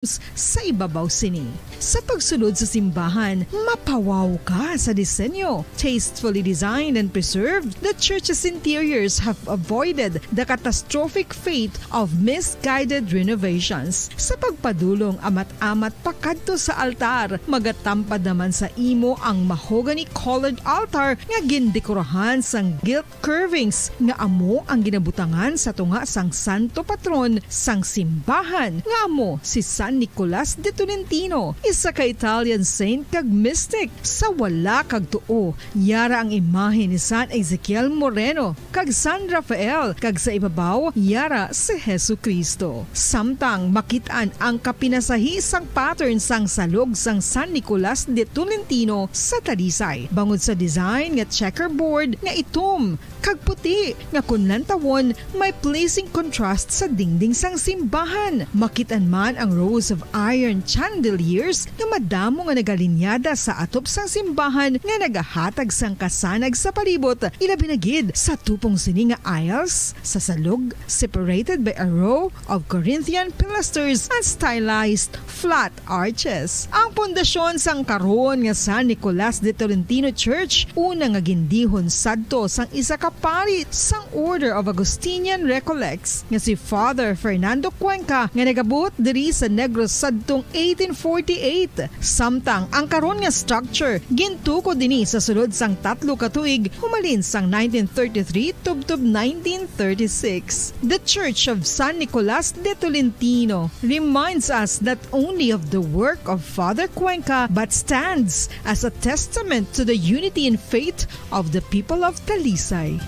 sa ibabaw sini. Sa pagsunod sa simbahan, mapawaw ka sa disenyo. Tastefully designed and preserved, the church's interiors have avoided the catastrophic fate of misguided renovations. Sa pagpadulong amat-amat pakadto sa altar, magatampad naman sa imo ang mahogany-colored altar nga gindekorahan sang gilt curvings nga amo ang ginabutangan sa tunga sang santo patron sang simbahan nga amo si San Nicolas de Tolentino, isa ka Italian saint kag mystic. Sa wala kag tuo, yara ang imahe ni San Ezekiel Moreno kag San Rafael, kag sa ibabaw yara si Jesucristo. Samtang makitaan ang kapinasahi sang pattern sang salog sang San Nicolas de Tolentino sa Talisay, bangod sa design nga checkerboard nga itom kag puti nga kunlantawon may pleasing contrast sa dingding sang simbahan. Makitaan man ang rows of iron chandeliers nga madamo nga nagalinyada sa atop sang simbahan nga nagahatag sang kasanag sa palibot, ilabi na gid sa tupong sini nga aisles sa salog, separated by a row of Corinthian pilasters and stylized flat arches. Ang pundasyon sang karon nga San Nicolas de Tolentino Church una nga gindihon sadto sang isa ka pari sang Order of Augustinian Recollects nga si Father Fernando Cuenca nga nagabot diri sa Negros sadtong 1848. Samtang ang karon nga structure gintuko dinhi sa sulod sang 3 ka tuig humalin sang 1933 tubtob 1936. The Church of San Nicolas de Tolentino reminds us not only of the work of Father Cuenca but stands as a testament to the unity and faith of the people of Talisay.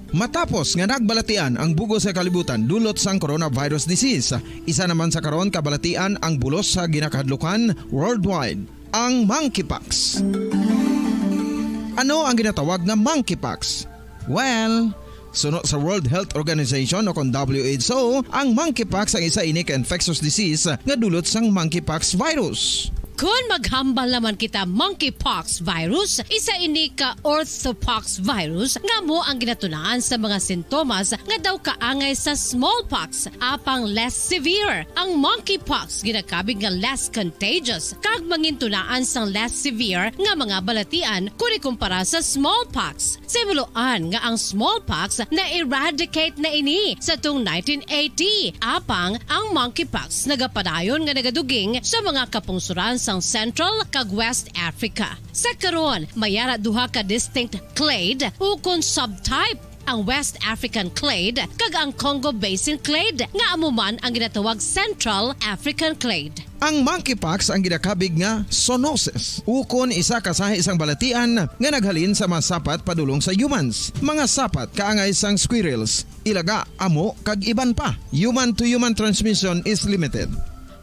Matapos nga nagbalatian ang bugos sa kalibutan dulot sang coronavirus disease, isa naman sa karon kabalatian ang bulos sa ginakahadlukan worldwide, ang monkeypox. Ano ang ginatawag na monkeypox? Well, sunod sa World Health Organization o kung WHO, ang monkeypox ang isa ini ka infectious disease nga dulot sang monkeypox virus. Kung maghambal naman kita monkeypox virus, isa ini ka orthopox virus nga mo ang ginatunaan sa mga sintomas nga daw kaangay sa smallpox apang less severe. Ang monkeypox ginakabig nga less contagious kag mangintunaan sang less severe nga mga balatian kung ikumpara sa smallpox. Simuloan nga ang smallpox na eradicate na ini sa tung 1980 apang ang monkeypox nagapadayon nga nagaduging sa mga kapungsuran sang Central kag West Africa. Sa karon, mayara duha ka distinct clade ukon subtype, ang West African clade kag ang Congo Basin clade nga amuman ang ginatawag Central African clade. Ang monkeypox ang ginakabig nga zoonosis. Ukon isa kasahi isang balatian nga naghalin sa mga sapat padulong sa humans. Mga sapat kaangay sang squirrels, ilaga, amo kag iban pa. Human to human transmission is limited.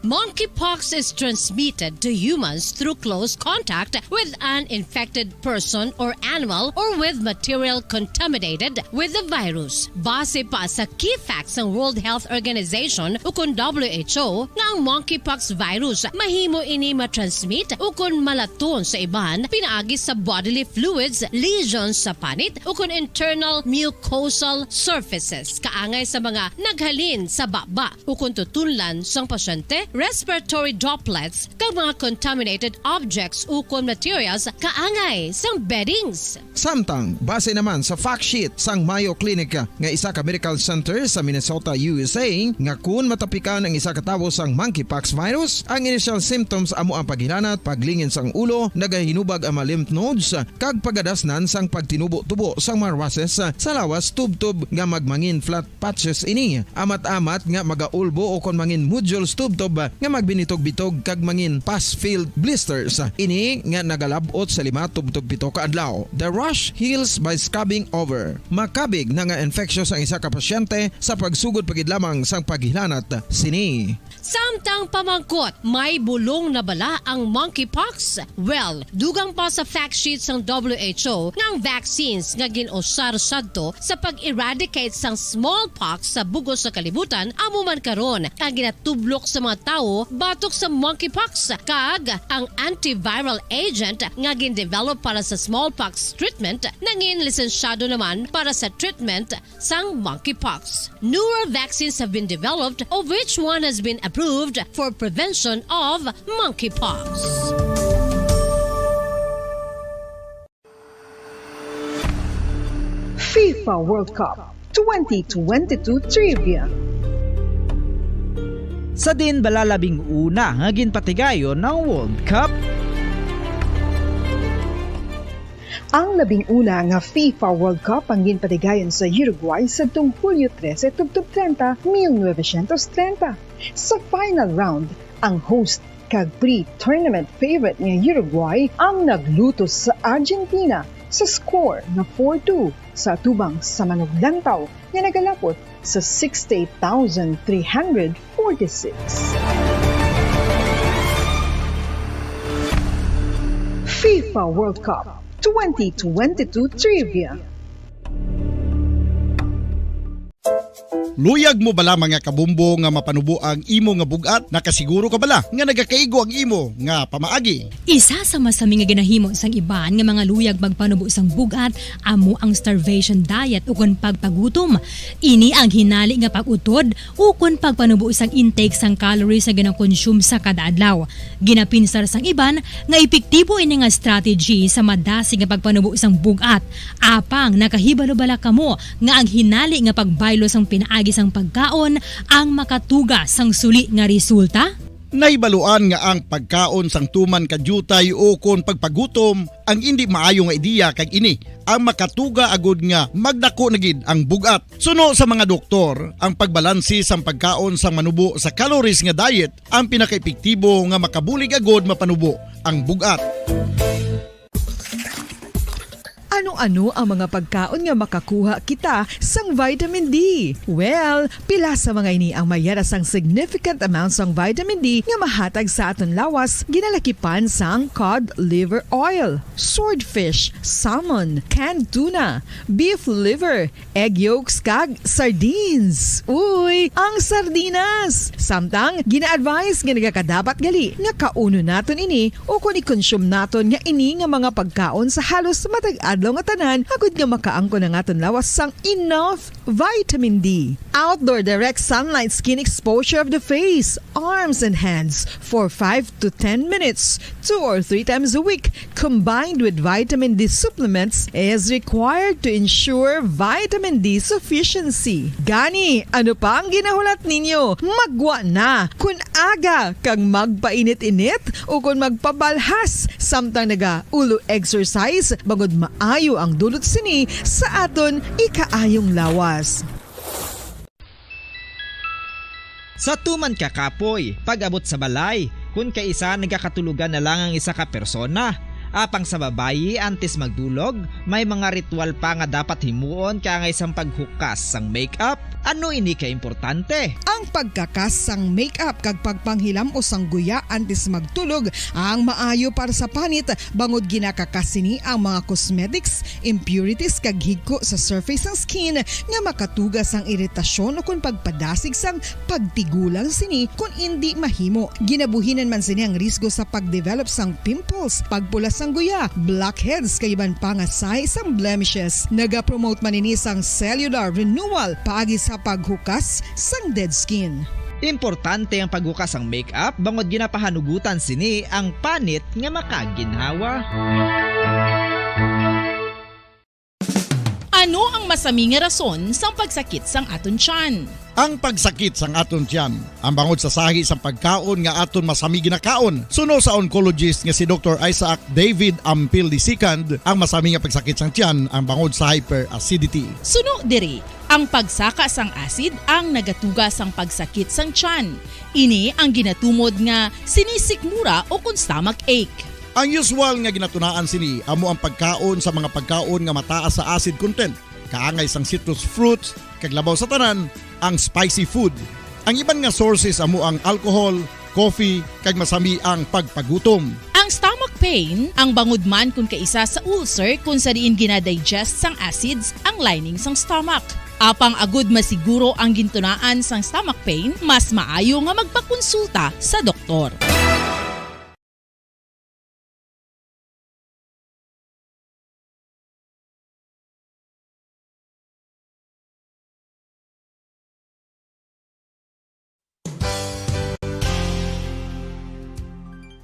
Monkeypox is transmitted to humans through close contact with an infected person or animal or with material contaminated with the virus. Base pa sa key facts ng World Health Organization ukon WHO nga ang monkeypox virus mahimo ini matransmit ukon malaton sa iban pinaagi sa bodily fluids, lesions sa panit ukon internal mucosal surfaces kaangay sa mga naghalin sa baba ukon tutunlan sang pasyente, respiratory droplets kag mga contaminated objects ukon materials kaangay sang beddings. Samtang, base naman sa fact sheet sang Mayo Clinic nga isa ka medical center sa Minnesota, USA, nga kun matapikan ang isa ka tawo sang monkeypox virus, ang initial symptoms amo ang paghilanat, paglingin sang ulo, nagahinubag ang mga lymph nodes, kag pagadasnan sang pagtinubo-tubo sang mga rashes sa lawas tubtob nga magmangin flat patches ini. Amat-amat nga magaulbo o kon mangin nodules tubtob nga magbinitog-bitog kag mangin pus-filled blisters. Ini nga nagalabot sa 5-7 ka adlaw. The rash heals by scabbing over. Makabig na nga infectious ang isa ka pasyente sa pagsugod pagid lamang sang paghilanat sini. Samtang pamangkot, may bulong na bala ang monkeypox? Well, dugang pa sa fact sheet ng WHO ng vaccines nga ginusar sadto sa pag-eradicate sang smallpox sa bugos sa kalibutan, amo man karon ang ginatublok sa mga tawo batok sa monkeypox kag ang antiviral agent nga gin-develop para sa smallpox treatment nangin lisensyado naman para sa treatment sang monkeypox. Newer vaccines have been developed of which one has been approved for prevention of monkeypox. FIFA World Cup 2022 Trivia. Sa din balalabing una nga ginpatigayon ng World Cup. Ang labing-una nga FIFA World Cup ang ginpatigayon sa Uruguay sa Hulyo 13, 1930. Sa final round, ang host kag pre-tournament favorite nga Uruguay ang naglutos sa Argentina sa score na 4-2 sa atubang sa manuglantaw nga nagalapot sa 68,346. FIFA World Cup 2022 Trivia. Luyag mo bala mga kabumbo nga mapanubo ang imo nga bugat? Nakasiguro ka bala nga nagakaigo ang imo nga pamaagi? Isa sa masami nga ginahimo sang iban nga mga luyag magpanubo sang bugat amo ang starvation diet ukon pagpagutom. Ini ang hinali nga pag-utod ukon pagpanubo sang intake sang calories sa gina-consume sa kada adlaw. Ginapinsar sang iban nga epektibo ini nga strategy sa madasig nga pagpanubo sang bugat. Apang nakahibalo bala kamo nga ang hinali nga pagbaylo sang pinaagi sang pagkaon ang makatuga sang suli nga resulta? Naibaluan nga ang pagkaon sang tuman kadyutay o kon pagpagutom ang hindi maayo nga ideya kag ini ang makatuga agud nga magdako na gid ang bugat. Suno sa mga doktor, ang pagbalansi sang pagkaon sang manubo sa calories nga diet ang pinakaepektibo nga makabulig agud mapanubo ang bugat. Ano-ano ang mga pagkaon nga makakuha kita sang vitamin D? Well, pila sa mga ini ang mayara sang significant amount sang vitamin D nga mahatag sa aton lawas ginalakipan sang cod liver oil, swordfish, salmon, canned tuna, beef liver, egg yolks kag sardines. Uy, ang sardinas! Samtang gina-advise nga nagakadapat gali nga kauno naton ini o kung i-consume naton nga ini nga mga pagkaon sa halos matag adlaw nga tanan agud nga makaangko na aton lawas sang enough vitamin D. Outdoor direct sunlight skin exposure of the face, arms and hands for 5 to 10 minutes 2 or 3 times a week combined with vitamin D supplements is required to ensure vitamin D sufficiency. Gani, ano pa ang ginahulat ninyo? Magwa na kun aga kang magpainit-init o kun magpabalhas samtang naga ulo exercise bangod maayo ang dulot sini sa aton ikaayong lawas. Sa tuman ka kapoy, pag-abot sa balay, kung kaisa nagkakatulugan na lang ang isa ka persona. Apang sa babayi antes magdulog, may mga ritual pa nga dapat himuon kaya isang paghukas sang makeup. Ano ini ka importante? Ang pagkakas sang makeup kag pagpanghilam o sangguya antes magtulog ang maayo para sa panit bangod ginakakas sini ang mga cosmetics, impurities kag higko sa surface sang skin nga makatugas sang iritasyon o kung pagpadasig sang pagtigulang sini kung hindi mahimo. Ginabuhinan man sini ang risgo sa pagdevelop sang pimples, pagpula sang guya, blackheads kay iban pa nga size sang blemishes. Naga-promote man ini sang cellular renewal paagi sa paghukas sang dead skin. Importante ang paghukas ang makeup bangod ginapahanugutan sini ang panit nga makaginhawa. Ano ang masaming nga rason sang pagsakit sang aton tiyan? Ang pagsakit sang aton tiyan, ang bangod sa sahi sang pagkaon nga aton masami ginakaon. Suno sa oncologist nga si Dr. Isaac David Ampil II, ang masami nga pagsakit sang tiyan ang bangod sa hyperacidity. Suno diri, ang pagsaka sang acid ang nagatuga sang pagsakit sang tiyan. Ini ang ginatumod nga sinisikmura o kung stomach ache. Ang usual nga ginatunaan sini amo ang pagkaon sa mga pagkaon nga mataas sa acid content, kaangay sang citrus fruits, kag labaw sa tanan ang spicy food. Ang iban nga sources amo ang alcohol, coffee, kag masami ang pagpagutom. Ang stomach pain ang bangod man kung kaisa sa ulcer kung sa diin ginadigest sang acids ang lining sang stomach. Apang agud masiguro ang gintunaan sang stomach pain, mas maayo nga magpakonsulta sa doktor.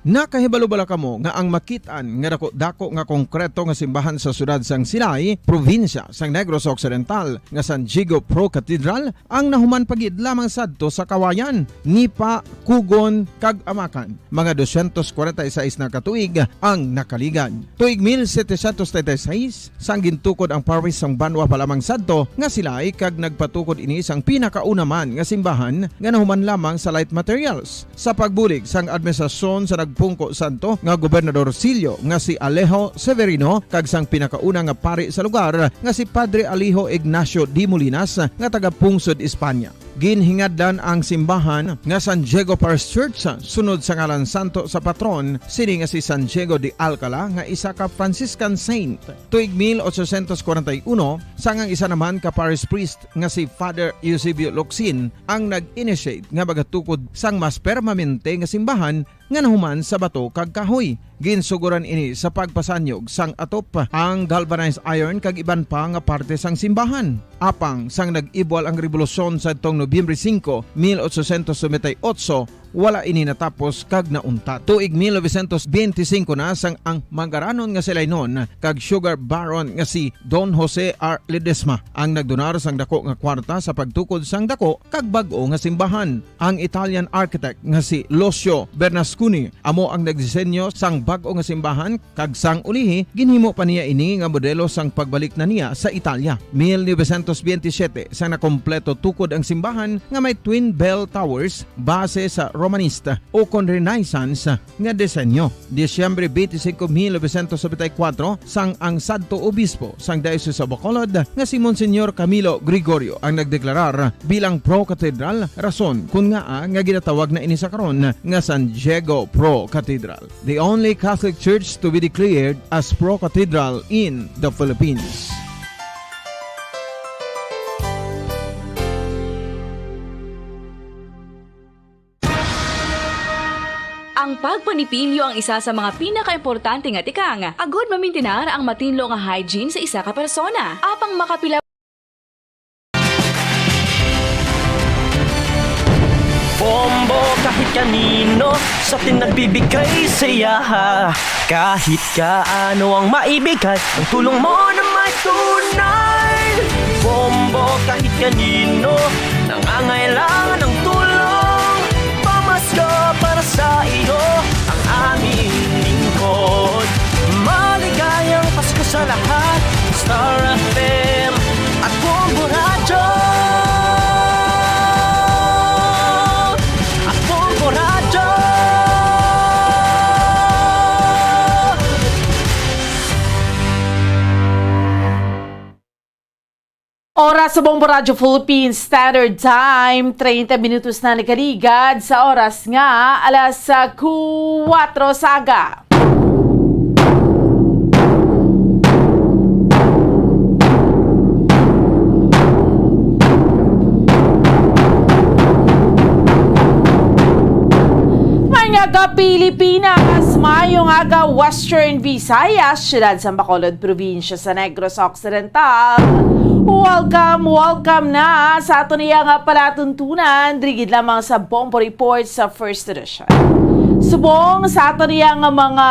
Nakahibalo-bala kamo nga ang makitaan nga dako nga konkreto nga simbahan sa sudad sang Sinay, probinsya sang Negros Occidental nga San Diego Pro Cathedral ang nahuman pagid lamang sadto sa Kawayan, Nipa, Kugon, kag Amakan. Mga 246 na katuig ang nakaligan. Tuig 1736 sang gintukod ang parish sang Banwa pa lamang sadto nga sila kag nagpatukod ini sang pinakauna man nga simbahan nga nahuman lamang sa light materials. Sa pagbulig sang administrasyon sa Pungko Santo nga Gobernador Silio nga si Alejo Severino kag sang pinakauna nga pari sa lugar nga si Padre Alijo Ignacio Di Molinas nga taga Pungsod, Espanya. Ginhingad ang simbahan nga San Diego Parish Church sunod sa ngalan santo sa patron sini nga si San Diego de Alcala nga isa ka Franciscan saint. Tuig 1841 sangang isa naman ka parish priest nga si Father Eusebio Locsin ang nag-initiate nga bagatukod sang mas permanente nga simbahan nga nahuman sa bato kag kahoy. Ginsuguran ini sa pagpasanyog sang atop ang galvanized iron kag iban pa nga parte sang simbahan. Apang sang nag-ibwal ang revolusyon sa itong Nobyembre 5, 1898, wala ini natapos kag naunta. Tuig 1925 na sang ang mangaranon nga silay noon kag sugar baron nga si Don Jose R. Ledesma ang nagdonar sang dako nga kwarta sa pagtukod sang dako kag bag-o nga simbahan. Ang Italian architect nga si Lucio Bernasconi amo ang nagdisenyo sang bag-o nga simbahan kag sang ulihi ginhimo pa niya ini nga modelo sang pagbalik na niya sa Italia. 1927 sang nakompleto tukod ang simbahan nga may twin bell towers base sa Romanista o kon Renaissance nga disenyo. Disyembre 25, 1974 sang ang sadto obispo sang Diocese sa Bacolod nga si Monsignor Camilo Gregorio ang nagdeklarar bilang Pro Cathedral, rason kung nga ginatawag na ini sa karon nga San Diego Pro Cathedral, the only Catholic church to be declared as Pro Cathedral in the Philippines. Ang pagpanipilyo ang isa sa mga pinaka-importante nga tikang. Agod mamintinar ang matinlo nga hygiene sa isa ka persona. Apang makapila Bombo kahit kanino sa atin nagbibigay saya. Kahit kaano ang maibigay, ang tulong mo na may tunay. Bombo kahit kanino nangangailangan ng tulong. Pamasko para sa iyo ang aming lingkod. Maligayang Pasko sa lahat, Star FM at Bombo Radio. Oras sa Bombo Radio Philippines Standard Time, 30 minutos na nakaligad sa oras nga, alas 4 saga. Mga Pilipinas, mayong aga Western Visayas, siyudad sa Bacolod, probinsya sa Negros Occidental. Welcome na sa ato niya nga palatuntunan, drigid lamang sa Bombo Report sa First Edition. Subong sa ato niya nga mga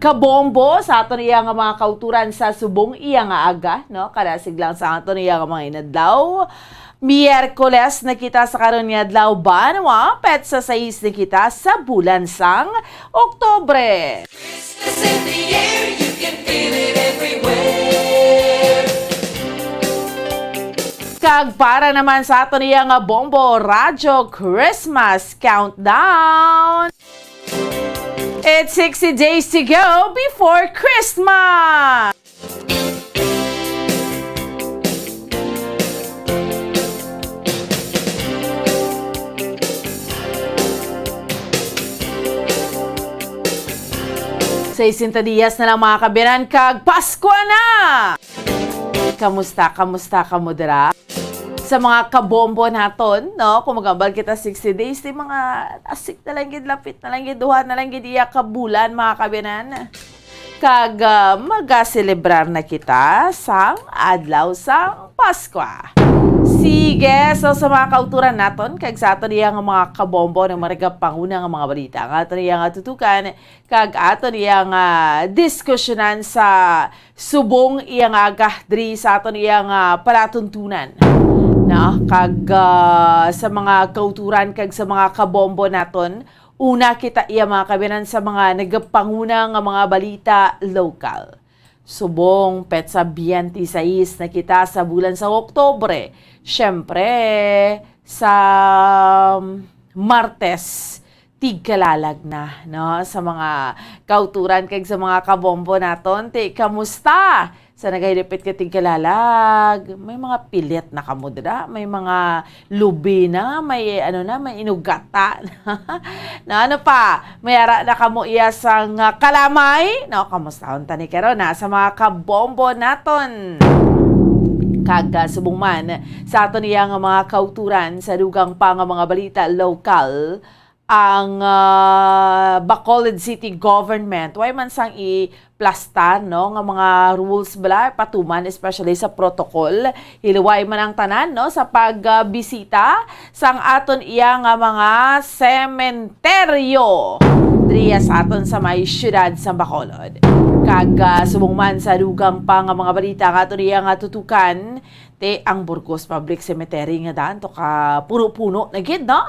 kabombo, sa ato niya nga mga kauturan sa subong iya nga aga, no? Kadasig lang sa ato niya nga mga inadlaw. Miyerkules na kita sa karon nga adlaw Banwa, pet sa 6 na kita sa bulan sang Oktubre. Christmas in the air, you can feel it everywhere. Kag para naman sa ato niya nga Bombo Radio Christmas Countdown. It's 60 days to go before Christmas. Sa 60 diyas na lang mga kabiran, kag Pasko na! kamusta ka mo dira? Sa mga kabombo naton, no? Kung magambal kita 60 days, di mga asik na lang gid, lapit na lang gid, duha na lang gid iya ka bulan, mga kabinan. Kag magaselebrar na kita sang adlaw sang Pasko. Sige, so sa mga kauturan naton, kag sa ato niya nga mga kabombo ng mga panguna nga mga balita, nga ato niya nga tutukan, kag ato niya nga diskusyonan sa subong iya nga agahdri sa ato niya nga palatuntunan. Na, kag sa mga kauturan, kag sa mga kabombo naton, una kita iya mga kabinan sa mga nagapanguna nga mga balita local. Subong petsa 26 na kita sa bulan sa Oktobre. Siyempre, sa Martes, tigkalalag na, no? Sa mga kauturan kag sa mga kabombo naton, kamusta? Sa nagahilipit ka tigkalalag, may mga pilit na kamudra, may mga lubi na, may may inugata na ano pa, may ara na kamo iya sang kalamay, no? Kamusta unta ni karon na sa mga kabombo naton? Kag subong man sa ato niya nga mga kauturan sa dugang pa nga mga balita local, ang Bacolod City Government way man sang i-plastan, no, nga mga rules bala patuman, especially sa protocol, hiluway man ang tanan, no, sa pagbisita sang aton iya nga mga sementeryo driya sa aton sa may syudad sa Bacolod. Kag subong man sa dugang pa nga mga balita nga aton iya nga tutukan, ang Burgos Public Cemetery nga daan to ka puno-puno na gid, no?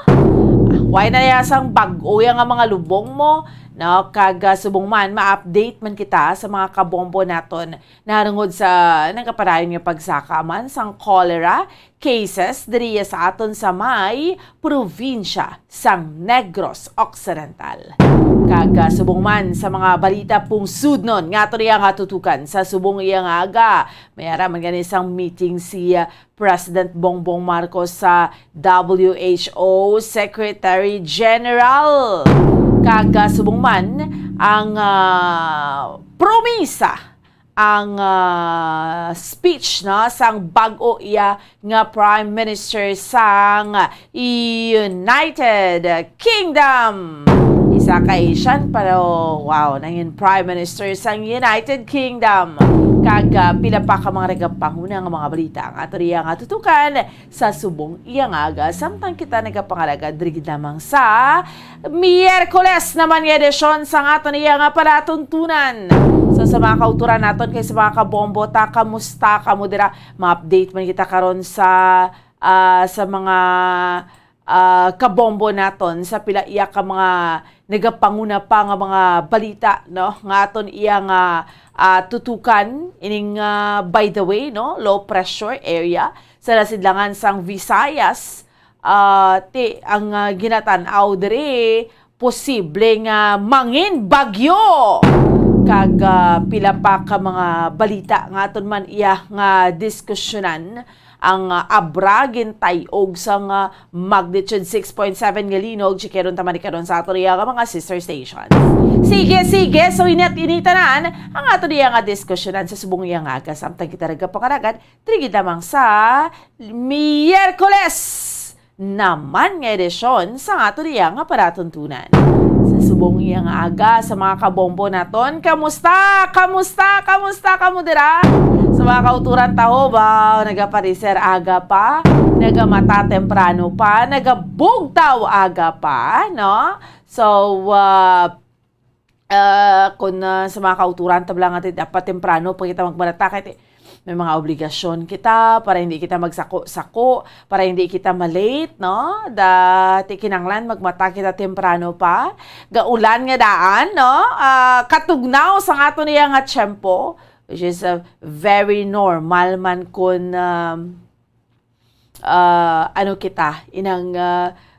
Why na yasang bag-o nga mga lubong mo, no? Kag subong man ma-update man kita sa mga kabombo naton narungod sa nagapadayon nga pagsaka man sang cholera cases diriya sa aton sa may probinsya sang Negros Occidental. Kag subong man sa mga balita pong sudnon nga ato niya nga tutukan sa subong iya nga aga, may ara man gani sang meeting si President Bongbong Marcos sa WHO Secretary General. Kag subong man ang promisa, ang speech, no, sang bag-o iya nga Prime Minister sang United Kingdom. Isa ka Asian pero wow, nangin Prime Minister sang United Kingdom. Kag pila pa ka mga regapanguna nga mga balita ang ato riya nga tutukan sa subong iya nga aga, samtang kita nagapangalaga drigid lamang sa Miyerkules naman nga edisyon sang ato niya nga palatuntunan. So sa mga kauturan naton kay sa mga kabombo, ta kamusta ka mo dira, ma-update man kita karon sa mga kabombo naton sa pila iya ka mga nagapanguna pa nga mga balita, no, nga aton iya nga tutukan ining by the way, no, low pressure area sa nasidlangan sang Visayas, ang ginatan-aw diri posible nga mangin bagyo. Kag pila pa ka mga balita nga aton man iya nga diskusyonan, ang abragin tayog sang magnitude 6.7 nga linog chikeron tamani karon sa ato niya nga mga sister stations. Sige, so init-initanan ang ato niya nga diskusyonan sa subong iya nga aga, samtang kita nagapangaragan trigid lamang sa Miyerkules naman nga edisyon sa ato niya nga palatuntunan. Sa subong iya nga aga sa mga kabombo naton, kamusta ka mo dira? Sa mga kauturan taho ba, nagapariser aga pa, nagamata temprano pa, nagabugtaw aga pa, no? So, kung sa mga kauturan tabla nga dapat temprano pa kita magbalata, kahit may mga obligasyon kita para hindi kita magsako-sako, para hindi kita malate, no? Dati kinanglan magmata kita temprano pa. Gaulan nga daan, no? Katugnaw sa ato niya nga tiyempo, which is very normal man kung kita inang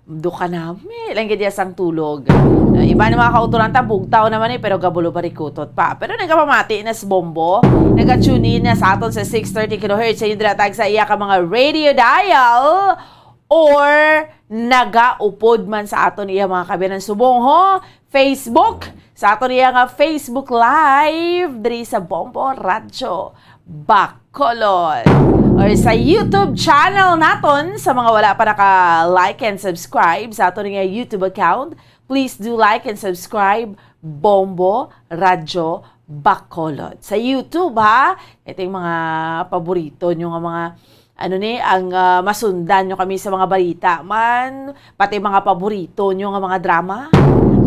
duka na lang gid sang tulog. Iba na mga kauturan bugtaw naman pero gabulo barikutot pa. Pero nagapamati na sa bombo, naga-tune in na sa aton sa 630 kHz sa Indra Tag sa iya ka mga radio dial or nagaupod man sa aton iya mga kabinan subong ho. Facebook, sa aton iya nga Facebook Live diri sa Bombo Radio Bacolod. Or sa YouTube channel naton, sa mga wala pa naka-like and subscribe sa aton nga YouTube account, please do like and subscribe Bombo Radio Bacolod. Sa YouTube ha, ito yung mga paborito nyo nga mga masundan nyo kami sa mga balita man, pati mga paborito nyo nga mga drama.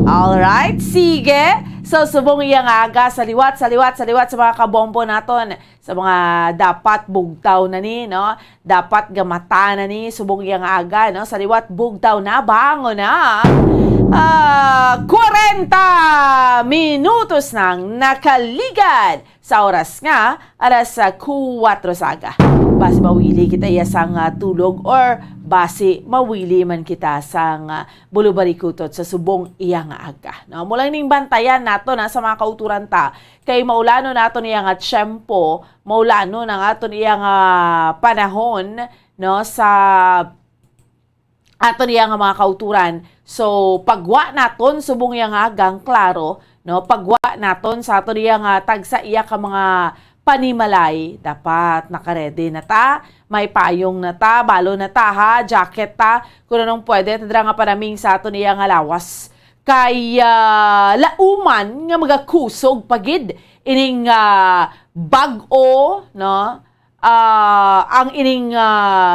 Alright, sige. So, subong iyang aga sa liwat sa mga kabombo naton. Sa mga dapat bugtaw na ni, no? Dapat gamata na ni, subong iyang aga, no? Sa liwat bugtaw na, bango na. 40 minutos nang nakaligad sa oras nga, alas 4 saga. Base mawili kita iya sang tulog or base mawili man kita sang bulubarikutot sa subong iya nga aga. No, mulang ning bantayan nato na sa mga kauturan ta kay maulano nato niya nga tiyempo, maulano na aton iya nga panahon no sa aton iya nga mga kauturan. So pagwa naton subong iya nga agang klaro, no, pagwa naton sa aton iya nga tagsa iya ka mga panimalay, dapat nakaredy na ta, may payong na ta, balo na ta ha, jacket ta, kung anong pwede, tadra nga panaming sa aton iya nga lawas. Kay lauman nga magakusog pagid, ining bag-o, no, ang ining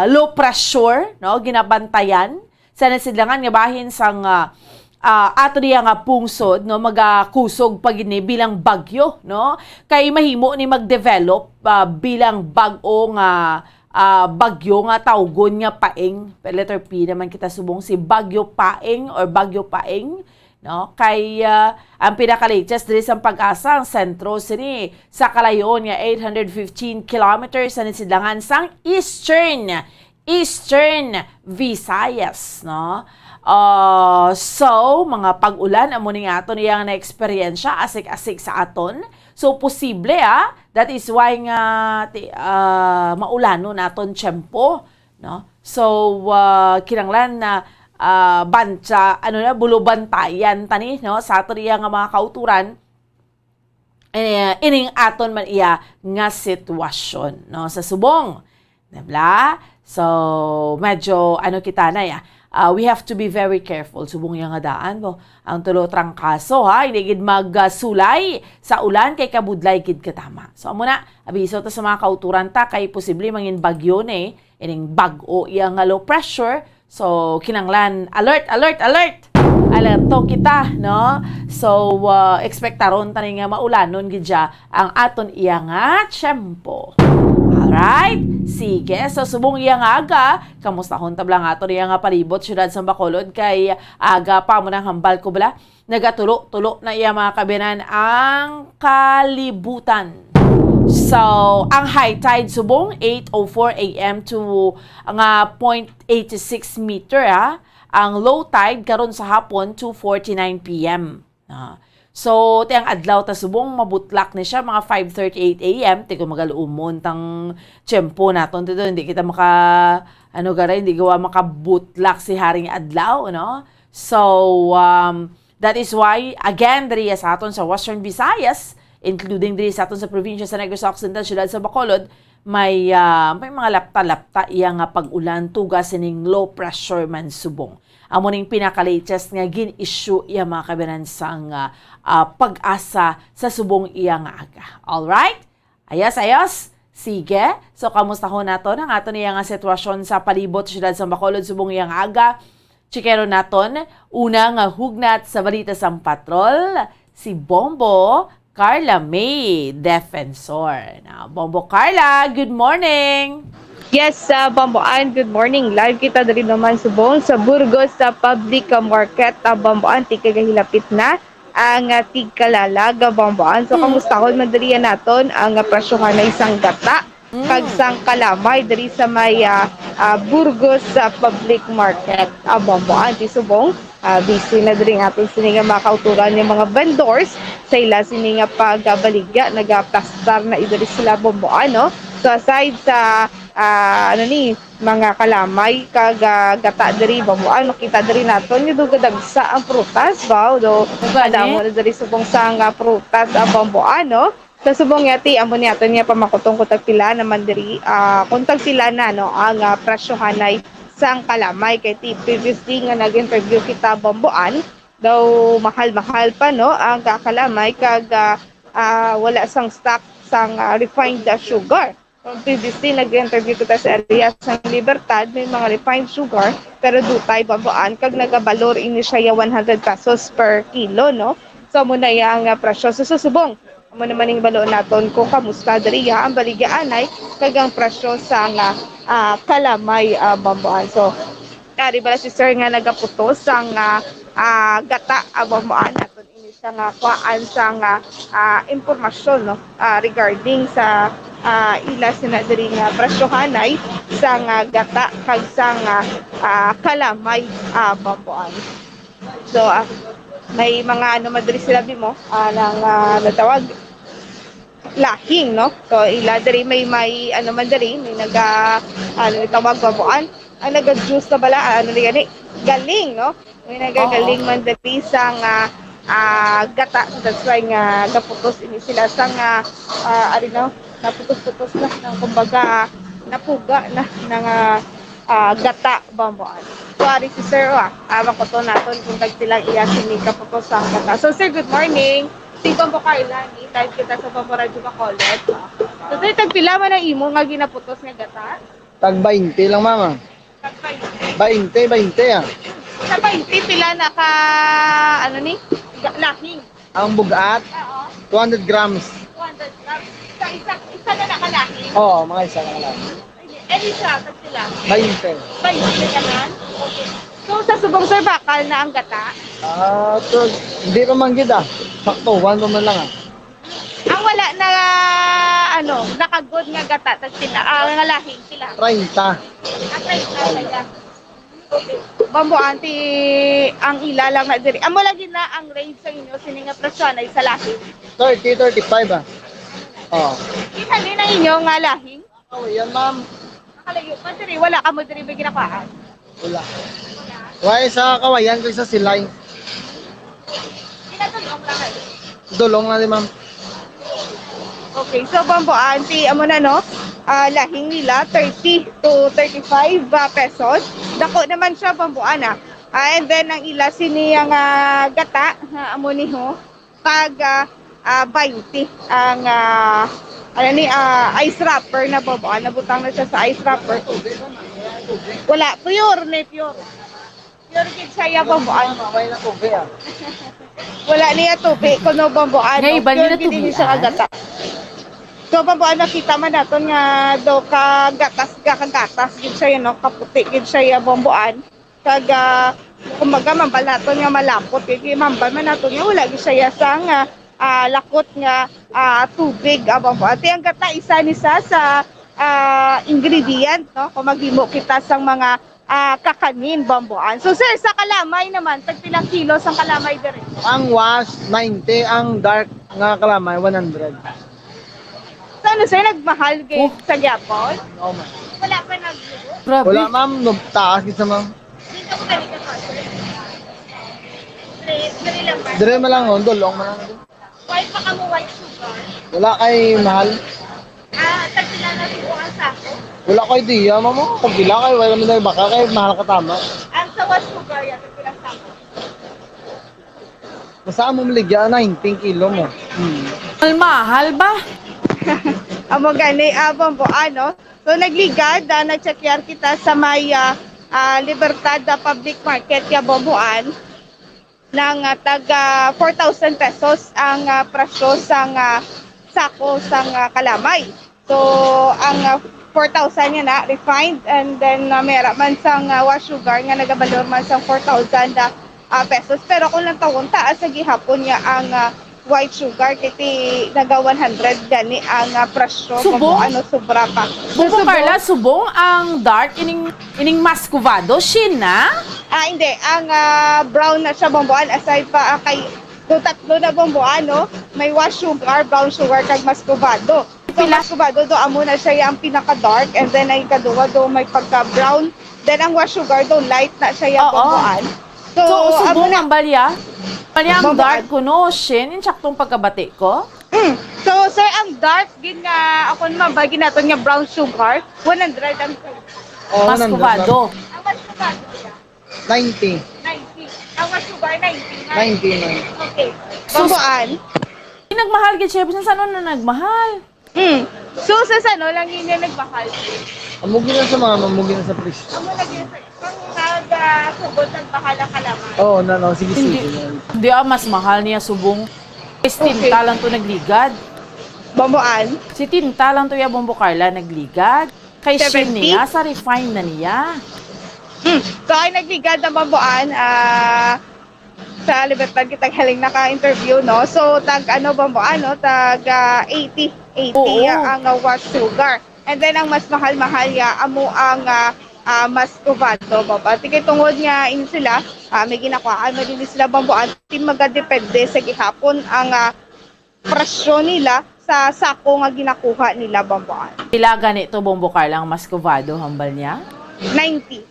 low pressure, no, ginabantayan, sa nasidlangan nga bahin sang ato niya nga pungsod no magakusog pagini bilang bagyo no kay mahimo ni magdevelop bilang bag-o nga bagyo nga tawgon nga paeng, letter P naman kita subong si bagyo paeng or bagyo paeng no kay ang pinaka-latest diri sa Pag-asa ang sentro sini sa kalayon nga 815 kilometers sa nasidlangan sang Eastern Visayas no. So, mga pag-ulan, amo ni aton iyang na-eksperyensya, asik-asik sa aton. So, posible that is why nga maulano naton tiyempo, no? So, kinanglan na bulubantayan tani, no? Sa aton iyang mga kauturan, ining aton man iya nga sitwasyon, no? Sa subong, diba? So, medyo, kita na we have to be very careful. Subong yung daan mo. Ang tulo trangkaso, ha? Hindi gid magsulay sa ulan kay kabudlay gid katama. So, amo na, abiso ta sa mga kauturan ta, kay posible mangin bagyo ni, ining bag-o iyang low pressure. So, kinanglan, alert! Alerto kita, no? So, ekspektaron ta nga maulanon gid ang aton iyang tiyempo. Alright? Sige. So, subong iya nga aga, kamustahon tablang ato niya nga palibot, syudad sa Bacolod, kay aga pa mo ng hambal ko bala, nagatulo-tulo na iya mga kabinan ang kalibutan. So, ang high tide subong, 8:04 a.m. to nga 0.86 meter, ha? Ang low tide karon sa hapon, 2:49 p.m. So, tiyang adlaw ta subong mabutlak ni siya mga 5:38 a.m. Tiko magaluumon tang tiyempo naton dito, hindi kita hindi gawa makabutlak si haring adlaw, no? So, that is why again diri sa aton sa Western Visayas, including diri sa aton sa probinsya sa Negros Occidental, syudad sa Bacolod, may mga lapta-lapta iya nga pag-ulan tugas ning low pressure man subong. Amo ning pinaka-latest nga gin-issue iya mga kabinan sang Pag-asa sa subong iya nga aga. Alright? Ayos. Sige. So, kamusta ho naton ang aton iya nga sitwasyon sa palibot syudad sa Bacolod subong iya nga aga. Chikero naton, una nga hugnat sa balita sang patrol, si Bombo Carla May Defensor. Now, Bombo Carla, good morning! Yes, Bamboan, good morning. Live kita dali naman subong sa Burgos sa Public Market. Bamboan, tigagahilapit na ang tigkalalag, Bamboan. So, kamusta ko madalian naton ang presyohan na isang gata kag sang kalamay diri sa may Burgos sa Public Market. Bamboan, di subong. Busy na diri aton sini nga makauturan yung mga vendors sa ila sini nga pagbaligya, nagaplastar na idiri sila, Bamboan, no? So, aside sa mga kalamay kag gata diri bambuan makita diri naton yung dugadagsa ang prutas ba do kadamo na diri subong sang prutas bambuan no sa subong yati amo ni aton niya pamakutong kutag pila naman diri kuntag pila na no ang presyohanay sang kalamay kay previously nga nag-interview kita bambuan daw mahal-mahal pa no ang kalamay kag wala sang stock sang refined sugar. Previously, nag-interview ko sa area sa Libertad, may mga refined sugar, pero dutay bambuan, kag nagabalor ini siya 100 pesos per kilo, no? So, muna yung presyo sa susubong. Amo naman yung baloon naton kung kamusta dariya ang baligyaanay, kag ang presyo sa kalamay bambuan. So, kari bala si sir nga nagaputos ang gata bambuan naton ini siya nga kuan sa impormasyon no regarding sa ila sinadiri nga presyohanay sa gata kag sa kalamay bambuan. So may mga madiri sila bimo nang natawag lahing no. So ila diri may madiri may tawag bambuan ang naga-juice na bala galing no. May nagagaling man diri sa gata. That's why nga naputos ini sila sa naputos-putos na ng kumbaga napuga na ng gata bambuan. So ari si sir makoto naton kung tagsilang iya sini kaputos ang gata. So sir, good morning. Tingko mo kailan ni type kita sa Paparadyo Bacolod. So sir, tagpila man ang imo nga ginaputos nga gata? Tag 20 lang mama. Tag 20 Sa 20 pila na ka lahing. Ang bugat 200 grams. 200 grams. Sa isa na nakalahing? Oo, mga isa na lang. Isa, tagpila? 20 ka nan? Okay. So sa subong sir, bakal na ang gata? Hindi pa manggid Sakto, 1 pa man lang Ang wala na nakagod nga gata tagpila, nga lahing pila? 30. 30 Okay. Bambuan ti ang ila lang na diri. Amo lagi na ang range sa inyo sini nga presyon ay sa lahing. 30, 35 Oo. Kita din ang inyo nga lahing? Oh, yan ma'am. Nakalayo pa diri, wala ka mo diri may ginakuhaan? Wala. Wala sa kawayan ko sa silay. Kinatulong lang kayo? Dulong na din ma'am. Okay, so bambuan ti amo na no? Lahing nila 30 to 35 pesos. Dako naman siya bambuan and then ang ila sini ang gata amo ni ho pag 20 ang ice wrapper na bambuan, nabutang na siya sa ice wrapper. Wala, pure gid siya bambuan. Wala niya tubig kuno bambuan. Pure gid siya gata. So bambuan nakita man naton nga do ka gatas gid siya no, kaputi gid siya bambuan. Kag kumbaga mambal naton nga malapot kay mambal man naton nga wala gid siya sang lakot nga tubig bambuan. Ti ang gata isa ni sa ingredient no kung maghimo kita sang mga kakanin bambuan. So sir, sa kalamay naman tagpilang kilo sang kalamay diri? Ang wash 90, ang dark nga kalamay 100. Ano sir, nagmahal kayo sa Gyapon? Oo ma'am. Wala pa nagluto? Wala ma'am, taas kita ma'am. Dito ko ganito pa sir. Dili lang ba? Dire mo lang dulong man lang. White pa ka mo white sugar? Wala kay mahal. Tagpila na po ang sako? Wala kay idea ma'am. Kung pila kay wala man baka kay mahal ka tama. Ang sa white sugar yan, tagpilang sako? Masaan mo maligya 19 kilo mo. Mahal ba? Amo gani bambuan no. So nagligad nagcheckar kita sa may Libertad Public Market ya bambuan ng taga 4,000 pesos ang presyo sang sako sang kalamay. So ang 4,000 niya na refined and then mera man sang wash sugar nga nagabalor man sang 4,000 pesos, pero kung lang tawon taas sa gihapon niya ang white sugar kiti naga 100 gani ang presyo Subong? Sobra pa. Buko Carla, subong ang dark ining mascovado shin na? Hindi ang brown na siya bambuan aside pa kay tatlo na bambuan no, may wash sugar, brown sugar kag mascovado. So, maskubado do amo na siya ang pinaka-dark and then ay kaduwa do may pagka-brown. Then ang wash sugar do light na siya yung bambuan. So, amo subong ang balya? Balya ang Bambuan. dark ko no, Shin, insaktong pagkabati ko. So, sir, ang dark gin nga ako naman bagay natin nga brown sugar, 100 ang Oh, Maskubado. ang wash sugar 90. 90. Ang wash sugar 90. 90 na. Okay. Bambuan. Nagmahal gid siya, bisan saan na nagmahal? So, sa sano lang yun yung nagmahal. Amugi na sa mga mamugi na sa presyo. Amo lagi pang nag-sugod nagbahala ka naman. Oo, no, sige. Hindi mas mahal niya subong. Si Tinta lang to nagligad. Bambuan. Si Tinta lang to ya Bombo Carla nagligad. Kay Shin 70? niya, sa refine na niya. So, ay nagligad ng bambuan, sa Libertad kitang haling naka-interview, no? So, bambuan, no? 80 Oo. ang wash sugar. And then, ang mas mahal-mahal ya, amo ang maskubado, baba. Tikay tungod nga, in sila, may ginakwaan, madili sila bambuan. Magadepende sa gihapon ang presyo nila sa sako nga ginakuha nila bambuan. Pila ganito Bombo Carla ang Mascovado hambal niya? 90.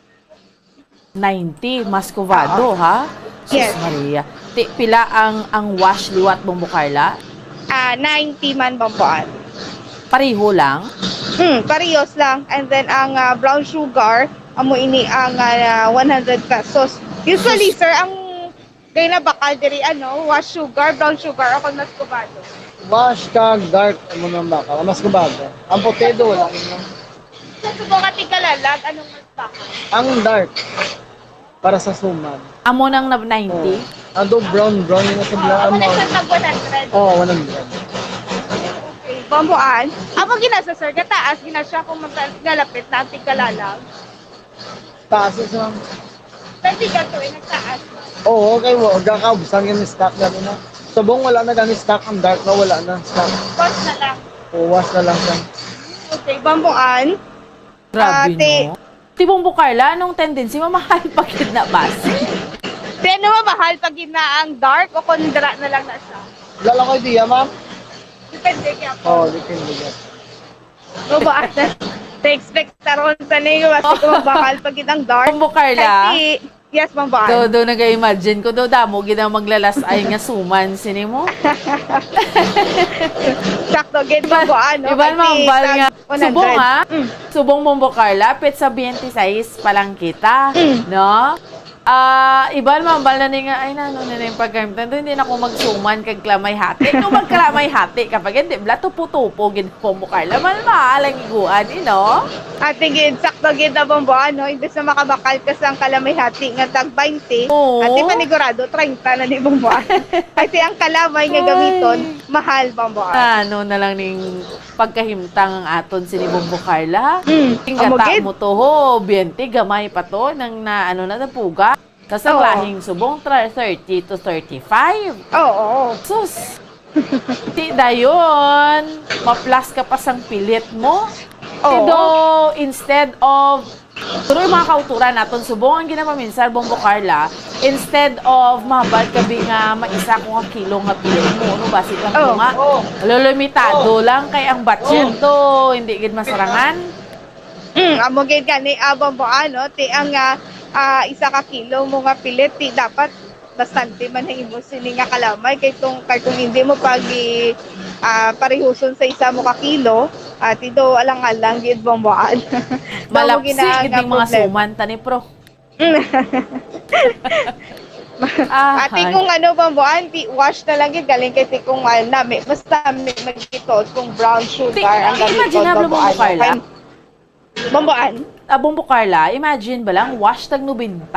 90 Mascovado, ha? Sus Yes. Maria. Pila ang wash liwat Bombo Carla? 90 man bambuan. Pareho lang? Parehas lang. And then ang brown sugar, amo ini ang 100 pesos. Usually, sir, ang kaya na bakal diri wash sugar, brown sugar, o kung maskubado. Wash kag dark mo nang baka. Maskubado. Ang potato wala naman. Sa subong ating kalalag, anong mas bakal? Ang dark para sa suman. Amo nang 90? Ando brown yun na sa blaan mo. Ano sa tag 100? Oo, 100. Okay, bambuan. Amo ginasa, sir, gataas, ginasya kung magalapit na ating kalalag. Taas sa Pwede ka to, nagtaas. Oo, okay mo. Gakaubusan yung stock na rin na. Sabong wala na gani stock. Ang dark na wala na stock. Wash na lang. O, wash na lang siya. Okay, bambuan. Grabe, Ate. no? Ti Bombo Carla, anong tendency? Mamahal pa kid na bas? Pero mahal pag na ang dark o kondra na lang na siya. Wala lang ko idea, ma'am. Depende kaya po. Oo, depende yan. Bambuan. Expect taron sa niyo kasi kung mahal pag ang dark. Bombo Carla? Kasi, yes, bambuan. Do nag-imagine ko do damo gina maglalasay nga suman sini mo. Sakto, get bambuan. No? Iban mambal nga. 100. Subong ha? Subong Bombo Carla, pet sa 26 pa lang kita. No? Iban mambal na ni nga, ay na yung pagkamitan. Doon hindi na ako magsuman kag klamay hati. Kung magklamay hati kapag hindi, bla tupo-tupo, gin Bombo Carla. Maalang iguan, no? At tingin, sakto gid na bambuan, no? Imbes na makabakal ka sa kalamay hati nga tag 20. Oo. At panigurado, 30 na di bambuan. Kasi ang kalamay nga gamiton, mahal bambuan. Ano na lang ning pagkahimtang ang aton si Bombo Carla. Amo Gata gid. mo to ho, 20 gamay pa to nang na ano na napuga. Kasi ang Oo. lahing subong 30 to 35. Oo. Sus. Di dayon, ma-plus ka pa sang pilit mo. Oo. Tido, instead of tuloy mga kauturan naton subong ang ginapaminsan Bombo Carla, instead of mabal kabi nga maisa ko nga kilo nga pilit mo, no basi lang Oo. nga. Limitado lang kay ang budget to, hindi gid masarangan. Amo gid gani bambuan, no? Ti ang isa ka kilo mo nga pilit, ti dapat bastante man ang imo sini nga kalamay kay kung hindi mo parihuson sa isa mo ka kilo, tido alang-alang gid bambuan. Malapsi gid yung mga suman tani pro. Ati kung bambuan, wash na lang gid galing kay tikong nami. Basta magkitot kung brown sugar ang gamit ko Imagine Bombo Carla. Bambuan. Bombo Carla, imagine ba lang, wash tag 90,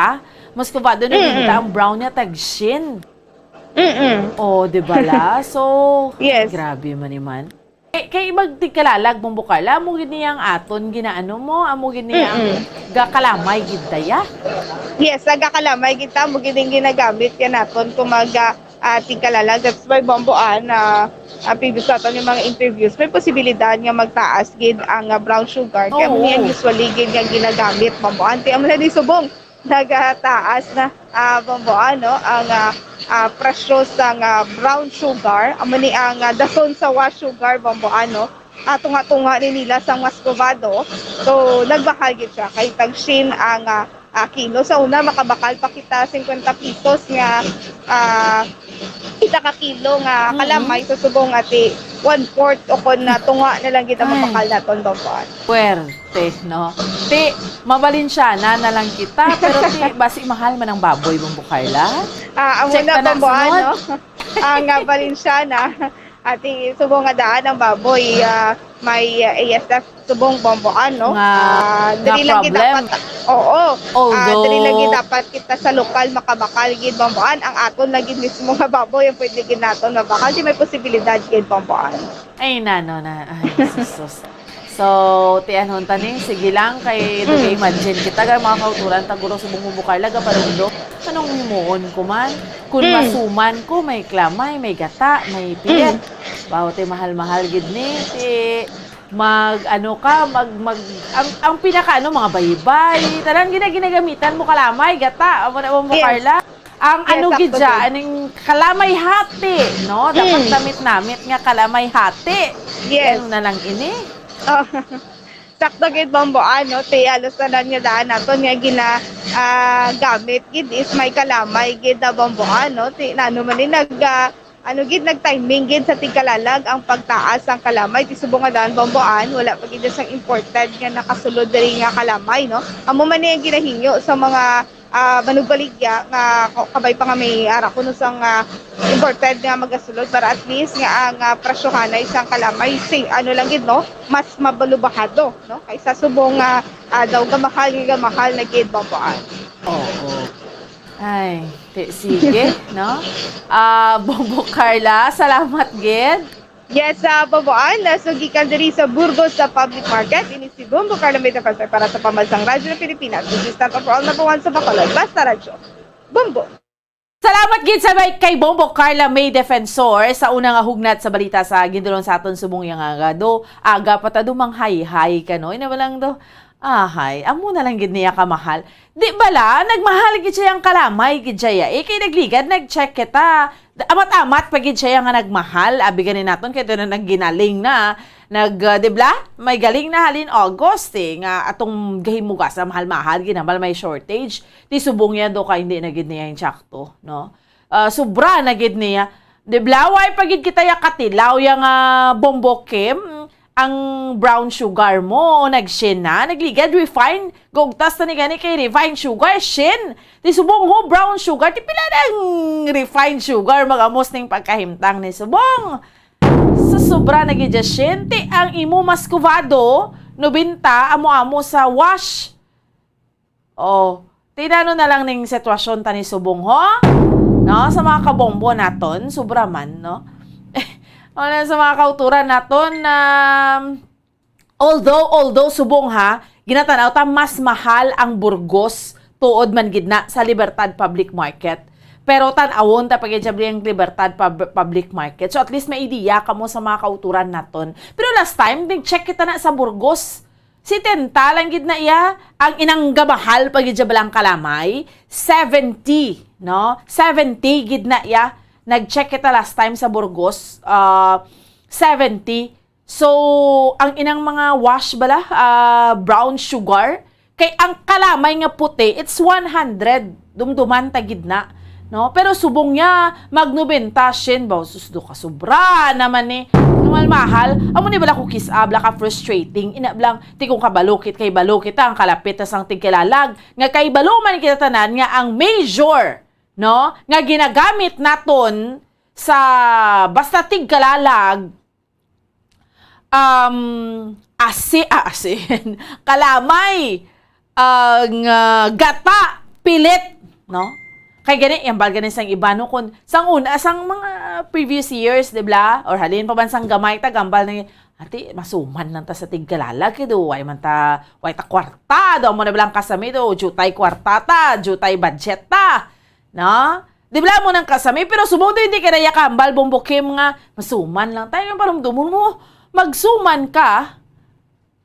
mas kavado na 90, ang brown niya tag shin. Oh, di ba la? So, yes. Grabe man iman. Kay magtigkalalag Bombo Carla, amo gid niyang aton ginaano mo, amo gid niyang gakalamay gid daya. Yes, agakalamay kita mo gid ginagamit yan naton kung tigkalalag. That's why bambuan previous natin yung mga interviews, may posibilidad nga magtaas gid ang brown sugar. Kaya mo yan usually gid nga ginagamit bambuan. Ti amo na di subong nagataas na bambuan, no? Ang presyo sa brown sugar, amo ni ang dason sa wash sugar bambuan, no? tunga-tunga ni nila sa Mascovado. So nagbakal gid siya kay tag-shin ang kilo. Sa una makabakal pa kita 50 pesos nga kita ka kilo nga kalamay susubong ati 1/4 o kon na tunga na lang kita mabakal naton Bamboan. Puwerte, no? Ti, mabalinsyana na lang kita, pero ti, basi mahal man ang baboy, Bumbo Carla. Amo Check na ta na Bamboan, sunod. no? Ang Valenciana, ati subong nga daan ang baboy, may ASF subong Bamboan, no? Dili lang kita problem. dili lang kita dapat kita sa lokal makabakal gid Bamboan. Ang aton lagi mismo nga baboy ang pwede gid naton mabakal, di may posibilidad gid Bamboan. Ay, ay, sus. So, tianhon tani, sige lang, kay imagine kita, kay mga kauturan, taguro subong Bumbo Carla, gaparundo. Anong himuon ko man? Kung masuman ko, may klamay, may gata, may pilit. Bawat mahal-mahal gid ni, ang pinaka mga baybay, talang ginagamitan mo kalamay, gata, amo na Bumbo Carla. Ang gid dya, anong kalamay hati, no? Dapat damit-namit nga kalamay hati. Yes. Ano na lang ini? Sakto gid Bamboan, no? Alos na lang nga daan naton nga gamit gid is may kalamay gid na Bamboan, no? Nano man ni nag-timing gid sa tigkalalag ang pagtaas ang kalamay. Subong nga daan Bamboan, wala pa gid sang imported nga nakasulod diri nga kalamay, no? Amo man ni ang ginahingyo sa mga manugbaligya nga kabay pa nga may ara kuno sang imported nga magasulod para at least nga ang presyohan ay isang kalamay lang gid, no? Mas mabalubahado, no? Kaysa subong daw gamahal na gid Bamboan. Oo. Ay, sige, no? Bumbo Carla, salamat gid. Yes, Bamboan, nasugikan diri sa Burgos sa public market. Ini si Bumbo Carla may defensor para sa Pambansang Radyo ng Pilipinas. Assistant of all number 1 sa Bacolod. Basta Radyo. Bumbo. Salamat gid sa kay Bumbo Carla May Defensor sa unang hugnat sa balita sa gindulon sa aton subong yang aga patado mang hay ka no. Ina walang do. Hay, amo na lang gid niya kamahal. Di bala nagmahal gid siya ang kalamay gid siya. Kay nagligad nag-check kita. Amat-amat pagid siya nga nagmahal. Abi ganin naton kay na nagginaling na dibla may galing na halin August nga atong gahimugas na mahal-mahal ginambal may shortage. Di subong niya do ka hindi na gid niya yung sakto, no? Sobra na gid niya. Dibla way pagid kita ya katilaw yang Bombo Kim ang brown sugar mo nag-shin na, nagligad, refine, gugtas na ni gani kay refined sugar, shin. Di subong ho, brown sugar, di pila ng refined sugar, magamos ning pagkahimtang ni subong. Sa sobra nagidya shin, ti ang imo Mascovado, 90, amo-amo sa wash. Tinano na lang ning sitwasyon ta ni subong ho, no? Sa mga kabombo naton, sobra man, no? Sa mga kauturan naton na although subong ginatanaw ta mas mahal ang Burgos tuod man gidna sa Libertad Public Market. Pero tan-awon ta pagidjabli ang Libertad Public Market. So at least may idea kamo sa mga kauturan naton. Pero last time nag-check kita na sa Burgos. Si Tenta lang gidna iya ang inanggabahal pagidjablang kalamay 70, no? 70 gidna iya. Nag-check kita last time sa Burgos, 70. So, ang inang mga wash brown sugar, kay ang kalamay nga puti, it's 100. Dumduman tagid na. No? Pero subong niya, mag-90 shin, susdo ka, sobra naman ni. Mahal. Amo ni bala ko kisabla ka frustrating. Inablang, ti kung kabalukit kay balukit ang kalapit na sang tigkilalag. Nga kay baluman kita tanan nga ang major, no? Nga ginagamit naton sa basta tigkalalag asin kalamay gata pilit, no? Kay gani yung balganin sang iba no kun sang mga previous years, di ba? Or halin pa man sang gamay ta gambal na ati masuman lang ta sa tigkalalag kido way man ta way ta kwarta do mo na bilang kasami do jutay kwarta ta jutay budget ta. No? Di ba mo nang kasami, pero sumundo hindi ka na yakambal, Bumbo Kim nga, masuman lang tayo, parang dumon mo, magsuman ka,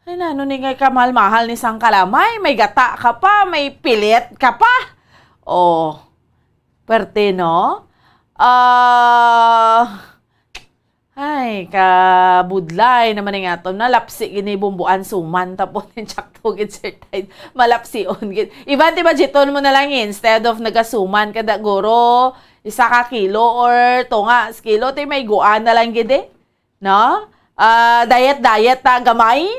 ay nano ni nga kamahal-mahal ni sang kalamay, may gata ka pa, may pilit ka pa. Perte, no? Ay, kabudlay naman nga ito. Nalapsi gini bumbuan suman. Tapos yung tsakto gid certain malapsi on gid. Iban ti budgeton mo na lang instead of nagasuman kada guro 1 kilo or tunga kilo ti may guan na lang gid eh. No? Diet ta gamay.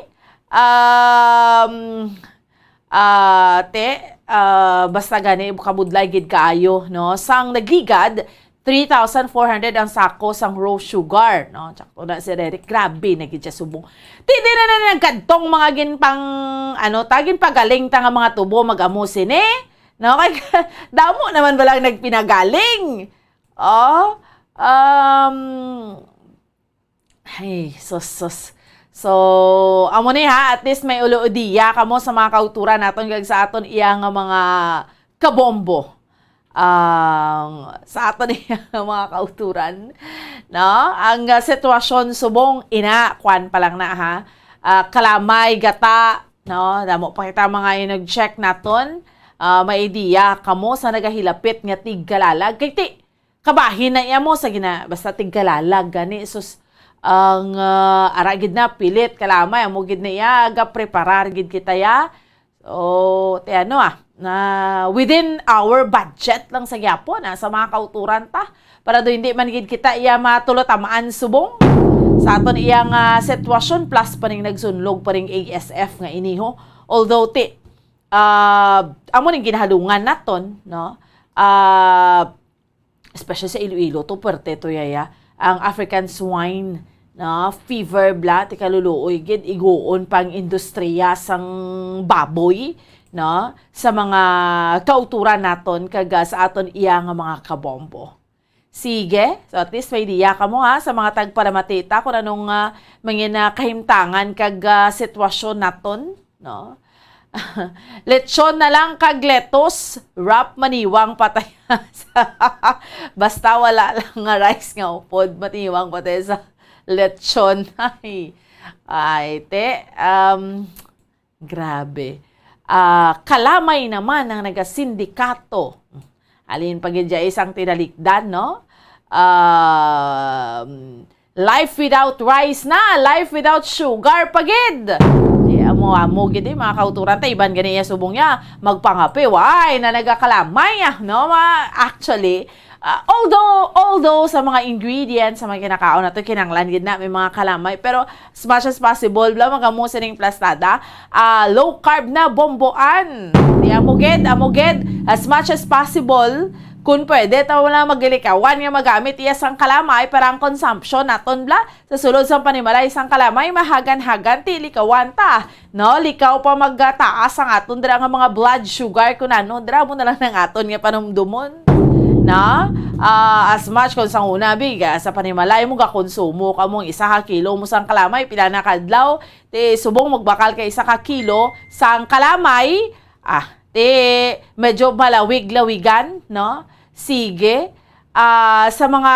Basta gani kabudlay gid kaayo, no? Sang nagigad 3,400 ang sako sang raw sugar, no? Tsakto na si Eric, grabe na gid siya subong. Tidi na nagkadtong mga ginpang tagin pagaling ta nga mga tubo magamusin eh. No, kay damo naman balang nagpinagaling. Ay, sos. So, amo ni ha, at least may ulo-udiya kamo sa mga kauturan naton kag sa aton iya nga mga kabombo. Sa aton iya nga mga kauturan, no? Ang sitwasyon subong kwan pa lang na ha. Kalamay gata, no? Damo pa kita mga nag-check naton. May idea kamo sa nagahilapit nga tigkalalag kay ti kabahin na iya mo sa basta tigkalalag gani sus ang aragid na pilit kalamay amo gid na iya ga preparar gid kita ya. So ti na within our budget lang sa gyapon sa mga kauturan ta para do hindi man gid kita iya matulot tamaan subong sa aton iyang sitwasyon plus pa ning nagsunlog pa ring ASF nga iniho, although ti amo ning ginhalungan naton, no? Especially sa Iloilo to puwerte to yaya ang African swine, no? Fever bla ti kaluluoy gid iguon pang industriya sang baboy, no? Sa mga kauturan naton kaga sa aton iya nga mga kabombo. Sige, so at least may diya ka mo ha sa mga tagparamatita kung anong mga kahimtangan kag sitwasyon naton, no? Lechon na lang kag letos, wrap maniwang patay. Basta wala lang nga rice nga upod, maniwang patay sa lechon. Grabe. Kalamay naman ang nagasindikato. Alin pagidya isang tinalikdan, no? Life without rice na, life without sugar pagid. Amo gid mga kauturan ta iban gani ya subong ya magpangapi why na nagakalamay no actually although sa mga ingredients sa mga kinakaon nato kinanglan gid na may mga kalamay pero as much as possible bla magamo sining plastada low carb na bomboan amo gid as much as possible kung pwede, tawa na maglilikawan nga magamit iya sang kalamay para ang consumption naton bla. Sa sulod sa panimalay sang kalamay, mahagan-hagan ti likawan ta. No, likaw pa magtaas ang aton dira nga mga blood sugar kun ano, dira mo na lang ng aton nga panumdumon. Na, as much kung sang una biga sa panimalay mo gakonsumo ka mong 1 kilo mo sang kalamay, pila na kadlaw, ti subong magbakal ka 1 kilo sang kalamay, medyo malawig-lawigan, no? Sige, sa mga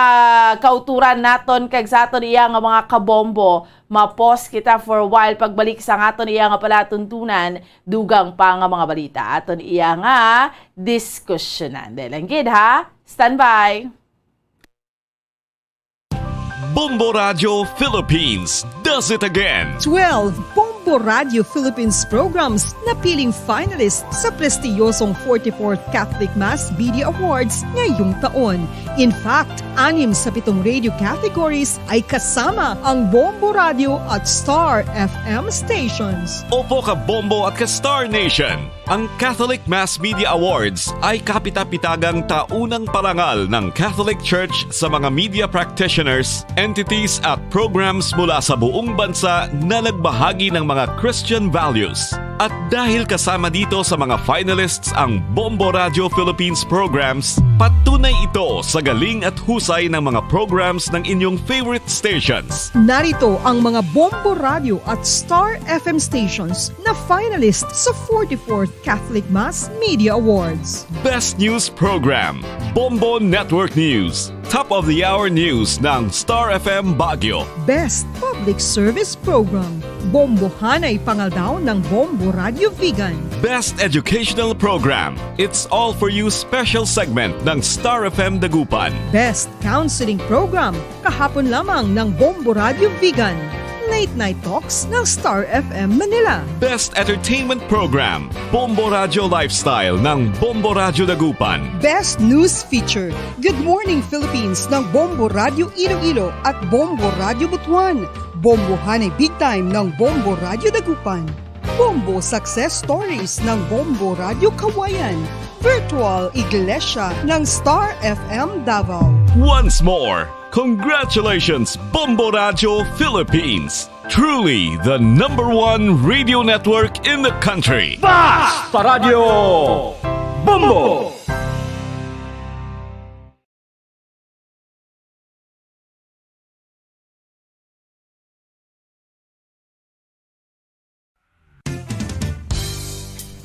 kauturan naton kag sa aton iya nga mga kabombo, mapos kita for a while pagbalik sa aton iya nga palatuntunan, dugang pa nga mga balita. Aton iya nga diskusyonan. Delanggid ha, standby. Bombo Radio Philippines does it again. 12 Bombo Radio Philippines programs na piling finalist sa prestiyosong 44th Catholic Mass Media Awards ngayong taon. In fact, 6 sa 7 radio categories ay kasama ang Bombo Radio at Star FM stations. Opo ka Bombo at ka Star Nation. Ang Catholic Mass Media Awards ay kapita-pitagang taunang parangal ng Catholic Church sa mga media practitioners, entities at programs mula sa buong bansa na nagbahagi ng mga Christian values. At dahil kasama dito sa mga finalists ang Bombo Radio Philippines programs, patunay ito sa galing at husay ng mga programs ng inyong favorite stations. Narito ang mga Bombo Radio at Star FM stations na finalist sa 44th Catholic Mass Media Awards. Best News Program, Bombo Network News. Top of the Hour News ng Star FM Baguio. Best Public Service Program, Bombo Hanay Pangaldaw ng Bombo Radio Vegan. Best Educational Program. It's All For You special segment ng Star FM Dagupan. Best Counseling Program, kahapon lamang ng Bombo Radio Vegan. Late Night Talks ng Star FM Manila. Best Entertainment Program, Bombo Radio Lifestyle ng Bombo Radio Dagupan. Best News Feature, Good Morning Philippines ng Bombo Radio Iloilo at Bombo Radio Butuan. Bombo Hanay Big Time ng Bombo Radio Dagupan. Bombo Success Stories ng Bombo Radio Kawayan. Virtual Iglesia ng Star FM Davao. Once more, congratulations, Bombo Radio Philippines. Truly the #1 radio network in the country. Basta Radio Bombo!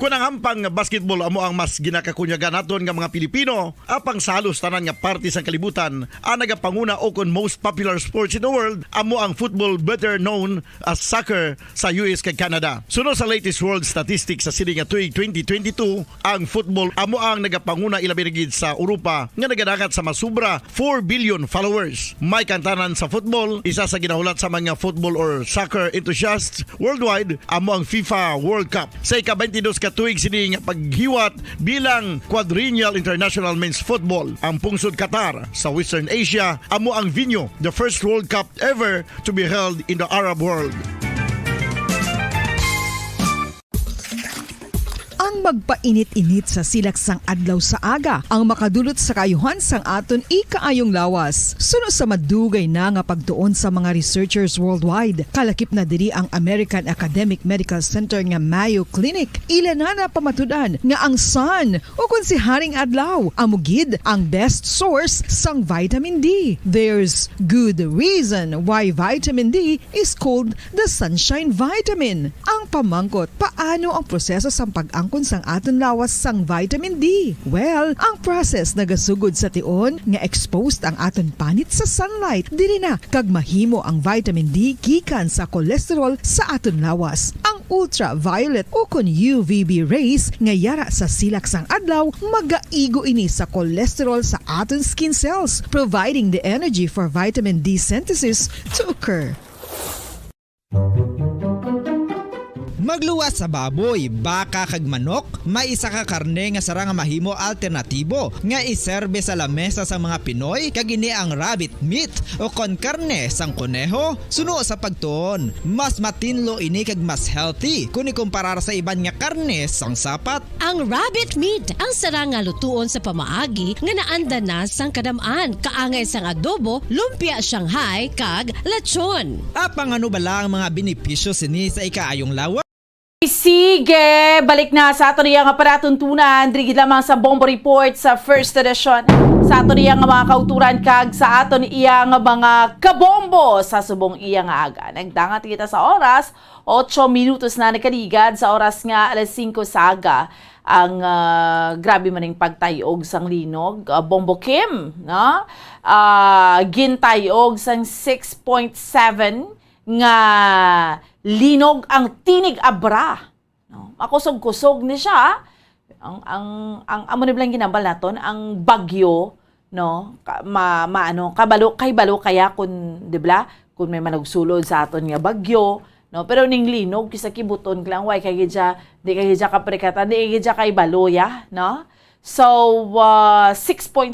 Kunang hampang basketball amo ang mas ginakakunyagan naton nga mga Pilipino, apang salos tanan nga parte sa kalibutan, ang nagapanguna o kon most popular sports in the world amo ang football, better known as soccer sa US kag Canada. Suno sa latest world statistics sa sini nga tuig 2022, ang football amo ang nagapanguna ilabi na gid sa Europa nga nagadagat sa masubra 4 billion followers. May kantanan sa football, isa sa ginahulat sa mga football or soccer enthusiasts worldwide amo ang FIFA World Cup. Sa ika-22 ka tuig sini nga paghiwat bilang quadrennial international men's football. Ang pungsod Qatar sa Western Asia amo ang venue, the first World Cup ever to be held in the Arab world. Ang magpainit-init sa silaksang adlaw sa aga ang makadulot sa kayuhan sang aton ikaayong lawas. Suno sa madugay na nga pagtuon sa mga researchers worldwide, kalakip na diri ang American Academic Medical Center nga Mayo Clinic. Ila na pamatudan nga ang sun o kung si Haring Adlaw amugid ang best source sang vitamin D. There's good reason why vitamin D is called the sunshine vitamin. Ang pamangkot, paano ang proseso sa pag-angkon sang aton lawas sang vitamin D? Well, ang process nagasugod sa tion nga exposed ang aton panit sa sunlight dili na kag mahimo ang vitamin D gikan sa cholesterol sa aton lawas. Ang ultraviolet o kon UVB rays nga yara sa silak sang adlaw magaigo ini sa cholesterol sa aton skin cells, providing the energy for vitamin D synthesis to occur. Magluwas sa baboy, baka kag manok, may isa ka karne nga sarang mahimo alternatibo nga iserbe sa lamesa sa mga Pinoy kag ini ang rabbit meat o kon karne sang kuneho. Suno sa pagtuon, mas matinlo ini kag mas healthy kung ikumparar sa iban nga karne sang sapat. Ang rabbit meat ang sarang nga lutuon sa pamaagi nga naanda na sang kadamaan, kaangay sang adobo, lumpia Shanghai kag lechon. Apang ano bala ang mga benepisyo sini sa ikaayong lawas? Sige, balik na sa ato niya nga paratuntunan, drigid lamang sa Bombo Report sa first edition. Sa ato niya nga mga kauturan kag sa ato niya nga mga kabombo sa subong iya nga aga. Nagdangat kita sa oras, 8 minutos na nakaligad sa oras nga alas 5 sa aga. Ang grabe maning pagtayog sang linog. Bombo Kim, no? Gintayog sang 6.7 nga linog ang tinig abra. No? Makusog-kusog ni siya. Ang amo ni blang ginambal naton ang bagyo, no? Kabalo kaya kun dibla kun may managsulod sa aton nga bagyo, no? Pero ning linog kisa kibuton lang way kay gidya di kay gidya kaprekata di gidya kay baloya, no? So 6.7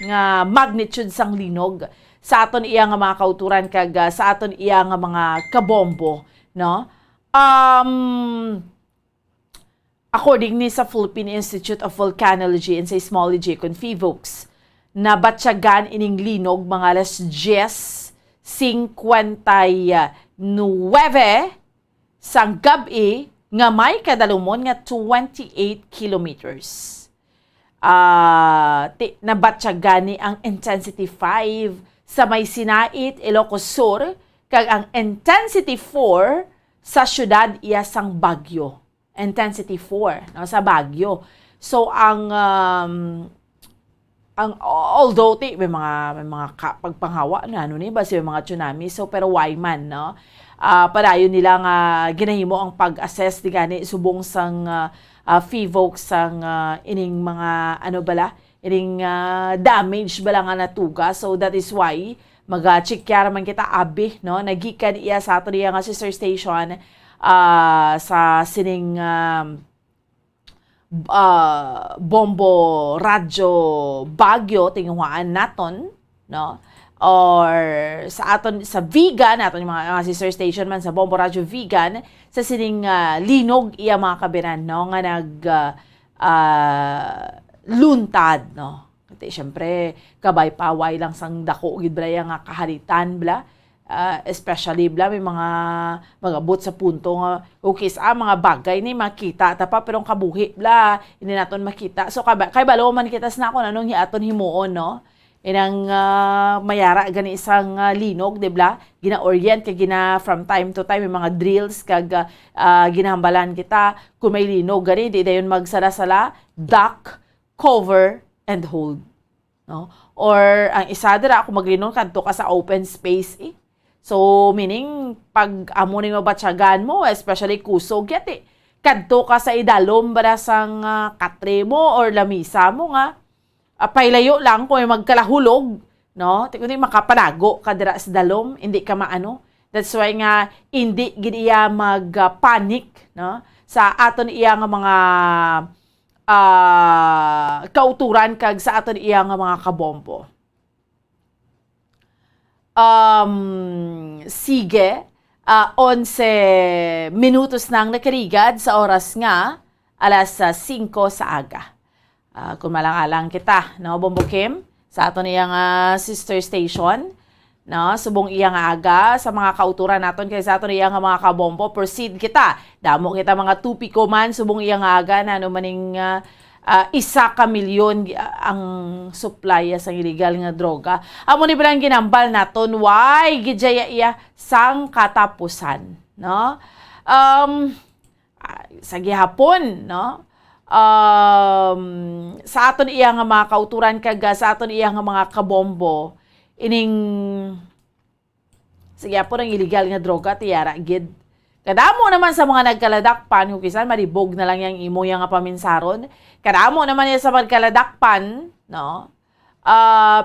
nga magnitude sang linog sa aton iya nga mga kauturan kag sa aton iya nga mga kabombo, no? According ni sa Philippine Institute of Volcanology and Seismology kun PHIVOLCS, na batyagan ining linog mga alas 10:59 sang gabi nga may kadalumon nga 28 kilometers. Nabatyagan ni ang intensity 5 sa may Sinait, Ilocos Sur, kag ang intensity 4 sa syudad iya sang Baguio. Intensity 4, no, sa Baguio. So ang although may mga pagpanghawa na ano ni ba may mga tsunami, so pero why man, no? padayon nila nga ginahimo ang pag-assess di gani subong sang FIVOC sang ining mga ining damage bala nga natuga. So that is why mag-check man kita abi no nagikan iya sa ato diya nga sister station sa sining Bombo Radyo Baguio tinghuan naton no or sa aton sa Vegan naton yung mga sister station man sa Bombo Radyo Vegan sa sining linog iya mga kabiran no nga luntad no kasi syempre kabay paway lang sang dako gid bala nga kaharitan bla especially bla may mga magabot sa punto nga okay sa mga bagay ni makita tapa pero kabuhi bla hindi naton makita so kay balo man kita sa nako nanong hiaton himuon no inang mayara gani isang linog di bla gina-orient kay gina from time to time may mga drills kag ginahambalan kita kung may linog gani di dayon magsala-sala duck cover and hold no or ang isa dira kung maglinog kadto ka sa open space so, meaning, pag amo ni mabatsagan mo, especially kusog yati, kadto ka sa idalom bara sang katre mo or lamisa mo nga, pailayo lang kung may magkalahulog, no? Kundi makapanago ka dira sa dalom, hindi ka maano. That's why nga, hindi giniya mag-panic, no? Sa aton iya nga mga kauturan kag sa aton iya nga mga kabombo. Sige, 11 minutos nang nakarigad sa oras nga, alas 5 sa aga. Kung malang-alang kita, no, Bombo Kim, sa aton iyang sister station, no, subong iyang aga, sa mga kauturan naton, kaya sa aton iyang mga kabombo, proceed kita. Damo kita mga tupiko man, subong iyang aga, na ano maning 1 milyon ang supply sa illegal nga droga. Amo ni bilang ginambal naton why gidjaya iya sang katapusan, no? Sa gihapon, no? Sa aton iya nga mga kauturan kag sa aton iya nga mga kabombo ining sa gihapon ang illegal nga droga tiyara gid. Kadamo naman sa mga nagkaladakpan, hukisan maribog na lang yung imo yung paminsaron. Kadamo naman yan sa magkaladakpan, no?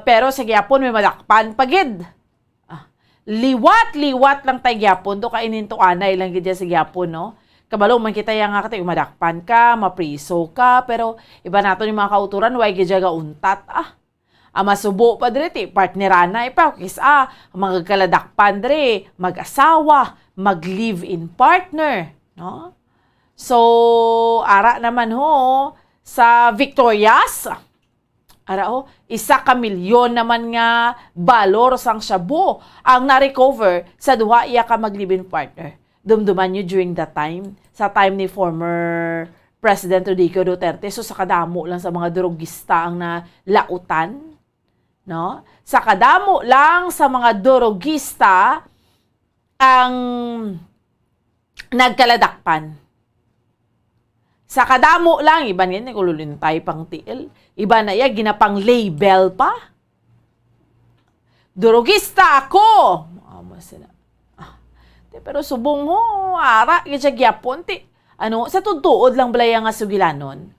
Pero sa gyapon may madakpan pagid. Liwat lang tay gyapon do kainin to anay lang gid sa gyapon, no? Kabalo man kita yang nga katay madakpan ka, mapriso ka, pero iba nato yung mga kauturan way gid ga untat. Masubo pa dire ti partnerana ipa kis mga kaladakpan dire mag-asawa, mag-live-in partner, no? So ara naman ho sa Victorias, ara ho 1 milyon naman nga balor sang shabu ang na-recover sa duha iya ka mag-live-in partner. Dumduman nyo during that time, sa time ni former President Rodrigo Duterte, so sa kadamo lang sa mga drogista ang nalautan, no? Sa kadamo lang sa mga drogista ang nagkaladakpan. Sa kadamo lang, iba niyan, kululintay pang tiil. Iba na iya, ginapang label pa. Drogista ako! Pero subong ho, ara, kaya gyapon, sa tutuod lang balaya nga sugilanon.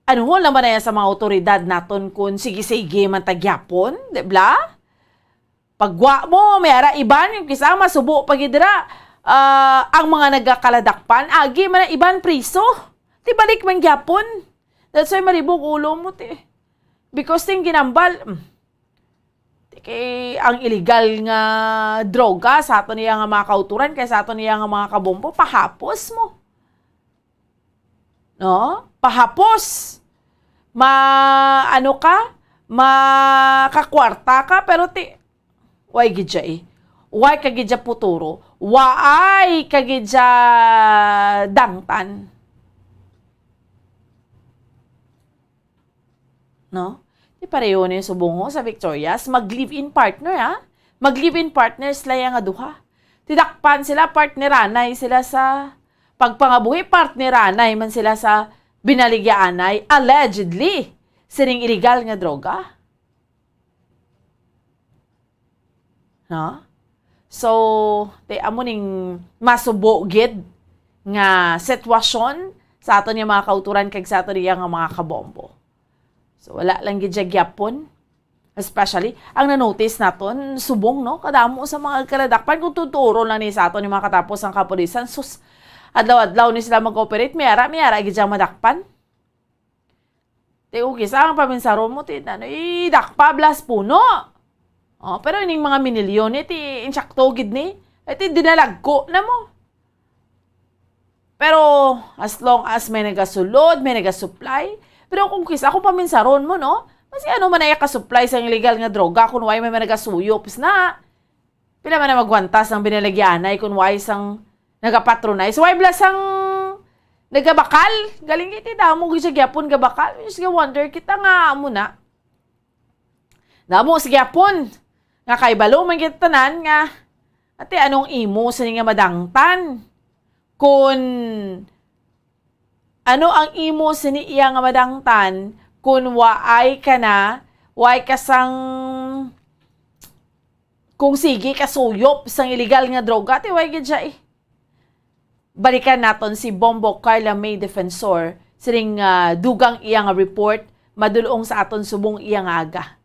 Ano ho naman na sa mga otoridad naton kung sige-sige man tagyapon, di ba? Pagwa mo, may ara iban, yung kisama, subo pagidira, ang mga nagkakaladakpan, agi man na iban priso. Di balik man gyapon. That's why maribog ulo mo, because ting ginambal, ang illegal nga droga sa ato niya nga mga kauturan, kaya sa ato niya nga mga kabombo, pahapos mo. No? Pahapos. Makakwarta ka, pero way gidya way kagidya puturo, way kagidya dangtan. No? Di pareho na yung subong sa Victorias, mag-live-in partner, Mag-live-in partners laya nga duha. Tidakpan sila, partneranay sila sa pagpangabuhi, partneranay man sila sa binaligyaanay, allegedly, sining illegal nga droga. No? So, di amo ning masubo gid nga sitwasyon sa aton yung mga kauturan kag sa aton nga mga kabombo. So, wala lang gid siya gyapon. Especially, ang na-notice naton, subong, no? Kadamo sa mga kaladakpan. Kung tuturo lang ni sa aton yung mga katapos ang kapulisan, sus, adlaw-adlaw ni sila mag-operate, miyara gid siyang madakpan. Di okay, sa ang paminsaron mo, dakpa, blas puno. Oh, pero ining mga minilyon, insakto gid ni, dinalagko na mo. Pero, as long as may nagasulod, may nagasupply, pero kung kisa, kung paminsaron mo, no? Kasi ano man ay ka-supply sa illegal nga droga, kung may nagasuyop, na, pila man na magwantas ng binalagyanay, kung sang nagapatronize, blas ang nagabakal. Galing iti damo sa gyapon gabakal. Just wonder kita nga muna. Damo sa gyapon. Nga kaibalo man kita tanan nga ate anong imo sa nga madangtan. Kung ano ang imo sa iya nga madangtan kung waay ka na, waay kasang kung sige kasuyop sang illegal nga droga, ati waay gid siya Balikan naton si Bombo Carla May Defensor siring dugang iyang report madulong sa aton subong iyang aga.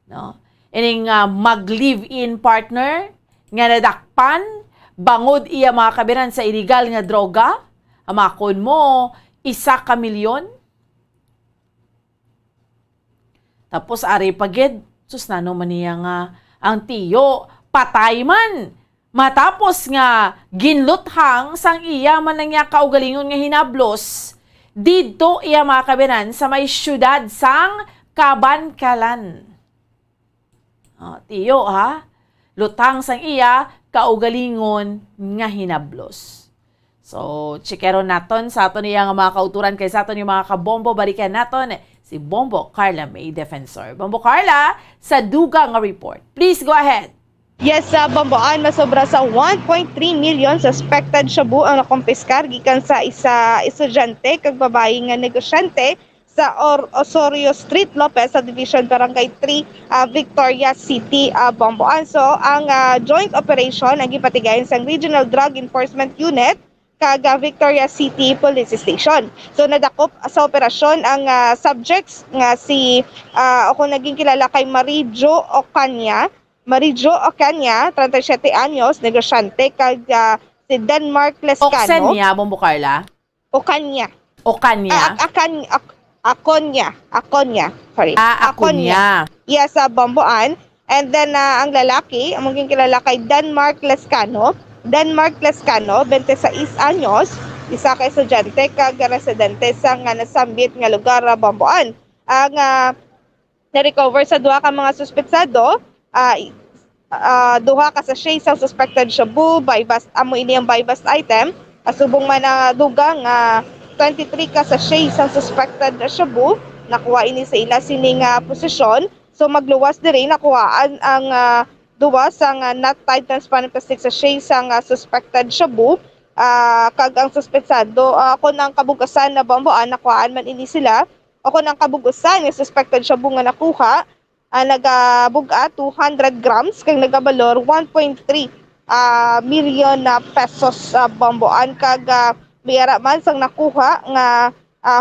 No? Ining mag-live-in partner nga nadakpan bangod iya mga kabiran sa illegal nga droga, amakon mo 1 milyon. Tapos ari pagid sus nano man niya nga ang tiyo patay man. Matapos nga ginluthang sang iya man nang kaugalingon nga hinablos didto iya mga kabiran sa may syudad sang Kabankalan. Tiyo ha, lutang sang iya kaugalingon nga hinablos. So, chikero naton sa aton iya nga mga kauturan kay sa aton yung mga kabombo, balikan naton si Bombo Carla May Defensor. Bombo Carla, sa duga nga report. Please go ahead. Yes, sa Bamboan, masobra sa 1.3 million suspected shabu ang nakumpiskar gikan sa isa estudyante kag babae nga negosyante sa Osorio Street, Lopez, sa Division Barangay 3, Victoria City, Bamboan. So, ang joint operation ang gipatigayon sa Regional Drug Enforcement Unit kag Victoria City Police Station. So, nadakop sa operasyon ang subjects nga si ako naging kilala kay Marijo Ocaña, 37 anyos, negosyante, kag si Denmark Lescano. Ocaña, Bombo Carla? Ocaña. Ocaña? Acoña. Sorry. Acoña. Yes, Bamboan. And then, ang lalaki, ang maging kilala kay Denmark Lescano. Denmark Lescano, 26 anyos, isa ka estudyante, kag residente sa nga nasambit nga lugar, Bamboan. Ang na-recover sa duha ka mga suspetsado, duha ka sa shay sa suspected shabu, amo ini ang buy-bust item, asubong man na dugang 23 ka sa shay sa suspected shabu, nakuha ini sa ila sining posisyon. So magluwas diri nakuhaan ang duwa sang not tied transparent plastic sa shay sang suspected shabu, kag ang suspetsado ako nang kabugasan na Bamboan, nakuhaan man ini sila. Ako nang kabugasan nga suspected shabu nga nakuha, nagabuga 200 grams kag nagabalor 1.3 million pesos, Bamboan. Kag mayara man sang nakuha nga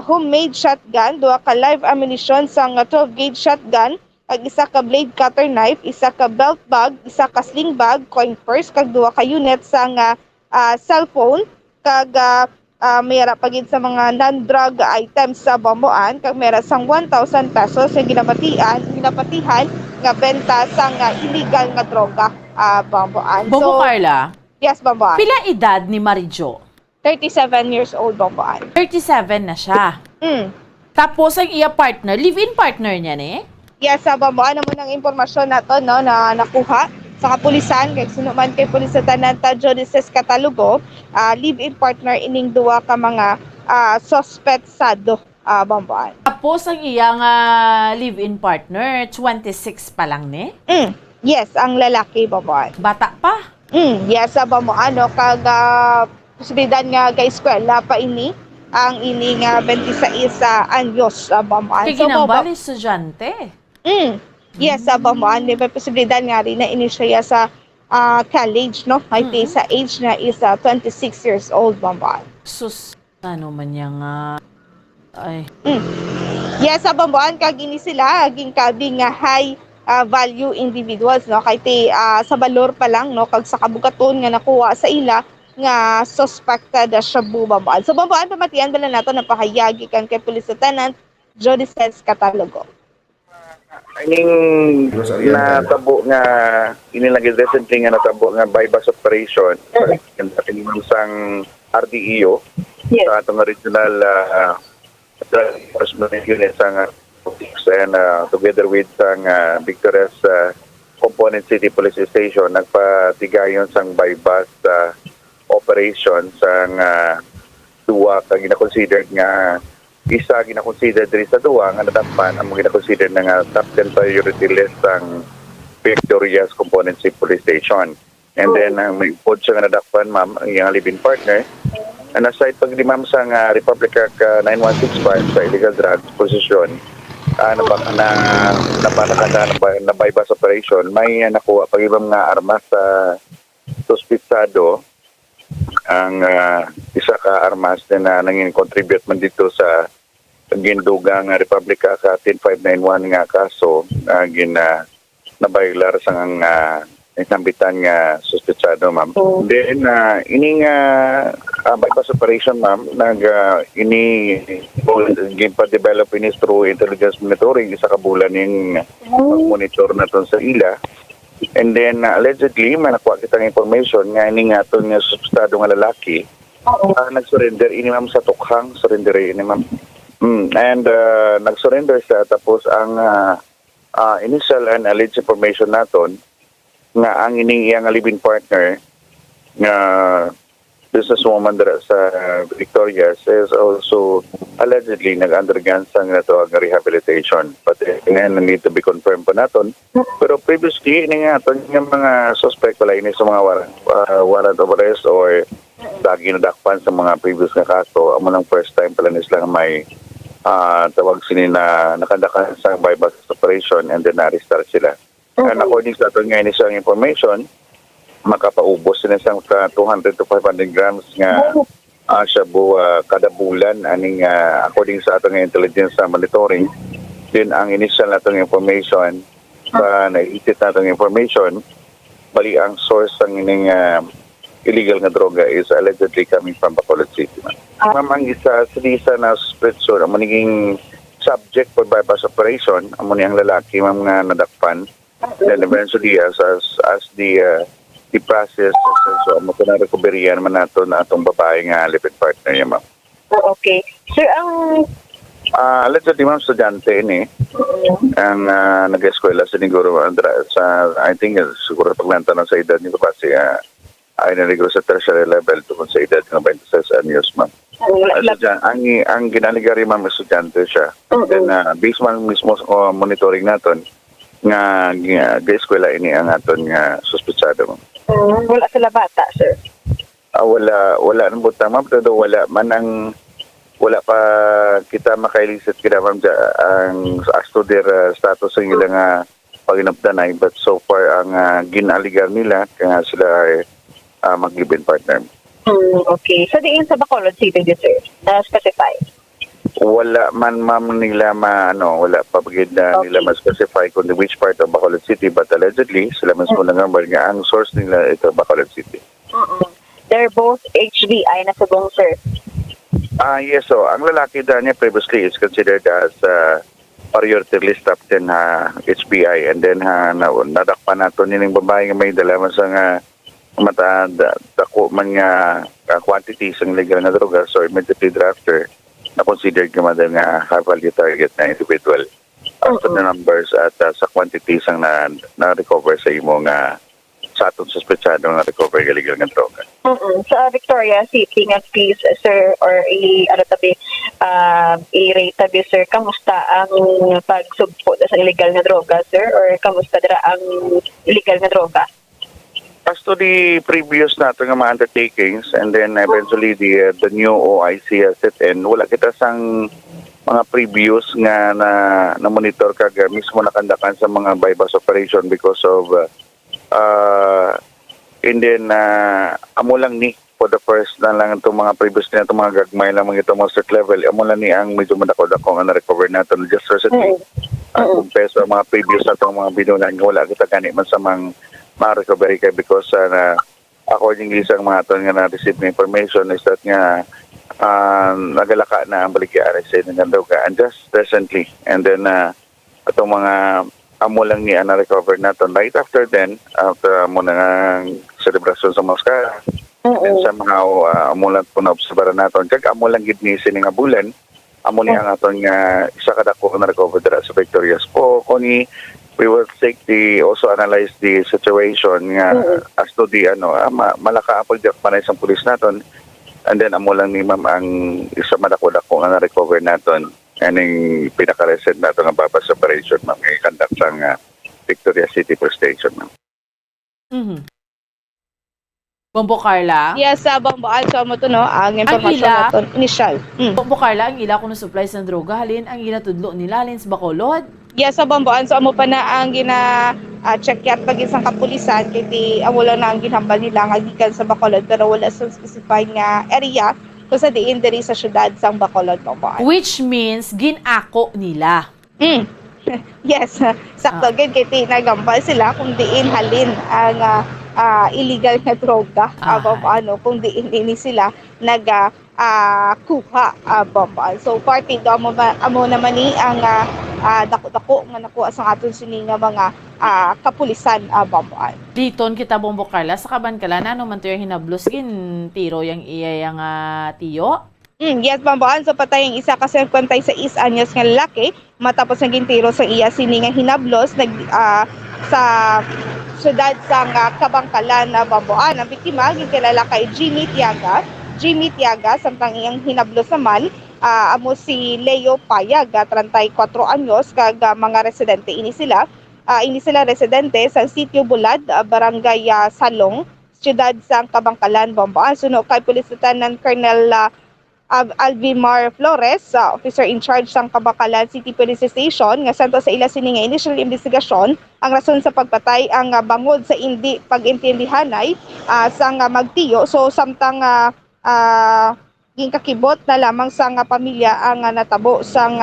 homemade shotgun, duha ka live ammunition sang 12 gauge shotgun, kag isa ka blade cutter knife, isa ka belt bag, isa ka sling bag, coin purse, kag duha ka unit sang cellphone, kag mayara pagid sa mga non-drug items sa Bamboan, kag mayara sang 1,000 pesos sa ginapatihan nga benta sang illegal nga droga, Bamboan. Bombo Carla? Yes, Bamboan. Pila edad ni Marijo? 37 years old, Bamboan. 37 na siya. Tapos ang iya partner, live-in partner niya Yes, Bamboan, naman ang impormasyon nato no, na nakuha sa kapulisan, kay sinuman kay Pulis sa Tananta Jodices Catalugo, live-in partner ining duwa ka mga suspetsado, Bamboan. Tapos ang iyang live-in partner, 26 pa lang Yes, ang lalaki, Bamboan. Bata pa? Yes, Bamboan, no, kag posibilidad nga kay eskwela pa ini, ang ini nga 26 anyos, Bamboan. Kaya ginambal estudyante? Yes, Bamboan, may posibilidad nga rin na ini siya sa college, no? Ay sa age na is 26 years old, Bambuan. Sus, ano man niya nga. Ay. Yes, sa Bambuan, kagini sila, aging kabing nga high value individuals, no? Kay sa balor pa lang, no? Kag sa kabugaton nga nakuha sa ila, nga suspected siya Bambuan. So, Bambuan, pamatian ba na nato na pahayagi kan kay Police Lieutenant Jody Sens Catalogo. Ining natabo nga inilagay recently nga natabo nga bypass operation sa sang RDEO sa atong regional enforcement unit sang and together with sang Victoria's Component City Police Station nagpatigayon sang bypass operation sang duwa ka gina-considered nga isa gina-consider diri sa duwa nga nadakpan ang gina-consider nga top 10 priority list ang Victoria's Component City Police Station. And then may pod siya nga nadakpan ma'am ang iyang live-in partner. And aside pag di ma'am sa Republic Act 9165 sa illegal drugs possession na bypass operation may nakuha pag ibang nga armas sa suspitsado ang isa ka armas na nanging contribute man dito sa gindugang Republika ka 10591 nga kaso nabaylar sa nambitan nga suspitsado ma'am. Then ining bypass operation ma'am pa-develop ini through intelligence monitoring isa ka bulan ning monitor naton sa ila. And then allegedly manakuha kita ng information nga ini nga aton nga suspitsado nga lalaki nag-surrender ini ma'am sa tukhang surrender ini ma'am. And nag-surrender siya tapos ang initial and alleged information naton nga ang ining iyang live-in partner nga businesswoman sa Victoria's is also allegedly nag-undergone sang natawag nga rehabilitation. But ngayon need to be confirmed pa naton. Pero previously ini nga aton nga mga suspect wala ini sa mga warrant of arrest or lagi nadakpan sa mga previous nga kaso. Amo nang first time pala nila may tawag sini na nakadakan sa bypass operation and then na-restart sila. And according sa aton nga initial information, makapaubos sila sa 200 to 500 grams nga shabu kada bulan aning according sa aton nga intelligence monitoring. Then ang initial natong information naisip natong information bali ang source ng ining illegal nga droga is allegedly coming from Bacolod City. Ma'am, ang isa na suspetso na maniging subject for bypass operation amo niyang lalaki ma'am nga nadakpan. Then eventually as the process so amo na recovery naman nato na atong babae nga live-in partner niya ma'am. Okay. Sir, ang allegedly ma'am estudyante ini ang nag-eskwela sa Niguro sa I think siguro paglantanan sa edad nito kasi ay naligo sa tertiary level tungkol sa edad ng 26 anyos ma'am. Ang ginaligari ma'am estudyante siya. Then based man mismo sa monitoring naton nga eskwela ini ang aton nga suspetsado ma'am. Wala sila bata, sir? Wala nang butang ma'am pero wala pa kita makailisit kita ma'am ang as to their status ng ilang paginapdanay but so far ang ginaligar nila kaya sila ay mag-live-in partner. Okay. So diin sa Bacolod City, sir? Specify? Wala man ma'am nila wala pa bagid na nila ma-specify kung which part of Bacolod City but allegedly sila mismo nga ang source nila ito Bacolod City. They're both HBI na subong, sir? Yes, so ang lalaki niya previously is considered as priority list top 10 HBI and then nadakpan nato nining babae nga may dala man sa nga dako man nga quantities ng legal na droga so immediately thereafter na considered naman nga high value target na individual after the numbers at sa quantities ang na-recover sa imo nga sa atong suspetsado nga recover illegal nga droga. Sa Victoria City nga please sir or i-rate tabi sir kamusta ang pagsugpo sa illegal nga droga sir or kamusta dira ang illegal nga droga? As to the previous nato nga mga undertakings and then eventually the new OIC set in wala kita sang mga previous nga na monitor kag mismo nakandakan sa mga bypass operation because of And then, amo lang ni for the first na lang itong mga previous na itong mga gagmay lang mga itong most level. Amo lang ni ang medyo madako-dako ang na-recover natin just recently. Compare sa mga previous na itong mga binunan, wala kita gani man sa mga recovery kay because according sa mga ito nga na-receive na information is that nga nagalaka na ang baligyan sa inyo ka and just recently. And then, itong mga amo lang ni ang na-recover natin. Right after then, after mo na celebration sa Mosca, and somehow, amo lang po na-observaran natin. Kag amo lang gid ni sining nga bulan, amo ni ang aton nga isa kadako na recover dira sa Victorias po. Kuni we will also analyze the situation nga as to the malaka ang pagdiakmanay sa pulis naton. And then amo lang ni ma'am ang isa madako-dako nga na-recover naton. Aning pinaka-recent nato nga babas operation ma'am nga i-conduct sa Victoria City Police Station ma'am. Bombo Carla? Yes, Bombo. Also, mo to, no? Ang impormasyon nato, initial. Bombo Carla, ang ila kuno supplies ng droga, halin ang ginatudlo nila, halin sa Bacolod? Yes, Bombo. So, mo pa na ang check yat pag isang kapulisan, kaya wala na ang ginhambal nila nga gikan sa Bacolod, pero wala sa specified nga area kung sa diin diri sa syudad sang Bacolod, Bombo. Which means, ginako nila. Yes, sakto. Kaya nagambal sila kung diin halin ang illegal na droga kung di sila kuha so party do amo naman ni ang dako-dako nga nakuha sa aton sini nga mga kapulisan bomboan. Diton kita Bombo Carla sa Kabankala no man tayo hinablos gin tiro yang iya yang tiyo. Yes, Bomboan. So, patay ang isa kasi 56 anyos nga lalaki matapos naging tiro sa iya sini nga hinablos sa syudad sa Kabangkalan na Bomboan. Ang biktima gikilala kay Jimmy Tiaga samtang iyang hinablos naman amo si Leo Payag 34 anyos kag mga residente ini sila residente sa Sitio Bulad, Barangay Salong, syudad sa Kabangkalan, Bomboan. Suno kay Police Lieutenant Colonel Alvimar Flores, officer in charge ng Kabangkalan City Police Station, nga santo sa ila sini nga initial investigasyon ang rason sa pagpatay ang bangod sa hindi pag-intindihanay sa magtiyo. So samtang ginakibot na lamang sa pamilya ang natabo sang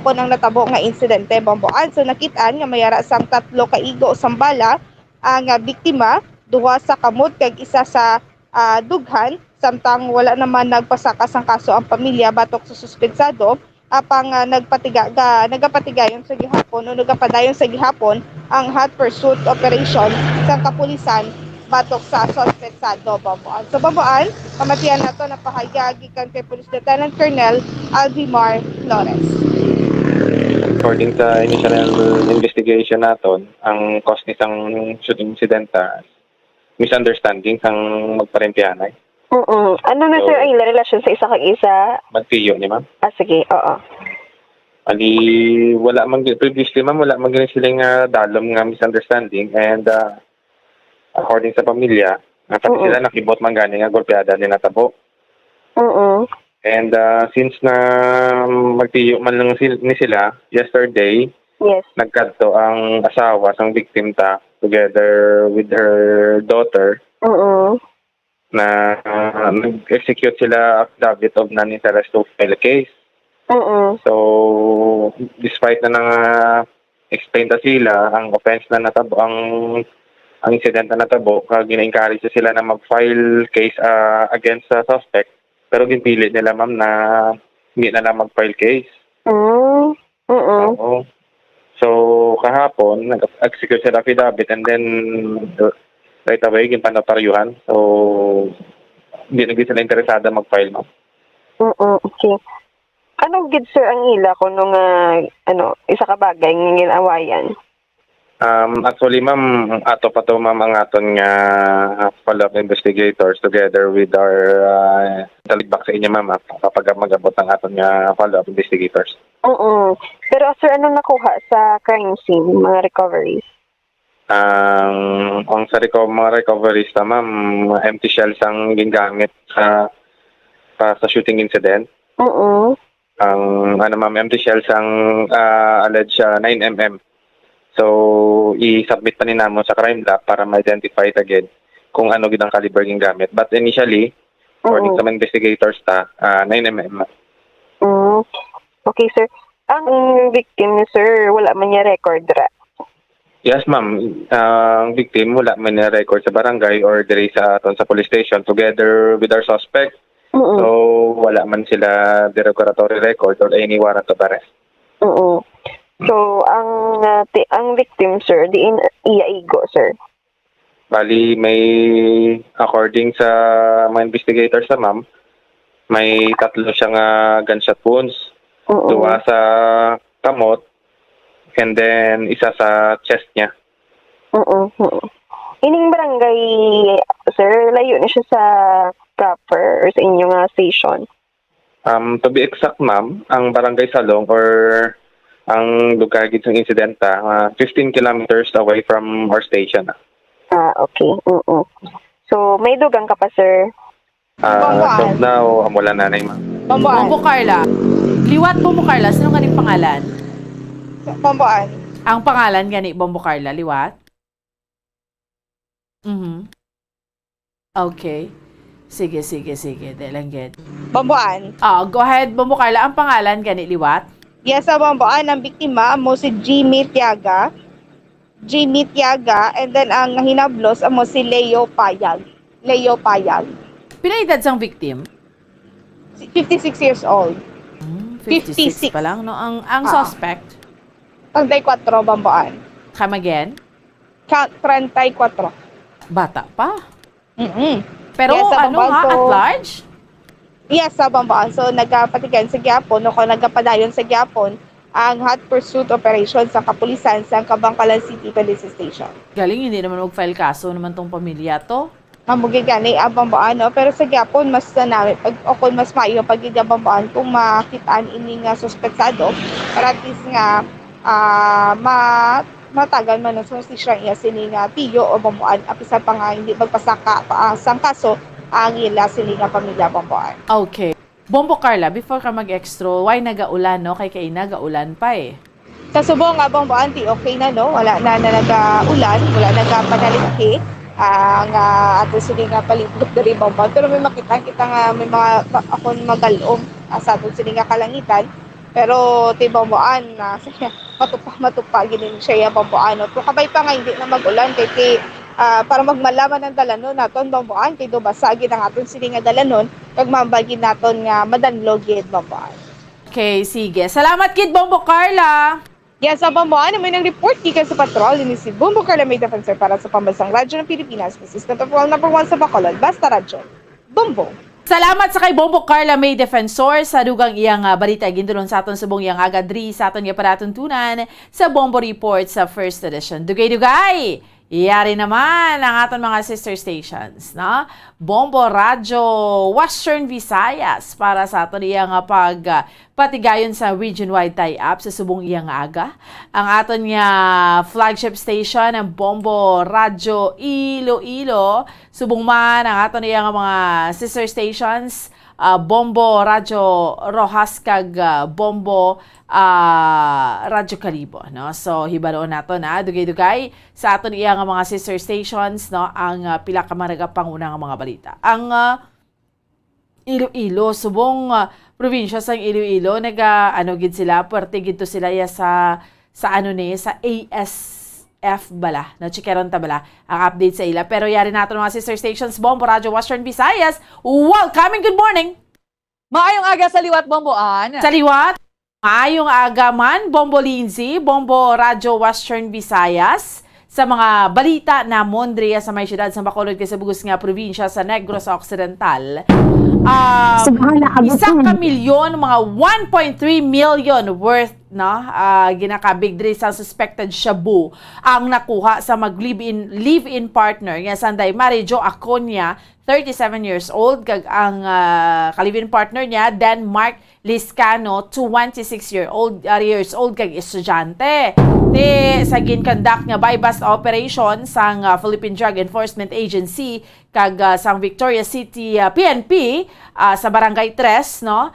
natabo nga insidente, Bomboan. So nakitaan nga mayara sang 3 kaigo sang bala ang biktima, 2 sa kamot kag isa sa dughan. Samtang wala naman nagpasakas ang kaso ang pamilya batok sa suspensado apang nagapatigayon sa gihapon ang hot pursuit operation sa kapulisan batok sa suspensado, Bomboan. So Bomboan, pamatian nato na pahayag gikan kay Police Lieutenant Colonel Alvimar Flores. According sa initial investigation naton, ang cause ni sang shooting incident misunderstanding sang magparentianay. Ano na sir ang relasyon sa isa kag isa? Magtiyo ni ma'am. Sige, oo. Ali, wala man previously ma'am, wala man silang dalom nga misunderstanding and according sa pamilya, pati sila nakibot man gani nga golpeada ni natabo. And since na magtiyo man lang ni sila yesterday, nagkadto ang asawa sang victim together with her daughter. Na nag-execute sila affidavit of non-interest to file a case. So, despite na explain na sila, ang offense na natabo, ang incident na natabo, gina-encourage sila na mag-file case against the suspect. Pero ginpilit nila ma'am na hindi na lang mag-file case. So, kahapon, nag-execute sila affidavit and then right away, ginpanotaryuhan. So, hindi na sila interesada mag-file, ma'am. Okay. Anong gid sir ang ila kung nung isa ka bagay ng ginawayan? Actually, ma'am, ato pa to, ma'am, ang aton nga follow-up investigators together with our talibak sa inyo, ma'am, kapag mag-abot ang aton nga follow-up investigators. Pero sir, anong nakuha sa crime scene, mga recoveries? Ang sa mga recoveries na ma'am, empty shells ang ginagamit sa shooting incident. Ang ma'am, empty shells ang alleged 9mm. So, i-submit pa ni namo sa crime lab para ma-identify it again kung ano gid ang caliber ng gamit. But initially, according sa mga investigators 9mm. Okay, sir. Ang victim, sir, wala man niya record ra. Yes, ma'am. Ang victim wala man niya record sa barangay or diri sa aton sa police station together with our suspect. So wala man sila derogatory record or any warrant of arrest. So ang victim, sir, diin iaigo, sir. Bali may according sa mga investigators sa ma'am, may 3 siyang gunshot wounds. 2 sa kamot and then isa sa chest niya. Ining barangay, sir, layo na siya sa proper or sa inyong station? To be exact, ma'am, ang barangay Salong or ang lugar gid sa insidenta, 15 kilometers away from our station. Okay. So, may dugang ka pa, sir? As of now, wala nanay, ma'am. Bombo Carla. Liwat Bombo Carla, sino ganing pangalan? Bomboan. Ang pangalan gani Bombo Carla, liwat? Okay. Sige. Delanggit. Bomboan. Go ahead, Bombo Carla. Ang pangalan gani liwat? Yes, sa Bomboan, ang biktima mo si Jimmy Tiaga. And then ang hinablos mo si Leo Payag. Pinaedad sang victim? 56 years old. 56 pa lang, no? Ang suspect? 34, Bomboan. Come again? 34. Bata pa? Pero Yes, sa at Bomboan, large? Yes, sa Bomboan. So, nagpatigan sa Gyapon, o nagpadayon sa Gyapon, ang hot pursuit operation sa kapulisan sa Kabangkalan City Police Station. Galing, hindi naman mag-file kaso naman tong pamilya to. Mamugi gani Bomboan, no? Pero sa Gyapon, mas namin, kung mas maayo pag-ida Bomboan, kung makitaan ini nga suspetsado, para at least nga, matagal man ng sustisya niya sini nga tiyo o Bomboan, apisa pa nga hindi magpasaka sang kaso, ang ila sini nga pamilya Bomboan. Okay. Bombo Carla, before ka mag-extra, why nagaulan, no? Kay nagaulan pa eh. Sa Subong nga Bomboan, okay na, no? Wala na nagaulan, wala nagpanaliki. Ang ato sili nga palibot dari Bomboan. Pero may makita nga may mga akong magalom sa ato sili nga kalangitan. Pero ti Bomboan na matupa ginin siya Bomboan. Pero kabay pa nga hindi na magulan kay para magmalaman ng dalanon naton Bomboan kay do basagi ng aton sili nga dalanon kag mambagi naton nga madanlog gid Bomboan. Okay, sige. Salamat kid Bombo Carla. Yes, sa Bomboan, may nag-report gikan sa patrol ni si Bombo Carla May Defensor para sa Pambansang Radyo ng Pilipinas. Assistant of World #1 sa Bacolod, Basta Radyo. Bombo. Salamat sa kay Bombo Carla May Defensor sa dugang iyang balita gindulon sa aton subong iyang agadri sa aton nga paratuntunan sa Bombo Report sa First Edition. Dugay! Iyari naman ang aton mga sister stations, no? Bombo Radyo Western Visayas para sa aton iyang patigayon sa region-wide tie-up sa subong iyang aga. Ang aton nga flagship station ang Bombo Radyo Iloilo. Subong man ang aton iyang mga sister stations, Bombo Radyo Rojas kag Bombo Radyo Kalibo, no? So hibaloon nato na dugay-dugay sa aton iyang mga sister stations, no, ang pila ka mga pangunang mga balita. Ang Iloilo, subong probinsya sa Iloilo, gid sila, puwerte gid to sila sa ASF bala, no, chikeron ta bala ang update sa ila. Pero yari nato mga sister stations, Bombo Radyo Western Visayas. Welcome and good morning. Maayong aga sa liwat Bomboan. Sa liwat. Maayong aga man, Bombo Lindsay, Bombo Radyo Western Visayas. Sa mga balita na Mondria sa may siyudad sa Bacolod kay sa Bugos nga probinsya sa Negros Occidental. 1 milyon, mga 1.3 million worth, no, ginakabig diri sa suspected shabu ang nakuha sa live-in partner nga sanday Marijo Aconia, 37 years old, kag ang ka-live-in partner niya Denmark Liscano, 26 years old kag estudyante. Sa ginconduct nga bypass operation sang Philippine Drug Enforcement Agency kag sang Victoria City PNP sa Barangay 3, no,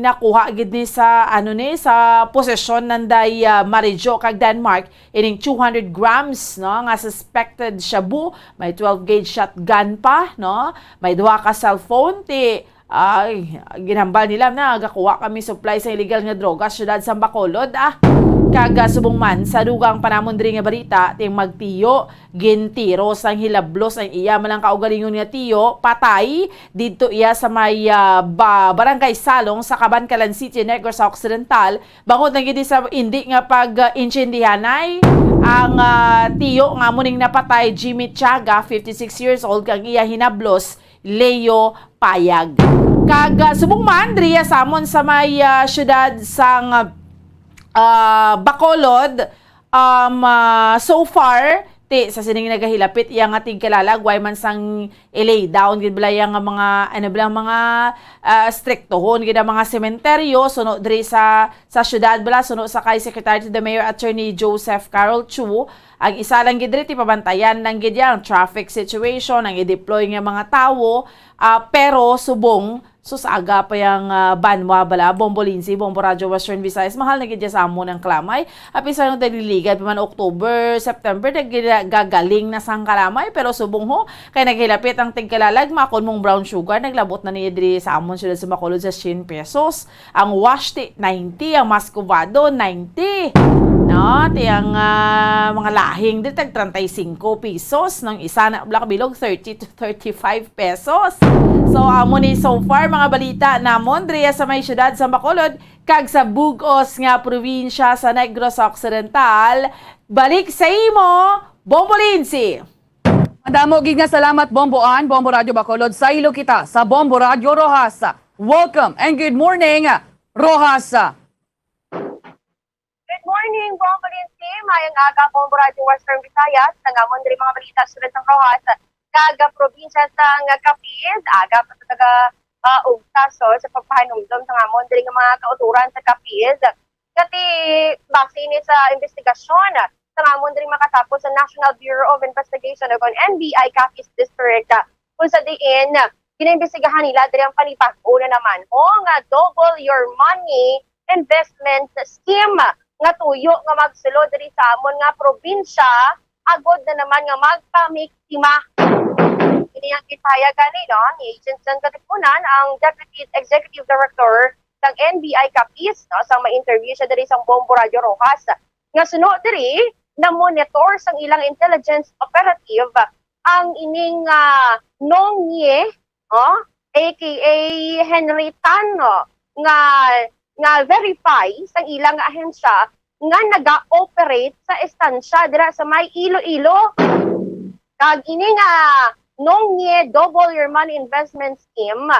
nakuha gid ni sa sa posesyon nanday Marijo kag Denmark ining 200 grams no nga suspected shabu, may 12 gauge shotgun pa no, may duha ka cellphone ginambal nila na gakuha kami supply sa illegal nga droga sa syudad sa Bacolod kaga subong man sa dugang panamon diri nga balita ting magtiyo gintiro sang hilablos ang iya malang kaugalingon nga tiyo patay didto iya sa may barangay Salong sa Cabancalan City, Negros Occidental bangod na gid sa indi nga pag-incendihanay ang tiyo nga muning napatay Jimmy Tiaga 56 years old kag iya hinablos Leo Payag kaga subong man diri samon sa may syudad sang Bacolod so far sa sining nagahilapit iya nga tigkalalag way man sang ilay down gid bala yang mga mga striktohon gid mga sementeryo suno diri sa syudad bala suno sa kay Secretary to the Mayor Attorney Joseph Carol Chu ang isa lang gid diri ti pabantayan lang gid yang traffic situation ang i-deploy nga mga tawo pero subong aga pa yung banwa bala, Bombo Lindsay, Bombo Radio Western Visayas, mahal na gidya sa amon ng Kalamay. Apis sa nung daliligad, man October, September, gagaling na sang Kalamay, pero subong ho, kaya naghilapit ang tigkalalag, makon mong brown sugar, naglabot na niya diri sa amon sila sa Bacolod sa 100 pesos. Ang wash, 90, ang mascovado, 90. No, tiyang mga lahing dito, 35 pesos. Nang isa na black bilog, 30 to 35 pesos. So, amo ni so far, mga balita namon diriya sa may syudad sa Bacolod, kag sa bugos nga probinsya sa Negros Occidental. Balik sa imo, Bombo Lindsay. Madamo gid nga salamat Bomboan, Bombo Radio Bacolod sa ilo kita sa Bombo Radio Rojas. Welcome and good morning, Rojas. Good morning, Bombo Lindsay. Mayang aga, Bombo Radio Western Visayas. Tangamon diri mga balita sa ng Rojas. Kaga probinsya sa Capiz, aga pa sa taga ugtaso sa pagpahanumdum sa ngamon diri nga mga kauturan sa Capiz. Kati base ni sa investigasyon sa ngamon diri makatapos sa National Bureau of Investigation o NBI Capiz District kung sa diin ginaimbestigahan nila diri ang palipag-una naman nga double your money investment scheme nga tuyo nga magsulod diri sa amon nga probinsya agod na naman nga magpamiktima. Ini ang kitaya gani ni Agent San Katipunan ang Deputy Executive Director ng NBI Capiz sa ma-interview siya diri sa Bombo Radio Rojas. Nga suno diri na monitor sang ilang intelligence operative ang ining Nongye aka Henry Tan nga verify sang ilang ahensya nga naga-operate sa estansya dira sa may Iloilo. Kag ini nga Nongye Double Your Money Investment Scheme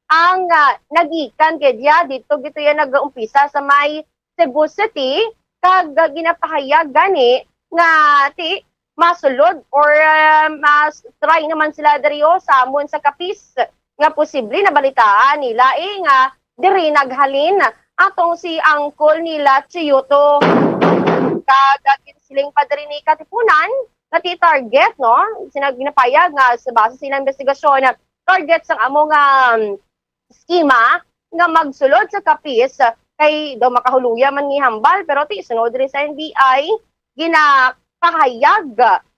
ang nagikan kedya dito yan nag-umpisa sa may Cebu City kag ginapahayag gani nga masulod or mas try naman sila diriyo sa amon sa Capiz nga posible nabalitaan nila nga diri naghalin atong si uncle nila Chiyuto. Kagagin siling padri ni Katipunan na target ginapayag nga sa base silang investigasyon na target sang among skema nga magsulod sa Capiz kay daw makahuluya man ni hambal pero sunod diri sa NBI ginapahayag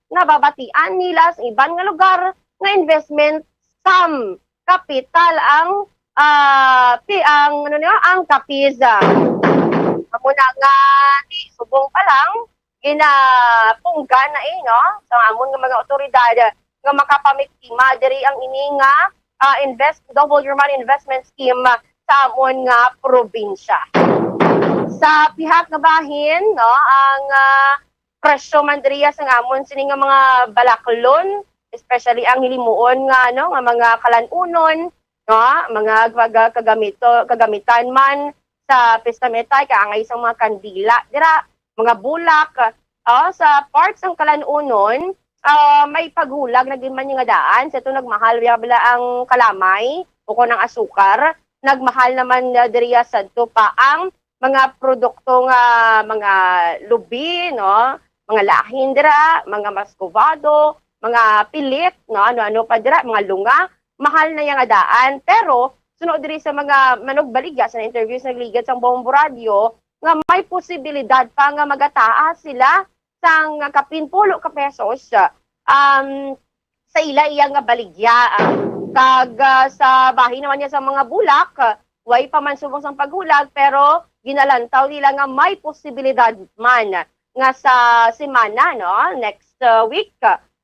nga babatian nila sa iban nga lugar nga investment sum capital ang Capiz. Amo na nga subong pa lang ginapungga na sa amon nga mga otoridad nga makapamiktima diri ang ini nga double your money investment scheme sa amon nga probinsya. Sa pihak nga bahin ang presyo man diriya sa amon sini nga mga balaklon, especially ang hilimuon nga nga mga kalanunon, mga kagamitan man sa Pista Metay kaangay isang mga kandila dira mga bulak sa parts ng kalanunon may paghulag na man yung daan sa ito nagmahal bala ang kalamay o ng asukar nagmahal naman diriya sa ito pa ang mga produkto nga mga lubi mga lahin dira mga mascovado mga pilit ano pa dira mga lunga mahal na yung daan pero sunod diri sa mga manugbaligya sa interviews nagligad sa Bombo Radio nga may posibilidad pa nga magataas sila sang kapinpulo ka pesos sa ila nga baligya. Kag sa bahin naman niya sa mga bulak, way pa man subong sang paghulag pero ginalantaw nila nga may posibilidad man nga sa semana no next week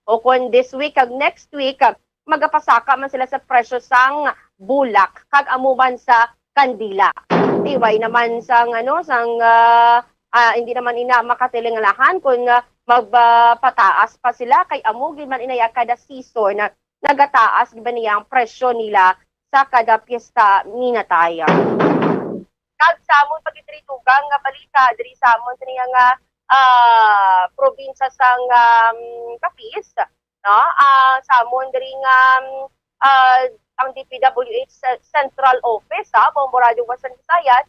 o kung this week kag next week magapasaka man sila sa presyo sang bulak kag amuman sa kandila. Iway naman sang hindi naman ina makatilingahan kung magpataas pa sila kay amugin man inaya kada season nagataas giba niya ang presyo nila sa kada piyesta minataya. Kag samon pagitugang nga balita diri samon sa niya nga probinsya sang Capiz, no? Samon diri nga ang DPWH Central Office Bombo Radio Western Visayas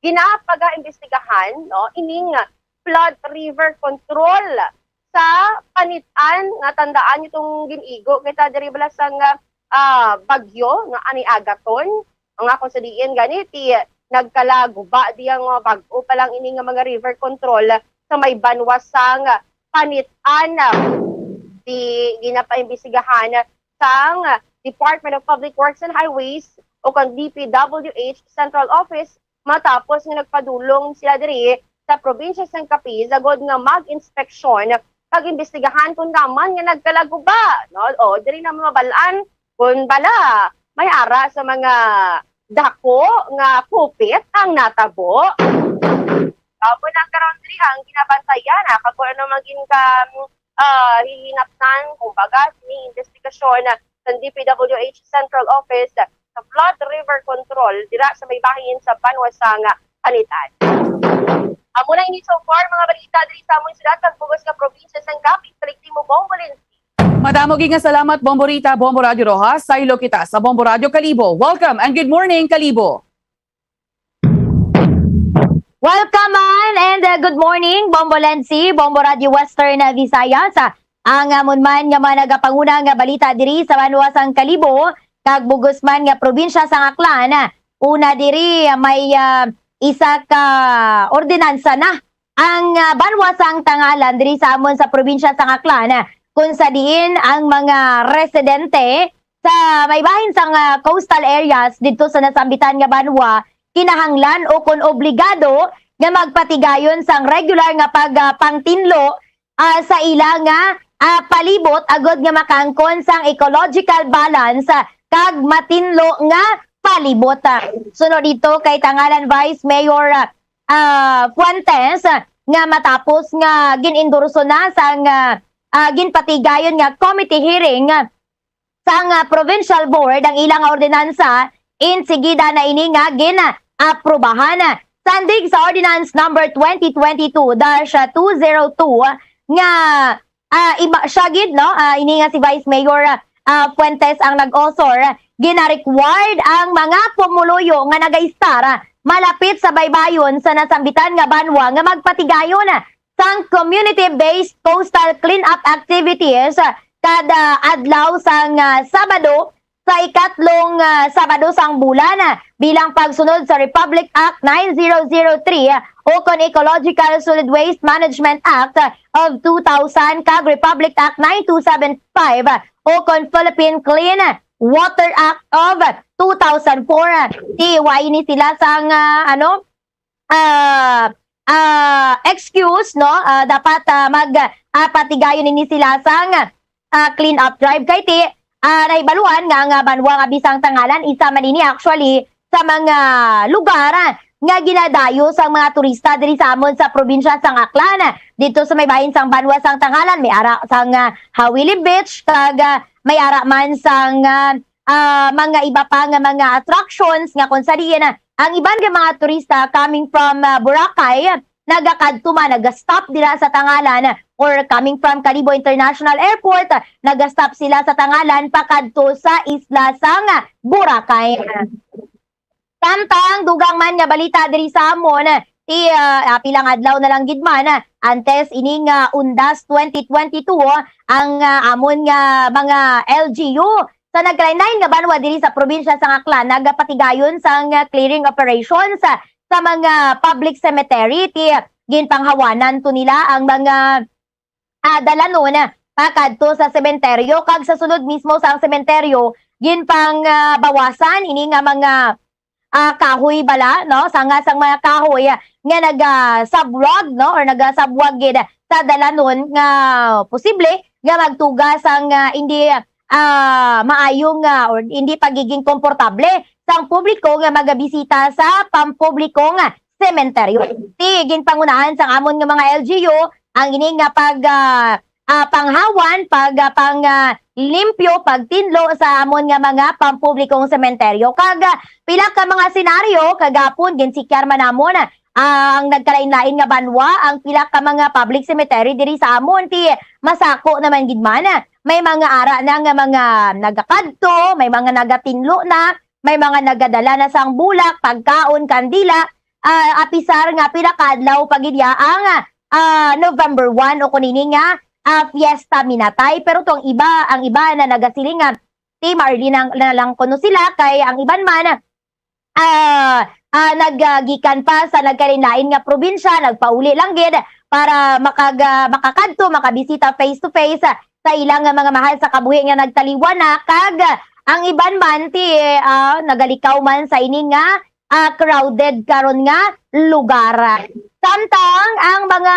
ginapaga-imbestigahan no ining flood river control sa panitan nga tandaan itong ginigo kita diri bala sang bagyo nga ani agaton nga kung sa diin ganiti nagkalaguba diyang bag-o pa lang ini nga mga river control sa may banwasang panitan di ginapaimbestigahan sang Department of Public Works and Highways o kang DPWH Central Office matapos nga nagpadulong sila diri sa probinsya sang Capiz agod nga mag-inspeksyon pag-imbestigahan kung naman nga nagkalaguba no o diri na mabalaan kung bala may ara sa mga dako nga kupit ang natabo. Tapos ang karon diri ang ginabantayan kag kung ano maging hihinaptan kumbaga sini investigasyon sa DPWH Central Office sa flood river control dira sa may bahin sa Banwasang Panitan. Amo na ini so far mga balita diri sa among sila kag bugos nga probinsya sang Capiz Paliximo Bombolense. Madamo nga salamat Bombo Rita, Bombo Radio Rojas, sa ilo kita sa Bombo Radio Kalibo. Welcome and good morning Kalibo. Welcome on and good morning Bombolense, Bombo Radio Western Visayas. Ang amon man nga mga nagapanguna nga balita diri sa Banwasang Kalibo kag bugos man nga probinsya sang Aklan. Una diri may isa ka ordinansa na ang Banwasang Tangalan diri sa amon sa probinsya sang Aklan kung sa diin ang mga residente sa may bahin sang coastal areas dito sa nasambitan nga banwa kinahanglan o kung obligado nga magpatigayon sang regular nga pagpangtinlo sa ila nga palibot agod nga makangkon sang ecological balance kag matinlo nga palibot. Sunod dito kay Tangalan Vice Mayor Fuentes nga matapos nga ginendorso na sang ginpatigayon nga committee hearing sang provincial board ang ilang ordinansa insigida na ini nga gina-aprobahan. Sandig sa ordinance number 2022-202 nga syagid no ini nga si Vice Mayor Fuentes ang nag-author gina-required ang mga pumuluyo nga naga-star malapit sa baybayon sa nasambitan nga banwa nga magpatigayon sang community-based coastal cleanup activities kada adlaw sang Sabado sa ikatlong Sabado sang bulan bilang pagsunod sa Republic Act 9003 o kon Ecological Solid Waste Management Act of 2000 kag Republic Act 9275 o kon Philippine Clean Water Act of 2004. Tiwai ni sila sang excuse no dapat magpatigayon ni sila sang clean up drive kay ti naibaluan nga banwa nga bisang Tangalan isa man ini actually sa mga lugar nga ginadayo sa mga turista diri sa amon sa probinsya sang Aklan. Dito sa may bahin sang banwa sang Tangalan may ara sang Hawili Beach kag may ara man sang mga iba pa nga mga attractions nga kung sa diin ang iban nga mga turista coming from Boracay nagakadto man nagastop dira sa Tangalan or coming from Kalibo International Airport nagastop sila sa Tangalan pakadto sa isla sang Boracay. Samtang dugang man nga balita diri sa amon pilang adlaw na lang gid man antes ining Undas 2022 ang amon nga mga LGU sa nagkalain-lain nga banwa diri sa probinsya sa Aklan nagapatigayon sang clearing operations sa mga public cemetery ti ginpanghawanan to nila ang mga dalanon pakadto sa sementeryo kag sa sunod mismo sa sementeryo ginpang bawasan ini nga mga kahoy bala no sang mga kahoy nga naga-subwag no or naga-subwag gid sa dalanon nga posible nga magtugas ang hindi maayong or hindi pagiging komportable sang publiko nga magabisita sa pampublikong sementeryo. Ti ginpangunahan sang amon nga mga LGU ang ini nga panghawan, limpyo, pagtinlo sa amon nga mga pampublikong sementeryo. Kag pila ka mga senaryo kagapon ginsikyar man namon ang nagkalain-lain nga banwa ang pila ka mga public cemetery diri sa amon ti masako naman gid man. May mga ara na nga mga nagakadto, may mga nagatinlo na, may mga nagadala na sang bulak, pagkaon, kandila, apisar nga pila kadlaw pagidya ang November 1 o kunini nga fiesta minatay. Pero tong iba, ang iba na nagasiling nga ti Marlene na lang kuno sila kay ang iban man naggikan pa sa nagkalain-lain nga probinsya, nagpauli lang gid para makakadto, makabisita face to face sa ilang mga mahal sa kabuhi nga nagtaliwan na kag ang iban man ti nagalikaw man sa ini nga crowded karon nga lugar. Samtang ang mga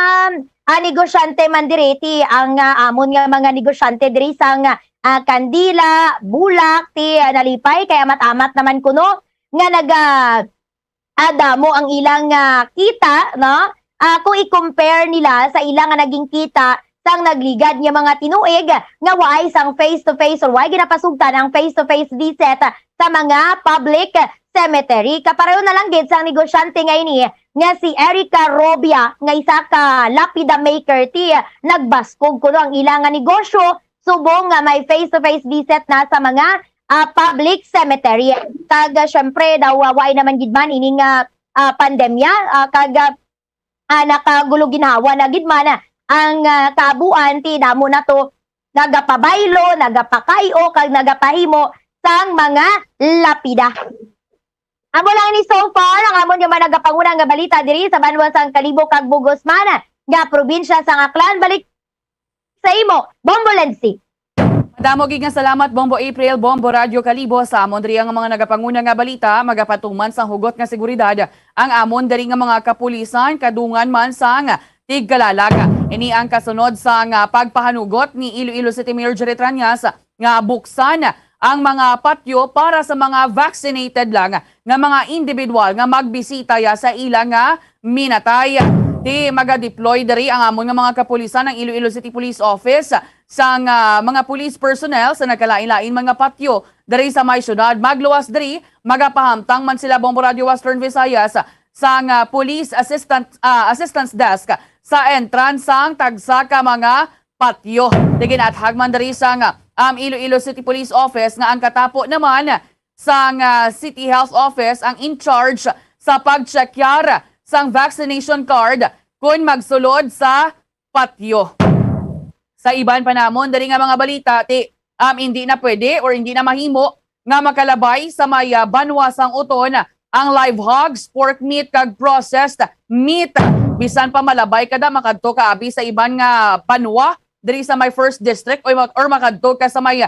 negosyante man diri ti ang amon nga mga negosyante diri sang kandila, bulak ti nalipay kaya amat-amat naman kuno nga adamo ang ilang kita no kung i-compare nila sa ilang naging kita sang nagligad nga mga tinuig nga waay sang face-to-face or waay ginapasugtan ang face-to-face visit sa mga public cemetery. Kapareho na lang gid sang negosyante ngayon nga si Erica Robia nga isa ka lapida maker ti nagbaskog kuno ang ilang negosyo subong nga may face-to-face visit na sa mga public cemetery. Kag syempre daw waay naman gid man ini nga pandemya kag nakagulo ginhawa na gid man ang kabuan ti damo na to nagapabaylo, nagapakayo kag nagapahimo sang mga lapida. Amo lang ni so far ang amon nga nagapanguna nga balita diri sa banwa sang Kalibo kag Bugos man nga probinsya sang Aklan. Balik sa imo, Bombo Lensi. Madamo gid nga salamat Bombo April, Bombo Radio Kalibo sa amon diri nga mga nagapanguna nga balita, magapatuman sang hugot nga seguridad ang amon diri nga mga kapulisan kadungan man sang Tigkalalag. Ini ang kasunod sa pagpahanugot ni Iloilo City Mayor Jerry Trias nga buksan ang mga patio para sa mga vaccinated lang nga mga individual nga magbisita sa ilang minatay. Di maga-deploy diri ang amon nga mga kapulisan ng Iloilo City Police Office sang mga police personnel sa nagkalain-lain mga patio diri sa may syudad. Magluwas diri, magapahamtang man sila Bombo Radio Western Visayas sang police assistance desk sa entrance sang tagsa ka mga patio. Digin at hagman diri sang Iloilo City Police Office nga ang katapo naman sang City Health Office ang in charge sa pagchekyar sang vaccination card kung magsulod sa patio. Sa iban pa namon diri nga mga balita ti hindi na pwede or hindi na mahimo nga makalabay sa may banwa sang uton ang live hogs, pork meat kag processed meat. Bisan pa malabay kada makadto ka abi sa iban nga banwa diri sa may first district or makadto ka sa may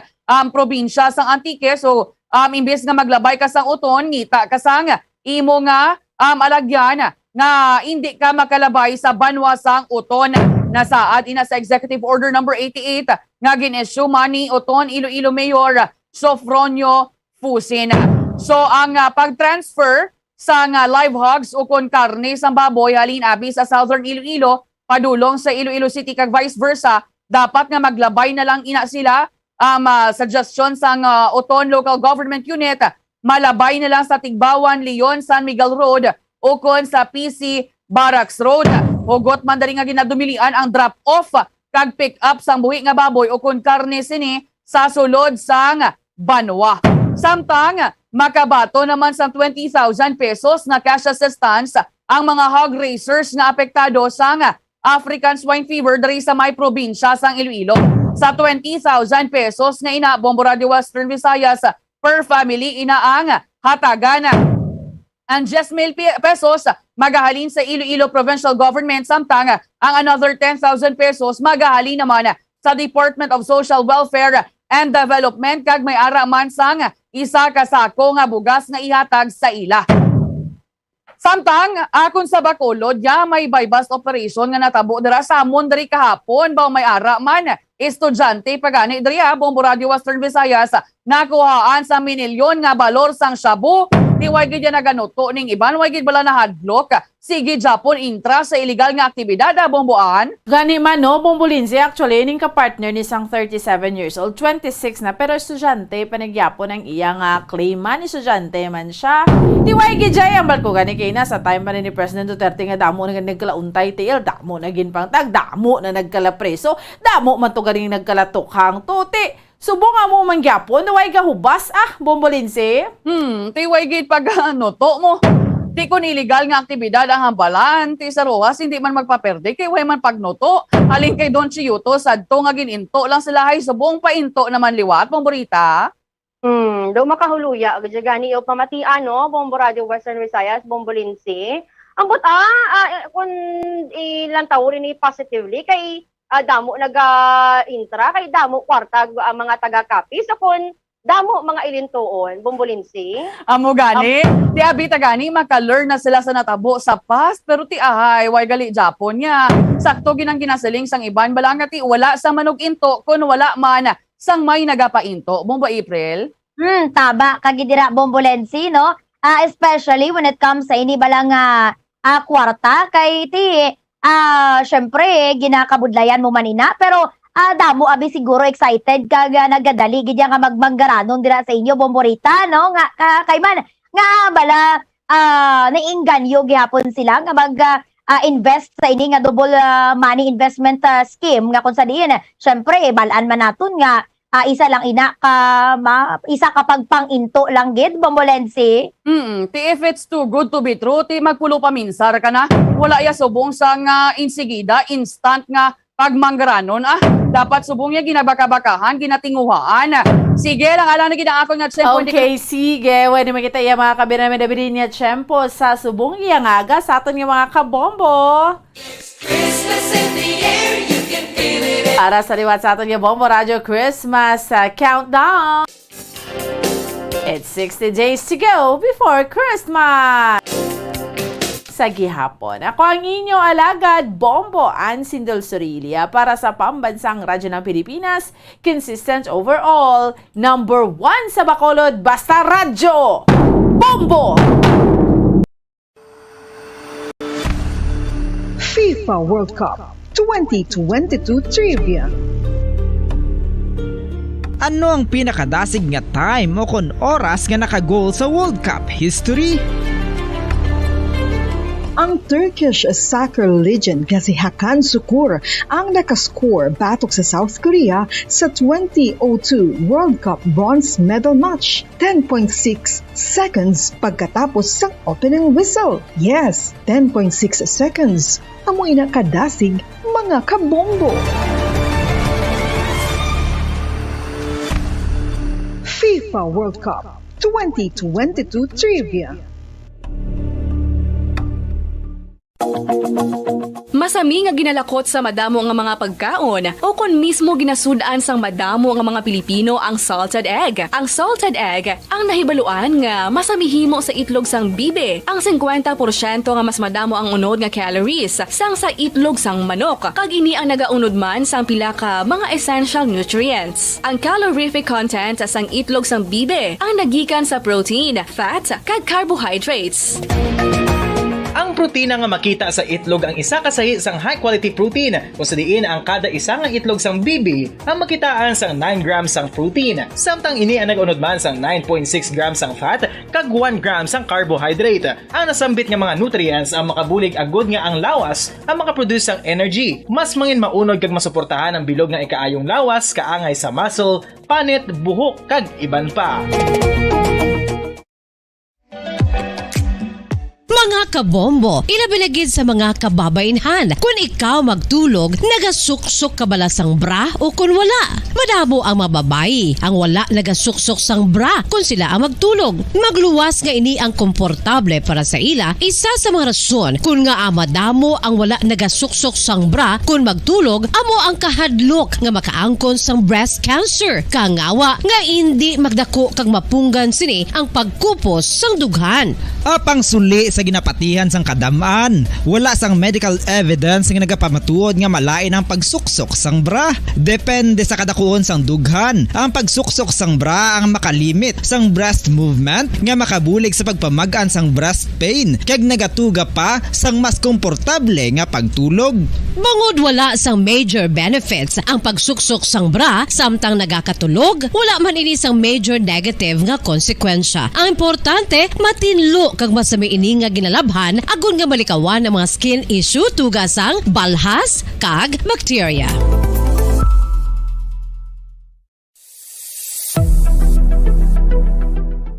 probinsya sang Antique. So imbes nga maglabay ka sang uton, ngita ka sang imo nga alagyan nga hindi ka makalabay sa banwa sang uton. Nasaad ina sa Executive Order number 88 nga gin-issue ni uton Iloilo Mayor Sofronio Fusin. So ang pag-transfer sa live hogs o kon karne sa baboy halin abi sa Southern Iloilo padulong sa Iloilo City kag vice versa, dapat nga maglabay na lang ina sila suggestion sang Uton Local Government Unit, malabay na lang sa Tigbawan, Leon, San Miguel Road o kon sa PC Barracks Road. Hugot man dali nga ginadumilian ang drop-off kag pick-up sang buhi nga baboy o kon karne sini sa sulod sang banwa. Samtang makabato naman sa 20,000 pesos na cash assistance ang mga hog raisers na apektado sa African swine fever diri sa may probinsya sang Iloilo. Sa 20,000 pesos nga ina Bombo Radio Western Visayas per family ina ang hatagan. Ang 10,000 pesos magahalin sa Iloilo Provincial Government samtang ang another 10,000 pesos magahalin naman sa Department of Social Welfare and Development kag may ara man sang isa ka sako nga bugas nga ihatag sa ila. Samtang akon sa Bacolod ya may bypass operation nga natabo dira sa amon diri kahapon baw may ara man estudyante pagani diri Bombo Radio Western Visayas nakuhaan sa minilyon nga balor sang shabu. Di way gid naganuto ning iban way gid bala na hadlock. Sige Japon intra sa illegal nga aktibidad Bomboan. Gani man no, Bombo Lindsay, actually, ning ka-partner ni sang 37 years old, 26 na, pero estudyante, panagyapon ang iyang claim man, estudyante man siya. Di way gijay ang balko gani kay na sa time pa ni President Duterte nga damo na nagkalauntay tiil, damo na ginpangtag, damo na nagkala preso, damo man to ganing nagkalatukhang tuti. Subong mo mangyapon, way gahubas Bombo Lindsay. Ti way gid pag to mo. Di ko illegal nga aktibidad ang hambalan. Ti sa Rojas, hindi man magpaperde kay way man pagnoto. Halin kay Don Chiyuto, sadto nga gininto lang sila hay subong painto naman liwat, Bomborita. Do makahuluya, gani o pamatian no, Bombo Radio Western Visayas, Bombo Lindsay. Ambot kung ilang tawrin ni positively kay damo naga-intra, kay damo kwarta mga taga-copy. So kung damo mga ilintuon, Bombo Lindsay. Amo gani, ti abita gani maka-learn na sila sa natabo sa past pero ti ahay way gali Japon nya. Sakto ginang ginasaling sang iban balanga ti wala sa manog into kun wala man sang may nagapainto. Bombo April. Taba kagidira Bombo Lindsay no. Especially when it comes sa ini balang kwarta kay ti syempre ginakabudlayan mo manina pero damo abi siguro excited kag nagadali gid nga magmanggaranon dira sa inyo Bomborita no nga kay man nga bala nainganyo gihapon sila nga mag invest sa ini nga double money investment scheme nga kun sa diin syempre balaan man naton nga isa lang isa ka pagpang-into lang gid Bombo Lindsay. Ti if it's too good to be true ti magpulo pa minsar ka na wala ya subong sang insigida instant nga pagmanggaranon dapat subong niya ginabaka-bakahan, ginatinguhaan. Sige lang, alam na ginaakon nga tsempo. Okay, sige. Pwede makita yung mga kabinamidabili niya tsempo sa subong iyangaga sa aton yung mga kabombo. Christmas in the air, you can feel it. Para sa liwat sa aton yung Bombo Radio Christmas Countdown. It's 60 days to go before Christmas. Sa gihapon, ako ang inyong alagad, Bombo Ann Sindol Sorilia para sa pambansang radyo ng Pilipinas, consistent overall, number 1 sa Bacolod, basta radyo, Bombo! FIFA World Cup 2022 Trivia. Ano ang pinakadasig nga time o kon oras nga naka-goal sa World Cup history? Ang Turkish soccer legend nga si Hakan Şükür ang nakascore batok sa South Korea sa 2002 World Cup bronze medal match. 10.6 seconds pagkatapos sa opening whistle. Yes, 10.6 seconds. Amoy na kadasig mga kabombo. FIFA World Cup 2022 Trivia. Masami nga ginalakot sa madamo nga mga pagkaon o kon mismo ginasudan sang madamo nga mga Pilipino ang salted egg. Ang salted egg ang nahibaluan nga masamihimo sa itlog sang bibe. Ang 50% nga mas madamo ang unod nga calories sang sa itlog sang manok. Kag ini ang nagaunod man sang pila ka mga essential nutrients. Ang calorific content sang itlog sang bibe ang nagikan sa protein, fat, kag carbohydrates. Ang protina nga makita sa itlog ang isa kasahi sang high quality protein kung sa diin ang kada isa nga itlog sang bibi ang makitaan sang 9 grams sang protein. Samtang ini ang nag-unod man sang 9.6 grams sang fat kag 1 grams sang carbohydrate. Ang nasambit nga mga nutrients ang makabulig agud nga ang lawas ang makaproduce sang energy. Mas mangin maunod kag masuportahan ang bilog nga ikaayong lawas kaangay sa muscle, panit, buhok kag iban pa. Mga Mga kabombo, ilabi na gid sa mga kababainhan. Kung ikaw magtulog, nagasuksok ka bala sang bra o kung wala. Madamo ang mababayi ang wala nagasuksok sang bra kung sila ang magtulog. Magluwas nga ini ang komportable para sa ila. Isa sa mga rason kung nga madamo ang wala nagasuksok sang bra kung magtulog, amo ang kahadlok nga makaangkon sang breast cancer. Kangawa nga hindi magdako kag mapunggan sini ang pagkupos sang dughan. Apang suli sa ginapatihan sang kadamaan, wala sang medical evidence nga nagapamatuod nga malain ang pagsuksok sang bra. Depende sa kadakuon sang dughan. Ang pagsuksok sang bra ang makalimit sang breast movement nga makabulig sa pagpamagaan sang breast pain kag nagatuga pa sang mas komportable nga pagtulog. Bangod wala sang major benefits ang pagsuksok sang bra samtang nagakatulog, wala man ini sang major negative nga konsekwensya. Ang importante, matinlo kag masami ini nga ginalabhan agon nga malikawan ang mga skin issue tugasang balhas kag bakterya.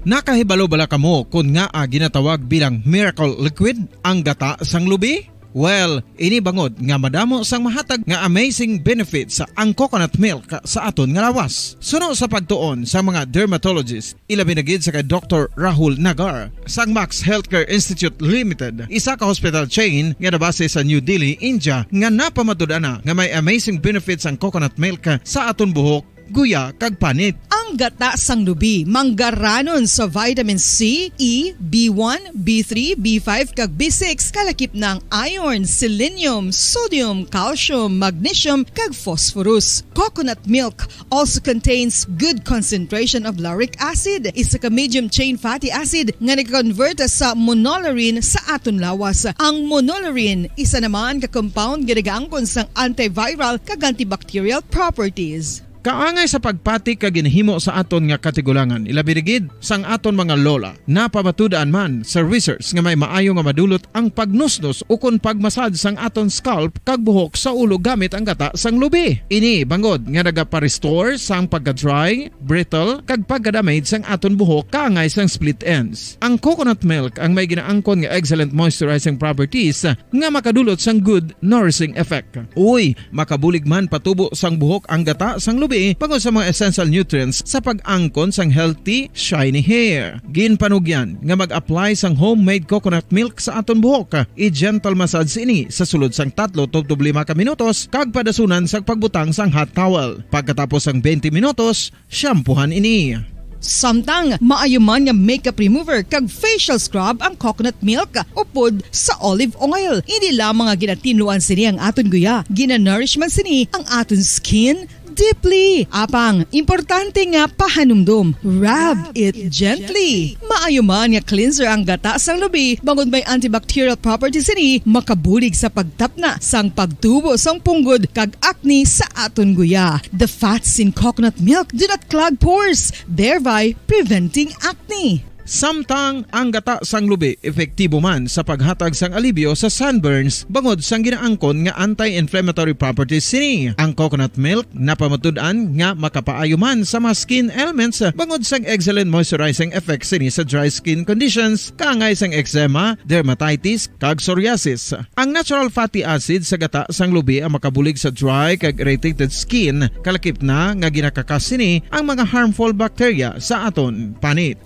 Nakahibalo bala kamo kung nga ginatawag bilang miracle liquid ang gata sang lubi? Well, ini bangod nga madamo sang mahatag nga amazing benefit sa ang coconut milk sa aton nga lawas. Suno sa pagtuon sa mga dermatologist, ilabi na gid sa kay Dr. Rahul Nagar sang Max Healthcare Institute Limited, isa ka hospital chain nga nabase sa New Delhi, India, nga napamatud-ana nga may amazing benefits ang coconut milk sa aton buhok, guya kag panit. Ang gata sang lubi manggaranon sa vitamin C, E, B1, B3, B5 kag B6 kalakip ng iron, selenium, sodium, calcium, magnesium kag phosphorus. Coconut milk also contains good concentration of lauric acid, isa ka medium chain fatty acid nga nag-convert sa monolarin sa aton lawas. Ang monolarin isa naman ka compound nga nagaangkon sang antiviral kag antibacterial properties. Kaangay sa pagpati ka ginhimo sa aton nga katigulangan, ilabirigid sang aton mga lola. Napamatudaan man sa research nga may maayo nga madulot ang pagnusnos o kun pagmasad sang aton scalp kag buhok sa ulo gamit ang gata sang lubi. Ini bangod nga nagapa-restore sang pagka-dry, brittle kag pagka-damage sang aton buhok kaangay sang split ends. Ang coconut milk ang may ginaangkon nga excellent moisturizing properties nga makadulot sang good nourishing effect. Uy, makabulig man patubo sang buhok ang gata sang lubi pagod sa mga essential nutrients sa pag-angkon sang healthy, shiny hair. Ginpanugyan nga mag-apply sang homemade coconut milk sa aton buhok. I-gentle massage ini sa sulod sang 3 to 5 ka minutos kag padasunan sang pagbutang sang hot towel. Pagkatapos sang 20 minutos, shampoohan ini. Samtang maayuman nga makeup remover kag facial scrub ang coconut milk upod sa olive oil. Hindi lamang nga ginatinluan sini ang aton guya, ginanourishman sini ang aton skin deeply. Apang, importante nga pahanumdum. Rub it gently. Maayuman nga cleanser ang gata sang lubi, bangod may antibacterial properties ini, makabulig sa pagtapna sang pagtubo sang punggod kag acne sa aton guya. The fats in coconut milk do not clog pores, thereby preventing acne. Samtang ang gata sang lubi epektibo man sa paghatag sang alibyo sa sunburns bangod sang ginaangkon nga anti-inflammatory properties sini. Ang coconut milk napamatud-an nga makapaayo man sa mga skin ailments bangod sang excellent moisturizing effects sini sa dry skin conditions kaangay sang eczema, dermatitis kag psoriasis. Ang natural fatty acid sa gata sang lubi ang makabulig sa dry kag irritated skin, kalakip na nga ginakakas sini ang mga harmful bacteria sa aton panit.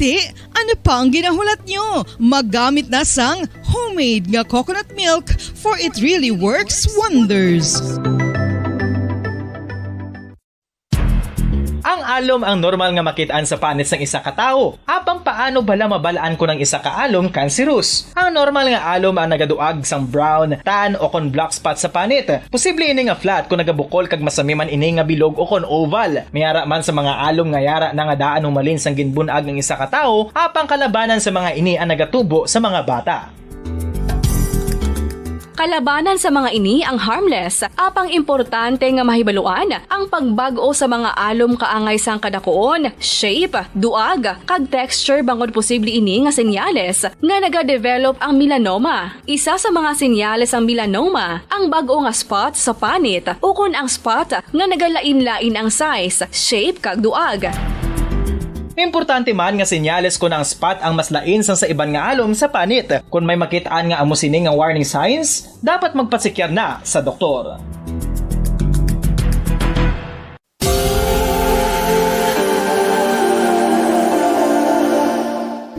Ano pa ang ginahulat nyo? Maggamit na sang homemade nga coconut milk for it really works wonders. Ang alom ang normal nga makitaan sa panit sang isa ka tawo. Apang paano bala mabalaan ko ng isa ka alom cancerous? Ang normal nga alom ang nagaduag sang brown, tan o kon black spot sa panit. Posible ini nga flat kung nagabukol kag masami man ini nga bilog o kon oval. Mayara man sa mga alom nga yara na nga daan humalin sang ginbunag ng isa ka tawo, apang kalabanan sa mga ini ang nagatubo sa mga bata. Kalabanan sa mga ini ang harmless, apang importante nga mahibaluan ang pagbago sa mga alom kaangay sang kadakuon, shape, duag, kag texture bangod posible ini nga senyales nga nagadevelop ang melanoma. Isa sa mga senyales ang melanoma, ang bago nga spot sa panit o kun ang spot nga nagalain-lain ang size, shape kag duag. Importante man nga senyales kung ang spot ang mas lain sa iban nga alom sa panit. Kung may makitaan nga amo sini nga warning signs, dapat magpasikyar na sa doktor.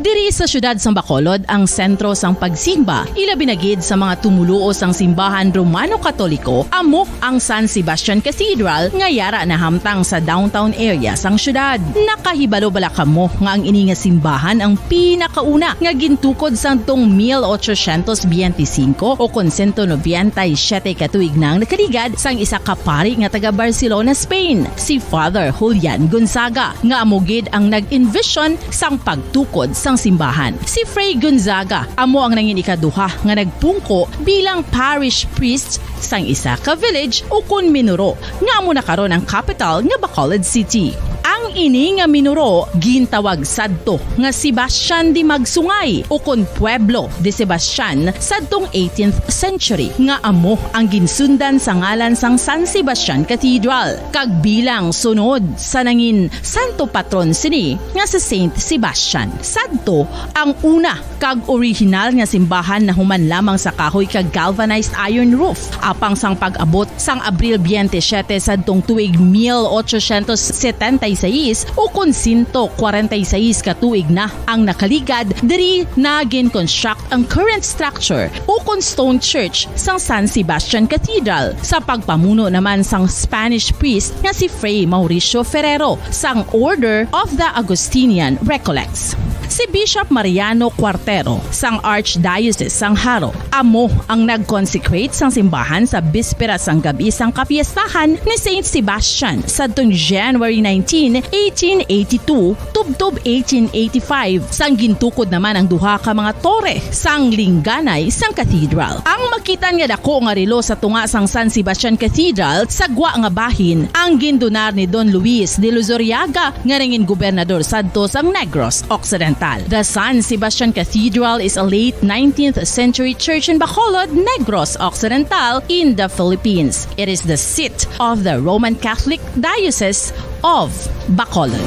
Diri sa syudad sang Bacolod ang sentro sang pagsimba, ilabi na gid sa mga tumuluo sang simbahan Romano-Katoliko, amo ang San Sebastian Cathedral nga yara na hamtang sa downtown area sang syudad. Nakahibalo bala kamo nga ang ini nga simbahan ang pinakauna nga gintukod sang tong 1825 o kon 197 katuig nang nakaligad sang isa ka pari nga taga Barcelona, Spain, si Father Julian Gonzaga, nga amo gid ang nag-envision sang pagtukod sang simbahan. Si Fray Gonzaga amo ang nangin ikaduha nga nagpungko bilang parish priest sang isa ka village o kun Minuro nga amo na karon ang capital nga Bacolod City. Ang ini nga Minuro gintawag sadto nga Sebastian de Magsungay o kun Pueblo de Sebastian sadtong 18th century nga amo ang ginsundan sa ngalan sang San Sebastian Cathedral kag bilang sunod sa nangin santo patron sini nga sa Saint Sebastian. Sadto ang una kag original nga simbahan na human lamang sa kahoy kag galvanized iron roof apang sang pag-abot sang Abril 27 sadtong tuig 1876 o kun 146 katuig na ang nakaligad diri na gin-construct ang current structure o kun stone church sang San Sebastian Cathedral sa pagpamuno naman sang Spanish priest nga si Fray Mauricio Ferrero sang Order of the Augustinian Recollects. Si Bishop Mariano Cuartero sang Archdiocese sang Haro amo ang nag-consecrate sang simbahan sa bispera sang gabi sang kapiestahan ni Saint Sebastian sadtong January 19, 1882 tubtob 1885 sang gintukod naman ang duha ka mga tore sang lingganay sang cathedral. Ang makitan nga dako nga relo sa tunga sang San Sebastian Cathedral sa gwa nga bahin ang gindonar ni Don Luis de Luzuriaga nga nangin gobernador sadto sang Negros Occidental. The San Sebastian Cathedral is a late 19th century church in Bacolod, Negros Occidental in the Philippines. It is the seat of the Roman Catholic Diocese of Bacolod.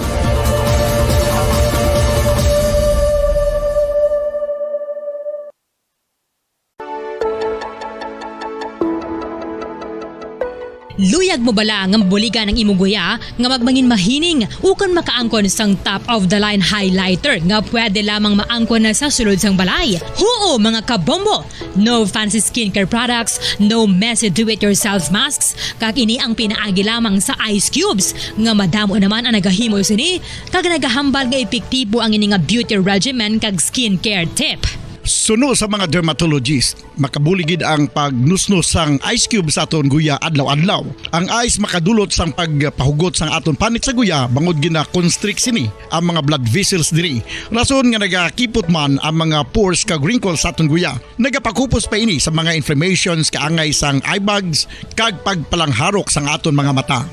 Luyag mo bala nga mabuligan ang imuguya nga magmangin mahining ukon makaangkon sang top of the line highlighter nga pwede lamang maangkon na sa sulod sang balay. Huo mga kabombo! No fancy skincare products, no messy do-it-yourself masks, kag ini ang pinaagi lamang sa ice cubes nga madamo naman ang nagahimo sini kag nagahambal nga epektibo ang ini nga beauty regimen kag skincare tip. Suno sa mga dermatologist, makabuligid ang pagnusnos sang ice cube sa aton guya adlaw-adlaw. Ang ice makadulot sang pagpahugot sang aton panit sa guya bangod gina-constrict sini ang mga blood vessels diri. Rason nga nagakipot man ang mga pores kag wrinkles sa aton guya. Nagapakupos pa ini sa mga inflammations kaangay sang eye bags kag pagpalangharok sang aton mga mata.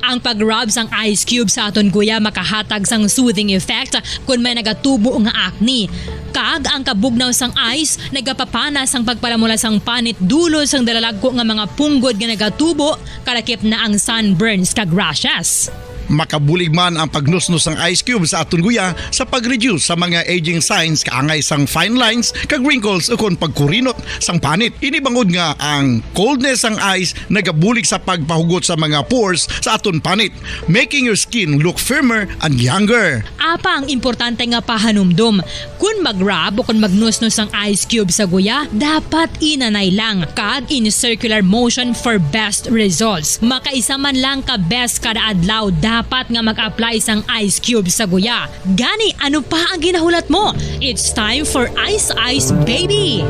Ang pag-rub sang ice cube sa aton guya makahatag sang soothing effect kung may nagatubo nga acne. Kag ang kabugnaw sang ice nagapapana sang pagpalamula sang panit dulo sang dalalagko nga mga punggod nga nagatubo kalakip na ang sunburns kag rashes. Makabulig man ang pagnusnos ng ice cube sa aton guya sa pag-reduce sa mga aging signs kaangay sang fine lines kag wrinkles ukon pagkurinot sang panit. Ini bangod nga ang coldness sang ice nagabulig sa pagpahugot sa mga pores sa aton panit, making your skin look firmer and younger. Apa ang importante nga pahanumdum, kung mag-rub o kung magnusnos ang ice cube sa guya, dapat inanay lang kag in circular motion for best results. Makaisa man lang ka best kada adlaw dapat nga mag-apply sang ice cube sa guya. Gani, ano pa ang ginahulat mo? It's time for Ice Ice Baby!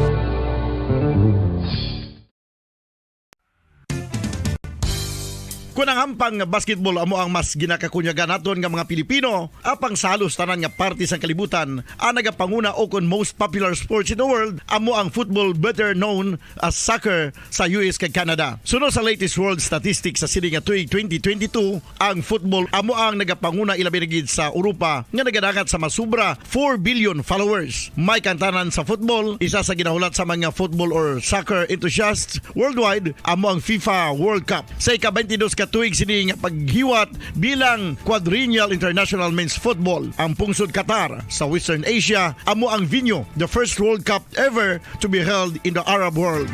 Kung ang hampang basketball amo ang mas ginakakunyagan naton nga mga Pilipino, apang salos tanan nga parte sang kalibutan, ang nagapanguna o kon most popular sports in the world, amo ang football, better known as soccer sa US kag Canada. Suno sa latest world statistics sa sini nga tuig 2022, ang football amo ang nagapanguna ilabi na gid sa Europa nga nagadakat sa masubra 4 billion followers. May kantanan sa football, isa sa ginahulat sa mga football or soccer enthusiasts worldwide, amo ang FIFA World Cup. Sa ika-22 katuig sini nga paghiwat bilang Quadrennial International Men's Football ang pungsod Qatar sa Western Asia amo ang venue, the first World Cup ever to be held in the Arab world.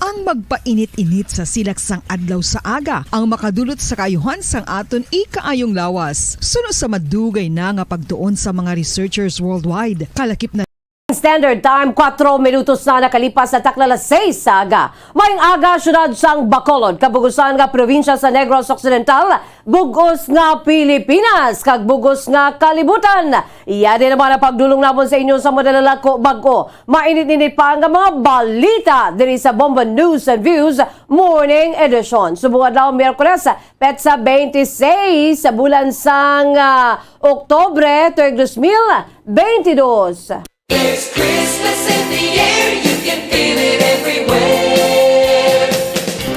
Ang magpainit-init sa silaksang adlaw sa aga ang makadulot sa kayuhan sang aton ikaayong lawas. Suno sa madugay na nga pagtuon sa mga researchers worldwide. Kalakip na Standard Time, 4 minutos na nakalipas sa takla 6 sa aga. Mayang aga, syudad sang Bacolod, kabugusan nga probinsya sa Negros Occidental, bugos nga Pilipinas, kag bugos nga kalibutan. Iya din naman ang pagdulong namon sa inyo sa madalalako bago. Mainit-init pa ang mga balita diri sa Bomba News and Views Morning Edition. Subong adlaw Miyerkules, petsa 26 sa bulan sang Oktobre, tuig 2022. There's Christmas in the air, you can feel it everywhere.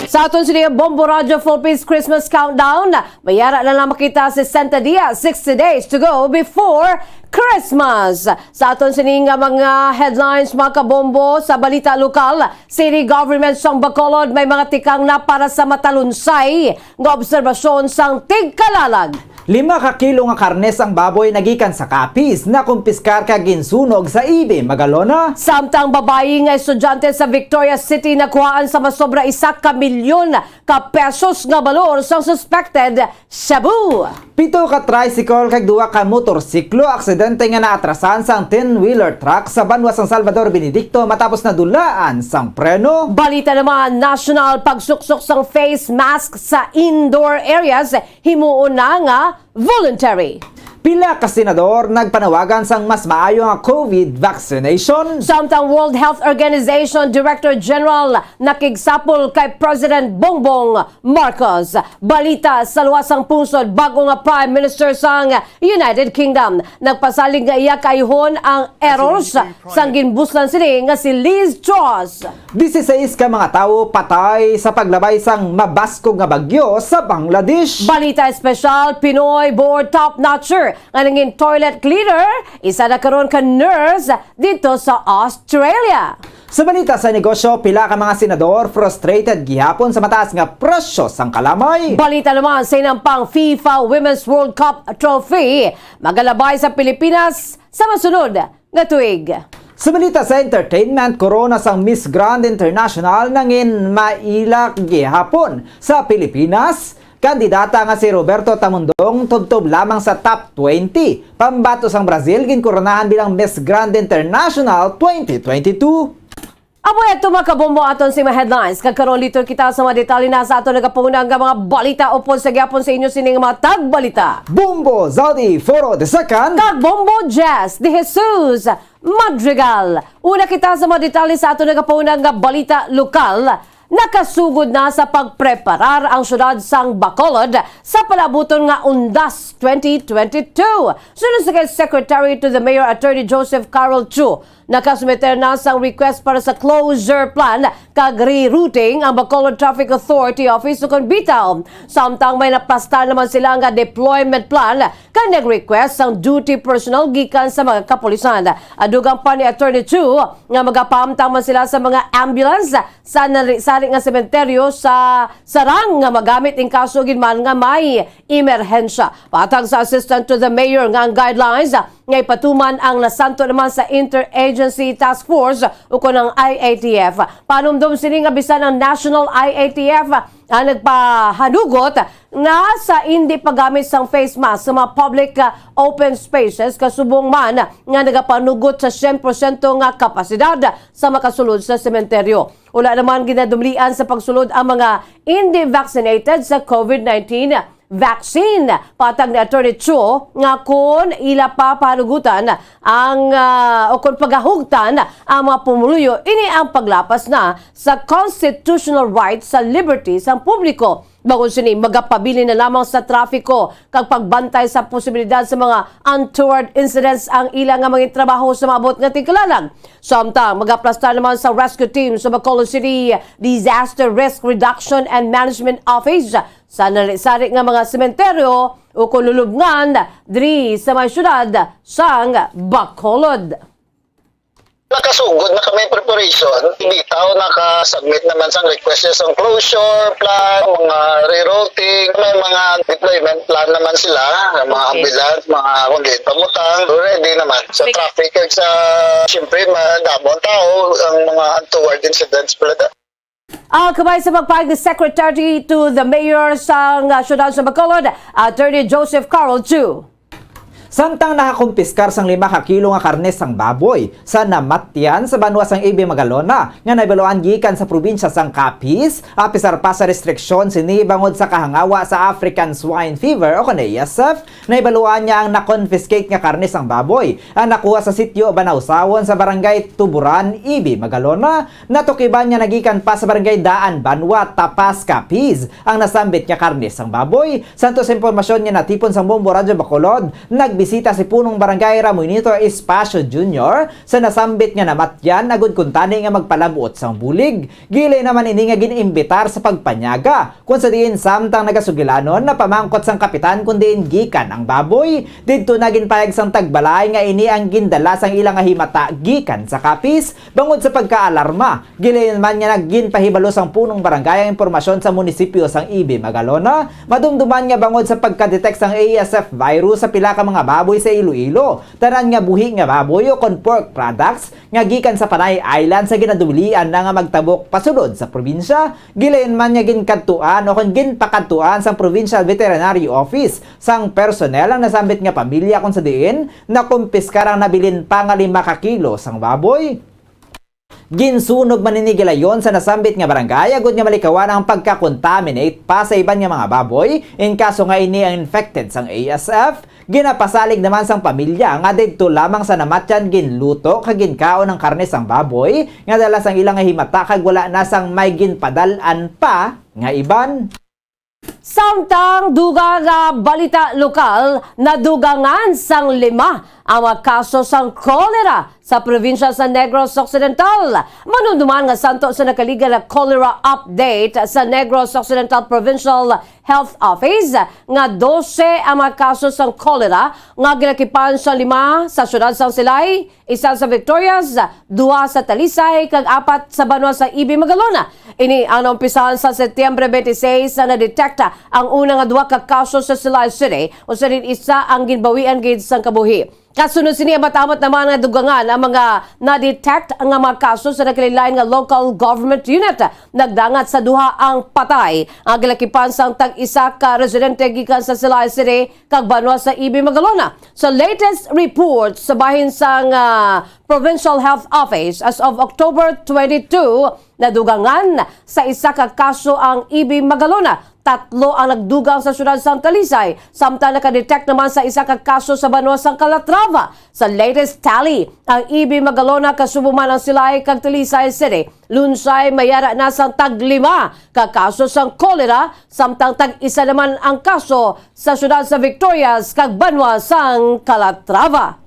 Sa aton siniya Bombo Radio Philippines Christmas Countdown, mayara na lang makita si Santa Dia, 60 days to go before Christmas. Sa aton sininga mga headlines mga kabombo sa balita lokal, city government sang Bacolod may mga tikang na para sa matalunsay nga obserbasyon sang tigkalalag. 5 ka kilo nga karnes ang baboy nagikan sa kapis na kumpiskar ka ginsunog sa ibe Magalona. Samtang babayi nga estudyante sa Victoria City nakuhaan sa masobra 1 ka milyon ka pesos nga balor sang suspected shabu. 7 ka tricycle kag 2 ka motorsiklo aksidente nga naatrasan sang 10-wheeler truck sa Banwa San Salvador Benedicto matapos na dulaan sang preno. Balita naman, national pagsuksok sang face mask sa indoor areas himuon na nga voluntary. Pila ka senador nagpanawagan sang mas maayo nga COVID vaccination. Samtang World Health Organization Director General nakigsapol kay President Bongbong Marcos. Balita sa luwasang pusod bago nga Prime Minister sang United Kingdom. Nagpasalig nga iya kayhon ang errors sang ginbuslan sini nga si Liz Truss. 16 ka mga tawo patay sa paglabay sang mabaskog nga bagyo sa Bangladesh. Balita espesyal, Pinoy board top-notcher nga nanging toilet cleaner, isa na karon ka nurse dito sa Australia. Sa balita sa negosyo, pila ka mga senador frustrated gihapon sa mataas nga presyo sang kalamay. Balita naman sa inampang FIFA Women's World Cup trophy, magalabay sa Pilipinas sa masunod nga tuig. Sa balita sa entertainment, corona sang Miss Grand International nangin mailak gihapon sa Pilipinas. Kandidata nga si Roberto Tamundong tubtob lamang sa top 20. Pambato sang Brazil ginkoronahan bilang Miss Grand International 2022. Apo eto mga kabombo aton si mga headlines. Kagkaroon dito kita sa mga detalye na sa aton nagapunang mga balita upon sa gyapon sa inyo sining mga tagbalita. Bombo Zaldi Foro de Second kag Bombo Jazz de Jesus Madrigal. Una kita sa mga detalye sa aton nagapunang balita lokal. Nakasugod na sa pagpreparar ang syudad sang Bacolod sa palabuton nga Undas 2022. Sunod sa kay Secretary to the Mayor Attorney Joseph Carol Chu, nakasumiter na sang request para sa closure plan kag rerouting ang Bacolod Traffic Authority Office ukon bitaw. Samtang may napasta naman sila nga deployment plan kag nag-request sang duty personnel gikan sa mga kapulisan. Adugang pa ni Attorney Chu nga magapamtang man sila sa mga ambulance sa narisari nga sementeryo sa sarang nga magamit in kaso ginman nga may emerhensya. Patag sa Assistant to the Mayor nga ang guidelines nga ipatuman ang nasanto naman sa Interagency Task Force ukon ng IATF. Panumdum sini nga bisan ang National IATF ang nagpahanugot na sa hindi paggamit sang face mask sa mga public open spaces kasubong man nga nagapanugot sa 100% nga kapasidad sa makasulod sa sementeryo. Wala naman ginadumlian sa pagsulod ang mga hindi vaccinated sa COVID-19 vaccine. Patag ni Attorney Cho nga kung ila pa panugutan ang o kung pagahugtan ang mga pumuluyo, ini ang paglapas na sa constitutional rights sa liberty sa publiko. Bago sini magapabili na lamang sa trafiko kag pagbantay sa posibilidad sa mga untoward incidents ang ilang nga mga trabaho sa maabot nga tigkalalag. Samtang magaplastar naman sa rescue team sa Bacolod City Disaster Risk Reduction and Management Office sa narisari nga mga sementeryo o kululubngan diri sa may syudad sang Bacolod. Nakasugod na kami preparation. Bitaw, nakasubmit naman sa request sa closure plan, mga rerouting, may mga deployment plan naman sila, mga ambulance, mga kundi pamutang, ready naman. Sa traffic, sa siyempre, madamon tao, ang mga untoward incidents pala. Kabay sa pagpahig ni Secretary to the Mayor sa Siyudad sa Bacolod, Attorney Joseph Carol Chu. Samtang nakakumpiskar sang 5 kilo nga karne sang baboy sa namatyan sa banwa sang AB Magalona nga naibaluan gikan sa probinsya sang Capiz, apisar pa sa restriksyon sini bangod sa kahangawa sa African Swine Fever o kan ASF, naibaluan niya ang na-confiscate nga karne sang baboy ang nakuha sa sitio Banawsawon sa barangay Tuburan, AB Magalona. Natukiban niya nagikan pa sa barangay Daan, Banwa, Tapas, Capiz ang nasambit nga karne sang baboy. Santos impormasyon niya natipon sang Bombo Radyo Bacolod, bisita si punong barangay Ramonito Espacio Jr. sa nasambit nga namatyan agud kuntani nga magpalabuot sang bulig. Gilay naman ini nga ginimbitar sa pagpanyaga kung sa diin samtang nagasugilanon na pamangkot sang kapitan kundi gikan ang baboy. Didto na ginpayag sang tagbalay nga ini ang gindala sang ilang nga himata gikan sa Capiz bangod sa pagkaalarma. Gilay naman nga nagginpahibalo sang punong barangay ang impormasyon sa munisipyo sang IB Magalona. Madumduman nga bangod sa pagka-detect sang ASF virus sa pila ka mga baboy sa Iloilo. Tanan nga buhi nga baboy o kon pork products nga gikan sa Panay Island sa ginadulian na nga magtabok pasulod sa probinsya. Gilayon man nga ginkantuan o kon ginpakantuan sang Provincial Veterinary Office sang personnel ang nasambit nga pamilya kung sa diin na kumpiskar ang nabilin pa nga 5 kilo sang baboy. Ginsunog maninigilayon sa nasambit nga barangay agud nga malikawan ang pagka-contaminate pa sa iban nga mga baboy in kaso nga ini ang infected sang ASF. Ginapasalig naman sang pamilya nga didto lamang sa namatyan ginluto kag ginkaon ng karne sang baboy nga dala sang ilang nga himata kag wala na sang may ginpadal-an pa nga iban. Samtang dugang balita lokal na dugangan sang 5 ang mga kaso sang cholera sa probinsya sa Negros Occidental. Manunduman nga santo sa nakaliga na cholera update sa Negros Occidental Provincial Health Office nga 12 ang mga kaso sang cholera nga ginakipan sa 5 sa siyudad sang Silay, 1 sa Victorias, 2 sa Talisay kag 4 sa Banwa sa IB Magalona. Ini ang naumpisahan sa Setyembre 26 na na-detekta ang unang nga 2 ka kaso sa Silay City o sa din isa ang ginbawian gid sang kabuhi. Kasunod sini matamot naman nga dugangan ang mga na-detect nga mga kaso sa nakalilain nga local government unit. Nagdangat sa 2 ang patay. Ang gilakipan sang tag-isa ka residente gikan sa Silay City kag Banwa sa IB Magalona. Sa latest report sa bahin sang Provincial Health Office as of October 22, nadugangan sa 1 ka kaso ang IB Magalona. 3 ang nagdugang sa siyudad sang Talisay, samtang nakadetect naman sa 1 ka kaso sa Banwa sang Calatrava. Sa latest tally, ang IB Magalona kasubuman ang Silay kag Talisay City. Lunsay mayara na sang tag-5 ka kaso sang cholera, samtang tag-1 naman ang kaso sa siyudad sa Victorias kag Banwa sang Calatrava.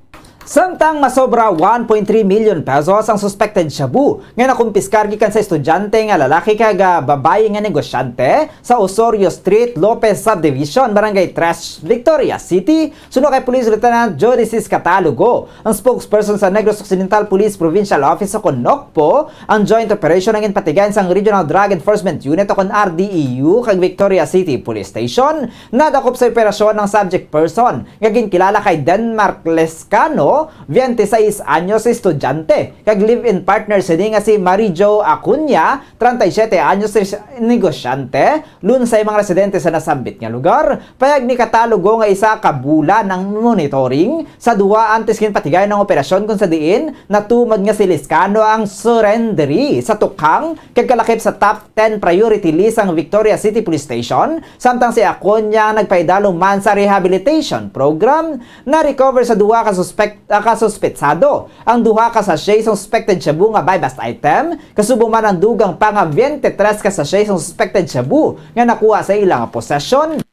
Samtang masobra 1.3 million pesos ang suspected shabu nga nakumpiskar gikan sa estudyante nga lalaki kag babae nga negosyante sa Osorio Street, Lopez Subdivision, Barangay 3, Victoria City. Suno kay Police Lieutenant Jodicis Catalogo, ang spokesperson sa Negros Occidental Police Provincial Office o NOCPO, ang joint operation ang inpatigan sang Regional Drug Enforcement Unit o RDEU kag Victoria City Police Station. Nadakop sa operasyon ng subject person nga ginkilala kay Denmark Lescano, 26 anyos estudyante, kag live-in partner sini nga si Marijo Acuña, 37 anyos negosyante, lunsay mga residente sa nasambit nga lugar. Payag ni Catalogo nga 1 ka bulan ng monitoring sa 2 antes ginpatigay ng operasyon kung sa diin natumad nga si Lescano ang surrendery sa tukang kag kalakip sa top 10 priority list ang Victoria City Police Station, samtang si Acuña nagpaidalo man sa rehabilitation program. Na-recover sa 2 ka kasuspetsado ang 2 ka sachet suspected shabu nga buy bust item, kasubo man ang dugang pa nga 23 ka sachet suspected shabu nga nakuha sa ilang possession.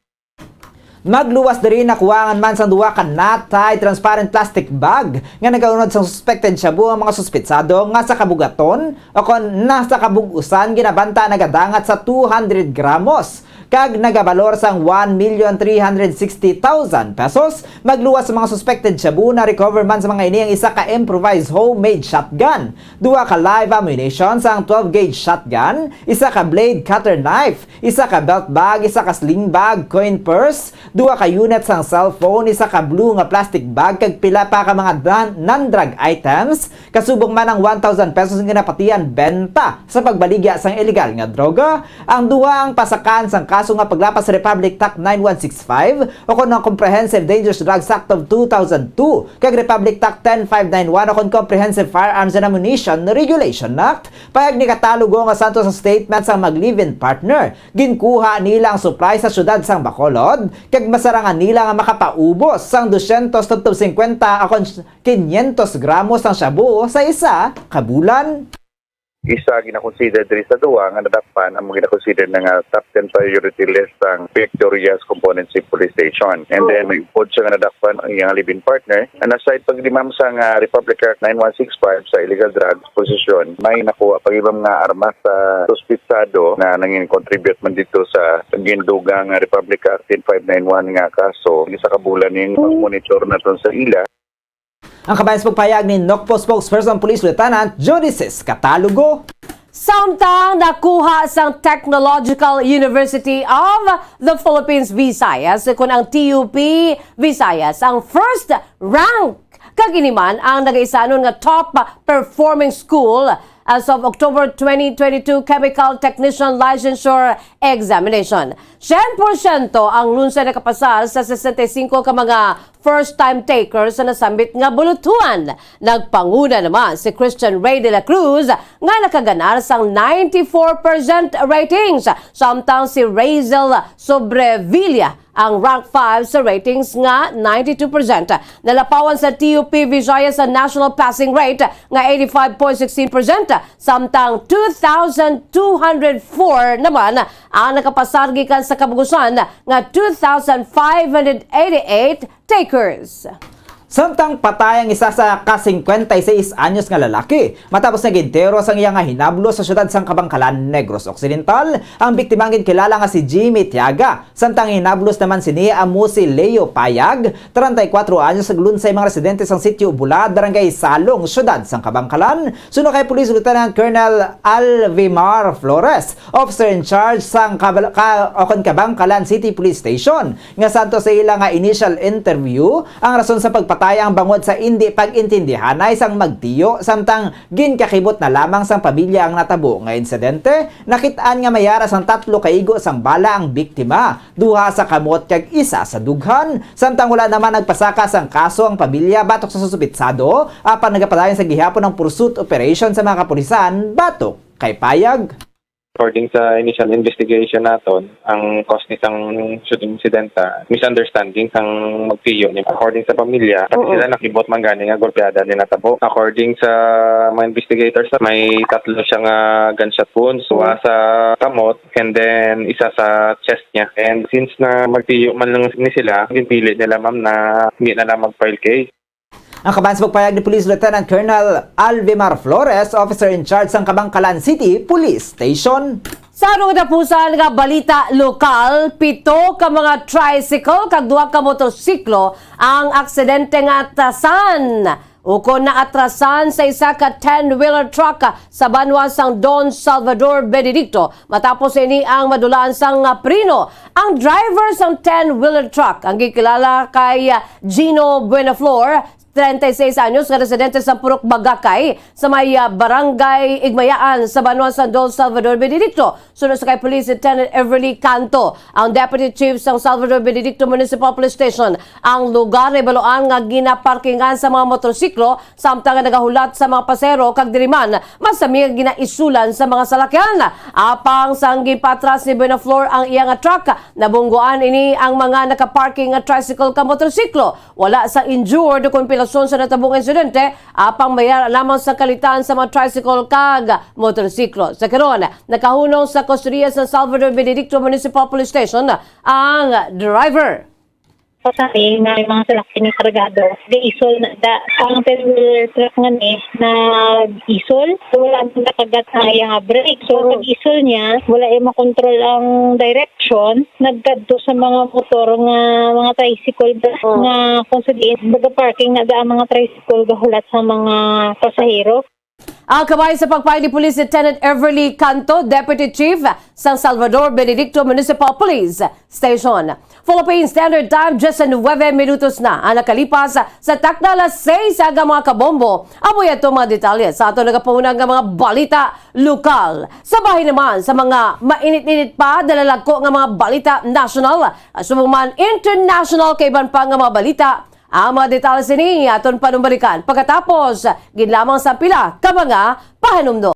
Magluwas diri nakuwangan man sang 2 ka natay transparent plastic bag nga nagaunod sa suspected shabu ang mga suspetsado nga sa kabugaton o kon nasa kabugusan ginabanta nagadangat sa 200 gramos. kag nagabalor sang 1,360,000 pesos. Magluwas sa mga suspected shabu na recover man sa mga ini ang isa ka improvised homemade shotgun, 2 ka live ammunition sang 12-gauge shotgun, isa ka blade cutter knife, isa ka belt bag, isa ka sling bag, coin purse, 2 ka unit sang cellphone, isa ka blue nga plastic bag kag pila pa ka mga non-drug items. Kasubok man ang 1,000 pesos nga ginapatian benta sa pagbaligya sang illegal nga droga. Ang duha ang pasakan sang kaso nga paglapas sa Republic Act 9165 o kon ang Comprehensive Dangerous Drugs Act of 2002 kag Republic Act 10591 o kon Comprehensive Firearms and Ammunition Regulation Act. Payag ni katalugo nga santo sa statement sang mag-live-in partner, ginkuha nila ang supply sa syudad sang Bacolod kag masarangan nila nga makapaubos sang 250 akon 500 gramos sang shabu sa isa kabulan. Isa gina-consider diri sa duwa nga nadakpan ang gina-consider na nga top 10 priority list ang Victoria's Componency Police Station. And then may pod siya nga nadakpan ang iyang live-in partner. And aside paglimam sa nga Republic Act 9165 sa illegal drugs possession, may nakuha pag-ibang nga armas sa suspitsado na nangin contribute man dito sa gindugang Republic Act 10591 nga kaso. Isa ka bulan ning monitor naton sa ila. Ang kabayan sa pagpayag ni NOCPO spokesperson Police Lieutenant Jodices Catalugo. Samtang nakuha sang Technological University of the Philippines Visayas kun ang TUP Visayas ang first rank kaginiman ang nagaisanon nga top performing school as of October 2022 Chemical Technician Licensure Examination. 100% ang lunsa nakapasal sa 65 ka mga first-time takers sa nasambit nga bulutuan. Nagpanguna naman si Christian Ray de la Cruz nga nakaganar sang 94% ratings. Samtang si Razel Sobrevilla ang rank 5 sa ratings nga 92%. Nalapawan sa TUP Visayas sa national passing rate nga 85.16%. Samtang 2,204 naman ang nakapasar gikan sa kabugusan nga 2,588 takers. Samtang patay ang isa sa ka-56 anyos nga lalaki matapos nagintero sang iya nga hinablo sa syudad sang Kabangkalan, Negros Occidental. Ang biktimang kilala nga si Jimmy Tiaga. Samtang hinablos naman siniya amo si Leo Payag, 34 anyos saglun sa mga residente sang sitio Bulad, Barangay Salong, syudad sang Kabangkalan. Suno kay Police Lieutenant Colonel Alvimar Flores, officer in charge sang Kabangkalan City Police Station. Nga santo sa ila nga initial interview, ang rason sa pagpatay ang bangod sa hindi pag-intindihan ay isang magtiyo samtang ginkakibot na lamang sang pamilya ang natabo nga insidente. Nakitaan nga mayara sang 3 kaigo sang bala ang biktima, 2 sa kamot kag isa sa dughan. Samtang wala naman nagpasaka sang kaso ang pamilya batok sa suspitsado apan nagapadayon sa gihapon ng pursuit operation sa mga kapulisan batok kay Payag. According sa initial investigation naton, ang cause nitang shooting insidenta, misunderstanding sang magtiyo ni. According sa pamilya, kasi sila nakibot man gani nga golpeada ni natabo. According sa mga investigators, may 3 siyang gunshot wounds, sa kamot and then isa sa chest niya. And since na magtiyo man lang ni sila, pinili nila ma'am na hindi na lang mag-file case. Ang kabayan sa pagpayag ni Police Lieutenant Colonel Alvimar Flores, officer in charge ng Kabangkalan City Police Station. Sa anong tapusan nga balita lokal, 7 ka mga tricycle kag 2 ka motosiklo ang aksidente nga atrasan. Ukon na atrasan sa isa ka 10-wheeler truck sa banwa sang Don Salvador Benedicto matapos ini ang madulaan sang prino. Ang driver sang 10-wheeler truck ang gikilala kay Gino Buenaflor, 36 anyos, nga residente sa Purok Bagakay sa may barangay Igmayaan sa Banuan San Don Salvador Benedicto. Sunod sa kay Police Lieutenant Everly Canto, ang Deputy Chief sa Salvador Benedicto Municipal Police Station. Ang lugar ay baluan nga ginaparkingan sa mga motorsiklo samtang nga nagahulat sa mga pasero kag diriman masami nga ginaisulan sa mga salakyan. Apang sang gipatras ni Benaflor ang iyang truck, nabungguan ini ang mga nakaparking nga tricycle ka motorsiklo. Wala sa injured kung sa natabong insidente, apang mayar lamang sa kalitan sa mga tricycle kag motorsiklo. Sa karon, nakahunong sa kustodiya sa Salvador Benedicto Municipal Police Station ang driver. pasari nga may mga salaki ni kargado. Isol na ang ten-wheeler truck nga ni na isol. So wala ang nakagat na iyang brake. So pag isol niya, wala yung makontrol ang direction. Nagkadto sa mga motor nga mga tricycle nga kung sa diin baga-parking na ang mga tricycle gahulat sa mga pasahero. Ang kamay sa pagpahid ni Police Lieutenant Everly Canto, Deputy Chief San Salvador Benedicto Municipal Police Station. Philippine Standard Time, 19 minutos na ang nakalipas sa takda alas 6 aga mga kabombo. Amoy ito mga detalye sa ato nagapaunang nga mga balita lokal. Sabahin naman sa mga mainit-init pa dalalagko nga mga balita national, sumuman international kay iban pa nga mga balita. Ang mga detalye sini aton panumbalikan pagkatapos ginlamang sa pila ka mga pahanumdo.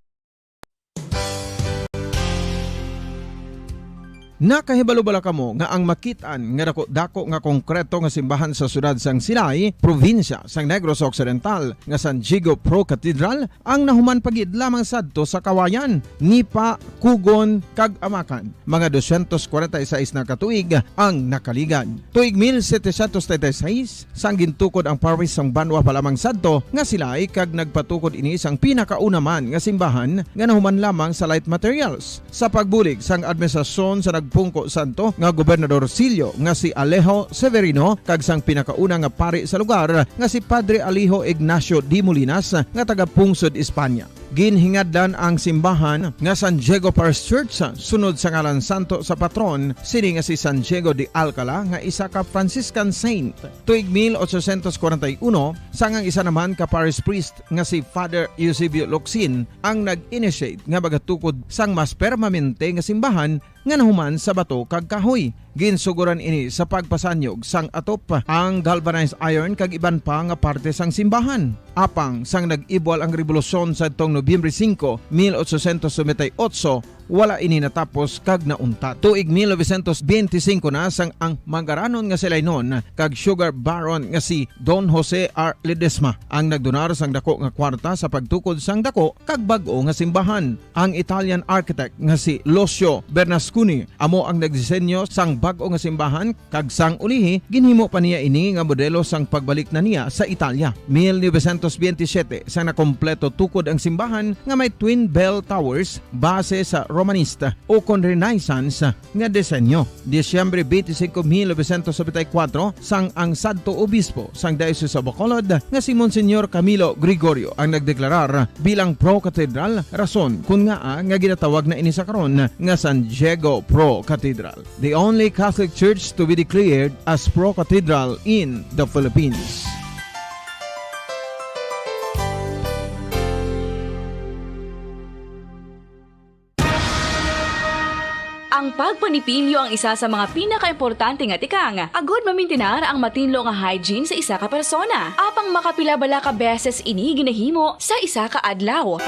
Nakahibalo-bala kamo nga ang makitaan nga dako nga konkreto nga simbahan sa siyudad sang Sinay, probinsya sang Negros Occidental nga San Diego Pro Cathedral ang nahuman pagid lamang sadto sa Kawayan, Nipa, Kugon, kag Amakan. Mga 246 na katuig ang nakaligan. Tuig 1736 sang gintukod ang parish sang Banwa pa lamang sadto nga sila ay kag nagpatukod ini sang pinakaunaman nga simbahan nga nahuman lamang sa light materials. Sa pagbulig sang administrasyon sa Pungko Santo nga Gobernador Silio nga si Alejo Severino kag sang pinakauna nga pari sa lugar nga si Padre Alejo Ignacio D. Molinas nga taga Pungsod, Espanya. Ginhingadlan ang simbahan nga San Diego Parish Church sunod sa ngalan santo sa patron sini nga si San Diego de Alcala nga isa ka Franciscan saint. Tuig 1841 sangang isa naman ka parish priest nga si Father Eusebio Locsin ang nag-initiate nga bagatukod sang mas permanente nga simbahan nga nahuman sa bato kag kahoy. Ginsuguran ini sa pagpasanyog sang atop ang galvanized iron kag iban pa nga parte sang simbahan. Apang sang nag-ibwal ang revolusyon sa tong Nobyembre 5, 1898, wala ini natapos kag naunta. Tuig 1925 na sang ang mangaranon nga sila noon kag sugar baron nga si Don Jose R. Ledesma ang nagdonar sang dako nga kwarta sa pagtukod sang dako kag bag-o nga simbahan. Ang Italian architect nga si Lucio Bernasconi amo ang nagdisenyo sang bag-o nga simbahan kag sang ulihi ginhimo pa niya ini nga modelo sang pagbalik na niya sa Italia. 1927 sang nakompleto tukod ang simbahan nga may twin bell towers base sa Romanista o kon Renaissance nga disenyo. Disyembre 25, 1974 sang ang sadto obispo sang Diocese sa Bacolod nga si Monsignor Camilo Gregorio ang nagdeklarar bilang Pro Cathedral, rason kun nga ginatawag na ini sa karon nga San Diego Pro Cathedral. The only Catholic Church to be declared as Pro Cathedral in the Philippines. Ang pagpanipilyo ang isa sa mga pinaka-importante nga tikang. Agod mamintinar ang matinlo nga hygiene sa isa ka persona. Apang makapila-bala ka beses ini ginahimo sa isa ka adlaw.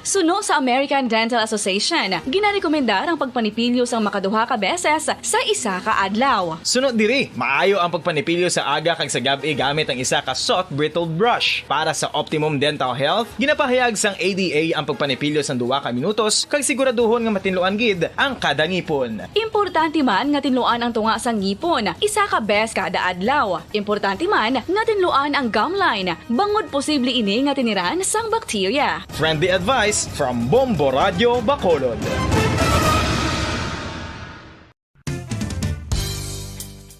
Suno sa American Dental Association, ginarekomendar ang pagpanipilyo sang makaduha ka beses sa isa ka adlaw. Sunod diri, maayo ang pagpanipilyo sa aga kag sa gabi gamit ang isa ka soft brittle brush. Para sa optimum dental health, ginapahayag sang ADA ang pagpanipilyo sang 2 ka minutos kag siguraduhon nga matinluan gid ang kada ngipon. Importante man nga tinluan ang tunga sang ngipon, isa ka bes kada adlaw. Importante man nga tinluan ang gum line, bangod posible ini nga tiniran sang bakterya. Friendly advice from Bombo Radio Bacolod.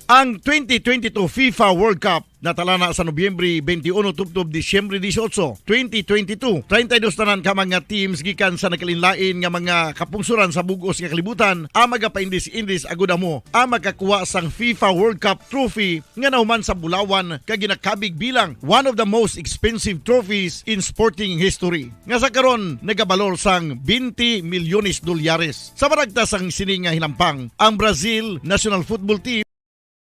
Ang 2022 FIFA World Cup natala na sa Nobyembre 21 tubtob Disyembre 18, 2022. 32 tanan ka mga teams gikan sa nakalinlain nga mga kapungsuran sa bugos nga kalibutan ang magapaindis-indis agud amo ang makakuha sang FIFA World Cup trophy nga nahuman sa Bulawan kag ginakabig bilang one of the most expensive trophies in sporting history. Nga sa karon nagabalor sang 20 milyones dolyares. Sa maragta sang sini nga hinampang ang Brazil National Football Team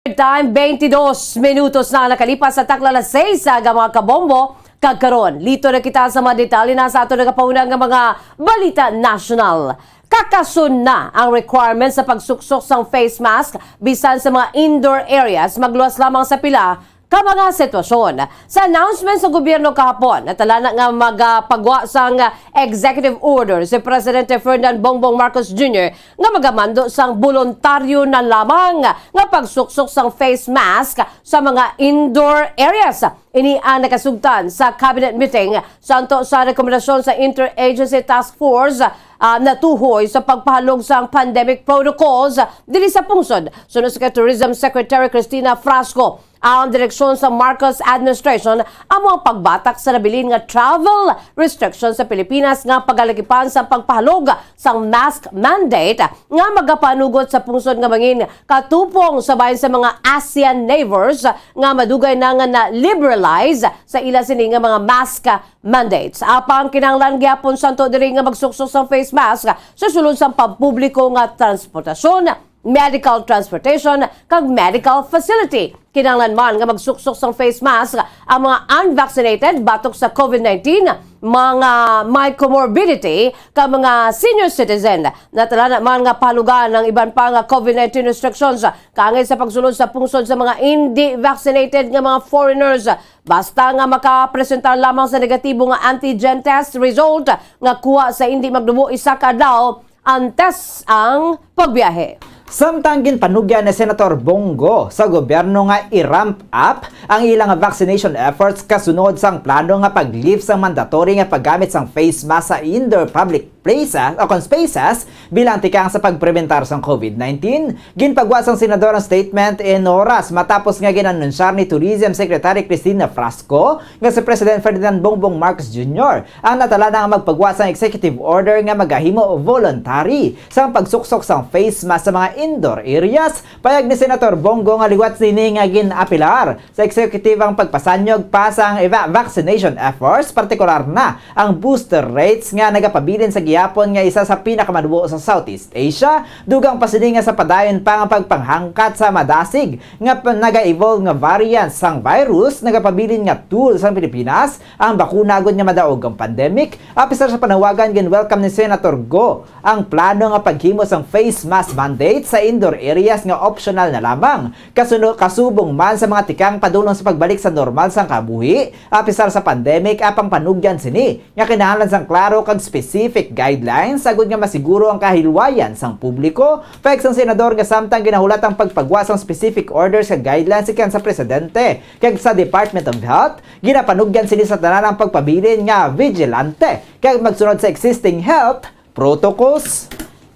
Time 22 minutos na nakalipas sa takla alas 6 sa mga kabombo kagkaron. Lito na kita sa mga detalye na sa ato nagapaunang nga mga balita national. Kakasun na ang requirements sa pagsuksok sang face mask bisan sa mga indoor areas magluwas lamang sa pila ka mga sitwasyon. Sa announcement sa gobyerno kahapon, natala na nga magpagwa sang executive order si Presidente Ferdinand Bongbong Marcos Jr. nga magamando sang voluntaryo na lamang nga pagsuksok sang face mask sa mga indoor areas. Ini ang nakasugtan sa cabinet meeting santo sa rekomendasyon sa Interagency Task Force na tuhoy sa pagpahalog sa pandemic protocols dili sa pungsod. Sunod sa Tourism Secretary Cristina Frasco, ang direksyon sa Marcos administration amo ang pagbatak sa nabilin nga travel restrictions sa Pilipinas nga pagalakipan sa pagpahalog sa mask mandate nga magapanugot sa pungsod nga mangin katupong sabay sa mga ASEAN neighbors nga madugay na nga na liberalize sa ila sini nga mga mask mandates. Apang kinahanglan gyapon santo diri nga magsuksok sa face mask sa sulod sa pampubliko nga transportasyon, medical transportation kag medical facility. Kinahanglan man nga magsuksok sang face mask ang mga unvaccinated batok sa COVID-19, mga may comorbidity kag mga senior citizen. Natala naman nga palugan ng iban pa nga COVID-19 restrictions kaangay sa pagsulod sa pungsod sa mga hindi vaccinated nga mga foreigners. Basta nga makapresentar lamang sa negatibo nga antigen test result nga kuha sa hindi magdumo isa ka adlaw antes ang pagbiyahe. Samtang ginpanugyan ni Senator Bongo sa gobyerno nga i-ramp up ang ilang vaccination efforts kasunod sang plano nga pag-lift sang mandatory nga paggamit sang face mask sa indoor public places o spaces bilang tikang sa pagprebentar sang COVID-19, ginpagwa sang senador ang statement in oras matapos nga ginanunsyar ni Tourism Secretary Cristina Frasco nga si President Ferdinand Bongbong Marcos Jr. ang natala na nga magpagwa sang executive order nga magahimo voluntary sang pagsuksok sang face mask sa mga indoor areas. Payag ni Senator Bongo nga liwat sini nga ginapilar sa executive ang pagpasanyog pa sang vaccination efforts, partikular na ang booster rates nga nagapabilin sa gihapon nga isa sa pinakamadugo sa Southeast Asia, dugang pasini nga sa padayon pa nga pagpanghangkat sa madasig nga naga-evolve nga variants sang virus, nagapabilin nga tool sang Pilipinas ang bakuna agad nga madaog ang pandemic. Apisar sa panawagan gin-welcome ni Senator Go ang plano nga paghimo sang face mask mandate sa indoor areas nga optional na lamang. Kasubong man sa mga tikang padulong sa pagbalik sa normal sang kabuhi, apisar sa pandemic apang panugyan sini nga kinahanglan sang klaro kag specific guidelines sagud nga masiguro ang kahilwayan sang publiko. Payag sang senador nga samtang ginahulat ang pagpagwa sang specific orders kag guidelines ikan sa presidente kag sa Department of Health, ginapanugyan sini sa tanan ang pagpabilin nga vigilante kag magsunod sa existing health protocols.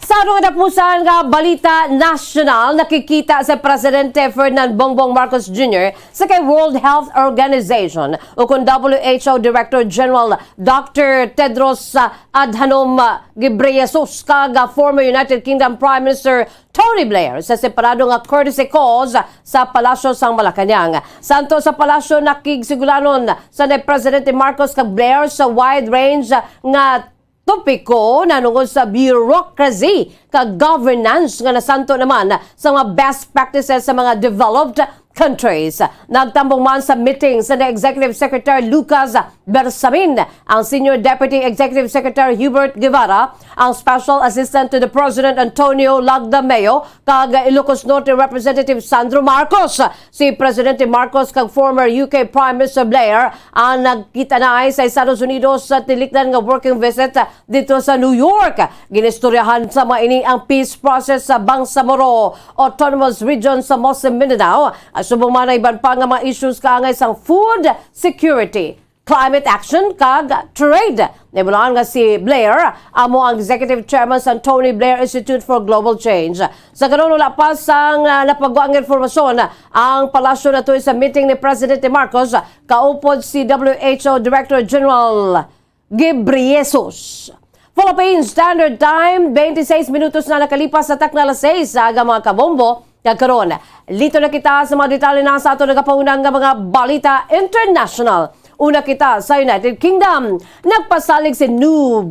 Sa nadapusan nga balita national, nakikita sa Presidente Ferdinand Bongbong Marcos Jr. sa kay World Health Organization o kung WHO Director General Dr. Tedros Adhanom Ghebreyesus kag former United Kingdom Prime Minister Tony Blair sa separado nga courtesy calls sa Palasyo sang Malacañang. Santo sa Palasyo nakigsigulanon sa ni Presidente Marcos kag Blair sa wide range nga topiko na nungod sa bureaucracy kag governance nga nasanto naman sa mga best practices sa mga developed countries. Nagtambong man sa meeting sa Executive Secretary Lucas Bersamin, ang Senior Deputy Executive Secretary Hubert Guevara, ang Special Assistant to the President Antonio Lagdameo, kag Ilocos Norte Representative Sandro Marcos. Si Presidente Marcos kag former UK Prime Minister Blair ang nagkita na ay sa Estados Unidos sa tilikdan nga working visit dito sa New York. Ginistoryahan sa maini ang peace process sa Bangsamoro Autonomous Region sa Muslim Mindanao. Subong man ay iban pa nga mga issues kaangay sang food security, climate action kag trade. Nibulaan nga si Blair amo ang Executive Chairman sa Tony Blair Institute for Global Change. Sa kanon wala pa sang napagwa ang informasyon ang palasyo na sa meeting ni Presidente Marcos, kaupod si WHO Director General Ghebreyesus. Philippine Standard Time, 26 minutos na nakalipas sa takna alas 6 sa aga mga kabombo. Karon, lito na kita sa mga detalye na sa ato nagapaunang nga mga balita international. Una kita sa United Kingdom. Nagpasalig si new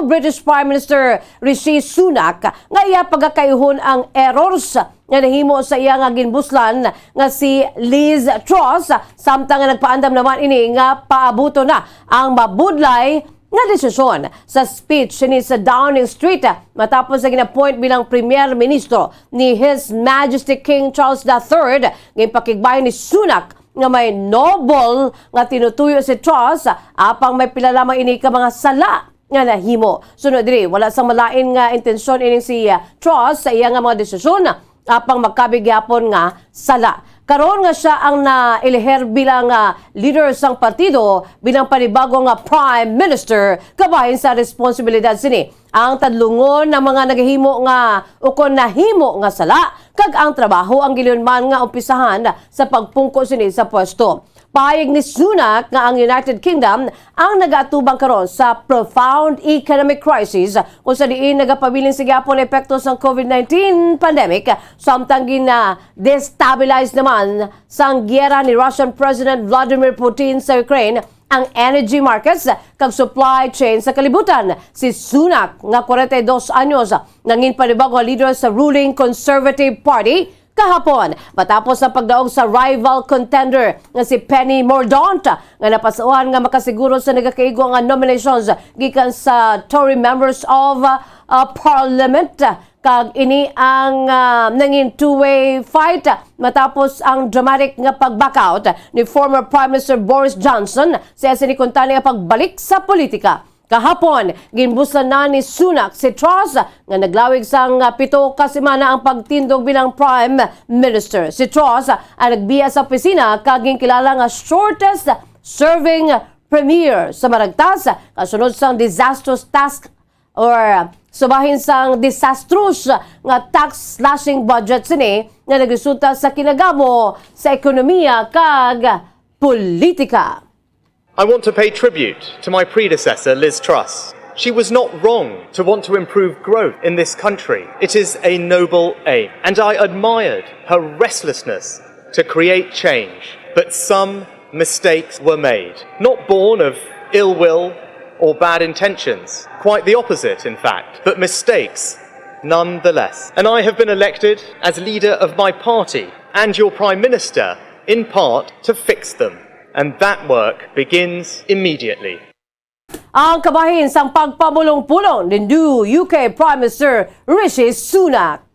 British Prime Minister Rishi Sunak nga iya pagkakayuhon ang errors nga nahimo sa iya nga ginbuslan nga si Liz Truss, samtang nga nagpaandam naman ini nga paabuto na ang mabudlay nga desisyon sa speech ni sa Downing Street matapos na gina-appoint bilang Premier Ministro ni His Majesty King Charles III ngayong pakigbayan ni Sunak nga may noble nga tinutuyo si Truss apang may pila lamang ini ka mga sala nga nahimo. Sunod diri, wala sang malain nga intensyon ining si Truss sa iya nga mga desisyon apang magkabigyapon nga sala. Karon nga siya ang nailiher bilang leader sang partido bilang panibagong Prime Minister kabahin sa responsibilidad sini. Ang tadlungon ng mga naghihimo nga ukon nahimo nga sala kag ang trabaho ang gilunman nga umpisahan sa pagpungko sini sa pwesto. Pahayag ni Sunak nga ang United Kingdom ang nagaatubang karon sa profound economic crisis kung sa diin nagapabiling sa gyapon epekto sa COVID-19 pandemic samtang destabilize naman sang gyera ni Russian President Vladimir Putin sa Ukraine ang energy markets kag supply chain sa kalibutan. Si Sunak nga 42 anyos nangin panibago leader sa ruling Conservative Party kahapon matapos ang pagdaog sa rival contender nga si Penny Mordaunt nga napasuhan nga makasiguro sa nagakaigo nga nominations gikan sa Tory members of Parliament. Kag ini ang nanging two-way fight matapos ang dramatic nga pag-backout ni former Prime Minister Boris Johnson sa sinikuntani nga pagbalik sa politika. Kahapon, ginbusan na ni Sunak si Truss nga naglawig sang 7 ka semana ang pagtindog bilang Prime Minister. Si Truss ang nagbiya sa opisina kag kilala nga shortest serving premier sa maragtas kasunod sang disastrous task or subahin sang disastrous nga tax slashing budget sini nga nagresulta sa kinagamo sa ekonomiya kag politika. I want to pay tribute to my predecessor, Liz Truss. She was not wrong to want to improve growth in this country. It is a noble aim, and I admired her restlessness to create change. But some mistakes were made, not born of ill will or bad intentions. Quite the opposite, in fact, but mistakes nonetheless. And I have been elected as leader of my party and your Prime Minister, in part, to fix them. And that work begins immediately. Ang kabahin sang pagpabulong-pulong ni new UK Prime Minister Rishi Sunak.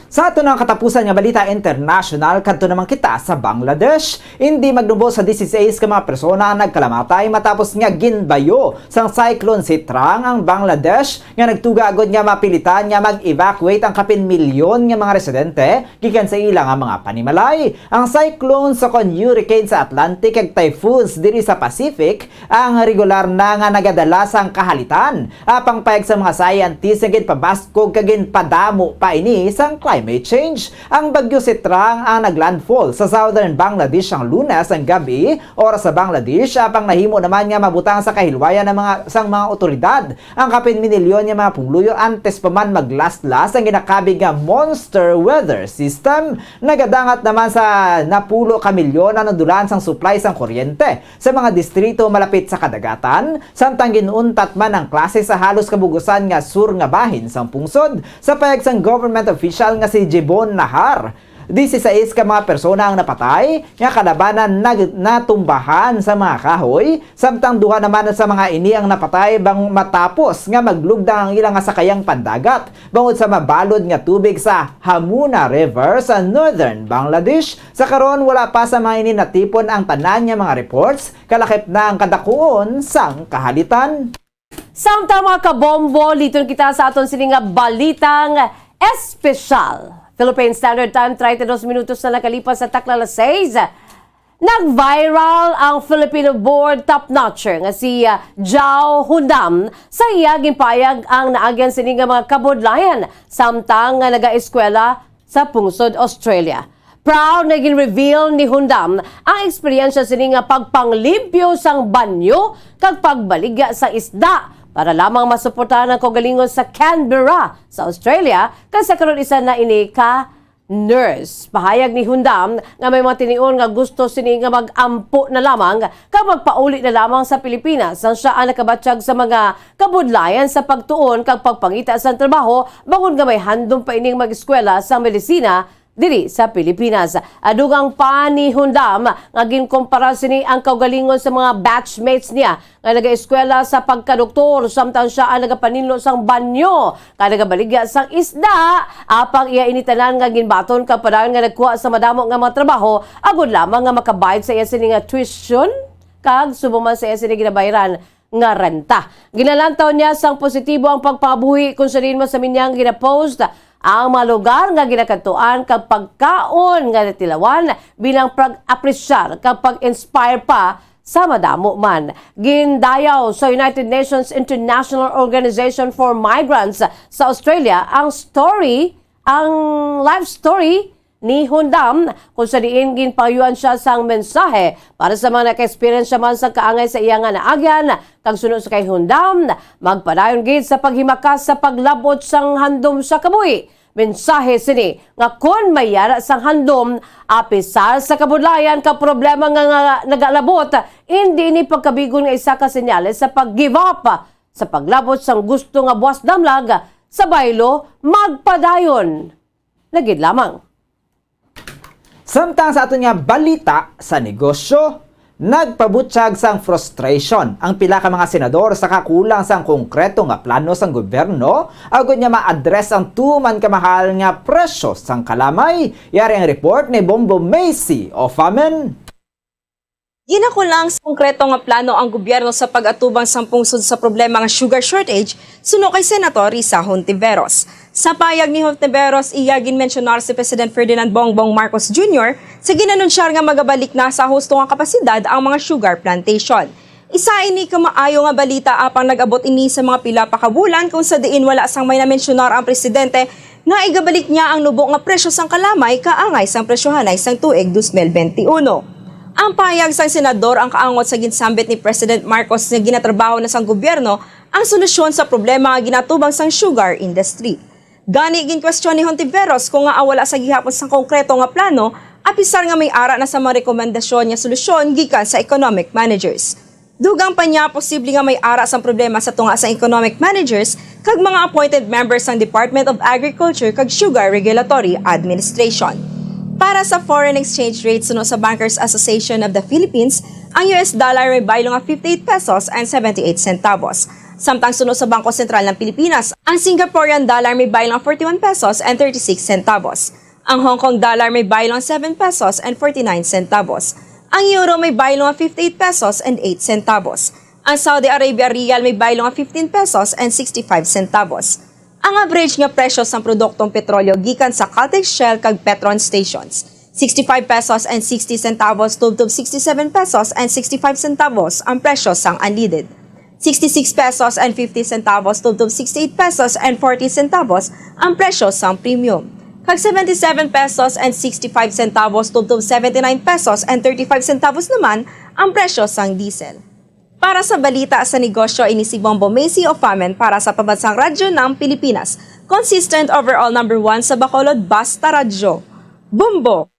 Sa ato ng katapusan nga balita international, kadto naman kita sa Bangladesh. Hindi magnubo sa 16 ka mga persona ang nagkalamatay matapos nga ginbayo sang cyclone Sitrang ang Bangladesh nga nagtuga agad nga mapilitan nga mag-evacuate ang kapin milyon nga mga residente gikan sa ilang nga mga panimalay. Ang cyclone sa hurricane sa Atlantic kag typhoons diri sa Pacific ang regular na nga nagadala sang kahalitan. Apang payag sa mga scientists nga ginpabaskog kag ginpadamo pa ini sang climate change. Ang bagyo Sitrang ang naglandfall sa southern Bangladesh ang Lunes ang gabi oras sa Bangladesh apang nahimo naman nga mabutang sa kahilwayan ng mga otoridad. Ang kapin minilyon nga mga pungluyo antes pa man maglaslas ang ginakabig nga monster weather system. Nagadangat naman sa napulo ka milyon ang dulan sang supply sang kuryente sa mga distrito malapit sa kadagatan samtang ginuuntat man ang klase sa halos kabugusan nga sur nga bahin sang pungsod sa payag sang government official nga si Jibon Nahar. 16 ka mga persona ang napatay nga kalabanan natumbahan sa mga kahoy samtang duha naman sa mga ini ang napatay bang matapos nga maglugdang ang ilang sakayang pandagat bangod sa mabalod nga tubig sa Hamuna River sa northern Bangladesh. Sa karon wala pa sa mga ini natipon ang tanan nga mga reports kalakip na ang kadakuon sang kahalitan. Samtang mga kabombo, liton kita sa aton sining balitang espesyal. Philippine Standard Time, 32 minutos na nakalipas sa takla alas 6. Nag-viral ang Filipino board top-notcher nga si Jao Hundam sa iya ginpayag ang naagyan sini nga mga kabudlayan samtang nga naga-eskwela sa pungsod Australia. Proud na gin-reveal ni Hundam ang eksperyensya sini nga pagpanglimpyo sang banyo kag pagbaligya sa isda para lamang masuportahan ang kaugalingon sa Canberra sa Australia kasi karon isa na ini ka nurse. Pahayag ni Hundam nga may mga tinion nga gusto sini nga mag-ampo na lamang kag magpauli na lamang sa Pilipinas ang siya ang nakabatsyag sa mga kabudlayan sa pagtuon kag pagpangita sa trabaho bangon nga may handom pa ining mag-eskwela sa medisina diri sa Pilipinas. Adugang pa ni Hundam nga ginkumpara sini ang kaugalingon sa mga batchmates niya nga nagaeskwela sa pagkadoktor samtang siya ang nagapaninlo sang banyo nga nagabaligya sang isda apang iya initanan nga ginbaton kapadayon nga nagkuha sa madamo nga mga trabaho agud lamang nga makabayad sa iya sini nga tuition kag subuman sa iya sini ginabayaran nga renta. Ginalantaw niya sang positibo ang pagpabuhi kung sa rin mo sa minyang ginapost ang mga lugar nga ginakatuan kag pagkaon nga natilawan bilang pag-apresyar kag pag-inspire pa sa madamo man. Gindayaw sa United Nations International Organization for Migrants sa Australia ang life story ni Hundam kung sa diin ginpayuan siya sang mensahe para sa mga naka-experience man sa kaangay sa iya nga naagyan kag sunod sa kay Hundam magpadayon gid sa paghimakas sa paglabot sang handom sa kabuhi. Mensahe sini nga kun mayara sang handom apisar sa kabudlayan ka problema nga nagalabot hindi ni pagkabigon nga isa ka senyales sa pag-give up sa paglabot sang gusto nga buwas damlag sa baylo magpadayon. Lagid lamang. Samtang sa aton nga balita sa negosyo, nagpabutyag sang frustration ang pila ka mga senador sa kakulang sang konkreto nga plano sang gobyerno agud niya ma-address ang tuman kamahal nga presyo sang kalamay. Yari ang report ni Bombo Macy of Amen. Ginakulang sa konkreto nga plano ang gobyerno sa pag-atubang sang pungsod sa problema nga sugar shortage suno kay Senator Risa Hontiveros. Sa payag ni Hontiveros, iya ginmensionar si President Ferdinand Bongbong Marcos Jr. sa ginanunsyar nga magabalik na sa husto nga kapasidad ang mga sugar plantation. Isa ini ka maayo nga balita apang nag-abot ini sa mga pila pa ka bulan kung sa diin wala sang may na-mensionar ang presidente na igabalik niya ang nubo nga presyo sang kalamay kaangay sang presyohanay sang tuig 2021. Ang payag sang senador ang kaangot sa ginsambit ni President Marcos nga ginatrabaho na sang gobyerno ang solusyon sa problema nga ginatubang sang sugar industry. Gani ginkwestiyon ni Hontiveros kung nga wala sa gihapon sang konkreto nga plano apisar nga may ara na sa mga rekomendasyon nga solusyon gikan sa economic managers. Dugang pa niya posible nga may ara sang problema sa tunga sa economic managers kag mga appointed members sang Department of Agriculture kag Sugar Regulatory Administration. Para sa foreign exchange rate suno sa Bankers Association of the Philippines, ang US dollar may baylo nga 58 pesos and 78 centavos. Samtang suno sa Bangko Sentral ng Pilipinas, ang Singaporean dollar may baylo nga 41 pesos and 36 centavos. Ang Hong Kong dollar may baylo nga 7 pesos and 49 centavos. Ang euro may baylo nga 58 pesos and 8 centavos. Ang Saudi Arabia Riyal may baylo nga 15 pesos and 65 centavos. Ang average nga presyo sa produktong petrolyo gikan sa Caltex Shell kag Petron stations, 65 pesos and 60 centavos tubtob 67 pesos and 65 centavos ang presyo sang unleaded. 66 pesos and 50 centavos tubtob 68 pesos and 40 centavos ang presyo sang premium. Kag 77 pesos and 65 centavos tubtob 79 pesos and 35 centavos naman ang presyo sang diesel. Para sa balita sa negosyo, ini si Bombo Macy of Amen para sa Pambansang Radyo ng Pilipinas. Consistent overall number 1 sa Bacolod, Basta Radyo. Bombo!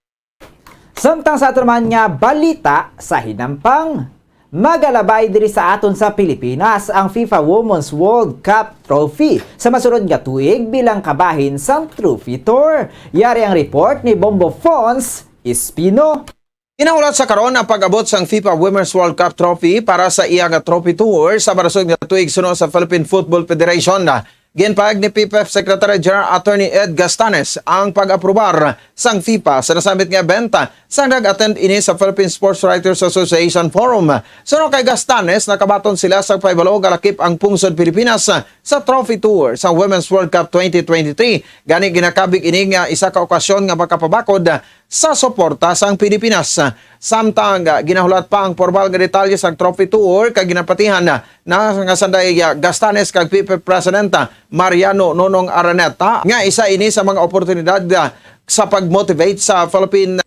Samtang sa aton man nga balita sa hinampang, magalabay diri sa aton sa Pilipinas ang FIFA Women's World Cup Trophy sa masunod nga tuig bilang kabahin sang Trophy Tour. Yari ang report ni Bombo Fons Espino. Inaulat sa karon ang pag-abot sang FIFA Women's World Cup Trophy para sa iya nga Trophy Tour sa marasod nga tuig suno sa Philippine Football Federation. Ginpahag ni PFF Secretary General Attorney Ed Gastanes ang pag-aprobar sang FIFA sa nasambit nga benta sang nag-attend ini sa Philippine Sports Writers Association Forum. Suno kay Gastanes, nakabaton sila sa paibalo galakip ang pungsod Pilipinas sa Trophy Tour sa Women's World Cup 2023. Gani ginakabig ini nga isa ka okasyon nga makapabakod sa suporta sang Pilipinas. Samtang ginahulat pa ang formal nga detalye sa Trophy Tour kag ginapatihan na nga sanday Gastanes kag PFF President Mariano Nonong Araneta nga isa ini sa mga oportunidad sa pag-motivate sa Philippine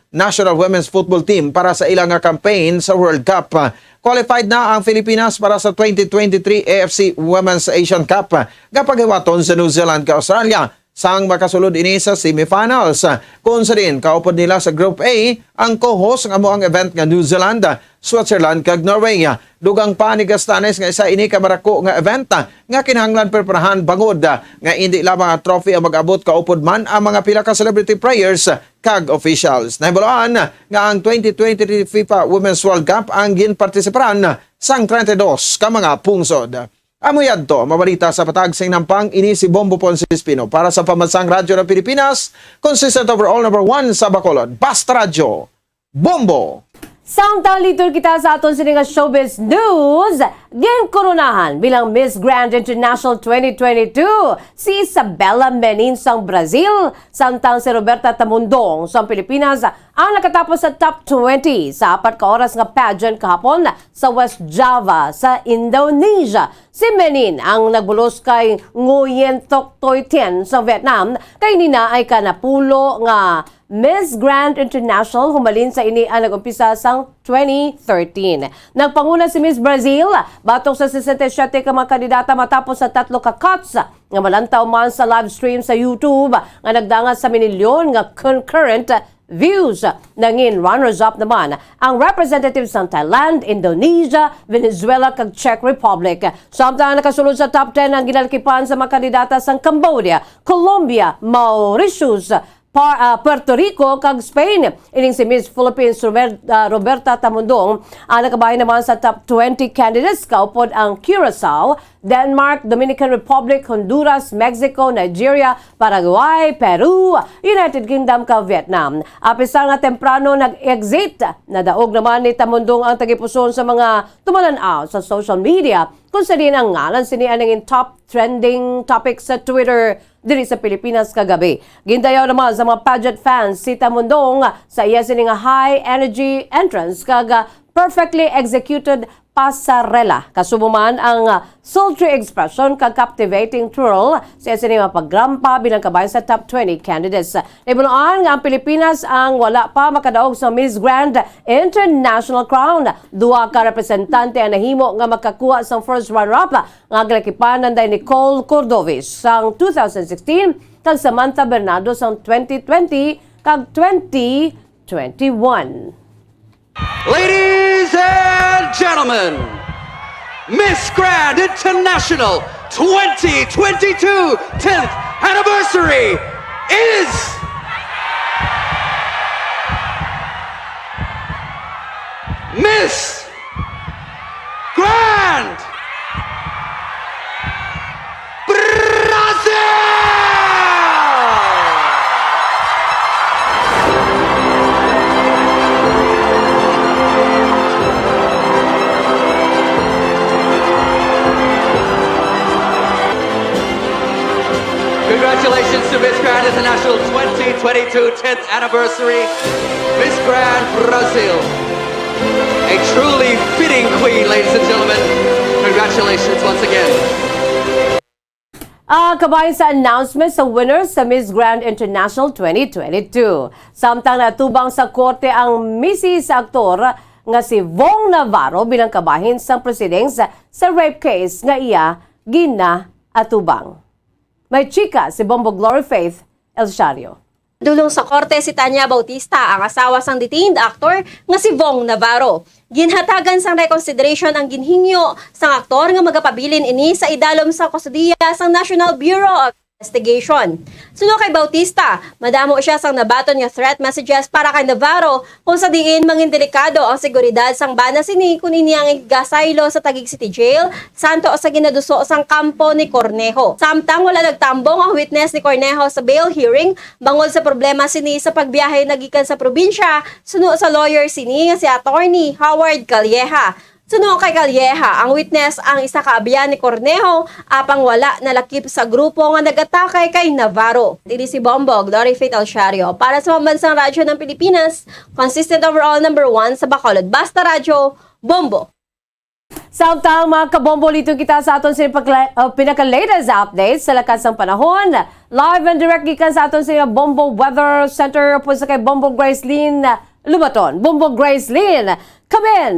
National Women's Football Team para sa ilang campaign sa World Cup. Qualified na ang Pilipinas para sa 2023 AFC Women's Asian Cup gapaghiwaton sa New Zealand ka Australia. Sang makasulod ini sa semifinals. Kung sa din, kaupod nila sa Group A, ang co-host ng amuang event nga New Zealand Switzerland kag Norway. Dugang pa ni Gastanes nga isa ini ka barako nga event nga kinahanglan preparahan bangod nga hindi lamang ang trophy ang mag-abot kaupod man ang mga pila ka celebrity players kag officials. Nahibaluan nga ang 2023 FIFA Women's World Cup ang ginpartisiparan sang 32 ka mga pungsod. Amuyad to, mabalita sa patag sa Nampang, ini si Bombo Ponce Espino para sa Pamansang Radyo ng Pilipinas, consistent overall number 1 sa Bacolod. Basta Radyo, Bombo! Samtang litur kita sa aton sininga showbiz news, ginkoronahan bilang Miss Grand International 2022 si Isabella Menin sang Brazil, samtang si Roberta Tamundong sang Pilipinas ang nakatapos sa top 20 sa 4 ka oras nga pageant kahapon sa West Java sa Indonesia. Si Menin ang nagbulos kay Nguyen Toc Toi Tien sa Vietnam, kay nina ay kanapulo nga Miss Grand International humalin sa ini ang nag-umpisa sang 2013. Nagpanguna si Miss Brazil batok sa 67 ka mga kandidata matapos sa 3 ka cuts nga malantaw man sa live stream sa YouTube nga nagdangat sa milyon nga concurrent views. Nangin runners-up naman ang representatives ng Thailand, Indonesia, Venezuela kag Czech Republic. Samtang nakasulod sa top 10 ang ginalkipan sa mga kandidata sa Cambodia, Colombia, Mauritius, Puerto Rico kag Spain. Ining si Miss Philippines Roberta Tamundong ang nakabahin naman sa top 20 candidates kaupod ang Curacao, Denmark, Dominican Republic, Honduras, Mexico, Nigeria, Paraguay, Peru, United Kingdom kag Vietnam. Apisa nga temprano nag-exit, nadaog naman ni Tamundong ang tagipuson sa mga tumalanaw sa social media kung sa din ang ngalan sini aningin top trending topics sa Twitter diri sa Pilipinas kagabi. Gindayaw naman sa mga pageant fans si Tamundong sa iya sining high energy entrance kag perfectly executed pasarela. Kasubuman ang sultry expression kag captivating twirl sa sining pagrampa bilang kabayan sa top 20 candidates. Ibunuan nga ang Pilipinas ang wala pa makadaog sa Miss Grand International crown. Duha ka representante ang nahimo nga makakuha sa first runner-up nga galakipanan day Nicole Cordovis sang 2016 kag Samantha Bernardo sang 2020 kag 2021. Ladies and gentlemen, Miss Grand International 2022 10th anniversary is Miss Grand Brazil! Congratulations to Miss Grand International 2022 10th anniversary, Miss Grand Brazil. A truly fitting queen, ladies and gentlemen. Congratulations once again. Kabayan sa announcement sa winners sa Miss Grand International 2022. Samtang natubang sa korte ang Mrs. Aktor nga si Vong Navarro bilang kabahin sa proceedings sa rape case nga iya gina-atubang. May chika si Bombo Glory Faith El Shario. Dulong sa korte si Tanya Bautista, ang asawa sang detained actor nga si Vong Navarro. Ginhatagan sang reconsideration ang ginhingyo sang aktor nga magapabilin ini sa idalom sa kustudiya sang National Bureau of Investigation. Suno kay Bautista, madamo siya sang nabaton nga threat messages para kay Navarro kung sa diin mangin delikado ang seguridad sang bana sini kung ini ang igasaylo sa Taguig City Jail, santo sa ginaduso sang kampo ni Cornejo. Samtang wala nagtambong ang witness ni Cornejo sa bail hearing bangod sa problema sini sa pagbiyahe nagikan sa probinsya, suno sa lawyer sini nga si Attorney Howard Calleja. Suno kay Calleja, ang witness ang isa ka abiyan ni Cornejo apang wala nalakip sa grupo nga nag-atake kay Navarro. Dili si Bombo Glory Faith El Shario para sa Pambansang Radyo ng Pilipinas, consistent overall number 1 sa Bacolod. Basta Radyo, Bombo. Samtang mga kabombo dito kita sa aton sa pinaka-latest updates sa lakas ng panahon. Live and direct gikan sa aton sa Bombo Weather Center po sa kay Bombo Gracelyn Lubaton. Bombo Gracelyn, come in!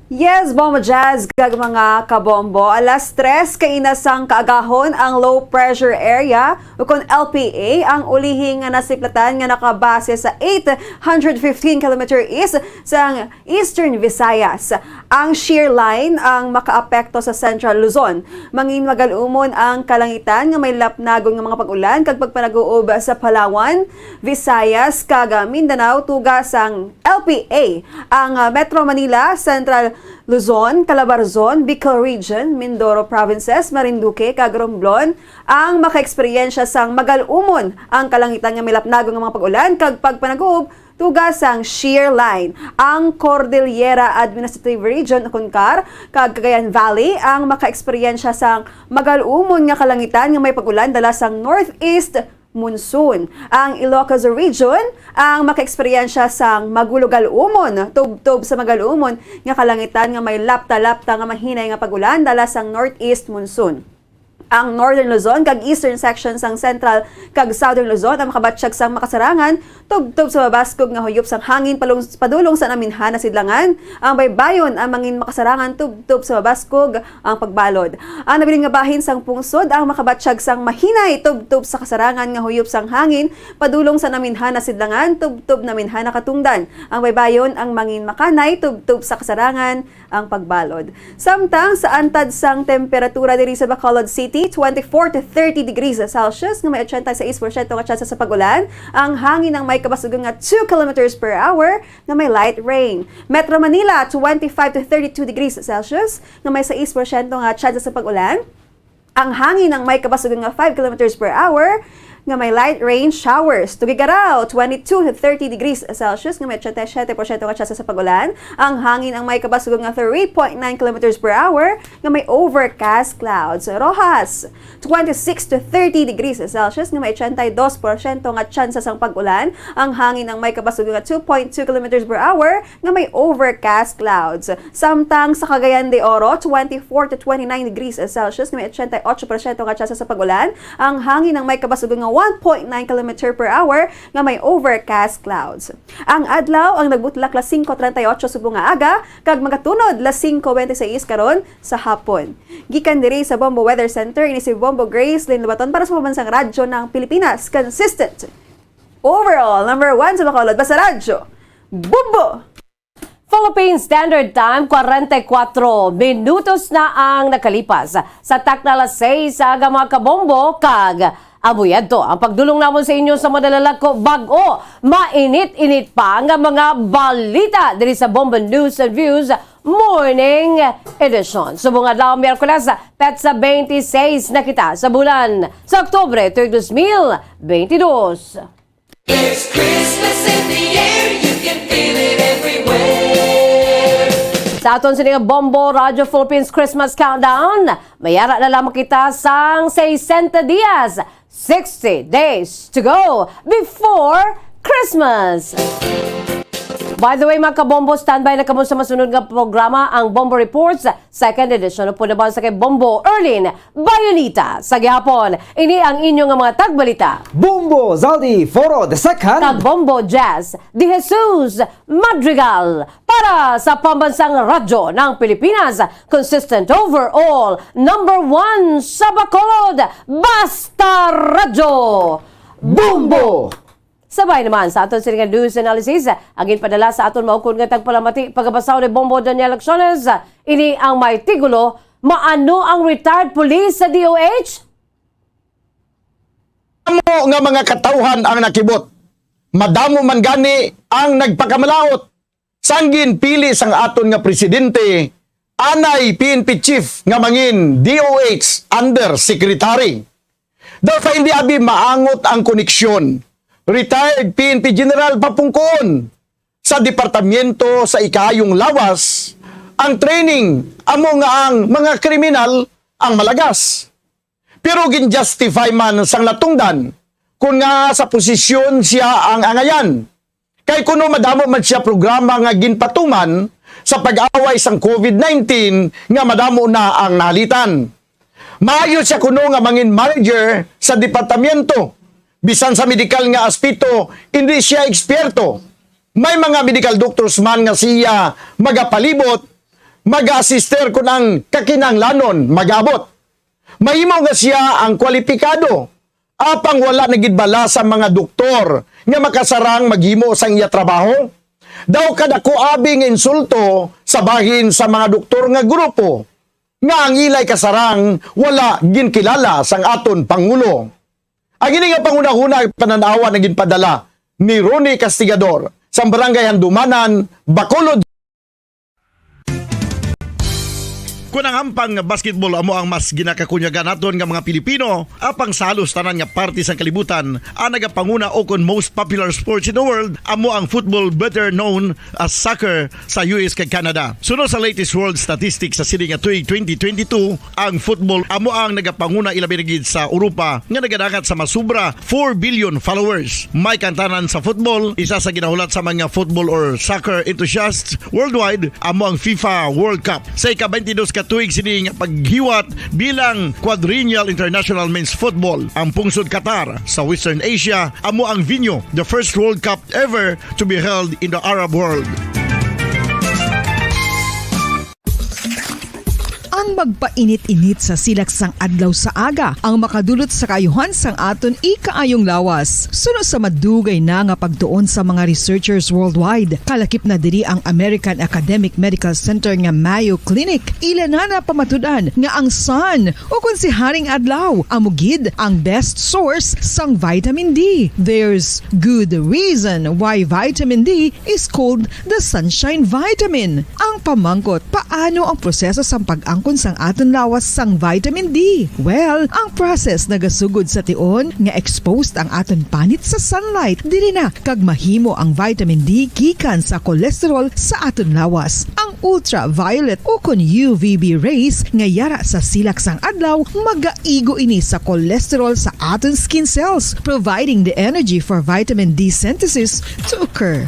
Yes, Bombo Jazz, kag mga kabombo. Alas 3 kainasang kaagahon ang low pressure area o kung LPA ang ulihing nga nasiplatan nga nakabase sa 815 km east sa Eastern Visayas. Ang shear line ang makaapekto sa Central Luzon. Mangin magalumon ang kalangitan nga may lapnagon nga mga pag-ulan kag pagpanaguob sa Palawan, Visayas kag Mindanao tugas ang LPA. Ang Metro Manila, Central Luzon, Calabarzon, Bicol Region, Mindoro Provinces, Marinduque, kag Romblon ang makaeksperyensya sang magalumon ang kalangitan nga may lapnagon nga mga pag-ulan kag pagpanaguob tugas ang shear line. Ang Cordillera Administrative Region Concar kag Cagayan Valley ang makaeksperyensya sang magalumon nga kalangitan nga may pag-ulan dala sang northeast monsoon. Ang Ilocos Region ang makaeksperyensya sang magulugal-umon, tub-tub sa magalumon nga kalangitan nga may lapta-lapta nga mahinay nga pag-ulan dala sang northeast monsoon. Ang Northern Luzon kag Eastern sections sang Central kag Southern Luzon ang makabatsyag sang makasarangan tub-tub sa mabaskog nga huyop sang hangin padulong sa naminhan na sidlangan. Ang baybayon ang mangin makasarangan tub-tub sa mabaskog ang pagbalod. Ang nabiling nga bahin sang pungsod ang makabatsyag sang mahinay tub-tub sa kasarangan nga huyop sang hangin padulong sa naminhan na sidlangan tub-tub naminhan na katungdan. Ang baybayon ang mangin makanay tub-tub sa kasarangan ang pagbalod. Samtang sa antad sang temperatura diri sa Bacolod City 24 to 30 degrees Celsius nga may 86% nga tsansa sa pag-ulan. Ang hangin ang may kabasugon nga 2 kilometers per hour nga may light rain. Metro Manila 25 to 32 degrees Celsius nga may 6% nga tsansa sa pag-ulan. Ang hangin ang may kabasugon nga 5 kilometers per hour nga may light rain showers. Tugigaraw, 22 to 30 degrees Celsius nga may 87% nga tsansa sa pag-ulan. Ang hangin ang may kabasugon nga 3.9 kilometers per hour nga may overcast clouds. Rojas, 26 to 30 degrees Celsius nga may 82% nga tsansa sang pag-ulan. Ang hangin ang may kabasugon nga 2.2 kilometers per hour nga may overcast clouds. Samtang sa Cagayan de Oro, 24 to 29 degrees Celsius nga may 88% nga tsansa sa pag-ulan. Ang hangin ang may kabasugon nga 1.9 km per hour nga may overcast clouds. Ang adlaw ang nagbutlak las 5:38 subong nga aga kag magatunod las 5:26 karon sa hapon. Gikan diri sa Bombo Weather Center ini si Bombo Grace Lynn Lubaton para sa pambansang radyo ng Pilipinas. Consistent. Overall, number 1 sa Bacolod basta radyo. Bombo! Philippine Standard Time, 44 minutos na ang nakalipas. Sa takna las 6 sa aga mga kabombo kag abuyad to ang pagdulong namon sa inyo sa madalalak ko bag-o mainit-init pa nga mga balita diri sa Bombo News and Views Morning Edition. Subong adlaw Miyerkules, petsa 26 na kita sa bulan sa Oktubre 2022. There's Christmas in the air, you can feel it everywhere. Sa aton sining Bombo Radio Philippines Christmas Countdown, mayara na lamang kita sang 60 dias, 60 days to go before Christmas. By the way, mga kabombo, standby na kamo sa masunod nga programa ang Bombo Reports, second edition. Upo naman sa kay Bombo Erlin Bayonita. Sa gihapon, ini ang inyong mga tagbalita. Bombo Zaldi Foro the second. Kag Bombo Jazz De Jesus Madrigal. Para sa pambansang radyo ng Pilipinas, consistent overall, number 1 sa Bacolod, Basta Radyo. Bombo! Sabay naman sa aton siningan news analysis, agin padala sa aton maukon nga tagpalamati pagabasaw ni Bombo Daniel Acciones. Ini ang may tigulo, maano ang retired police sa DOH? Madamo nga mga katauhan ang nakibot. Madamo man gani ang nagpakamalaot. Sanggin pili sang aton nga presidente, anay PNP chief nga mangin DOH undersecretary. Daw sa hindi abi maangot ang koneksyon. Retired PNP General Papungkon sa departamento sa ikayong lawas ang training amo nga ang mga kriminal ang malagas. Pero gin-justify man sang latungdan kung nga sa posisyon siya ang angayan. Kay kuno madamo man siya programa nga ginpatuman sa pag-away sang COVID-19 nga madamo na ang nalitan. Maayo siya kuno nga mangin manager sa departamento. Bisan sa medical nga aspito, hindi siya eksperto. May mga medical doctors man nga siya magapalibot, mag-assister ko ng kakinanglanon magabot. Mahimo nga siya ang kwalipikado. Apang wala nagidbala sa mga doktor nga makasarang maghimo sang iya trabaho. Daw kadako abi nga insulto sa bahin sa mga doktor nga grupo nga ang ilay kasarang wala ginkilala sang aton Pangulo. Ang ini nga panguna-una pananawa na ginpadala ni Ronnie Castigador sa Barangay Handumanan, Bacolod. Kung ang hampang basketball amo ang mas ginakakunyagan naton nga mga Pilipino, apang salos tanan nga parte sa kalibutan, ang nagapanguna o kon most popular sports in the world, amo ang football, better known as soccer sa US kag Canada. Sunod sa latest world statistics sa sini nga tuig 2022, ang football amo ang nagapanguna ilabi na gid sa Europa nga nagadakat sa masubra 4 billion followers. May kantanan sa football, isa sa ginahulat sa mga football or soccer enthusiasts worldwide, amo ang FIFA World Cup. Sa ika-22 katuig sini nga paghiwat bilang Quadrennial International Men's Football. Ang pungsod Qatar sa Western Asia amo ang venue, the first World Cup ever to be held in the Arab world. Ang magpainit-init sa silaksang adlaw sa aga ang makadulot sa kaayuhan sang aton ikaayong lawas. Suno sa madugay na nga pagtuon sa mga researchers worldwide, kalakip na diri ang American Academic Medical Center nga Mayo Clinic. Ila na pamatudan nga ang sun o kung si Haring Adlaw amugid ang best source sang vitamin D. There's good reason why vitamin D is called the sunshine vitamin. Ang pamangkot, paano ang proseso sang pag-angkon sang aton lawas sang vitamin D? Well, ang process nagasugod sa tion nga exposed ang aton panit sa sunlight, dili na kag mahimo ang vitamin D gikan sa cholesterol sa aton lawas. Ang ultraviolet o kon UVB rays nga yara sa silak sang adlaw magaigo ini sa cholesterol sa aton skin cells, providing the energy for vitamin D synthesis to occur.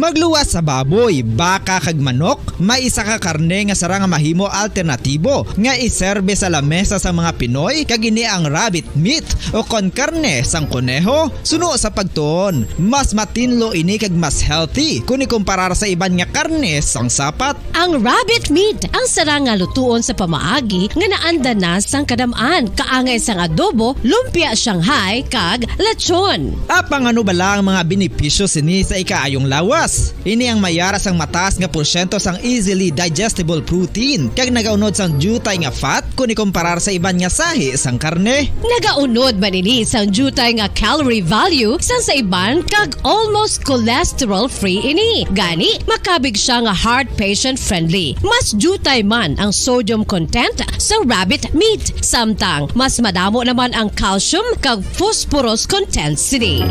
Magluwas sa baboy, baka kag manok, may isa ka karne nga sarang mahimo alternatibo nga iserbe sa lamesa sa mga Pinoy kag ini ang rabbit meat o kon karne sang kuneho. Suno sa pagtuon, mas matinlo ini kag mas healthy kung ikumparar sa iban nga karne sang sapat. Ang rabbit meat ang sarang nga lutuon sa pamaagi nga naanda na sang kadamaan, kaangay sang adobo, lumpia Shanghai kag lechon. Apang ano bala ang mga benepisyo sini sa ikaayong lawas? Ini ang mayara sang mataas nga porsyento sang easily digestible protein kag nagaunod sang jutay nga fat kung ikumparar sa iban nga sahi sang karne. Nagaunod man ini sang jutay nga calorie value sang sa iban kag almost cholesterol free ini. Gani makabig siya nga heart patient friendly. Mas jutay man ang sodium content sa rabbit meat, samtang mas madamo naman ang calcium kag phosphorus content sini.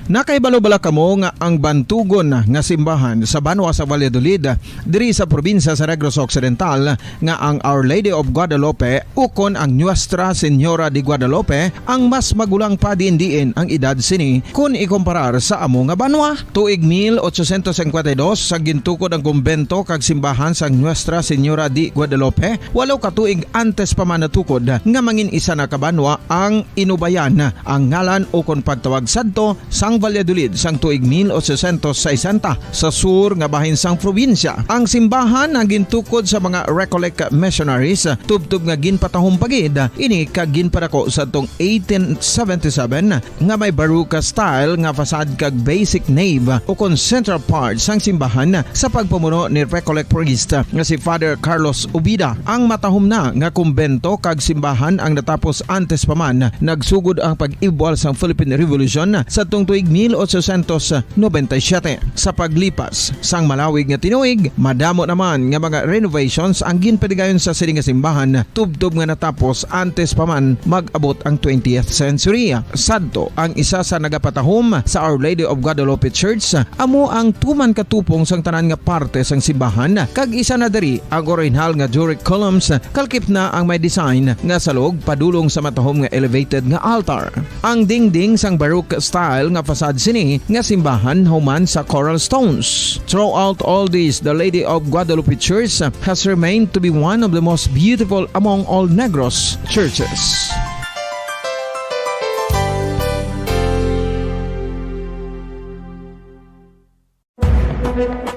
Nakaibalo-bala kamo nga ang bantugon nga simbahan sa Banwa sa Valladolid diri sa probinsya sa Negros Occidental nga ang Our Lady of Guadalupe ukon ang Nuestra Señora de Guadalupe ang mas magulang pa diin ang edad sini kung ikumparar sa amo nga banwa. Tuig 1852 sa gintukod ang kumbento kag simbahan sa Nuestra Señora de Guadalupe, walo ka tuig antes pa man natukod nga mangin isa na kabanwa ang inubayan ang ngalan ukon pagtawag sadto sang Valladolid sang tuig 1860 sa sur nga bahin sang probinsya. Ang simbahan ang gintukod sa mga Recollect missionaries tubtub nga ginpatahong pagid ini kag ginpadako sa tong 1877 nga may baroque style nga fasad kag basic nave o kon central part sang simbahan sa pagpamuno ni Recollect priest nga si Father Carlos Ubida. Ang matahom na nga kumbento kag simbahan ang natapos antes pa man nagsugod ang pag-ibwal sang Philippine Revolution sa tong tuig 1897. Sa paglipas sang malawig nga tinuig, madamo naman nga mga renovations ang ginpadigayon sa sining nga simbahan tubtob nga natapos antes pa man mag-abot ang 20th century. Sadto ang isa sa nagapatahom sa Our Lady of Guadalupe Church amo ang tuman katupong sang tanan nga parte sang simbahan kag isa na diri ang original nga Doric columns kalkip na ang may design nga salog padulong sa matahom nga elevated nga altar. Ang dingding sang baroque style nga fasad sini nga simbahan human sa coral stones. Throughout all this, the Lady of Guadalupe Church has remained to be one of the most beautiful among all Negros churches.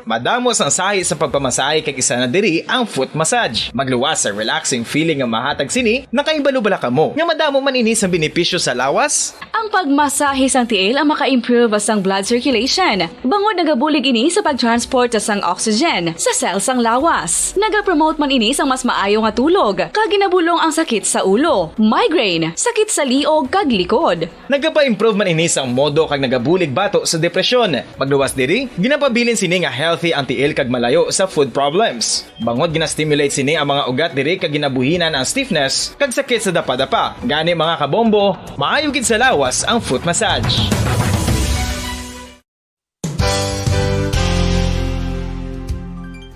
Madamos ang sahi sa pagpamasahe kay isa na diri ang foot massage. Magluwas sa relaxing feeling nga mahatag sini, nakaibalo-bala ka mo. Nga madamo man ini sa benepisyo sa lawas. Ang pagmasahe sang tiil ang maka-improve sang blood circulation. Bangod nagabulig ini sa pag-transport sang oxygen sa cells sang lawas. Nagapromote man ini sang mas maayo nga tulog, kag ginabulong ang sakit sa ulo, migraine, sakit sa liog kag likod. Nagapa-improve man ini sang modo kag nagabulig bato sa depresyon. Magluwas diri, ginapabilin sini nga healthy ang tiil kag malayo sa food problems. Bangod gina-stimulate sini ang mga ugat diri kag ginabuhinan ang stiffness kag sakit sa dapa-dapa. Gani mga kabombo, maayo gid sa lawas ang foot massage.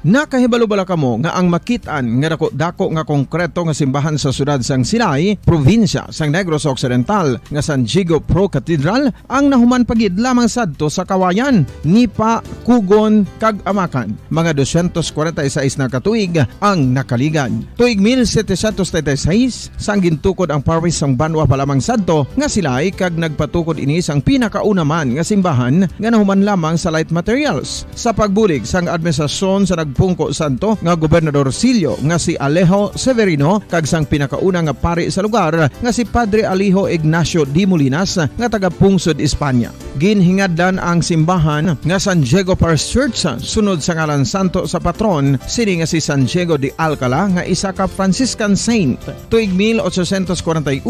Nakahibalo-bala kamo nga ang makitaan nga dako nga konkreto nga simbahan sa sudad sang Sinay, probinsya sang Negros Occidental nga San Diego Pro Cathedral ang nahuman pagid lamang sadto sa kawayan, Nipa, Kugon kag Amakan. Mga 246 na katuig ang nakaligan. Tuig 1736 sang gintukod ang parish sang Banwa pa lamang sadto nga silay kag nagpatukod ini sang pinakauna man nga simbahan nga nahuman lamang sa light materials. Sa pagbulig sang administrasyon sa Pungko Santo nga Gobernador Silio nga si Alejo Severino kag sang pinakauna nga pari sa lugar nga si Padre Alijo Ignacio Di Molinas nga taga Pungsod, Espanya. Ginhingadlan ang simbahan nga San Diego Parish Church sunod sa ngalan santo sa patron sini nga si San Diego de Alcala nga isa ka Franciscan saint. Tuig 1841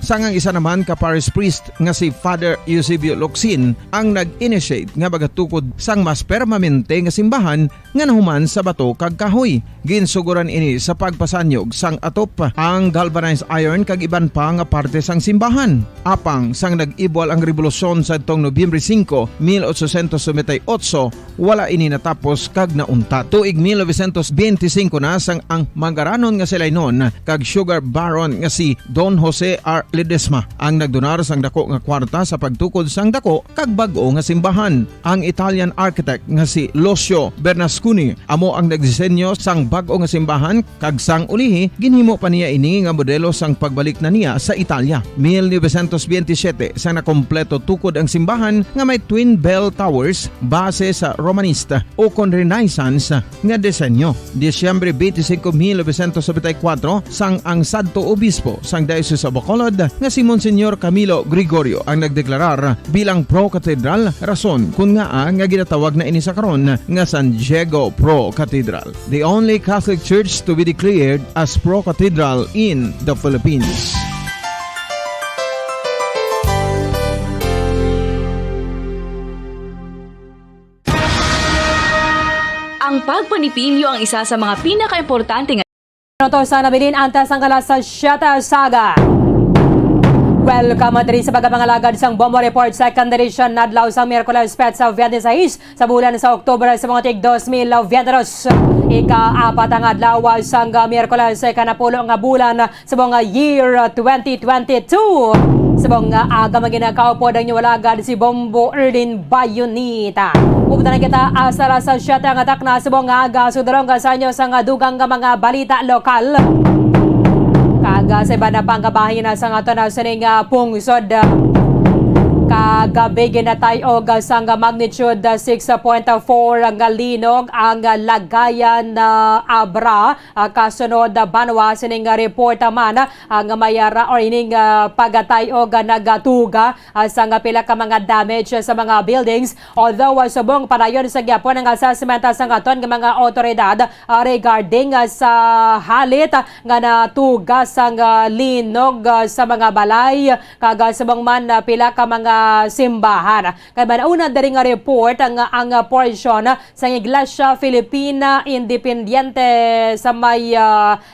sangang isa naman ka parish priest nga si Father Eusebio Locsin ang nag-initiate nga bagatukod sang mas permanente nga simbahan nga nahuman sa bato kag kahoy. Ginsuguran ini sa pagpasanyog sang atop ang galvanized iron kag iban pa nga parte sang simbahan. Apang sang nag-ibwal ang revolusyon sa tong Nobyembre 5, 1898, wala ini natapos kag naunta. Tuig 1925 na sang ang mangaranon nga silay noon kag sugar baron nga si Don Jose R. Ledesma ang nagdonar sang dako nga kwarta sa pagtukod sang dako kag bag-o nga simbahan. Ang Italian architect nga si Lucio Bernasconi amo ang nagdisenyo sang bag-o nga simbahan kag sang ulihi ginhimo pa niya ini nga modelo sang pagbalik na niya sa Italia. 1927 sang nakompleto tukod ang simbahan nga may twin bell towers base sa Romanista o kon Renaissance nga disenyo. Disyembre 25, 1974 sang ang sadto obispo sang Diocese of Bacolod nga si Monsignor Camilo Gregorio ang nagdeklarar bilang pro-cathedral, rason kung nga ginatawag na ini sa karon nga San Diego Pro Cathedral, the only Catholic church to be declared as pro-cathedral in the Philippines. Ang pagpanipilyo ang isa sa mga pinaka-importante nga Noto sa nabilin antas ang kalas sa Shata Saga. Welcome diri sa pagkapangalagad sang Bombo Report Second Edition nadlaw sa Miyerkules sa 26 sa bulan sa Oktubre sa mga tig 2022. Ika-apat ang adlaw sang Miyerkules sa kanapulo nga bulan sa mga year 2022. Sa mga aga maginakaw po ang niwalagad si Bombo Erlin Bayonita. Pupunta na kita asara sa Shata nga takna sa mga aga sudarong sa inyo sa dugang mga balita lokal. Kaga sa iba na pangkabahin na sa nga ito na sining pungsod. Kagabi ginatay og sang magnitude 6.4 ang linog ang lagayan na Abra. Kasunod Banwa sining report man ang mayara or ining pagatay og nagatuga sang pila ka mga damage sa mga buildings. Although subong panayon sa gyapon ang assessment sa ngaton ng mga otoridad regarding sa halit nga natuga sang linog sa mga balay kaga subong man pila ka mga simbahan. Kaya manauna dari nga report ang portion sa Iglesia Filipina Independiente sa may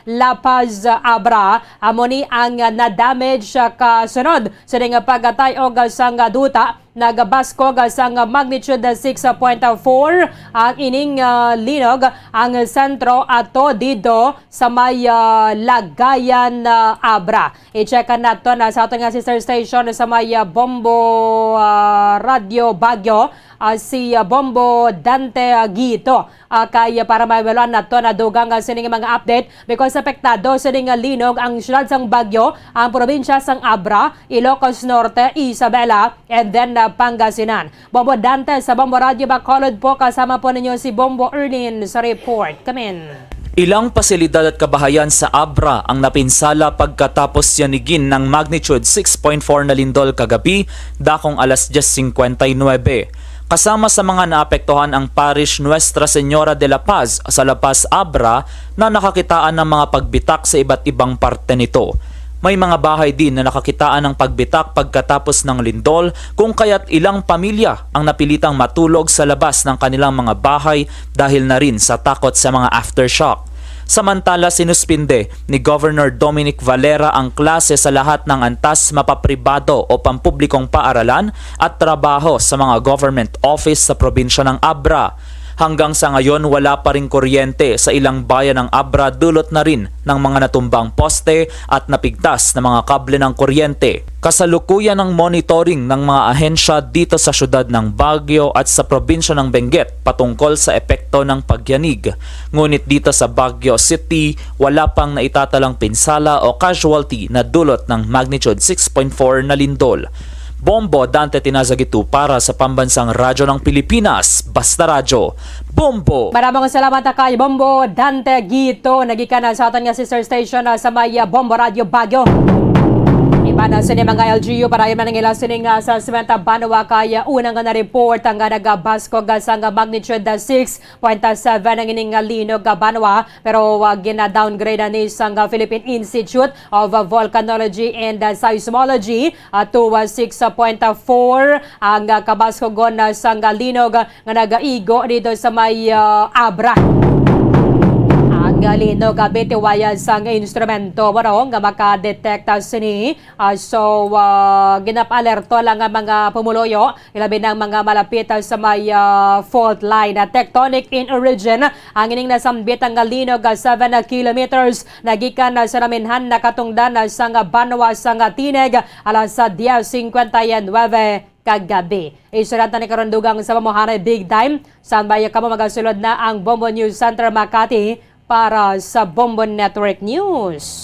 La Paz, Abra. Amo ni ang na-damage kasunod sa nga pagatay og sang duta nagabaskog sang magnitude 6.4 ang ining linog ang sentro ato dito sa may lagayan Abra. I-check nato na sa ato nga sister station sa may Bombo Radio Baguio si Bombo Dante Guito kay para maiwalan na to na dugang sining mga update because apektado sining linog ang siyudad sang Baguio, ang probinsya sang Abra, Ilocos Norte, Isabela, and then Pangasinan. Bombo Dante sa Bombo Radio Bacolod po, kasama po ninyo si Bombo Erlin sa report. Kamin. Ilang pasilidad at kabahayan sa Abra ang napinsala pagkatapos yanigin ng magnitude 6.4 na lindol kagabi, dakong alas 10:59. Kasama sa mga naapektuhan ang parish Nuestra Señora de la Paz sa La Paz, Abra, na nakakitaan ng mga pagbitak sa iba't ibang parte nito. May mga bahay din na nakakitaan ng pagbitak pagkatapos ng lindol, kung kaya't ilang pamilya ang napilitang matulog sa labas ng kanilang mga bahay dahil na rin sa takot sa mga aftershock. Samantala, sinuspinde ni Governor Dominic Valera ang klase sa lahat ng antas mapapribado o pampublikong paaralan at trabaho sa mga government office sa probinsya ng Abra. Hanggang sa ngayon, wala pa ring kuryente sa ilang bayan ng Abra, dulot na rin ng mga natumbang poste at napigtas na mga kable ng kuryente. Kasalukuyan ng monitoring ng mga ahensya dito sa syudad ng Baguio at sa probinsya ng Benguet patungkol sa epekto ng pagyanig. Ngunit dito sa Baguio City, wala pang naitatalang pinsala o casualty na dulot ng magnitude 6.4 na lindol. Bombo Dante Tinazagitu para sa Pambansang Radyo ng Pilipinas, Basta Radyo. Bombo! Maraming salamat kay Bombo Dante Guito. Nagikan na sa aton nga sister station sa may Bombo Radio Baguio. Iba na sini mga LGU para yung manangila sining sa Sementa Banwa kaya unang nga na-report ang nagabasko sa magnitude 6.7 ang ining linog Banwa, pero gina-downgrade ni sang Philippine Institute of Volcanology and Seismology to 6.4 ang kabasko sang linog nga nagaigo dito sa may Abra. Galino gabiti wayad sang instrumento warong nga makadetect sini ginapalerto lang ang mga pumuloyo ilabi ng mga malapit sa may fault line. Tectonic in origin ang ining nasambit ang linog 7 kilometers nagikan sa naminhan nakatungdan sa Banwa sang Tineg alas 10:59 kagabi. Isuratan ni karondugang sa pamuhanay big time sa bayan kamo magasulod na ang Bombo News Center Makati para sa Bombo Network News.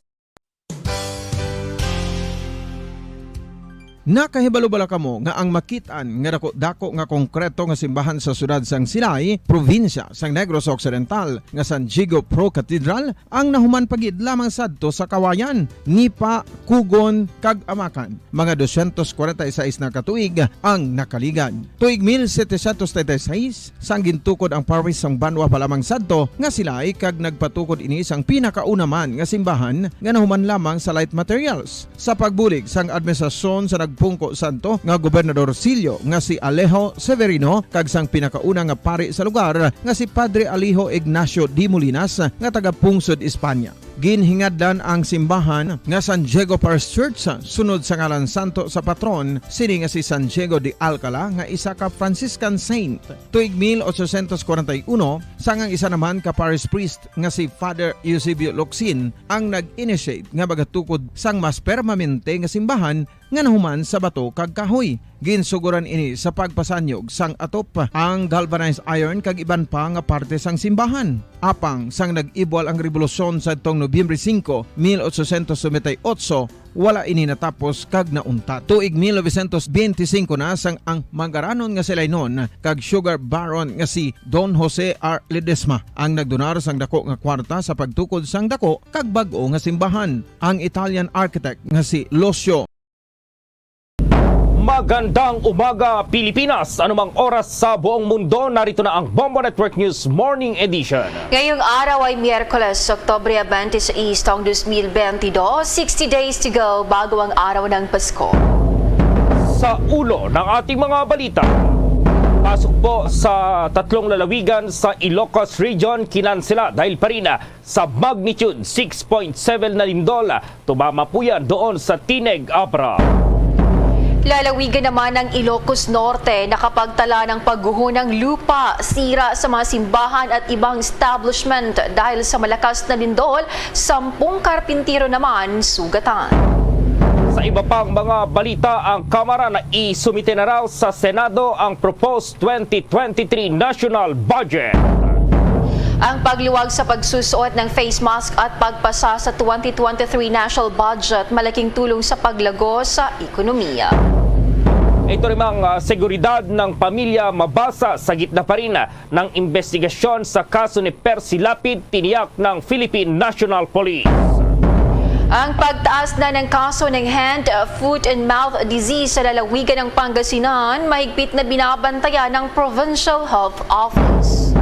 Nakahibalo-bala kamo nga ang makitaan nga dako nga konkreto nga simbahan sa sudad sang Sinay, probinsya sang Negros Occidental nga San Diego Pro Cathedral ang nahuman pagid lamang sadto sa Kawayan, Nipa, Kugon, kag Amakan. Mga 246 na katuig ang nakaligan. Tuig 1736 sang gintukod ang parish sang Banwa pa lamang sadto nga sila kag nagpatukod ini sang pinakauna man nga simbahan nga nahuman lamang sa light materials. Sa pagbulig sang administrasyon sa Pungko Santo nga Gobernador Silio nga si Alejo Severino kag sang pinakauna nga pari sa lugar nga si Padre Alijo Ignacio D. Molinas nga taga Pungsod, Espanya. Ginhingaddan ang simbahan nga San Diego Parish Church sunod sa ngalan santo sa patron sini nga si San Diego de Alcala nga isa ka Franciscan saint. Tuig 1841 sangang isa naman ka parish priest nga si Father Eusebio Locsin ang nag-initiate nga bagatukod sang mas permanente nga simbahan nga nahuman sa bato kag kahoy. Ginsuguran ini sa pagpasanyog sang atop ang galvanized iron kag iban pa nga parte sang simbahan. Apang sang nag-ibwal ang revolusyon sa tong Nobyembre 5, 1898, wala ini natapos kag naunta. Tuig 1925 na sang ang mangaranon nga silay noon kag sugar baron nga si Don Jose R. Ledesma ang nagdonar sang dako nga kwarta sa pagtukod sang dako kag bag-o nga simbahan. Ang Italian architect nga si Lucio. Magandang umaga Pilipinas! Anumang oras sa buong mundo, narito na ang Bombo Network News Morning Edition. Ngayong araw ay Miyerkules, Oktubre 26, taong 2022, 60 days to go bago ang araw ng Pasko. Sa ulo ng ating mga balita, pasok po sa tatlong lalawigan sa Ilocos Region, kinansela dahil pa rin sa magnitude 6.7 na lindol. Tumama po yan doon sa Tineg, Abra. Lalawigan naman ng Ilocos Norte, nakapagtala ng pagguho ng lupa, sira sa mga simbahan at ibang establishment dahil sa malakas na lindol, 10 karpintero naman sugatan. Sa Sa iba pang mga balita, ang Kamara na isumite na raw sa Senado ang proposed 2023 national budget. Ang pagliwag sa pagsusuot ng face mask at pagpasa sa 2023 national budget malaking tulong sa paglago sa ekonomiya. Ito rin ang seguridad ng pamilya mabasa sa gitna pa rin ng investigasyon sa kaso ni Percy Lapid, tiniyak ng Philippine National Police. Ang pagtaas na ng kaso ng hand, foot and mouth disease sa lalawigan ng Pangasinan, mahigpit na binabantayan ng Provincial Health Office.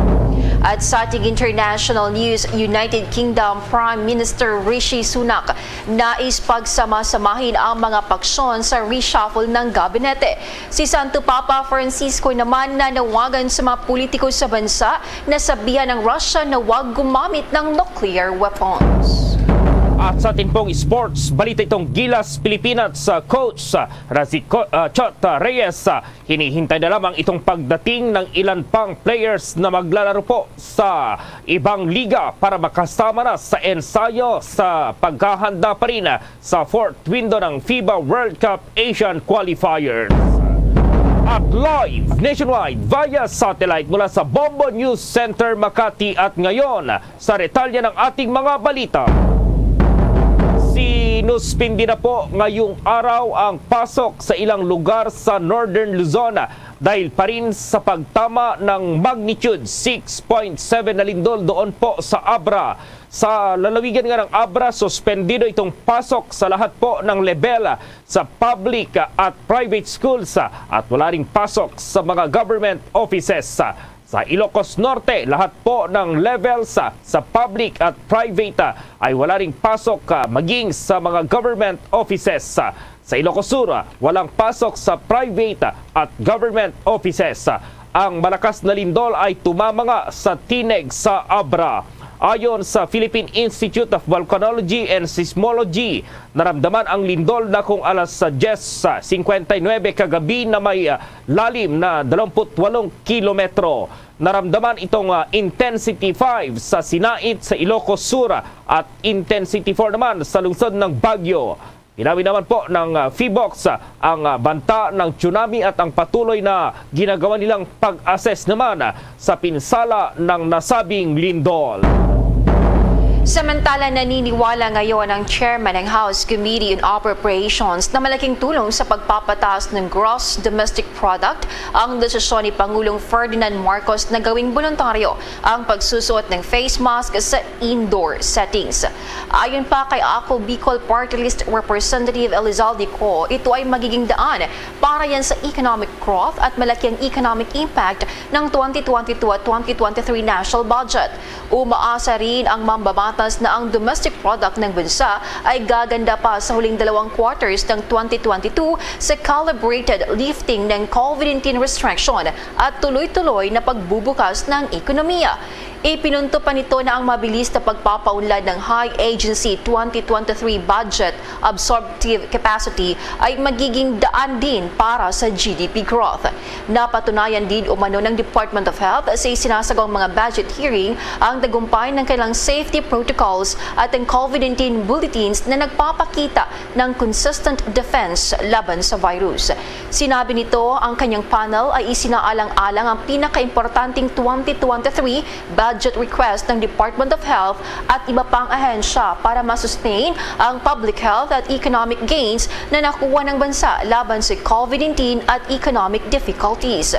At sa ating international news, United Kingdom Prime Minister Rishi Sunak nais pagsama-samahin ang mga paksyon sa reshuffle ng gabinete. Si Santo Papa Francisco naman nanawagan sa mga politiko sa bansa na sabihan ng Russia na huwag gumamit ng nuclear weapons. At sa ating pong sports, balita itong Gilas Pilipinas coach Chot Reyes. Hinihintay na lamang itong pagdating ng ilan pang players na maglalaro po sa ibang liga para makasama na sa ensayo sa paghahanda pa rin sa fourth window ng FIBA World Cup Asian Qualifiers. At live nationwide via satellite mula sa Bombo News Center Makati at ngayon sa retalya ng ating mga balita. Sinuspindi na po ngayong araw ang pasok sa ilang lugar sa Northern Luzon dahil pa rin sa pagtama ng magnitude 6.7 na lindol doon po sa Abra. Sa lalawigan nga ng Abra, suspendido itong pasok sa lahat po ng level sa public at private schools at wala ring pasok sa mga government offices. Sa Ilocos Norte, lahat po ng levels sa public at private ay wala ring pasok maging sa mga government offices. Sa Ilocos Sur, walang pasok sa private at government offices. Ang malakas na lindol ay tumama nga sa Tineg sa Abra. Ayon sa Philippine Institute of Volcanology and Seismology, naramdaman ang lindol na kung alas 10:59 kagabi na may lalim na 28 kilometro. Naramdaman itong Intensity 5 sa Sinait sa Ilocos Sur at Intensity 4 naman sa lungsod ng Baguio. Inamin naman po ng PHIVOLCS ang banta ng tsunami at ang patuloy na ginagawa nilang pag-assess naman sa pinsala ng nasabing lindol. Samantala, naniniwala ngayon ang chairman ng House Committee on Appropriations na malaking tulong sa pagpapataas ng gross domestic product ang desisyon ni Pangulong Ferdinand Marcos na gawing voluntaryo ang pagsusuot ng face mask sa indoor settings. Ayon pa kay Ako Bicol Party List Representative Elizalde Co, ito ay magiging daan para yan sa economic growth at malaki ang economic impact ng 2022 at 2023 national budget. Umaasa rin ang mambabatas na ang domestic product ng bansa ay gaganda pa sa huling 2 quarters ng 2022 sa calibrated lifting ng COVID-19 restriction at tuloy-tuloy na pagbubukas ng ekonomiya. Ipinunto pa nito na ang mabilis na pagpapaunlad ng High Agency 2023 budget absorptive capacity ay magiging daan din para sa GDP growth. Napatunayan din umano ng Department of Health sa isinasagawang mga budget hearing ang tagumpay ng kailang safety protocols at ang COVID-19 bulletins na nagpapakita ng consistent defense laban sa virus. Sinabi nito ang kanyang panel ay isinaalang-alang ang pinaka-importanting 2023 budget request ng Department of Health at iba pang ahensya para masustain ang public health at economic gains na nakuha ng bansa laban sa COVID-19 at economic difficulties.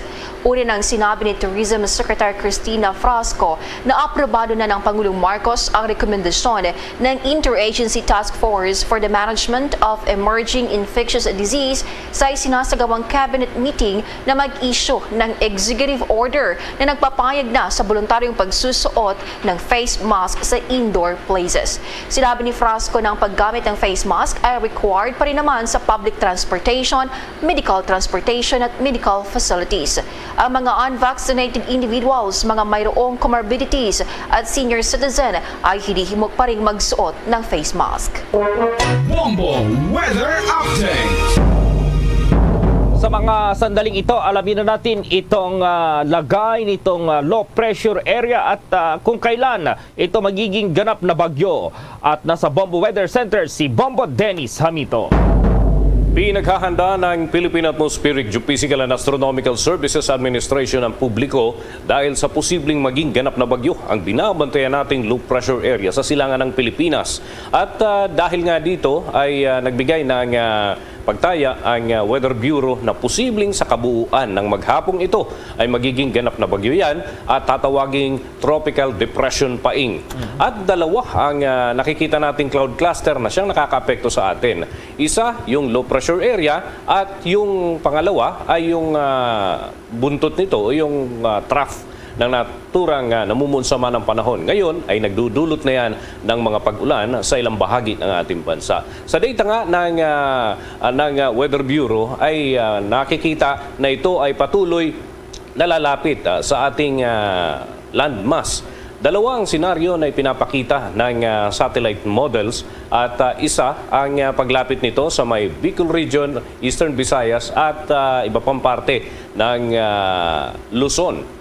Una nang sinabi ni Tourism Secretary Cristina Frasco na aprobado na ng Pangulong Marcos ang rekomendasyon ng Interagency Task Force for the Management of Emerging Infectious Disease sa isinasagawang cabinet meeting na mag-issue ng executive order na nagpapayag na sa voluntaryong pagsusuot ng face mask sa indoor places. Sinabi ni Frasco na ang paggamit ng face mask ay required pa rin naman sa public transportation, medical transportation at medical facilities. Ang mga unvaccinated individuals, mga mayroong comorbidities at senior citizen ay hinihimok pa rin magsuot ng face mask. Bombo Weather Update! Sa mga sandaling ito, alamin na natin itong lagay nitong low pressure area at kung kailan ito magiging ganap na bagyo. At nasa Bombo Weather Center si Bombo Dennis Hamito. Pinaghahanda ng Philippine Atmospheric Geophysical and Astronomical Services Administration ang publiko dahil sa posibleng maging ganap na bagyo ang binabantayan nating low pressure area sa silangan ng Pilipinas. At dahil nga dito ay nagbigay ng pagtaya ang Weather Bureau na posibleng sa kabuuan ng maghapong ito ay magiging ganap na bagyo yan at tatawaging Tropical Depression Paing. At dalawa ang nakikita nating cloud cluster na siyang nakakaapekto sa atin. Isa, yung low pressure area at yung pangalawa ay yung buntot nito o yung trough ng naturang namumunsama ng panahon. Ngayon ay nagdudulot na yan ng mga pag-ulan sa ilang bahagi ng ating bansa. Sa data nga ng Weather Bureau ay nakikita na ito ay patuloy nalalapit sa ating landmass. Dalawang senaryo na ipinapakita ng satellite models at isa ang paglapit nito sa may Bicol Region, Eastern Visayas at iba pang parte ng Luzon.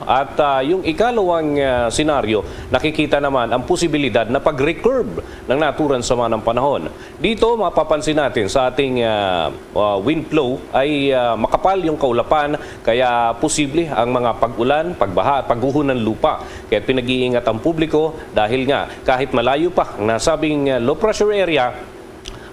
At yung ikalawang senaryo, nakikita naman ang posibilidad na pag-recurve ng naturang sama ng panahon. Dito mapapansin natin sa ating wind flow ay makapal yung kaulapan, kaya posible ang mga pag-ulan, pagbaha, pagguho ng lupa. Kaya pinag-iingat ang publiko dahil nga kahit malayo pa ang nasabing low pressure area,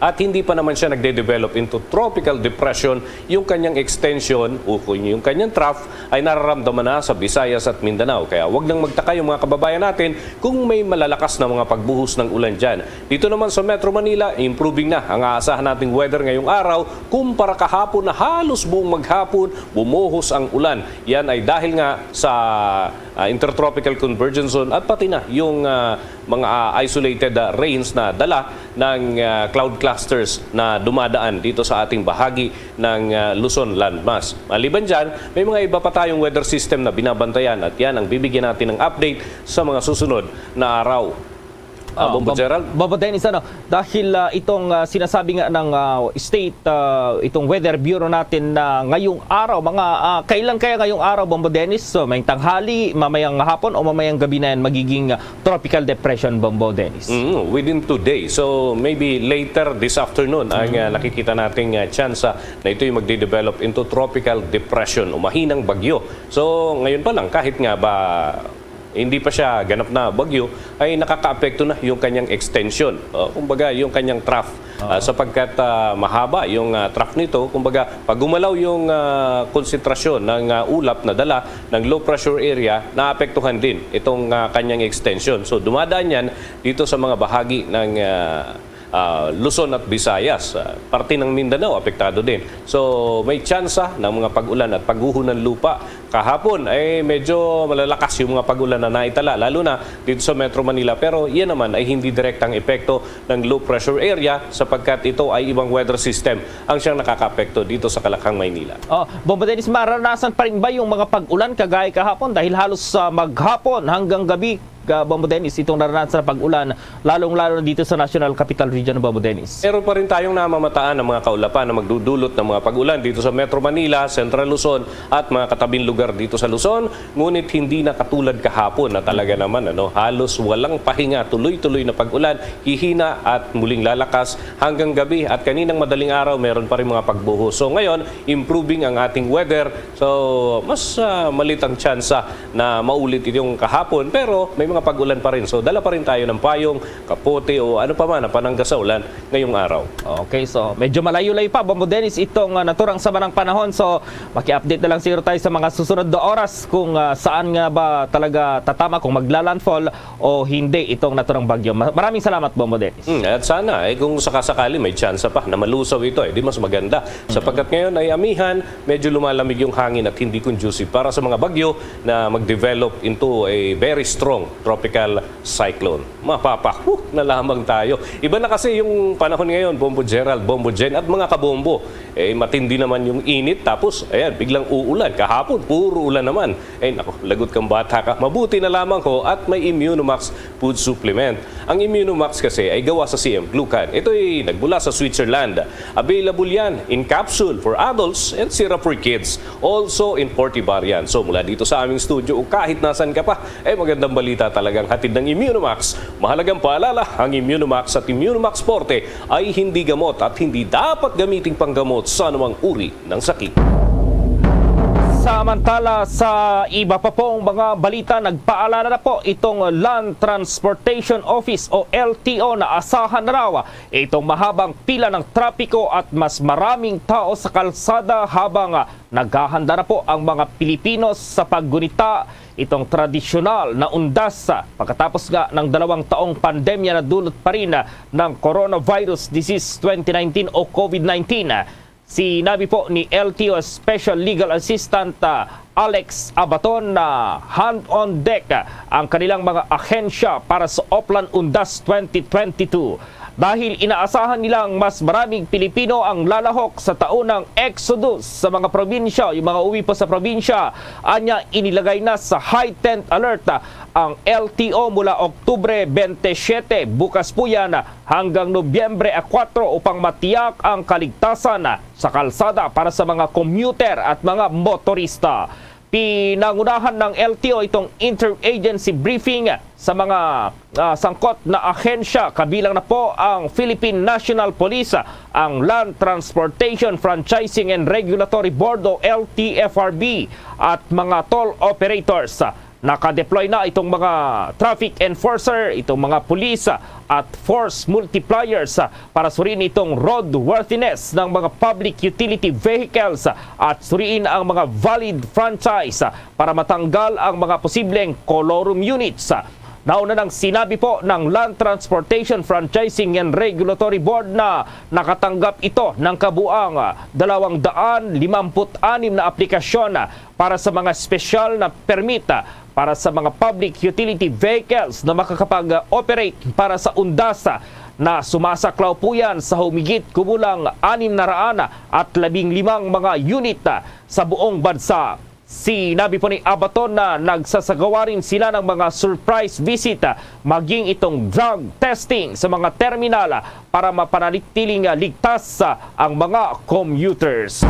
at hindi pa naman siya nagde-develop into tropical depression, yung kanyang extension o yung kanyang trough ay nararamdaman na sa Visayas at Mindanao. Kaya wag nang magtaka yung mga kababayan natin kung may malalakas na mga pagbuhos ng ulan dyan. Dito naman sa Metro Manila, improving na ang aasahan nating weather ngayong araw kumpara kahapon na halos buong maghapon bumuhos ang ulan. Yan ay dahil nga sa intertropical convergence zone at pati na yung mga isolated rains na dala ng cloud clusters na dumadaan dito sa ating bahagi ng Luzon landmass. Maliban dyan, may mga iba pa tayong weather system na binabantayan at yan ang bibigyan natin ng update sa mga susunod na araw. Bombo Gerald? Bombo Dennis, dahil itong sinasabi nga ng state, itong Weather Bureau natin na ngayong araw, kailan kaya ngayong araw, Bombo Dennis? So, may tanghali, mamayang hapon o mamayang gabi na yan magiging tropical depression, Bombo Dennis? Within 2 days. So, maybe later this afternoon ang nakikita nating chance na ito yung magde-develop into tropical depression o mahinang bagyo. So, ngayon pa lang, kahit nga ba hindi pa siya ganap na bagyo, ay nakakaapekto na yung kanyang extension. Kumbaga, yung kanyang trough. Sapagkat mahaba yung trough nito, kumbaga, pag gumalaw yung konsentrasyon ng ulap na dala ng low pressure area, naapektuhan din itong kanyang extension. So, dumadaan yan dito sa mga bahagi ng Luzon at Visayas. Parte ng Mindanao, apektado din. So, may tsansa ng mga pag-ulan at pagguho ng lupa. Kahapon ay medyo malalakas yung mga pag-ulan na naitala, lalo na dito sa Metro Manila. Pero yan naman ay hindi direktang epekto ng low pressure area sapagkat ito ay ibang weather system ang siyang nakakapekto dito sa Kalakhang, Maynila. Bombo Dennis, maranasan pa rin ba yung mga pag-ulan kagaya kahapon dahil halos maghapon hanggang gabi, Bombo Dennis, itong naranasan na pag-ulan, lalong-lalo dito sa National Capital Region, Bombo Dennis? Meron pa rin tayong namamataan ng mga kaulapan na magdudulot ng mga pag-ulan dito sa Metro Manila, Central Luzon at mga katabing lugar dito sa Luzon. Ngunit hindi na katulad kahapon na talaga naman halos walang pahinga, tuloy-tuloy na pag-ulan, hihina at muling lalakas hanggang gabi. At kaninang madaling araw, meron pa rin mga pagbuhos. So ngayon, improving ang ating weather. So mas malit ang tsansa na maulit yung kahapon. Pero may mga pag-ulan pa rin. So, dala pa rin tayo ng payong, kapote o ano pa man na panangga sa ulan ngayong araw. Okay, so medyo malayo-layo pa, Bombo Dennis, itong naturang sama ng panahon. So, maki-update na lang siguro tayo sa mga susunod na oras kung saan nga ba talaga tatama, kung maglalandfall o hindi itong naturang bagyo. Maraming salamat, Bombo Dennis. At sana, kung sakasakali may chance pa na malusaw ito, di mas maganda. Sapagkat ngayon ay amihan, medyo lumalamig yung hangin at hindi conducive para sa mga bagyo na mag-develop into a very strong tropical cyclone. Na lamang tayo. Iba na kasi yung panahon ngayon, Bombo Gerald, Bombo Jen at mga kabombo. Matindi naman yung init, tapos ayan, biglang uulan. Kahapon, puro ulan naman. Naku, lagot kang bata ka. Mabuti na lamang ho at may Immunomax food supplement. Ang Immunomax kasi ay gawa sa CM Glucan. Ito ay nagmula sa Switzerland. Available yan in capsule for adults and syrup for kids. Also in portable yan. So mula dito sa aming studio o kahit nasan ka pa, magandang balita talagang hatid ng Immunomax. Mahalagang paalala, ang Immunomax at Immunomax Forte ay hindi gamot at hindi dapat gamiting panggamot sa anumang uri ng sakit. Samantala sa iba pa pong mga balita, nagpaalala na po itong Land Transportation Office o LTO na asahan na raw itong mahabang pila ng trapiko at mas maraming tao sa kalsada habang naghahanda na po ang mga Pilipino sa paggunita itong tradisyonal na undas pagkatapos nga ng 2 taong pandemya na dulot pa rin ng coronavirus disease 2019 o COVID-19. Sinabi po ni LTO Special Legal Assistant Alex Abaton na hand on deck ang kanilang mga ahensya para sa Oplan Undas 2022. Dahil inaasahan nilang mas maraming Pilipino ang lalahok sa taunang exodus sa mga probinsya, yung mga uwi po sa probinsya, anya inilagay na sa high tent alert ang LTO mula Oktubre 27, bukas po yan hanggang Nobyembre 4 upang matiyak ang kaligtasan sa kalsada para sa mga commuter at mga motorista. Pinangunahan ng LTO itong interagency briefing sa mga sangkot na ahensya, kabilang na po ang Philippine National Police, ang Land Transportation Franchising and Regulatory Board o LTFRB at mga toll operators. Nakadeploy na itong mga traffic enforcer, itong mga pulis at force multipliers para suriin itong roadworthiness ng mga public utility vehicles at suriin ang mga valid franchise para matanggal ang mga posibleng colorum units. Nauna nang sinabi po ng Land Transportation Franchising and Regulatory Board na nakatanggap ito ng kabuang 256 na aplikasyon para sa mga special na permit para sa mga public utility vehicles na makakapag-operate para sa undas na sumasaklaw po yan sa humigit kumulang 615 mga unit sa buong bansa. Sinabi po ni Abaton na nagsasagawa rin sila ng mga surprise visit maging itong drug testing sa mga terminal para mapanatiling ligtas ang mga commuters.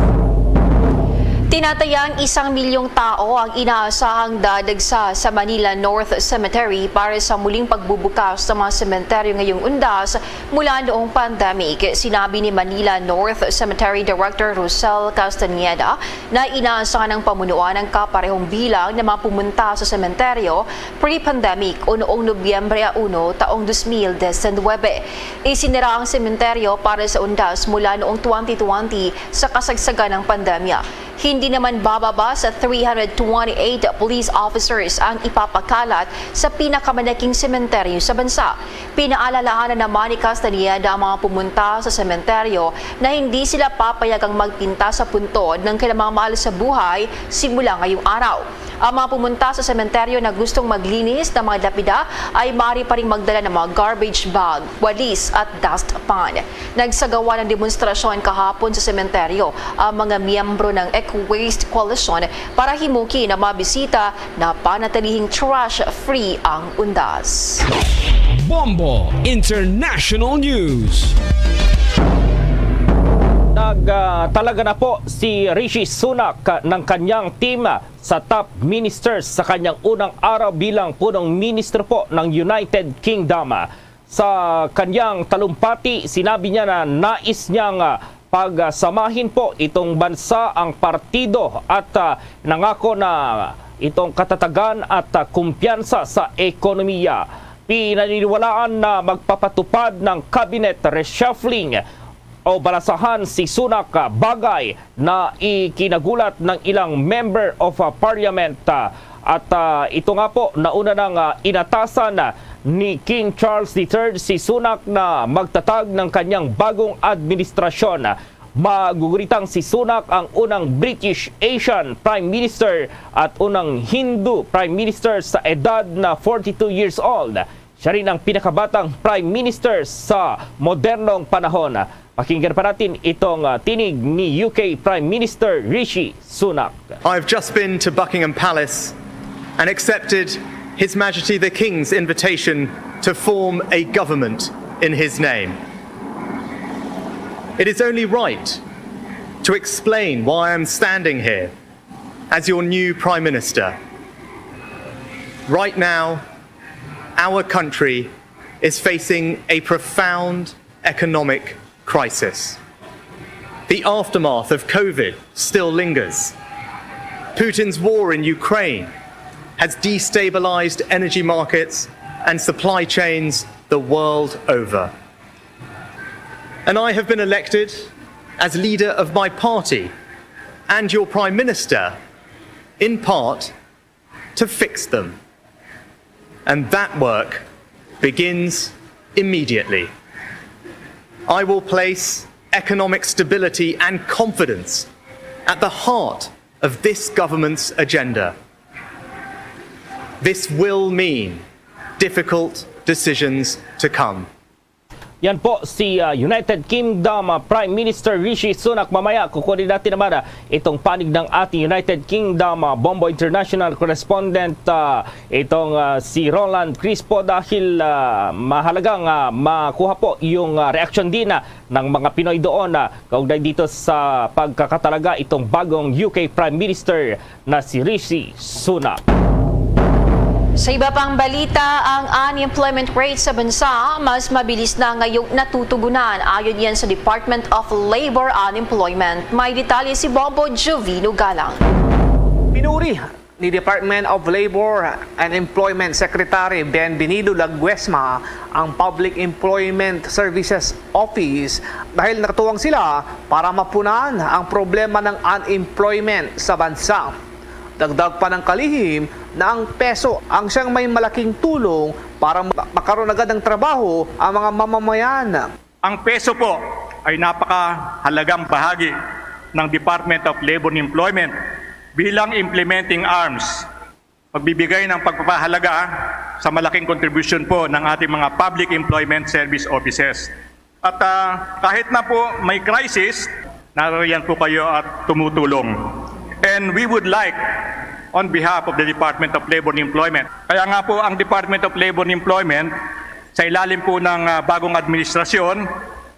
Tinatayang 1 milyong tao ang inaasahang dadagsa sa Manila North Cemetery para sa muling pagbubukas ng mga sementeryo ngayong undas mula noong pandemic. Sinabi ni Manila North Cemetery Director Rosel Castañeda na inaasahan ng pamunuan ng kaparehong bilang na mapumunta sa sementeryo pre-pandemic o noong Nobyembre 1 taong 2019. Isinira ang sementeryo para sa undas mula noong 2020 sa kasagsagan ng pandemya. Hindi naman bababa sa 328 police officers ang ipapakalat sa pinakamalaking sementeryo sa bansa. Pinaalalahanan naman ni Castañeda ang mga pumunta sa sementeryo na hindi sila papayagang magpinta sa puntod ng kanilang mga mahal sa buhay simula ngayong araw. Ang mga pumunta sa sementeryo na gustong maglinis ng mga lapida ay maaari pa rin magdala ng mga garbage bag, walis at dustpan. Nagsagawa ng demonstrasyon kahapon sa sementeryo ang mga miyembro ng Eco-Waste Coalition para himukin na mabisita na panatilihing trash-free ang undas. Bombo International News. Talaga na po si Rishi Sunak ng kanyang team sa top ministers sa kanyang unang araw bilang punong ministro po ng United Kingdom. Sa kanyang talumpati, sinabi niya na nais niyang pagsamahin po itong bansa ang partido at nangako na itong katatagan at kumpiyansa sa ekonomiya. Pinaniniwalaan na magpapatupad ng cabinet reshuffling o balasahan si Sunak, bagay na ikinagulat ng ilang member of parliament at ito nga po nauna nang inatasan ni King Charles III si Sunak na magtatag ng kanyang bagong administrasyon. Maguguritang si Sunak ang unang British Asian Prime Minister at unang Hindu Prime Minister sa edad na 42 years old. Siya rin ang pinakabatang Prime Minister sa modernong panahon. Pakinggan pa natin itong tinig ni UK Prime Minister Rishi Sunak. I've just been to Buckingham Palace and accepted His Majesty the King's invitation to form a government in his name. It is only right to explain why I'm standing here as your new Prime Minister. Right now, our country is facing a profound economic crisis. The aftermath of COVID still lingers. Putin's war in Ukraine has destabilized energy markets and supply chains the world over. And I have been elected as leader of my party and your Prime Minister, in part, to fix them. And that work begins immediately. I will place economic stability and confidence at the heart of this government's agenda. This will mean difficult decisions to come. Yan po si United Kingdom Prime Minister Rishi Sunak. Mamaya kukunin natin naman itong panig ng ating United Kingdom Bombo International Correspondent si Roland Crispo dahil mahalagang makuha po yung reaksyon din ng mga Pinoy doon kaugnay dito sa pagkakatalaga itong bagong UK Prime Minister na si Rishi Sunak. Sa iba pang balita, ang unemployment rate sa bansa mas mabilis na ngayong natutugunan ayon yan sa Department of Labor Unemployment. May detalye si Bobo Jovino Galang. Pinuri ni Department of Labor and Employment Secretary Benvenido Laguesma ang Public Employment Services Office dahil nakatuwang sila para mapunan ang problema ng unemployment sa bansa. Dagdag pa ng kalihim na ang peso ang siyang may malaking tulong para makaroon agad ng trabaho ang mga mamamayan. Ang peso po ay napakahalagang bahagi ng Department of Labor and Employment bilang implementing arms. Pagbibigay ng pagpapahalaga sa malaking contribution po ng ating mga Public Employment Service Offices. At kahit na po may crisis, naririyan po kayo at tumutulong. And we would like, on behalf of the Department of Labor and Employment, kaya nga po ang Department of Labor and Employment, sa ilalim po ng bagong administrasyon,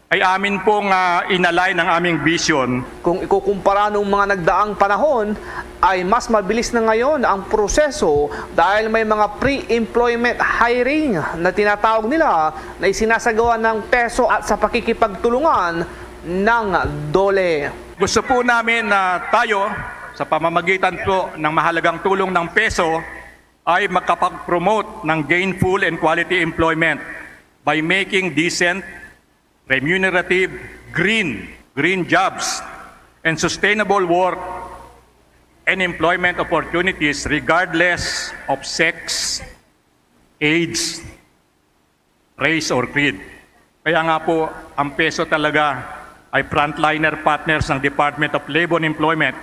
ay amin pong inalay ng aming vision. Kung ikukumpara nung mga nagdaang panahon, ay mas mabilis na ngayon ang proseso dahil may mga pre-employment hiring na tinatawag nila na isinasagawa ng peso at sa pakikipagtulungan ng DOLE. Gusto po namin na tayo, sa pamamagitan po ng mahalagang tulong ng peso, ay makapag-promote ng gainful and quality employment by making decent, remunerative, green jobs and sustainable work and employment opportunities regardless of sex, age, race, or creed. Kaya nga po, ang peso talaga ay frontliner partners ng Department of Labor and Employment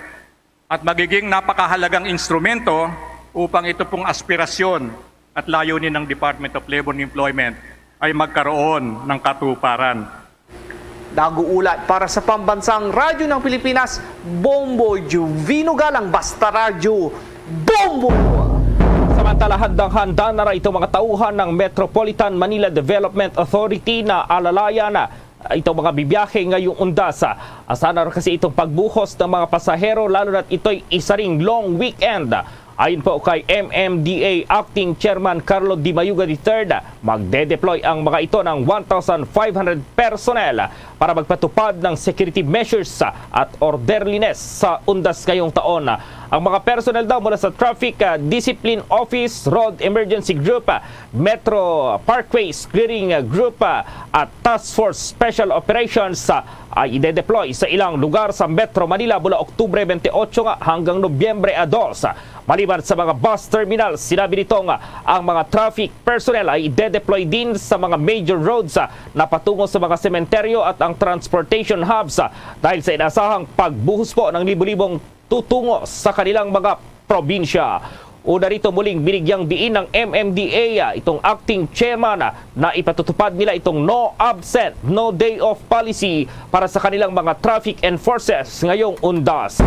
at magiging napakahalagang instrumento upang ito pong aspirasyon at layunin ng Department of Labor and Employment ay magkaroon ng katuparan. Daguulat para sa Pambansang Radyo ng Pilipinas, Bombo Jovino Galang, Basta Radyo, Bombo! Samantala, handang-handa na itong mga tauhan ng Metropolitan Manila Development Authority na alalayan itong mga bibiyahe ngayong undas. Asana kasi itong pagbuhos ng mga pasahero lalo na't ito'y isa ring long weekend. Ayon po kay MMDA Acting Chairman Carlo Di Mayuga III, magde-deploy ang mga ito ng 1,500 personnel para magpatupad ng security measures at orderliness sa undas ngayong taon. Ang mga personnel daw mula sa Traffic Discipline Office, Road Emergency Group, Metro Parkways Clearing Group at Task Force Special Operations ay ide-deploy sa ilang lugar sa Metro Manila mula Oktubre 28 hanggang Nobyembre 2. Maliban sa mga bus terminal, sinabi nitong ang mga traffic personnel ay ide-deploy din sa mga major roads na patungo sa mga sementeryo at ang transportation hubs dahil sa inasahang pagbuhos po ng libu-libong tutungo sa kanilang mga probinsya. Una rito muling binigyang diin ng MMDA itong acting chairman na ipatutupad nila itong no absent, no day off policy para sa kanilang mga traffic enforcers ngayong undas.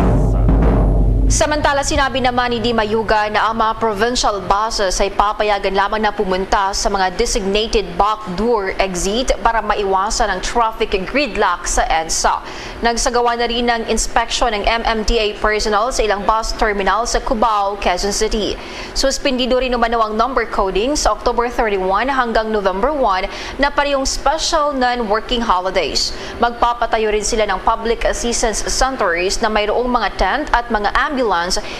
Samantala, sinabi naman ni Di Mayuga na ang mga provincial buses ay papayagan lamang na pumunta sa mga designated backdoor exit para maiwasan ang traffic gridlock sa EDSA. Nagsagawa na rin ng inspection ng MMDA personnel sa ilang bus terminal sa Cubao, Quezon City. Suspindido rin naman ang number coding sa October 31 hanggang November 1 na parehong special non-working holidays. Magpapatayo rin sila ng public assistance centers na mayroong mga tent at mga ambulance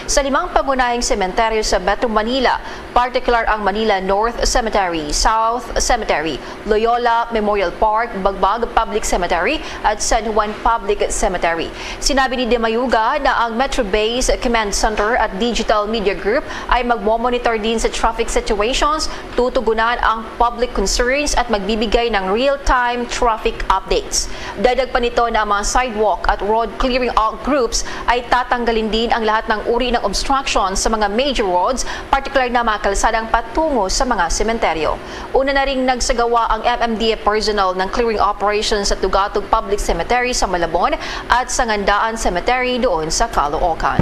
sa 5 pangunahing sementeryo sa Metro Manila, particular ang Manila North Cemetery, South Cemetery, Loyola Memorial Park, Bagbag Public Cemetery at San Juan Public Cemetery. Sinabi ni De Mayuga na ang Metro Base Command Center at Digital Media Group ay magmomonitor din sa traffic situations, tutugunan ang public concerns at magbibigay ng real-time traffic updates. Dadag pa nito na mga sidewalk at road clearing out groups ay tatanggalin din ang lahat ng uri ng obstruction sa mga major roads, particular na mga kalsadang patungo sa mga sementeryo. Una na ring nagsagawa ang MMDA personnel ng clearing operations sa Tugatog Public Cemetery sa Malabon at sa Ngandaan Cemetery doon sa Caloocan.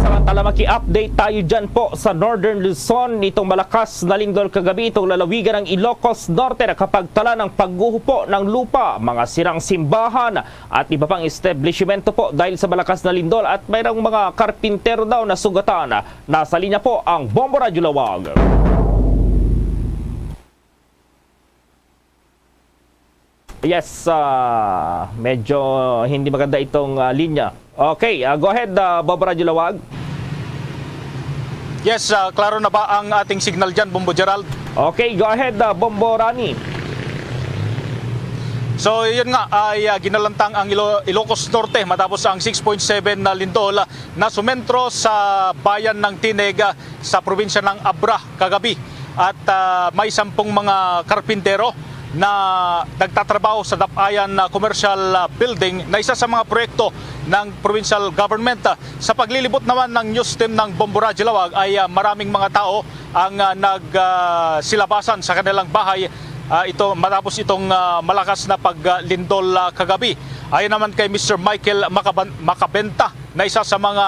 Samantala, maki-update tayo dyan po sa Northern Luzon. Itong malakas na lindol kagabi, itong lalawigan ng Ilocos Norte na kapagtala ng pagguho ng lupa, mga sirang simbahan at iba pang establishmento po dahil sa malakas na lindol at mayroong mga karpintero daw na sugatan. Nasa linya po ang Bombo Radyo Lawag. Yes, medyo hindi maganda itong linya. Okay, go ahead, Bobo Radyo Lawag. Yes, klaro na ba ang ating signal dyan, Bombo Gerald? Okay, go ahead, Bombo Rani. So yun nga ay ginalantang ang Ilocos Norte matapos ang 6.7 na lindol na sumentro sa bayan ng Tineg sa probinsya ng Abra kagabi. At may 10 mga karpintero na nagtatrabaho sa Dapayan Commercial Building na isa sa mga proyekto ng provincial government. Sa paglilibot naman ng news team ng Bombo Radyo Lawag ay maraming mga tao ang nagsilabasan sa kanilang bahay ito matapos itong malakas na paglindol kagabi. Ayon naman kay Mr. Michael Makabenta na isa sa mga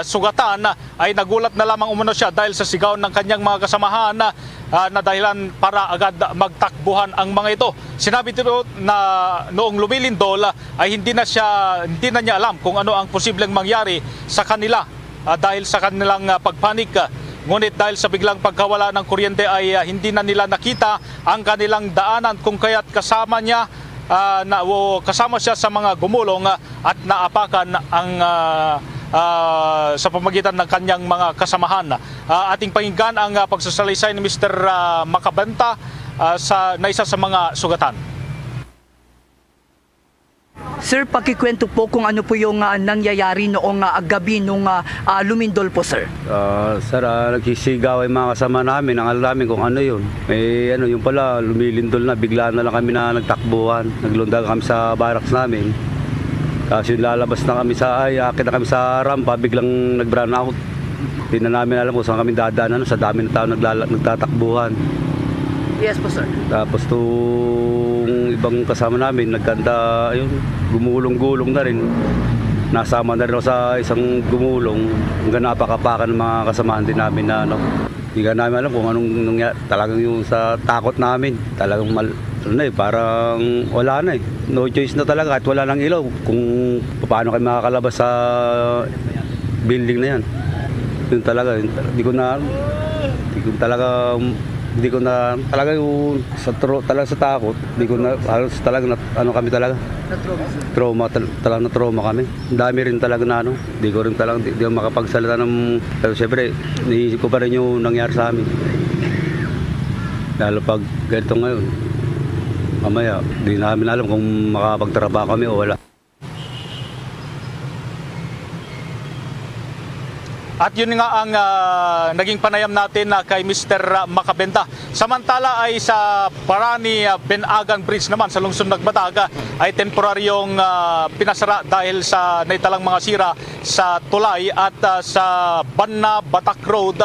sugatan ay nagulat na lamang umano siya dahil sa sigaw ng kanyang mga kasamahan na dahilan para agad magtakbuhan ang mga ito. Sinabi dito na noong lumilindol ay hindi na niya alam kung ano ang posibleng mangyari sa kanila dahil sa kanilang pagpanik. Ngunit dahil sa biglang pagkawala ng kuryente ay hindi na nila nakita ang kanilang daanan kung kaya't kasama siya sa mga gumulong at naapakan ang sa pamagitan ng kanyang mga kasamahan. Ating pakinggan ang pagsasalaysay ni Mr. Makabenta na isa sa mga sugatan. Sir, pakikwento po kung ano po yung nangyayari noong gabi nung lumindol po, sir. Sir, nagsisigaw yung mga kasama namin. Ang alam namin kung ano yun. Yung pala, lumilindol na. Bigla na lang kami na nagtakbuhan. Naglundag kami sa barracks namin. Kasi lalabas na kami akit na kami sa rampa, biglang nag-brown out. Hindi na namin alam kung saan kami dadaanan sa dami ng tao nagtatakbuhan. Yes po, sir. Tapos itong ibang kasama namin, nagkanta, gumulong-gulong na rin. Nasama na rin ako sa isang gumulong. Hanggang napakapakan ng mga kasamaan din namin na hindi ka namin alam kung anong nangyari. Talagang yung sa takot namin, talagang parang wala na eh. No choice na talaga at wala nang ilaw kung paano kayo makakalabas sa building na yan. Yun talaga, hindi ko talaga yung talaga sa takot, hindi ko na halos talaga kami talaga. Na trauma kami. Ang dami rin talaga na hindi ko rin talaga hindi makapagsalita pero syempre iniisip ko pa rin yung nangyari sa amin. Lalo pag ganito ngayon. Mamaya, di namin alam kung makapagtrabaho kami o wala. At yun nga ang naging panayam natin kay Mr. Makabenta. Samantala ay sa Parani Benagan Bridge naman sa lungsod ng Bataga ay temporaryong pinasara dahil sa naitalang mga sira sa tulay at sa Banna Batak Road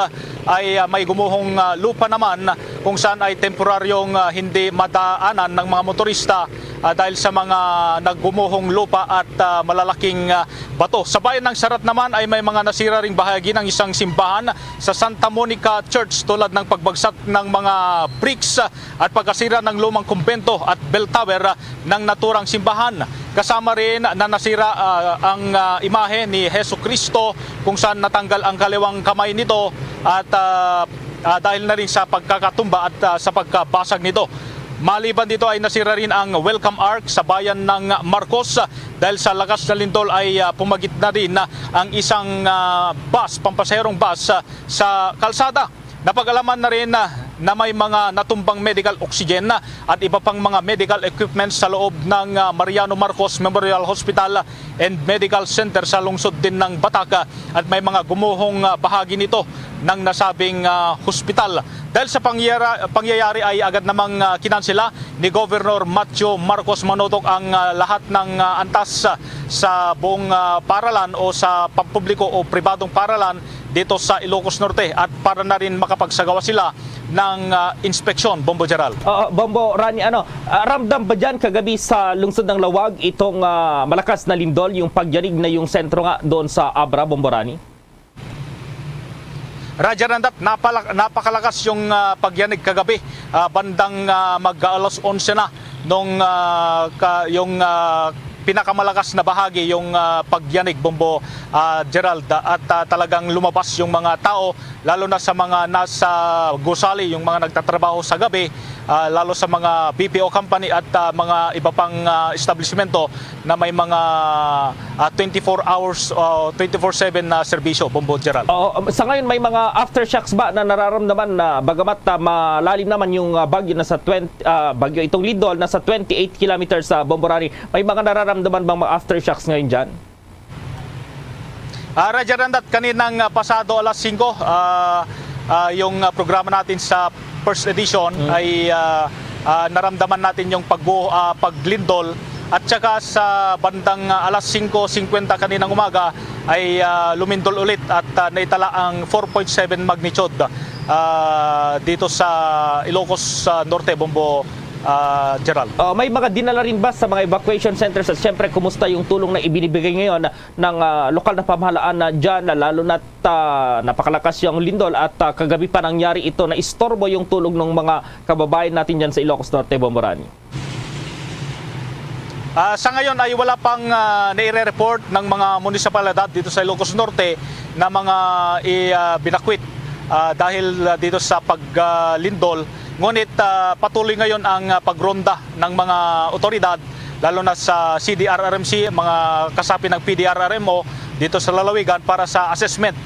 ay may gumuhong lupa naman kung saan ay temporaryong hindi madaanan ng mga motorista dahil sa mga naggumuhong lupa at malalaking bato. Sa bayan ng Sarat naman ay may mga nasira ring bahagi ng isang simbahan sa Santa Monica Church tulad ng pagbagsak ng mga bricks at pagkasira ng lumang kumbento at bell tower ng naturang simbahan. Kasama rin na nasira ang imahe ni Hesus Kristo kung saan natanggal ang kaliwang kamay nito at dahil na rin sa pagkakatumba at sa pagkabasag nito. Maliban dito ay nasira rin ang Welcome Ark sa bayan ng Marcos dahil sa lakas na lindol ay pumagit na rin ang isang bus, pampasaherong bus sa kalsada. Napag-alaman na rin na may mga natumbang medical oxygen at iba pang mga medical equipment sa loob ng Mariano Marcos Memorial Hospital and Medical Center sa lungsod din ng Batak at may mga gumuhong bahagi nito ng nasabing hospital. Dahil sa pangyayari ay agad namang kinansela ni Governor Matthew Marcos Manotok ang lahat ng antas sa buong paralan o sa pampubliko o pribadong paralan dito sa Ilocos Norte at para na rin makapagsagawa sila ng inspeksyon. Bombo Gerald. Bombo Rani, ramdam ba dyan kagabi sa lungsod ng Lawag itong malakas na lindol, yung pagyanig na yung sentro nga doon sa Abra, Bombo Rani? Raja Randat, napakalakas yung pagyanig kagabi. Bandang mag-alas 11 na nung yung pinakamalakas na bahagi yung pagyanig, Bombo Gerald, at talagang lumabas yung mga tao lalo na sa mga nasa gusali, yung mga nagtatrabaho sa gabi, lalo sa mga BPO company at mga iba pang establishmento na may mga 24 hours 24/7 na serbisyo, Bombo Gerald. Sa ngayon may mga aftershocks ba na nararamdaman na bagamat malalim naman yung bagyo nasa bagyo itong lindol nasa 28 kilometers sa Bombo Rani, may mga nararamdaman bang mga aftershocks ngayon dyan? Raja Randat, kaninang pasado alas 5 yung programa natin sa first edition ay naramdaman natin yung paglindol at saka sa bandang alas 5:50 kaninang umaga ay lumindol ulit at naitala ang 4.7 magnitude dito sa Ilocos Norte, Bombo Gerald. May mga dinala rin ba sa mga evacuation centers at syempre kumusta yung tulong na ibinibigay ngayon ng lokal na pamahalaan na dyan, lalo na napakalakas yung lindol at kagabi pa nangyari ito na istorbo yung tulong ng mga kababayan natin dyan sa Ilocos Norte, Bombo Rani? Sa ngayon ay wala pang naire-report ng mga munisipalidad dito sa Ilocos Norte na mga binakwit dahil dito sa paglindol. Ngunit patuloy ngayon ang pagronda ng mga otoridad lalo na sa CDRRMC, mga kasapi ng PDRRMO dito sa lalawigan para sa assessment,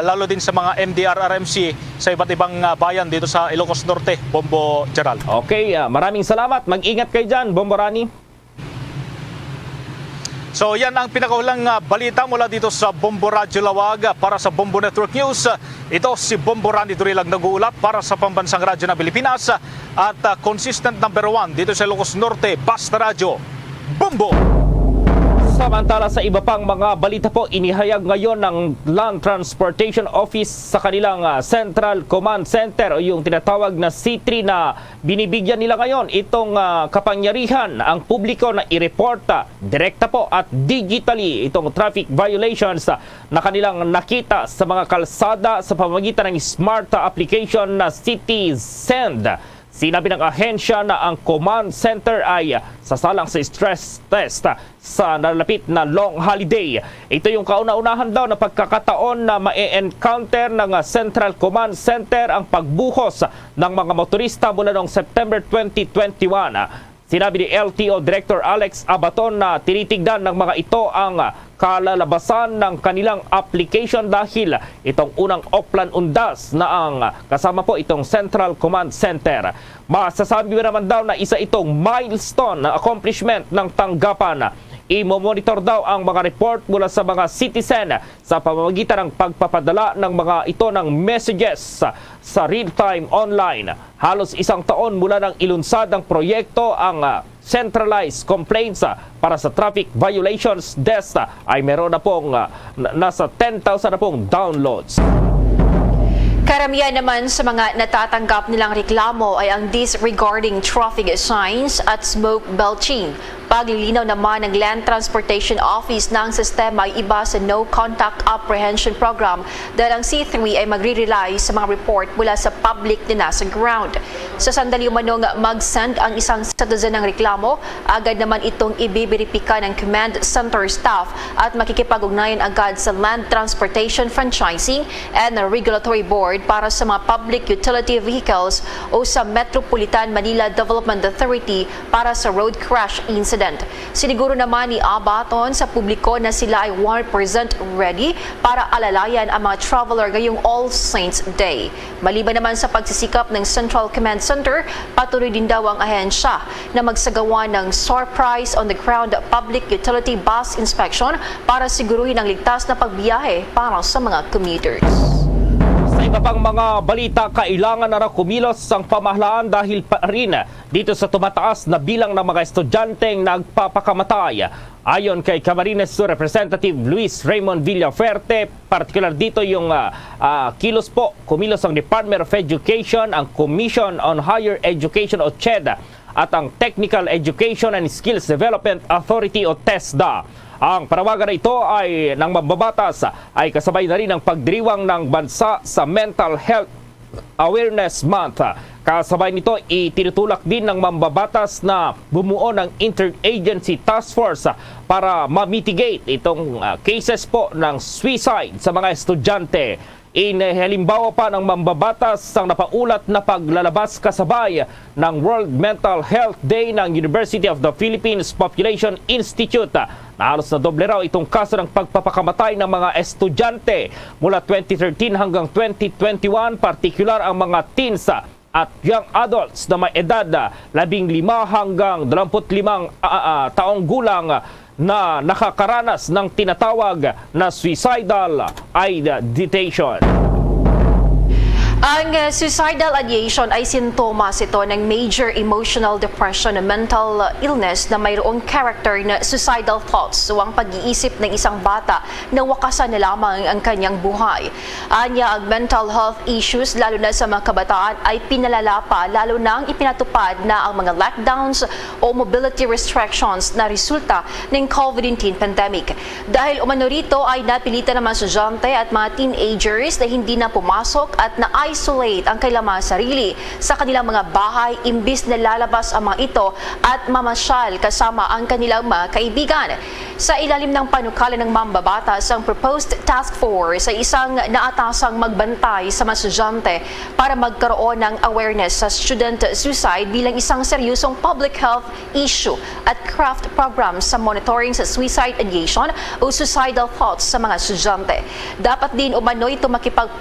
lalo din sa mga MDRRMC sa iba't ibang bayan dito sa Ilocos Norte, Bombo Gerald. Okay, maraming salamat. Mag-ingat kayo dyan, Bombo Rani. So yan ang pinakahulang balita mula dito sa Bombo Radyo Lawag para sa Bombo Network News. Ito si Bombo Randy Durilag nag-uulat para sa Pambansang Radyo ng Pilipinas at consistent number 1 dito sa Ilocos Norte, Basta Radyo, Bombo! Samantala sa iba pang mga balita po, inihayag ngayon ng Land Transportation Office sa kanilang Central Command Center o yung tinatawag na C3 na binibigyan nila ngayon itong kapangyarihan ang publiko na i-reporta direkta po at digitally itong traffic violations na kanilang nakita sa mga kalsada sa pamamagitan ng smart application na CitySend. Sinabi ng ahensya na ang command center ay sasalang sa stress test sa nalalapit na long holiday. Ito yung kauna-unahan daw na pagkakataon na ma-encounter ng Central Command Center ang pagbuhos ng mga motorista mula noong September 2021. Sinabi ni LTO Director Alex Abaton na tinitignan ng mga ito ang kalalabasan ng kanilang application dahil itong unang offline undas na ang kasama po itong Central Command Center. Masasabi naman daw na isa itong milestone na accomplishment ng tanggapan. Imo-monitor daw ang mga report mula sa mga citizen sa pamamagitan ng pagpapadala ng mga ito ng messages sa real-time online. Halos isang taon mula ng ilunsad ng proyekto, ang centralized complaints para sa traffic violations desk ay meron na pong nasa 10,000 na pong downloads. Karamihan naman sa mga natatanggap nilang reklamo ay ang disregarding traffic signs at smoke belching. Paglilinaw naman ng Land Transportation Office ng sistema ay iba sa No Contact Apprehension Program dahil ang C3 ay magre-rely sa mga report mula sa public na nasa ground. Sa sandali umanong mag-send ang isang citizen ng reklamo, agad naman itong ibiberipika ng command center staff at makikipag-ugnayan agad sa Land Transportation Franchising and Regulatory Board para sa mga public utility vehicles o sa Metropolitan Manila Development Authority para sa road crash incident. Siniguro naman ni Abaton sa publiko na sila ay 100% ready para alalayan ang mga traveler ngayong All Saints Day. Maliban naman sa pagsisikap ng Central Command Center, patuloy din daw ang ahensya na magsagawa ng surprise on the ground public utility bus inspection para siguruhin ang ligtas na pagbiyahe para sa mga commuters. Sa iba pang mga balita, kailangan na raw kumilos ang pamahalaan dahil pa rin dito sa tumataas na bilang ng mga estudyanteng nagpapakamatay. Ayon kay Camarines Sur Representative Luis Raymond Villaferte, partikular dito yung kumilos ang Department of Education, ang Commission on Higher Education o CHED at ang Technical Education and Skills Development Authority o TESDA. Ang panawagan na ito ay ng mambabatas ay kasabay na rin ang pagdiriwang ng bansa sa Mental Health Awareness Month. Kasabay nito, itinutulak din ng mambabatas na bumuo ng Interagency Task Force para ma-mitigate itong cases po ng suicide sa mga estudyante. Halimbawa pa ng mambabatas ang napaulat na paglalabas kasabay ng World Mental Health Day ng University of the Philippines Population Institute. Na halos na doble raw itong kaso ng pagpapakamatay ng mga estudyante mula 2013 hanggang 2021, partikular ang mga teens at young adults na may edad 15 hanggang 25 taong gulang na nakakaranas ng tinatawag na suicidal ideation. Ang suicidal ideation ay sintomas ito ng major emotional depression o mental illness na mayroong character na suicidal thoughts o ang pag-iisip ng isang bata na wakasan na lamang ang kanyang buhay. Anya, ang mental health issues lalo na sa mga kabataan ay pinalala pa lalo na ang ipinatupad na ang mga lockdowns o mobility restrictions na resulta ng COVID-19 pandemic. Dahil umano rito ay napilitan ng mga estudyante at mga teenagers na hindi na pumasok at na-isolate ang kailang mga sarili sa kanilang mga bahay imbis na lalabas ang mga ito at mamasyal kasama ang kanilang mga kaibigan. Sa ilalim ng panukala ng mambabatas, ang proposed task force ay isang naatasang magbantay sa mga estudyante para magkaroon ng awareness sa student suicide bilang isang seryosong public health issue at craft programs sa monitoring sa suicide ideation o suicidal thoughts sa mga estudyante. Dapat din umano ito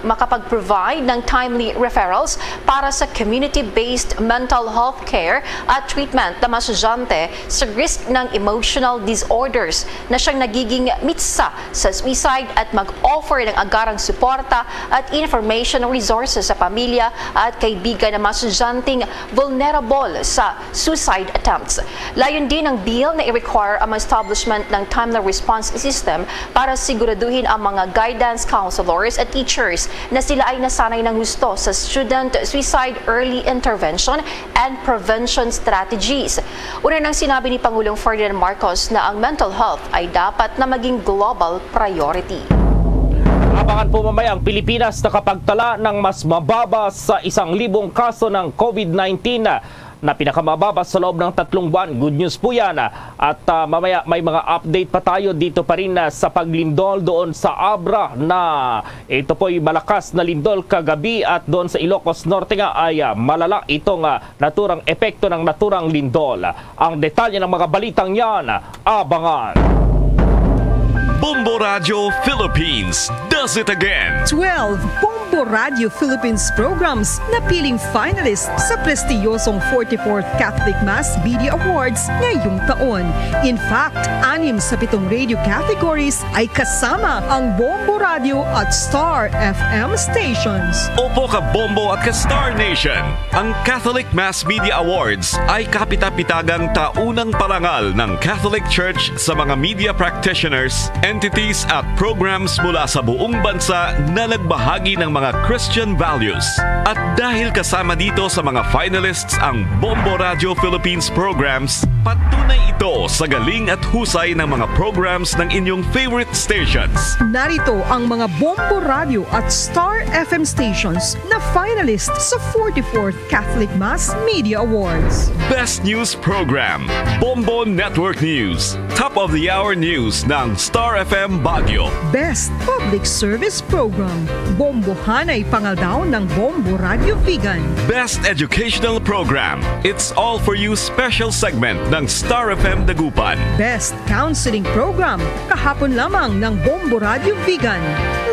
makapag-provide ng timely referrals para sa community-based mental health care at treatment ng mga estudyante sa risk ng emotional disorders na siyang nagiging mitsa sa suicide at mag-offer ng agarang suporta at information resources sa pamilya at kaibigan ng mga estudyanteng vulnerable sa suicide attempts. Layon din ng bill na i-require ang establishment ng timely response system para siguraduhin ang mga guidance counselors at teachers na sila ay nasanay ng gusto sa student suicide early intervention and prevention strategies. Una nang sinabi ni Pangulong Ferdinand Marcos na ang mental health ay dapat na maging global priority. Abangan po mamaya ang Pilipinas na kapagtala ng mas mababa sa 1,000 kaso ng COVID-19 na pinakamababa sa loob ng 3 buwan. Good news po yan. At mamaya may mga update pa tayo dito pa rin sa paglindol doon sa Abra na ito po'y malakas na lindol kagabi at doon sa Ilocos Norte nga ay malala itong naturang epekto ng naturang lindol. Ang detalye ng mga balitang yan, abangan. Bombo Radio Philippines does it again. 12 Bombo Radio Philippines programs na piling finalist sa prestiyosong 44th Catholic Mass Media Awards ngayong taon. In fact, 6 sa 7 radio categories ay kasama ang Bombo Radio at Star FM stations. Opo ka Bombo at ka Star Nation. Ang Catholic Mass Media Awards ay kapitapitagang taunang parangal ng Catholic Church sa mga media practitioners, entities at programs mula sa buong bansa na nagbahagi ng mga Christian values. At dahil kasama dito sa mga finalists ang Bombo Radio Philippines programs, Patunay ito sa galing at husay ng mga programs ng inyong favorite stations. Narito ang mga Bombo Radio at Star FM stations na finalist sa 44th Catholic Mass Media Awards. Best News Program, Bombo Network News. Top of the Hour News ng Star FM Baguio. Best Public Service Program, Bombo Hanay Pangaldaw ng Bombo Radio Vegan. Best Educational Program, It's All For You special segment ng Star FM Dagupan. Best Counseling Program, kahapon lamang ng Bombo Radio Vegan.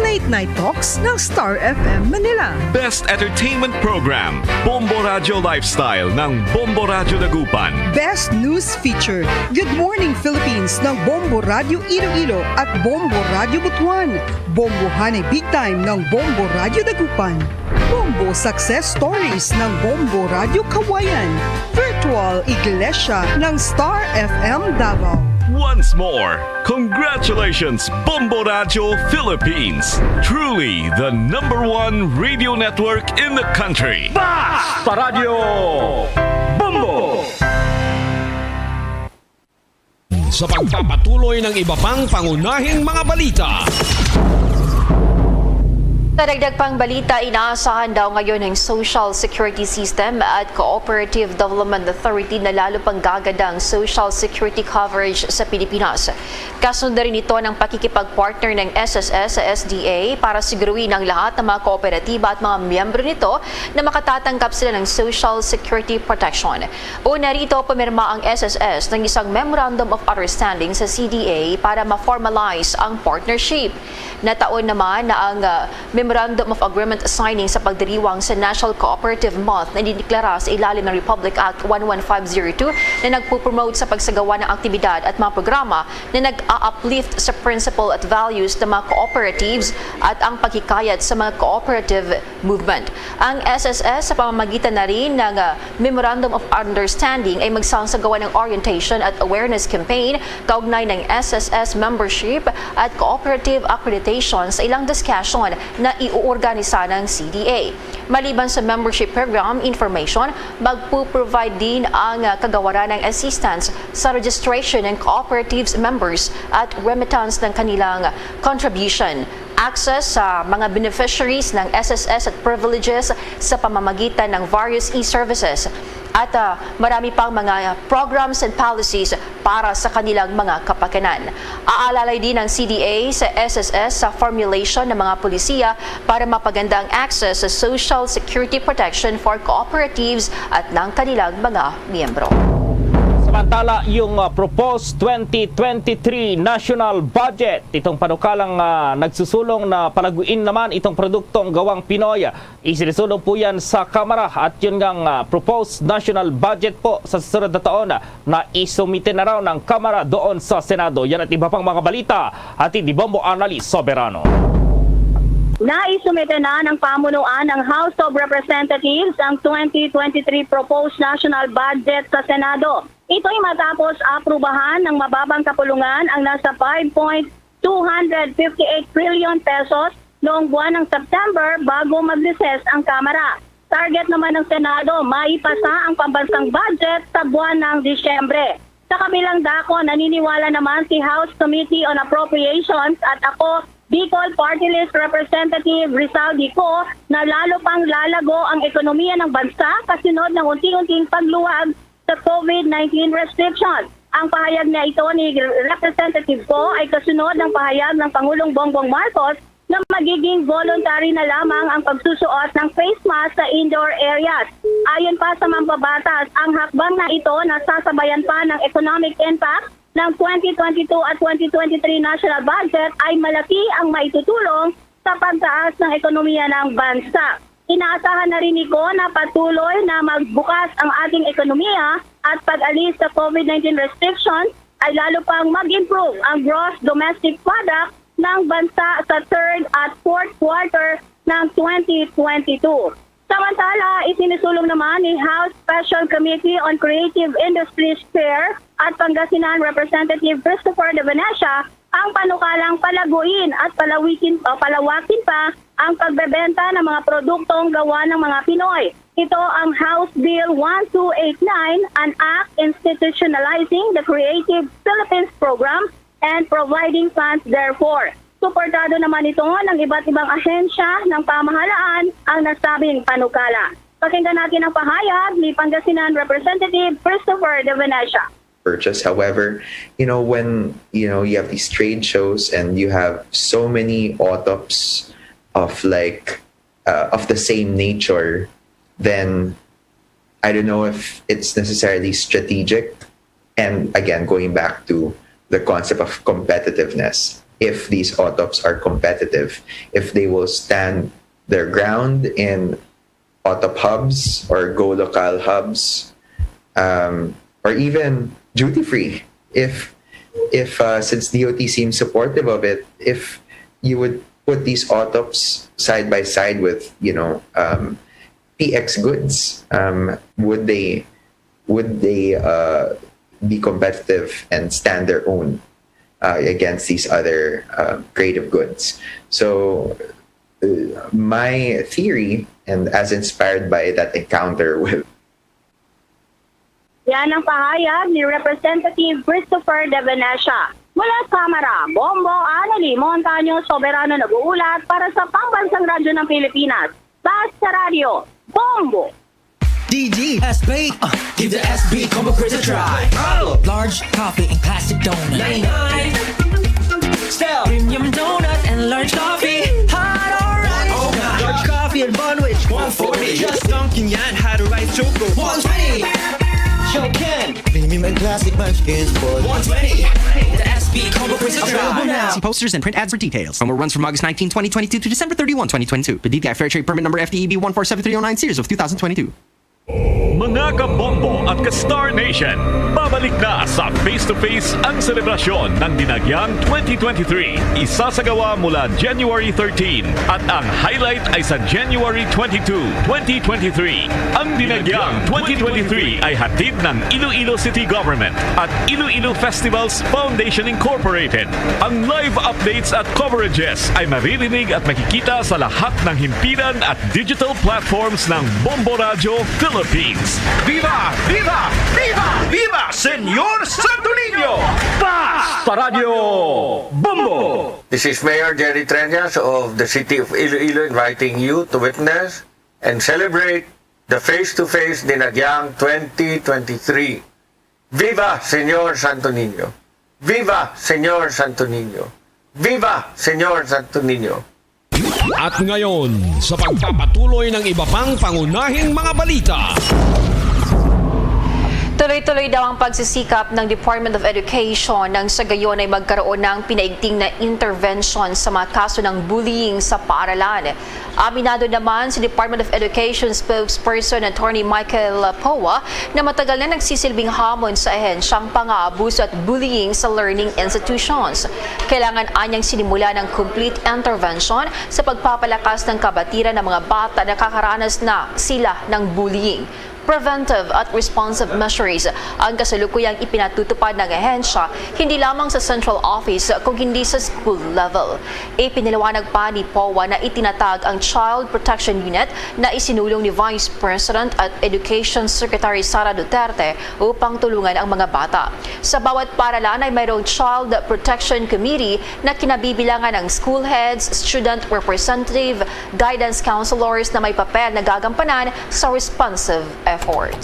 Late Night Talks ng Star FM Manila. Best Entertainment Program, Bombo Radio Lifestyle ng Bombo Radio Dagupan. Best News Feature, Good Morning Philippines ng Bombo Radio Iloilo at Bombo Radio Butuan. Bombo Hanay Big Time ng Bombo Radio Dagupan. Bombo Success Stories ng Bombo Radio Kawayan. Virtual Iglesia ng Star FM Davao. Once more, congratulations Bombo Radio Philippines. Truly the #1 radio network in the country. Basta Radio Bombo! Sa pagpapatuloy ng iba pang pangunahing mga balita. Karagdag pang balita, inaasahan daw ngayon ng Social Security System at Cooperative Development Authority na lalo pang gaganda ang social security coverage sa Pilipinas. Kasunod rin ito ng pakikipag-partner ng SSS sa SDA para siguruhin ang lahat ng mga kooperatiba at mga miyembro nito na makatatanggap sila ng Social Security Protection. Una rito, pumirma ang SSS ng isang Memorandum of Understanding sa CDA para ma-formalize ang partnership. Nataon naman na ang Memorandum of Agreement signing sa pagdiriwang sa National Cooperative Month na idineklara sa ilalim ng Republic Act 11502 na nagpupromote sa pagsagawa ng aktibidad at mga programa na nag-a-uplift sa principle at values ng mga cooperatives at ang pagkikayat sa mga cooperative movement. Ang SSS sa pamamagitan na rin ng Memorandum of Understanding ay magsasagawa ng orientation at awareness campaign kaugnay ng SSS membership at cooperative accreditation sa ilang discussion na iuorganisa ng CDA. Maliban sa membership program information, magpo-provide din ang kagawaran ng assistance sa registration ng cooperatives members at remittance ng kanilang contribution. Access sa mga beneficiaries ng SSS at privileges sa pamamagitan ng various e-services at marami pang mga programs and policies para sa kanilang mga kapakanan. Aalalay din ng CDA sa SSS sa formulation ng mga polisiya para mapaganda ang access sa social security protection for cooperatives at ng kanilang mga miyembro. Samantala, yung proposed 2023 national budget, itong panukalang nagsusulong na palaguin naman itong produktong gawang Pinoy. Isinisulong po yan sa Kamara at yun ngang proposed national budget po sa susunod na taon na isumite na raw ng Kamara doon sa Senado. Yan at iba pang mga balita at ni Bombo Annalise Soberano. Naisumite na ng pamunuan ng House of Representatives ang 2023 proposed national budget sa Senado. Ito'y matapos aprubahan ng mababang kapulungan ang nasa 5.258 trillion pesos noong buwan ng September bago mag-recess ang Kamara. Target naman ng Senado, maipasa ang pambansang budget sa buwan ng Disyembre. Sa kabilang dako, naniniwala naman si House Committee on Appropriations at ako, Bicol Party List Representative Rizal Dico, na lalo pang lalago ang ekonomiya ng bansa kasunod ng unti-unting pagluwag sa COVID-19 restrictions. Ang pahayag na ito ni Representative Ko ay kasunod ng pahayag ng Pangulong Bongbong Marcos na magiging voluntary na lamang ang pagsusuot ng face mask sa indoor areas. Ayon pa sa mambabatas, ang hakbang na ito nasasabayan pa ng economic impact ng 2022 at 2023 national budget ay malaki ang maitutulong sa pagtaas ng ekonomiya ng bansa. Inaasahan na rin ko na patuloy na magbukas ang ating ekonomiya at pag-alis sa COVID-19 restrictions ay lalo pang mag-improve ang gross domestic product ng bansa sa third at fourth quarter ng 2022. Samantala, isinisulong naman ni House Special Committee on Creative Industries Chair at Pangasinan Representative Christopher De Venecia ang panukalang palaguin at palawakin pa ang pagbebenta ng mga produktong gawa ng mga Pinoy. Ito ang House Bill 1289, an act institutionalizing the Creative Philippines Program and providing funds therefore. Suportado naman ito ng iba't ibang ahensya ng pamahalaan ang nasabing panukala. Pakinggan natin ang pahayag ni Pangasinan Representative Christopher De Venecia. Purchase. However, when you have these trade shows and you have so many autos of of the same nature, then I don't know if it's necessarily strategic. And again, going back to the concept of competitiveness, if these autos are competitive, if they will stand their ground in auto hubs or go local hubs, or even duty free. If since DOT seems supportive of it, if you would put these autos side by side with PX goods, would they be competitive and stand their own against these other creative goods? So my theory, and as inspired by that encounter with Yan ang pahayag ni Representative Christopher De Venecia. Mula sa Kamara, Bombo Anali Montaño Soberano nag-uulat para sa Pambansang Radyo ng Pilipinas. Basta Radio, Bombo! DG SB, give the SB combo quiz a try. Large coffee and classic donut. 99. Still premium donut and large coffee. Hot or right? Oh, large coffee and bunwich. 140. Just Dunkin' yan, had a rice choco. 120. Shokin. Premium and classic munchkins for 120. The SB combo quiz a try. See posters and print ads for details. Promo runs from August 19, 2022 to December 31, 2022. The DTI Fair Trade Permit number FTEB 147309 series of 2022. Mga kabombo at ka-Star Nation, babalik na sa face-to-face ang selebrasyon ng Dinagyang 2023. Isasagawa mula January 13 at ang highlight ay sa January 22, 2023. Ang Dinagyang 2023 ay hatid ng Iloilo City Government at Iloilo Festivals Foundation Incorporated. Ang live updates at coverages ay maririnig at makikita sa lahat ng himpilan at digital platforms ng Bombo Radio Philippines. Viva! Viva! Viva! Viva! Senyor Santo Niño! Basta Radio Bombo! This is Mayor Jerry Treñas of the City of Iloilo inviting you to witness and celebrate the face-to-face Dinagyang 2023. Viva Senyor Santo Niño! Viva Senyor Santo Niño! Viva Senyor Santo Niño! At ngayon, sa pagpapatuloy ng iba pang pangunahing mga balita. Tuloy-tuloy daw ang pagsisikap ng Department of Education nang sa gayon ay magkaroon ng pinaigting na intervention sa mga kaso ng bullying sa paaralan. Aminado naman si Department of Education spokesperson Attorney Michael Powa na matagal na nagsisilbing hamon sa ahensyang pang-aabuso at bullying sa learning institutions. Kailangan anyang sinimula ng complete intervention sa pagpapalakas ng kabatiran ng mga bata na nakakaranas na sila ng bullying. Preventive at responsive measures ang kasalukuyang ipinatutupad ng ahensya hindi lamang sa central office kung hindi sa school level. Ipiniliwanag pa ni POWA na itinatag ang Child Protection Unit na isinulong ni Vice President at Education Secretary Sara Duterte upang tulungan ang mga bata. Sa bawat paaralan ay mayroong Child Protection Committee na kinabibilangan ng school heads, student representative, guidance counselors na may papel na gagampanan sa responsive efforts.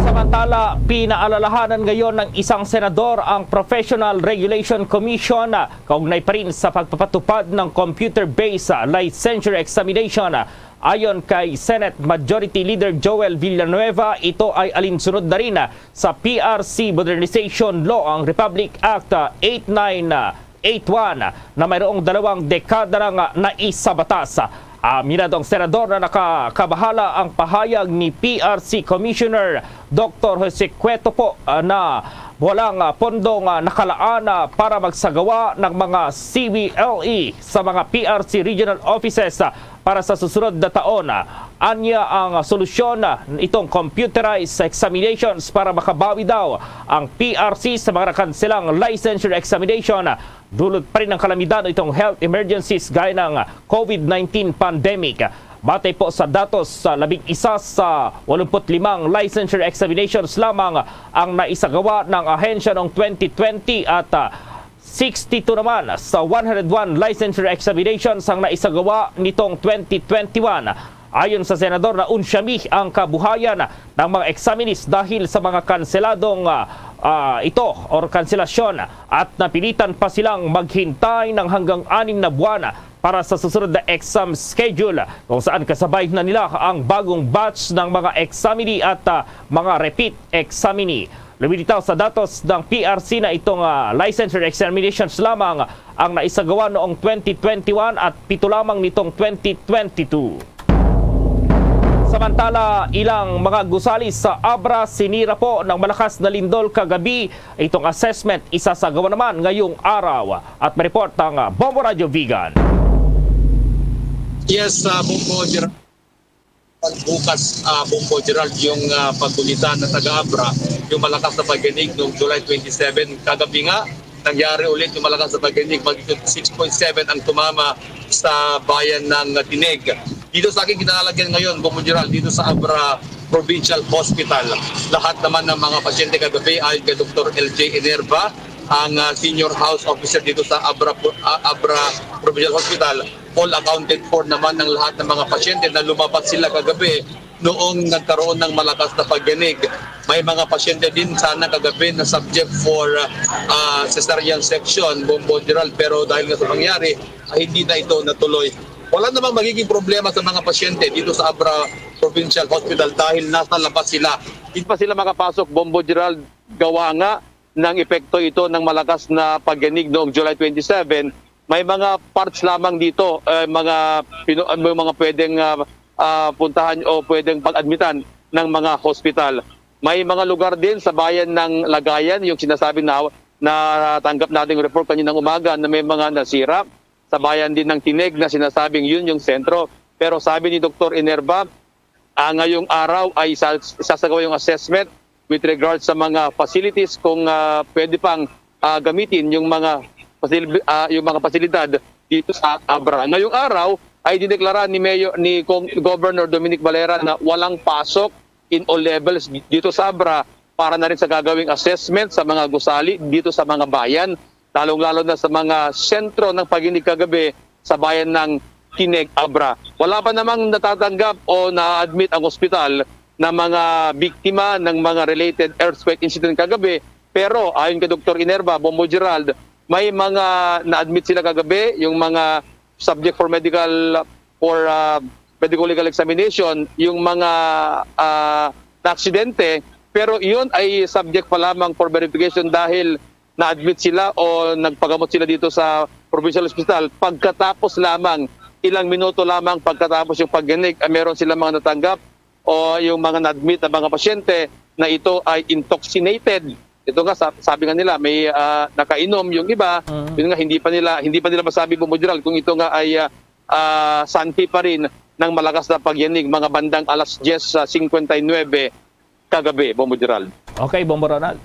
Samantala, pinaalalahanan ngayon ng isang senador ang Professional Regulation Commission kaugnay pa rin sa pagpapatupad ng computer-based licensure examination. Ayon kay Senate Majority Leader Joel Villanueva, ito ay alinsunod na rin sa PRC Modernization Law, ang Republic Act 8981 na mayroong 2 dekada nang naisabatas. Aminado ang senador na nakakabahala ang pahayag ni PRC Commissioner Dr. Jose Cueto po na walang pondong nakalaan para magsagawa ng mga CBLE sa mga PRC regional offices para sa susunod na taon. Anya ang solusyon itong computerized examinations para makabawi daw ang PRC sa mga nakanselang licensure examination. Dulot pa rin ng kalamidad itong health emergencies gaya ng COVID-19 pandemic. Batay po sa datos sa 11 sa 85 licensure examinations lamang ang naisagawa ng ahensya noong 2020 at 62 naman sa 101 licensure examinations ang naisagawa nitong 2021. Ayon sa Senador na unsyami ang kabuhayan ng mga examinees dahil sa mga kanseladong ito or kanselasyon at napilitan pa silang maghintay ng hanggang 6 na buwan para sa susunod na exam schedule kung saan kasabay na nila ang bagong batch ng mga examinee at mga repeat examinee. Lumilitaw sa datos ng PRC na itong licensure examinations lamang ang naisagawa noong 2021 at 7 lamang nitong 2022. Samantala, ilang mga gusali sa Abra sinira po ng malakas na lindol kagabi. Itong assessment isasagawa naman ngayong araw. At may report ang Bombo Radio Vigan. Yes, Bombo Gerald. Bukas, Bombo Gerald, yung pagkulitan na taga-Abra, yung malakas na pagyanig noong July 27. Kagabi nga, nangyari ulit yung malakas na pagyanig. Magnitude 6.7 ang tumama sa bayan ng Tineg. Dito sa aking kinalalagyan ngayon, Bombo Gerald, dito sa Abra Provincial Hospital. Lahat naman ng mga pasyente kagabi ay kay Dr. LJ Enerva, ang senior house officer dito sa Abra Provincial Hospital. All accounted for naman ng lahat ng mga pasyente na lumabas sila kagabi noong nagkaroon ng malakas na pagyanig. May mga pasyente din sana kagabi na subject for cesarean section, Bombo Gerald, pero dahil nga sa pangyari ay hindi na ito natuloy. Wala namang magiging problema sa mga pasyente dito sa Abra Provincial Hospital dahil nasa labas sila. Hindi pa sila makapasok, Bombo Gerald, gawa nga ng epekto ito ng malakas na pagyanig noong July 27. May mga parts lamang dito, mga pwedeng puntahan o pwedeng pag-admitan ng mga hospital. May mga lugar din sa bayan ng Lagayan, yung sinasabi na tanggap nating report kaninang umaga na may mga nasira. Sa bayan din ng Tineg na sinasabing yun yung sentro. Pero sabi ni Dr. Enerva, ngayong araw ay isasagawa yung assessment with regards sa mga facilities kung pwede pang gamitin yung mga pasilidad dito sa Abra. Ngayong araw ay dineklara ni Governor Dominic Valera na walang pasok in all levels dito sa Abra para na rin sa gagawing assessment sa mga gusali dito sa mga bayan, lalong-lalo na sa mga sentro ng pagyanig kagabi sa bayan ng Tineg, Abra. Wala pa namang natatanggap o na-admit ang ospital na mga biktima ng mga related earthquake incident kagabi. Pero ayon kay Dr. Enerva, Bombo Gerald, may mga na-admit sila kagabi, yung mga subject for medical legal examination, yung mga na-aksidente, pero yun ay subject pa lamang for verification dahil na-admit sila o nagpagamot sila dito sa Provincial Hospital. Pagkatapos lamang, ilang minuto lamang pagkatapos yung pagyanig, meron sila mga natanggap o yung mga na-admit na mga pasyente na ito ay intoxicated. Ito nga, sabi nga nila, may nakainom yung iba. Yun nga, hindi pa nila masabi, Bombo Gerald, kung ito nga ay santi pa rin ng malakas na pagyanig, mga bandang alas 10:59 kagabi, Bombo Gerald. Okay, Bombo Ronald.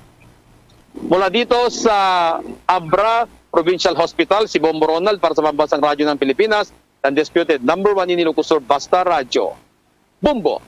Mula dito sa Abra Provincial Hospital, si Bombo Ronald para sa Pambansang Radyo ng Pilipinas, undisputed #1 in Ilocos Sur, Basta Radyo. Bombo!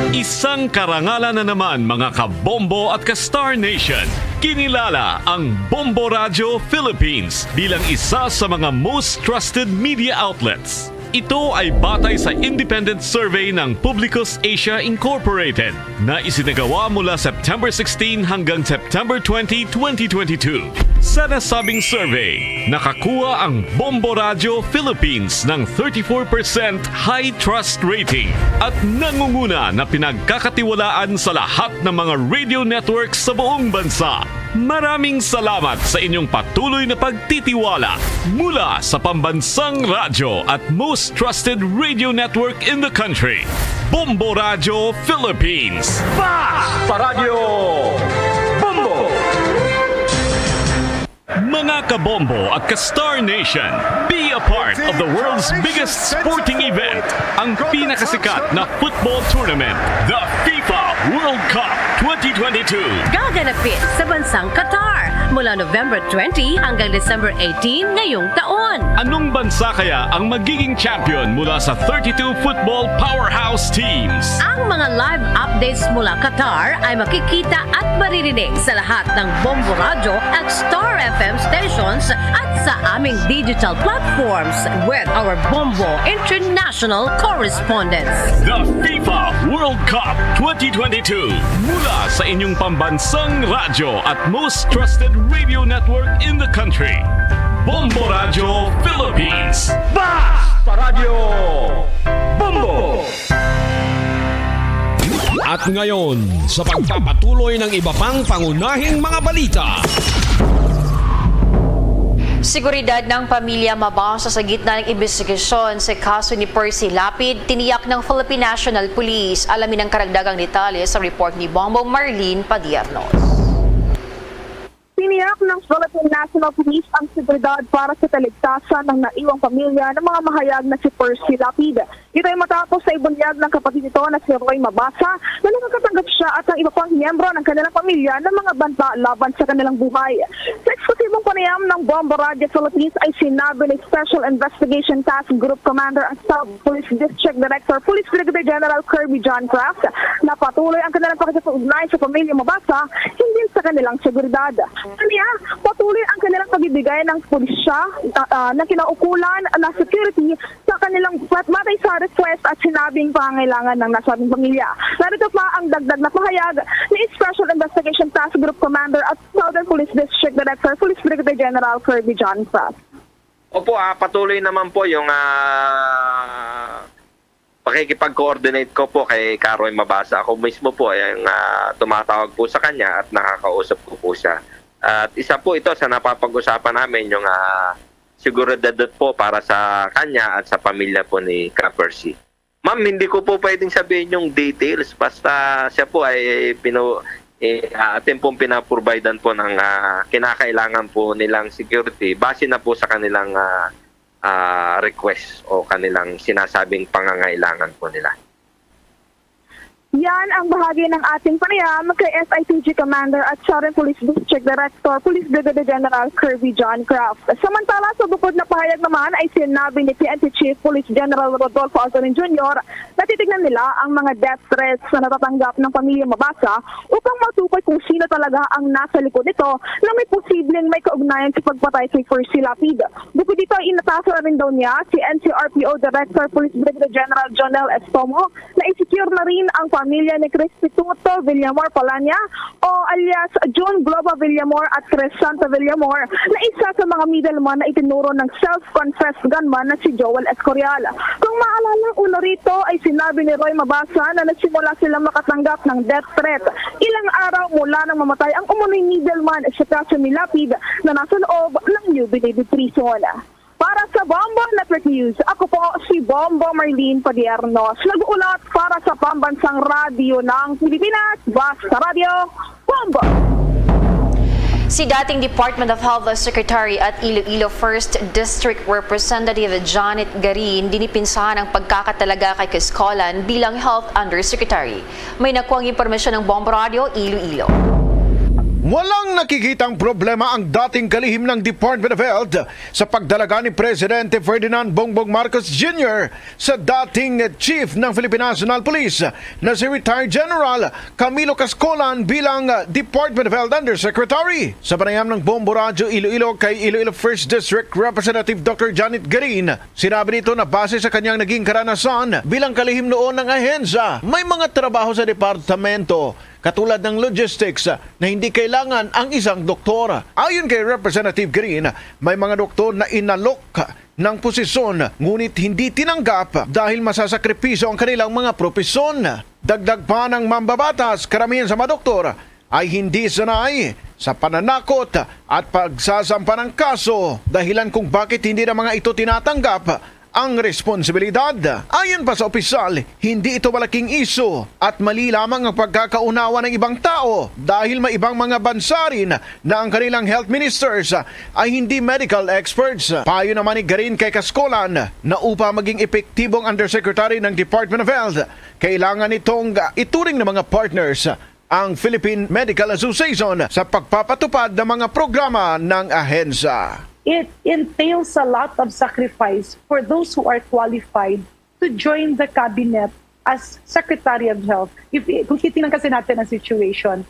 Isang karangalan na naman mga kabombo at ka-Star Nation. Kinilala ang Bombo Radio Philippines bilang isa sa mga most trusted media outlets. Ito ay batay sa independent survey ng Publicus Asia Incorporated na isinagawa mula September 16 hanggang September 20, 2022. Sa nasabing survey, nakakuha ang Bombo Radio Philippines ng 34% high trust rating at nangunguna na pinagkakatiwalaan sa lahat ng mga radio networks sa buong bansa. Maraming salamat sa inyong patuloy na pagtitiwala mula sa pambansang radyo at most trusted radio network in the country, Bombo Radio Philippines. Sa Radyo Bombo! Mga kabombo at ka-Star Nation, be a part of the world's biggest sporting event, ang pinakasikat na football tournament, the FIFA World Cup 2022. Gaganapin sa bansang Qatar mula November 20 hanggang December 18 ngayong taon. Anong bansa kaya ang magiging champion mula sa 32 football powerhouse teams? Ang mga live updates mula Qatar ay makikita at maririnig sa lahat ng Bombo Radio at Star FM stations at sa aming digital platforms with our Bombo International correspondents. The FIFA World Cup 2022 mula sa inyong pambansang radyo at most trusted radio network in the country. Bombo Radio Philippines. Basta Radio Bombo! At ngayon, sa pagpapatuloy ng iba pang pangunahing mga balita. Seguridad ng pamilya mabasa sa gitna ng investigasyon sa kaso ni Percy Lapid, tiniyak ng Philippine National Police. Alamin ang karagdagang detalye sa report ni Bombo Marlene Padiernos. Tiniyak ng Philippine National Police ang seguridad para sa kaligtasan ng naiwang pamilya ng mga mahayag na si Percy Lapid. Ito ay matapos sa ibunyag ng kapatid nito na si Roy Mabasa na nakakatanggap siya at ang iba pang miyembro ng kanilang pamilya ng mga banta laban sa kanilang buhay. Sa eksklusibong panayam ng Bombo Radio Philippines ay sinabi ni Special Investigation Task Group Commander at South Police District Director Police Brigadier General Kirby John Craft na patuloy ang kanilang pakikipag-ugnay sa pamilya Mabasa hindi sa kanilang seguridad. Kanya, patuloy ang kanilang pagbibigay ng pulisya na kinaukulan na security sa kanilang matay sa request at sinabing pangailangan ng nasabing pamilya. Narito pa ang dagdag na pahayag ni Special Investigation Task Group Commander at Southern Police District Director Police Brigadier General Kirby John Craft. Opo, patuloy naman po yung pakikipag-coordinate ko po kay Karoy Mabasa. Ako mismo po ay tumatawag po sa kanya at nakakausap ko po siya. At isa po ito sa napapag-usapan namin yung seguridad po para sa kanya at sa pamilya po ni Percy. Ma'am, hindi ko po pwedeng sabihin yung details basta siya po ay atin pong pinaprovidean po ng kinakailangan po nilang security base na po sa kanilang request o kanilang sinasabing pangangailangan po nila. Yan ang bahagi ng ating panayam kay SITG Commander at Southern Police District Director Police Brigadier General Kirby John Craft. Samantala, sa bukod na pahayag naman ay sinabi ni PNP Chief Police General Rodolfo Altonin Jr. na titignan nila ang mga death threats na natatanggap ng pamilya Mabasa upang matukoy kung sino talaga ang nasa likod nito na may posibleng may kaugnayan sa pagpatay kay Percy Lapid. Bukod dito, inataso na rin daw niya si NCRPO Director Police Brigadier General Jonel Estomo na isecure na rin ang pamilya ni Cristituto Villamor Palanya o alias June Globa Villamor at Crescenta Villamor na isa sa mga middleman na itinuro ng self-confessed gunman na si Joel Escorial. Kung maalala, una rito ay sinabi ni Roy Mabasa na nagsimula silang makatanggap ng death threat ilang araw mula nang mamatay ang umunoy middleman sa kaso ni Lapid na nasa loob ng New Bilibid Prison. Para sa Bombo Network News, ako po si Bombo Marlene Padiernos, nag-uulat para sa pambansang radyo ng Pilipinas, Basta Radio, Bombo! Si dating Department of Health Secretary at Iloilo 1st District Representative Janet Garin dinipinsahan ang pagkakatalaga kay Kiskolan bilang Health Undersecretary. May nakuhang impormasyon ng Bombo Radio, Iloilo. Walang nakikitang problema ang dating kalihim ng Department of Health sa pagdalaga ni Presidente Ferdinand Bongbong Marcos Jr. sa dating Chief ng Philippine National Police na si Retired General Camilo Cascolan bilang Department of Health Undersecretary. Sa panayam ng Bombo Radio Iloilo kay Iloilo 1st District Representative Dr. Janet Garin, sinabi nito na base sa kanyang naging karanasan bilang kalihim noon ng ahensya, may mga trabaho sa departamento katulad ng logistics na hindi kailangan ang isang doktor. Ayon kay Representative Green, may mga doktor na inalok ng posisyon ngunit hindi tinanggap dahil masasakripisyo ang kanilang mga propesyon. Dagdag pa ng mambabatas, karamihan sa mga doktor ay hindi sanay sa pananakot at pagsasampa ng kaso dahilan kung bakit hindi na mga ito tinatanggap ang responsibilidad. Ayon pa sa opisyal, hindi ito malaking iso at mali lamang ang pagkakaunawa ng ibang tao dahil may ibang mga bansa rin na ang kanilang health ministers ay hindi medical experts. Payo naman ni Garin kay Cascolan na upang maging epektibong undersecretary ng Department of Health, kailangan itong ituring ng mga partners ang Philippine Medical Association sa pagpapatupad ng mga programa ng ahensya. It entails a lot of sacrifice for those who are qualified to join the cabinet as Secretary of Health. Kung titingnan kasi natin ang situation,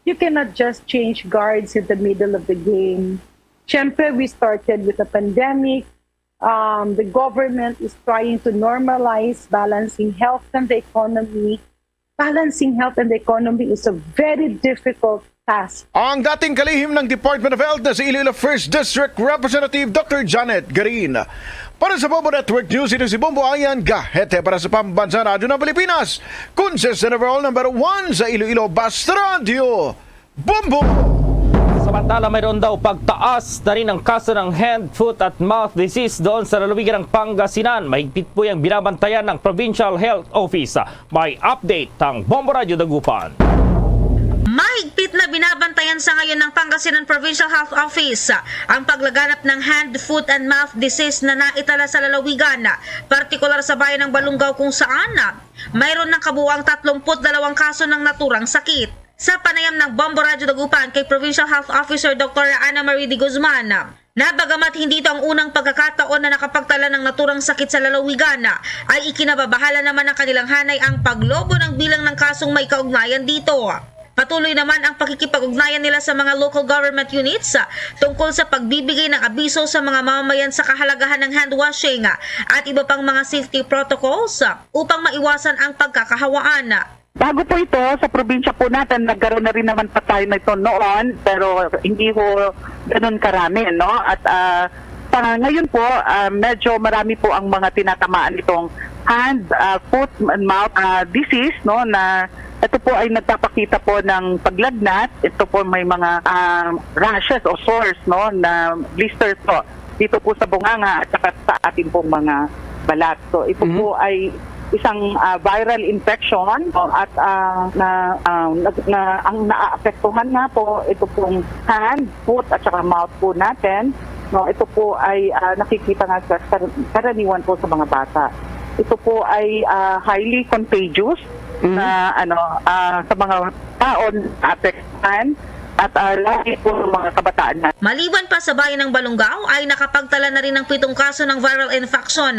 you cannot just change guards in the middle of the game. Siyempre, we started with a pandemic. The government is trying to normalize balancing health and the economy. Balancing health and the economy is a very difficult task. Ang dating kalihim ng Department of Health na si Iloilo 1st District Representative Dr. Janet Garin. Para sa Bombo Network News, ito si Bombo Ayan Gahete para sa Pambansa Radyo ng Pilipinas. Consistent overall number 1 sa Iloilo Basta Radio. Bombo! Samantala, mayroon daw pagtaas na rin ang kaso ng hand, foot at mouth disease doon sa lalawigan ng Pangasinan. Mahigpit po yung binabantayan ng Provincial Health Office. May update ang Bombo Radio Dagupan. Mahigpit na binabantayan sa ngayon ng Pangasinan Provincial Health Office ang paglaganap ng hand, foot and mouth disease na naitala sa lalawigan, partikular sa bayan ng Balungaw kung saan mayroon ng kabuuang 32 kaso ng naturang sakit. Sa panayam ng Bombo Radio Dagupan kay Provincial Health Officer Dr. Ana Marie de Guzman, na bagamat hindi ito ang unang pagkakataon na nakapagtala ng naturang sakit sa lalawigan, ay ikinababahala naman ng kanilang hanay ang paglobo ng bilang ng kasong may kaugnayan dito. Patuloy naman ang pakikipag-ugnayan nila sa mga local government units tungkol sa pagbibigay ng abiso sa mga mamamayan sa kahalagahan ng hand washing at iba pang mga safety protocols upang maiwasan ang pagkakahawaan. Bago po ito, sa probinsya po natin, nagkaroon na rin naman pa tayo na ito noon, pero hindi po ganun karami, no? At ngayon po, medyo marami po ang mga tinatamaan itong hand, foot and mouth disease, no? Na ito po ay nagpapakita po ng paglagnat. Ito po may mga rashes o sores, no? Na blisters po dito po sa bunganga at saka sa ating pong mga balat. So ito po ay isang viral infection at ang naaapektuhan nga po ito pong hand, foot at saka mouth po natin. No, ito po ay nakikita nga sa karaniwan po sa mga bata. Ito po ay highly contagious na sa mga taon apektuhan at lagi po ng mga kabataan na. Maliban pa sa bayan ng Balungaw ay nakapagtala na rin ng 7 kaso ng viral infection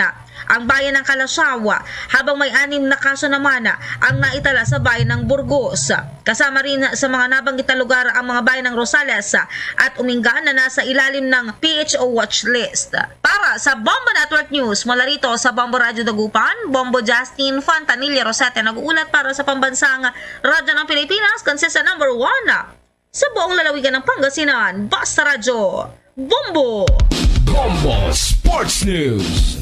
ang bayan ng Kalasawa, habang may 6 na kaso naman ang naitala sa bayan ng Burgos. Kasama rin sa mga nabanggit na lugar ang mga bayan ng Rosales at Umingan na nasa ilalim ng PHO watch list. Para sa Bombo Network News, mula rito sa Bombo Radio Dagupan, Bombo Justin Fantanilla Rosete nag-uulat para sa Pambansang Radyo ng Pilipinas, consistent number 1 sa buong lalawigan ng Pangasinan. Basta Radyo, Bombo! Bombo Sports News.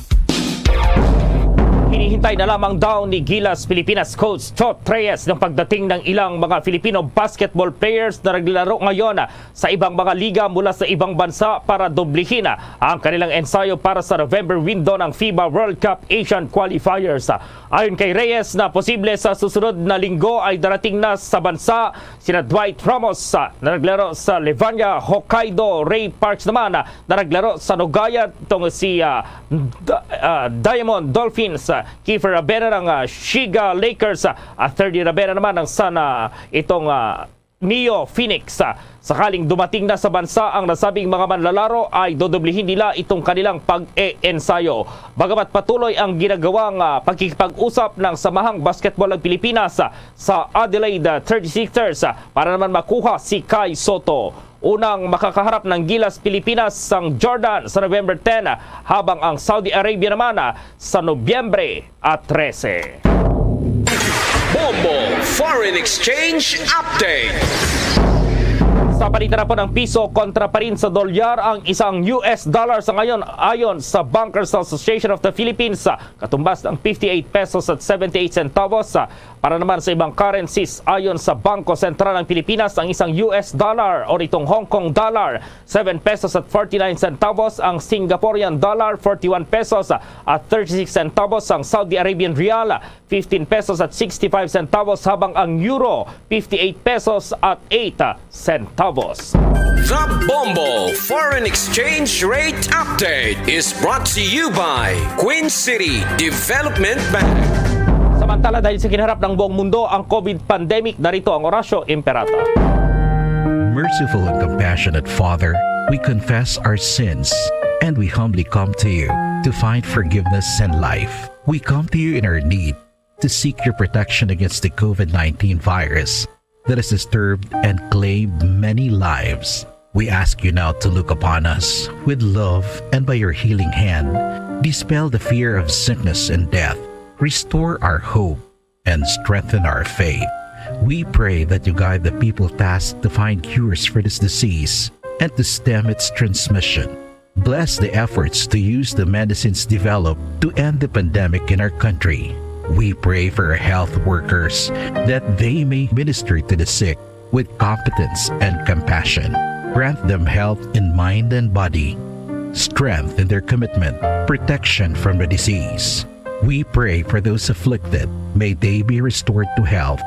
Hinihintay na lamang daw ni Gilas Pilipinas coach Chot Reyes ng pagdating ng ilang mga Filipino basketball players na naglaro ngayon sa ibang mga liga mula sa ibang bansa para doblihin ang kanilang ensayo para sa November window ng FIBA World Cup Asian Qualifiers. Ayon kay Reyes na posible sa susunod na linggo ay darating na sa bansa sina Dwight Ramos na naglaro sa Levania, Hokkaido, Ray Parks naman na naglaro sa Nogaya, itong si Diamond Dolphins, Kiefer Rabena ng Shiga Lakers at 30 Rabena naman ng sana itong Neo Phoenix. Sakaling dumating na sa bansa ang nasabing mga manlalaro ay dodoblihin nila itong kanilang pag-e-ensayo. Bagamat patuloy ang ginagawang pagkikipag-usap ng Samahang Basketball ng Pilipinas sa Adelaide 36ers para naman makuha si Kai Soto. Unang makakaharap ng Gilas Pilipinas ang Jordan sa November 10 habang ang Saudi Arabia naman sa Nobyembre 13. Bombo Foreign Exchange Update. Sa palitan na po ng piso kontra pa rin sa dolyar ang isang US dollar sa ngayon ayon sa Bankers Association of the Philippines, katumbas ng 58 pesos at 78 centavos. Para naman sa ibang currencies, ayon sa Bangko Sentral ng Pilipinas, ang isang US dollar o itong Hong Kong dollar 7 pesos at 49 centavos, ang Singaporean dollar 41 pesos at 36 centavos, ang Saudi Arabian Rial 15 pesos at 65 centavos, habang ang euro 58 pesos at 8 centavos. The Bombo Foreign Exchange Rate Update is brought to you by Queen City Development Bank. Samantala dahil sa kinharap ng buong mundo ang COVID pandemic, narito ang Orasyo Imperata. Merciful and compassionate Father, we confess our sins and we humbly come to you to find forgiveness and life. We come to you in our need to seek your protection against the COVID-19 virus that has disturbed and claimed many lives. We ask you now to look upon us with love and by your healing hand, dispel the fear of sickness and death, restore our hope, and strengthen our faith. We pray that you guide the people tasked to find cures for this disease and to stem its transmission. Bless the efforts to use the medicines developed to end the pandemic in our country. We pray for our health workers that they may minister to the sick with competence and compassion. Grant them health in mind and body, strength in their commitment, protection from the disease. We pray for those afflicted. May they be restored to health.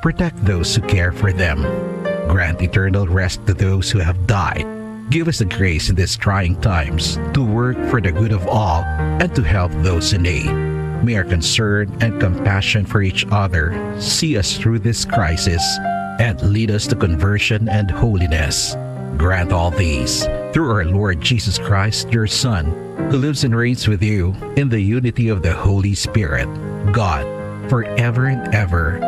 Protect those who care for them. Grant eternal rest to those who have died. Give us the grace in these trying times to work for the good of all and to help those in need. May our concern and compassion for each other see us through this crisis and lead us to conversion and holiness. Grant all these through our Lord Jesus Christ, your Son, who lives and reigns with you in the unity of the Holy Spirit, God, forever and ever.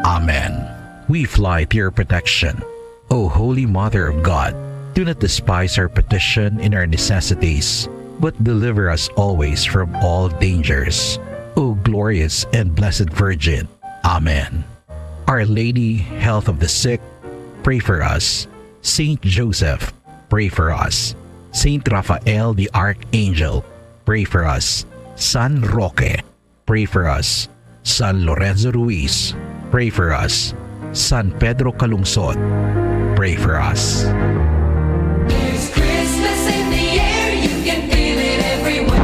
Amen. We fly to your protection. O Holy Mother of God, do not despise our petition in our necessities, but deliver us always from all dangers. O glorious and blessed Virgin. Amen. Our Lady, health of the sick, pray for us. Saint Joseph, pray for us. Saint Raphael the Archangel, pray for us. San Roque, pray for us. San Lorenzo Ruiz, pray for us. San Pedro Calungsod, pray for us. There's Christmas in the air, you can feel it everywhere.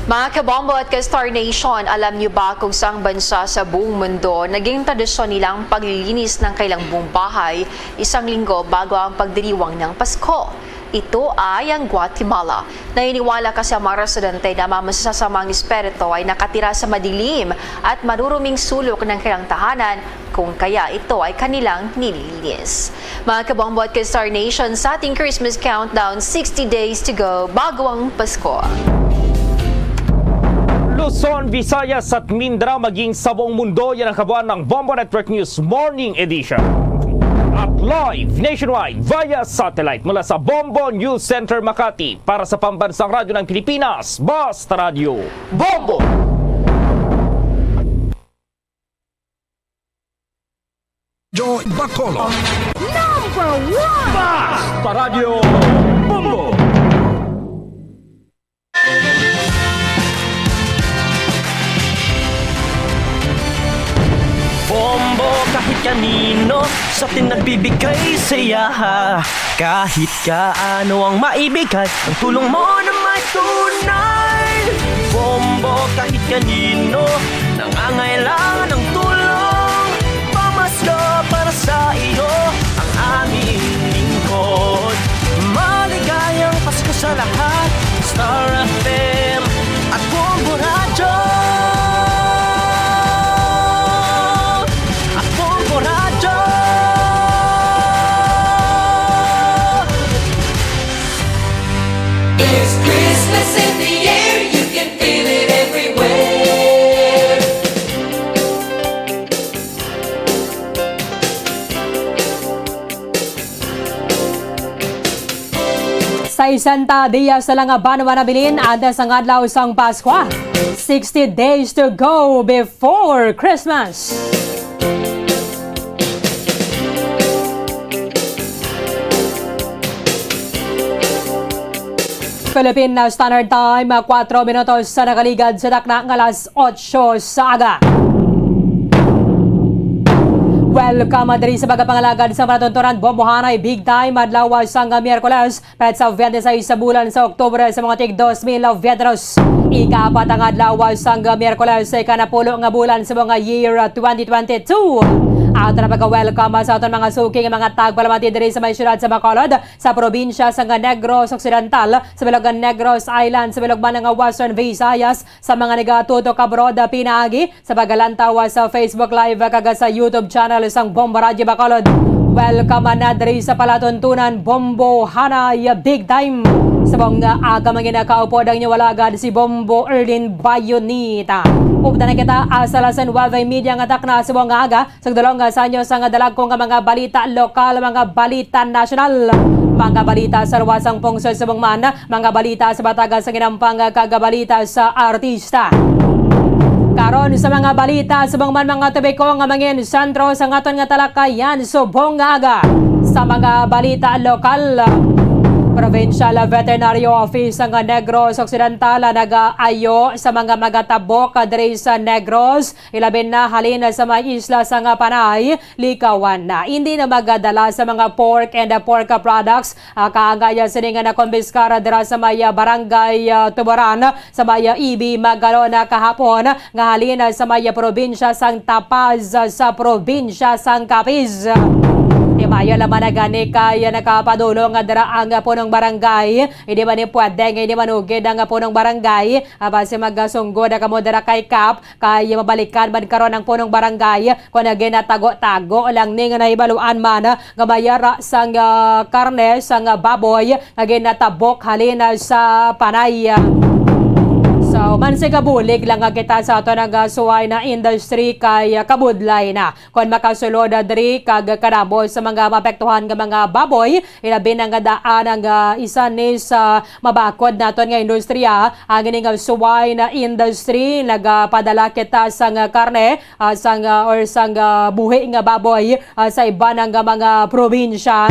Mga kabombo at ka-Star Nation, alam niyo ba kung saang bansa sa buong mundo naging tradisyon nilang paglilinis ng kailang buong bahay isang linggo bago ang pagdiriwang ng Pasko? Ito ay ang Guatemala. Naniniwala kasi ang mga residente na mga masasamang espiritu ay nakatira sa madilim at maruruming sulok ng kanilang tahanan, kung kaya ito ay kanilang nililinis. Mga kabombo at ka-Star Nation, sa ating Christmas countdown, 60 days to go bago ang Pasko. Luzon, Visayas at Mindanao maging sa buong mundo, yan ang kabuuan ng Bombo Network News Morning Edition. At live nationwide via satellite mula sa Bombo News Center Makati para sa Pambansang Radyo ng Pilipinas, Basta Radio Bombo! Joy Bacolod. Number 1! Basta Radio Bombo! Bombo kahit kanino sa atin nagbibigay saya. Kahit kaano ang maibigay, ang tulong mo na may tunay. Bombo kahit kanino nangangailangan ng tulong. Pamasko para sa iyo ang aming lingkod. Maligayang Pasko sa lahat, Star FM at Bombo Radio. There's Christmas in the air, you can feel it everywhere. Sa Santa Dia sa Langaban manabilin anda sang adlaw sang Pasko. 60 days to go before Christmas. Philippine Standard Time, 4 minutos sa nakaligad sa dakna ng alas 8 sa aga. Welcome diri sa pagkapangalagad sa maratontoran Bombohanay Big Time adlaw sang Miyerkules pet sa 26 sa bulan sa Oktubre sa mga tig 2022. Ika-4 ang adlaw sang Miyerkules sa ikanapulo nga bulan sa mga year 2022. Ato na pagka-welcome sa aton mga suking mga tagpalamati diri sa may syudad sa Bacolod, sa probinsya sa Negros Occidental, sa bilog Negros Island, sa bilog man nga Western Visayas, sa mga nagatuto kabroad pinaagi sa pagalantaw sa Facebook Live kaga sa YouTube channel sang Bombo Radio Bacolod. Welcome na diri sa palatuntunan Bombo Hanay Big Time. Sa buong aga mga nakaupo dang niwalagad si Bombo Erlin Bayonita. Upda na kita asalasan Huawei Media nga takna sa buong aga sa dalawang sa inyo sa dalag kong mga balita lokal, mga balita nasyonal, mga balita sa ruwasang pungsod sa buong man, mga balita sa batagan sa ginampang kagabalita sa artista. Karon sa mga balita sa buong man mga tubiko nga mangin sentro sa ngaton nga talakayan subong aga sa mga balita lokal. Provincial Veterinary Office ng Negros Occidental nag-ayo sa mga magatabok diri sa Negros, ilabin na halin sa mga isla sa nga Panay, likawan na. Hindi na magadala sa mga pork and pork products. Kaangaya sininga na kumbiskara dira sa maya barangay Tubaran, sa maya Ibi Magalona kahapon, nga halin sa maya probinsya sang Tapaz sa probinsya sang Capiz. Timayo laman na gani kaya nakapadulong nga dara ang punong barangay. Hindi man ni pwede, hindi man ugid ang punong barangay. Base magasunggod ka mo dara kay Kap, kaya mabalikan man karon ang punong barangay. Kung ginatago-tago lang ni nga nahibaluan man nga mayara sang karne, sang baboy, nga ginatabok halina sa Panay. So, man sa kabulig lang nga kita sa ato nagasuway na industry kay kabudlay na. Kung makasulod diri kag kanamo sa mga mapektuhan nga mga baboy, ilabi na nga daan ang isa ni sa mabakod naton nga industriya, ang ining suway na industry nagapadala kita sang karne, sang buhi nga baboy sa iba ng mga probinsya.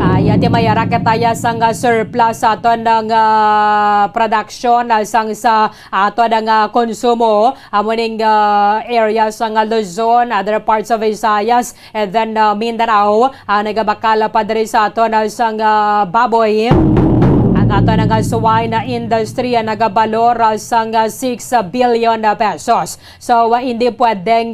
Kaya ti mayara kataya sang surplus sa aton ng production sang sa aton ng konsumo amoning area sang Luzon, other parts of Visayas, and then Mindanao, nagabakala pa diri sa aton sang baboy. Ang ato nga suway na industry nagabalor sang 6 billion pesos. So hindi pwedeng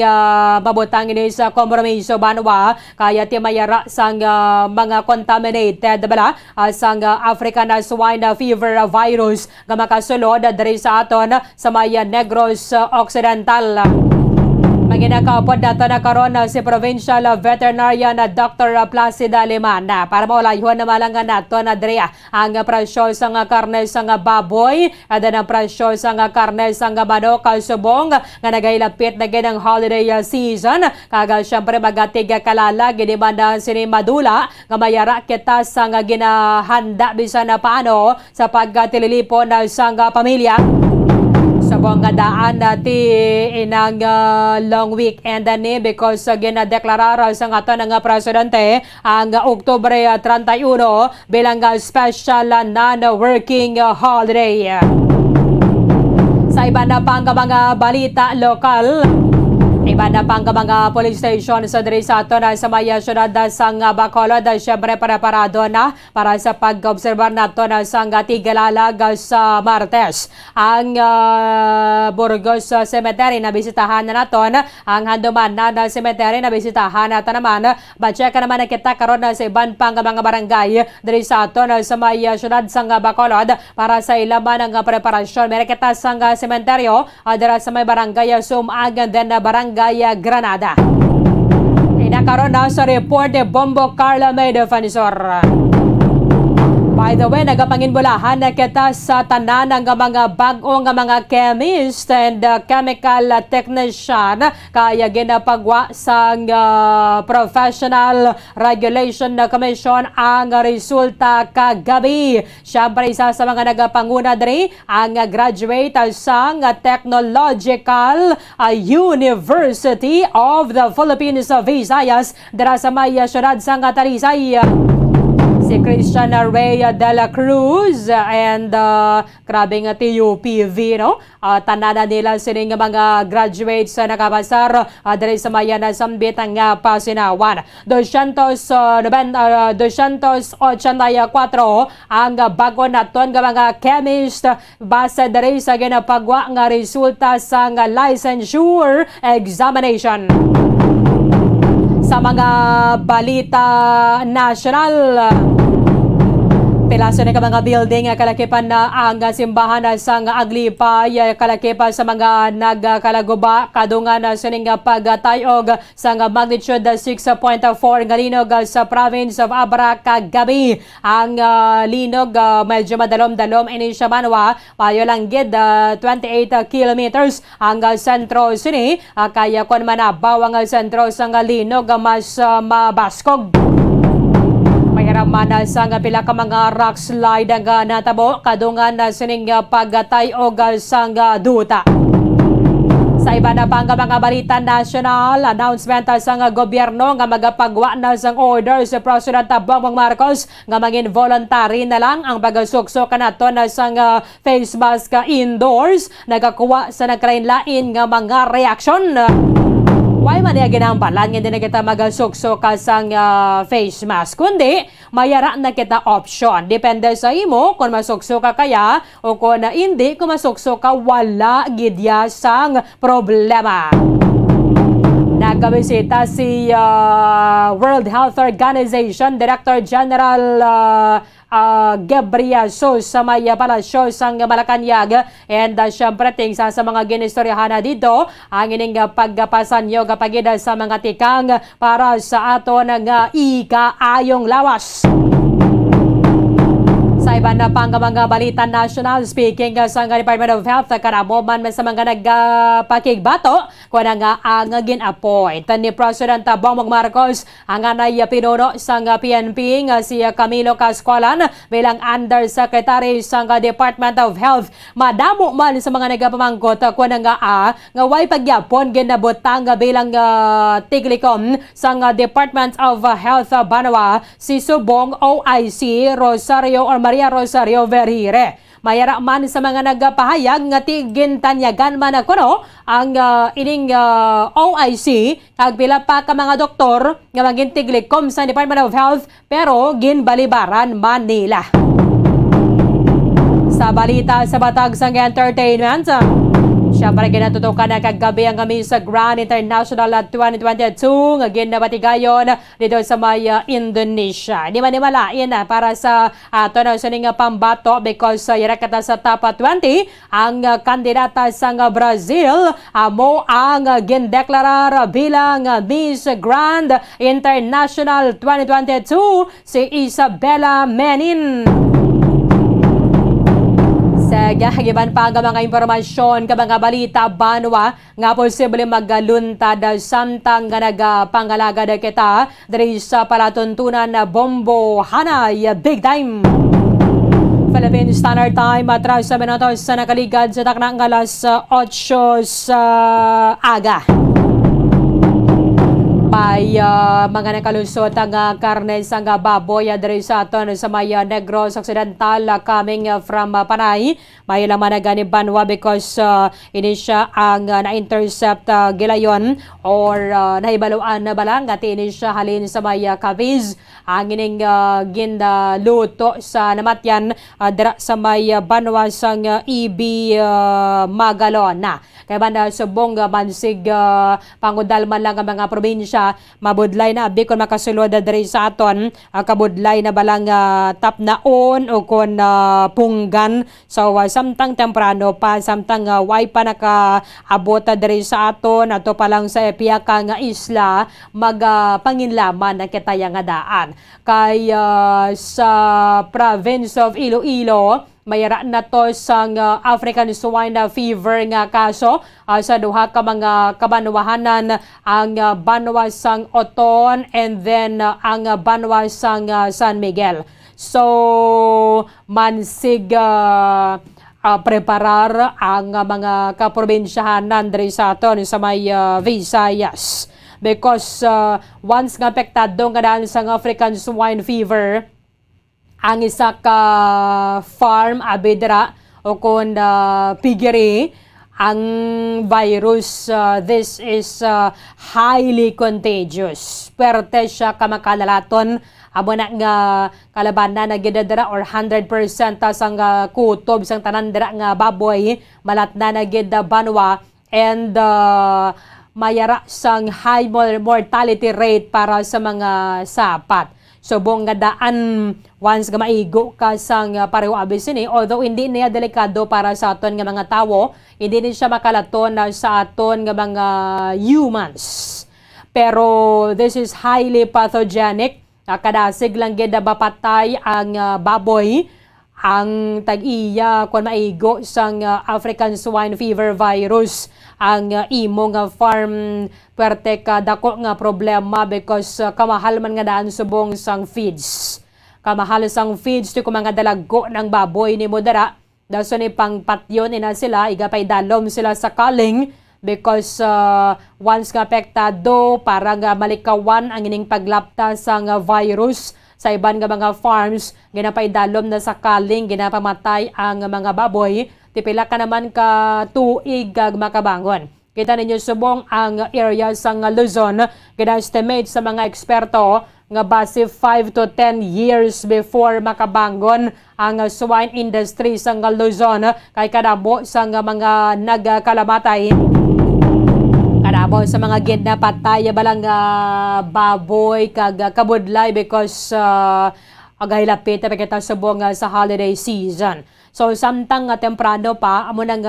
mabutang ini sa kompromiso banwa kaya ti mayara sang mga contaminated bala sang African swine fever virus nga makasulod diri sa aton sa may Negros Occidental. Maginakapod nato na karon si Provincial Veterinarian Dr. Placida Limana para maulayuan na malangan nato na diri ang presyo sa karne sa baboy at ang presyo sa karne sa manok subong nga nagailapit na gid ang holiday season. Kaga syempre magatig kalala gid man sini madula nga mayara kita sa ginahanda bisan na paano sa pagtililipon sa pamilya. Sa buong daan ti inang long weekend ni because ginadeklarar sa aton ng presidente ang Oktubre 31 bilang special non-working holiday. Sa iba na pang mga balita lokal, iba na pang mga police station sa diri sa aton sa maya syudad sang Bacolod, syempre preparado na para sa pag-obserbar nato sang tigalalag sa Martes. Ang Burgos Cemetery na bisitahan na naton, ang Handuman na Cemetery na bisitahan natin naman. Ba-check naman na kita karon sa iban pang mga barangay diri sa aton sa maya syudad sang Bacolod para sa ilaman ng preparasyon. Meron kita sang sementeryo dira sa may barangay Sumagan then barangay Granada. Inakaroon na sa report ni Bombo Carla May Defensor. By the way, nagapanginbulahan na kita sa tanan ng mga bagong mga chemist and chemical technician kaya ginapagwa sa Professional Regulation Commission ang resulta kagabi. Siyempre, isa sa mga nagapanguna diri ang graduate sa Technological University of the Philippines Visayas dira sa may syudad sa Talisay. Si Christian Ray de la Cruz and grabe nga TUPV, no? Tanana nila sining mga graduates na nakabasar diri sa mayan na sambit ang Pasinawan. 284 ang bago naton nga mga chemist base diri sa ginapagwa nga resulta sa licensure examination. Sa mga balita national, pilaso na ka mga building kalakipan na ang simbahan sa Aglipay kalakipan sa mga nagkalaguba kadungan sa ning pagtayog sa magnitude 6.4 nga linog sa province of Abra kagabi. Ang linog medyo madalom-dalom ini siya manwa payo lang gid 28 kilometers ang sentro sini kaya kon manabaw ang sentro sa linog mas mabaskog. Mayaraman sa pila ka mga rock slide ang natabo kadungan na sining pagtayog sang duta. Sa iba na pang mga balita national, announcement sang gobyerno nga magapagwa na sang order sa President Bongbong Marcos nga maging voluntary na lang ang pagsukso kanato na sang face mask indoors. Nagakuha sa nagkrainlain nga mga reaksyon. Why man niya ginambalan nga hindi na kita magasukso ka sang face mask, kundi mayara na kita option. Depende sa imo kung masukso ka kaya o kung hindi kung masukso ka wala gidya sang problema. Nagabisita si World Health Organization Director General Gabriel Sos sa may palasyo sang Malacanang and syempre tingsa sa mga ginistoryahan na dito ang ining pagpasanyo kapag sa mga tikang para sa ato ng ikaayong lawas. Sa iba na pang mga balita national, speaking sa Department of Health, karamo man sa mga nagpakigbato kung nga ang gin-appoint ni President Bongbong Marcos ang anay pinuno sa PNP si Camilo Cascolan bilang Undersecretary sa Department of Health. Madamo man sa mga nagpamangkot kung nga way pagyapon ginabutang bilang tiglikom sa Department of Health Banwa si Subong OIC Rosario or Maria Rosario Verhire. Mayara man sa mga nagpahayag nga tigintanyagan man kuno ang ining OIC kag pila pa ka mga doktor nga maging tiglikom sa Department of Health pero ginbalibaran man nila. Sa balita sa batag sang entertainment, siyempre ginatutukan na kagabi ang Miss Grand International 2022 nga ginabatigayon dito sa may Indonesia. Di man malain para sa ato na sining pambato because yarakata sa top 20 ang kandidata sang Brazil amo ang gindeklarar bilang Miss Grand International 2022 si Isabela Menin. Sa gahiban pa ang mga impormasyon ka mga balita banwa nga posible magluntad samtang nga nagpangalaga kita diri sa palatuntunan na Bombo Hanay Big Time. Philippine Standard Time atras sa minutos sa nakaligad sa taknang alas 8 sa aga. May mga nakalusot ang karne sang baboy diri sa aton sa may Negros Occidental coming from Panay. May laman na gani banwa because ini siya ang na-intercept gilayon or nahibaluan na balang at ini siya halin sa may Caviz. Ang ining ginluto sa namatyan dira sa may banwa sang Ibi Magalona. Kaya banda subong mansig pangudal man lang ang mga probinsya mabudlay na abi kon makasulod diri sa aton kabudlay na balang tapnaon o kon punggan so samtang temprano pa samtang way pa nakaabot diri sa aton ato pa lang sa piyaka nga isla magpanginlaman na kitaya nga daan kay sa province of Iloilo mayara na to sang African swine fever nga kaso sa duha ka mga kabanwahanan ang banwa sang Oton and then ang banwa sang San Miguel. So mansig preparar ang mga kaprobinsyahanan diri sa aton sa may Visayas because once nga apektado nga daan sang African swine fever ang isa ka farm abidra o kung piggery ang virus this is highly contagious perte siya kamakalalaton amo na nga kalabanan na gidadara or 100% sang kutob sang tanan dira nga baboy malat na gid banwa and mayara sang high mortality rate para sa mga sapat. Subong nga daan once nga maigo ka sang pareho abis ini, although hindi niya delikado para sa aton nga mga tawo, hindi din siya makalaton sa aton nga mga humans. Pero this is highly pathogenic. Kadasig lang gid mapatay ang baboy ang tag-iya kung maigo sang African swine fever virus ang imo nga farm puwerte ka dako nga problema because kamahal man nga daan subong sang feeds. Kamahal sang feeds to kung mga dalago ng baboy ni modera. Daso ni pang patyon ina sila, igapay dalom sila sa kaling because once nga apektado para nga malikawan ang ining paglapta sang virus sa iban nga mga farms, ginapay dalom na sa kaling, ginapamatay ang mga baboy, tipila ka naman ka tuig makabangon. Kita ninyo subong ang area sa Luzon, gina-estimate sa mga eksperto nga base 5 to 10 years before makabangon ang swine industry sa Luzon, kay kadabo sa mga nagkalamatay. Kadabo sa mga ginapatay balang baboy kag kabudlay because agay lapit pa kita subong sa holiday season. So samtang temprano pa amo nang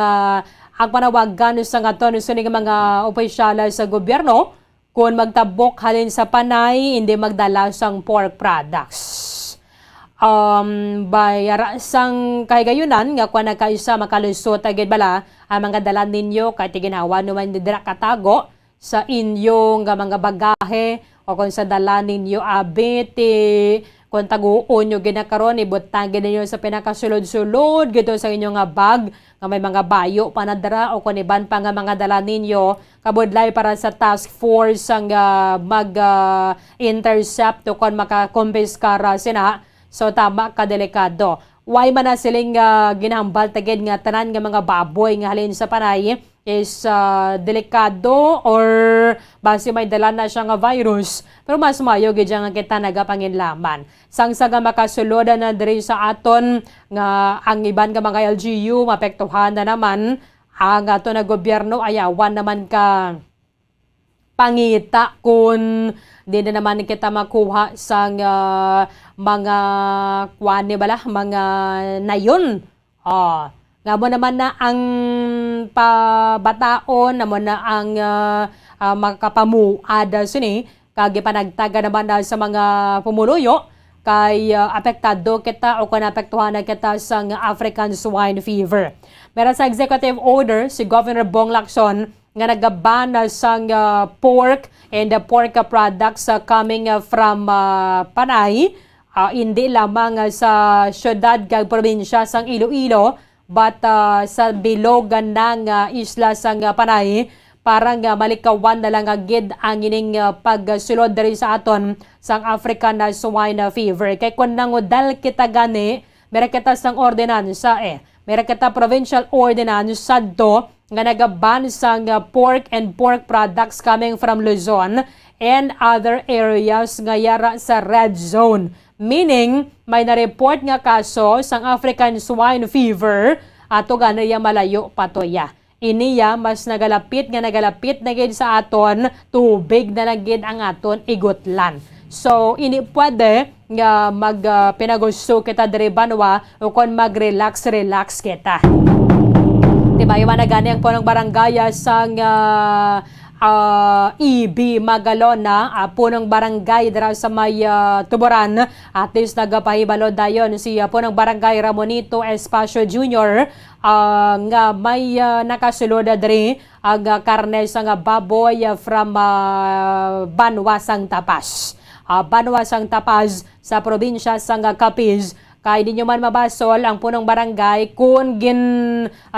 ang panawagan sa ngaton sa mga opisyal sa gobyerno kung magtabok halin sa panay hindi magdala sang pork products. Bayara sang kahigayunan nga kung nagkaisa makalusot agad bala ang mga dalan ninyo kahit ginawa naman dira katago sa inyong mga bagahe o kung sa dalan ninyo abit kung taguon nyo ginakaroon ibutangin ninyo sa pinakasulod-sulod gito sa inyong bag nga may mga bayo panadara o kung iban pa nga mga dalan ninyo kabudlay para sa task force ang mag-intercept o kung makakumpiskara sina. So tama ka delikado. Why man na siling ginahambal tagid nga tanan nga mga baboy nga halin sa panay is delikado or base may dala na siya nga virus. Pero mas mayo gid nga kita nagapanginlaman. Sangsaga makasulod na diri sa aton nga ang iban nga mga LGU mapektuhan na naman ang ato na gobyerno ayawan naman ka pangita kung di na naman kita makuha sa mga kuwan bala, mga nayon. Nga mo naman na ang pabataon, naman na ang makapamuada sini, kagi panagtaga naman na sa mga pumuluyo, kay apektado kita o kung apektuhan na kita sa African swine fever. Meron sa executive order, si Governor Bong Lacson, nga nagaban sa pork and pork products coming from Panay, hindi lamang sa syudad kag probinsya sang Iloilo but sa bilogan ng isla sang Panay parang malikawan na lang agid ang ining pagsulod diri sa aton sang African swine fever. Kay kun nangodal kita gani, meron kita sang ordinansa meron kita provincial ordinance sadto nga nagaban sang pork and pork products coming from Luzon and other areas nga yara sa red zone. Meaning, may na-report nga kaso sang African swine fever ato ganaya malayo patoya. Iniya mas nagalapit na gid sa aton, tubig na gid ang aton igutlan. So, ini pwede nga pinagusto kita diri banwa o kon mag-relax kita. Diba, yung na gani ang punong barangay sang EB Magalona, punong barangay dira sa may Tuburan, at least nagapahibalo dayon si punong barangay Ramonito Espacio Jr. Nga may nakasulod diri ang karne sang baboy from Banwasang Tapas. Banwasang Tapas sa probinsya sang Capiz. Kay di nyo man mabasol ang punong barangay kung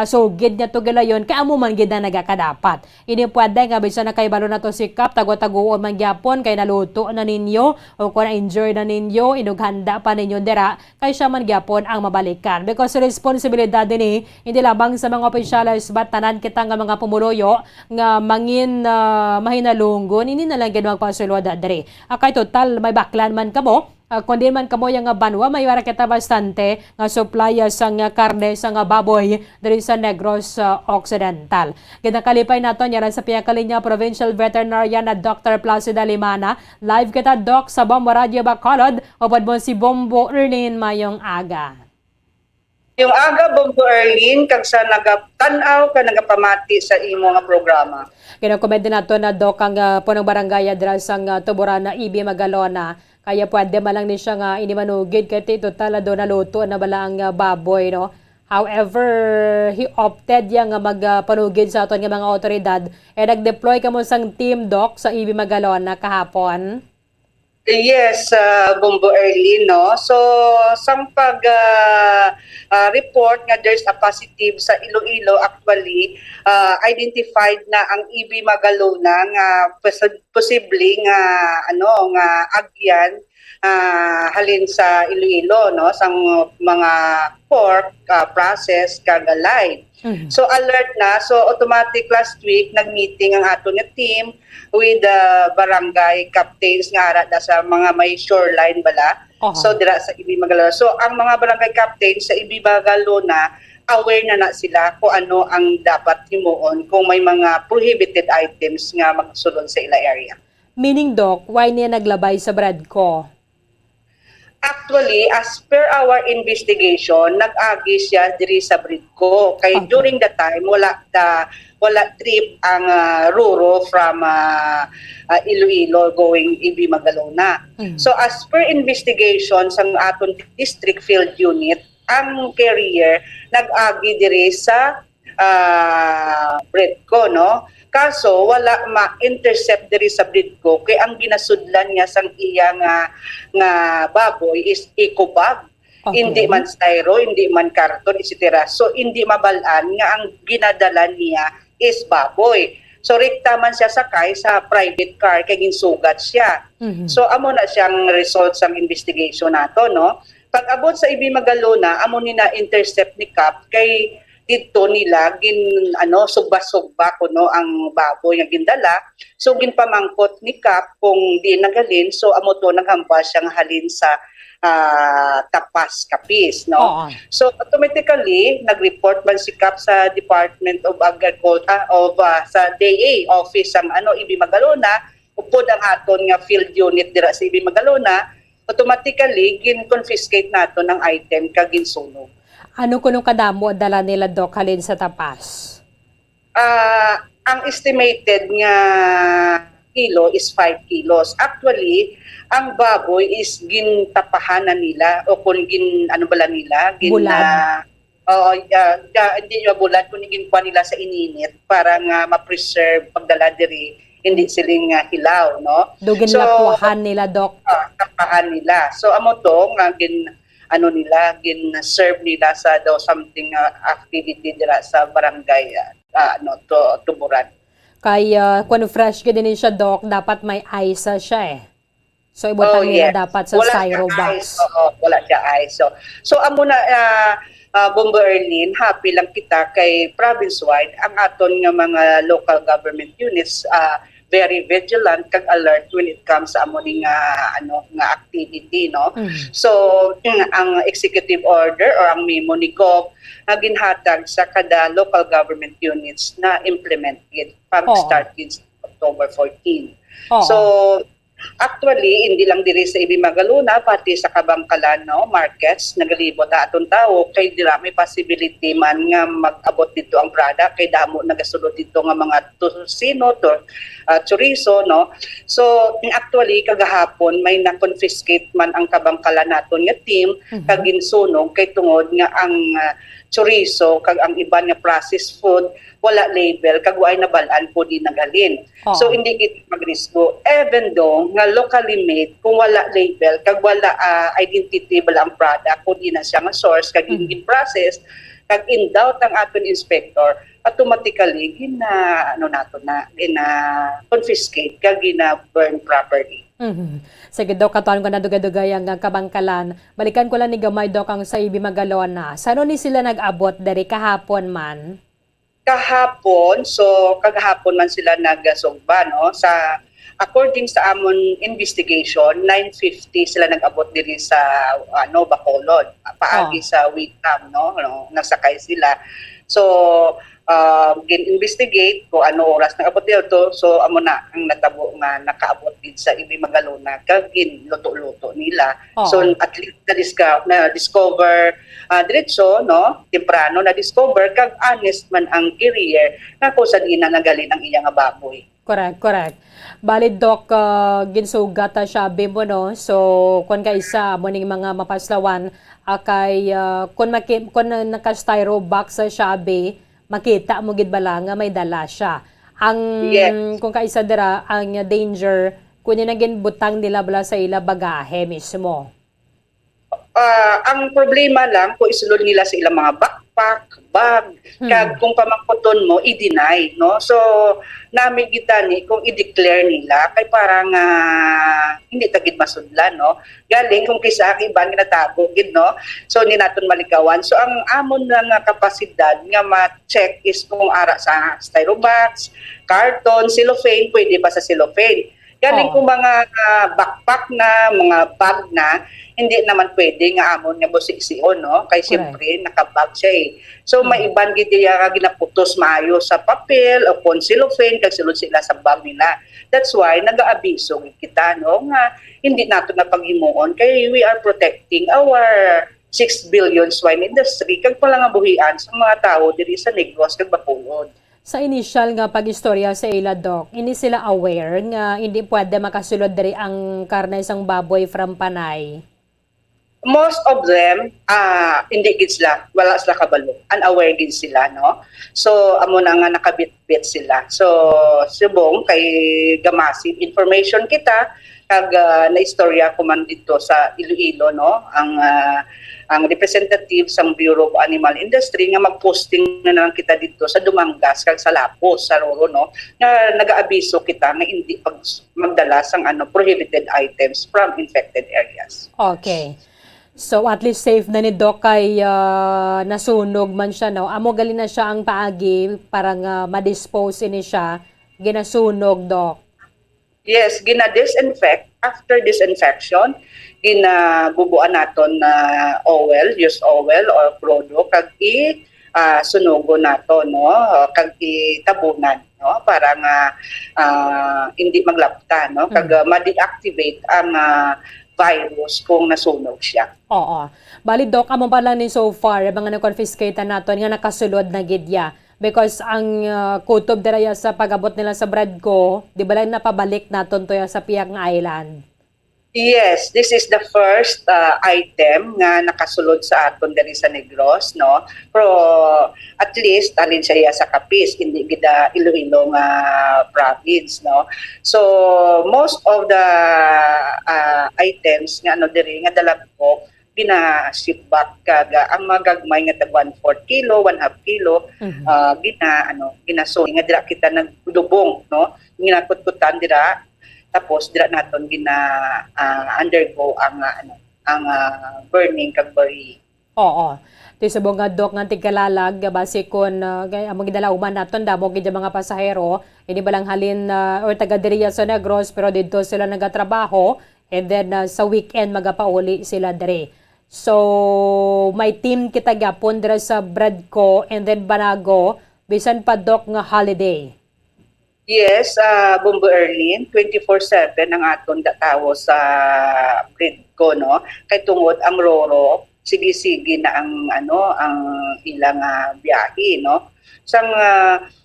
sugid niya to galayon kay amo man gid na nagakadapat. Ini pwede nga bisan na kay balo na to sikap tago-taguon man gyapon kay naluto na ninyo o kung na-enjoy na ninyo inughanda pa ninyo dira kay siya man gyapon ang mabalikan. Because responsibilidad din hindi labang sa mga opisyalis but tanan kita nga mga pumuloyo nga mangin mahinalunggon ini na lang gid magpasulod diri. Kay total may baklan man kamo kundi man kamo yung banwa, may wara kita bastante nga supply sa karne sa baboy diri sa Negros Occidental. Ginakalipay nato yaran sa Piyakalinya Provincial Veterinarian na Dr. Placida Limana. Live kita, Doc, sa Bombo Radio Bacolod. Upad mo si Bombo Erlin mayong aga. Yung aga, Bombo Erlin, kag sa nagatanaw ka nagapamati sa imo nga programa. Kinakomende nato na, Doc, ang punong barangay adras ang tuburan na Ibi Magalona. Kaya pwede malang ni siya nga inimanugid kaya total do na luto na bala ang baboy, no? However, he opted yang magpanugid sa aton nga mga otoridad e nag-deploy kamo sang team, Doc, sa Ibi Magalona kahapon. Yes, Bombo Erlin, no? So, sang report nga there's a positive sa Iloilo, actually, identified na ang Ibi Magalona nga posibleng nga agyan halin sa Iloilo, no? Sang mga pork process kagalay. So alert na. So automatic last week nag-meeting ang ato nga team with the barangay captains nga ara sa mga may shoreline bala. So dira sa Ibi Magalona. So ang mga barangay captains sa Ibi Magalona aware na sila kung ano ang dapat himuon kung may mga prohibited items nga magsulod sa ila area. Meaning, Doc, why niya naglabay sa bread ko? Actually, as per our investigation, nag-agi siya diri sa Bridco. Kay during the time, wala trip ang Ruro from Iloilo going Ibi Magalona. So as per investigation sa aton district field unit, ang carrier nag-agi diri sa Bridco, no? Kaso wala ma-intercept diri sa Bridco kay ang ginasudlan niya sang iya nga baboy is eco bag. Hindi man styro, hindi man karton, etc. So hindi mabalaan nga ang ginadala niya is baboy. So rekta man siya sakay sa private car kay ginsugat siya. So amo na siyang result sang investigation nato, no? Pag abot sa Ibi Magalona, amo ni na intercept ni CAP kay dito nila sugba-sugba kuno ang baboy nga gindala. So ginpamangkot ni CAP kung di nagalin, so amo to naghambas siyang halin sa Tapas Capiz, no? So automatically nag-report man si CAP sa Department of Agriculture sa DA office ang Ibi Magalona, upod ang aton nga field unit dira sa Ibi Magalona. Automatically gin-confiscate nato ng item kag ginsunog. Ano kunong kadamo dala nila, Doc, halin sa Tapas? Ang estimated nga kilo is 5 kilos. Actually, ang baboy is gintapahan na nila o kung bulad. Hindi nyo bulad, kung ginkuha nila sa ininit para nga ma-preserve pagdala diri, hindi siling hilaw, no? Dugin lapuhan nila, Doc. Tapahan nila. So, amo to, nga gin-serve nila sa something activity dira sa barangay Tuburan. Kaya kung fresh ka din siya, Doc, dapat may ice siya eh. So ibutang nila dapat sa styro box. Wala siya ice. So amo na Bombo Erlin, happy lang kita kay province-wide ang aton nga mga local government units very vigilant kag alert when it comes sa amo nga activity, no? So ang executive order or ang memo ni Gov na ginhatag sa kada local government units na implemented pag-start October 14. So actually, hindi lang diri sa Ibi Magalona, pati sa Kabangkalan, no, markets, nagalibot na atong tao, kay dira may possibility man nga mag-abot dito ang product, kay damo nagasulod dito nga mga tusino, chorizo, no. So, actually, kagahapon, may na-confiscate man ang Kabangkalan naton nga team, kag ginsunog, kay tungod nga ang chorizo, kag ang iba nga processed food, wala label, kag waay nabalaan po di nagalin. So hindi kita magrisgo. Even though nga locally made, kung wala label, kag wala identity bala ang product, kung di na siya nga source, kag in process, kag in doubt ang aton inspector, automatically confiscate kag burn properly. Sige, Doc, katuan ko na dugay-dugay ang Kabangkalan. Balikan ko lang ni gamay, Doc, ang sa Ibi Magalona. Saan ni sila nag-abot dari kahapon man? Kahapon, so kagahapon man sila nagasugba, no, sa according sa amon investigation, 9:50 sila nag-abot diri sa Bacolod, paagi sa Witam, nasakay sila. So gin-investigate kung ano oras nag-abot dito. So amo na ang natabo nga nakaabot din sa Ibi Magalona kag gin-luto-luto nila. So at least na-discover diretso, temprano na-discover kag honest man ang career nga kung saan ina nagali ng iyang baboy. Correct. Bali, Doc, ginsugata siya mo, no? So, kung kaisa mo ning mga mapaslawan, kay kung naka-styro box sa Shabe, makita mo gid bala nga may dala siya. Kung kaisa dira, ang danger, kung naging butang nila bala sa ila bagahe mismo. Ang problema lang kung isulod nila sa ilang mga backpack, bag, kag kung pamangkuton mo, i-deny, no? So, namin gitani kung i-declare nila, kay parang hindi tagid masudlan, no? Galing kung kisa iban ginatago, gid, no? So, hindi natin malikawan. So, ang amon nga kapasidad nga ma-check is kung ara sa styrobox, carton, cellophane, pwede pa sa cellophane. Galing kung mga backpack na, mga bag na, hindi naman pwede nga amon nga busik-sion, no? Kay siyempre nakabag siya eh. So may iban gid nga ginaputos maayo sa papel o kon cellophane kag sulod sila sa bag nila. That's why nag-aabiso kita, no, nga hindi nato na paghimuon kay we are protecting our 6 billion swine industry kag palangabuhian sa mga tao diri sa Negros kag Bacolod. Sa initial nga pag-istorya sa ila, Doc, hindi sila aware nga hindi pwede makasulod diri ang karne sang baboy from Panay. Most of them, hindi gid sila, wala sila kabalo. Unaware gid sila, no? So, amo na nga nakabit-bit sila. So, subong kay gamasib information kita, kag na-istorya ko man dito sa Iloilo, no? Ang representative sa Bureau of Animal Industry nga mag-posting na lang kita dito sa Dumangas kag sa Lapos, sa Roro, no? Na nag-aabiso kita na hindi pag magdala sang prohibited items from infected areas. Okay. So at least safe na ni Doc kay nasunog man siya, no? Amo gali na siya ang paagi parang ma-dispose ini siya, ginasunog, Doc. Yes, gina-disinfect. After disinfection, ginabubuan naton na used oil or prodo kag sunugo nato, no? Kag itabunan, no? Para nga hindi maglapta, no? Kag ma-deactivate ang virus kung nasunog siya. Oo. Bali, Doc, amo pa lang ni so far, mga na-confiscate naton nga nakasulod na gidya. Because ang kutob diraya sa pag-abot nila sa Bradco, di ba lang napabalik naton to sa Piang Island? Yes, this is the first item nga nakasulod sa aton diri sa Negros, no? Pero at least alin siya sa Capiz, hindi gida Iloilo nga province, no? So most of the items nga diri nga dalag ko gina-ship back kaga ang magagmay nga tag 1/4 kilo, 1/2 kilo, ginaso nga dira kita nagdubong, no? Ginakutkutan dira tapos dira naton undergo ang burning kag bury. Oo. Ti subong nga, Doc, nga tigkalalag base kon among gidalauman naton damo gid mga pasahero, hindi ba lang halin or taga diriya sa Negros pero didto sila nagatrabaho and then sa weekend magapauli sila diri. So may team kita gyapon dira sa Bradco and then Banago bisan pa, Doc, nga holiday. Yes, Bombo Erlin, 24/7 ang aton tawo sa Bradco, no? Kay tungod ang Roro, sige-sige na ang ilang biyahe, no? Sang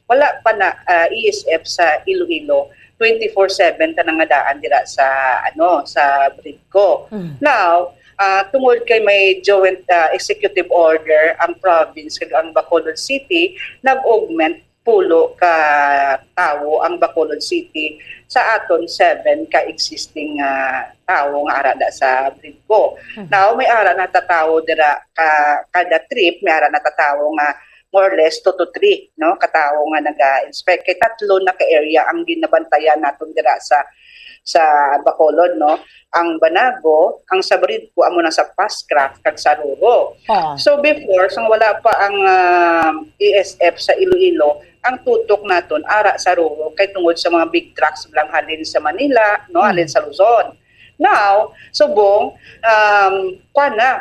wala pa na ESF sa Iloilo, 24/7 tanang daan dira sa sa Bradco. Now, tungod kay may joint executive order ang province kag ang Bacolod City, nag-augment pulo ka tawo ang Bacolod City sa aton 7 ka existing tawo nga arada sa Bradco. Now may ara na tatawo dira kada trip, may ara na tatawo nga more or less 2 to 3, no, katawo nga naga-inspect. Kay tatlo na ka area ang ginabantayan naton dira sa Bacolod, no? Ang Banago, ang sa Bradco, amo na sa Pascraft kag sa Roro. So before, sang wala pa ang ESF sa Iloilo, ang tutok naton ara sa Ruro kay tungod sa mga big trucks lang halin sa Manila, no, halin sa Luzon. Now, subong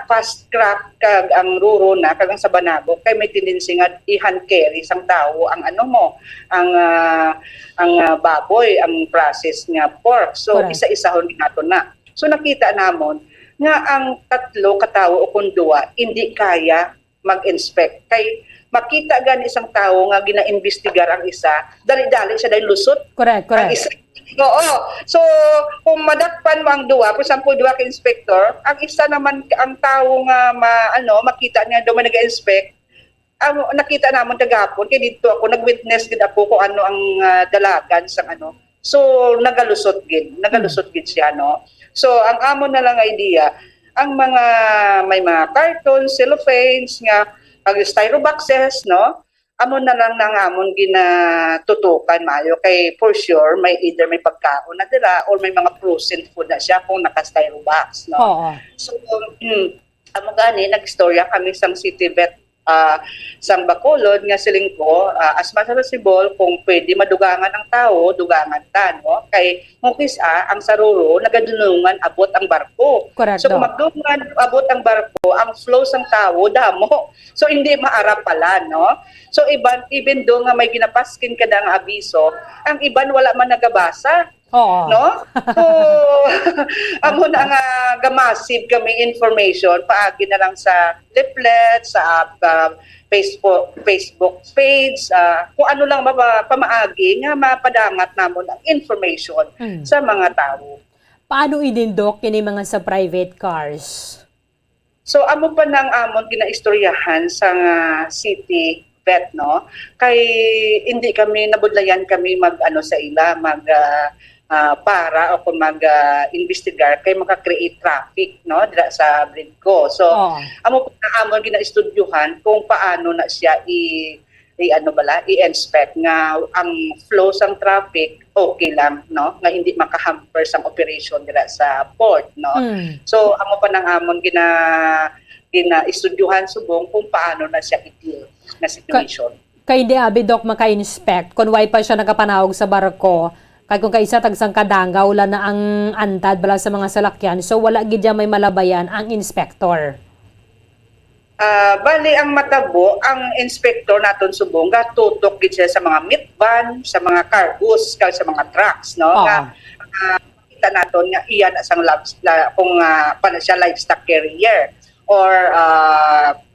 fast track kag ang Ruro na kag ang sa Banago kay may tendency nga i-hand carry sang tao ang baboy, ang process nga pork. So isa-isahon nato na. So nakita namon nga ang tatlo katawo o kun duwa hindi kaya mag-inspect kay makita gani isang tao nga gina-investigar ang isa, dali-dali siya dahil lusot. Correct. Ang isa, oo. So, kung madakpan mo ang duwa, for example, duwa ka inspector, ang isa naman, ang tao nga makita niya doon nag-inspect, nakita naman tagapon, kaya dito ako, nag-witness din ako kung ano ang dalagan sa So, nagalusot gid siya, no? So, ang amon na lang idea, ang may mga cartons, cellophanes nga, pag styro boxes, no? Amon na lang nang amon ginatutukan mayo kay for sure may either may pagkaon na dira or may mga frozen food na siya kung naka-styro box, no? Oo. So, amo gani nagstorya kami sang city vet sang Bacolod nga siling ko as much as possible kung pwede madugangan ang tao, dugangan ta, no? Kay mukis ang saruro nagadulungan abot ang barko. Correct, So kung magdungan abot ang barko, ang flow sang tao damo. So hindi maarap pala, no? So even do nga may ginapaskin kada nga abiso, ang iban wala man nagabasa. Oo. No? So, amo na nga gamasib kami information, paagi na lang sa leaflet, sa Facebook page, kung ano lang pamaagi nga mapadangat namon ang information sa mga tao. Paano idindok kini mga sa private cars? So, amo pa nang amon ginaistoryahan sa city vet, no? Kay hindi kami nabudlayan kami sa ila para o kung mag-investigar kay maka-create traffic, no, dira sa Bridco. So amo gina-estudyuhan kung paano na siya i-inspect nga ang flow sang traffic okay lang, no, nga hindi makahamper sang operation dira sa port, no. So amo pa nang amon gina-estudyuhan subong kung paano na siya i-deal na situation. Kay di abi Doc maka-inspect kung why pa siya nakapanawag sa barko. Kaya kung kaisa tagsang kadanga, wala na ang antad bala sa mga salakyan. So wala gid may malabayan ang inspector. Bali ang matabo, ang inspector naton subong tutok gid siya sa mga meat van, sa mga cargos, sa mga trucks, no? Nga kita naton nga iyan asang kung paano siya livestock carrier or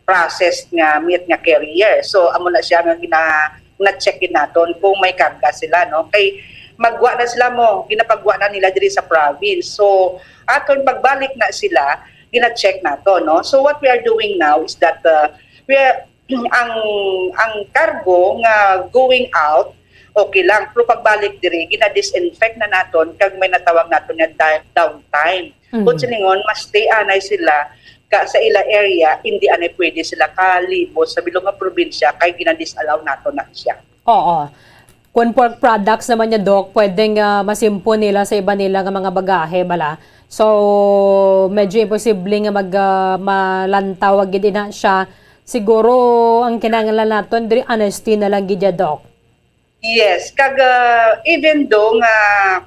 processed nga meat nga carrier. So amo na siya nga gina-check naton kung may karga sila, no? Kay magwa na sila ginapagwa na nila diri sa province. So, aton pagbalik na sila, gina-check na to, no? So, what we are doing now is that ang cargo nga going out, okay lang. Pero pagbalik diri, gina-disinfect na naton kag may natawag naton nga downtime. Kung siningon, mas stay anay sila sa ila area, hindi anay pwede sila kalibot sa bilong nga probinsya kay gina-disallow naton na siya. Oo. Kung pork products naman niya, Doc, pwedeng masimpo nila sa iba nila nga mga bagahe, bala. So, medyo imposible nga malantawag gid na siya. Siguro, ang kinahanglan naton diri honesty na lang gid ya, Doc. Yes, kag even though nga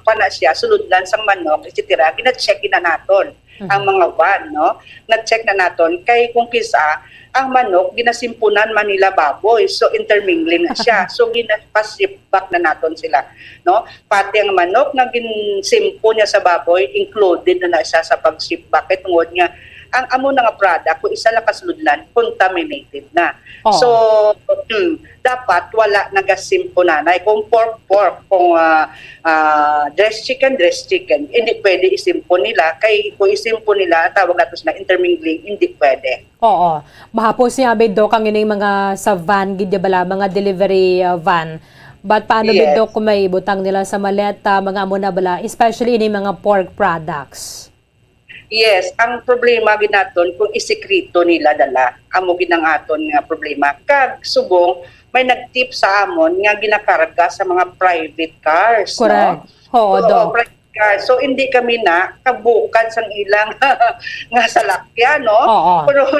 pana siya suludlan sang manok, etc., gina-check na naton ang mga van, no? Na-check na naton kay kung kisa ang manok ginasimpunan Manila baboy, so intermingling na siya. So ginapasip back na naton sila, no? Pati ang manok na ginsimpo niya sa baboy included na siya sa pag-ship back tungod nga ang amo nga product kung isa lang kasuludlan contaminated na. So dapat wala nagasimpo nanay kung pork, kung dressed chicken, hindi pwede isimpo nila kay kung isimpo nila tawag nato na intermingling, hindi pwede. Oo. Mahapos niya Doc ang ining mga sa van gid bala mga delivery van. But paano Doc kung may butang nila sa maleta, mga amo na bala, especially ini mga pork products? Yes, ang problema ginaton kung isekrito nila dala, amo ginangaton nga problema. Kag subong may nagtip sa amon nga ginakarga sa mga private cars. Correct. No? Private cars. So hindi kami na kabukad sang ilang nga salakyan, no? Oo. Pero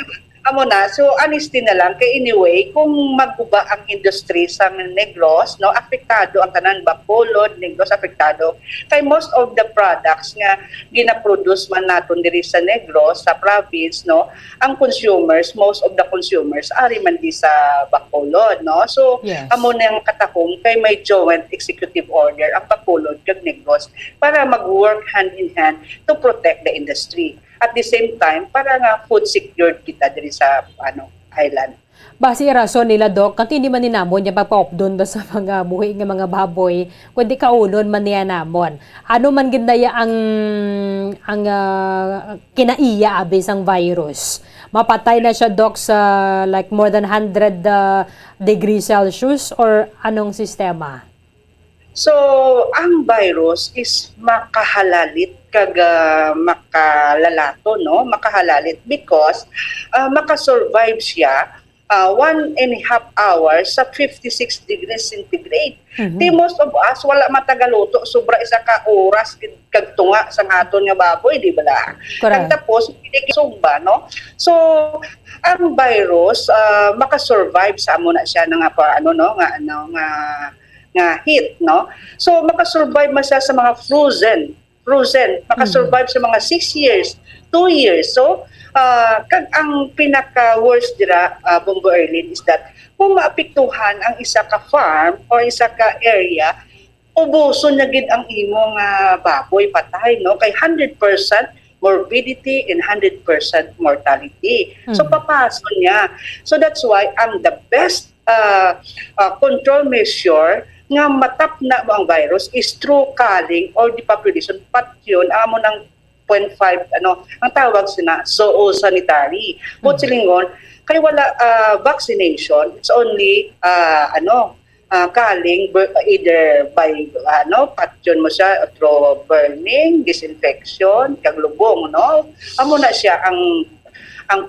amo na, so honesty na lang kay anyway kung magguba ang industry sa Negros, no, apektado ang tanan Bacolod, Negros apektado kay most of the products nga gina-produce man naton diri sa Negros sa province, no, ang consumers, most of the consumers ari man di sa Bacolod, no. So Yes. amo na ang katahom kay may joint executive order ang Bacolod kag Negros para mag-work hand in hand to protect the industry. At the same time, para nga food secured kita diri sa island. Basi rason nila, Dok, kanti hindi man ninamon niya pagpa-updon do sa mga buhi nga mga baboy, kundi kaunon man niya namon. Ano man gindaya ang kinaiya abis ang virus? Mapatay na siya, Dok, sa like more than 100 degrees Celsius or anong sistema? So, ang virus is makahalalit kag makalalato, no? Makahalalit because makasurvive siya 1.5 hours sa 56 degrees centigrade. Di most of us wala matagaluto sobra isa ka oras kag tunga sa aton nga baboy, di ba? Kag tapos pinikisugba, no? So ang virus makasurvive sa amo na siya nga nga heat, no? So makasurvive man siya sa mga frozen, makasurvive sa mga 6 years, 2 years. So kag ang pinaka-worst dira, Bombo Erlin, is that kung maapektuhan ang isa ka farm or isa ka area, ubuson na gid ang imong baboy patay, no? Kay 100% morbidity and 100% mortality. So papason niya. So that's why ang the best control measure nga matap na ang virus is through culling or depopulation. Pat yun, amo ng 0.5, ang tawag sina zoosanitary. Silingon, kay wala vaccination, it's only culling either by patyon mo siya through burning, disinfection, kag lubong, no? Amo na siya ang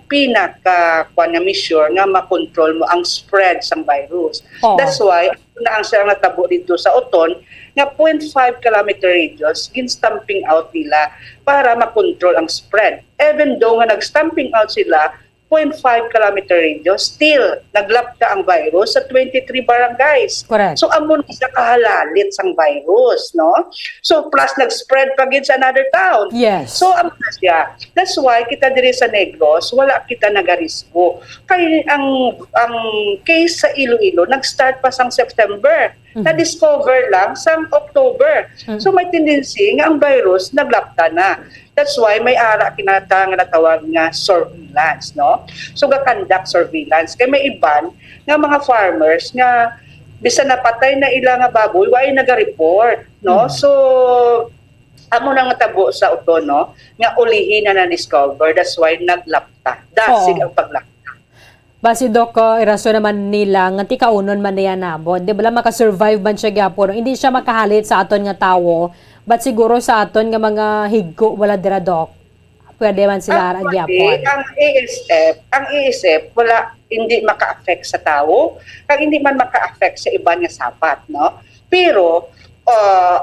pinaka measure nga makontrol mo ang spread sang virus. That's why na ang siya natabo dito sa Oton nga 0.5 kilometer radius gin-stamping out nila para makontrol ang spread. Even though nga nag-stamping out sila 0.5 kilometer radius, still naglapta ang virus sa 23 barangays. Correct. So amo na siya kahalalit sang virus, no? So plus nag-spread pa gid sa another town. Yes. So amo na siya. That's why kita diri sa Negros wala kita nagarisgo. Kay ang case sa Iloilo nag-start pa sang September. Na-discover lang sang October. So may tendency nga ang virus naglapta na. That's why may ara kinatawag nga surveillance, no? So ga-conduct surveillance. Kay may iban nga mga farmers nga bisan napatay na ilang nga baboy, way naga-report, no? So amo nang tabo sa Oton, no? Nga ulihin na na-discover. That's why naglapta. Dasig ang paglapta. Basi, Dok, iraso naman nila nga ti kaunon man niya namon. Di ba makasurvive man siya gyapon. Hindi siya makahalit sa aton nga tawo, but siguro sa aton nga mga higgo wala dira, Dok. Pwede man sila gyapon. Ang ESF wala hindi maka-affect sa tawo, kag hindi man maka-affect sa iban nga sapat, no? Pero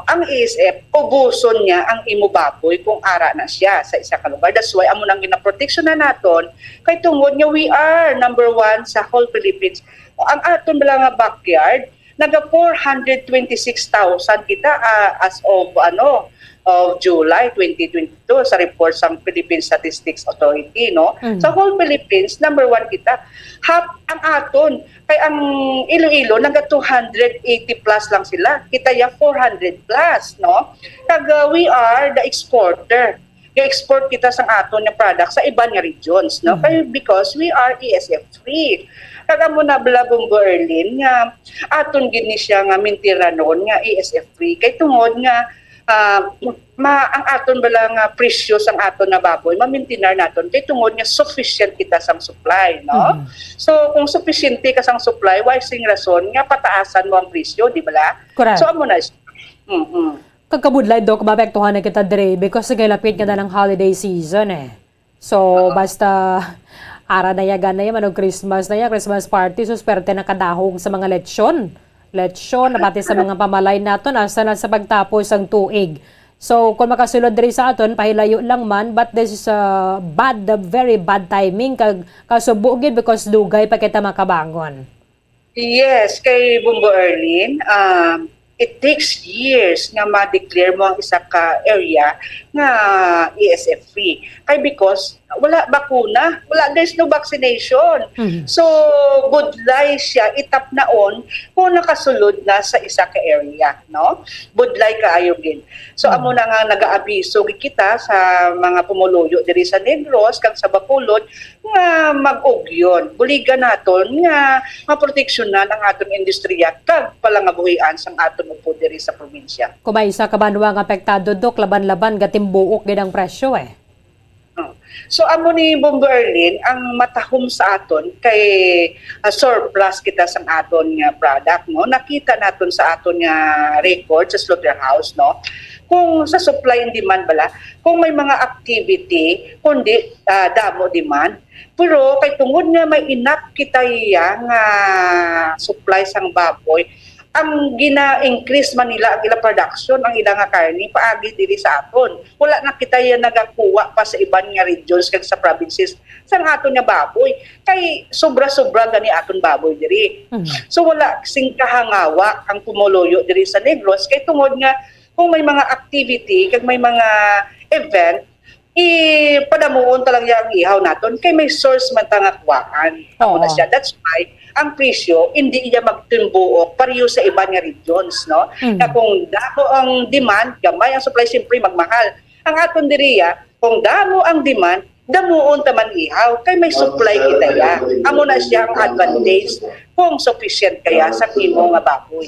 ang ESF, ubuson niya ang imo baboy kung ara na siya sa isa ka lugar. That's why amo nang gina-protection na naton kay tungod nga we are number 1 sa whole Philippines. Ang aton bala nga backyard naga 426,000 kita as of July 2022 sa report sa Philippine Statistics Authority, no? Sa whole Philippines, number 1 kita. Half ang aton, kay ang Iloilo naga 280 plus lang sila. Kita ya 400 plus, no? Kag we are the exporter. Ga-export kita sang aton nga product sa iban nga regions, no? Kaya because we are ESF free. Kaga mo na Bombo Erlin nga aton gid ni siya nga mintiranon nga ESF free kay tungod nga ang aton bala nga precious ang aton na baboy mamintinar naton kay tungod nga sufficient kita sang supply, no? So kung sufficient ka sang supply, why sing rason nga pataasan mo ang presyo, di ba? Correct. So amo na. Kagkabudlay, Dok, mapektuhan na kita dire because lapit ka na ng holiday season eh. So basta ara na yagan na yaman og Christmas party, so swerte na kadahog sa mga lechon na pati sa mga pamalay naton asa na sa pagtapos ang tuig. So kung makasulod diri sa aton pahilayo lang man, but this is a very bad timing kag kasubugid because dugay pa kita makabangon. Yes, kay Bumbo Erlin, it takes years nga ma-declare mo ang isa ka area nga ESF free. Kay because wala bakuna, there's no vaccination. So good lie siya itap naon kung nakasulod na sa isa ka area, no? Good lie kaayo gid. So amo na nga nagaabiso kita sa mga pumuluyo diri sa Negros kag sa Bacolod nga mag-ugyon. Buligan naton nga maproteksyonan ang aton industriya kag palangabuhian sang aton upo diri sa probinsya. Kumay isa ka banwa nga apektado dok laban-laban gatimbuok gid ang presyo eh. So amo ni Bombo Erlin ang matahom sa aton kay surplus kita sa aton nga product, no? Nakita naton sa aton nga record sa slaughterhouse, no? Kung sa supply and demand bala, kung may mga activity kundi damo demand, pero kay tungod nga may enough kita nga supply sang baboy, ang gina-increase man nila ang ilang production, ang ilang nga karni, paagi diri sa aton. Wala na kita yan nagakuha pa sa iban nga regions kag sa provinces sa aton nga baboy. Kay sobra-sobra gani aton baboy diri. So wala sing kahangawa ang pumuluyo diri sa Negros kay tungod nga kung may mga activity kag may mga event, padamuon talaga ang ihaw naton kay may source man tangakwakan. Na siya. That's why ang presyo hindi iya magtimbuok pareho sa iba nga regions, no? Na kung damo ang demand, gamay ang supply, siyempre magmahal. Ang aton diriya, kung damo ang demand, damuon taman ihaw kay may supply kita ya. Amo na siya ang advantage kung sufficient kaya sa imo nga baboy.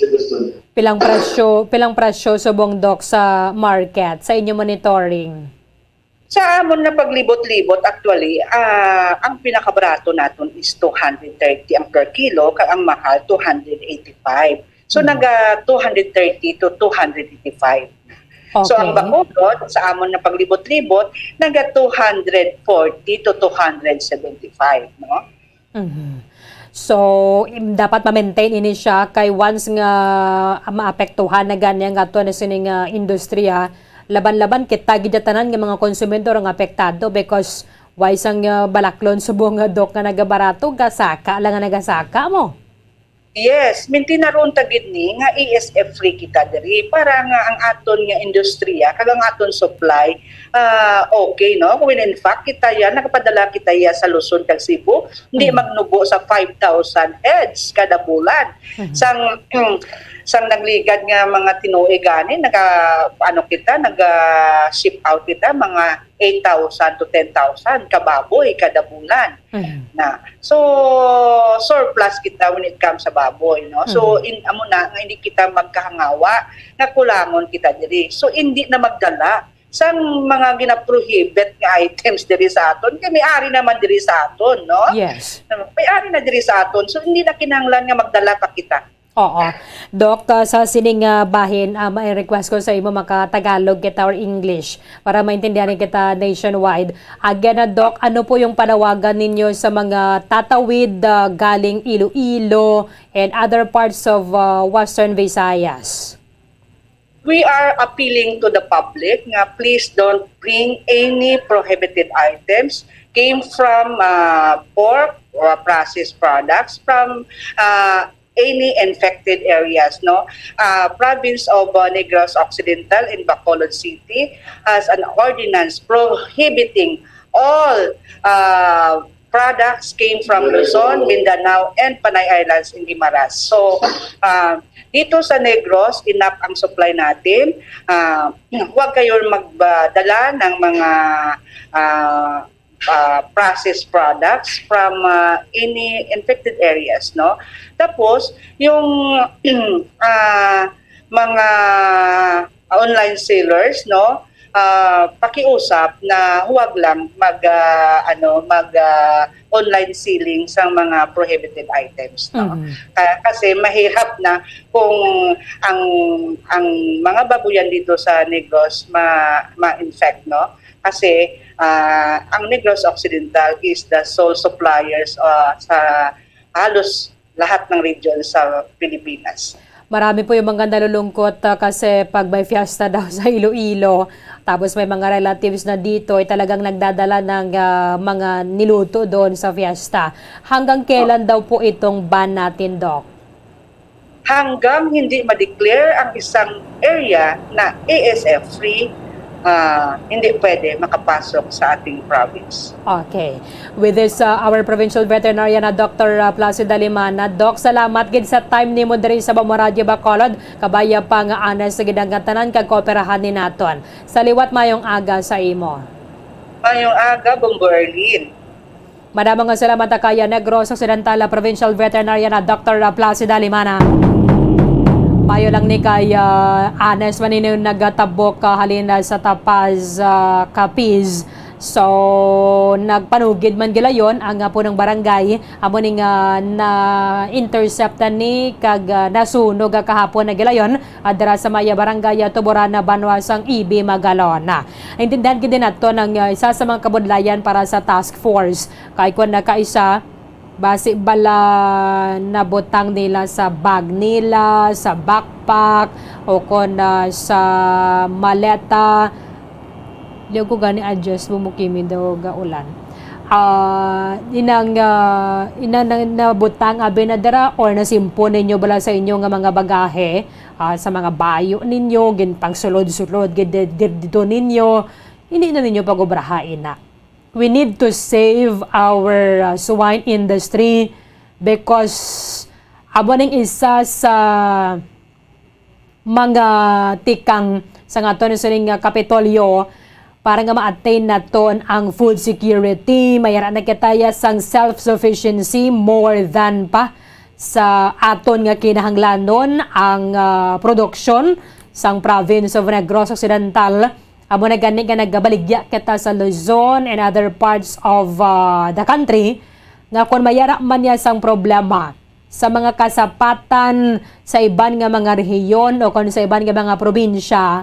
Pilang presyo subong dok sa market sa inyo monitoring? Sa amon na paglibot-libot, actually, ang pinakabarato naton is 230 ang per kilo, kag ang mahal 285. So naga 230 to 285. Okay. So ang Bacolod sa amon na paglibot-libot naga 240 to 275, no? So dapat ma-maintain ini siya kay once nga maapektuhan na ganyan nga to na sining industriya, laban-laban kita gidatanan nga mga konsumidor ang apektado because why sang balaklon subong nga dok nga nagabarato gasaka lang nga nagasaka mo. Yes, minti na ron tagid ni nga ESF free kita diri para nga ang aton nga industriya kag ang aton supply okay, no? When in fact kita yan nakapadala kita ya sa Luzon kag Cebu, hindi magnubo sa 5,000 heads kada bulan. Sang nagligad nga mga tinuig gani ship out kita mga 8,000 to 10,000 kababoy kada bulan. Na so surplus kita when it comes sa baboy, no? So amo na nga hindi kita magkahangawa nga kulangon kita diri. So hindi na magdala sang mga gina-prohibit nga items diri sa aton kay may-ari naman diri sa aton, no? Yes. May-ari na diri sa aton. So hindi na kinahanglan nga magdala pa kita. Oo. Dok, sa sining bahin, may request ko sa imo maka-Tagalog kita or English para maintindihan kita nationwide. Again, Dok, ano po yung panawagan ninyo sa mga tatawid galing Iloilo and other parts of Western Visayas? We are appealing to the public nga please don't bring any prohibited items came from pork or processed products from any infected areas, no? Province of Negros Occidental in Bacolod City has an ordinance prohibiting all products came from Luzon, Mindanao, and Panay Islands in Guimaras. So, dito sa Negros, enough ang supply natin. Huwag kayo magdala ng mga processed products from any infected areas, no? Tapos yung mga online sellers, no, pakiusap na huwag lang mag online selling sa mga prohibited items, no? Kasi mahirap na kung ang mga babuyan dito sa Negros ma-infect, no? Kasi ang Negros Occidental is the sole suppliers sa halos lahat ng region sa Pilipinas. Marami po yung mga nalulungkot kasi pag may fiesta daw sa Iloilo, tapos may mga relatives na dito ay talagang nagdadala ng mga niluto doon sa fiesta. Hanggang kailan daw po itong ban natin, Doc? Hanggang hindi ma-declare ang isang area na ASF-free, hindi pwede makapasok sa ating province. Okay. With this, our provincial veterinarian na Dr. Placida Limana. Doc, salamat gid sa time ni mo diri sa Bamboradyo, Bacolod. Kabaya pa nga anas sa gidang tanan kag kooperahan ni naton. Saliwat mayong aga sa imo. Mayong aga, Bombo Erlin. Madamang nga salamat kaya Negros Occidental Provincial Veterinarian na Dr. Placida Limana. Payo lang ni kay Anes manino nagatabok halina sa Tapaz Capiz. So nagpanugid man gila yon ang po ng barangay amo ning na interceptan ni kag nasunog kahapon na gila yon adra sa Maya Barangay Tuborana Banwasang Ibi Magalona. Intindihan gid nato ng isa sa mga kabudlayan para sa task force kay kun nakaisa base bala nabutang nila sa bag nila, sa backpack o kung sa maleta. Liyo ko gani adjust mo mukimi daw gaulan. Inang nabutang abi na dara or nasimpo ninyo bala sa inyo nga mga bagahe sa mga bayo ninyo, ginpang sulod-sulod, dito ninyo, hindi na ninyo pagobrahain na. We need to save our swine industry because abo ning isa sa mga tikang sa nga to sa ning Kapitolyo para nga ma-attain naton ang food security, mayara na kitaya sang self-sufficiency more than pa sa aton nga kinahanglanon ang production sang province of Negros Occidental. Amo na gani nga nagabaligya kita sa Luzon and other parts of the country nga kung mayara man niya sang problema sa mga kasapatan sa iban nga mga rehiyon o kung sa iban nga mga probinsya,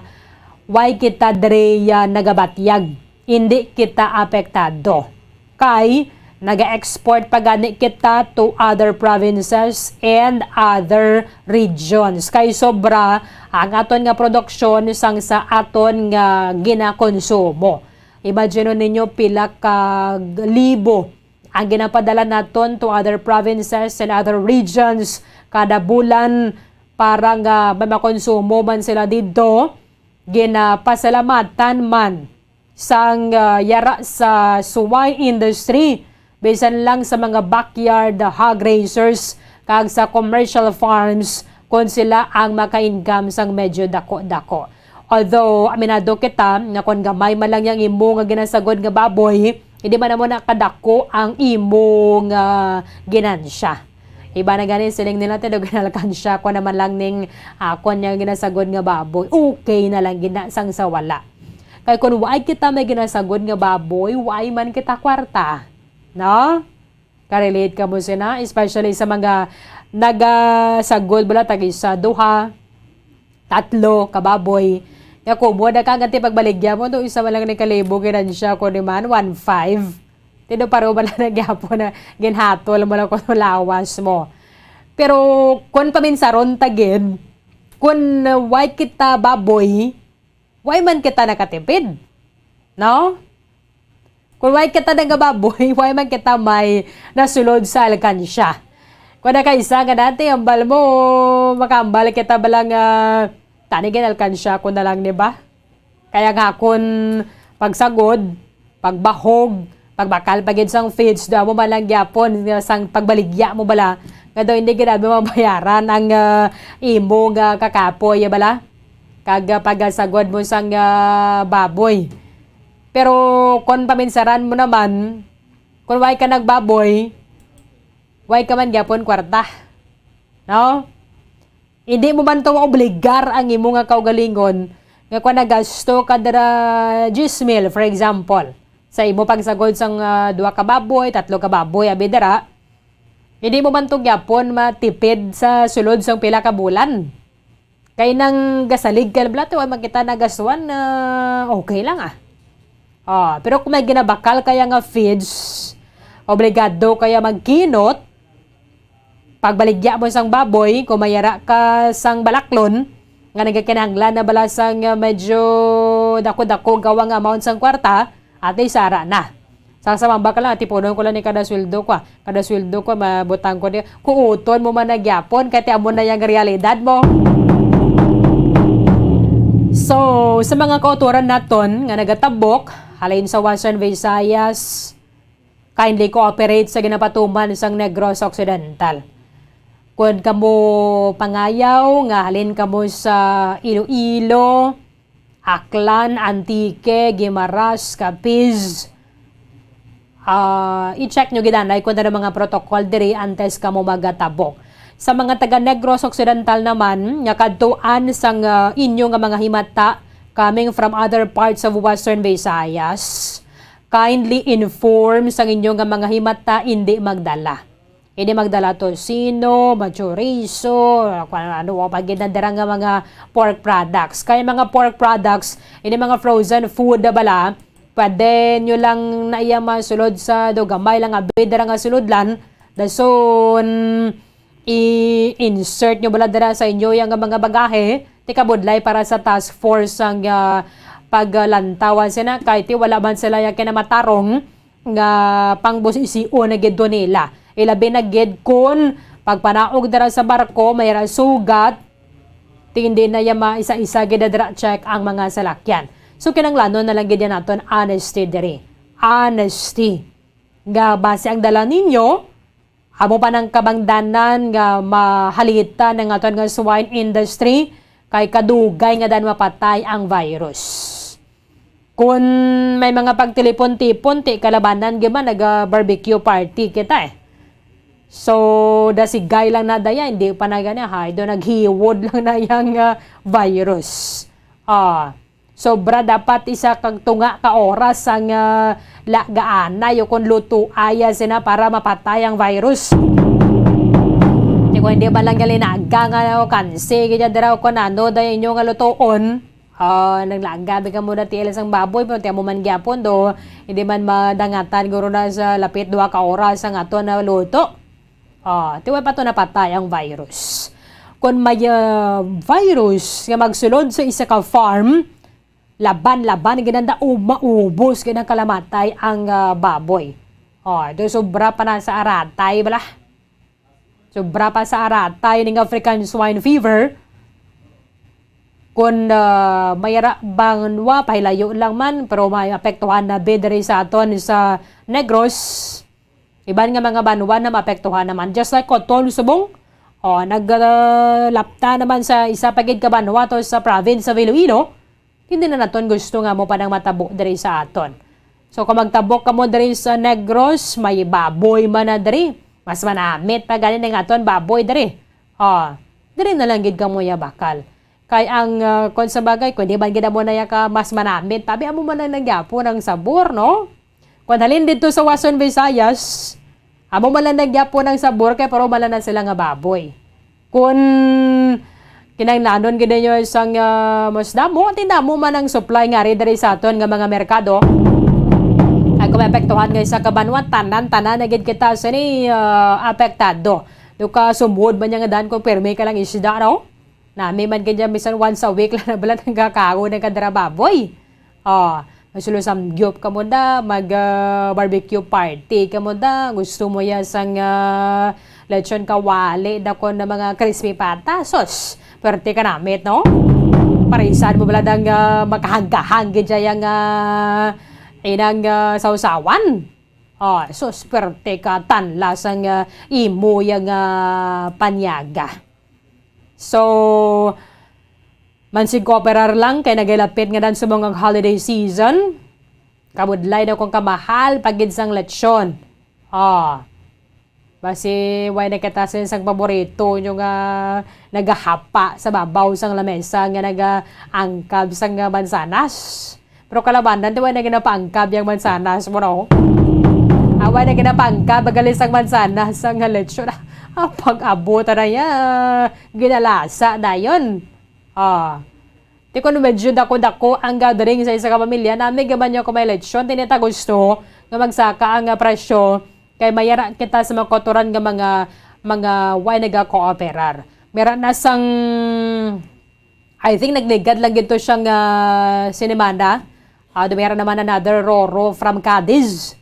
why kita dre nagabatyag, hindi kita apektado. Kay naga-export pa gani kita to other provinces and other regions. Kay sobra ang aton nga produksyon sang sa aton nga ginakonsumo. Imagine ninyo pila ka libo ang ginapadala naton to other provinces and other regions kada bulan para nga makonsumo man sila dito. Ginapasalamatan man sang yara sa swine industry bisan lang sa mga backyard hog raisers kag sa commercial farms kung sila ang maka-income sang medyo dako-dako. Although aminado kita nga kung gamay man lang yang imo nga ginasagod nga baboy, hindi man mo nakadako ang imo nga ginansya. Iba na ganin siling nila tayo ginalakansya ko naman lang ning kung yung ginasagod nga baboy, okay na lang ginasang sa wala. Kaya kung why kita may ginasagod nga baboy, why man kita kwarta? No? Karelate ka mo sina, especially sa mga nagasagod bala tagi sa 2, 3 kababoy. Ya ko mo da kagati pagbaligya mo do isa man lang ni kalibo ginansya ko ni man 1.5. Tido paro bala nagyapo na ginhatol mo lang ko lawas mo. Pero kung paminsaron tagid, kung why kita baboy, why man kita nakatipid? No? Kung why kita nagababoy, why man kita may nasulod sa alkansya? Kung na kaisa nga dati, ambal mo, makambal kita balang tanigin alkansya ko na lang, diba? Kaya nga kung pagsagod, pagbahog, pagbakal pagid sang feeds, daw mo malang gyapon, sang pagbaligya mo bala, nga daw hindi ginabi mabayaran ang imo nga kakapoy, bala? Kag pagasagod mo sang baboy. Pero kung paminsaran mo naman, kung why ka nagbaboy, why ka man gyapon kwarta. No? Hindi mo man ito obligar ang imo nga kaugalingon nga kung nagasto ka dara 10,000, for example, sa imo pagsagod sang 2 ka baboy, 3 ka baboy, abi dara, hindi mo man ito gyapon matipid sa sulod sang pila ka bulan. Kay nang gasalig ka blato, ay makita na gasuan na okay lang pero kung may ginabakal kaya nga feeds, obligado kaya magkinot, pagbaligya mo sang baboy, kung mayara ka sang balaklon, nga nagakinahanglan na bala sang medyo dako-dako gawang amount sang kwarta, at isara na. Sasamamba ka lang, tipunon ko lang ni kada sweldo ko. Kada sweldo ko, mabutang ko niya. Kuuton mo man nagyapon, kaya amo na yung realidad mo. So, sa mga kauturan naton nga nagatabok, halin sa Western Visayas, kindly cooperate sa ginapatuman sang Negros Occidental. Kung kamo pangayaw, nga halin kamo sa Iloilo, Aklan, Antique, Guimaras, Capiz, i-check nyo gidanay kung na mga protocol diri antes kamo magatabok. Sa mga taga Negros Occidental naman, nga kadtuan sang inyo nga mga himata coming from other parts of Western Visayas, kindly inform sang inyo nga mga himata hindi magdala. Hindi magdala tosino, chorizo, pagidandara nga mga pork products. Kaya mga pork products, hindi mga frozen food na bala, pwede nyo lang naiya masulod sa dogamay lang abidara nga sulodlan, dason i-insert nyo bala dara sa inyo yung mga bagahe, tikabudlay para sa task force ang paglantawan sila, kahit wala man sila yung kinamatarong nga pangbusisio na gid nila. Ilabi na gid kun pagpanaog dara sa barko, may sugat, hindi na yung isa-isa gid dara check ang mga salakyan. So kinanglanon na lang gid naton honesty diri. Honesty. Nga base ang dala ninyo, amo pa ng kabangdanan nga mahalita ng aton nga swine industry kay kadugay nga dan mapatay ang virus. Kung may mga pagtilipon-tipon, kalabanan giman naga-barbecue party kita eh. So, dasigay lang na daya, hindi pa na ganyan ha. Ito naghiwod lang na yung virus. Sobra dapat isa kang tunga ka oras ang lagaanay o kung luto aya sina para mapatay ang virus. Hindi ba lang galinaga nga o kansi, kaya daraw ko na ano dahil inyo nga lutoon. Naglagabi ka muna tiilas ang baboy, pero tiyan mo man gyapon do, hindi man madangatan guro na sa lapit 2 ka oras ang ato na luto. Tiway pa to napatay ang virus. Kung may virus nga magsulod sa isa ka farm, laban-laban, ginanda maubos, ginang kalamatay ang baboy. Ito sobra pa na sa aratay, bala. Sobra pa sa aratay ng African swine fever. Kung mayara bangwa, pahilayo lang man, pero may apektuhan na bedre sa aton sa Negros. Iban nga mga banwa na maapektuhan naman. Just like Cotton, Subong, naglapta naman sa isa pagid ka banwa to sa province sa Iloilo, hindi na naton gusto nga mo pa nang matabok diri sa aton. So kung magtabok ka mo diri sa Negros, may baboy man na diri. Mas manamit pa ganin ng aton baboy diri. Diri na lang gid ka mo ya bakal. Kay ang kung sa bagay, kung di man gid mo na ya ka mas manamit, tabi amo man lang nagyapo ng sabor, no? Kung halin dito sa Western Visayas, amo man lang nagyapo ng sabor kay pero mala na sila nga baboy. Kung kinanglanon gid nyo isang mas damo, tindamo man ang supply nga ri diri sa aton nga mga merkado. Ay kung maapektuhan nga sa kabanwan, tanan na gid kita sa ni apektado. Duka sumud man nga dan kung permi ka lang isda, no? Nami man kanya bisan once a week lang na bala ng kakago ng kadara baboy. Masulo samgyup ka mo da, mag-barbecue party ka mo da, gusto mo ya sang lechon kawali, dako na mga crispy patasos. Pwerte ka namit, no? Parisan mo bala dang makahangkahang gidya yung inang sausawan. Sus, pwerte ka tanla sang imo yung panyaga. So, mansig kooperar lang kay nagilapit nga dan sa mga holiday season. Kamudlay na kung kamahal pagid sang lechon. Basi way nakatasin sang paborito nyo nga nagahapa sa babaw sang lamesa nga nagaangkab sang mansanas. Pero kalabanan di way naginapaangkab yung mansanas mo, no? Away naginapangkab bagalis sang mansanas sang lechon. Pag-abot na ginalasa na yun. Di ko medyo dako-dako ang gathering sa isa ka pamilya. Nami gaman nyo kung may lechon. Tinita gusto nga magsaka ang presyo. Kay mayara kita sa mga kotoran nga mga mga way nagakooperar. Meron na sang, I think nagligad lang ito siyang sinemana. Meron naman another Roro from Cadiz.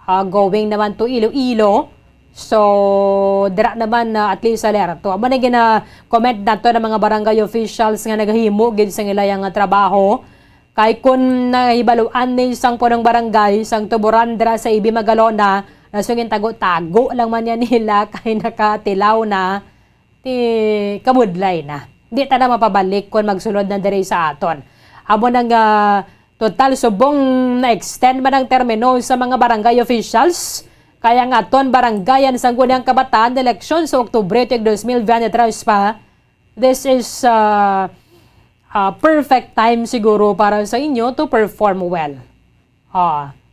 Going naman to Iloilo. So, dira naman at least alerto. Amo na gina-comment nato ng mga barangay officials nga naghimo gid sa ilayang trabaho. Kay kun nahibaluan ni isang punong barangay, isang tuburan dira sa Ibi Magalona, nasungin tago-tago lang man yan nila kay nakatilaw na, kamudlay na. Di ta na mapabalik kung magsulod na diri sa aton. Amo nang total subong na-extend man ang termino sa mga barangay officials. Kaya nga ton barangayan sa Guniang Kabataan, eleksyon sa Oktubre 2023 pa. This is perfect time siguro para sa inyo to perform well.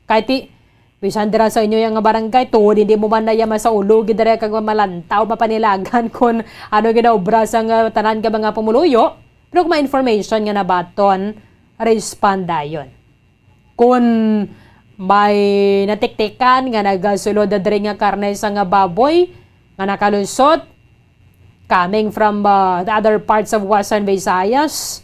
Kahit bisan dira sa inyo yung barangay to, hindi mo man na yama sa ulo, gidare kag malantaw, mapanilagan kung ano ginaobra sa tanan ka mga pumuluyo. Pero kung may information nga na baton, responda yun. Kung may natiktikan nga nagasulod na diri nga karne sa nga baboy nga nakalusot coming from the other parts of Western Visayas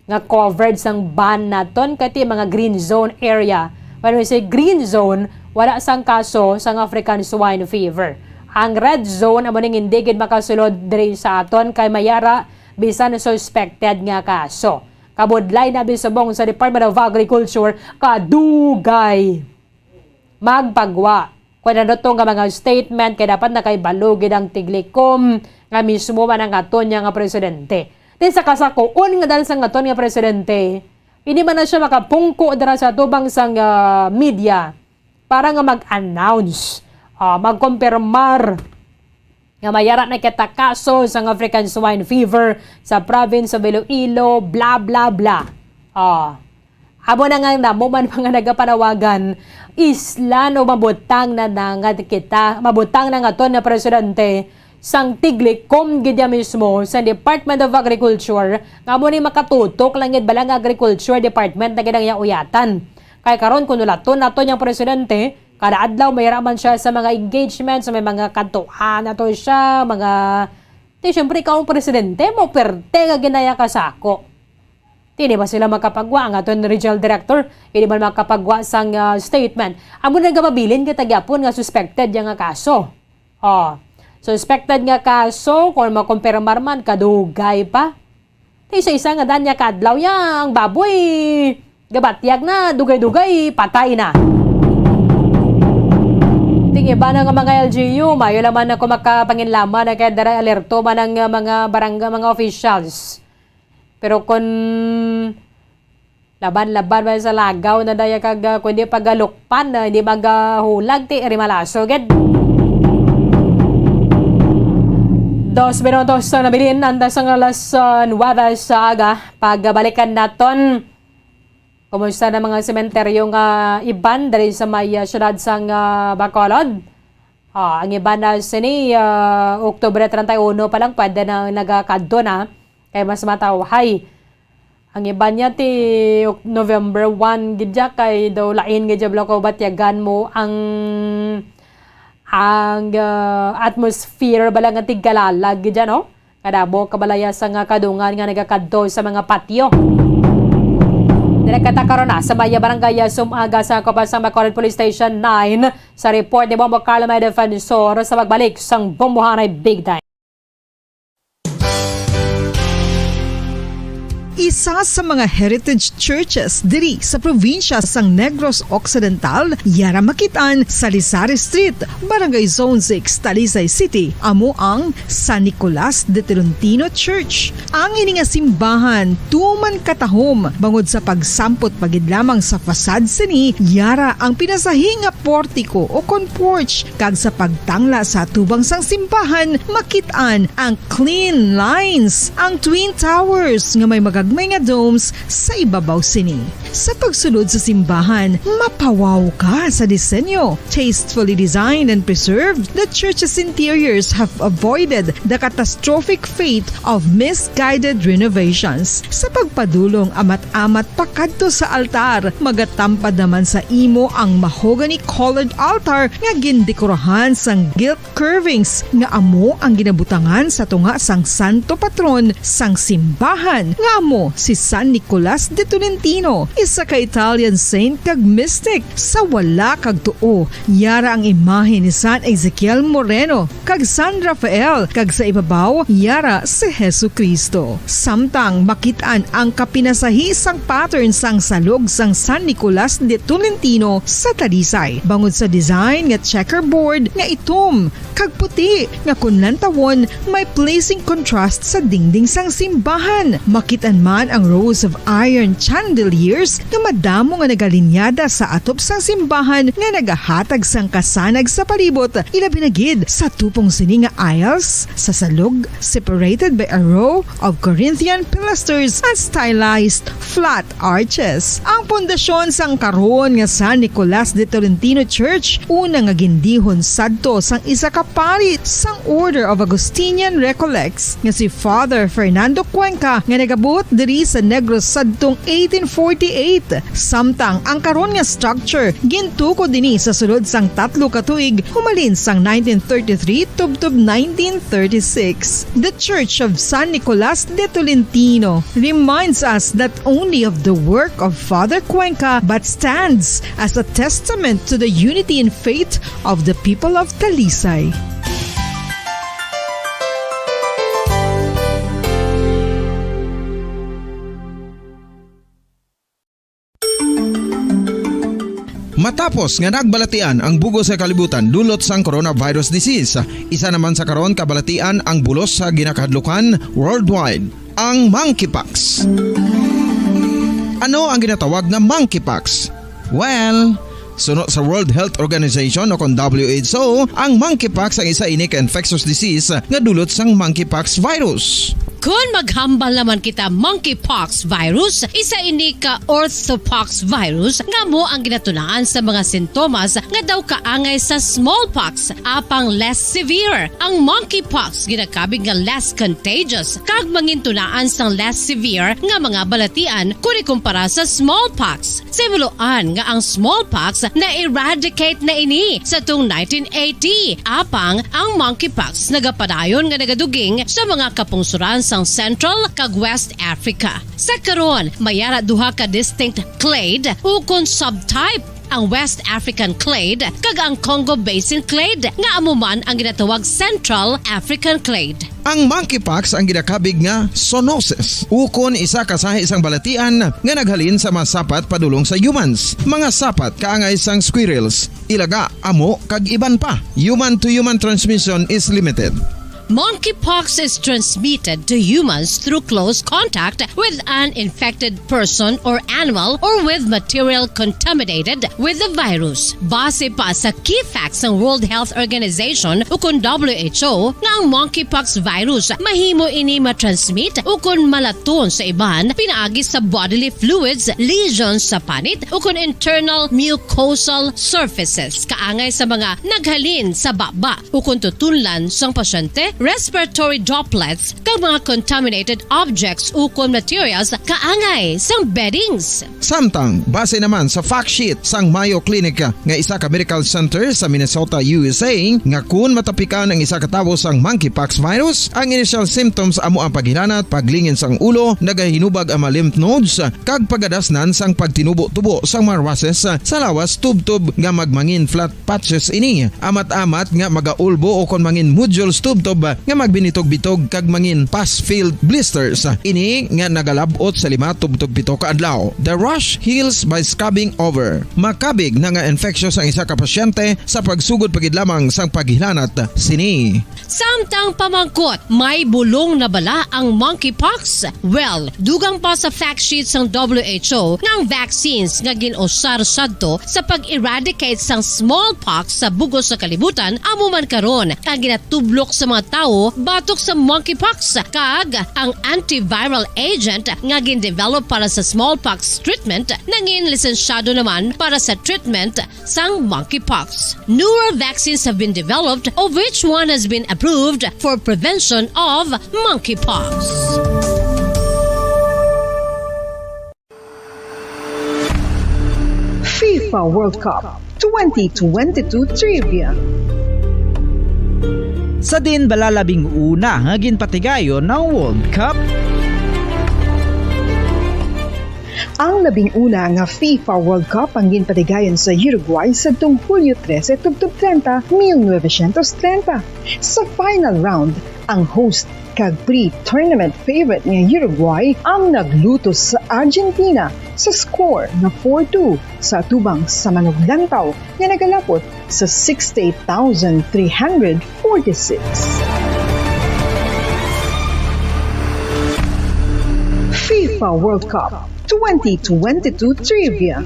nga covered sang ban naton kati mga green zone area. When we say green zone, wala sang kaso sang African swine fever. Ang red zone amo ning hindi gid makasulod diri sa aton kay mayara bisan suspected nga kaso. Kabudlay na bisubong sa Department of Agriculture kadugay magpagwa. Kung ano to nga mga statement kay dapat nakaibalugid ang tiglikom nga mismo man ang aton nga presidente. Din sa kasakuon nga dahil sa aton nga presidente, hindi man na siya makapungko dara sa tubang sang media para nga mag-announce, magkumpirmar nga mayara na kita kaso sa African swine fever sa province of Iloilo, bla bla bla. Abo na nga namo man mga nagapanawagan, islan o mabutang na nga kita, mabutang na nga aton na presidente sang tiglikom gidya mismo sa Department of Agriculture nga mo ni makatutok lang gid balang Agriculture Department na gidang yauyatan. Kay karon kun ulaton nato yang presidente, kada adlaw mayra man siya sa mga engagements, sa may mga kantuhan nato siya, mga siyempre ikaw ang presidente mo perte nga ginaya ka sako. Hindi ba sila makapagwa ang aton regional director, hindi ba makapagwa sang statement. Amo na gababilin kita gyapon nga suspected yang nga kaso. Suspected nga kaso, kung makumpirmar man, kadugay pa. Isa-isa nga danya kadlaw yang baboy, gabatyag na, dugay-dugay, patay na. Iba na nga mga LGU, mayo laman na kumakapanginlaman na kaya dara alerto man ang mga barangay, mga officials. Pero kung laban-laban ba sa lagaw na daya kag kundi pagalukpan na hindi magahulag ti rimalaso ged. 2 minutos na nabilin andas ang alas 9 sa aga. Pagbalikan naton, kumusta na mga sementeryo nga iban dari sa may syudad sang Bacolod. Ang iban na sini Oktubre 31 pa lang pwede na nagakadto na kay mas matawhay. Ang iban niya ti November 1 gidya kay daw lain gidya bloko batyagan mo ang atmosphere balang nga tigkalalag gidya no. Kadabo kabalaya sa nga kadungan nga nagakadto sa mga patio. Direkta karon na sa Maya Barangay Sumaga sa Kapasang Bacolod Police Station 9 sa report ni Bombo Carlo May Defensor sa pagbalik sang Bombohanay Big Time. Isa sa mga heritage churches diri sa probinsya sang Negros Occidental, yara makitaan sa Lisari Street, Barangay Zone 6, Talisay City, amo ang San Nicolas de Tolentino Church. Ang ininga simbahan tuman katahom bangod sa pagsampot pagid lamang sa fasad sini, yara ang pinasahinga portiko o porch kag sa pagtangla sa tubang sang simbahan makitaan ang clean lines, ang twin towers nga may gagmay nga domes sa ibabaw sini. Sa pagsulod sa simbahan, mapawaw ka sa disenyo. Tastefully designed and preserved, the church's interiors have avoided the catastrophic fate of misguided renovations. Sa pagpadulong amat-amat pakadto sa altar, magatampad naman sa imo ang mahogany colored altar nga gindekorahan sang gilt curvings nga amo ang ginabutangan sa tunga sang santo patron sang simbahan nga amo si San Nicolas de Tolentino, isa ka Italian saint kag mystic. Sa wala kag tuo, yara ang imahe ni San Ezekiel Moreno kag San Rafael, kag sa ibabaw yara si Hesu Kristo. Samtang makitaan ang kapinasahi sang pattern sang salog sang San Nicolas de Tolentino sa Talisay, bangod sa design nga checkerboard nga itom kag puti nga kunlan tawon may pleasing contrast sa dingding sang simbahan. Makitan man ang rows of iron chandeliers nga madamo nga nagalinyada sa atop sang simbahan nga nagahatag sang kasanag sa palibot, ilabi na gid sa tupong sini nga aisles sa salog separated by a row of Corinthian pilasters and stylized flat arches. Ang pundasyon sang karon nga San Nicolas de Tolentino Church una nga gindihon sadto sang isa ka pari sang Order of Augustinian Recollects nga si Father Fernando Cuenca nga nagabot diri sa Negros sadtong 1848. Samtang ang karon nga structure gintuko dinhi sa sulod sang 3 ka tuig humalin sang 1933 tubtob 1936. The Church of San Nicolas de Tolentino reminds us not only of the work of Father Cuenca but stands as a testament to the unity and faith of the people of Talisay. Matapos nga nagbalatian ang bugos sa kalibutan dulot sang coronavirus disease, isa naman sa karon kabalatian ang bulos sa ginakahadlukan worldwide, ang monkeypox. Ano ang ginatawag na monkeypox? Well, sunod sa World Health Organization o kon WHO, ang monkeypox ang isa ini ka infectious disease nga dulot sang monkeypox virus. Kung maghambal naman kita monkeypox virus, isa ini ka orthopox virus nga mo ang ginatunaan sa mga sintomas nga daw kaangay sa smallpox apang less severe. Ang monkeypox ginakabig nga less contagious kag mangintunaan sang less severe nga mga balatian kung ikumpara sa smallpox. Simuloan nga ang smallpox na eradicate na ini sa tung 1980 apang ang monkeypox nagapadayon nga nagaduging sa mga kapungsuran sang Central kag West Africa. Sa karon, mayara duha ka distinct clade ukon subtype, ang West African clade kag ang Congo Basin clade nga amuman ang ginatawag Central African clade. Ang monkeypox ang ginakabig nga zoonosis. Ukon isa kasahi isang balatian nga naghalin sa mga sapat padulong sa humans. Mga sapat kaangay sang squirrels, ilaga, amo kag iban pa. Human to human transmission is limited. Monkeypox is transmitted to humans through close contact with an infected person or animal or with material contaminated with the virus. Base pa sa key facts ng World Health Organization ukon WHO nga ang monkeypox virus mahimo ini matransmit ukon malaton sa iban pinaagi sa bodily fluids, lesions sa panit ukon internal mucosal surfaces kaangay sa mga naghalin sa baba ukon tutunlan sang pasyente, respiratory droplets kag mga contaminated objects ukon materials kaangay sang beddings. Samtang base naman sa fact sheet sang Mayo Clinic nga isa ka medical center sa Minnesota, USA, nga kun matapikan ang isa ka tawo sang monkeypox virus, ang initial symptoms amo ang paghinanat, paglingin sang ulo, nagahinubag ang mga lymph nodes kag pagadasnan sang pagtinubo-tubo sang mga rashes sa lawas tubtob nga magmangin flat patches ini. Amat-amat nga magaulbo o kon mangin nodules tubtob nga magbinitog-bitog kag mangin pus-filled blisters. Ini nga nagalabot sa 5-7 ka adlaw. The rash heals by scabbing over. Makabig na nga infectious ang isa ka pasyente sa pagsugod pagid lamang sang paghilanat sini. Samtang pamangkot, may bulong na bala ang monkeypox? Well, dugang pa sa fact sheet sang WHO nga ang vaccines nga ginusar sadto sa pag-eradicate sang smallpox sa bugos sa kalibutan amo man karon ang ginatublok sa mga tawo batok sa monkeypox kag ang antiviral agent nga gin-develop para sa smallpox treatment nangin lisensyado naman para sa treatment sang monkeypox. Newer vaccines have been developed of which one has been approved for prevention of monkeypox. FIFA World Cup 2022 Trivia. Sa din balalabing una nga ginpatigayon ng World Cup. Ang 11 nga FIFA World Cup ang ginpatigayon sa Uruguay sa Hulyo 13 tubtob 30, 1930. Sa final round, ang host kag pre-tournament favorite nga Uruguay ang nagluto sa Argentina sa score na 4-2 sa atubang sa manuglantaw nga nagalapot sa 68,346. FIFA World Cup 2022 Trivia.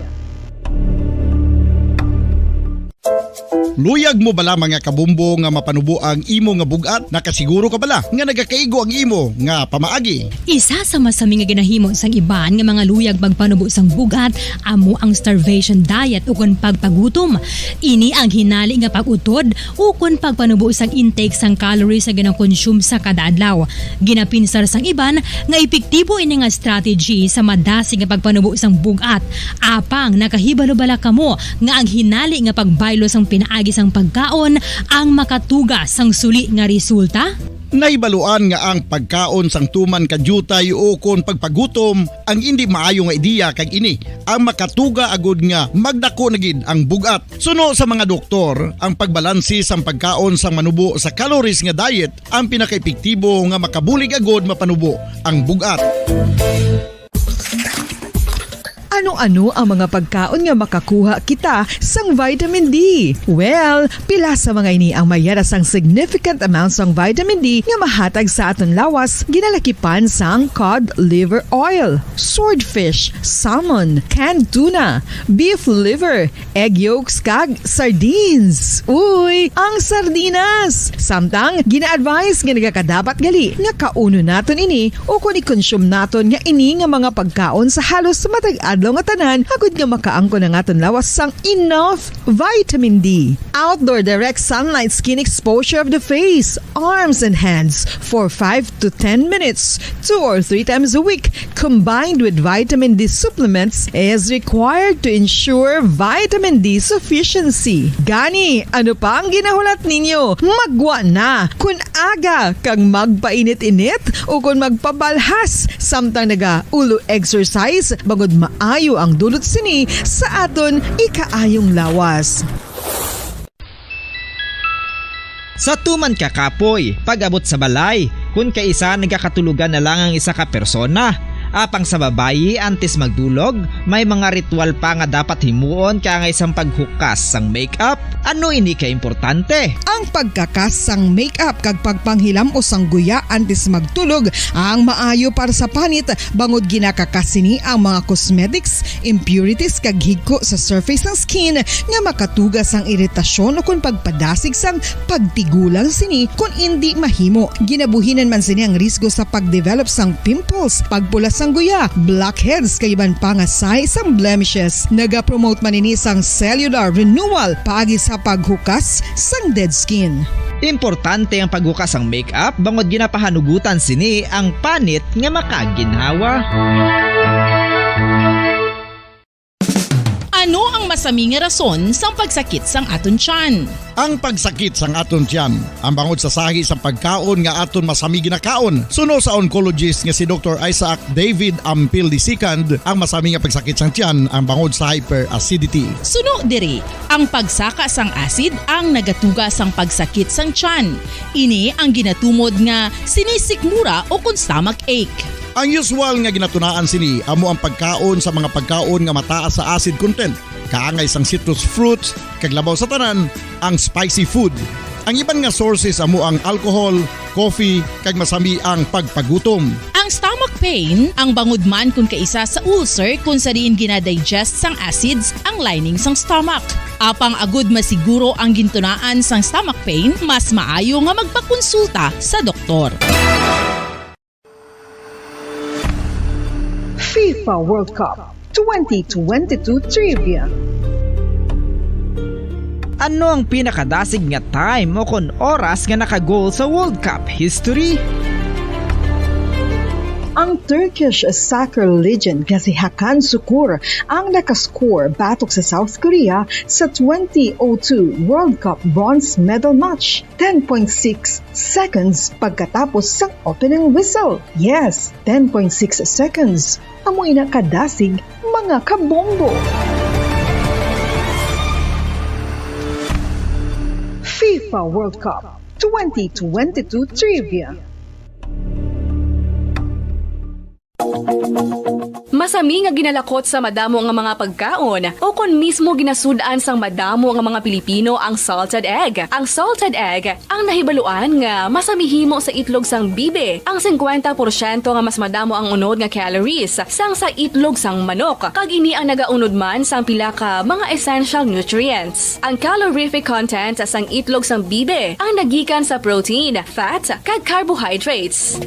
Luyag mo bala mga kabumbo nga mapanubo ang imo nga bugat? Nakasiguro ka bala nga nagakaigo ang imo nga pamaagi? Isa sa masami nga ginahimo sang iban nga mga luyag pagpanubo sang bugat amo ang starvation diet ukon pagpagutom. Ini ang hinali nga pag-utod ukon pagpanubo sang intake sang calories sa ginakonsume sa kada adlaw. Ginapinsar sang iban nga epektibo ini nga strategy sa madasig nga pagpanubo sang bugat. Apang nakahibalo bala kamo nga ang hinali nga pagbaylo sang pinaagi sang pagkaon ang makatuga sang suli nga resulta? Naibaluan nga ang pagkaon sang tuman kadyutay o kon pagpagutom ang hindi maayo nga ideya kag ini ang makatuga agud nga magdako na gid ang bugat. Suno sa mga doktor, ang pagbalansi sang pagkaon sang manubo sa calories nga diet ang pinakaepektibo nga makabulig agud mapanubo ang bugat. Ano-ano ang mga pagkaon nga makakuha kita sang vitamin D? Well, pila sa mga ini ang mayara sang significant amount sang vitamin D nga mahatag sa aton lawas ginalakipan sang cod liver oil, swordfish, salmon, canned tuna, beef liver, egg yolks kag sardines. Uy, ang sardinas! Samtang gina-advise nga nagakadapat gali nga kauno naton ini o kung i-consume naton nga ini nga mga pagkaon sa halos matag adlaw nga tanan hagud nga makaangko na naton lawas sang enough vitamin D. Outdoor direct sunlight skin exposure of the face, arms and hands for 5 to 10 minutes 2 or 3 times a week combined with vitamin D supplements is required to ensure vitamin D sufficiency. Gani, ano pa ang ginahulat ninyo? Magwa na kun aga kang magpainit-init o kun magpabalhas samtang naga ulo exercise bagod maayo ang dulot sini sa aton ikaayong lawas. Sa tuman ka kapoy, pag-abot sa balay, kung kaisa nagkakatulugan na lang ang isa ka persona. Apang sa babayi antes magdulog, may mga ritual pa nga dapat himuon ka nga isang paghukas sang makeup. Ano ini ka importante? Ang pagkakas sang makeup kag pagpanghilam o sang guya antes magtulog ang maayo para sa panit bangod ginakakas sini ang mga cosmetics, impurities kag higko sa surface ng skin nga makatugas ang iritasyon o kung pagpadasig sang pagtigulang sini kung hindi mahimo. Ginabuhinan man sini ang risgo sa pagdevelop sang pimples, pagpula sang guya, blackheads kay iban pa nga size sang blemishes. Naga-promote man ini sang cellular renewal paagi sa paghukas sang dead skin. Importante ang paghukas ang makeup bangod ginapahanugutan sini ang panit nga makaginhawa. Ano ang masaming nga rason sang pagsakit sang aton tiyan? Ang pagsakit sang aton tiyan ang bangod sa sahi sa pagkaon nga aton masami ginakaon. Suno sa oncologist nga si Dr. Isaac David Ampil II, ang masami nga pagsakit sang tiyan ang bangod sa hyperacidity. Suno diri, ang pagsaka sang acid ang nagatuga sang pagsakit sang tiyan. Ini ang ginatumod nga sinisikmura o kung stomach ache. Ang usual nga ginatunaan sini amo ang pagkaon sa mga pagkaon nga mataas sa acid content, kaangay sang citrus fruits, kag labaw sa tanan ang spicy food. Ang iban nga sources amo ang alcohol, coffee, kag masami ang pagpagutom. Ang stomach pain ang bangod man kung kaisa sa ulcer kung sa diin ginadigest sang acids ang lining sang stomach. Apang agud masiguro ang gintunaan sang stomach pain, mas maayo nga magpakonsulta sa doktor. FIFA World Cup 2022 Trivia. Ano ang pinakadasig nga time o kon oras nga naka-goal sa World Cup history? Ang Turkish soccer legend nga si Hakan Şükür ang nakascore batok sa South Korea sa 2002 World Cup bronze medal match. 10.6 seconds pagkatapos sa opening whistle. Yes, 10.6 seconds. Amoy na kadasig mga kabombo. FIFA World Cup 2022 Trivia. Masami nga ginalakot sa madamo nga mga pagkaon o kon mismo ginasudaan sang madamo nga mga Pilipino ang salted egg. Ang salted egg ang nahibaluan nga masamihimo sa itlog sang bibe. Ang 50% nga mas madamo ang unod nga calories sang sa itlog sang manok. Kag ini ang nagaunod man sang pila ka mga essential nutrients. Ang calorific content sang itlog sang bibe ang nagikan sa protein, fat, kag carbohydrates.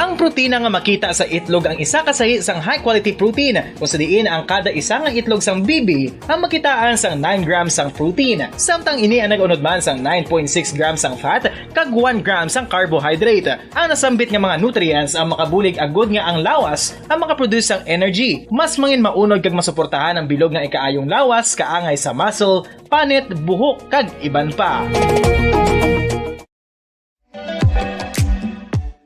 Ang protina nga makita sa itlog ang isa kasahi sang high quality protein kung sa diin ang kada isa nga itlog sang bibi ang makitaan sang 9 grams sang protein. Samtang ini ang nag-unod man sang 9.6 grams sang fat kag 1 gram sang carbohydrate. Ang nasambit nga mga nutrients ang makabulig agud nga ang lawas ang makaproduce sang energy. Mas mangin maunod kag masuportahan ang bilog nga ikaayong lawas kaangay sa muscle, panit, buhok kag iban pa.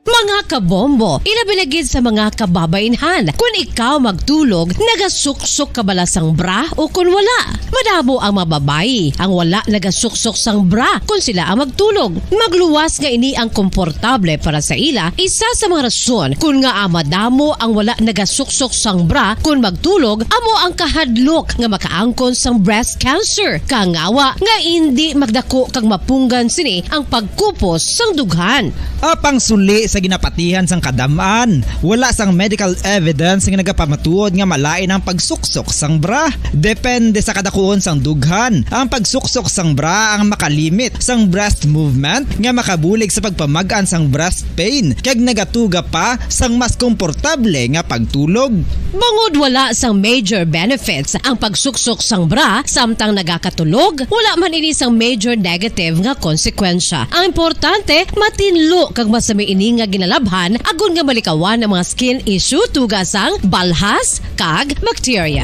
Mga kabombo, ilabinagid sa mga kababainhan. Kung ikaw magtulog, nagasuksok ka bala sang bra o kung wala. Madamo ang mababayi, ang wala nagasuksok sang bra kung sila ang magtulog. Magluwas nga ini ang komportable para sa ila, isa sa mga rason kung nga madamo ang wala nagasuksok sang bra kung magtulog, amo ang kahadlok nga makaangkon sang breast cancer. Kangawa nga hindi magdako kag mapunggan sini ang pagkupos sang dughan. Apang suli sa ginapatihan sang kadamaan, wala sang medical evidence nga nagapamatuod nga malain ang pagsuksok sang bra. Depende sa kadakuon sang dughan. Ang pagsuksok sang bra ang makalimit sang breast movement nga makabulig sa pagpamagan sang breast pain kag nagatuga pa sang mas komportable nga pagtulog. Bangod wala sang major benefits ang pagsuksok sang bra samtang nagakatulog, wala man ini sang major negative nga konsekwensya. Ang importante, matinlo kag masami ini nga ginalabhan agon nga malikawan ang mga skin issue tugasang balhas kag bacteria.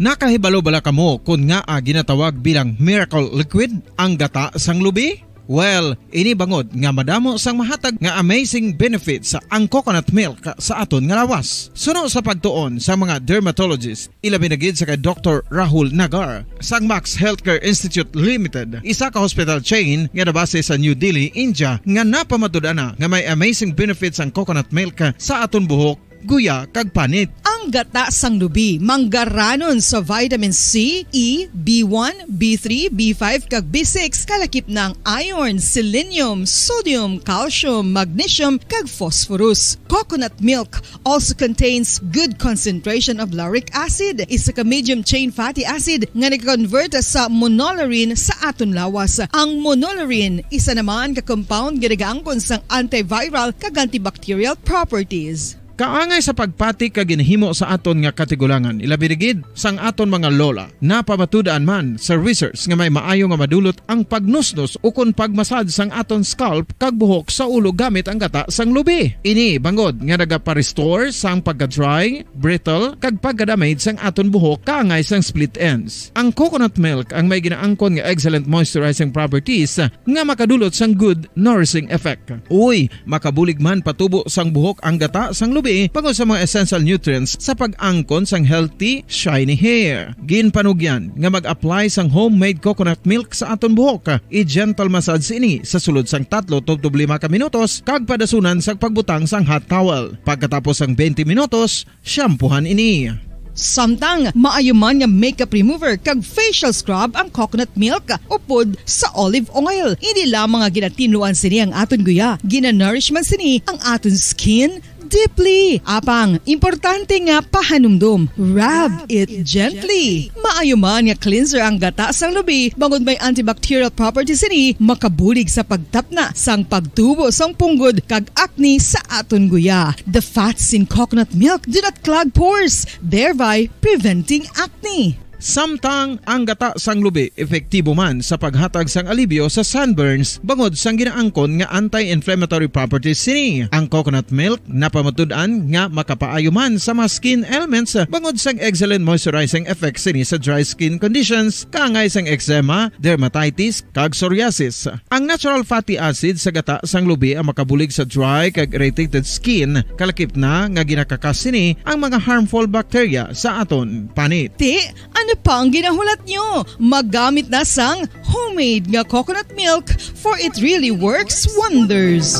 Nakahibalo bala kamo kung nga ginatawag bilang miracle liquid ang gata sang lubi? Well, ini bangod nga madamo sang mahatag nga amazing benefits sa ang coconut milk sa aton nga lawas. Suno sa pagtuon sa mga dermatologist, ilabinagid sa kay Dr. Rahul Nagar sang Max Healthcare Institute Limited, isa ka hospital chain nga nabase sa New Delhi, India, nga napamatud-ana nga may amazing benefits ang coconut milk sa aton buhok, guya kag panit. Ang gata sang lubi manggaranon sa vitamin C, E, B1, B3, B5 kag B6 kalakip ng iron, selenium, sodium, calcium, magnesium kag phosphorus. Coconut milk also contains good concentration of lauric acid, isa ka medium chain fatty acid nga nag-convert sa monolarin sa aton lawas. Ang monolarin isa naman ka compound nga nagaangkon sang antiviral kag antibacterial properties. Kaangay sa pagpati kag ginhimo sa aton nga katigulangan, ilabirigid sang aton mga lola. Napamatudaan man sa research nga may maayo nga madulot ang pagnusnos o kon pagmasad sang aton scalp kag buhok sa ulo gamit ang gata sang lubi. Ini bangod nga nagapa-restore sang pagka-dry, brittle kag pagka-damage sang aton buhok kaangay sang split ends. Ang coconut milk ang may ginaangkon nga excellent moisturizing properties nga makadulot sang good nourishing effect. Uy, makabulig man patubo sang buhok ang gata sang lubi pangod sa mga essential nutrients sa pag-angkon sang healthy, shiny hair. Ginpanugyan nga mag-apply sang homemade coconut milk sa aton buhok. I-gentle massage ini sa sulod sang 3 to 5 ka minutos kag padasunan sang pagbutang sang hot towel. Pagkatapos sang 20 minutos, shampoohan ini. Samtang maayo man nga makeup remover kag facial scrub ang coconut milk upod sa olive oil. Hindi lamang nga ginatinuan sini ang aton guya, ginanourish man sini ang aton skin, deeply. Apang importante nga pahanumdum, rub it gently. Maayo man nga cleanser ang gata sang lubi bangod may antibacterial properties ini makabulig sa pagtapna sang pagtubo sang punggod kag acne sa aton guya. The fats in coconut milk do not clog pores, thereby preventing acne. Samtang ang gata sang lubi epektibo man sa paghatag sang alibyo sa sunburns bangod sang ginaangkon nga anti-inflammatory properties sini. Ang coconut milk napamatud-an nga makapaayo man sa mga skin ailments bangod sang excellent moisturizing effect sini sa dry skin conditions kaangay sang eczema, dermatitis kag psoriasis. Ang natural fatty acid sa gata sang lubi ang makabulig sa dry kag irritated skin, kalakip na nga ginakakas sini ang mga harmful bacteria sa aton panit. Ano pa ang ginahulat nyo? Maggamit na sang homemade nga coconut milk for it really works wonders.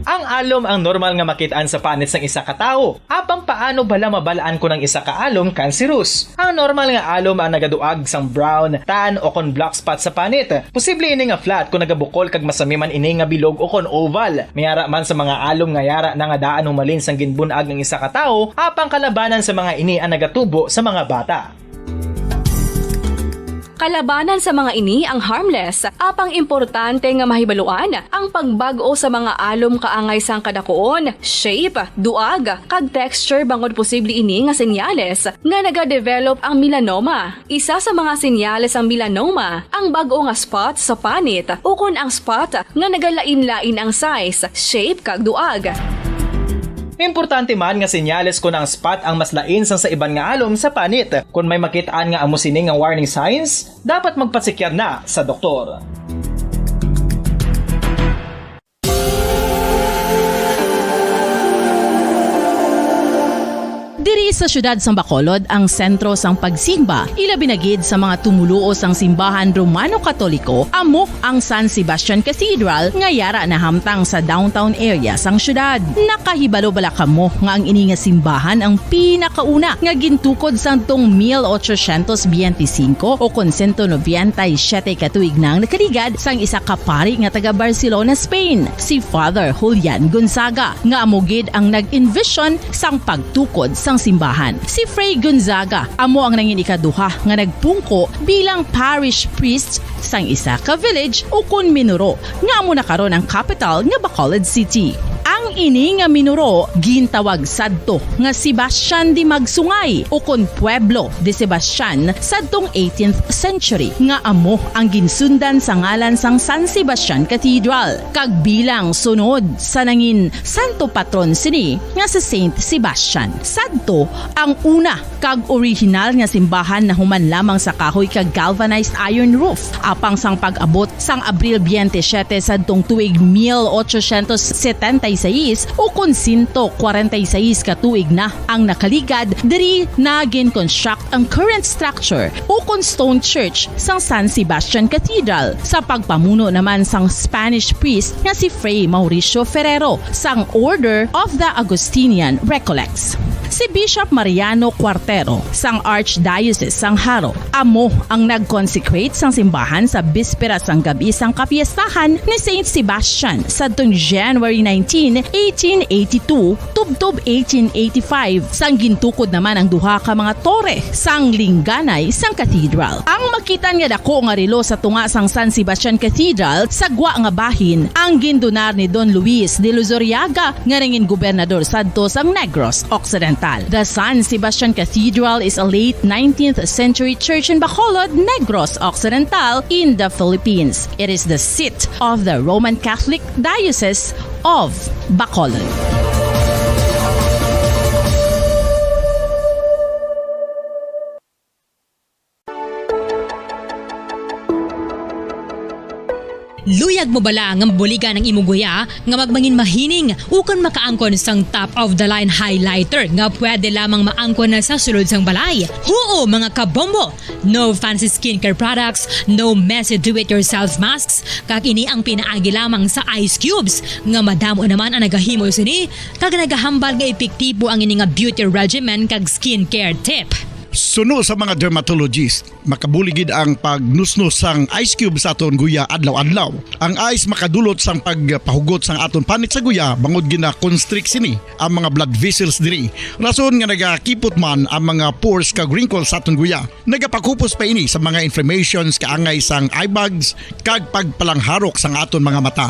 Ang alom ang normal nga makitaan sa panit ng isa ka tawo. Apang paano bala mabalaan ko ng isa ka alom cancerous? Ang normal nga alom ang nagaduag sang brown, tan o kon black spot sa panit. Posible ini nga flat kung nagabukol kag masami man ini nga bilog o kon oval. Mayara man sa mga alom nga yara na nga daan humalin sang ginbunag ng isa ka tawo, apang kalabanan sa mga ini ang nagatubo sa mga bata. Kalabanan sa mga ini ang harmless, apang importante nga mahibaluan ang pagbago sa mga alom kaangay sang kadakuon, shape, duag, kag texture bangod posible ini nga senyales nga nagadevelop ang melanoma. Isa sa mga senyales ang melanoma, ang bago nga spot sa panit o kun ang spot nga nagalain-lain ang size, shape kag duag. Importante man nga senyales kung ang spot ang mas lain sang sa iban nga alom sa panit. Kung may makitaan nga amo sini nga warning signs, dapat magpasikyar na sa doktor. Diri sa syudad sang Bacolod ang sentro sang pagsimba, ilabi na gid sa mga tumuluo sang simbahan Romano-Katoliko, amo ang San Sebastian Cathedral nga yara na hamtang sa downtown area sang syudad. Nakahibalo bala kamo nga ang ini nga simbahan ang pinakauna nga gintukod sang tong 1825 o kon 197 katuig nang nakaligad sang isa ka pari nga taga Barcelona, Spain, si Father Julian Gonzaga, nga amo gid ang nag-envision sang pagtukod sang simbahan. Si Fray Gonzaga amo ang nangin ikaduha nga nagpungko bilang parish priest sang isa ka village o kun Minuro nga amo na karon ang capital nga Bacolod City. Ang ini nga Minuro gintawag sadto nga Sebastian de Magsungay o kon Pueblo de Sebastian sadtong 18th century nga amo ang ginsundan sa ngalan sang San Sebastian Cathedral kag bilang sunod sa nangin santo patron sini nga si Saint Sebastian. Sadto ang una kag original nga simbahan na human lamang sa kahoy kag galvanized iron roof apang sang pag-abot sang Abril 27 sadtong tuig 1876 o kon 146 katuig na ang nakaligad diri na gin-construct ang current structure o kon stone church sang San Sebastian Cathedral sa pagpamuno naman sang Spanish priest nga si Fray Mauricio Ferrero sang Order of the Augustinian Recollects. Si Bishop Mariano Cuartero sang Archdiocese sang Haro amo ang nag-consecrate sang simbahan sa bispera sang gabi sang kapiestahan ni Saint Sebastian sadtong January 19, 1882 tubtob 1885 sang gintukod naman ang duha ka mga tore sang lingganay sang cathedral. Ang makitan nga dako nga relo sa tunga sang San Sebastian Cathedral sa gwa nga bahin ang gindonar ni Don Luis de Luzuriaga nga nangin gobernador sadto sang Negros Occidental. The San Sebastian Cathedral is a late 19th century church in Bacolod, Negros Occidental in the Philippines. It is the seat of the Roman Catholic Diocese of Bacolod. Luyag mo bala nga mabuligan ang imuguya nga magmangin mahining ukon makaangkon sang top of the line highlighter nga pwede lamang maangkon na sa sulod sang balay. Huo mga kabombo! No fancy skincare products, no messy do-it-yourself masks, kag ini ang pinaagi lamang sa ice cubes nga madamo naman ang nagahimo sini kag nagahambal nga epektibo ang ini nga beauty regimen kag skincare tip. Suno sa mga dermatologist, makabuligid ang pagnusnos sang ice cube sa aton guya adlaw-adlaw. Ang ice makadulot sang pagpahugot sang aton panit sa guya bangod gina constrict sini ang mga blood vessels diri. Rason nga nagakipot man ang mga pores kag wrinkles sa aton guya. Nagapakupos pa ini sa mga inflammations kaangay sang eye bags kag pagpalangharok sang aton mga mata.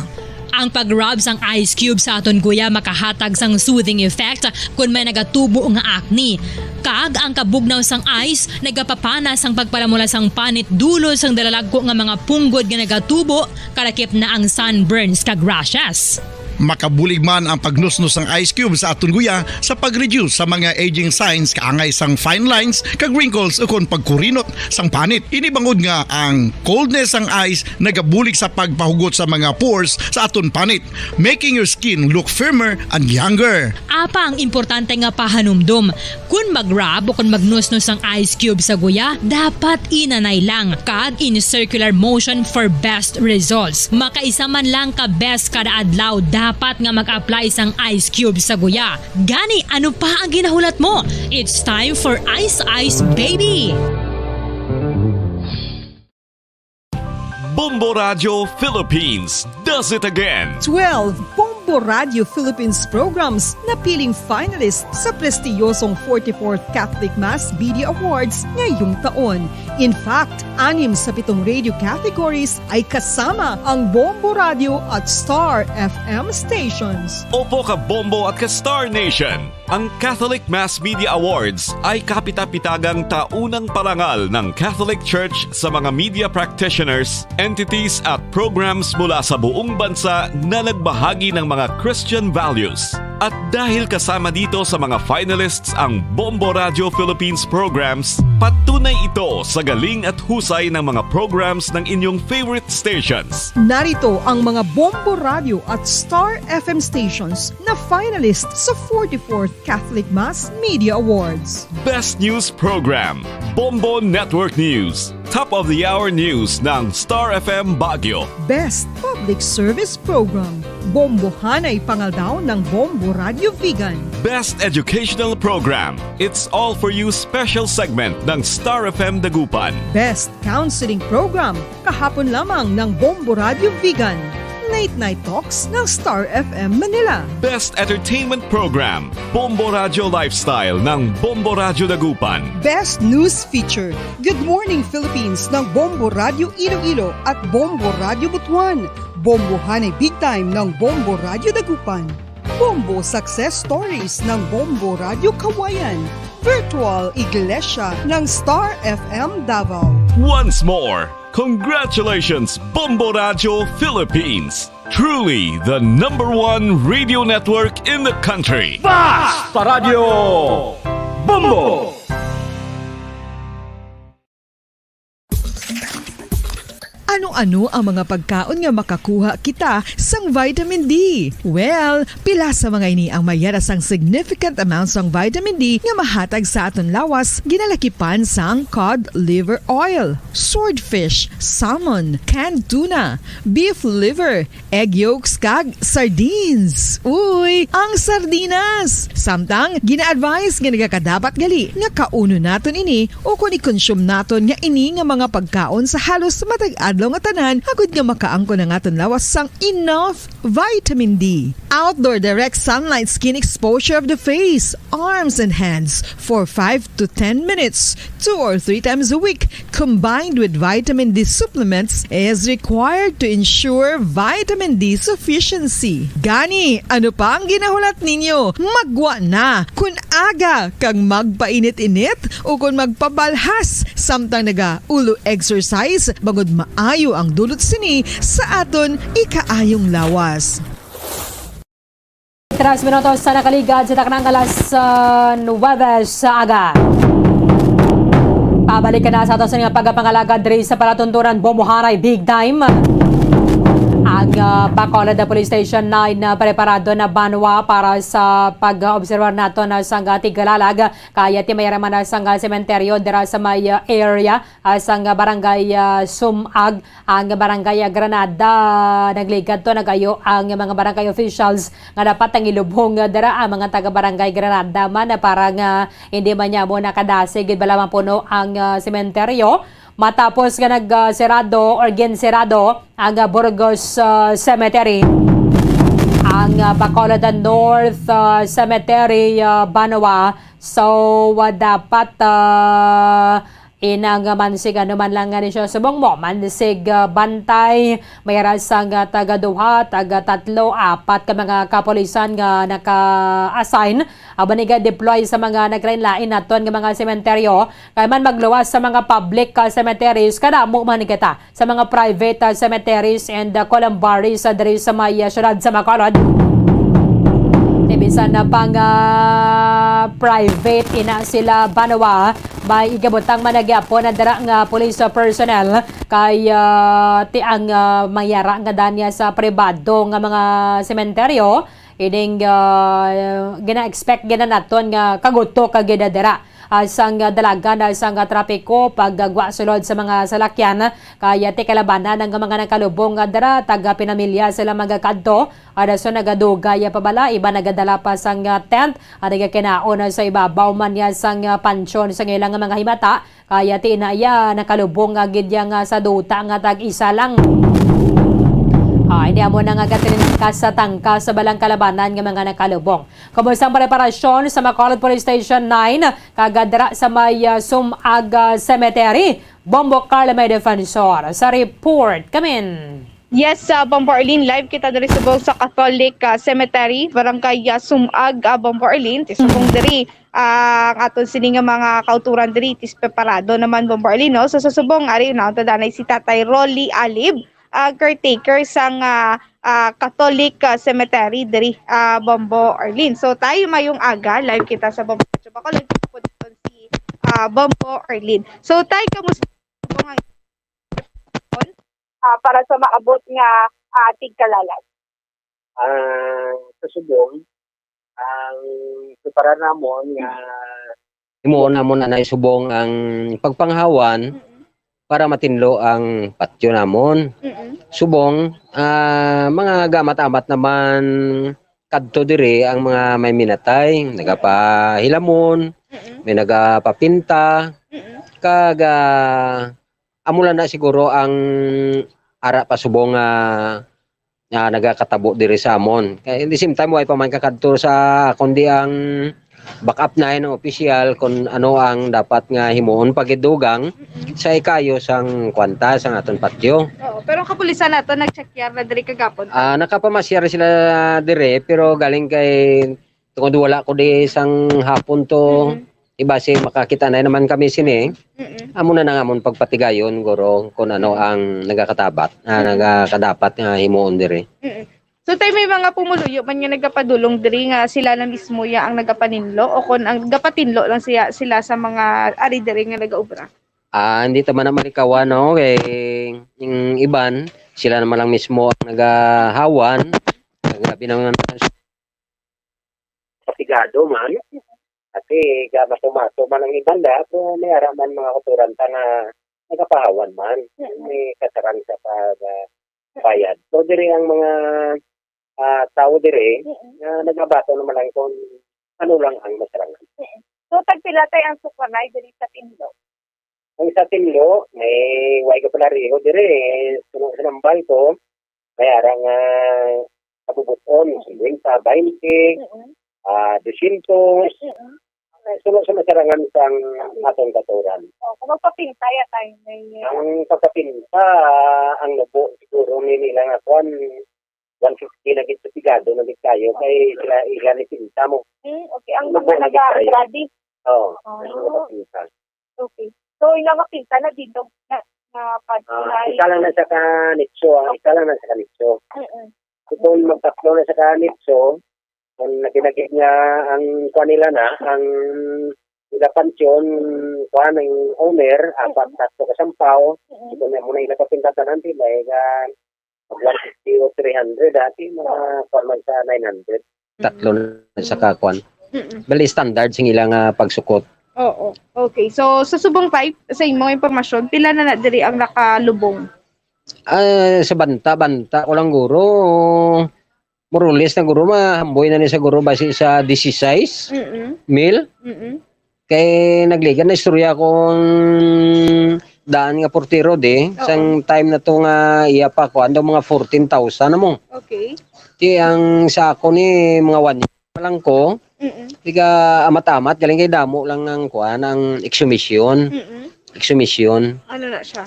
Ang pag-rub sang ice cube sa aton guya makahatag sang soothing effect kung may nagatubo nga acne. Kag ang kabugnaw sang ice nagapapanas ang pagpalamula sang panit dulo sang dalalagko nga mga punggod nga nagatubo kalakip na ang sunburns kag rashes. Makabulig man ang pagnusnos ng ice cube sa aton guya sa pag-reduce sa mga aging signs kaangay sang fine lines kag wrinkles ukon pagkurinot sang panit. Ini bangod nga ang coldness sang ice nagabulig sa pagpahugot sa mga pores sa aton panit, making your skin look firmer and younger. Apa ang importante nga pahanumdum, kung mag-rub o kung magnusnos ang ice cube sa guya, dapat inanay lang kag in circular motion for best results. Makaisa man lang ka best kada adlaw dapat nga mag-apply sang ice cube sa guya. Gani, ano pa ang ginahulat mo? It's time for Ice Ice Baby! Bombo Radio Philippines does it again. 12 Bombo Radio Philippines programs na piling finalist sa prestiyosong 44th Catholic Mass Media Awards ngayong taon. In fact, 6 sa 7 radio categories ay kasama ang Bombo Radio at Star FM stations. Opo ka Bombo at ka Star Nation. Ang Catholic Mass Media Awards ay kapita-pitagang taunang parangal ng Catholic Church sa mga media practitioners, entities at programs mula sa buong bansa na nagbahagi ng mga Christian values. At dahil kasama dito sa mga finalists ang Bombo Radio Philippines programs, patunay ito sa galing at husay ng mga programs ng inyong favorite stations. Narito ang mga Bombo Radio at Star FM stations na finalist sa 44th Catholic Mass Media Awards. Best News Program, Bombo Network News. Top of the Hour News ng Star FM Baguio. Best Public Service Program, Bombo Hanay Pangaldaw ng Bombo Radio Vegan. Best Educational Program, It's All For You special segment ng Star FM Dagupan. Best Counseling Program, kahapon lamang ng Bombo Radio Vegan. Late Night Talks ng Star FM Manila. Best Entertainment Program, Bombo Radio Lifestyle ng Bombo Radio Dagupan. Best News Feature, Good Morning Philippines ng Bombo Radio Iloilo at Bombo Radio Butuan. Bombo Hanay Big Time ng Bombo Radio Dagupan. Bombo Success Stories ng Bombo Radio Kawayan. Virtual Iglesia ng Star FM Davao. Once more, congratulations Bombo Radio Philippines. Truly the #1 radio network in the country. Basta Radio Bombo! Ano-ano ang mga pagkaon nga makakuha kita sang vitamin D? Well, pila sa mga ini ang mayara sang significant amounts sang vitamin D nga mahatag sa aton lawas ginalakipan sang cod liver oil, swordfish, salmon, canned tuna, beef liver, egg yolks kag sardines. Uy, ang sardinas! Samtang gina-advise nga nagakadapat gali nga kauno naton ini o kung i-consume naton nga ini nga mga pagkaon sa halos matag adlaw nga tanan agud nga makaangko na aton lawas sang enough vitamin D. Outdoor direct sunlight skin exposure of the face, arms and hands for 5 to 10 minutes 2 or 3 times a week combined with vitamin D supplements is required to ensure vitamin D sufficiency. Gani, ano pa ang ginahulat ninyo? Magwa na kun aga kang magpainit-init o kung magpabalhas samtang naga ulo exercise bangod maayo ang dulot sini sa aton ikaayong lawas. 3 minutos sa nakaligad sa taknang alas 9 sa aga. Pabalik ka na sa ato sa nga pagpangalaga diri sa palatuntunan Bombo Hanay Big Time. Ang Bacolod Police Station 9 na preparado na banwa para sa pag-observar nato na sang Tigalalag kaya ti mayaraman na sang sementeryo dira sa may area sang barangay Sumag ang barangay Granada nagligad to nagayo ang mga barangay officials nga dapat ang ilubhong dira ang mga taga barangay Granada man para nga hindi man niya mo nakadasig bala puno ang sementeryo. Matapos nga nag-serado or ginserado ang Burgos Cemetery, ang Bacolod North Cemetery Banwa. So, dapat inang mansig man lang nga siya subong mo mansig bantay mayroon sang taga-2, taga-3, 4 ka mga kapolisan nga naka-assign abaniga deploy sa mga naglain-lain naton nga mga sementeryo kay man magluwas sa mga public cemeteries kada mo man kita sa mga private cemeteries and columbaries diri sa may syudad sa Bacolod. Bisan na pang private ina sila Banwa may igabotang managyapo na dara nga police personnel kay ti ang mayara nga danya sa pribado nga mga sementeryo ining gina-expect gina naton nga kaguto kagidadera sang dalagan sang trapiko paggagwa sulod sa mga salakyan kaya ti kalabanan ng mga nakalubong dara taga pinamilya sila magakadto ada so nagadugay pabala iba nagadala pa sang tent ada kinaon sa ibabaw man ya sang pansyon sang ilang mga himata kaya ti inaya nakalubong gid yang sa duta nga tag-isa lang. Hindi mo na nga katinangkas sa tangka sa balang kalabanan ng mga nakalubong. Kumusta ang preparasyon sa Bacolod Police Station 9 kagadra sa may Sumag Cemetery? Bombo Carla may defensor sa report. Kamin. Yes, Bombo Arlene, live kita diri subong sa Catholic Cemetery, Barangay Sumag, Bombo Arlene, tisubong diri ang aton sini nga mga kauturan diri tis preparado naman Bombo Arlene, no? So sa subong ari na tadanay si Tatay Rolly Alib, caretaker sang Catholic Cemetery diri Bombo Arlene. So tayo mayong aga live kita sa Bombo Bacolod po dito si Bombo Arlene. So tayo kamusta para sa maabot nga Tigalalag? Sa subong ang prepara namon nga imo namon na subong ang pagpanghawan para matinlo ang patyo namon. Subong, mga gamat-amat naman kadto dire ang mga may minatay, nagapahilamon, may nagapapinta, kaga amulan na siguro ang ara pa subong nagakatabo dire sa amon. Kaya in the same time, way pa man kakadto sa kundi ang backup na ng opisyal kung ano ang dapat nga himuon pagidugang sa ikayo sang kwanta sang aton patyo. Oo, pero ang kapulisan nato nagcheckyer na diri kagapon. Nakapamasyar sila dire pero galing kay tungod wala ko di sang hapon to. Iba si makakita na naman kami sini. Amo na namon pagpatigayon guro kung ano ang nagakadapat nga himuon dire. So tayo may mga pumuluyo man nga nagapadulong diri nga sila na mismo ya ang nagapaninlo o kung ang nagapatinlo lang sila sa mga ari diri nga nagaubra. Hindi taman naman ikaw no kay yung iban sila naman lang mismo ang nagahawan. Grabe naman patigado man. Kasi gamato-mato man ang iban pero may araman mga kuturanta nga nagapahawan man. May kasarang sa pagbayad. So diri ang mga tao dire nagabato naman lang kung ano lang ang masarangan. So tagpila tay ang sukanay diri sa Tinlo. Ang sa Tinlo may way ka pala riho dire sunod sa nambal ko may arang kabubuton 50, 20, 200 sunod sa masarangan sang atong katuran. Kung magpapinta ya tayo ang pagkapinta ang nabo siguro nila nga kuan 150 na gito pigado na git kayo kay sila ilan pinta mo. Okay, ang mga nag-ready. Oo. Okay. So ilang pinta na dito na isa lang na sa kanitso, isa lang na sa kanitso. Kung magtatlo na sa kanitso, kung naginagit niya ang kanila na, ang pansyon, kuhan ng owner, apat tatlo kasampaw, ito na muna ilapapintatan natin, 150 o 300 dati mga formal sa 900. Tatlo na sa kakuan. Bali standard sing ilang pagsukot. Oo. Okay. So sa subong 5 sa imong impormasyon, pila na diri ang nakalubong? Sa banta ko lang guro. Murulis na guro mahamboy na ni sa guro base sa 16 mil. Kay nagligan na istorya kung daan nga portero sang time na to nga iya pa ko ando mga 14,000 na mo. Okay. Ti ang sa ako ni mga 1 year pa lang ko. Tiga amat-amat galing kay damo lang ng kuan ang exhumission. Exhumission. Ano na siya?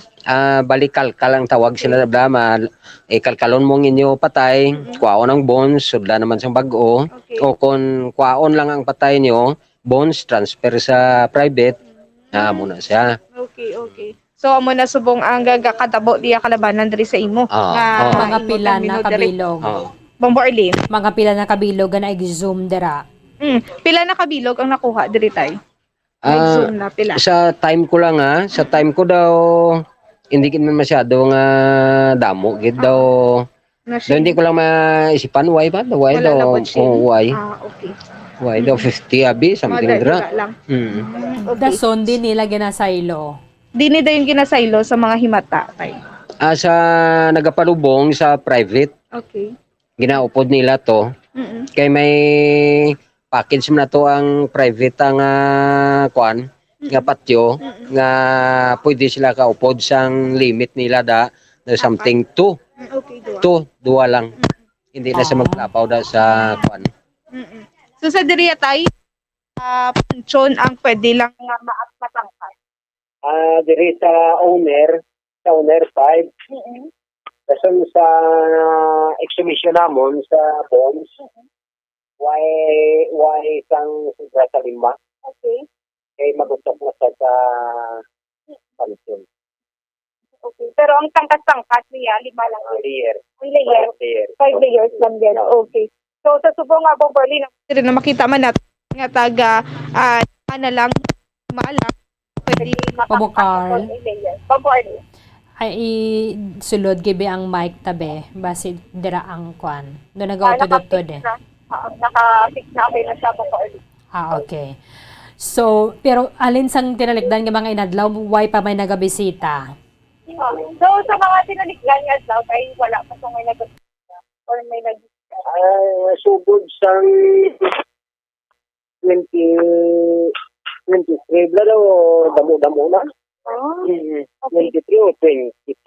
Balik kalkal ang tawag sila na blama. Kalkalon mo inyo patay, kuwaon ang bones, sudla naman sang bag-o. O kung kuwaon lang ang patay nyo, bones transfer sa private, muna siya. Okay. So amo na subong ang gagakatabo diya kalabanan diri sa imo. Mga pila na kabilog. Bombo Arlene. Mga pila na kabilog na i-zoom dira. Pila na kabilog ang nakuha diri tay? Zoom na pila. Sa time ko lang sa time ko daw hindi man masyado nga damo gid daw. Hindi ko lang maisipan why ba? Why daw? Why? Okay. Why daw 50 abi something dra. Dason din nila ginasaylo. Dini daw yung ginasaylo sa mga himata tay. Sa nagapalubong sa private. Okay. Ginaupod nila to. Kay may package na to ang private ang kuan nga patio nga pwede sila kaupod sang limit nila na something 2. Okay, dua lang. Hindi na sa maglapaw sa kuan. So sa diriya tay punchon ang pwede lang nga matangkad. Diri sa owner 5. Kasi sa exhibition namon sa bonds, why isang sa 5. Okay. Kaya magutok na sa pansin. Okay. Pero ang tangkas-tangkas niya, 5 lang. Layer. 5 layers lang din. Okay. So sa subong nga po, Berlin, na makita man natin nga taga na lang malak pwede Pabukar. Pabukar. Ay sulod gibi ang mic tabi basi dira ang kwan. Do nagautod-utod Naka-fix na okay na siya Pabukar. Okay. So, pero alin sang tinalikdan nga mga inadlaw, why pa may nagabisita? So, sa mga tinalikdan nga adlaw, ay wala pa may nagabisita or may sugod sang 23 daw damo-damo na. 23 o 22.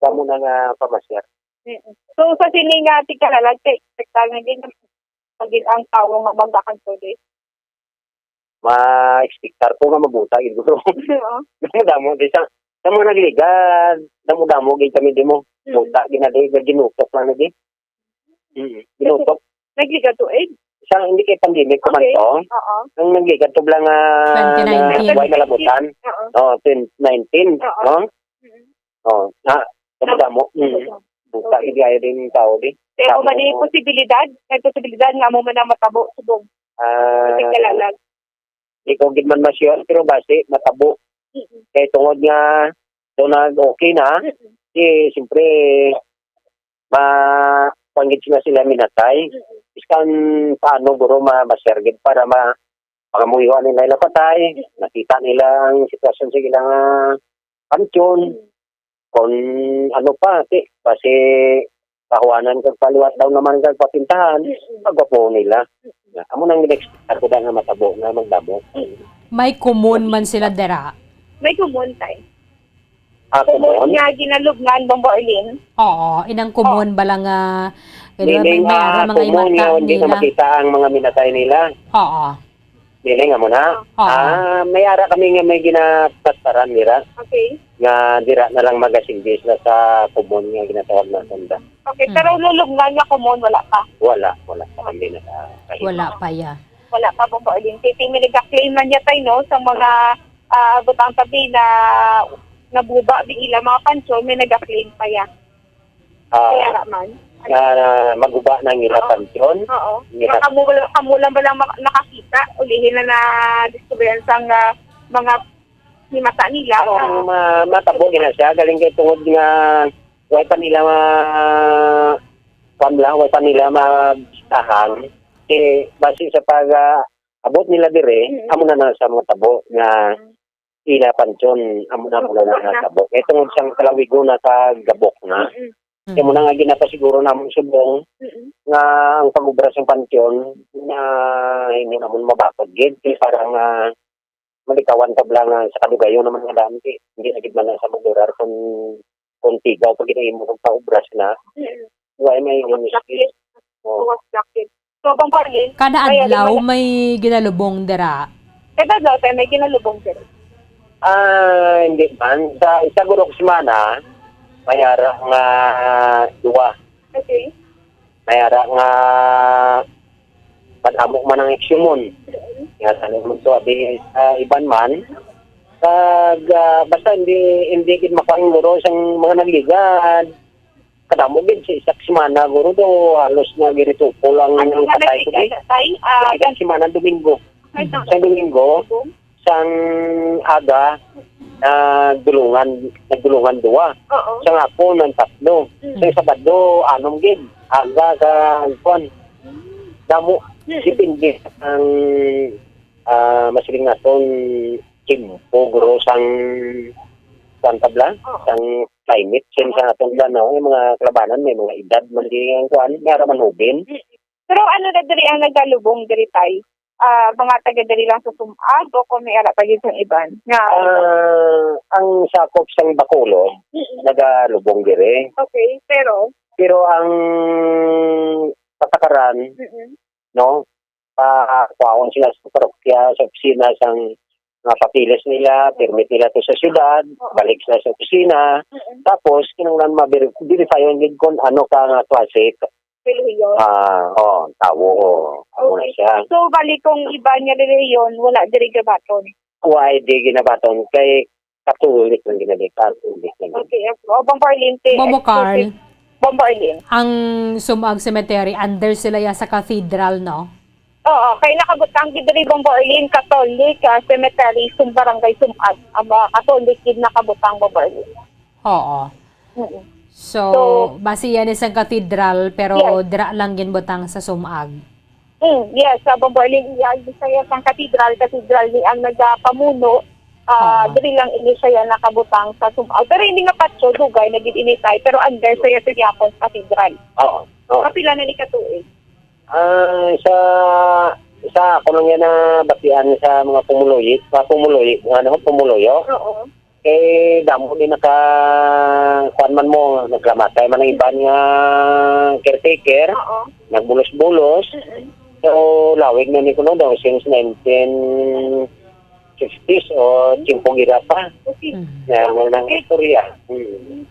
Damo na nga pamasyar. So sa sini nga tikalalag kay expectal na din pagin ang tawo nga magdakanto di. Ma-expectar ko nga mabuta gid bro. Damo di sa mga nagligad, damo-damo gid kami dimo. Buta ginadi ginutok lang di. Ginutok. Nagligad to Isang hindi kay pandemic ko man to. Nang nagligad to lang 2019. Why nalabutan? 2019. Damo. Buta gid ay din tao di. Pero man ni posibilidad nga mo man matabo subong. Tikalalag. Ikaw gid man masyon pero base matabo. Kay tungod nga do na okay na. Siyempre panggit na sila minatay. Iskan paano guro masergid para pakamuhiwan nila patay. Nakita nila ang sitwasyon sa ilang pansyon. Kung ano pa, kasi pahuanan kag paliwat daw naman kag papintahan, magwapo nila. Amo nang in-expect ko nga matabo nga magdamo. May kumun man sila dera. May kumun tay. Kumun nga ginalugnan Bombo Arlene. Oo, inang kumun bala nga may mga kumun nga hindi na makita ang mga minatay nila. Oo. Dili nga mo na. May ara kami nga may ginapastaran nila. Okay. Nga dira na lang magasingbis na sa kumun nga ginatawag na tanda. Okay, pero lulugnan nga kumun wala pa. Wala pa kami na wala pa ya. Wala pa Bombo Arlene. Kasi may nag-claim man niya tayo no sa mga butang tabi na nabuba di ila mga pansyon may nag-claim pa ya. Kaya man. Maguba ng ilang pansyon. Oo. Kamulan ba lang nakakita? Ulihin na na-discoveran sa mga himata nila. Ang matabo gina siya galing kay tungod nga way pa nila way pa nila mabistahan. Base sa pag abot nila dire, amo na sa mga tabo nga ila pansyon, amo na na tabo. Kay tungod siyang kalawigo na kagabok na. Kaya mo na nga ginapasiguro namon subong nga ang pag-ubra sa pansyon na hindi namon mabakod gid kay parang malikawan tabla nga sa kadugayon naman nga dami hindi na gid man sa magdurar kung tigaw pag ginahimo kung paubras na. Why may yung sakit? So, Bang Parlin, Kada adlaw may ginalubong dira. kada adlaw tayo may ginalubong dira. Hindi man. Sa isa gurok semana, mayara nga duwa. Okay. Mayara nga panamok man ang eksymon. Nga sa naman to, sa iban man, basta hindi gid makanguro sang mga nagligad. Kadamo gid sa isak semana guro do halos na girito pulang ang patay ko di. Ilang semana Domingo. Sa Domingo, sang aga nagdulungan duwa. Sa hapon ng tatlo. Sa Sabado anom gid. Aga ka kuan. Damo depende ang masiling naton kimpo guro sang tabla sang climate change sa atong lanaw yung mga klabanan may mga edad man di ang kuan mayara man hubin. Pero ano na diri ang nagalubong diri tay? Mga taga diri lang sa Sumag o kung may ara pa yun sa iban? Nga, ang sakop sang Bacolod nagalubong diri. okay, Pero ang patakaran no pakuhaon sila sa parokya sa opisina sang mga papilis nila, permit nila to sa syudad, balik sila sa opisina, tapos kinanglan ma-verify yun kung ano ka nga klase. Tawo. Okay. Siya. So, balik kung iba niya rehiyon, wala diri gabaton. Why di ginabaton? Kay Katolik lang ginali. Okay. Bang Parlin. Momo Carl. Bang Parlin. Ang Sumag Cemetery, under sila ya sa cathedral, no? Oo, kay nakabutang gid diri Bang Parlin, Catholic Cemetery, Barangay Sumag. Ang mga Catholic gid nakabutang Bang Parlin. Oo. So, base yan isang cathedral, pero dira lang ginbutang sa Sumag. Yes, sa Bang Parlin, Bisaya sang cathedral ni ang nagapamuno. Diri lang ini siya nakabutang sa Sumag. Pero hindi nga patso dugay na gid initay, pero under siya sa Yapon Cathedral. Oo. Kapila na ni katuig. Isa ako lang yan na batian sa mga pumuloyo. Oo. Eh, damo din kuan man mo, naglamatay man ang iban nga caretaker, nagbulos-bulos. So, lawig na ni kuno daw since 1960s o Timpong Irapa. Nang istorya.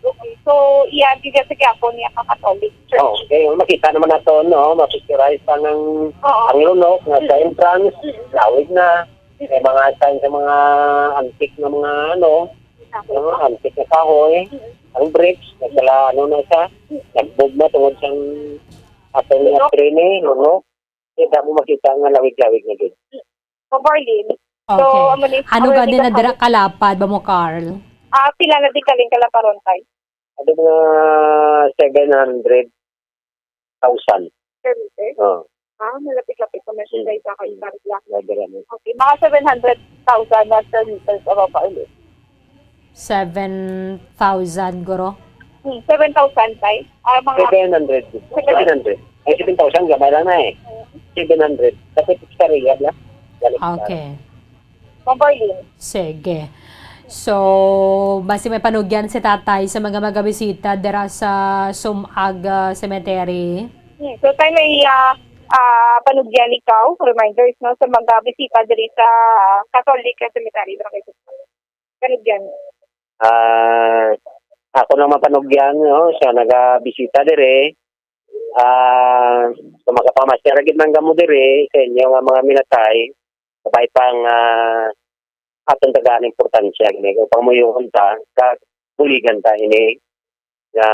Okay. So, di sa Quiapo niya ka-Catholic Church. Okay, makita naman nato, no? Mapicturize pa ng ang lunok nga sa entrance. Lawig na. May mga sign sa mga antique na mga antique na kahoy. Ang bricks, nagdala na siya. Nagbog na tungod siyang atong nga trene, lunok. Hindi mo makita nga lawig-lawig na din. So, Barlin. Okay. Ano ga din na dira kalapad ba mo, Carl? Pila na di kaling kalaparon tayo? Ano mga 700,000. Malapit-lapit ko na siya sa kayo. Okay, mga 700,000 na meters o pa ulit. 7,000 guro? 7,000 tayo? 700. Ay, 7,000 gamay lang na 700. Kapit sa riyad lang. Okay. Barlin. Sige. So, basi may panugyan si tatay sa mga magabisita dira sa Sumag Cemetery. So, tayo may panugyan ikaw, reminders no, sa mga bisita diri sa Catholic Cemetery. Panugyan. Ako nang mapanugyan no, sa nagabisita diri. So, makapamasya ragid man gamo diri sa inyo nga mga minatay. Sabay pang atong dagang importansya gini upang mo yung ta buligan ta ini na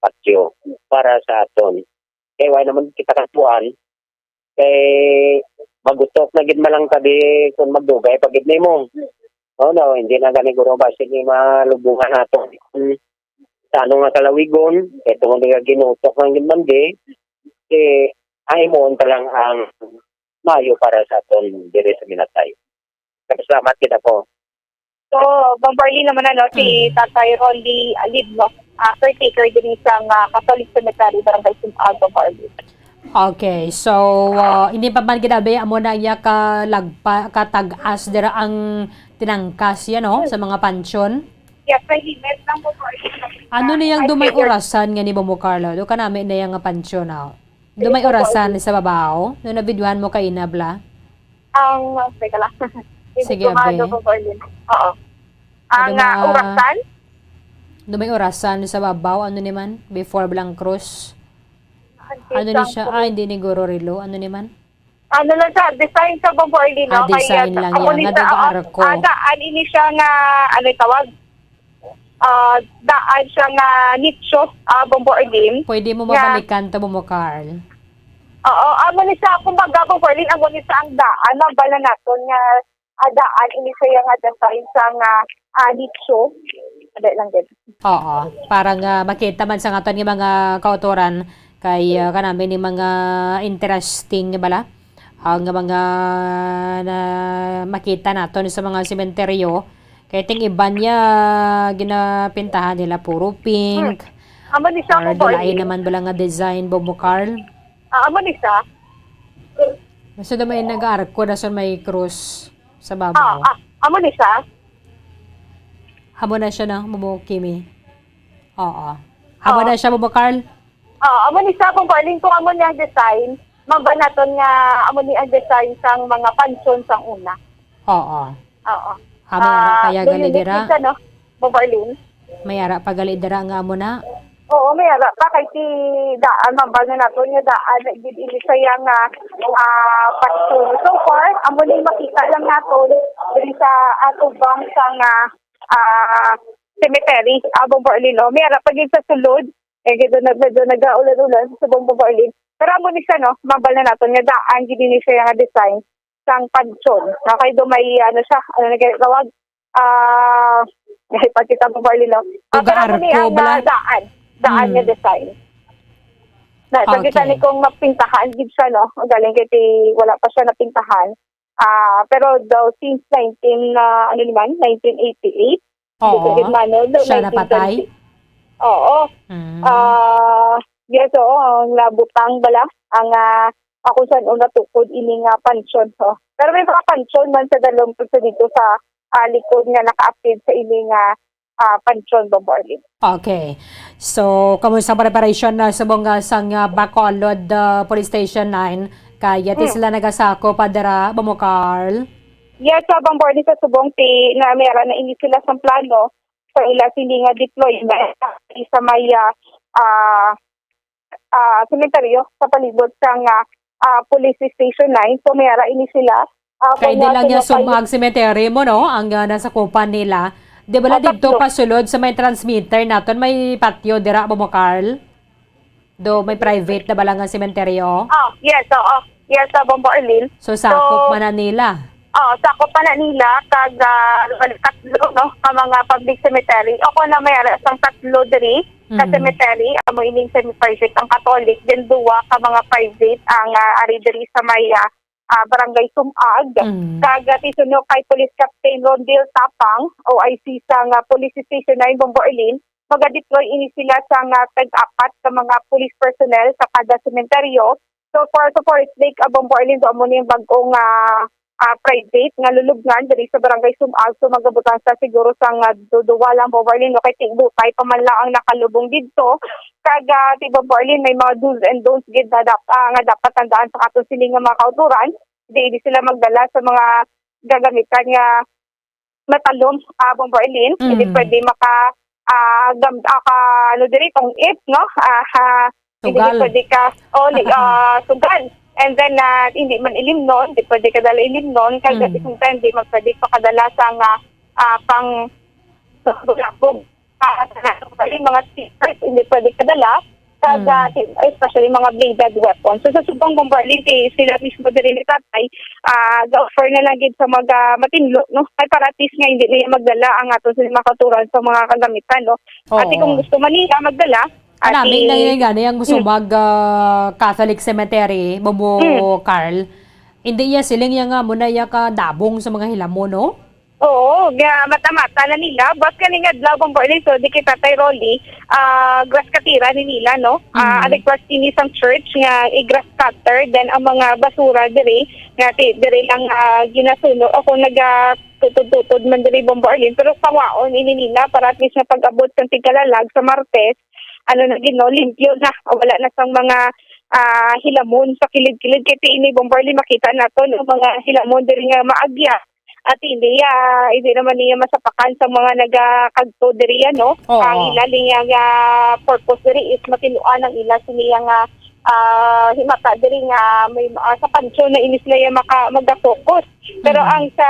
patio para sa aton. Kaya wala naman kita katuan kay magutok na gid malang tabi kung magdugay pagid nimo. No, hindi na gani guro ba sige malubungan nato sa ano nga kalawigon, ito kung nga ginutok ng gimandi, ay mo lang ang Mayo para sa aton dire sa Minatay. Salamat kita po. So, Bombarli naman si Tatay Rolly Alibno, caretaker din sa Catholic Cemetery, Barangay Sumpag, Bombarli. Okay, so hindi pa man ginabi amo na iya katag-as dira ang tinangkas yan no sa mga pansyon. Yes, may limit lang po. Ano niyang dumay orasan nga ni Bomo Carlo? Do ka namin na yung pansyon na. Dumay orasan sa babaw? No nabidyohan mo kay Inabla? Teka lang. Sige, abe. Oo. Ang orasan? Dumay orasan sa babaw, ano naman? Before Blanc Cruz? Ano ni siya? Hindi ni Guro Rilo. Ano naman? Ano lang siya, design sa Bombarli, no? Design lang yan. Nga nag-arko. Daan ini siya nga, ano tawag? Daan siya nga nicho, Bombarli. Pwede mo mabalikan to mo, Carl. Oo, amo ni siya, kumbaga, Bombarli, amo ni siya ang daan, bala naton nga, daan, ini siya nga design sa nga nicho. Ada lang din. Oo, parang makita man sa ngaton ng mga kautoran, kay kanami ni mga interesting bala ang mga na makita naton sa mga sementeryo kay ting iban niya ginapintahan nila puro pink. Amo ni siya ko dalain naman bala nga design Bobo Carl. Amo ni siya. Basta may nag-arko na sa may cross sa babaw. Amo ni siya. Hamo na siya na Bobo Kimi. Oo. Hamo na siya Bobo Carl. Amo ni sa kung paling kung amo niya design, mabanaton nga amo ni ang design sang mga pansyon sang una. Oo. Oo. Mayara kaya gali dira. No? Bombarlin. Mayara pa gali dira nga amo na. Oo, mayara pa kay ti daan mabana naton nga daan gid ini saya nga pansyon. So far, amo ni makita lang naton diri sa atong bang sang cemetery, Bombarlin. Mayara pa gid sa sulod. Medyo nag-ulan-ulan sa buong Bombarlin. Pero amo ni siya, no? Mabal na natin nga daan, gini ni siya nga design sang pansyon. Kaya do may, siya, nagawag, pagkita Bombarlin, no? Pero amo ni ang daan nga design. Pagkita ni kong mapintahan, gid siya, no? Galing kaya wala pa siya napintahan. Pero daw, since 1988, siya napatay? Oo. Yes, ang labutang bala ang ako saan natukod ini nga pansyon. Pero may mga pansyon man sa dalawang sa dito sa likod nga naka-update sa ini nga pansyon Bombarlin. Okay. So, kamusta preparation na sa bunga sang Bacolod Police Station 9 kaya sila nagasako padara Bomo Carl? Yes, sa Bombarlin sa subong na meron na ini sila sa plano sa ila sili nga deploy sa may cemeteryo sa palibot sang Police Station 9. So mayara ini sila. Kaya di lang niya sumag cemetery mo, no? Ang nasa kupan nila. Di ba dito pasulod sa may transmitter naton may patio dira Bomo Carl? Do may private na balang nga cemeteryo? Yes, yes, sa Bombarlin. So sakop man na nila. Sakop pa na nila kag tatlo, no, ka mga public cemetery. Ako na mayara sang tatlo diri sa cemetery, amo ining semi-private ang Catholic, then duwa ka mga private ang ari diri sa may Barangay Sumag. Kag tisuno kay Police Captain Rondel Tapang, OIC sa Police Station 9 Bombarlin, maga-deploy ini sila sa tag-apat ka mga police personnel sa kada sementeryo. So for Lake Bombarlin, do amo ni bagong private nga lulubngan diri sa Barangay Sumag. So magabutan sa siguro sang duduwalang Bombarlin no kay tigbutay pa man lang ang nakalubong didto. Kag ti Bombarlin may mga do's and don'ts gid na dapat tandaan sa aton siling nga mga kauturan. Di sila magdala sa mga gagamitan nga metalom Bombarlin. Hindi pwede diri tong if no hindi pwede ka sugal. And then, hindi man ilim nun, hindi pwede kadala ilim nun, kaya isang time, hindi man pwede pa kadala sa pang bulabog. Mga t-shirts, hindi pwede kadala. Especially mga bladed weapons. So sa subong bombardier sila mismo diri ni tatay ga-offer na lang gid sa mga matinlo, no? Ay para at least nga hindi niya magdala ang aton sa makaturan sa mga kagamitan, no? At kung gusto man nila magdala, namin na yung gani ang gusto mag Catholic Cemetery, Bobo Carl. Hindi ya siling yang nga muna ya ka dabong sa mga hilamo, no? Oo, mata-mata na nila. Bas kaning adlaw bombardier so di kita tay Rolly, grass katira ni nila, no? Request ini sang church nga i-grass cutter, then ang mga basura diri nga diri lang ginasuno o kung tutod man diri bombardier pero pawaon ini nila para at least na pag-abot sa tigalalag sa Martes limpyo na, wala na sang mga hilamon sa kilid-kilid kay ini bombardier makita nato no mga hilamon diri nga maagya. At hindi naman niya masapakan sa mga nagakagto diri no. Ang ilaling nga purpose diri is matinuan ang ila siniya nga himata diri nga may sa pansyo na inis na magda-focus. Pero ang sa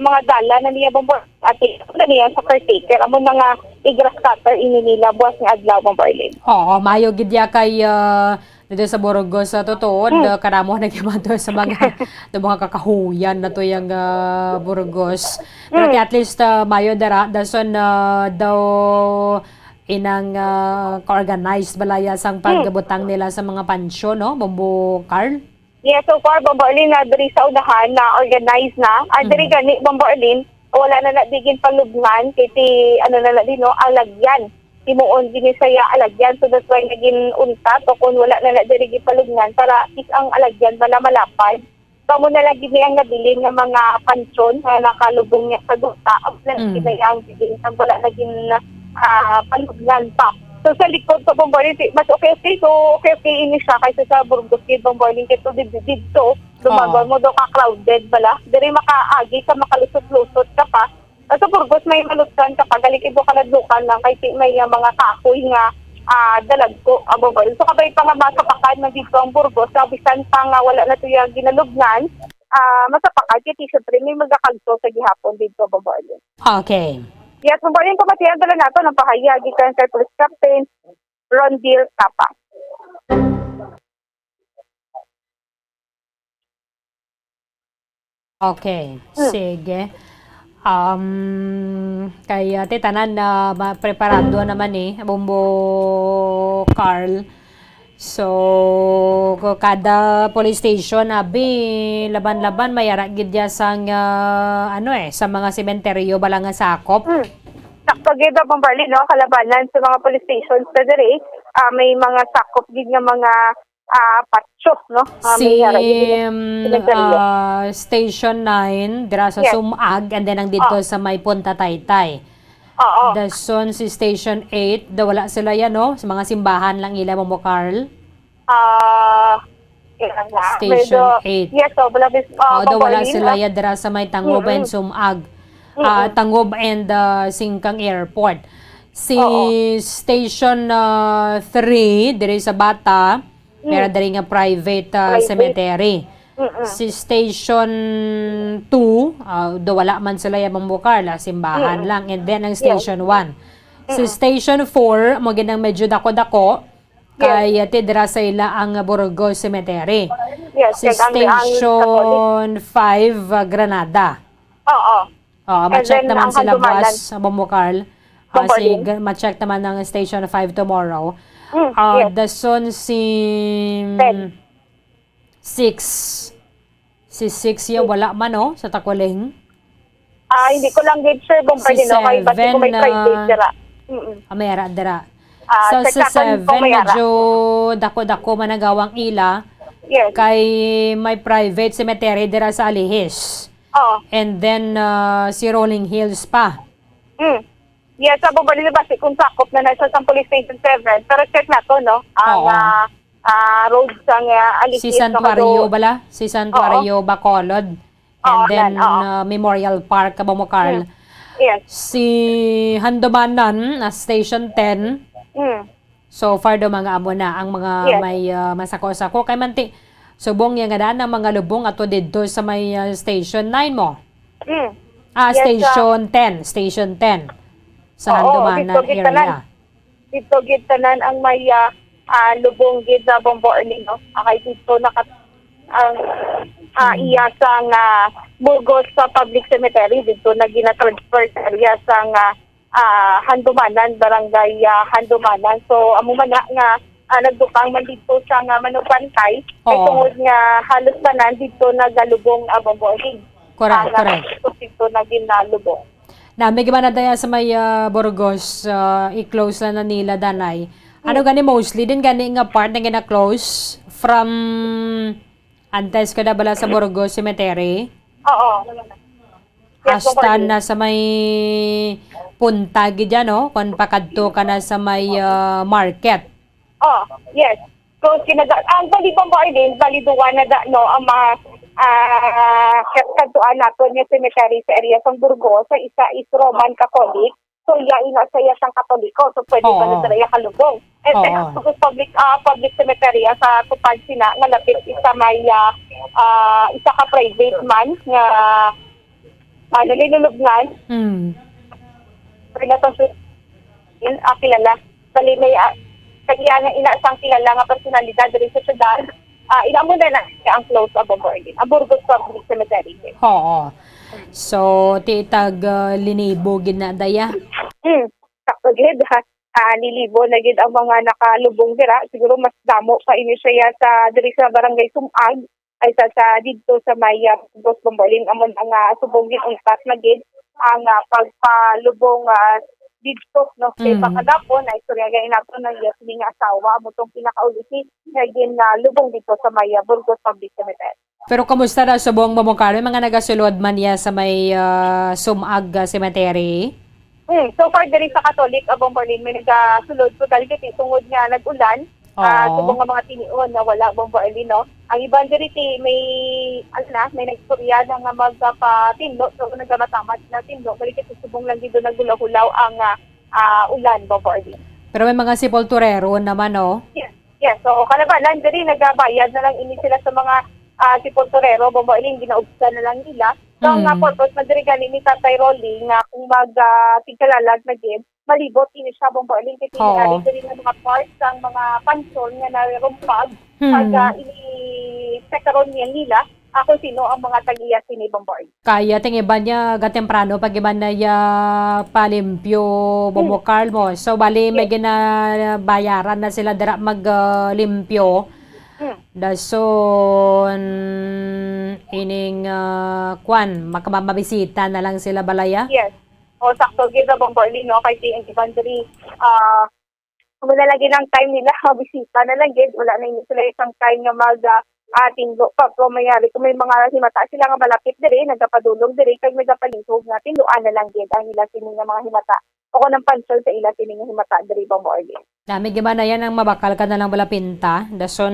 mga dala na niya bombar at niya sa caretaker amo mga i-grass cutter ini nila buwas nga adlaw bombardier. Mayo gid ya kay dito sa Burgos sa tutuod, karamo nagyamanto sa mga kakahuyan na to yung Burgos. Pero at least mayo dara, dason daw inang ka-organized balaya sang paggabutang nila sa mga pansyo, no? Bombo Carl? Yeah, so far, bombardier na diri sa unahan na organized na. Diri gani, bombardier, wala na digin palugnan, kiti na no, alagyan. Timuon din saya alagyan, so that's why naging untat o kung wala na diri gipalugnan para is ang alagyan malapad. So mo na lang gid ang nabilin nga mga pansyon na nakalubong niya sa duta of na kinayang din ang wala naging palugnan pa. So sa likod sa bombardier mas okay so okay ini siya kaysa sa Burgos kay bombardier kito dito lumagon mo do ka crowded bala diri makaagi ka makalusot-lusot ka pa. Sa Burgos may malutsan kapag alikibo kaladlukan lang kay may mga kahoy nga dalag ko bombardier. So kabay pa nga masapakan na dito ang Burgos sa bisan pa nga wala na tuya ginalugnan masapakan kay syempre may magakagto sa gihapon dito bombardier. Okay. Yes, bombardier komatiyan dala nato ng pahayag gikan kay Police Captain Rondil Tapa. Okay, sige. Kaya tanan na preparado naman Bombo Carl. So kada police station laban-laban mayara gid ya sang sa mga sementeryo bala nga sakop. Sakto gid bombardier no kalabanan sa mga police stations sa diri may mga sakop gid nga mga patso, no? Station 9, dira sa Sumag, and then ang dito sa may Punta Taytay. Dason si Station 8, wala sila yan, no? Sa mga simbahan lang ila mo Carl? Station 8. Yes, wala sila yan dira sa may Tangob and Sumag. Tangob and Singkang Airport. Si Station 3, diri sa Bata, meron dari nga private cemetery. Si Station 2, wala man sila yung Bukar, simbahan lang. And then ang Station 1. Si Station 4, magandang medyo dako-dako, kaya tidra sa ila ang Burgos Cemetery. Si Station 5, Granada. Ma-check naman sila buwas, Bukar. Ma-check naman ang Station 5 tomorrow. Dason si 6. Si 6 yung wala man sa Takuling. Hindi ko lang gauge sure bombardier no kay basi ko may private dira. Mayara dira. So sa 7 medyo dako-dako managawang ila. Kay may private cemetery dira sa Alihis. And then si Rolling Hills pa. Yes, sa bombardier basi kung sakop na nasa sa Police Station 7. Pero check na to, no? Ang road sa Alihis. Si Santuario bala? Si Santuario Bacolod. And then Memorial Park, Kabamokal. Yes. Si Handomanan, Station 10. So far do mga amo na ang mga may masako-sako. Kay manti, subong yung nga ng mga lubong ato dito sa may Station 9 mo. Station 10. Station 10. Sa Handomanan area. Dito gid tanan ang may lubong gid sa Bombo Arlene, no? Kay dito ang iya sang Burgos sa public cemetery dito na gina-transfer sa area sang Handumanan, barangay Handumanan. So amo man nga nagdukang man dito sa Manupantay kay tungod nga halos tanan dito nagalubong Bombo Arlene. Correct. Dito na ginalubong. May gimana daya sa may Burgos, i-close na nila danay. Ano gani mostly din gani nga part na gina-close from Antes kada bala sa Burgos Cemetery? Oo. Hasta na sa may punta gidya, no? Kung pakadto ka na sa may market. Oh, yes. So ang balibang Arlene, baliduan na no ang mga kadtuan nato nga cemetery sa area sa Burgos sa isa is Roman Catholic. So ina sa iya sang Katoliko. So pwede ba na sa iya kalubong. And then public cemetery sa tupad sina nga lapit isa may isa ka private man nga nilulubngan. Kilala. Bali may kaya nga inasang kilala nga personalidad diri sa syudad. Ina mo na ang close sa Bombo Arlene. Ang Burgos Public Cemetery. Oo. So, titag linibo gid na daya. Sakto gid. Nilibo na gid ang mga nakalubong dira. Siguro mas damo pa ini siya sa diri sa barangay Sumag ay sa didto sa may Burgos Bombo Arlene amon ang subong gid untat na gid ang pagpalubong dito no kay pakadapon na istorya gay nato na nga asawa mo tong pinakauli nga lubong dito sa may Burgos Public Cemetery. Pero kamusta na sa buong Mamukaro mga nagasulod man ya sa may Sumag Cemetery? So far diri sa Catholic Bombo Arlene may nagasulod so dali kay tungod nga nag-ulan subong nga mga tinion na wala Bombo Arlene no. Ang iban diri may may nagstorya na nga magpatindot so nagamatamad na tindot dali kay subong lang dito nagulahulaw ang ulan Bombo Arlene. Pero may mga sepulturero naman no. Yes. So kalabanan diri nagabayad na lang ini sila sa mga sepulturero Bombo Arlene ginaubsan na lang nila. So ang purpose na diri gani ni Tatay Rolly nga kung tigkalalag na gid malibot ini siya Bombo Arlene kasi diri nga mga parts ang mga pansol nga narumpag pag ini-sekaron nila ako sino ang mga tagiya sini Bombo Arlene. Kaya tingiba niya gatemprano pag iba na ya palimpyo Bombo Carl so bali may ginabayaran na sila dira maglimpyo. Dason ining makamabisita na lang sila balaya? Yes. O sakto gid sa Bombo Arlene no kay ang ibandri wala lagi ng time nila bisita na lang gid wala na sila isang time nga tindo pa pro mayari kung may mga himata sila nga malapit diri nagapadulong diri kay nagapalisog nga tinduan na lang gid ang ila sini nga mga himata o ng pansol sa ila sini nga himata diri Bombo Arlene. Dami giba na yan ang mabakal ka na lang bala pinta dason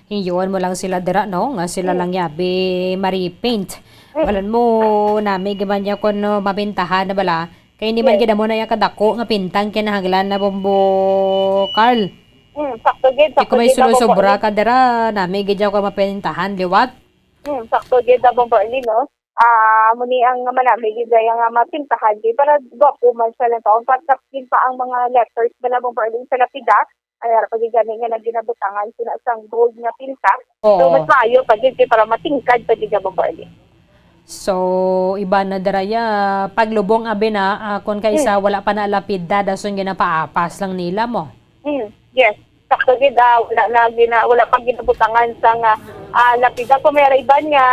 hiyon mo lang sila dira no nga sila lang yabi mari-paint. Balan mo nami giba niya kun mapintahan na bala kay hindi man gid mo na ya kadako nga pintang kinahanglan na Bombo Carl. Sakto gid kung may sulusobra ka dira nami gid ko mapintahan liwat. Sakto gid sa Bombo Arlene no. Muni ang manami gid nga mapintahan gid para gwapo man sa lang taon patapin pa ang mga letters bala Bombo Arlene sa lapida ay pag gani nga naginabutangan sila sang gold nga pinta. So mas maayo pag para matingkad pag Bombo Arlene. So, iba na daraya, paglubong abi na, kung kaisa wala pa na lapida, dason ginapaapas lang nila mo. Yes, sakto gid wala pang ginabutangan sang lapida. Kung mayroon iban nga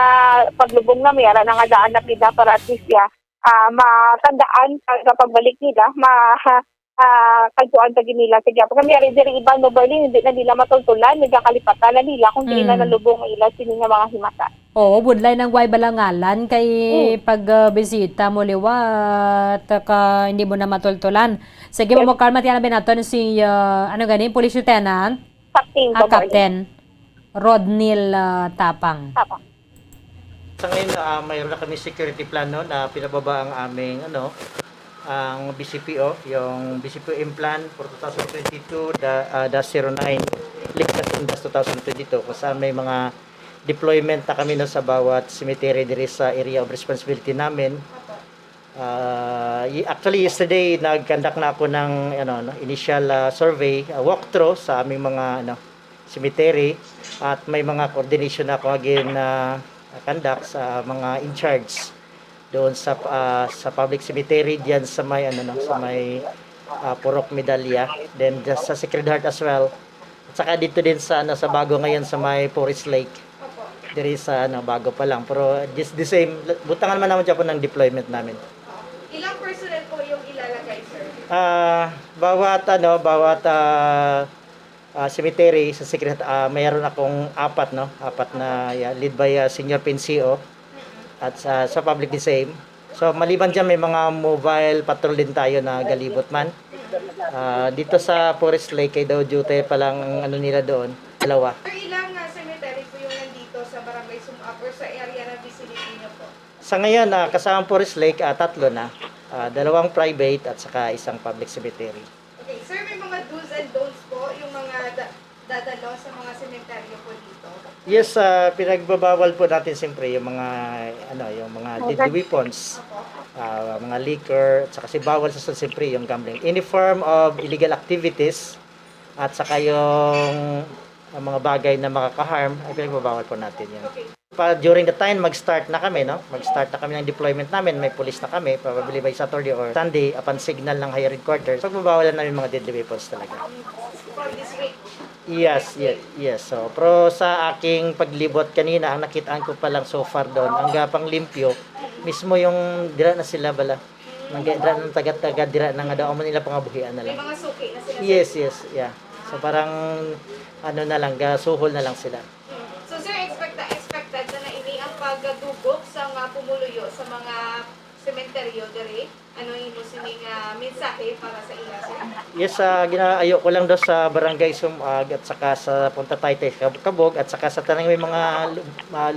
paglubong na mayroon na nga daan lapida para at least matandaan kapag balik nila, kagtuan pa nila sa gyapon. Kami rin diri iban Bombo Arlene, hindi na nila matultulan, nagkakalipatan na nila kung di na nalubong ang ila sini nga mga himata. Oo, budlay ng way balangalan kay pag bisita mo liwat ka hindi mo na matultulan. Sige mo Carl matiyan na naton si Police Lieutenant Captain Rodnil Tapang. Sa ngayon mayroon na kami security plan no na pinababa ang aming ang BCPO, yung BCPO implant for 2022-09 Ligtas Indas 2022 kasi may mga deployment na kami no sa bawat cemetery diri sa area of responsibility namin. Actually, yesterday, nag-conduct na ako ng initial survey, walkthrough sa aming mga cemetery. At may mga coordination ako again na conduct sa mga in charge doon sa public cemetery diyan sa may sa may Purok Medalya, then just sa Sacred Heart as well. At saka dito din sa sa bago ngayon sa may Forest Lake. There is bago pa lang, pero just the same, butangan man naman dyan po ng deployment namin. Ilang personnel po yung ilalagay, sir? Bawat cemetery sa Sacred Heart, mayroon akong apat na lead by senior PNCO at sa public the same. So maliban dyan may mga mobile patrol din tayo na galibot man. Dito sa Forest Lake kay daw duty pa lang nila doon, 2. Sir, ilang cemetery po yung nandito sa Barangay Sumag or sa area na vicinity niyo po? Sa ngayon, kasama Forest Lake, 3 na. 2 private at saka 1 public cemetery. Okay, sir, may mga do's and don'ts po yung mga dadalo sa mga sementeryo po dito? Yes, pinagbabawal po natin siyempre yung mga deadly weapons, mga liquor, at saka kasi bawal sa siyempre yung gambling. Any form of illegal activities at saka yung mga bagay na makaka-harm, ay pinagbabawal po natin yan. During the time, mag-start na kami, Mag-start na kami ng deployment namin, may police na kami, probably by Saturday or Sunday, upon signal ng higher headquarters, pagbabawalan namin mga deadly weapons talaga. For this week? Yes. So, pero sa aking paglibot kanina, ang nakitaan ko pa lang so far doon, ang gapang limpyo, mismo yung dira na sila bala. Dira ng taga-taga, dira na nga daw, nila pangabuhian na lang. May mga suki na sila? Yes, yeah. So, parang, na lang, gasuhol na lang sila. So, sir, expected na ini ang pagdugok sa mga pumuluyo sa mga sementeryo diri. Ano yung sining mensahe para sa ila, sir? Yes, ginaayo ko lang daw sa Barangay Sumag at saka sa Punta Taytay, Kabog at saka sa tanang may mga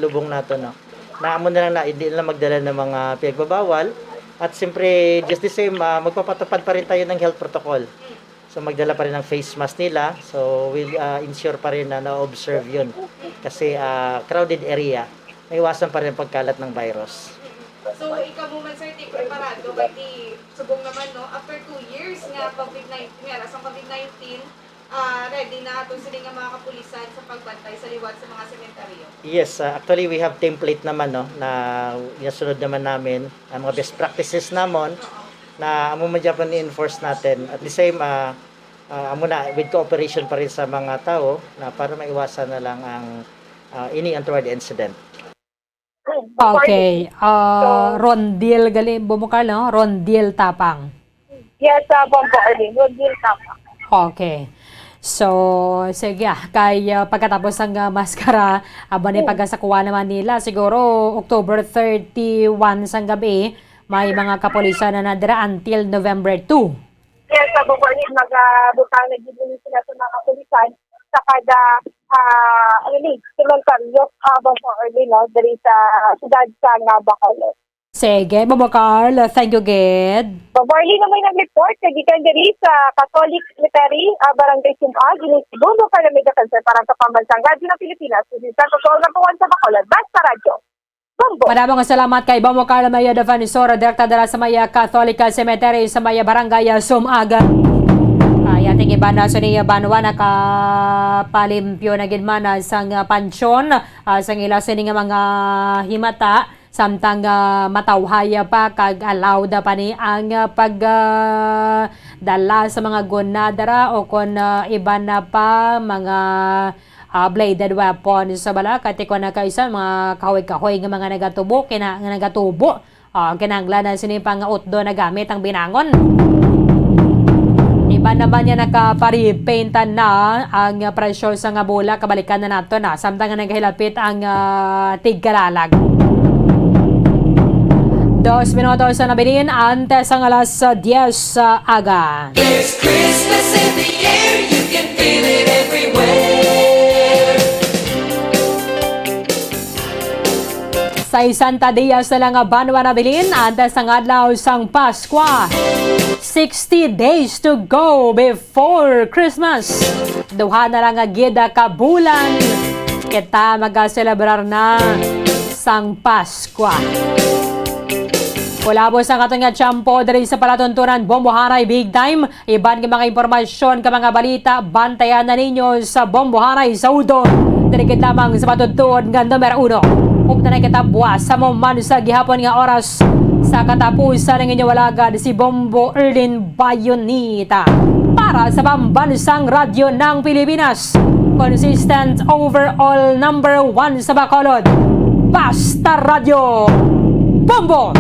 lubong nato naamon na lang na hindi na magdala ng mga pinagbabawal at siyempre just the same magpapatupad pa rin tayo ng health protocol. So magdala pa rin ng face mask nila. So we'll ensure pa rin na na-observe yun. Kasi crowded area, may iwasan pa rin ang pagkalat ng virus. So ikaw mo man, sir, di preparado kay di subong naman after 2 years nga COVID-19 nga sa COVID-19 ready na atong sila nga mga kapulisan sa pagbantay sa liwat sa mga sementeryo. Yes, actually we have template naman na inasunod naman namin ang mga best practices namon na amo man Japan enforce natin. At the same amo na with cooperation pa rin sa mga tao na para maiwasan na lang ang any untoward incident. Okay. Rondil gali bumukal Rondil Tapang. Yes, Bombo Arlene, Rondil Tapang. Okay. So, sige, kay pagkatapos ng maskara, ni pagkasakuha naman nila, siguro October 31 sang gabi, may mga kapulisan na nadira until November 2. Yes, Bombo Arlene, magbutang na gid sila sa mga kapulisan sa kada sementeryo Bombo Arlene diri sa siyudad sa Bacolod. Sige, Bobo Carl, thank you, Ged. Babarli na may nag-report sa gikan diri sa Catholic Cemetery, Barangay Sumag, Inisbundo, Palameda, Cancer, para sa Pambansang Radyo ng Pilipinas. Sa totoo ng puwan sa Bacolod, Basta Radio. Bombo. Maraming salamat kay Bobo Carl Maya Defanisora, Direkta dala sa Maya Catholic Cemetery sa Maya Barangay Sumaga. Ating iba na sa niya banwa nakapalimpyo na ginmana sang pansyon, sang ila sa mga himata, samtang matawhaya pa kag allowed pa ni ang pagdala sa mga gonadara o kon iba na pa mga bladed weapons sa bala kati ko na kaisa mga kahoy-kahoy nga mga nagatubo kinangla na sinipang utdo na gamit ang binangon. Iba na ba niya nakaparipaintan na ang presyo sa nga bola kabalikan na nato na samtang nga naghilapit ang tigkalalag. 2 minutos na nabilin antes ang alas 10 aga. There's Christmas in the air, you can feel it everywhere. Sa Santa Diaz na lang banwa nabilin antes ang adlaw sang Pasko. 60 days to go before Christmas. Duha na lang agida ka bulan kita mag-celebrar na sang Pasko. Ulabos ang katong nga tiyampo diri sa palatuntunan Bomboharay Big Time. Iban nga mga impormasyon ka mga balita, bantayan na ninyo sa Bomboharay sa Udon. Dirigid lamang sa matudtuod nga numero 1. Upna na kitabwa sa moman sa gihapon nga oras. Sa katapusan ng inyong walagad si Bombo Erlin Bayonita. Para sa pambansang radyo ng Pilipinas. Consistent overall number 1 sa Bacolod. Basta Radio Bombo!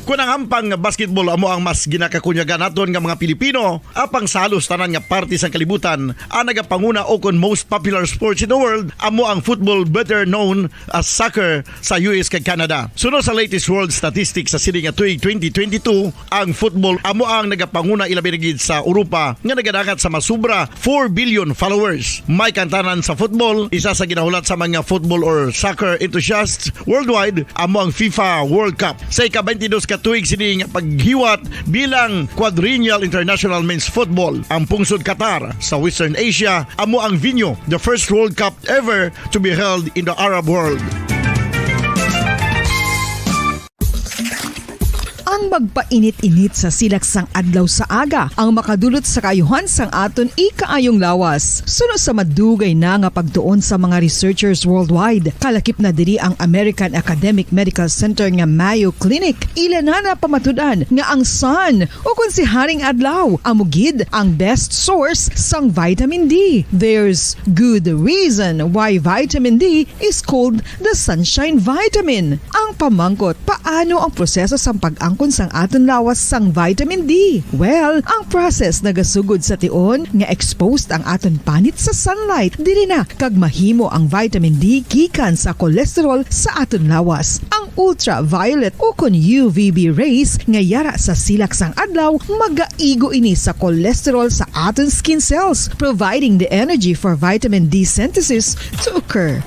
Kung ang hampang basketball amo ang mas ginakakunyagan naton nga mga Pilipino, apang salos tanan nga parte sa kalibutan, ang nagapanguna o kon most popular sports in the world, amo ang football, better known as soccer sa US kag Canada. Sunod sa latest world statistics sa sini nga tuig 2022, ang football amo ang nagapanguna ilabi na gid sa Europa nga nagadakat sa masubra 4 billion followers. May kantanan sa football, isa sa ginahulat sa mga football or soccer enthusiasts worldwide, amo ang FIFA World Cup. Sa ika-22 katuig sini nga paghiwat bilang Quadrennial International Men's Football. Ang pungsod Qatar sa Western Asia amo ang venue, the first World Cup ever to be held in the Arab world. Ang magpainit-init sa silaksang adlaw sa aga ang makadulot sa kayuhan sang aton ikaayong lawas. Suno sa madugay na nga pagtuon sa mga researchers worldwide, kalakip na diri ang American Academic Medical Center nga Mayo Clinic. Ilan na pamatudan nga ang sun o kung si Haring Adlaw amugid ang best source sang vitamin D. There's good reason why vitamin D is called the sunshine vitamin. Ang pamangkot, paano ang proseso sang pag-angkon sang aton lawas sang vitamin D? Well, ang process nagasugod sa tion nga exposed ang aton panit sa sunlight, dili na kag mahimo ang vitamin D gikan sa cholesterol sa aton lawas. Ang ultraviolet o kon UVB rays nga yara sa silak sang adlaw magaigo ini sa cholesterol sa aton skin cells, providing the energy for vitamin D synthesis to occur.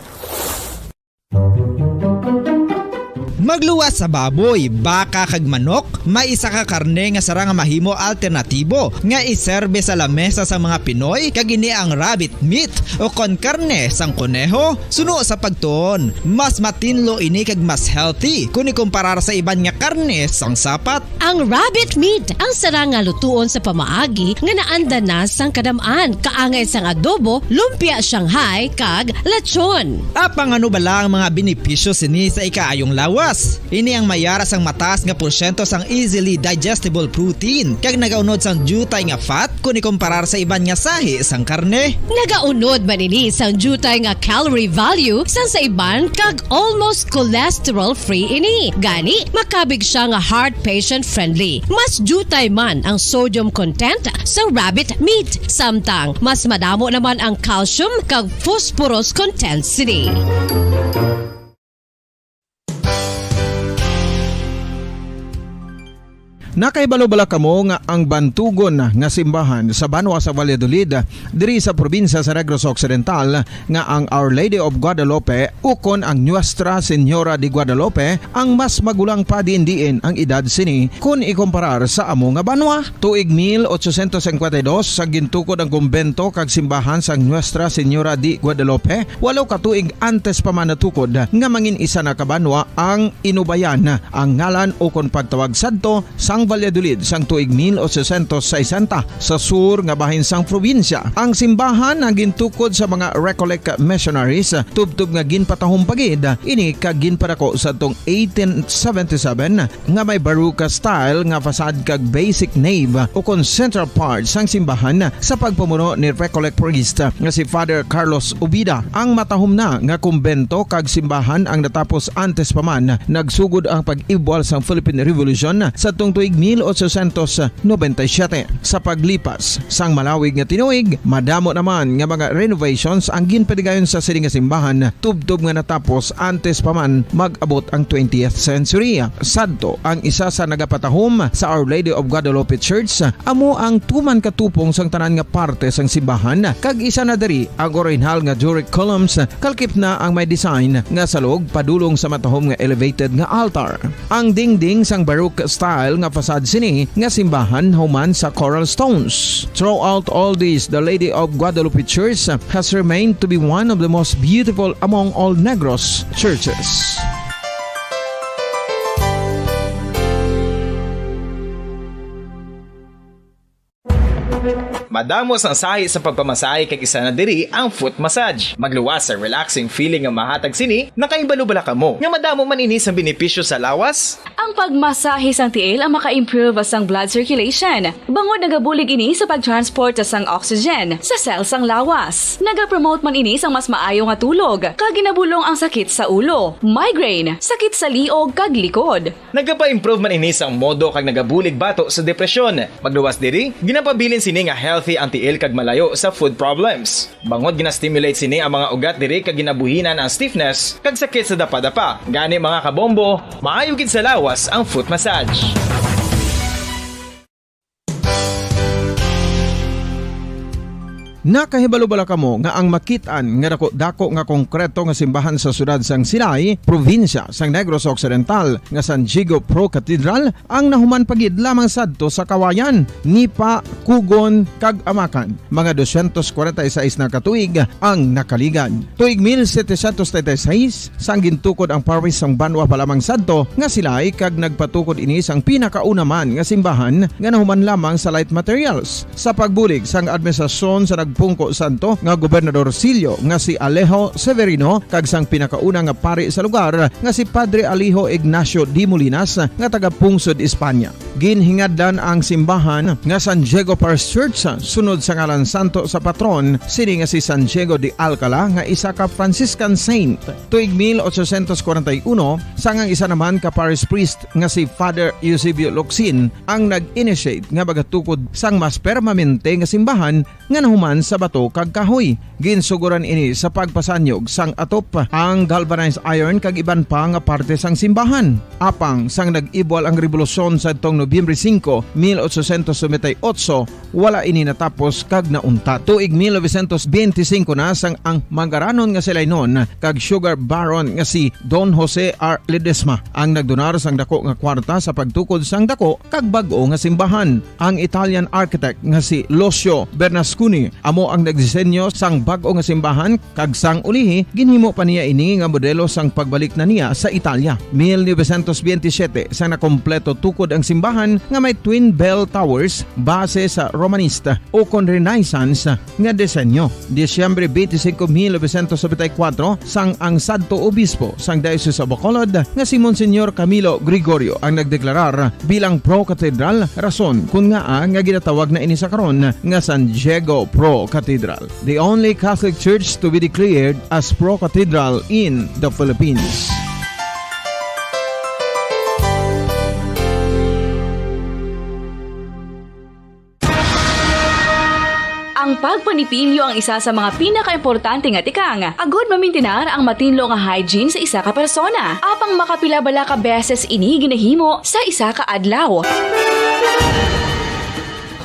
Magluwas sa baboy, baka kag manok, may isa ka karne nga sara nga mahimo alternatibo nga iserbe sa lamesa sa mga Pinoy kag ini ang rabbit meat o kon karne sang kuneho. Suno sa pagtuon, mas matinlo ini kag mas healthy kung ikumparar sa iban nga karne sang sapat. Ang rabbit meat ang sara nga lutuon sa pamaagi nga naanda na sang kadamaan, kaangay sang adobo, lumpia Shanghai kag lechon. Apang ano bala ang mga benepisyo sini sa ikaayong lawas? Ini ang mayara sang mataas nga porsyento sang easily digestible protein kag nagaunod sang jutay nga fat kung ikumparar sa iban nga sahi sang karne. Nagaunod man ini sang jutay nga calorie value sang sa iban kag almost cholesterol free ini. Gani makabig siya nga heart patient friendly. Mas jutay man ang sodium content sa rabbit meat, samtang mas madamo naman ang calcium kag phosphorus content sini. Nakaibalo-bala kamo nga ang bantugon nga simbahan sa Banwa sa Valladolid diri sa probinsya sa Negros Occidental nga ang Our Lady of Guadalupe ukon ang Nuestra Señora de Guadalupe ang mas magulang pa diin ang edad sini kung ikumparar sa amo nga banwa. Tuig 1852 sa gintukod ang kumbento kag simbahan sa Nuestra Señora de Guadalupe, walo ka tuig antes pa man natukod nga mangin isa na kabanwa ang inubayan ang ngalan ukon pagtawag sadto sang Valladolid sang tuig 1860 sa sur nga bahin sang probinsya. Ang simbahan ang gintukod sa mga Recollect missionaries tubtub nga ginpatahong pagid ini kag ginpadako sa tong 1877 nga may baroque style nga fasad kag basic nave o kon central part sang simbahan sa pagpamuno ni Recollect priest nga si Father Carlos Ubida. Ang matahom na nga kumbento kag simbahan ang natapos antes pa man nagsugod ang pag-ibwal sang Philippine Revolution sa tong tuig 1897. Sa paglipas sang malawig nga tinuig, madamo naman nga mga renovations ang ginpadigayon sa sining nga simbahan tubtob nga natapos antes pa man mag-abot ang 20th century. Sadto ang isa sa nagapatahom sa Our Lady of Guadalupe Church, amo ang tuman katupong sang tanan nga parte sang simbahan kag isa na diri ang original nga Doric columns kalkip na ang may design nga salog padulong sa matahom nga elevated nga altar. Ang dingding sang baroque style nga fasad sini nga simbahan human sa coral stones. Throughout all this, the Lady of Guadalupe Church has remained to be one of the most beautiful among all Negros churches. Madamo sang sahi sa pagpamasahe kay isa na diri ang foot massage. Magluwas sa relaxing feeling nga mahatag sini, nakaibalo-bala ka mo. Nga madamo man ini sa benepisyo sa lawas. Ang pagmasahe sang tiil ang maka-improve sang blood circulation. Bangod nagabulig ini sa pag-transport sang oxygen sa cells sang lawas. Nagapromote man ini sang mas maayo nga tulog, kag ginabulong ang sakit sa ulo, migraine, sakit sa liog kag likod. Nagapa-improve man ini sang modo kag nagabulig bato sa depresyon. Magluwas diri, ginapabilin sini nga healthy ang tiil kag malayo sa food problems. Bangod ginastimulate sini ang mga ugat diri kag ginabuhinan ang stiffness kag sakit sa dapa-dapa. Gani mga kabombo, maayo gid sa lawas ang foot massage. Nakahibalo-bala kamo nga ang makitaan nga dako nga konkreto nga simbahan sa sudad sang Sinay, probinsya sang Negros Occidental nga San Diego Pro Cathedral ang nahuman pagid lamang sadto sa kawayan, Nipa, Kugon kag Amakan. Mga 246 na katuig ang nakaligan. Tuig 1736 sang gintukod ang parish sang Banwa pa lamang sadto nga silay kag nagpatukod ini sang pinakauna man nga simbahan nga nahuman lamang sa light materials. Sa pagbulig sang administrasyon sa Pungko Santo nga Gobernador Silio nga si Alejo Severino kag sang pinakauna nga pari sa lugar nga si Padre Alijo Ignacio Di Molinas nga taga Pungsod, Espanya. Ginhingadlan ang simbahan nga San Diego Parish Church sunod sa ngalan santo sa patron sini nga si San Diego de Alcala nga isa ka Franciscan saint. Tuig 1841 sangang isa naman ka parish priest nga si Father Eusebio Locsin ang nag-initiate nga bagatukod sang mas permanente nga simbahan nga nahuman sa bato kag kahoy. Ginsuguran ini sa pagpasanyog sang atop ang galvanized iron kag iban pa nga parte sang simbahan. Apang sang nag-ibwal ang revolusyon sa tong Nobyembre 5, 1898, wala ini natapos kag naunta. Tuig 1925 na sang ang mangaranon nga silay noon kag sugar baron nga si Don Jose R. Ledesma ang nagdonar sang dako nga kwarta sa pagtukod sang dako kag bag-o nga simbahan. Ang Italian architect nga si Lucio Bernasconi amo ang nagdisenyo sang bag-o nga simbahan kag sang ulihi ginhimo pa niya ini nga modelo sang pagbalik na niya sa Italia. 1927 sang nakompleto tukod ang simbahan nga may twin bell towers base sa Romanista o kon Renaissance nga disenyo. Disyembre 25, 1974 sang ang sadto obispo sang Diocese of Bacolod nga si Monsignor Camilo Gregorio ang nagdeklarar bilang pro cathedral, rason kun nga ginatawag na ini sa karon nga San Diego Pro Cathedral, the only Catholic church to be declared as pro cathedral in the Philippines. Ang pagpanipilyo ang isa sa mga pinaka-importante nga tikang. Agod mamintinar ang matinlo nga hygiene sa isa ka persona. Apang makapilabala ka beses ini ginahimo sa isa ka adlaw.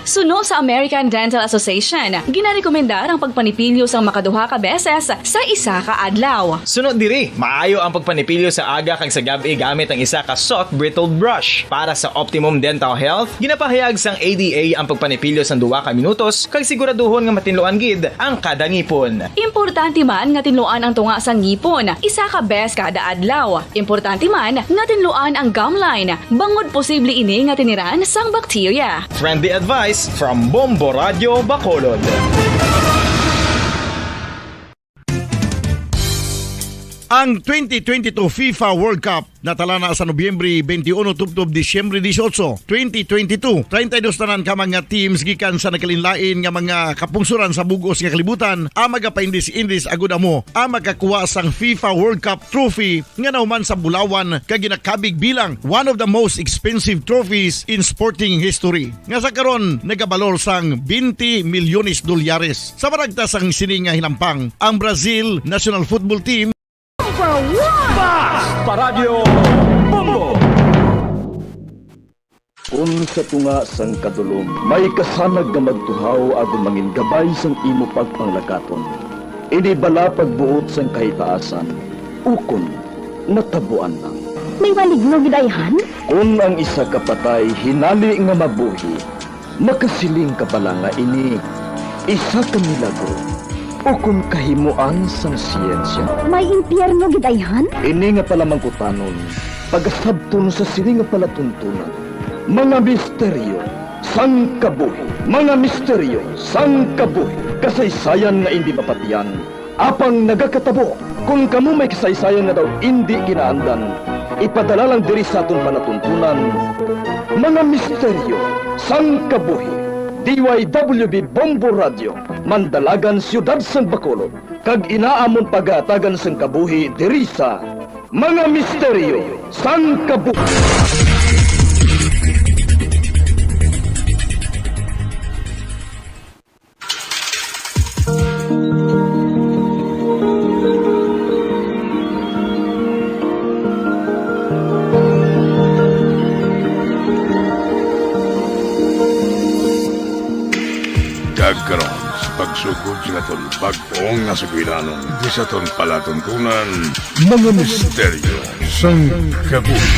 Suno sa American Dental Association, ginarekomendar ang pagpanipilyo sang makaduha ka beses sa isa ka adlaw. Sunod diri, maayo ang pagpanipilyo sa aga kag sa gabi gamit ang isa ka soft brittled brush. Para sa optimum dental health, ginapahayag sang ADA ang pagpanipilyo sang 2 ka minutos kag siguraduhon nga matinloan gid ang kada ngipon. Importante man nga tinluan ang tunga sang ngipon, isa ka bes kada adlaw. Importante man nga tinluan ang gum line, bangod posible ini nga tiniran sang bakterya. Friendly advice from Bombo Radio Bacolod. Ang 2022 FIFA World Cup natala na sa Nobyembre 21 tubtob Disyembre 18, 2022. 32 tanan ka mga teams gikan sa nakalinlain nga mga kapungsuran sa bugos nga kalibutan ang magapaindis-indis agud amo ang makakuha sang FIFA World Cup trophy nga nauman sa Bulawan kag ginakabig bilang one of the most expensive trophies in sporting history. Nga sa karon nagabalor sang 20 milyones dolyares. Sa baragta sang sini nga hinampang ang Brazil National Football Team Paradyo Bombo. Kung sa tunga sang kadulom, may kasanag nga magtuhaw agong mangin gabay sang imo pagpanglagaton. Ini bala pagbuot sang kahitaasan, ukon natabuan lang. May maligno gidayhan? Kung ang isa kapatay hinali nga mabuhi, makasiling ka bala nga ini isa ka milagro. O kung kahimuan sang siyensya. May impyerno gidayhan? Ini nga pala mangkutanon, pagasabton sa sini nga palatuntunan, mga misteryo, sang kabuhi. Mga misteryo sang kabuhi. Kasaysayan nga hindi mapatiyan. Apang nagakatabo, kung kamo may kasaysayan nga daw hindi kinaandan, ipadala lang diri sa aton panatuntunan. Mga misteryo sang kabuhi. DYWB Bombo Radio, Mandalagan, Siyudad San Bacolod. Kag inaamon pagatagan sang kabuhi diri sa Mga Misteryo sang Kabuhi. Kagkaroon sa pagsugod sa aton pag-ong nga sugwiranon di sa aton palatuntunan Mga Misteryo sang Kabuhi.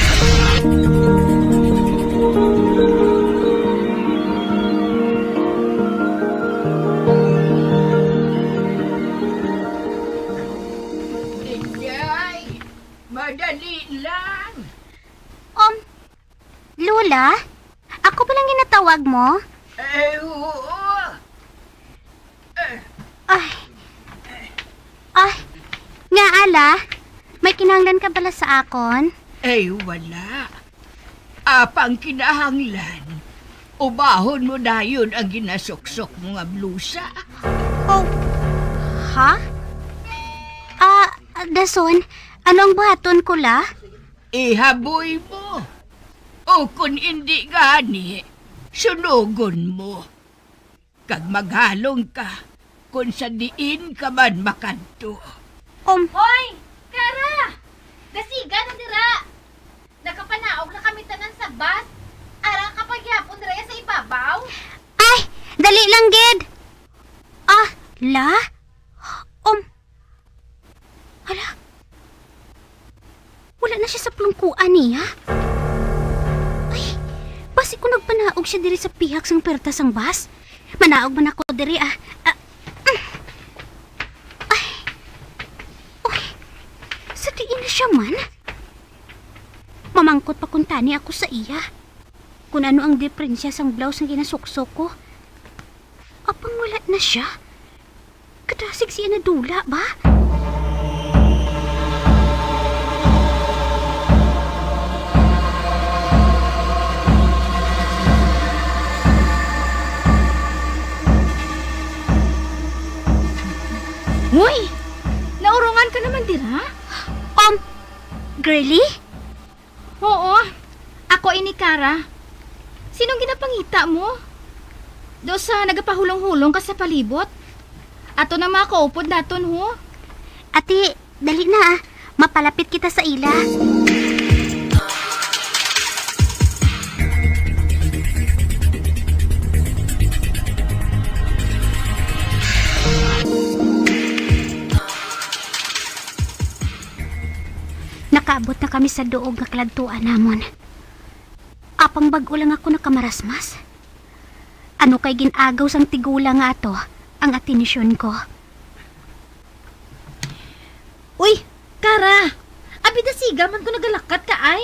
Inday, madali lang. Lola? Ako ba lang ginatawag mo? Oo. Nga ala, may kinahanglan ka pala sa akon? Wala. Apang kinahanglan. Ubahon mo na yun ang ginasuksok mo nga blusa. Ha? Dason, anong buhaton ko la? Ihaboy mo. O kung hindi gani, sunugon mo. Kag maghalong ka, kung sa diin ka man makanto. Hoy! Kara! Dasiga na dira! Nakapanaog na kami tanan sa bus. Arang kapag yapon dira sa ibabaw. Ay! Dali lang, Ged! La? Hala? Wala na siya sa plungkuan niya. Ay! Basi ko nagpanaog siya diri sa pihak sang perta sang bus. Manaog man ako diri Sa diin na siya man? Mamangkot pa kung tani ako sa iya. Kung ano ang diferensya sang blouse ang ginasuksok ko. Apang wala na siya. Kadasig siya na dula ba? Uy! Naurungan ka naman dira? Girlie? Oo. Ako ini Kara. Sinong ginapangita mo? Do sa nagapahulong-hulong ka sa palibot? Ato na mga kaupod naton ho. Ate, dali na mapalapit kita sa ila. Nakaabot na kami sa duog nga kladtuan namon. Apang bag-o lang ako nakamarasmas. Ano kay ginagaw sang tigula nga ato ang atinisyon ko. Uy, Kara! Abida siga man ko nagalakat ka ay.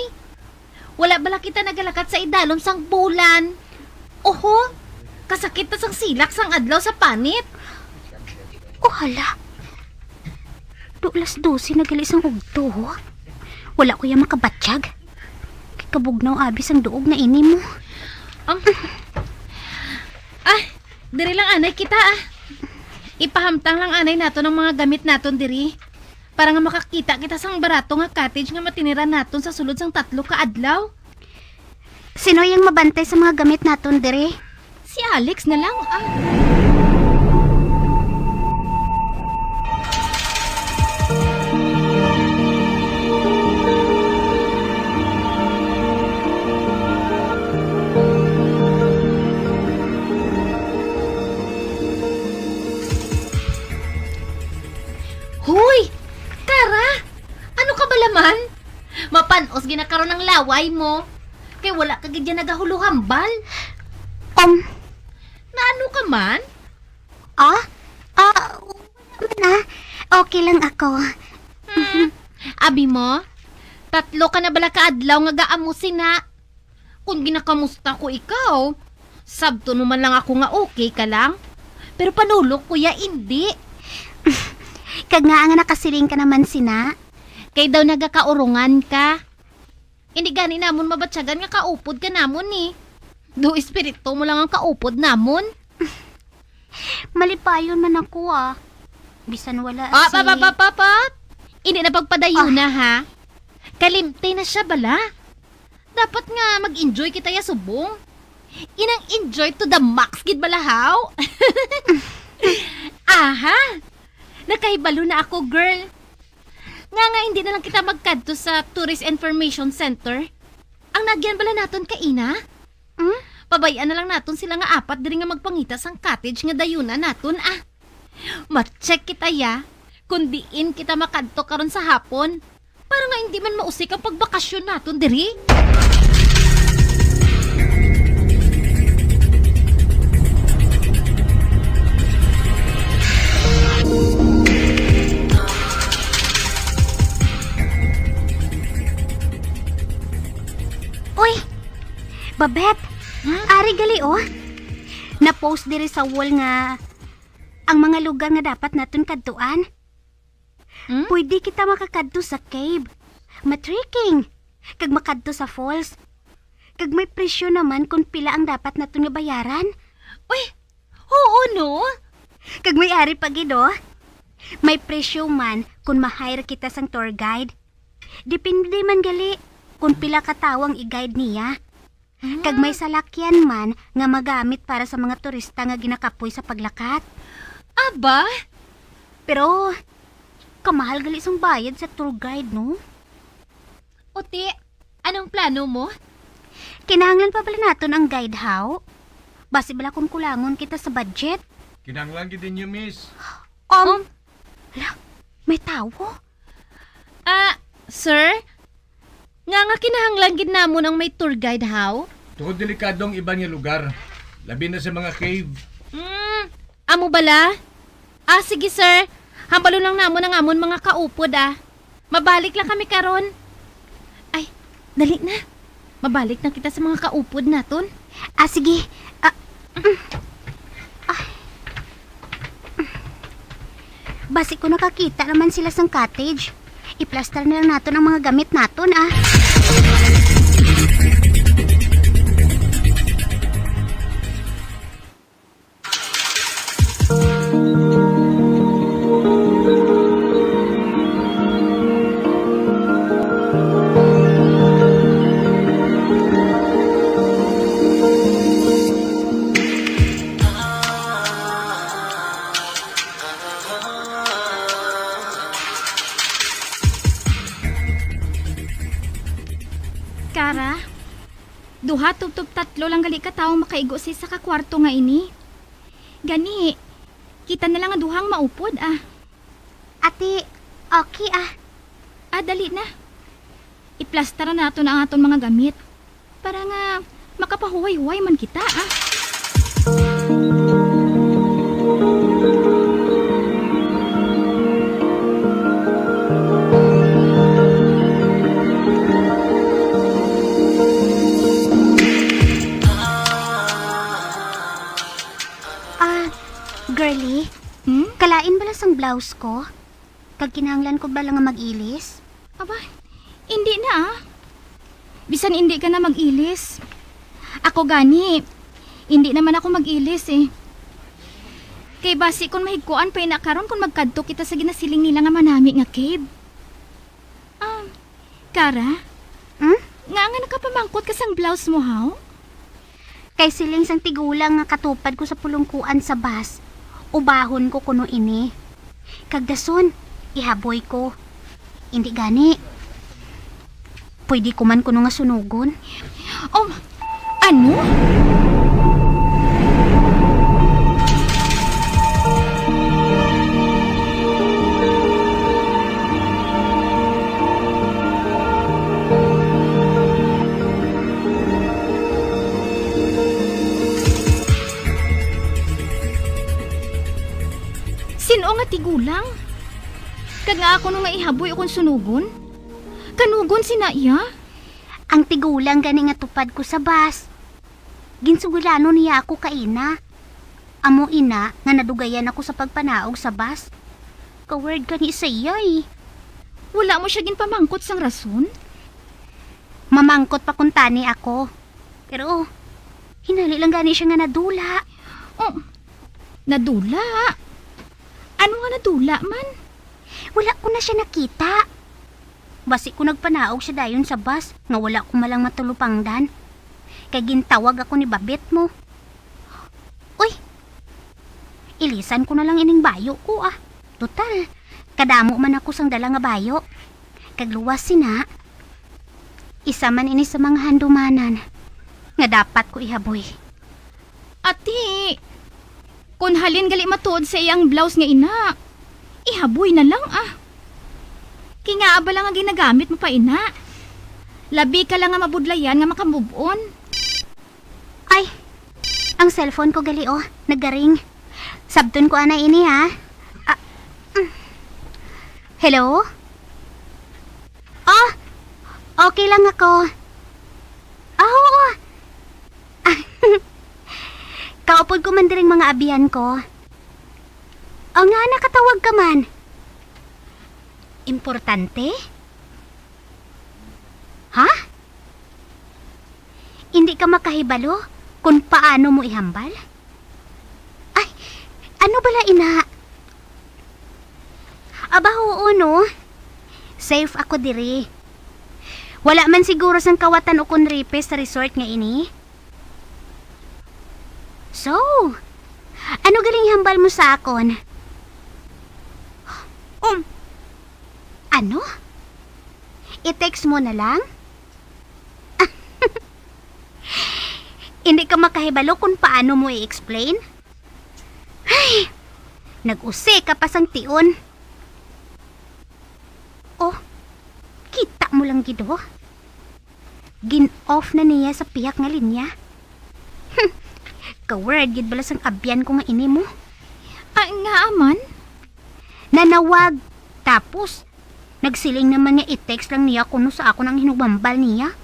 Wala bala kita nagalakat sa idalom sang bulan. Oho, kasakit na sang silak sang adlaw sa panit. Hala. 12:12 nagali sang ugto. Wala ko yung makabatsyag. Kay kabugnaw abis ang duog na ini mo. Diri lang anay kita Ipahamtang lang anay nato ng mga gamit naton diri. Para nga makakita kita sang barato nga cottage nga matiniran naton sa sulod sang 3 ka adlaw. Sino yung mabantay sa mga gamit naton diri? Si Alex na lang Hoy! Kara! Ano ka ba laman? Mapanos ginakaroon ng laway mo. Kay wala ka gadyan nagahuluhambal. Naano ka man? Okay lang ako. Abi mo? 3 ka na bala ka adlaw nga gaamusin na. Kung ginakamusta ko ikaw, Sabto naman lang ako nga okay ka lang. Pero panulok kuya, hindi. Kag nga nga nakasiling ka naman sina. Kay daw nagakaurungan ka. Hindi gani namon mabatsagan nga kaupod ka namon ni. Do espiritu mo lang ang kaupod namon. Malipayon man ako Bisan wala Papat! Hindi na pagpadayo na ha. Kalimtay na siya bala. Dapat nga mag-enjoy kita ya subong. Inang enjoy to the max gid balahaw. Aha! Nakahibalo na ako, girl. Nga hindi na lang kita magkadto sa Tourist Information Center. Ang nagyan bala naton kaina? Pabayaan na lang naton sila nga apat diri nga magpangita sang cottage nga dayuna naton Ma-check kita ya kung diin kita makadto karon sa hapon para nga hindi man mausik ang pagbakasyon naton diri. Uy! Babet! Ari gali Na-post diri sa wall nga ang mga lugar nga dapat naton kadtuan. Pwede kita makakadto sa cave, matricking, kag makadto sa falls. Kag may presyo naman kung pila ang dapat naton nga bayaran. Uy! Oo no? Kag may ari pa gid May presyo man kung ma-hire kita sang tour guide. Depende man gali kung pila ka tawo ang i-guide niya. Kag may salakyan man nga magamit para sa mga turista nga ginakapoy sa paglakat. Aba? Pero, kamahal gali sang bayad sa tour guide, no? Ote, anong plano mo? Kinahanglan pa pala naton ang guide, how? Basi bala kung kulangon kita sa budget. Kinahanglan gid ninyo, miss. May tawo? Sir? Nga kinahanglan gid namon ang may tour guide, how? Tungod delikadong iba nga lugar. Labi na sa mga cave. Amo bala? Sige sir. Hambalo lang namon ang amon mga kaupod Mabalik lang kami karon. Ay, dali na. Mabalik na kita sa mga kaupod naton. Sige. Basi ko nakakita naman sila sang cottage. I-plaster na lang naton ang mga gamit naton Kara, duha tubtub tatlo lang gali ka taong makaigo sa isa ka kwarto nga ini. Gani, kita na lang ang duhang maupod Ate, okay dali na. Iplastara na nato na ang aton mga gamit. Para nga makapahuway-huway man kita Girlie, kalain bala sang blouse ko? Kag kinahanglan ko bala nga mag-ilis? Aba, hindi na Bisan hindi ka na mag-ilis. Ako gani, hindi naman ako mag-ilis Kay basi kung mahigkuan pa inakaron kung magkadto kita sa ginasiling nila nga manami nga cave. Kara? Nga nakapamangkot ka sang blouse mo, how? Kay siling sang tigulang nga katupad ko sa pulungkuan sa bus. Ubahon ko kuno ini. Kagdason, ihaboy ko. Hindi gani. Pwede ko man kuno nga sunugon. Ano? Sino nga tigulang? Kag nga ako nung nga ihaboy akong sunugon? Kanugon sina iya? Ang tigulang gani nga tupad ko sa bus. Ginsugulano niya ako kaina. Amo ina nga nadugayan ako sa pagpanaog sa bus. Ka-word ka ni Isayay. Wala mo siya ginpamangkot sang rason? Mamangkot pa kung tani ako. Pero, hinali lang gani siya nga nadula. Oh, nadula? Ano nga nadula man? Wala ko na siya nakita. Basi ko nagpanaog siya dayon sa bus nga wala ko malang matulupangdan. Kay gintawag ako ni babet mo. Uy, ilisan ko na lang ining bayo ko ah. Total, kadamo man ako sang dala nga bayo. Kagluwas sina. Isa man ini sa mga handumanan nga dapat ko ihaboy. Ati, kung halin gali matuod sa iyang blouse nga ina, ihaboy na lang ah. Kingaaba lang nga ginagamit mo pa ina. Labi ka lang nga mabudlayan nga makamove on. Ay, ang cellphone ko gali oh, naggaring. Sabton ko ana ini ha. Hello? Oh, okay lang ako. Oo. Kaupod ko man diring mga abiyan ko. O nga, nakatawag ka man. Importante? Ha? Hindi ka makahibalo kung paano mo ihambal? Ay, ano bala ina? Aba, oo no. Safe ako diri. Wala man siguro sang kawatan o kunripe sa resort nga ini. So, ano galing hambal mo sa akon? Ano? I-text mo na lang? Hindi ka makahibalo kung paano mo i-explain? Ay, nag-usi ka pa sang tion. Oh, kita mo lang gido. Gin-off na niya sa piyak nga linya. Ka-word gid bala sang abyan ko nga ini mo. Nga aman? Nanawag. Tapos, nagsiling naman niya i-text lang niya kuno sa ako nang hinubambal niya.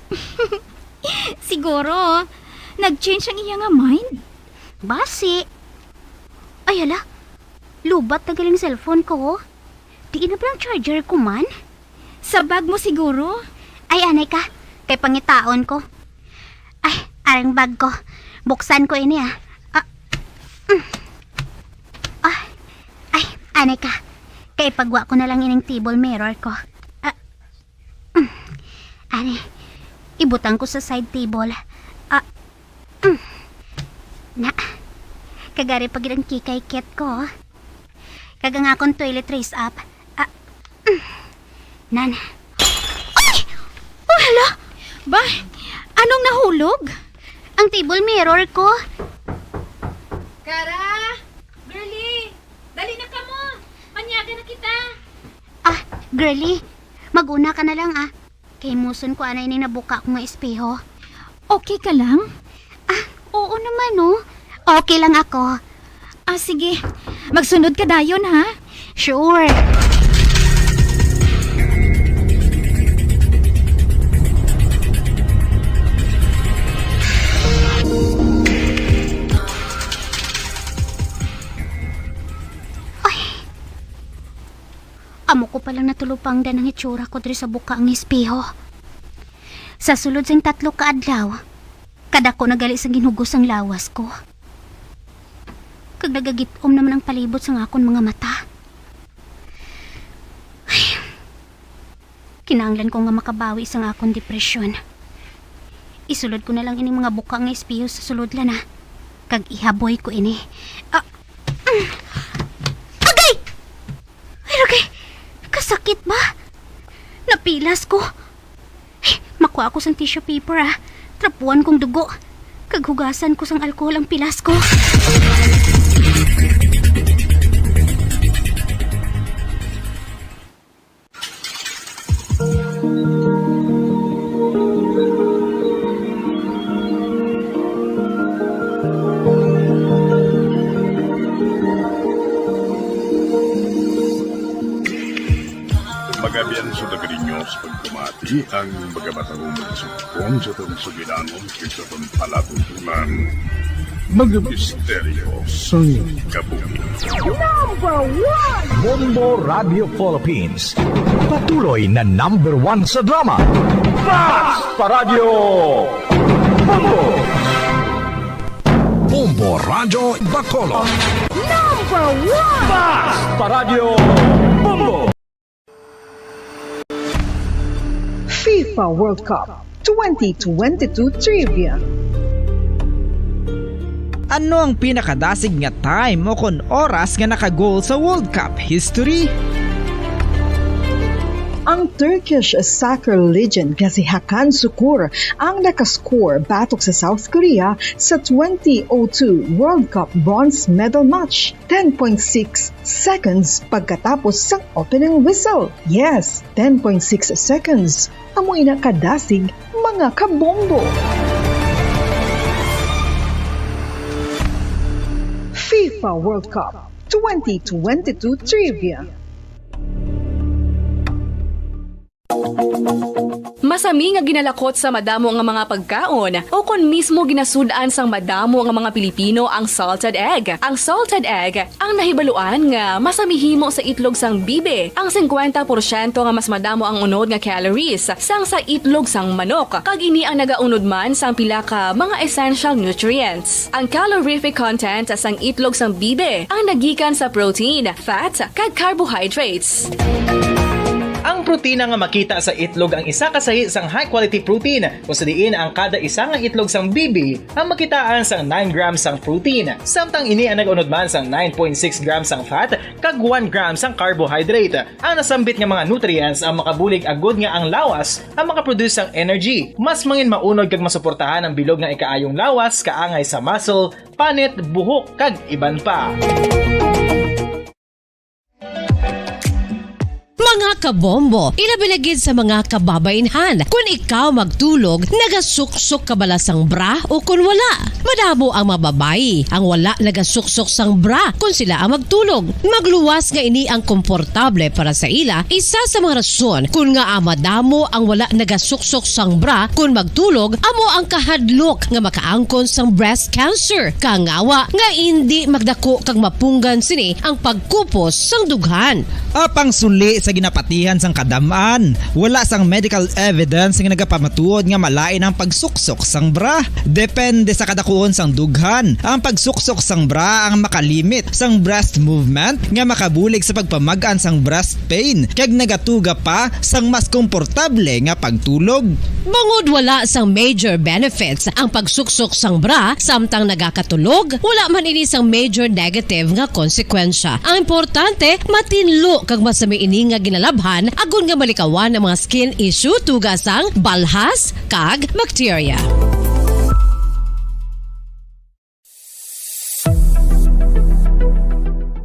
Siguro, nag-change ang iya nga mind. Basi. Ay hala, lubat na galing cellphone ko. Di na ba ang charger ko man? Sa bag mo siguro? Ay, anay ka. Kay pangitaon ko. Ay, arang bag ko. Buksan ko ini ah. Ay, anay ka. Kay pagwa ko na lang ining table mirror ko. Ani, ibutang ko sa side table. Na, kagari pag ang kikay ket ko. Kagang akong toilet race up. Nan. Ay! Oh, hala! Ba? Anong nahulog? Ang table mirror ko. Kara! Girlie! Dali na ka mo! Manyaga na kita! Girlie, maguna ka na lang ah. Kay muson ko anay ni nabuka ko nga espeho. Okay ka lang? Oo naman oh. Okay lang ako. Sige. Magsunod ka dayon ha? Sure. Amo ko palang natulupang dan ang itsura ko diri sa buka ang espeho. Sa sulod sang 3 ka adlaw, kada ko nagali sa ginhugos ang lawas ko. Kag nagagitom naman ang palibot sa akon mga mata. Ay, kinahanglan ko nga makabawi sa akon depresyon. Isulod ko na lang ining mga buka nga espeho sa sulod la na. Kag ihaboy ko ini. Agay! Ay, okay. Kasakit ba? Napilas ko. Ay, makuha ko sang tissue paper ah. Trapuan kong dugo. Kaghugasan ko sang alkohol ang pilas ko. Magabian sa dagarinyo sa pagkumati. Di ang magabatang umansukon sa itong sugilanon kaysa itong palatuntunan. Mga misteryo sa kabuki. Number 1! Bombo Radio Philippines. Patuloy na number 1 sa drama. Mas Paradyo Bombo! Bombo Radio Bacolod. Number 1! Mas Paradyo Bombo! FIFA World Cup 2022 Trivia. Ano ang pinakadasig nga time o kon oras nga naka-goal sa World Cup history? Ang Turkish soccer legend nga si Hakan Şükür ang nakascore batok sa South Korea sa 2002 World Cup bronze medal match. 10.6 seconds pagkatapos sa opening whistle. Yes, 10.6 seconds. Amoy na kadasig mga kabombo. FIFA World Cup 2022 Trivia. Masami nga ginalakot sa madamo nga mga pagkaon o kon mismo ginasudaan sang madamo nga mga Pilipino ang salted egg. Ang salted egg ang nahibaluan nga masamihimo sa itlog sang bibe. Ang 50% nga mas madamo ang unod nga calories sang sa itlog sang manok. Kag ini ang nagaunod man sang pila ka mga essential nutrients. Ang calorific content sang itlog sang bibe ang nagikan sa protein, fat, kag carbohydrates. Ang protina nga makita sa itlog ang isa kasahi sang high quality protein kung sa diin ang kada isa nga itlog sang bibi ang makitaan sang 9 grams sang protein. Samtang ini ang nag-unod man sang 9.6 grams sang fat kag 1 grams sang carbohydrate. Ang nasambit nga mga nutrients ang makabulig agud nga ang lawas ang makaproduce sang energy. Mas mangin maunod kag masuportahan ang bilog nga ikaayong lawas kaangay sa muscle, panit, buhok kag iban pa. Mga kabombo, ilabilagid sa mga kababainhan. Kung ikaw magtulog, nagasuksok ka bala sang bra o kung wala. Madamo ang mababayi, ang wala nagasuksok sang bra kung sila ang magtulog. Magluwas nga ini ang komportable para sa ila, isa sa mga rason kung nga madamo ang wala nagasuksok sang bra kung magtulog, amo ang kahadlok nga makaangkon sang breast cancer. Kangawa nga hindi magdako kag mapunggan sini ang pagkupos sang dughan. Apang suli sa ginapatihan sang kadamaan, wala sang medical evidence nga nagapamatuod nga malain ang pagsuksok sang bra. Depende sa kadakuon sang dughan. Ang pagsuksok sang bra ang makalimit sang breast movement nga makabulig sa pagpamagan sang breast pain kag nagatuga pa sang mas komportable nga pagtulog. Bangod wala sang major benefits ang pagsuksok sang bra samtang nagakatulog, wala man ini sang major negative nga konsekwensya. Ang importante, matinlo kag masami ini nga ginalabhan agon nga malikawan ang mga skin issue tugas ang balhas kag bacteria.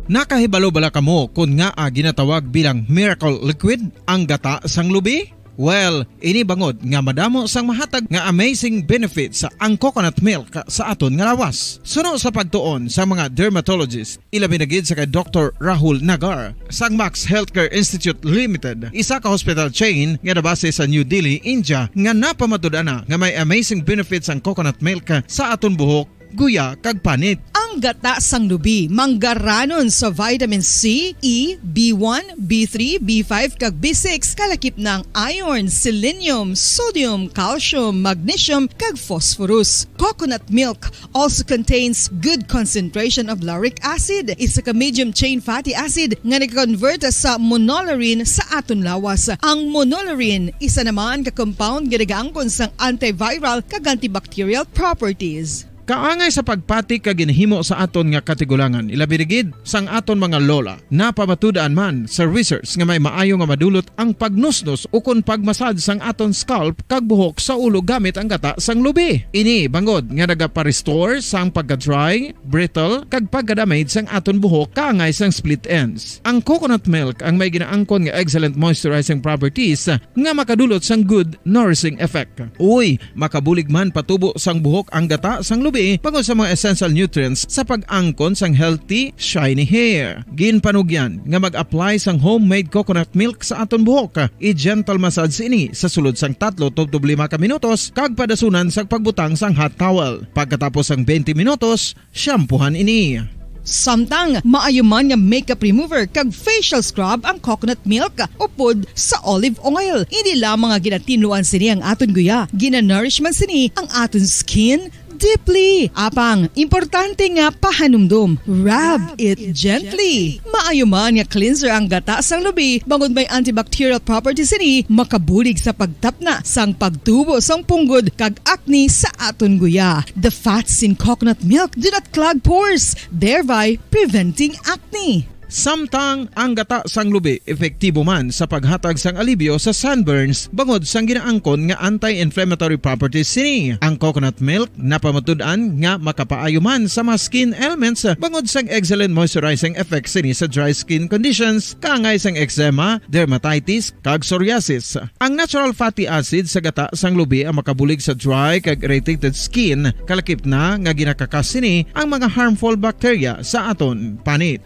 Nakahibalo bala kamo kung nga ginatawag bilang miracle liquid ang gata sang lubi? Well, ini bangod nga madamo sang mahatag nga amazing benefits sa ang coconut milk sa aton nga lawas. Suno sa pagtuon sa mga dermatologist, ilabi na gid sa kay Dr. Rahul Nagar sang Max Healthcare Institute Limited, isa ka hospital chain nga nabase sa New Delhi, India, nga napamatud-ana nga may amazing benefits ang coconut milk sa aton buhok, guya kag panit. Ang gata sang lubi manggaranon sa vitamin C, E, B1, B3, B5 kag B6 kalakip ng iron, selenium, sodium, calcium, magnesium kag phosphorus. Coconut milk also contains good concentration of lauric acid, isa ka medium chain fatty acid nga nag-convert sa monolarin sa aton lawas. Ang monolarin isa naman ka compound nga nagaangkon sang antiviral kag antibacterial properties. Kaangay sa pagpati ka ginhimo sa aton nga katigulangan, ilabirigid sang aton mga lola. Napamatudan man sa research nga may maayo nga madulot ang pagnusnos o kon pagmasad sang aton scalp kag buhok sa ulo gamit ang gata sang lubi. Ini bangod nga nagapa-restore sang pagka-dry, brittle kag pagka-damage sang aton buhok kaangay sang split ends. Ang coconut milk ang may ginaangkon nga excellent moisturizing properties nga makadulot sang good nourishing effect. Uy, makabulig man patubo sang buhok ang gata sang lubi. lubi bangod sa mga essential nutrients sa pag-angkon sang healthy, shiny hair. Ginpanugyan nga mag-apply sang homemade coconut milk sa aton buhok. I-gentle massage ini sa sulod sang 3 to 5 ka minutos kag padasunan sang pagbutang sang hot towel. Pagkatapos sang 20 minutos, shampoohan ini. Samtang maayuman nga makeup remover kag facial scrub ang coconut milk upod sa olive oil. Hindi lamang nga ginatinluan sini ang aton guya, gina-nourishment sini ang aton skin deeply. Apang, importante nga pahanumdum. Rub it gently. Maayuman nga cleanser ang gata sang lubi bangod may antibacterial properties ini makabulig sa pagtapna sang pagtubo sang punggod kag acne sa aton guya. The fats in coconut milk do not clog pores, thereby preventing acne. Samtang ang gata sang lubi epektibo man sa paghatag sang alibyo sa sunburns bangod sang ginaangkon nga anti-inflammatory properties sini. Ang coconut milk napamatud-an nga makapaayo man sa mga skin ailments bangod sang excellent moisturizing effect sini sa dry skin conditions kaangay sang eczema, dermatitis kag psoriasis. Ang natural fatty acid sa gata sang lubi ang makabulig sa dry kag irritated skin, kalakip na nga ginakakas sini ang mga harmful bacteria sa aton panit.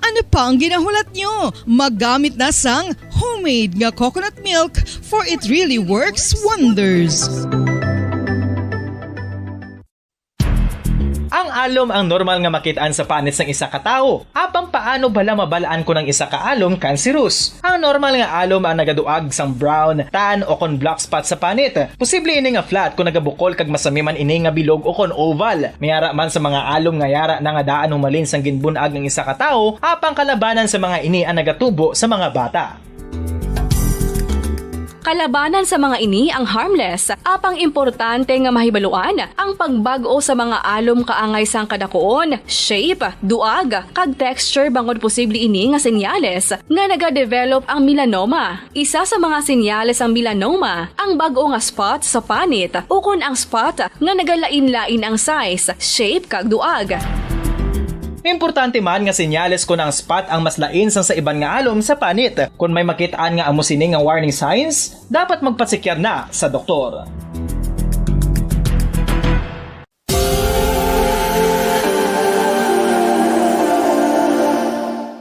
Ano pa ang ginahulat nyo? Magamit na sang homemade nga coconut milk for it really works wonders. Ang alom ang normal nga makitaan sa panit sang isa ka tawo. Apang paano bala mabalaan ko ng isa ka alom cancerous? Ang normal nga alom ang nagaduag sang brown, tan o kon black spot sa panit. Posible ini nga flat kung nagabukol kag masami man ini nga bilog o kon oval. Mayara man sa mga alom nga yara na nga daan humalin sang ginbunag ng isa ka tawo, apang kalabanan sa mga ini ang nagatubo sa mga bata. Kalabanan sa mga ini ang harmless, apang importante nga mahibaluan ang pagbago sa mga alom kaangay sang kadakuon, shape, duag, kag texture bangod posible ini nga senyales nga nagadevelop ang melanoma. Isa sa mga senyales ang melanoma, ang bago nga spot sa panit o kun ang spot nga nagalain-lain ang size, shape kag duag. Importante man nga senyales kung ang spot ang mas lain sang sa iban nga alom sa panit. Kung may makitaan nga amo sini nga warning signs, dapat magpasikyar na sa doktor.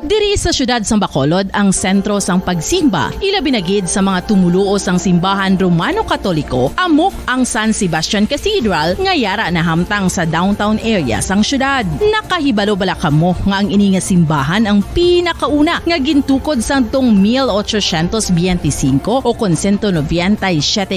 Diri sa syudad sang Bacolod ang sentro sang pagsimba, ilabi na gid sa mga tumuluo sang simbahan Romano-Katoliko, amo ang San Sebastian Cathedral nga yara na hamtang sa downtown area sang syudad. Nakahibalo bala kamo nga ang ini nga simbahan ang pinakauna nga gintukod sang tong 1825 o kon 197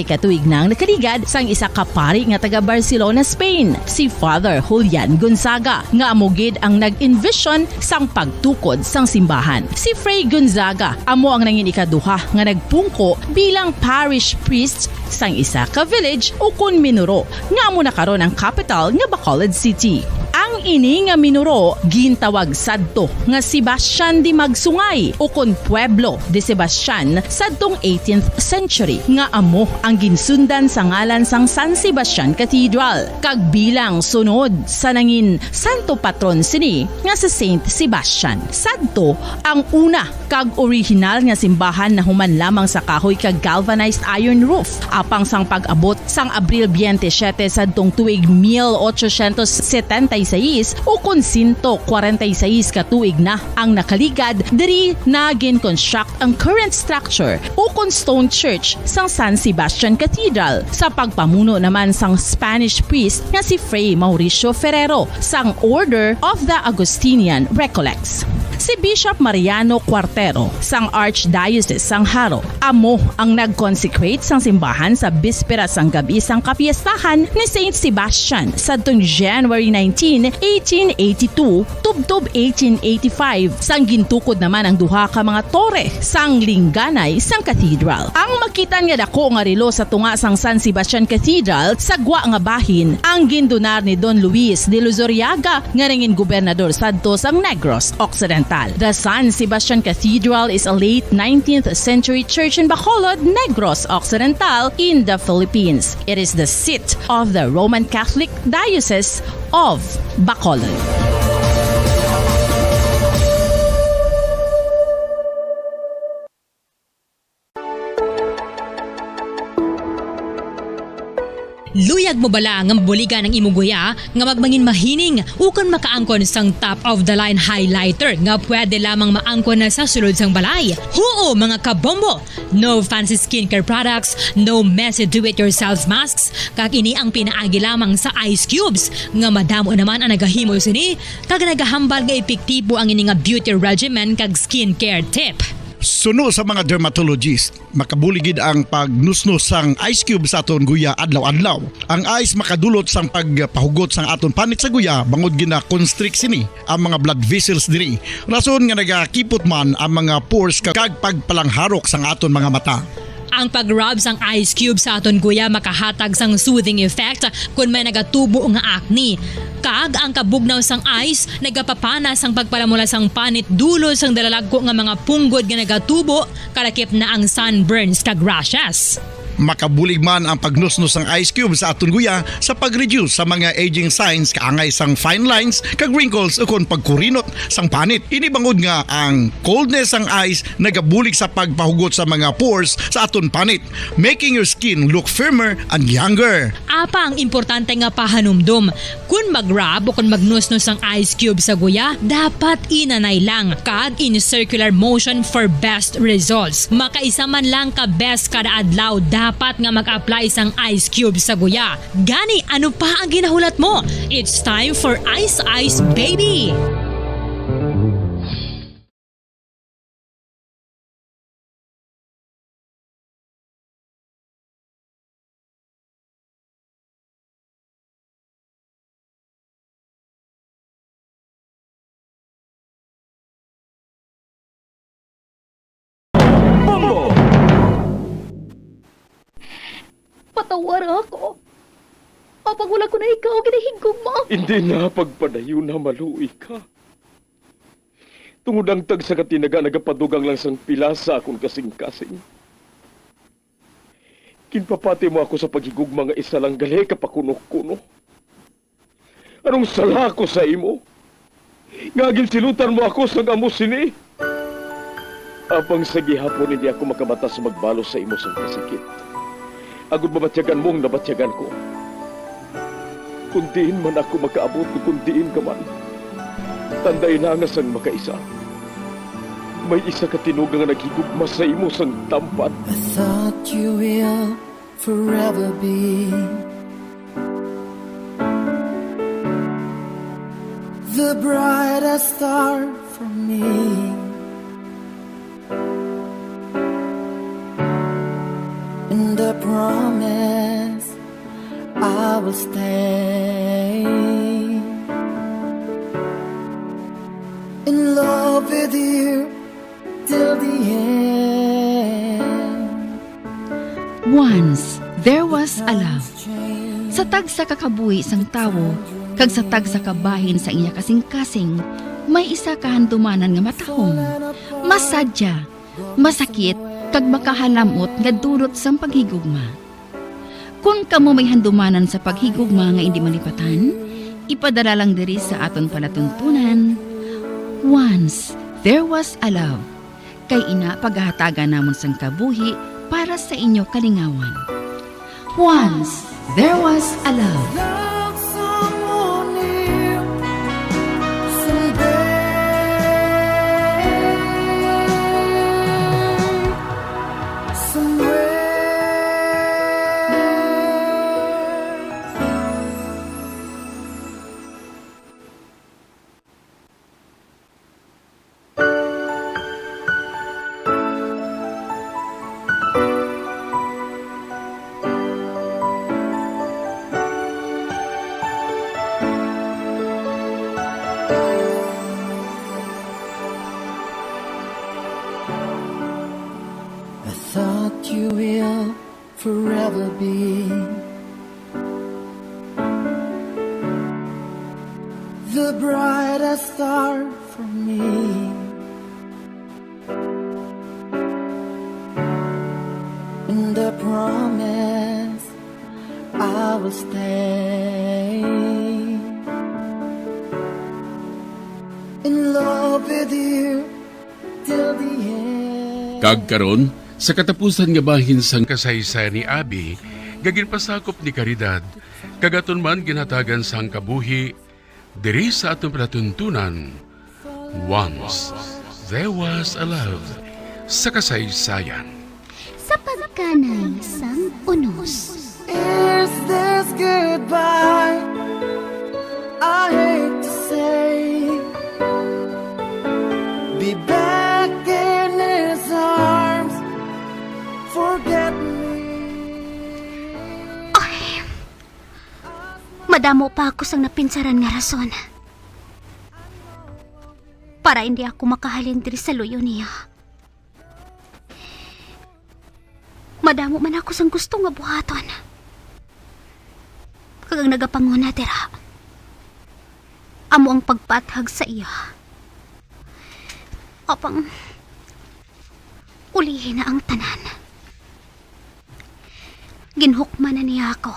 katuig nang nakaligad sang isa ka pari nga taga Barcelona, Spain, si Father Julian Gonzaga, nga amo gid ang nag-envision sang pagtukod sang simbahan. Si Fray Gonzaga amo ang nangin ikaduha nga nagpungko bilang parish priest sang isa ka village o kun Minuro nga amo na karon ang capital nga Bacolod City. Ang ini nga Minuro gintawag sadto nga Sebastian de Magsungay o kon Pueblo de Sebastian sadtong 18th century nga amo ang ginsundan sa ngalan sang San Sebastian Cathedral kag bilang sunod sa nangin santo patron sini nga sa Saint Sebastian. Sadto ang una kag original nga simbahan na human lamang sa kahoy kag galvanized iron roof apang sang pag-abot sang Abril 27 sadtong tuig 1876 o kun 146 katuig na ang nakaligad diri na gin-construct ang current structure o kun stone church sang San Sebastian Cathedral sa pagpamuno naman sang Spanish priest nga si Fray Mauricio Ferrero sang Order of the Augustinian Recollects. Si Bishop Mariano Cuartero sang Archdiocese sang Haro amo ang nag-consecrate sang simbahan sa bispera sang gabi sang kapiestahan ni Saint Sebastian sadtong January 19, 1882 tubtob 1885 sang gintukod naman ang duha ka mga tore sang lingganay sang cathedral. Ang makitan nga dako nga relo sa tunga sang San Sebastian Cathedral sa gwa nga bahin ang gindonar ni Don Luis de Luzuriaga nga ringin gobernador sadto sang Negros Occidental. The San Sebastian Cathedral is a late 19th century church in Bacolod, Negros Occidental in the Philippines. It is the seat of the Roman Catholic Diocese of Bacolod. Luyag mo bala nga mabuligan ang imong guya nga magmangin mahining ukon makaangkon sang top of the line highlighter nga pwede lamang maangkon na sa sulod sang balay. Huo mga kabombo! No fancy skincare products, no messy do-it-yourself masks, kag ini ang pinaagi lamang sa ice cubes nga madamo naman ang nagahimo sini kag nagahambal nga epektibo ang ini nga beauty regimen kag skincare tip. Suno sa mga dermatologist, makabuligid ang pagnusnos sang ice cube sa aton guya adlaw-adlaw. Ang ice makadulot sang pagpahugot sang aton panit sa guya bangod gina constrict sini ang mga blood vessels diri. Rason nga nagakipot man ang mga pores kag pagpalangharok sang aton mga mata. Ang pag-rub sang ice cube sa aton guya makahatag sang soothing effect kung may nagatubo nga acne. Kag ang kabugnaw sang ice nagapapana sang pagpalamula sang panit dulo sang dalalagko nga mga punggod nga nagatubo kalakip na ang sunburns kag rashes. Makabulig man ang pagnusnos ng ice cube sa aton guya sa pag-reduce sa mga aging signs kaangay sang fine lines kag wrinkles ukon pagkurinot sang panit. Ini bangod nga ang coldness sang ice nagabulig sa pagpahugot sa mga pores sa aton panit, making your skin look firmer and younger. Apa ang importante nga pahanumdum, kung mag-rub o kung magnusnos ang ice cube sa guya, dapat inanay lang kag in circular motion for best results. Makaisa man lang ka best kada adlaw dapat nga mag-apply sang ice cube sa guya. Gani, ano pa ang ginahulat mo? It's time for Ice Ice Baby! Patawar ako. Kapag wala ko na ikaw, ginahigog mo. Hindi na pagpadayo na maluwi ka. Tungod ang tag sa katinaga nagapadugang lang sang pilasa akong kasing-kasing. Kinpapati mo ako sa paghigugma nga isa lang gali kapakuno-kuno. Anong sala ko sa imo? Ngagin silutan mo ako sa amo sini. Apang sa gihapon hindi ako makabatas magbalo sa imo sa kasakit. Agud mabatyagan mong nabatyagan ko. Kundiin man ako makaabot o kundiin ka man. Tanday na nga sang makaisa. May isa ka tinugang nga naghigugma sa imo sang tampan. I thought you will forever be the brightest star for me. And I promise I will stay in love with you till the end. Once, there was a love. Sa tag sa kakabuhi sang tawo, kag sa tag sa kabahin sa iya kasing-kasing, may isa kahandumanan nga matahong. Masadya, masakit, kag makahalamot nga durot sang paghigugma. Kung kamo may handumanan sa paghigugma nga hindi malipatan, ipadala lang diri sa aton palatuntunan. Once, there was a love. Kay ina paghahatagan namon sang kabuhi para sa inyo kalingawan. Once, there was a love. You will forever be the brightest star for me. And I promise I will stay in love with you till the end. Kag karon, sa katapusan nga bahin sang kasaysayan ni Abi, Gaginpasakop ni Caridad, kagaton man ginhatagan sang kabuhi, diri sa atong palatuntunan. Once, there was a love sa kasaysayan. Sa pagkanay sang unos. Is this goodbye? I hate to say. Be back in his arms. Forget me. Ay, madamo pa ako sang napinsaran nga rason. Para hindi ako makahalin diri sa luyo niya. Madamo man ako sang gusto nga buhaton. Kagang nagapanguna dira. Amo ang pagpathag sa iya. Apang ulihin na ang tanan. Ginhukman na niya ako.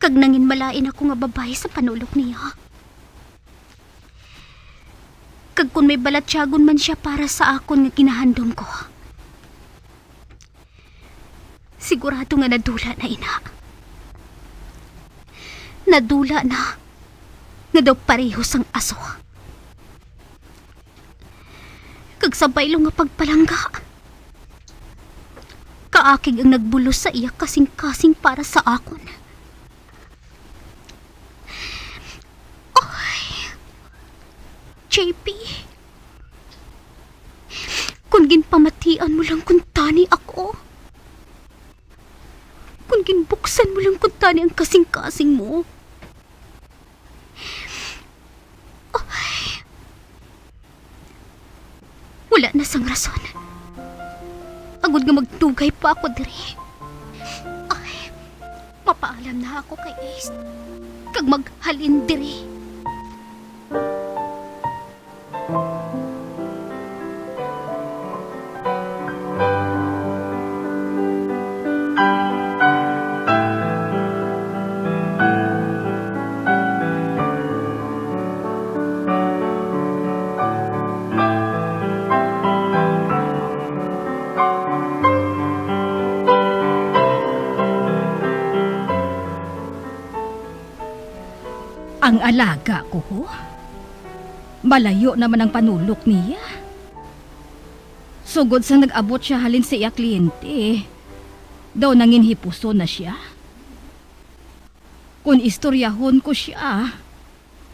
Kag nangin malain ako nga babae sa panulok niya. Kag kung may balatyagon man siya para sa akon nga kinahandom ko. Sigurado nga nadula na ina. Nadula na nga daw pareho sang aso. Kag sabay lo nga pagpalangga. Kaakig ang nagbulos sa iya kasing-kasing para sa akon. Ay, JP, kung ginpamatian mo lang kung tani ako, kung ginbuksan mo lang kung tani ang kasing-kasing mo, ay, wala na sang rason. Agod nga magtugay pa ako diri. Ay, mapaalam na ako kay Ace. Kag maghalin diri. Ang alaga ko, ho? Malayo naman ang panulok niya. Sugod sa nag-abot siya halin sa iya kliyente, daw nangin hipuso na siya. Kung istoryahon ko siya,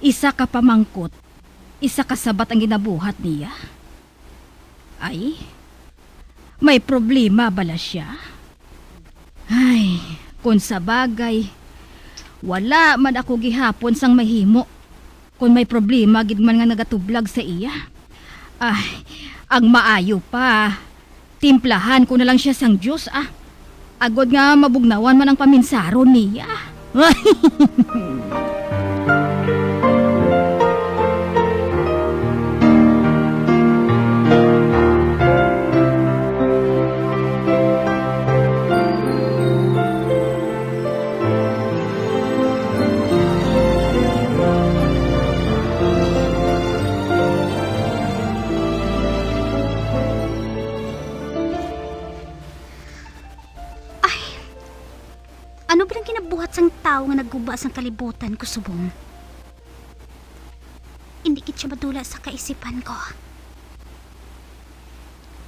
isa ka pamangkot, isa ka sabat ang ginabuhat niya. Ay, may problema bala siya? Ay, kung sa bagay, wala man ako gihapon sang mahimo. Kung may problema, gid man nga nagatublag sa iya. Ay, ang maayo pa, timplahan ko na lang siya sang Diyos, Agod nga mabugnawan man ang paminsaron niya. Ano ba lang kinabuhat sang tao nga nagguba sang kalibutan ko, subong? Hindi kit siya madula sa kaisipan ko.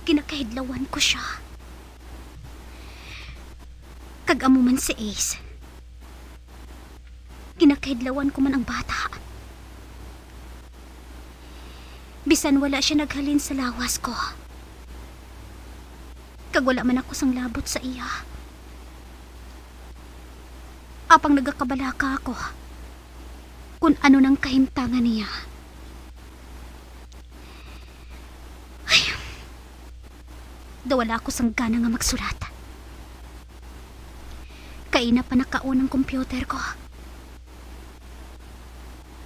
Kinakahidlawan ko siya. Kag-amo man si Ace. Kinakahidlawan ko man ang bata. Bisan wala siya naghalin sa lawas ko. Kag wala man ako sang labot sa iya. Apang nagakabalaka ako kung ano nang kahimtangan niya. Ay, dawala ako sang gana nga magsulat. Kaina pa nakaunang computer ko.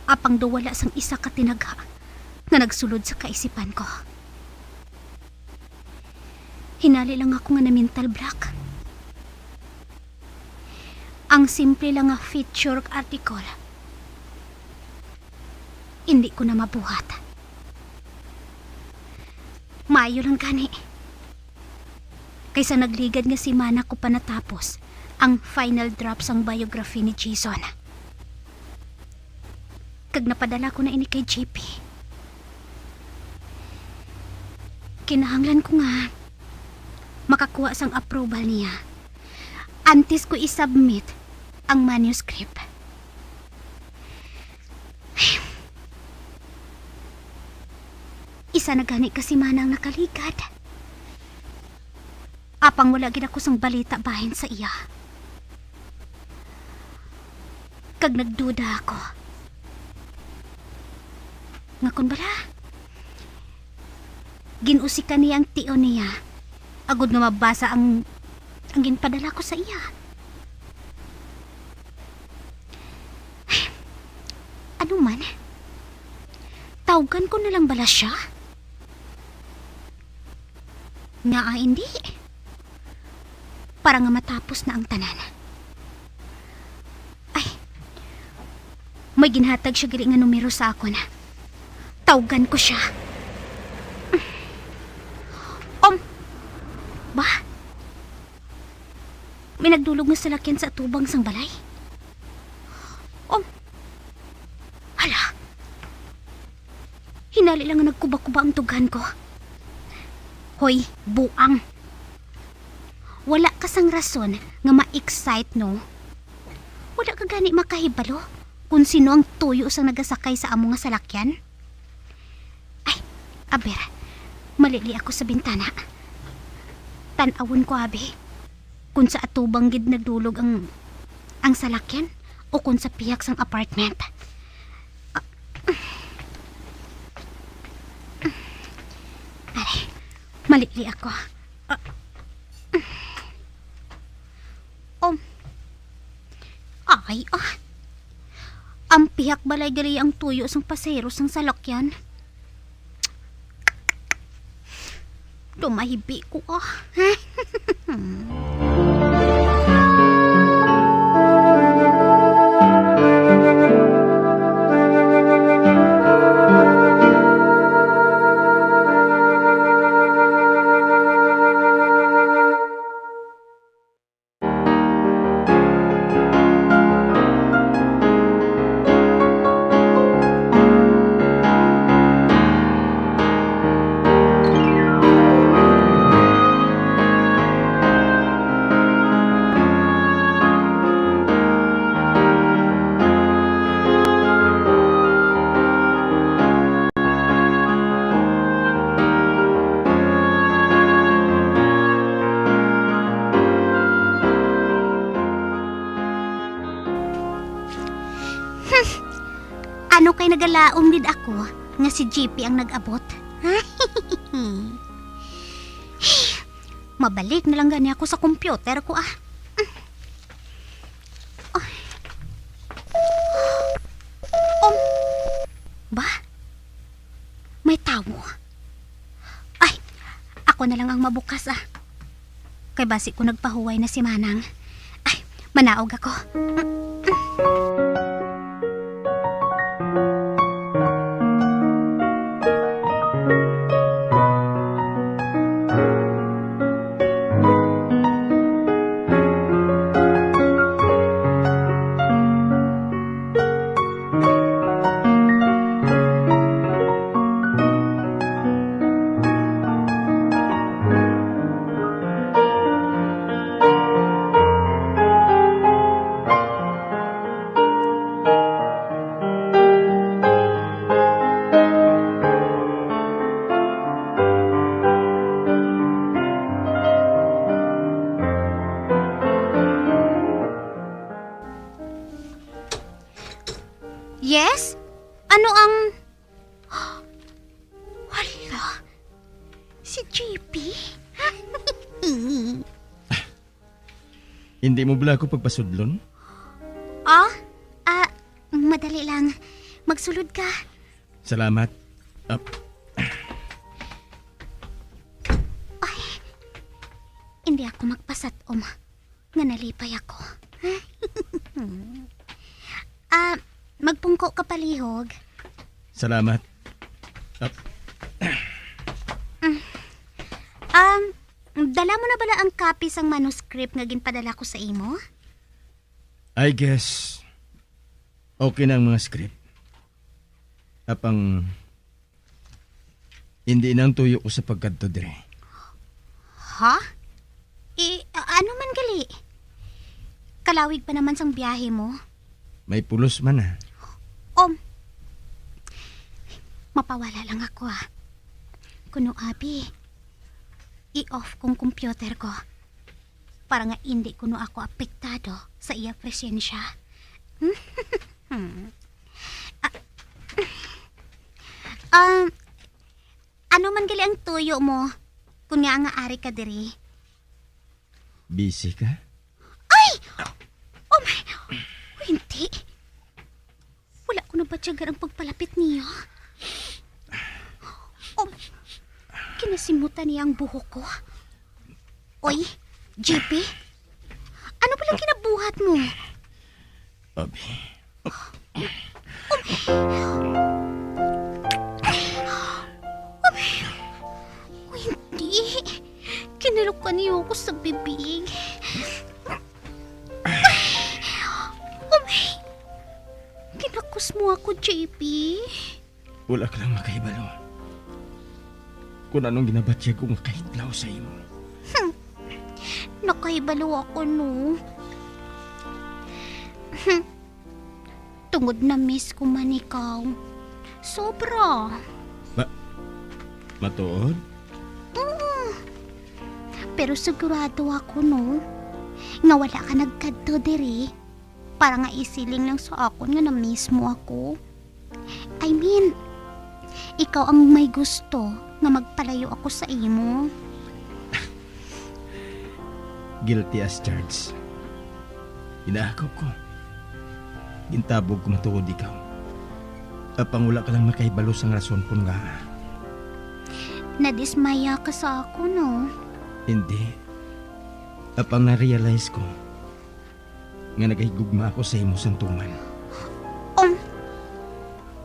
Apang dawala sang isa ka tinaga na nagsulod sa kaisipan ko. Hinali lang ako nga na mental block. Ang simple lang nga feature article. Hindi ko na mabuhat. Maayo lang gani. Kaysa nagligad nga si Mana ko pa natapos ang final drop sang biography ni Jason. Kag napadala ko na ini kay JP. Kinahanglan ko nga makakuha sang approval niya antes ko isubmit ang manuscript. Isa na gani kasi manang nakaligad. Apang wala gid ako sang balita bahin sa iya. Kag nagduda ako. Nga kun bala, ginusikan niya ang tiyo niya agud nga mabasa ang ginpadala ko sa iya. Ano man, tawagan ko na lang bala siya? Nga hindi. Para nga matapos na ang tanan. Ay, may ginhatag siya gali nga numero sa ako na. Tawagan ko siya. Ba? May nagdulog nga salakyan sa tubang sang balay? Hala. Hinali lang nga nagkuba-kuba ang tugan ko. Hoy, buang. Wala ka sang rason nga ma-excite, no? Wala ka gani makahibalo kung sino ang tuyo sang nagasakay sa amo nga salakyan? Ay, aber, malili ako sa bintana. Tanawon ko, abi, kung sa atubang gid nagdulog ang salakyan o kung sa piyak sang apartment. Ay, malili ako. Ang piyak balay gali ang tuyo sang pasero sang salakyan. Lumahibi ko Ano kay nagalaom nid ako nga si JP ang nag-abot? Mabalik na lang gani ako sa computer ko Ba? May tao. Ay, ako na lang ang mabukas Kay basi ko nagpahuway na si Manang. Ay, manaog ako. Yes? Ano ang... Wala. Si JP? Hindi mo bala ako pagpasudlon? Madali lang. Magsulod ka. Salamat. Ay, hindi ako magpasatom. Nga nalipay ako. Magpungko ka palihog. Salamat. Dala mo na bala ang copy sang manuscript nga ginpadala ko sa imo? I guess, okay na ang mga script. Apang, hindi nang tuyo ko sa pagkadto dire. Ha? Ano man gali? Kalawig pa naman sang biyahe mo. May pulos man ah. Mapawala lang ako Kuno abi, i-off kong computer ko. Para nga hindi kuno ako apektado sa iya presensya. Ano man gali ang tuyo mo kung nga ari ka diri? Busy ka? Ay! Oh my! Hindi. Wala ko na ba tiyagar ang pagpalapit niyo? Kinasimutan niya ang buhok ko. Oy, JP? Ano ba lang kinabuhat mo? Abi. Hindi. Kinalukan niyo ako sa bibig. Kinakos mo ako, JP. Wala ka lang makaibalo. Kung anong ginabatya kong kahitlaw sa imo. Nakaibalo ako, no? Tungod na miss ko man ikaw. Sobra. Matuod? Pero sigurado ako, no? Nga wala ka nagkadto diri. Para nga isiling lang sa akon nga na mismo ako. I mean, ikaw ang may gusto nga magpalayo ako sa imo. Guilty as charged. Inaakap ko. Gintabog ko matuod ikaw. Apang wala ka lang makaibalo sang rason kung nga. Nadismaya ka sa ako, no? Hindi. Apang na-realize ko nga nagahigugma ako sa imo santuman.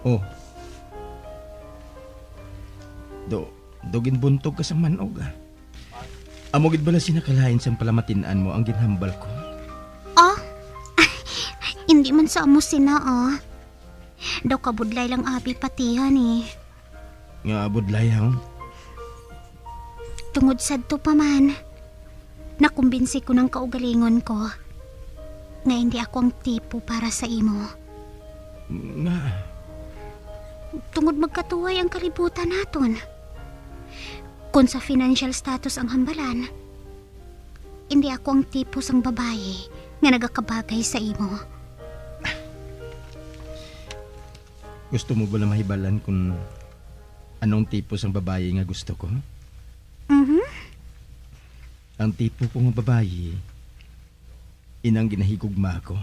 Oh. Dogin buntog ka sa manog Amogid bala sinakalain sa palamatinaan mo ang ginhambal ko? Hindi man sa amo sina Daw kabudlay lang abi patihan Nga abudlay Tungod sad to pa man. Nakumbinsi ko ng kaugalingon ko nga hindi ako ang tipo para sa imo. Nga? Tungod magkatuway ang kalibutan naton. Kung sa financial status ang hambalan, hindi ako ang tipo sang babae nga nagakabagay sa imo. Gusto mo ba na mahibalan kung anong tipo sang babae nga gusto ko? Ang tipo ko nga babae, inang ginahigugma ko.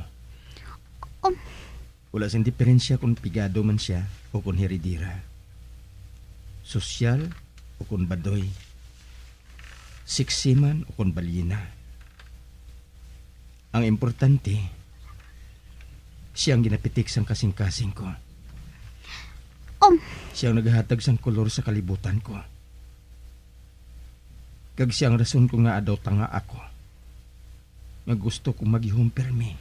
Wala siyang diferensya kung pigado man siya o kung heredira. Sosyal o kung badoy. Siksi man o kung balina. Ang importante, siyang ginapitik sang kasing-kasing ko. Siyang naghahatag sang kolor sa kalibutan ko. Kag siyang rason ko nga adaw tanga ako. Nga gusto kong mag-ihumpermi.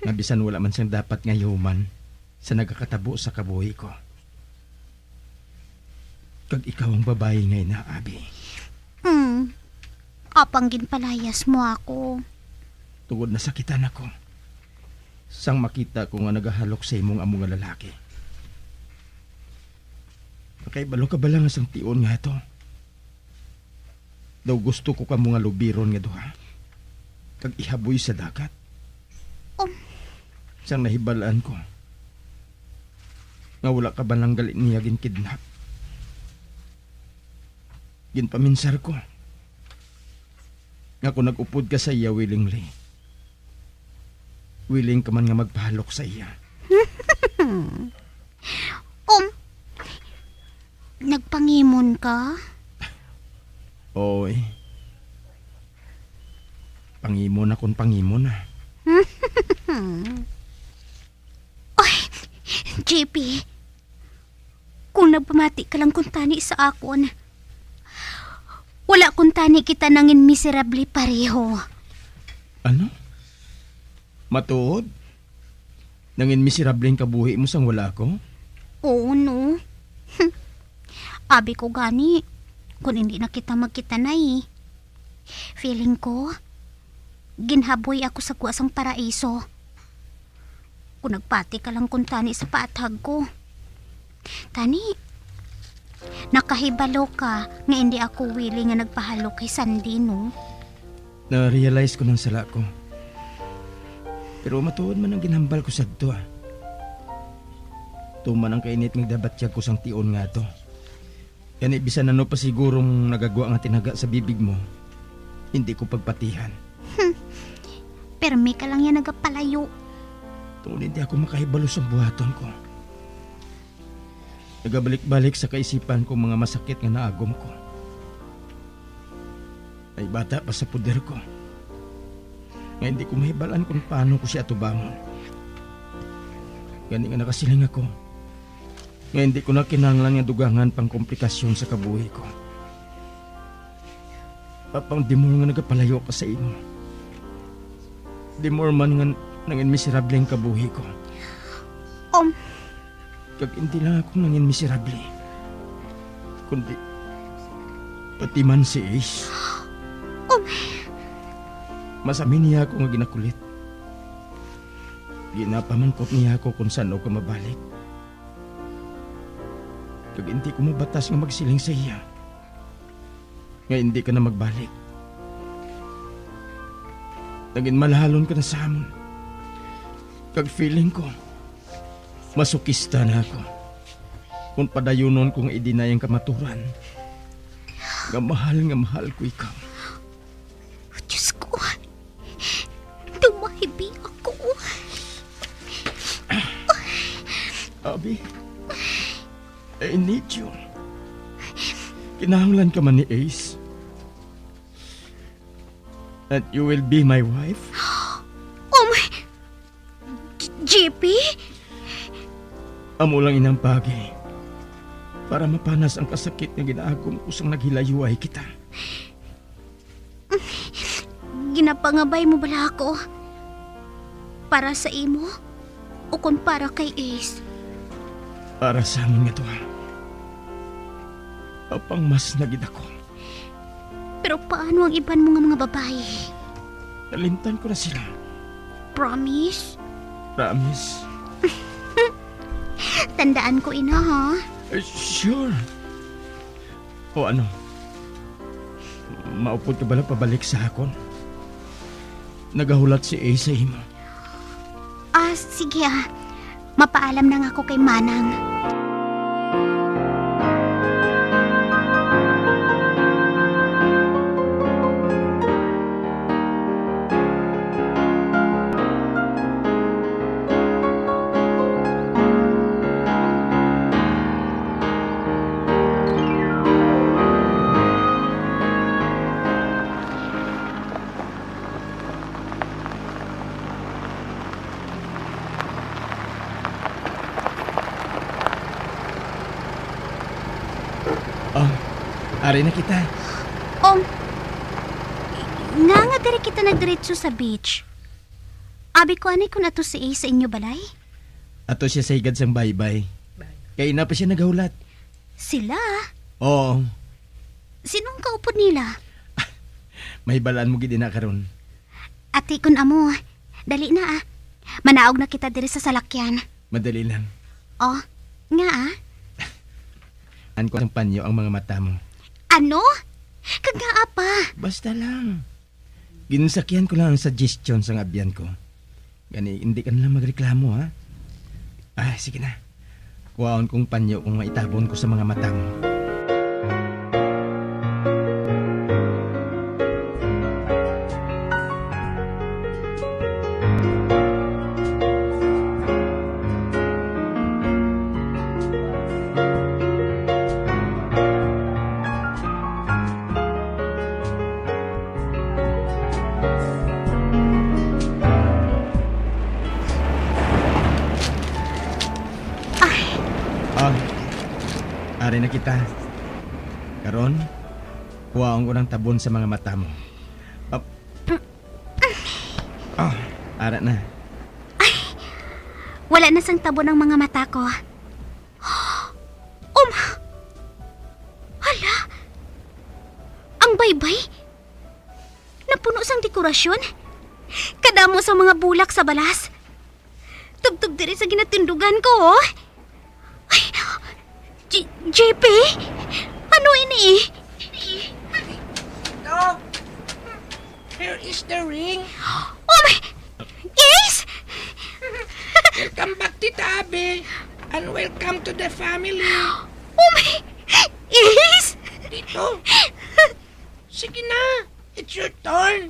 Nga bisan wala man siyang dapat nga human sa nagkakatabo sa kabuhi ko. Kag ikaw ang babae ngay na, Abi. Apang ginpalayas mo ako. Tungod na sakitan ako. Sang makita ko nga nagahalok sa imong among nga lalaki. Makaibalo ka ba lang sang tion nga ito? Daw gusto ko ka mga lubiron nga duha. Kag ihaboy sa dagat. Sang nahibalaan ko. Nga wala ka ba lang galit niya ginkidnap? Ginpaminsar ko. Nga kung nag-upod ka sa iya willingly. Willing ka man nga magpahalok sa iya. Nagpangimon ka? Oy. Pangimon akong pangimon Oy, JP. Kung nagpamati ka lang kung tani sa akon, Wala kung tani kita nangin miserable pareho. Ano? Matuod? Nangin miserableng kabuhi mo sang wala ko? Oo, no. Abi ko gani, kung hindi na kita magkita na eh. Feeling ko, ginhaboy ako sa kuwasang paraiso. Kung nagpati ka lang kung tani sa paathag ko. Tani, nakahibalo ka nga hindi ako willing nga nagpahalo kay Sandy, no? Na-realize ko ng sala ko. Pero matuod man ang ginhambal ko sa ito Tuman ang kainit ng dabatyag ko sang tion nga to. Yan ibisan na no pa sigurong nagagawa nga tinaga sa bibig mo. Hindi ko pagpatihan. Permi ka lang yan nagapalayo. Tungkol hindi ako makahibalo sa buhaton ko. Nagabalik-balik sa kaisipan ko mga masakit nga naagom ko. Ay bata pa sa puder ko. Nga hindi ko mahibalaan kung paano ko siya tubamon. Gani nga nakasiling ako. Nga hindi ko na kinanglang nga dugangan pang komplikasyon sa kabuhi ko. Papang di mo nga nagapalayo ka sa imo. Di mo man nga nangin miserableng kabuhi ko. Kag hindi lang ako nangin miserable. Kundi pati man si Ace. Masamin niya ako nga ginakulit. Ginapamankot niya ako kung saan ako mabalik. Kag hindi ko mabatas nga magsiling sa iya. Nga hindi ka na magbalik. Naging malahalon ka na sa amon. Kag feeling ko, masukista na ako. Kung padayunon kong idinay ang kamaturan. Nga mahal ko ikaw. Diyos ko, tumahibi ako. Abi, I need you. Kinahanglan ka man ni Ace. That you will be my wife. Oh my... JP? Amo lang inang bagay. Para mapanas ang kasakit na ginaagom kusang naghilayuay kita. Ginapangabay mo bala ako? Para sa imo? O kung para kay Ace? Para sa amin nga to. Apang mas nagid ako. Pero paano ang iban mo nga mga babae? Nalimtan ko na sila. Promise? Promise. Tandaan ko ina, ha? Sure. O ano? Maupod ka bala pabalik sa akon? Nagahulat si Ace sa imo. Sige Mapaalam na nga ako kay Manang. Ari na kita. Nga diri kita nagdiretso sa beach. Abi ko anay kung ato si Ace sa inyo balay? Ato siya sa higad sang baybay. Kaya na pa siya naghulat. Sila? Oo. Sinong kaupod nila? May balaan mo gid na karon. Ati kun amo, dali na ah. Manaog na kita diri sa salakyan. Madali lang. Nga ah. Anko ang panyo ang mga mata mo. Ano? Kagaa pa. Basta lang. Ginsakyan ko lang ang suggestion sa abyan ko. Gani, hindi ka na lang magreklamo, ha? Sige na. Kuwaon kong panyo kung maitabon ko sa mga mata mo. Ari na kita. Karon, Kuhaon ko ng tabon sa mga mata mo. Ara na. Wala na sang tabo ng mga mata ko. Hala! Ang baybay! Napuno sang dekorasyon. Kadamo sa mga bulak sa balas. Tugtog diri sa ginatindugan ko, oh. Ay, JP? Ano ini? Dog! Here is the ring. Oh my... Yes! Welcome back, Tita Abe. And welcome to the family. Oh my... Yes! Dito. Sige na. It's your turn.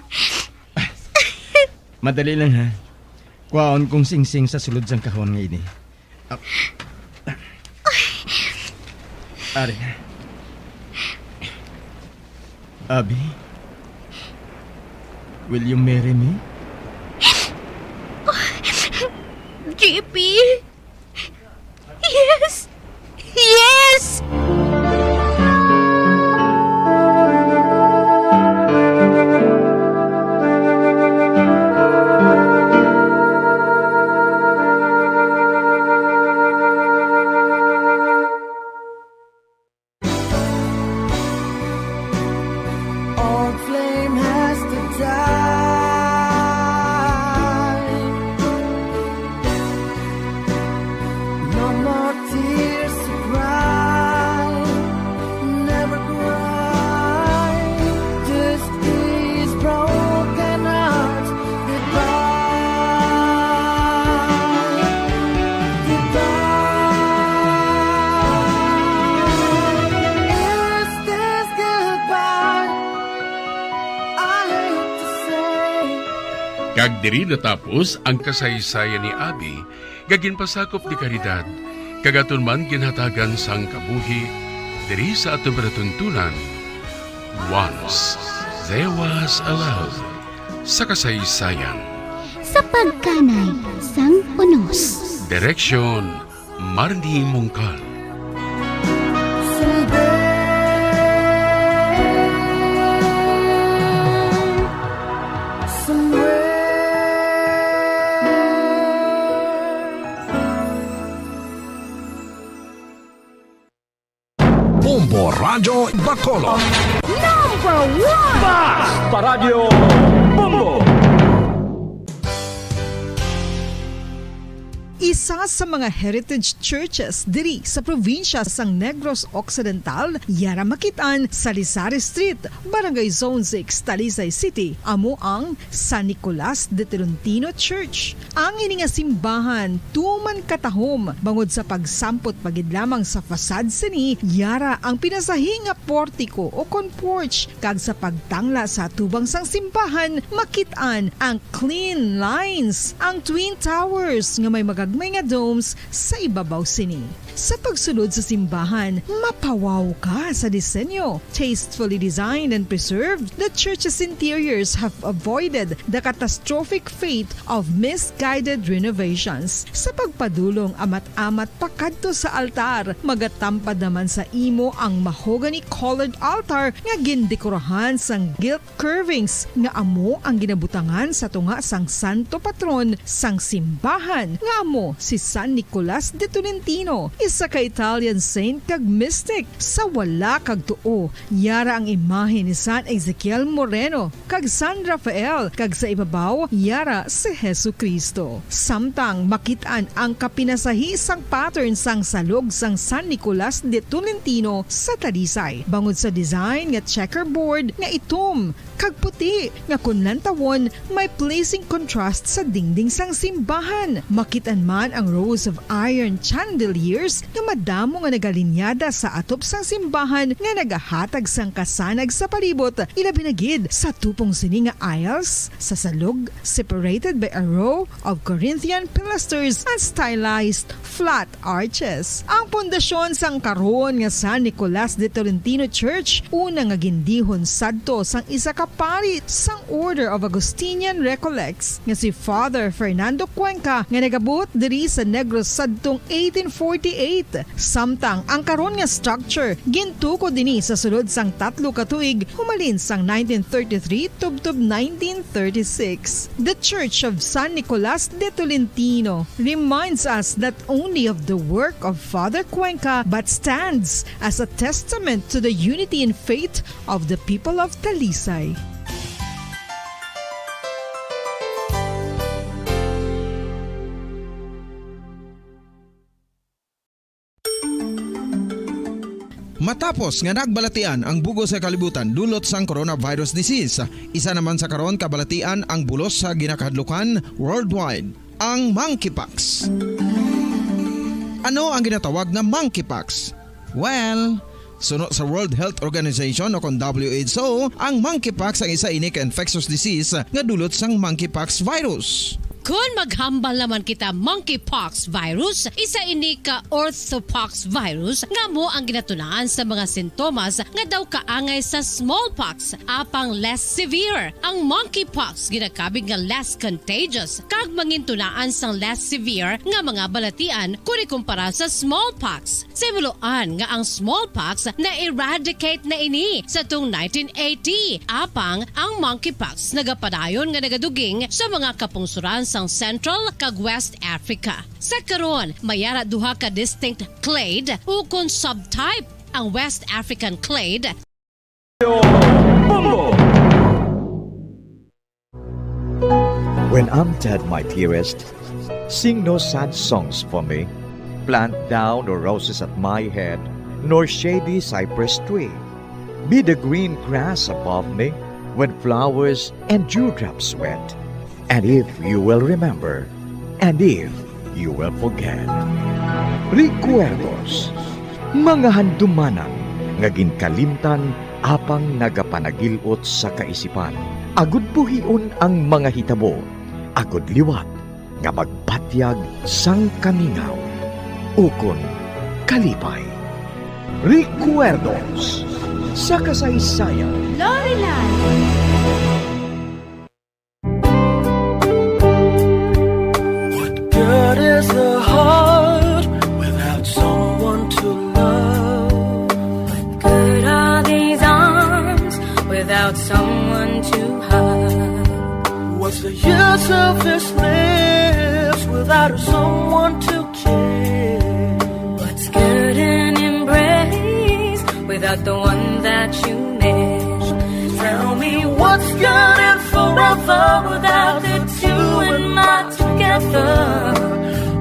Madali lang ha. Kuhaon kong sing-sing sa sulod sang kahon nga ini. Ari. Abi, will you marry me? JP? Yes! Yes! Old flame has to die. No more tears to cry. Never cry. Just these broken hearts. Goodbye. Goodbye. Is this goodbye? Kag diri natapos ang kasaysayan ni Abi, gaginpasakop ni Caridad, kagaton man ginhatagan sang kabuhi, diri sa atong panatuntunan, Once There Was a Love, sa kasaysayan. Sa pagkanay sang unos. Direksyon, Marnie Mongkal. Bombo Radio Bacolod. Number 1! Basta Radio Bombo! Isa sa mga heritage churches diri sa probinsya sang Negros Occidental, yara makitaan sa Lizares Street, Barangay Zone 6, Talisay City, amo ang San Nicolas de Tolentino Church. Ang ini nga simbahan tuman katahom bangod sa pagsampot pagid lamang sa fasad sini, yara ang pinasahi nga portiko o porch, kag sa pagtangla sa tubang sang simbahan makitaan ang clean lines, ang twin towers nga may magagmay nga domes sa ibabaw sini. Sa pagsulod sa simbahan, mapawaw ka sa disenyo. Tastefully designed and preserved, the church's interiors have avoided the catastrophic fate of misguided renovations. Sa pagpadulong amat-amat pakadto sa altar, magatampad naman sa imo ang mahogany colored altar nga gindekorahan sang gilt curvings nga amo ang ginabutangan sa tunga sang santo patron sang simbahan nga amo si San Nicolas de Tolentino, isa ka Italian saint kag mystic. Sa wala kag tuo, yara ang imahe ni San Ezekiel Moreno kag San Rafael, kag sa ibabaw yara si Hesu Kristo. Samtang makitaan ang kapinasahi sang pattern sang salog sang San Nicolas de Tolentino sa Talisay, bangod sa design nga checkerboard nga itom kag puti nga kunlantawon may pleasing contrast sa dingding sang simbahan. Makitaan man ang rows of iron chandeliers nga madamo nga nagalinyada sa atop sang simbahan nga nagahatag sang kasanag sa palibot, ilabi na gid sa tupong sini nga aisles sa salog, separated by a row of Corinthian pilasters and stylized flat arches. Ang pundasyon sang karon nga San Nicolas de Tolentino Church una nga gindihon sadto sang isa ka pari sang Order of Augustinian Recollects nga si Father Fernando Cuenca nga nagabot diri sa Negros sadtong 1848 1938. Samtang ang karon nga structure gintuko dinhi sa sulod sang 3 ka tuig humalin sang 1933 tubtob 1936. The Church of San Nicolas de Tolentino reminds us not only of the work of Father Cuenca but stands as a testament to the unity and faith of the people of Talisay. Matapos nga nagbalatian ang bugos sa kalibutan dulot sang coronavirus disease, isa naman sa karon kabalatian ang bulos sa ginakahadlukan worldwide, ang monkeypox. Ano ang ginatawag na monkeypox? Well, sunod sa World Health Organization o kung WHO, ang monkeypox ang isa ini ka infectious disease nga dulot sang monkeypox virus. Kung maghambal naman kita monkeypox virus, isa ini ka orthopox virus nga mo ang ginatulaan sa mga sintomas nga daw kaangay sa smallpox, apang less severe. Ang monkeypox ginakabig nga less contagious kag mangintunaan sang less severe nga mga balatian kung ikumpara sa smallpox. Simuloan nga ang smallpox na eradicate na ini sa tung 1980, apang ang monkeypox nagapadayon nga nagaduging sa mga kapungsuran sang Central kag West Africa. Sa karon, mayara duha ka distinct clade o kung subtype ang West African clade. When I'm dead, my dearest, sing no sad songs for me. Plant down no roses at my head, nor shady cypress tree. Be the green grass above me when flowers and dewdrops wet. And if you will remember, and if you will forget. Recuerdos, mga handumanan, nga ginkalimtan apang nagapanagilot sa kaisipan. Agud buhion ang mga hitabo, agud liwat, nga magpatyag sang kamingaw. Ukon, kalipay. Recuerdos, sa kasaysayan. Lorelai! Good is the heart without someone to love. What good are these arms without someone to hug? What's the use of this lips without someone to kiss? What's good in embrace without the one that you miss? Tell me what's good in forever without the two and not together.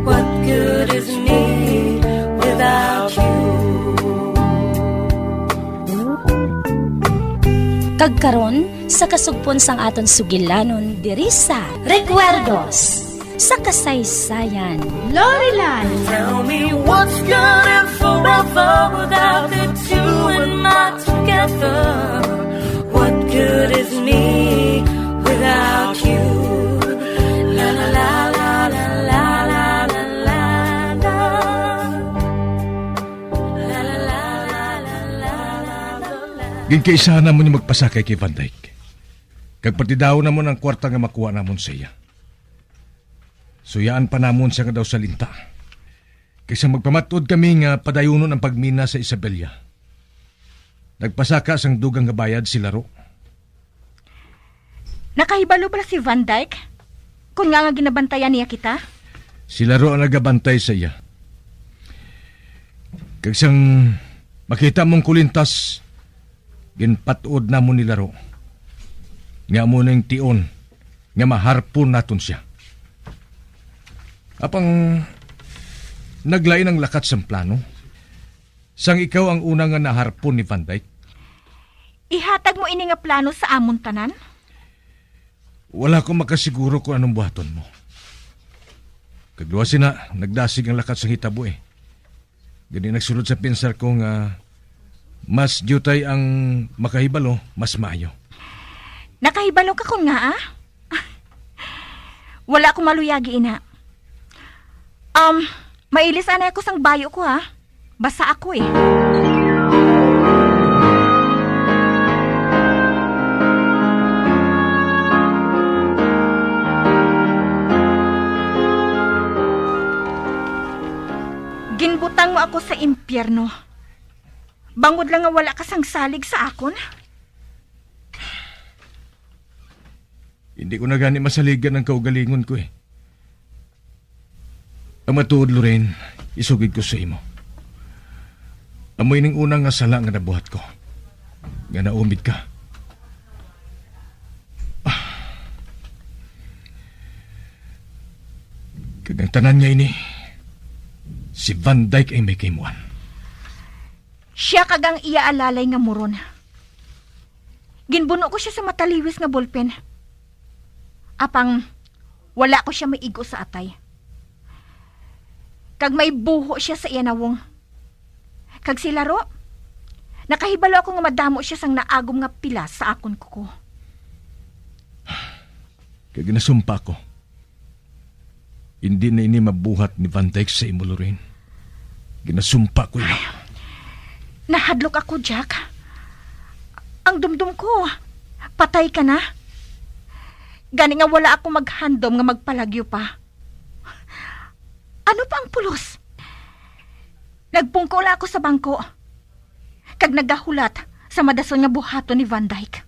What good is me without you? Kagkaron sa kasugpon sang aton sugilanon diri sa Recuerdos sa kasaysayan. Lorelai! Tell me what's good in forever without the two and not together. What good is me without you? La la la la la la la la la la. La la la la la la la. Ginkaisahan na mo ni magpasakay kay Van Dyke. Kag partidaw na mo ng kwarta nga makuha namon sa iya. Suyaan pa namon siya nga daw sa linta. Kaysa magpamatod kami nga padayunon ang pagmina sa Isabela. Nagpasaka sang dugang nga bayad si Laro. Nakahibalo pala si Van Dyke? Kung nga ginabantayan niya kita? Si Laro ang nagabantay sa iya. Kag siyang makita mong kulintas, ginpatod na mo ni Laro. Nga mo ng tion, nga maharpon naton siya. Apang naglain ang lakat sa plano. Sang ikaw ang unang nga naharpon ni Van Dyke. Ihatag mo ini nga plano sa amon tanan? Wala ko makasiguro kung anong buhaton mo. Kagluwasin na, nagdasig ang lakat sa hitabo eh. Gani nagsulod sa pinsar ko nga mas jutay ang makahibalo, mas maayo. Nakahibalo ka kung nga Wala akong maluyagi ina. Mailis anay ako sang bayo ko Basa ako eh. Ibutang mo ako sa impyerno. Bangod lang nga wala ka sang salig sa akon. Hindi ko na gani masaligan ng kaugalingon ko eh. Ang matuod, Lorraine, isugid ko sa imo. Amoy ning unang nga sala nga nabuhat ko. Nga naumid ka. Kagang tanan niya ini, si Van Dyke ay may kaimuan. Siya kagang iaalalay nga muron. Ginbuno ko siya sa mataliwis nga ballpen. Apang wala ko siya maigo sa atay. Kag may buho siya sa iyanawong. Kag si Laro, nakahibalo ako nga madamo siya sang naagom nga pilas sa akon kuko. Kag ginasumpa ko. Hindi na ini mabuhat ni Van Dyke sa imo, Lorraine. Ginasumpa ko ina. Nahadlok ako, Jack. Ang dumdum ko, patay ka na. Gani nga wala ako maghandom nga magpalagyo pa. Ano pa ang pulos? Nagpungkol ako sa bangko. Kag nagahulat sa madason nga buhaton ni Van Dyke.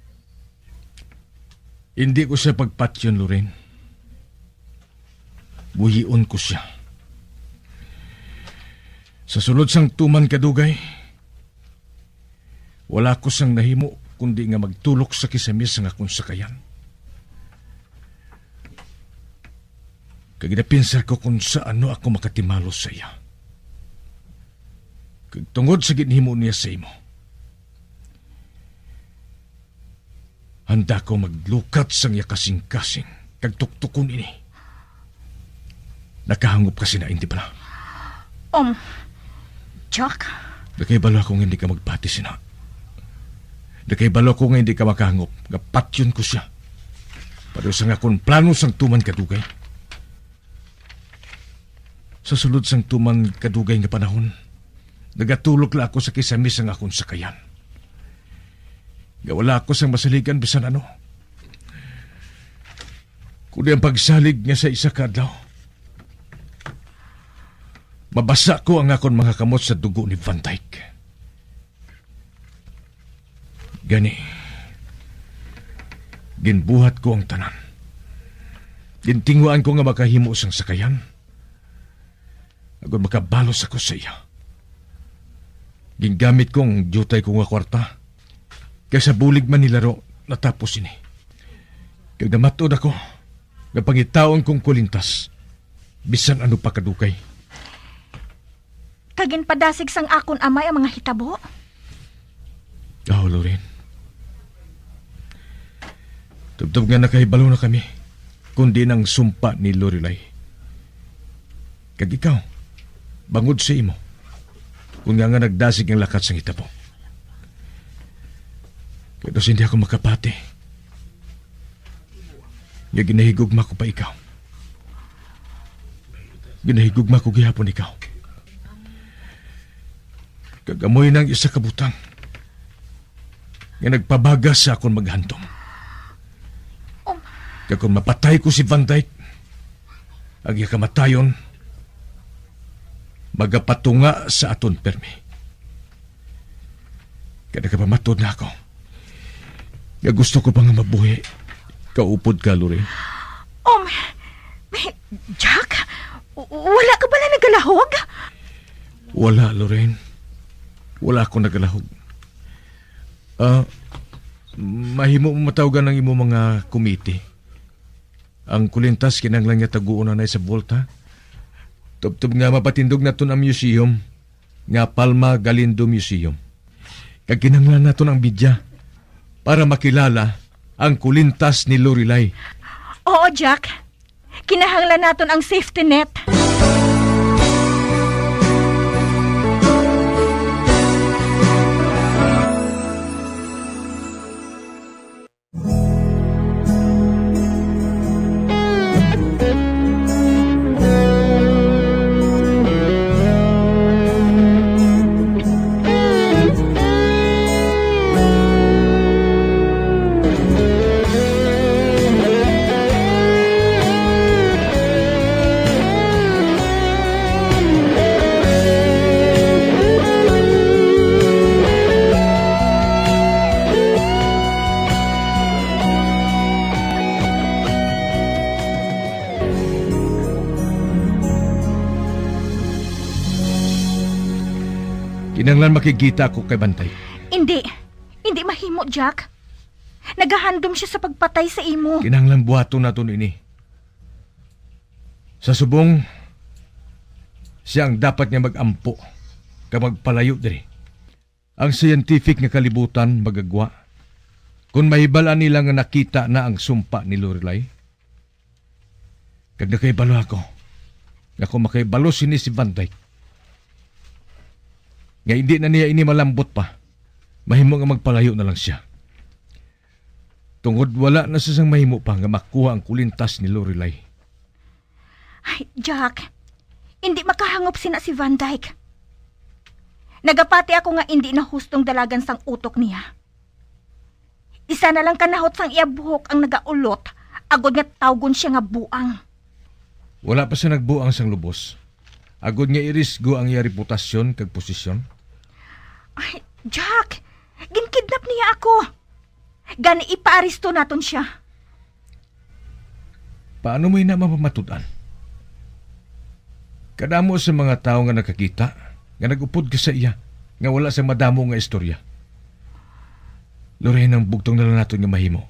Hindi ko siya pagpatyon, Lorraine. Buhion ko siya. Sa sulod sang tuman kadugay, wala ko sang nahimo kundi nga magtulok sa kisamis nga akong sakayan. Kag ginapinsa ko kung sa ano ako makatimalo sa iya. Kag tungod sa ginhimo niya sa imo, handa ko maglukat sang iya kasing-kasing kag tuktukon ini. Nakahangop kasi na, hindi pala. Jack? Nakaibalo ako nga hindi ka magpati sina. Nakaibalo ko nga hindi ka makahangop. Gapatyon ko siya. Pero sa nga kung plano sang tuman kadugay. Sa sulod sang tuman kadugay nga panahon, nagatulog la ako sa kisamis ang akong sakayan. Gawala ako sang masaligan bisan ano. Kundi ang pagsalig nga sa isa kadlaw, mabasa ko ang akon mga kamot sa dugo ni Van Dyke. Gani, ginbuhat ko ang tanan. Gintinguan ko nga makahimo sang sakayan. Agad makabalos ako sa iya. Gingamit kong jutay ko nga kwarta. Kaya sa bulig man nilaro, natapos ini. Kaya namatod ako, napangitaon kong kulintas. Bisan ano pa kadukay. Kagin padasig sang akon amay ang mga hitabo? Oo, Lorraine. Tubtob nga nakahibalo na kami, kundi ng sumpa ni Lorelai. Kag ikaw, bangod sa imo, kung nga nagdasig ang lakat sang hitabo. Kaya dos hindi ako makapati. Nga ginahigugma ko pa ikaw. Ginahigugma ko gihapon ikaw. Kagamoy ng isa kabutang nga nagpabagas sa akong maghantom. Kaya kung mapatay ko si Van Dyke, ang iya kamatayon, magapatunga sa aton permi. Kaya nakapamatod na ako. Kaya gusto ko pa nga mabuhi. Kaupod ka, Lorraine. Jack? Wala ka pala nagalahog? Wala, Lorraine. Wala akong nagalahog. Mahimo matawagan ng imo mga komite. Ang kulintas kinanglang niya taguon na sa Volta. Tubtob nga mapatindog na ang museum. Nga Palma Galindo Museum. Kag kinanglan na ang bidya para makilala ang kulintas ni Lorelai. Oo, Jack. Kinahanglan naton ang safety net. Kinanglan makikita ako kay Bantay. Hindi. Hindi mahimo, Jack. Nagahandom siya sa pagpatay sa imo. Kinanglan buhaton naton ini. Sa subong, siya ang dapat niya mag-ampo kag magpalayo diri. Ang scientific nga kalibutan magagwa. Kung mahibalaan nila nga nakita na ang sumpa ni Lorelai, kag nakaibalo ako, nga kung makaibalo sini si Van Dyke, nga hindi na niya ini malambot pa, mahimo nga magpalayo na lang siya. Tungod wala na sa sang mahimo pa nga makuha ang kulintas ni Lorelai. Ay, Jack, hindi makahangop sina si Van Dyke. Nagapati ako nga hindi na hustong dalagan sang utok niya. Isa na lang kanahot sang iya buhok ang nagaulot, agod nga tawgon siya nga buang. Wala pa siya nagbuang sang lubos. Agod nga irisgo ang iya reputasyon kag posisyon. Ay, Jack, ginkidnap niya ako. Gani ipaaristo naton siya. Paano mo ina mapamatudan? Kadamo sa mga tao nga nakakita, nga nagupod ka sa iya, nga wala sa madamo nga istorya. Loren, ang bugtong na lang naton nga mahimo.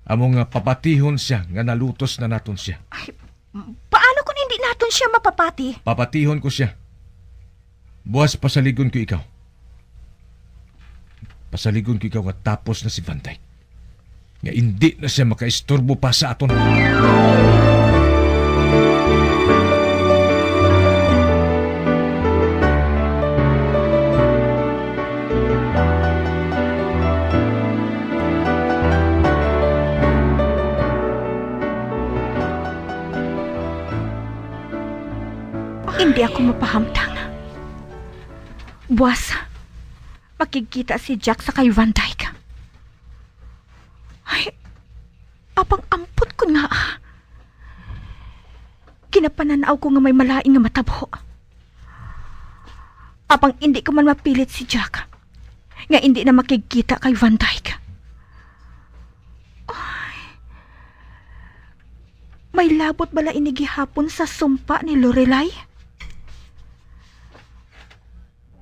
Amo nga papatihon siya, nga nalutos na naton siya. Ay, paano kung hindi naton siya mapapati? Papatihon ko siya. Buwas pasaligon ko ikaw. Pasaligon ko ikaw at tapos na si Van Dyke. Nga hindi na siya makaistorbo pa sa aton. Hindi ako mapahamtang. Buwas, makikita si Jack sa kay Van Dyke. Ay, apang ampot ko nga. Kinapananaw ko nga may malaing nga matabo. Apang hindi ko man mapilit si Jack, nga hindi na makikita kay Van Dyke. Ay, may labot bala inigihapon sa sumpa ni Lorelai?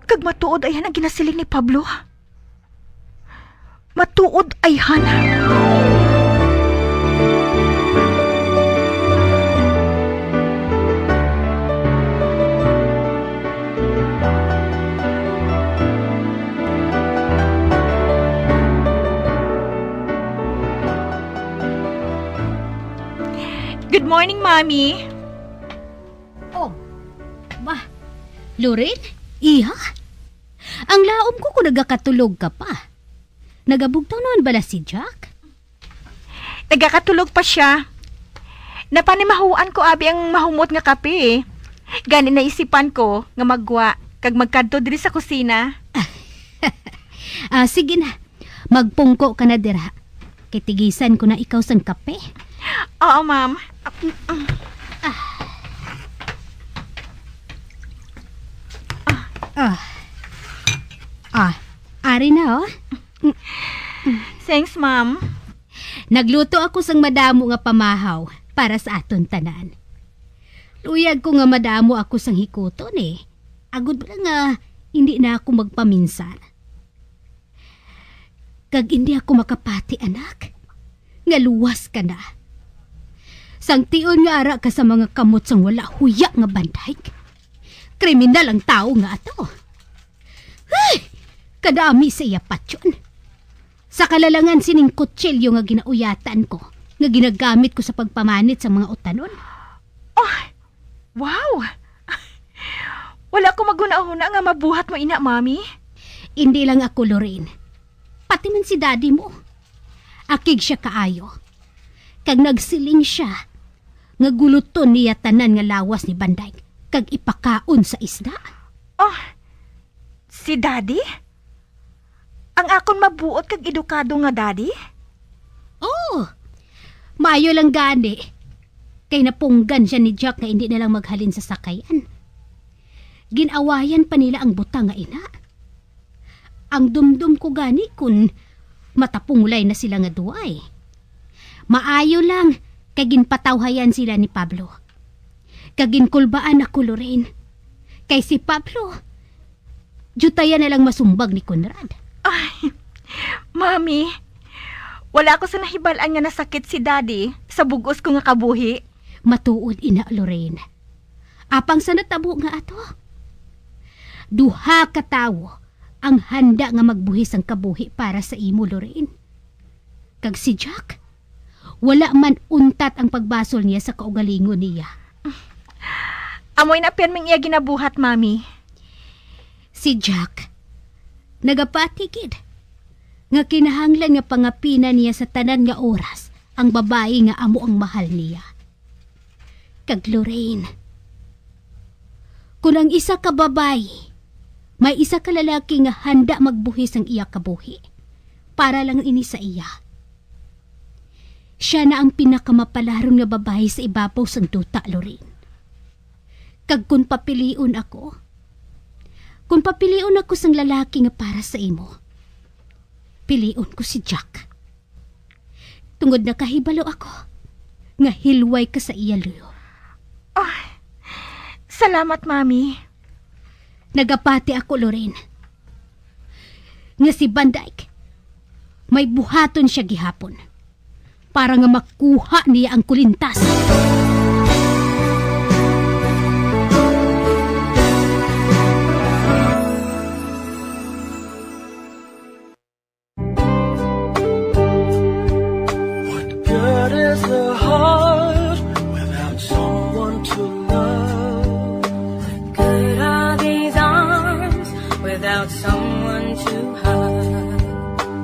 Kag matuod ayhan ang ginasiling ni Pablo. Matuod ayhan. Good morning, Mommy. Oh, Loren? Iha? Ang laom ko kung nagakatulog ka pa. Nagabugtaw naman bala si Jack? Nagakatulog pa siya. Napanimahuan ko abi ang mahumot nga kape eh. Gani naisipan ko nga magwa kag magkadto diri sa kusina. Sige na. Magpungko ka na dira. Kitigisan ko na ikaw sang kape. Oo, ma'am. Ari na oh. Thanks, ma'am. Nagluto ako sang madamo nga pamahaw para sa aton tanan. Luyag ko nga madamo ako sang hikuton eh. Agud ba nga hindi na ako magpaminsan. Kag hindi ako makapati anak. Nga luwas ka na. Sang tion nga ara ka sa mga kamot sang wala huya nga banday. Kriminal ang tao nga ato. Ay! Kadami sa iya patyon. Sa kalalangan sining kutsilyo nga ginauyatan ko, nga ginagamit ko sa pagpamanit sa mga utanon. Oh, wow! Wala ko maguna-una nga mabuhat mo ina, Mami. Hindi lang ako, Lorraine. Pati man si daddy mo. Akig siya kaayo. Kag nagsiling siya, nga guluton niya tanan nga lawas ni Banday, kag ipakaon sa isda. Oh, si daddy? Ang akon mabuot kag edukado nga daddy? Oh, maayo lang gani. Kay napunggan siya ni Jack na hindi na lang maghalin sa sakayan. Ginawayan pa nila ang butang nga ina. Ang dumdum ko gani kun matapungulay na sila nga duay. Maayo lang kay ginpatawhayan sila ni Pablo. Kaginkulbaan ako, Lorraine. Kay si Pablo, Jutaya na lang masumbag ni Conrad. Ay, Mami, wala ko sa nahibalaan nga nasakit si Daddy sa bugos ko nga kabuhi. Matuod ina, Lorraine. Apang sa natabo nga ato. Duha ka tawo ang handa nga magbuhis ang kabuhi para sa imo, Lorraine. Kag si Jack, wala man untat ang pagbasol niya sa kaugalingon niya. Amoy na pirming iya ginabuhat, Mami. Si Jack, nagapatigid. Nga kinahanglan nga pangapina niya sa tanan nga oras ang babae nga amo ang mahal niya. Kag Lorraine, kung ang isa ka babae, may isa ka lalaki nga handa magbuhis ang iya kabuhi para lang ini sa iya. Siya na ang pinakamapalarong nga babae sa ibabaw sang duta, Lorraine. Kag kung papiliun ako sang lalaki nga para sa imo, piliun ko si Jack. Tungod na kahibalo ako, nga hilway ka sa iya, Leo. Oh, salamat, Mami. Nagapati ako, Lorraine. Nga si Van Dyke, may buhaton siya gihapon para nga makuha niya ang kulintas. Good is the heart without someone to love. Good are these arms without someone to hug.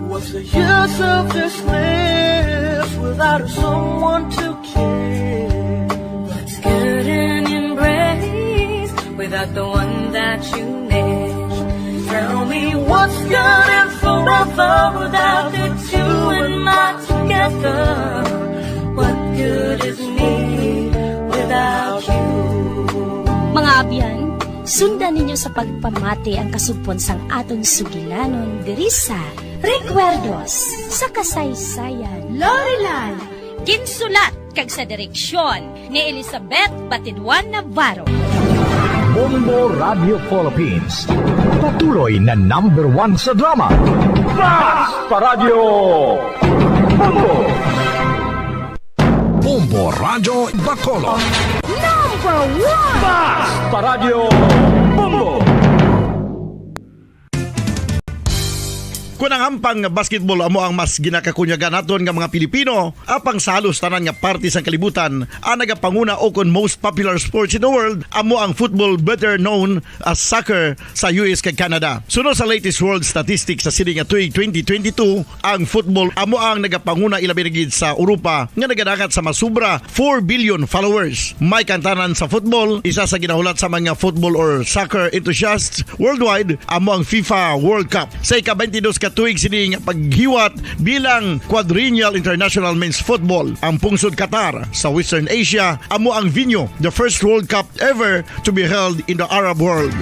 What's the use of this lips without someone to kiss? What's good an embrace without the one that you miss? Tell me what's good and forever without the two and my together. What good is me without you? Mga abyan, sundan ninyo sa pagpamati ang kasugpon sang aton sugilanon diri sa Recuerdos sa kasaysayan. Lorelan, ginsulat kag sa direksyon ni Elizabeth Batidwan Navarro. Bombo Radio Philippines. Patuloy na #1 sa drama. Basta Radio Bombo! Bombo Radio Bacolod. #1 Basta Radio Bombo! Kunang ampang basketball amo ang mas ginakakunyagan naton nga mga Pilipino, apang salos tanan nga parte sa kalibutan, ang nagapanguna o kon most popular sports in the world amo ang football, better known as soccer sa US kag Canada. Sunod sa latest world statistics sa sini nga tuig 2022, ang football amo ang nagapanguna ilabi na gid sa Europa nga nagadangat sa masubra 4 billion followers. May kantanan sa football, isa sa ginahulat sa mga football or soccer enthusiasts worldwide amo ang FIFA World Cup. Sa ika-22 ka tuig sining paghiwat bilang quadrennial international men's football. Ang pungsod Qatar sa Western Asia amo ang venue, the first World Cup ever to be held in the Arab world.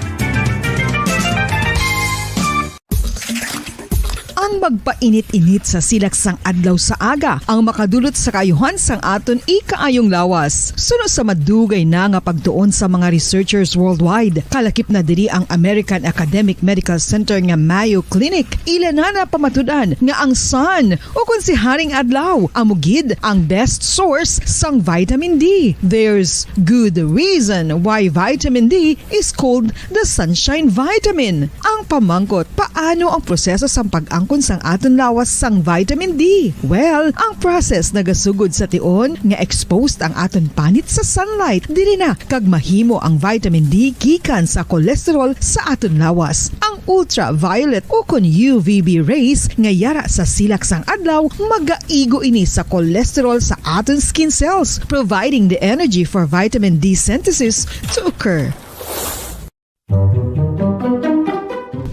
Ang magpainit-init sa silaksang adlaw sa aga ang makadulot sa kaayuhan sang aton ikaayong lawas. Suno sa madugay na nga pagtuon sa mga researchers worldwide, kalakip na diri ang American Academic Medical Center nga Mayo Clinic. Ilan na pamatudan nga ang sun o kung si Haring Adlaw amugid ang best source sang vitamin D. There's good reason why vitamin D is called the sunshine vitamin. Ang pamangkot, paano ang proseso sa pag-angkon sang aton lawas sang vitamin D? Well, ang process nagasugod sa tion nga exposed ang aton panit sa sunlight dili na kag mahimo ang vitamin D gikan sa cholesterol sa aton lawas. Ang ultraviolet o kon UVB rays nga yara sa silak sang adlaw magaigo ini sa cholesterol sa aton skin cells, providing the energy for vitamin D synthesis to occur.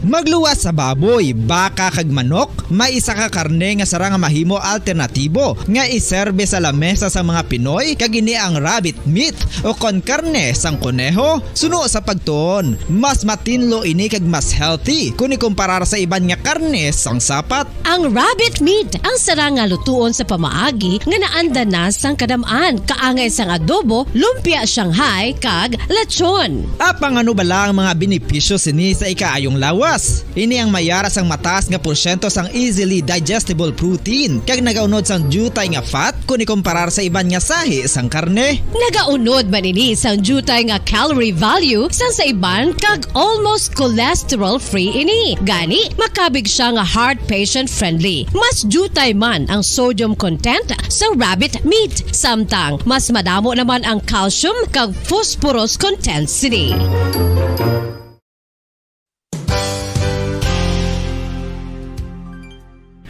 Magluwas sa baboy, baka kag manok, may isa ka karne nga sara nga mahimo alternatibo nga iserbe sa lamesa sa mga Pinoy kag ini ang rabbit meat o kon karne sang kuneho. Suno sa pagtuon, mas matinlo ini kag mas healthy kung ikumparar sa iban nga karne sang sapat. Ang rabbit meat ang sara nga lutuon sa pamaagi nga naanda na sang kadamaan, kaangay sang adobo, lumpia Shanghai kag lechon. Apang ano bala ang mga benepisyo sini sa ikaayong lawas? Ini ang mayara sang mataas nga porsyento sang easily digestible protein kag nagaunod sang jutay nga fat kung ikumparar sa iban nga sahi sang karne. Nagaunod man ini sang jutay nga calorie value sang sa iban kag almost cholesterol free ini. Gani makabig siya nga heart patient friendly. Mas jutay man ang sodium content sa rabbit meat, samtang mas madamo naman ang calcium kag phosphorus content sini.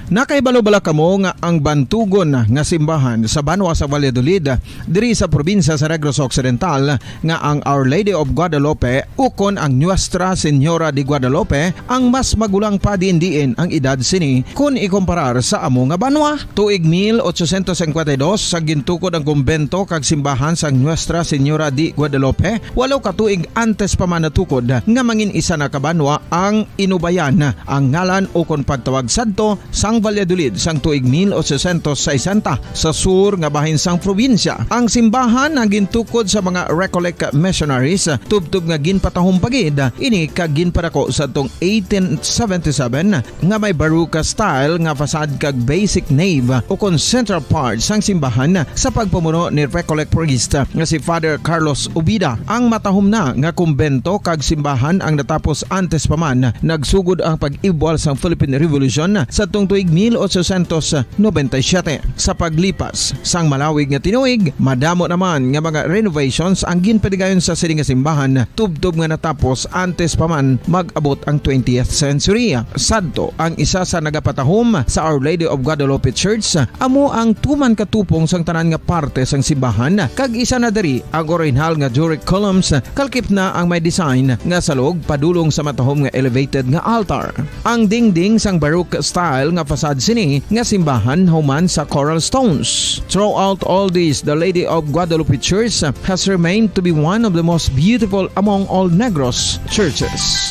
Nakaibalo-bala kamo nga ang bantugon nga simbahan sa Banwa sa Valladolid diri sa probinsya sa Negros Occidental nga ang Our Lady of Guadalupe ukon ang Nuestra Señora de Guadalupe ang mas magulang pa diin ang edad sini kung ikumparar sa amo nga banwa. Tuig 1852 sa gintukod ang kumbento kag simbahan sa Nuestra Señora de Guadalupe, walo ka tuig antes pa man natukod nga mangin isa na kabanwa ang inubayan ang ngalan ukon pagtawag sadto sang Valladolid sang tuig 1860 sa sur nga bahin sang probinsya. Ang simbahan ang gintukod sa mga Recollect missionaries tubtub nga ginpatahong pagid ini kag ginpadako sa tong 1877 nga may baroque style nga fasad kag basic nave o kon central part sang simbahan sa pagpamuno ni Recollect priest nga si Father Carlos Ubida. Ang matahom na nga kumbento kag simbahan ang natapos antes pa man nagsugod ang pag-ibwal sang Philippine Revolution sa tong tuig 1897. Sa paglipas sang malawig nga tinuig, madamo naman nga mga renovations ang ginpadigayon sa sining nga simbahan tubtob nga natapos antes pa man mag-abot ang 20th century. Sadto ang isa sa nagapatahom sa Our Lady of Guadalupe Church, amo ang tuman katupong sang tanan nga parte sang simbahan kag isa na diri ang original nga Doric columns kalkip na ang may design nga salog padulong sa matahom nga elevated nga altar. Ang dingding sang baroque style nga fasad sini nga simbahan human sa coral stones. Throughout all this, the Lady of Guadalupe Church has remained to be one of the most beautiful among all Negros churches.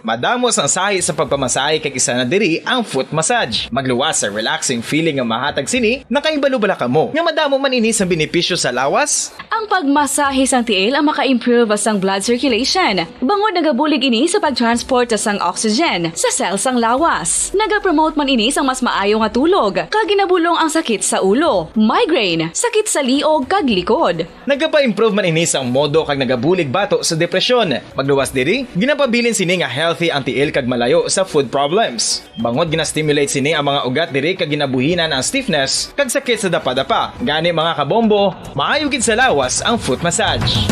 Madamos ang sahi sa pagpamasahe kag isa na diri ang foot massage. Magluwas sa relaxing feeling nga mahatag sini, nakaibalo-bala ka mo. Nga madamo man ini sa benepisyo sa lawas. Ang pagmasahe sang tiil ang maka-improve sang blood circulation. Bangod nagabulig ini sa pagtransport sang oxygen sa cells sang lawas. Nagapromote man ini sang mas maayo nga tulog, kag ginabulong ang sakit sa ulo, migraine, sakit sa liog kag likod. Nagapa-improve man ini sang modo kag nagabulig bato sa depresyon. Magluwas diri, ginapabilin sini nga healthy ang tiil kag malayo sa food problems. Bangod gina-stimulate sini ang mga ugat diri kag ginabuhinan ang stiffness kag sakit sa dapa-dapa. Gani mga kabombo, maayo gid sa lawas ang foot massage.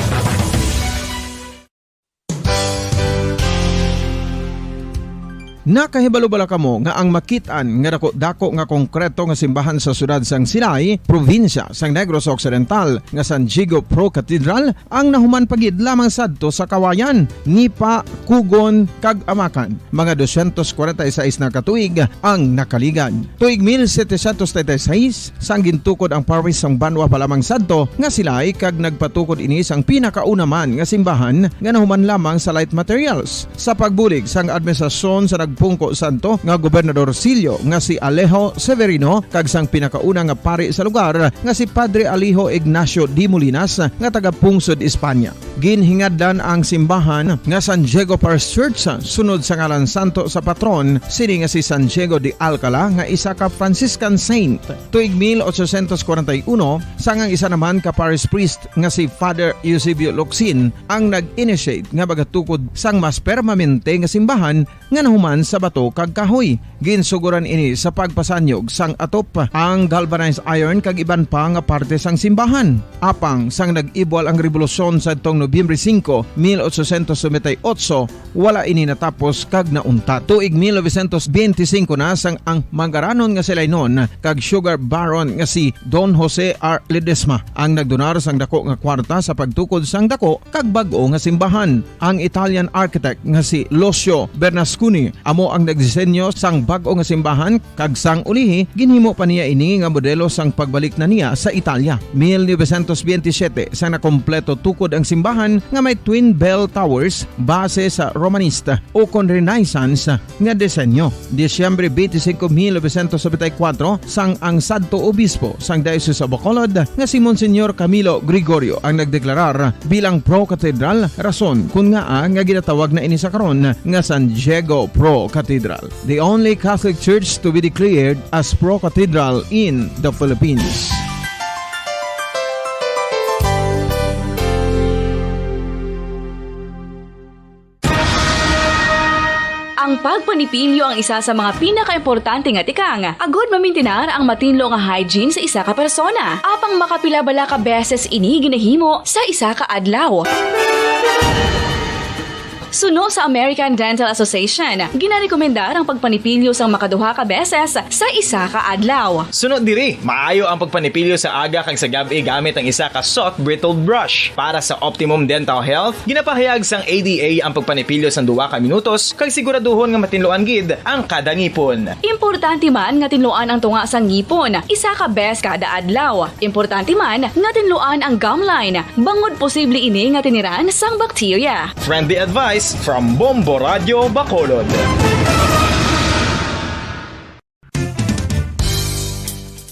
Nakahibalo-bala kamo nga ang makitaan nga dako nga konkreto nga simbahan sa sudad sang Sinay, probinsya sang Negros Occidental nga San Diego Pro Cathedral ang nahuman pagid lamang sadto sa Kawayan, Nipa, Kugon kag Amakan. Mga 246 na katuig ang nakaligan. Tuig 1736 sang gintukod ang parish sang Banwa pa lamang sadto nga Silay kag nagpatukod ini sang pinakauna man nga simbahan nga nahuman lamang sa light materials. Sa pagbulig sang administrasyon sa Pungko Santo nga Gobernador Silio nga si Alejo Severino kag sang pinakauna nga pari sa lugar nga si Padre Alijo Ignacio de Molinas nga taga Pungsod, Espanya. Ginhingaddan ang simbahan nga San Diego Parish Church sunod sa ngalan santo sa patron sini nga si San Diego de Alcala nga isa ka Franciscan saint. Tuig 1841 sangang isa naman ka parish priest nga si Father Eusebio Locsin ang nag-initiate nga bagatukod sang mas permanente nga simbahan nga nahuman sa bato kag kahoy. Ginsuguran ini sa pagpasanyog sang atop ang galvanized iron kag iban pa nga parte sang simbahan. Apang sang nag-ibwal ang revolusyon sa tong Nobyembre 5, 1898, wala ini natapos kag nauntat. Tuig 1925 na sang ang mangaranon nga silay noon kag sugar baron nga si Don Jose R. Ledesma ang nagdonar sang dako nga kwarta sa pagtukod sang dako kag bag-o nga simbahan. Ang Italian architect nga si Lucio Bernasconi amo ang nagdisenyo sang bag-o nga simbahan kag sang ulihi ginhimo pa niya ini nga modelo sang pagbalik na niya sa Italia. 1927 sang nakompleto tukod ang simbahan nga may twin bell towers base sa Romanista o kon Renaissance nga disenyo. Disyembre 25, 1974 sang ang sadto obispo sang Diocese of Bacolod nga si Monsignor Camilo Gregorio ang nagdeklarar bilang pro-cathedral, rason kung nga ginatawag na ini sa karon nga San Diego Pro-Cathedral, the only Catholic Church to be declared as pro-cathedral in the Philippines. Ang pagpanipilyo ang isa sa mga pinaka-importante nga tikang. Agod mamintinar ang matinlo nga hygiene sa isa ka persona. Apang makapilabala ka beses ini ginahimo sa isa ka adlaw. Suno sa American Dental Association, ginarekomendar ang pagpanipilyo sang makaduha ka beses sa isa ka adlaw. Sunod diri, maayo ang pagpanipilyo sa aga kag sa gabi gamit ang isa ka soft brittle brush. Para sa optimum dental health, ginapahayag sang ADA ang pagpanipilyo sang 2 ka minutos kag siguraduhon nga matinloan gid ang kada ngipon. Importante man nga tinluan ang tunga sang ngipon, isa ka bes kada adlaw. Importante man nga tinluan ang gum line, bangod posible ini nga tiniran sang bakterya. Friendly advice from Bombo Radio Bacolod.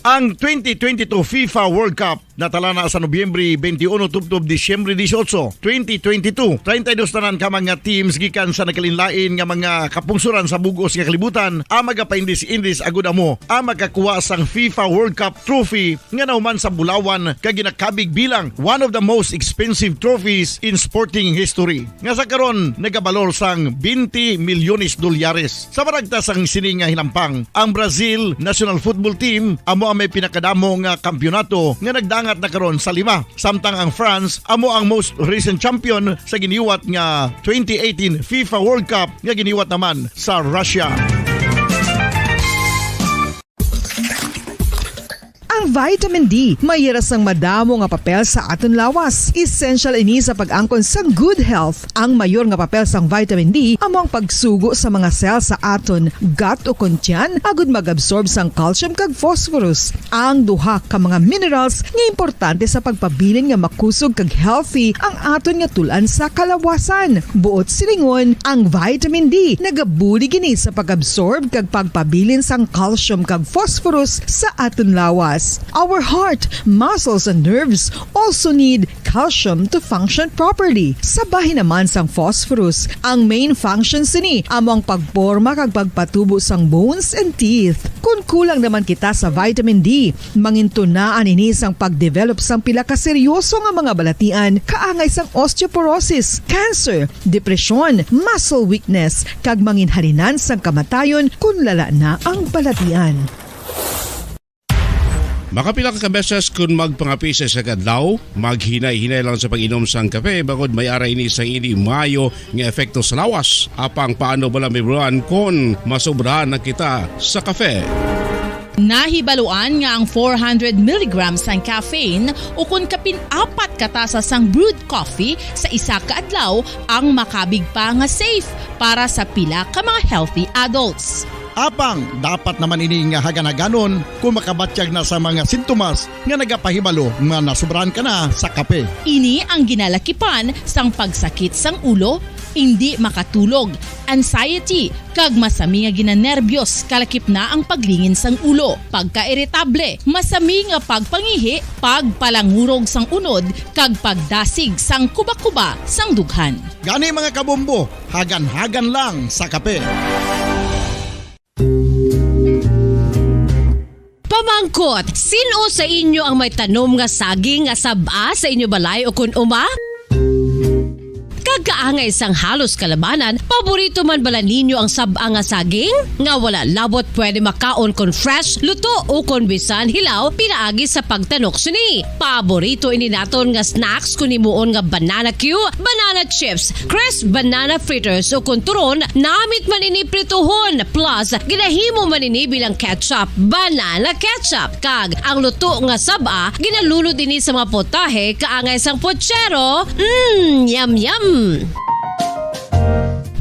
Ang 2022 FIFA World Cup natala na sa Nobyembre 21 tubtob Disyembre 18, 2022. 32 tanan ka mga teams gikan sa nakalinlain nga mga kapungsuran sa bugos nga kalibutan ang magapaindis-indis agud amo ang makakuha sang FIFA World Cup trophy nga nauman sa Bulawan kag ginakabig bilang one of the most expensive trophies in sporting history. Nga sa karon nagabalor sang 20 milyones dolyares. Sa baragta sang sini nga hinampang, ang Brazil National Football Team amo ang may pinakadamo nga kampyonato nga nagdangat na karon sa 5. Samtang ang France amo ang most recent champion sa giniwat nga 2018 FIFA World Cup nga giniwat naman sa Russia. Ang vitamin D mayira sang madamo nga papel sa aton lawas. Essential ini sa pag-angkon sang good health. Ang mayor nga papel sang vitamin D amo ang pagsugo sa mga cell sa aton gut o kuntyan agud mag-absorb sang calcium kag phosphorus. Ang duha ka mga minerals nga importante sa pagpabilin nga makusog kag healthy ang aton nga tulan sa kalawasan. Buot silingon, ang vitamin D nagabuli gini sa pag-absorb kag pagpabilin sang calcium kag phosphorus sa aton lawas. Our heart, muscles, and nerves also need calcium to function properly. Sabahin naman sang phosphorus, ang main functions ni amo ang pagporma kag pagpatubo sang bones and teeth. Kung kulang naman kita sa vitamin D, mangintunaan ini sang pagdevelop sang pila ka seryoso nga mga balatian kaangay sang osteoporosis, cancer, depresyon, muscle weakness, kag manginhalinan sang kamatayon kung lala na ang balatian. Makapila ka beses kung magpangapi sa kadlaw, maghinay-hinay lang sa pag-inom sang kape bagod may aray ni sang ini mayo nga epekto sa lawas. Apang paano bala may buwan kung masobrahan na kita sa kape? Nahibaluan nga ang 400 mg sang caffeine o kung kapin-4 katasa sang brewed coffee sa isa ka adlaw ang makabig pa nga safe para sa pila ka mga healthy adults. Apang dapat naman ini nga hagan-haganon kung makabatyag na sa mga sintomas nga nagapahibalo nga nasubrahan ka na sa kape. Ini ang ginalakipan sang pagsakit sang ulo, hindi makatulog, anxiety, kag masami nga ginanerbiyos kalakip na ang paglingin sang ulo, pagka-irritable, masami nga pagpangihi, pagpalangurog sang unod, kag pagdasig sang kuba-kuba sang dughan. Gani mga kabombo, hagan-hagan lang sa kape. Pamangkot, sino sa inyo ang may tanom nga saging nga saba sa inyo balay o kun uma? Kagkaangay sang halos kalabanan, paborito man bala ninyo ang sab-a nga saging? Nga wala labot pwede makaon kon fresh, luto o kon bisan hilaw pinaagi sa pagtanok suni. Paborito ini naton nga snacks kun himuon nga banana Q, banana chips, crisp banana fritters o kun turon, namit man ini prituhon plus ginahimo man ini bilang ketchup, banana ketchup. Kag ang luto nga sab-a ginalunod ini sa mga potahe kaangay sang pochero. Yum yum.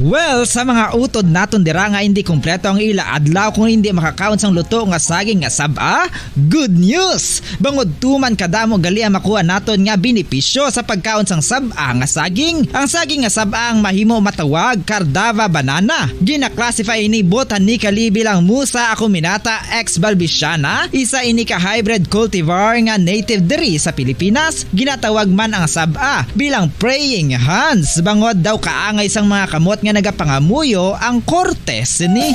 Well, sa mga utod naton dira nga hindi kumpleto ang ila adlaw kung hindi makakaon sang luto nga saging nga sab-a, good news! Bangod tuman kadamo gali ang makuha naton nga benepisyo sa pagkaon sang sab-a nga saging. Ang saging nga sab-a ang mahimo matawag Cardava banana. Gina-classify ini botanically bilang Musa acuminata ex balbisiana, isa ini ka hybrid cultivar nga native diri sa Pilipinas. Ginatawag man ang sab-a bilang praying hands. Bangod daw kaangay sang mga kamot nga nagapangamuyo ang kortes ni.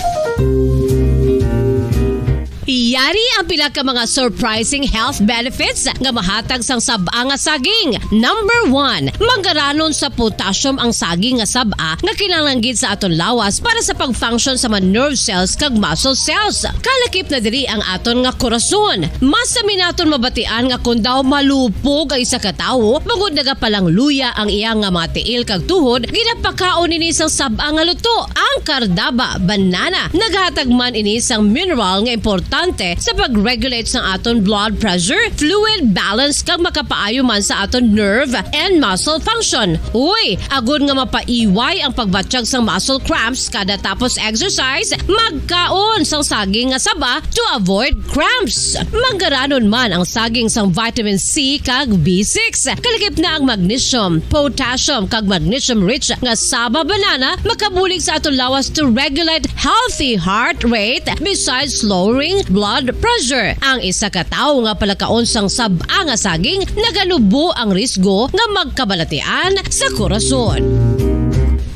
Yari ang pila ka mga surprising health benefits nga mahatag sang sab-a nga saging. Number 1, manggaranon sa potassium ang saging nga sab-a nga kinahanglan sa aton lawas para sa pag-function sa mga nerve cells kag muscle cells. Kalakip na diri ang aton nga korason. Mas sa minaton mabatian nga kun daw malupog ang isa ka tawo, bangod nagapalang luya ang iyang nga mga tiil kag tuhod, ginapakaon ini sang sab-a nga luto. Ang Cardava banana naghatag man ini sang mineral nga importante sa pag-regulate sa aton blood pressure, fluid balance kag makapaayo man sa aton nerve and muscle function. Uy, agud nga mapaiway ang pagbatsyag sang muscle cramps kada tapos exercise, magkaon sang saging nga saba to avoid cramps. Manggaranon man ang saging sang vitamin C kag B6. Kalakip na ang magnesium, potassium kag magnesium rich nga saba banana makabulig sa aton lawas to regulate healthy heart rate besides lowering blood pressure. Ang isa ka tawo nga palakaon sang sab-a nga saging nagalubo ang risgo nga magkabalatian sa korason.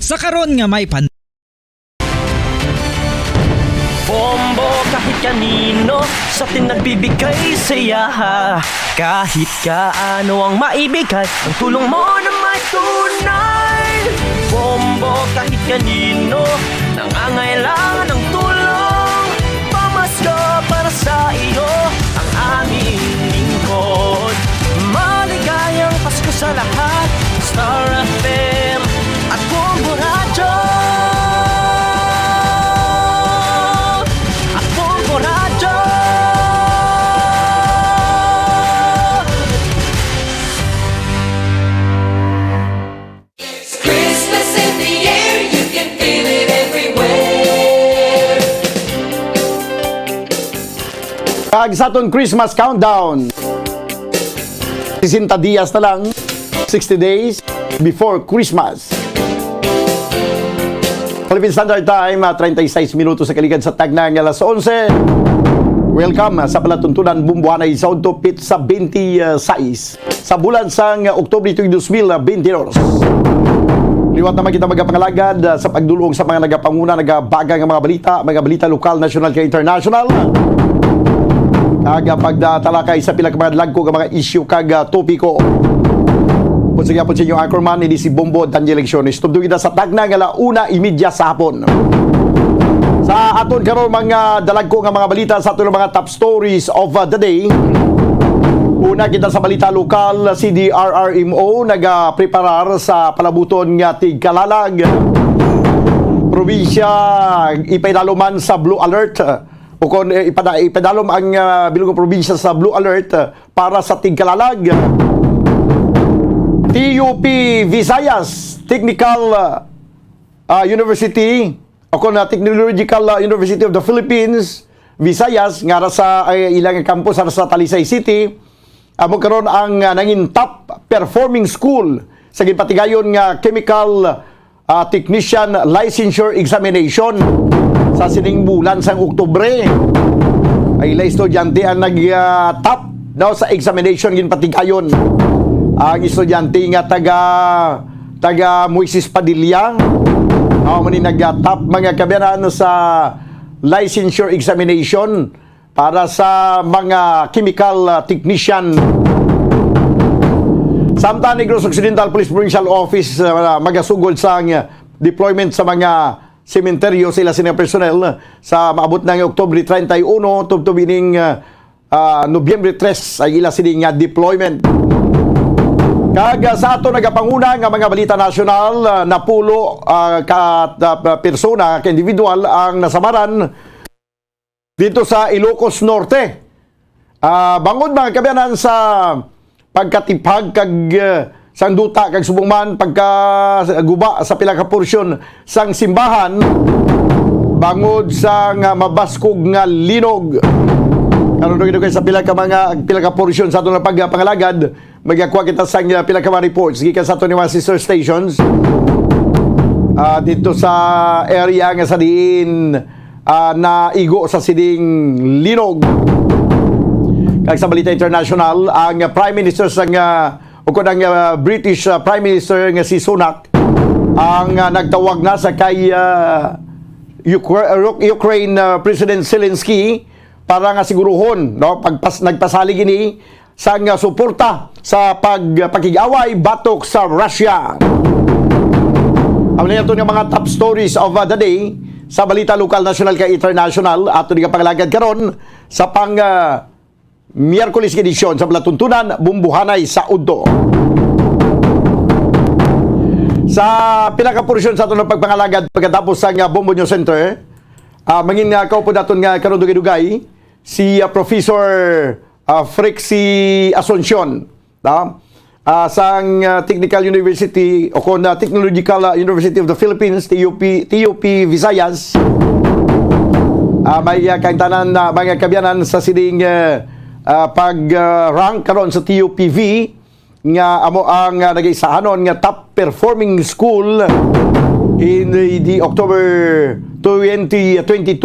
Sa karon nga may Bombo kahit kanino sa atin nagbibigay saya. Kahit kaano ang maibigay, ang tulong mo na may tunay. Bombo kahit kanino nangangailangan ng tulong, pamasko para sa iyo ang aming lingkod. Maligayang Pasko sa lahat, Star FM at Bombo Radio. At Bombo Radio. Christmas in the air, you can feel it everywhere. Kag sa aton Christmas countdown. 60 dias na lang, 60 days before Christmas. Philippine Standard Time, 36 minutos sa kaligid sa tagnang alas 11. Welcome sa palatuntunan bumbuanay sa Untupit sa 26 sa bulan sang Oktubre 2022. Liwat naman kita magapangalagad sa pagdulong sa mga nagapanguna, nagabaga ng mga balita lokal, national kaya international. Kag pagdatalakay sa pila ka mga lagko nga mga issue kag topiko. Kung sa gyapon sa inyong anchorman, ini si Bombo Daniel Lecciones. Tubdo kita sa tagna nga 1:30 sa hapon. Sa aton karon mga dalagko nga mga balita sa aton mga top stories of the day. Una kita sa balita lokal, si DRRMO nagapreparar sa palabuton nga tigkalalag. Probinsya ipaidaluman sa Blue Alert. O kung ipadalom ang bilog probinsya sa Blue Alert para sa tigkalalag. TUP Visayas Technical University o kung Technological University of the Philippines Visayas nga sa ilang campus sa Talisay City magkaroon ang nanging top performing school sa ginpatigayon nga chemical technician licensure examination sa sining bulan sang Oktubre. Ay ila estudyante ang nag-top sa examination ginpatigayon. Ang estudyante nga taga Moises Padilla man nag-top mga kabiyanan sa licensure examination para sa mga chemical technician. Samtang Negros Occidental Police Provincial Office magasugod sa deployment sa mga sementeryo sila sina personnel sa maabot ng Oktubre 31 tubtub ining Nobyembre 3 ay ila sining deployment. Kag sa ato nagapanguna nga mga balita nasyonal napulo ka persona ka individual ang nasamaran dito sa Ilocos Norte. Bangod mga kabayanan sa pagkatipag kag sang duta kag subong man pagkaguba sa pila ka porsyon sang simbahan bangod sang mabaskog nga linog. Karon dugay sa pila ka porsyon sa aton pagpangalagad magakuha kita sang pila ka mga reports gikan sa aton mga sister stations dito sa area nga sa diin na igo sa siding linog. Kag sa balita international ang Prime Minister sang ukod ang British Prime Minister nga si Sunak ang nagtawag na sa kay Ukraine President Zelensky para nga siguruhon nagpasalig ini sang suporta sa pagpakig-away batok sa Russia. Ang ito ng mga top stories of the day sa balita lokal, national kay international ato nga pangalagad karon sa pang Miyerkules edisyon sa Balatuntunan Bumbuhanay sa Udto. Sa pinaka-porsyon sa aton pagpangalagad pagkatapos sa Bombo News Center, mangin kaupo daton nga karon dugay-dugay si Professor Frixie Asuncion sang Technical University o kon Technological University of the Philippines, TUP Visayas. May kaintanan na mga kabyanan sa sining pag-rank karon sa TUPV nga amo ang nagaisahanon nga top performing school in the October 2022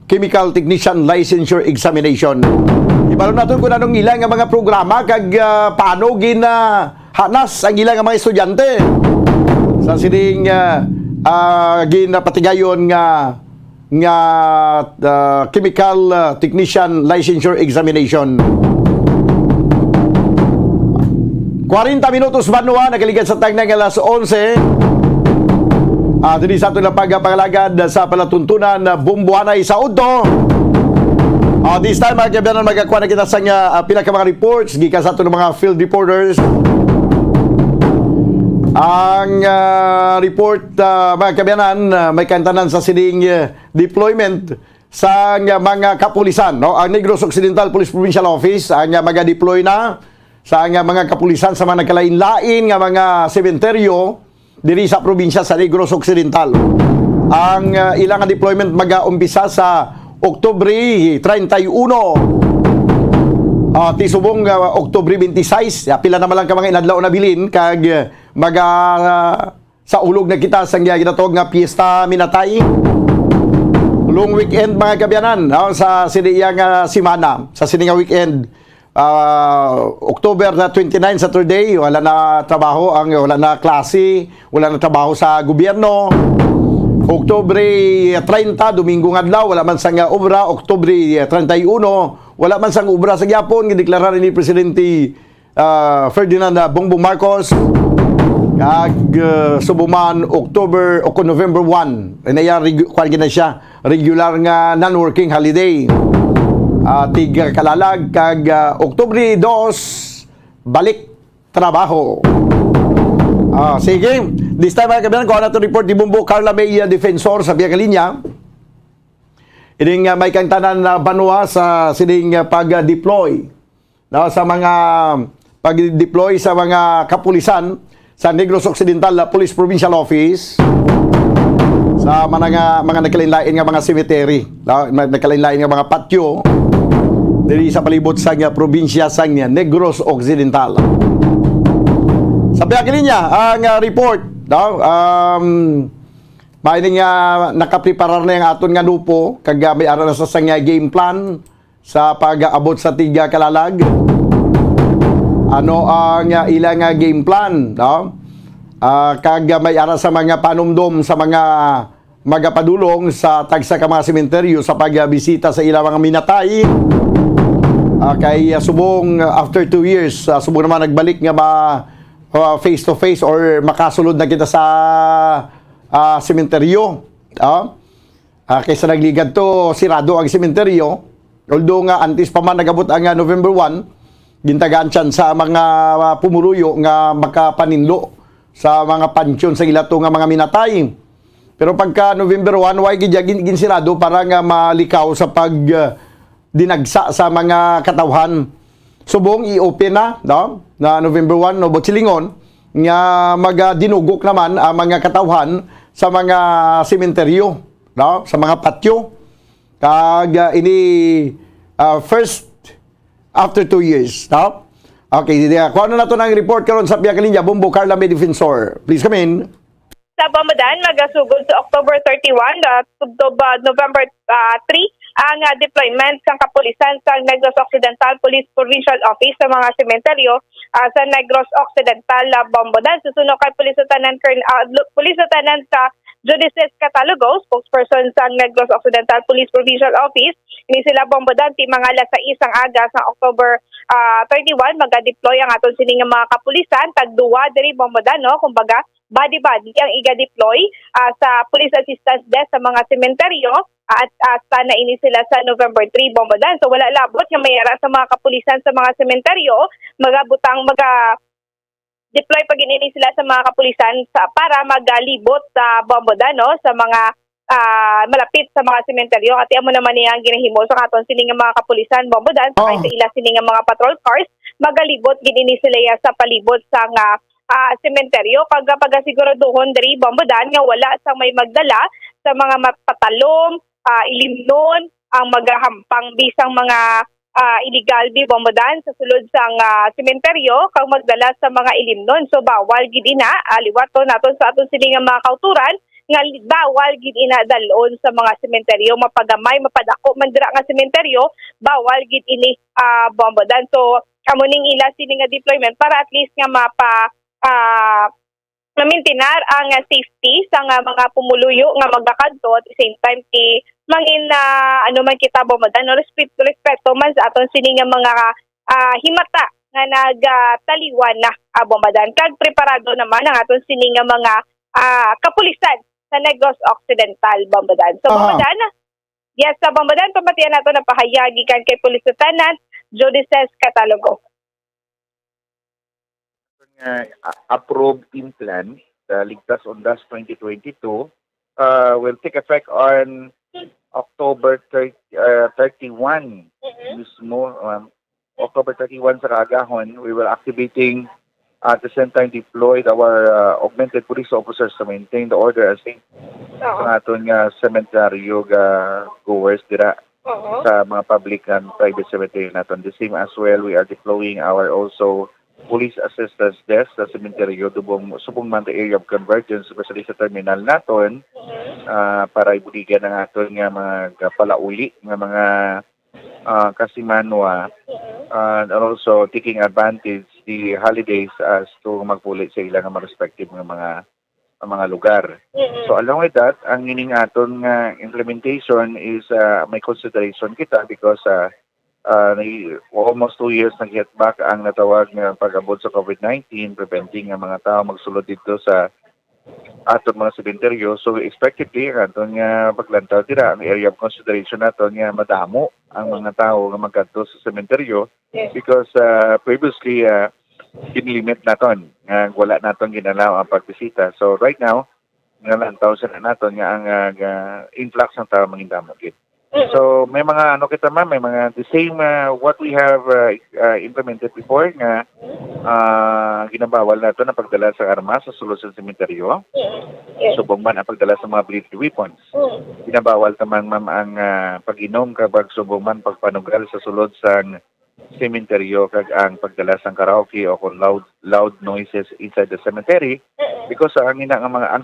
Chemical Technician Licensure Examination. Ibalon natin kung anong ilang nga mga programa kag paano hanas ang ilang nga mga estudyante sa sining ginapatigayon nga Chemical Technician Licensure Examination. 40 minutos banwa nagaligad sa tag ng alas 11. Dili sa aton pagpangalagad sa palatuntunan Bumbuhanay sa Udto. This time mga kabayanan magakuha na kita sa pila ka mga reports gikan sa aton mga field reporters. Ang report mga kabayanan may kantanan sa sining deployment sa mga kapulisan, no? Ang Negros Occidental Police Provincial Office ang maga-deploy na sa mga kapulisan sa mga nagkalain-lain nga mga sementeryo diri sa probinsya sa Negros Occidental. Ang ilang deployment maga-umpisa sa Oktubre 31. Tisubong Oktubre 26, pila naman lang ka mga inadlaw na bilin kag sa ulog na kita sa ginatawag nga Fiesta Minatay. Long weekend mga kabyanan sa siniyang simana, sa siniyang weekend. October 29 Saturday, wala na trabaho, wala na klase, wala na trabaho sa gobyerno. Oktubre 30 Domingo adlaw, wala man sang obra. Oktubre 31 wala man sang obra sa gyapon gideklara ni Presidente Ferdinand Bongbong Marcos. Kag subuman October o November 1 na siya regular nga non-working holiday. Tiga kalalag kag Oktubre 2 balik trabaho. Sige, this time mga kabilang ko na ito report di Bumbo Carla May Defensor sa biyang linya. Ining may kantanan na banwa sa sining pag-deploy sa mga pag-deploy sa mga kapulisan sa Negros Occidental Police Provincial Office sa mga nagkalain-lain nga mga cemetery, nagkalain-lain nga mga patio diri sa palibot sa probinsya sa Negros Occidental. Sa biyang linya ang report may nga nakapreparar na yung aton nga lupo kag may ara na sa game plan sa pag-abot sa tiga kalalag. Ano ang ilang game plan, no? Kag may ara sa mga panumdom sa mga magapadulong sa tagsa ka mga sementeryo sa pagbisita sa ilang mga minatay. kay subong after 2 years subong naman nagbalik nga face to face or makasulod na kita sa sementeryo. Kaysa nagligad to sirado ang sementeryo, although nga antes pa man nagabot ang November 1, gintagaan siyan sa mga pumuluyo nga makapaninlo sa mga pansyon sa ilato nga mga minatay. Pero pagka November 1, why ginsirado para nga malikaw sa pag dinagsa sa mga katawhan. Subong i-open na November 1 no Botsilingon nga magadinugok naman ang mga katawhan sa mga sementeryo, sa mga patio. Kag ini first after 2 years. Okay, kung ano na ito ng report karon sa Pia Kalinya, Bombo Carla May Defensor. Please come in. Sa Bamadan, magasugod sa October 31 to November 3 ang deployment ng kapulisan sa Negros Occidental Police Provincial Office sa mga sementeryo sa Negros Occidental, Bambodan. Susunod kay Police Lieutenant sa Judices Catalogo, spokesperson sa Negros Occidental Police Provincial Office. Ini sila Bambodan, ti mga alas sa isang aga sa October 31, mag-deploy ang aton sining mga kapulisan, tagduwa diri Bambodan, no? Kumbaga, body-body ang iga-deploy sa Police Assistance Desk sa mga sementeryo at sana ini sila sa November 3, Bambodan. So wala labot nga mayara sa mga kapulisan sa mga sementeryo, deploy pag inini sila sa mga kapulisan para magalibot sa Bambodan, no? Sa mga malapit sa mga sementeryo. At amo naman niya ang ginahimo sa katon sining mga kapulisan Bambodan, sa ila sining mga patrol cars, magalibot ginini sila sa palibot sa sementeryo pag siguraduhon diri Bambodan nga wala sang may magdala sa mga patalom, ilimnon ang magahampang bisang mga illegal di Bambodan sa sulod sang sementeryo kang magdala sa mga ilimnon. So bawal gid ina liwato naton sa aton sining mga kauturan nga bawal gid ina dalon sa mga sementeryo, mapagamay mapadako man dira nga sementeryo, bawal gid ini Bambodan. So amo ning ila sini nga deployment para at least nga mamintinar ang safety sa mga pumuluyo nga magakadto at the same time mangin ano man kita Bambodan, no, respeto man sa aton sini nga mga himata nga nagtaliwan na Bambodan. Kag preparado naman ang aton sini nga mga kapulisan sa Negros Occidental, Bambodan. So Bambodan, yes, sa Bambodan pamatian nato na pahayagi kan kay Police Lieutenant Judices Catalogo. Approved in plan, the Ligtas Ondas 2022, will take effect on October 31. Mismo, October 31 sa Kagahon, we will activating at the same time deployed our augmented police officers to maintain the order as sa aton nga cementerio goers dira sa mga public and private cemetery naton. The same as well, we are deploying our also police assistance desk sa sementeryo subong man the area of convergence, especially sa terminal naton, para ibuligan ang aton nga mga palauli nga mga kasimanwa, and also taking advantage the holidays as to magpulit sa ilang mga respective nga mga lugar. So along with that, ang ining aton nga implementation is may consideration kita because almost 2 years nag-hit back ang natawag nga pag-abot sa COVID-19, preventing nga mga tao magsulod dito sa aton mga sementeryo. So expectedly aton nga paglantaw dira ang area of consideration naton nga madamo ang mga tao nga magkadto sa sementeryo because previously ginlimit naton nga wala naton ginalaw ang pagbisita. So right now nalantaw sa naton nga ang influx ng tao mangindamo gid. So may mga may mga the same what we have implemented before nga ginabawal nato na pagdala sa armas sa sulod sa sementeryo. Subong man ang pagdala sa mga military weapons. Ginabawal taman ma'am ang pag-inom kapag subong man pagpanugal sa sulod sa sementeryo kag ang pagdala sa karaoke o kung loud noises inside the cemetery because ang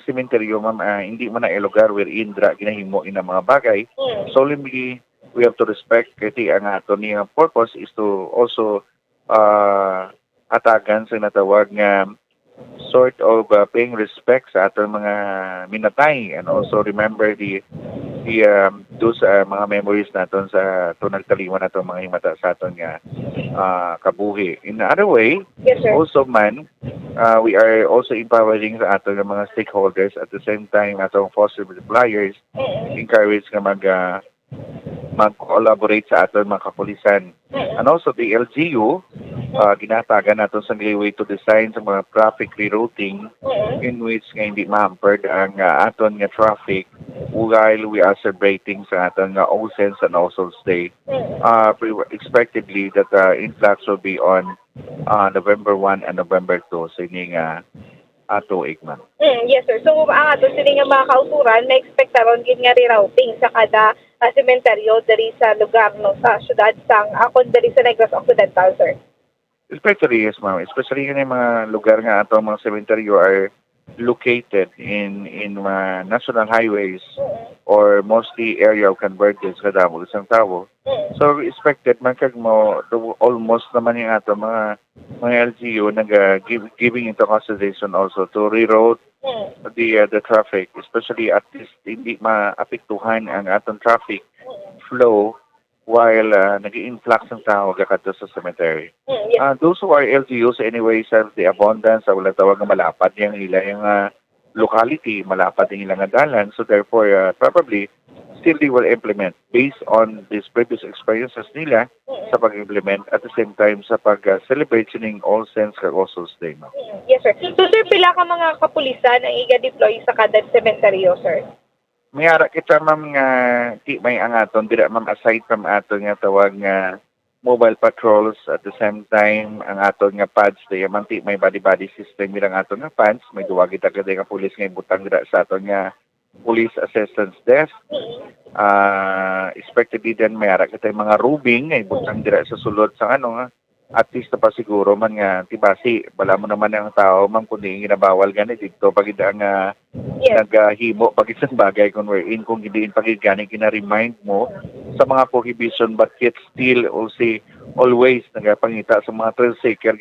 sementeryo ma'am hindi man na lugar wherein dra ginahimo ina mga bagay. Solemnly we have to respect kay ang ato niya purpose is to also atagan sa natawag nga sort of paying respect sa atong mga minatay, and also remember those mga memories naton sa nagtaliwan naton mga himata sa aton nga kabuhi. In other way, also man, we are also empowering sa aton nga mga stakeholders, at the same time atong foster multipliers, encourage nga mag-collaborate sa aton mga kapulisan. And also the LGU, ginatagan natin sa way to design sa mga traffic rerouting in which nga hindi ma-hampered ang aton nga traffic while we are celebrating sa aton nga All Saints and All Souls Day. Expectedly that influx will be on November 1 and November 2 sa ining ato Igman. Yes, sir. So, ang ato sila nga mga kauturan, may expect aron gid nga rerouting sa kada sementeryo diri sa lugar no sa syudad sang akon diri sa Negros Occidental, sir. Especially, yes, ma'am. Especially yung mga lugar nga ato mga cemetery are located in national highways or mostly area of convergence kada mo isang tawo. So expected man kag mo almost naman yung ato mga LGU giving into consideration also to reroute the traffic, especially at least hindi maapektuhan ang atong traffic flow while nag-influx ng tao kakadto sa cemetery. Those who are LGUs anyway have the abundance, wala tawag nga malapad yung ilang locality, malapad yung ilang dalan. So therefore, probably, still they will implement based on these previous experiences nila sa pag-implement at the same time sa pag-celebrate sining All Saints kag All Souls Day. Yes, sir. So, sir, pila ka mga kapulisan ang iga-deploy sa kada cemeteryo, sir? May ara kita ma'am nga may angaton dira ma'am aside from aton nga tawag nga mobile patrols, at the same time ang aton nga pads day man may body system bilang aton nga pads, may duwa kita kada nga pulis nga ibutang dira sa aton nga police assistance desk. Expected din may ara kita mga rubing nga ibutang dira sa sulod sa at least pa siguro man nga tibasi bala mo naman ang tao man kundi ginabawal gani dito pag ang naghimo pag isang bagay kung wherein kung hindi pagigani kina-remind mo sa mga prohibition but yet still also always nagapangita sa mga trail seeker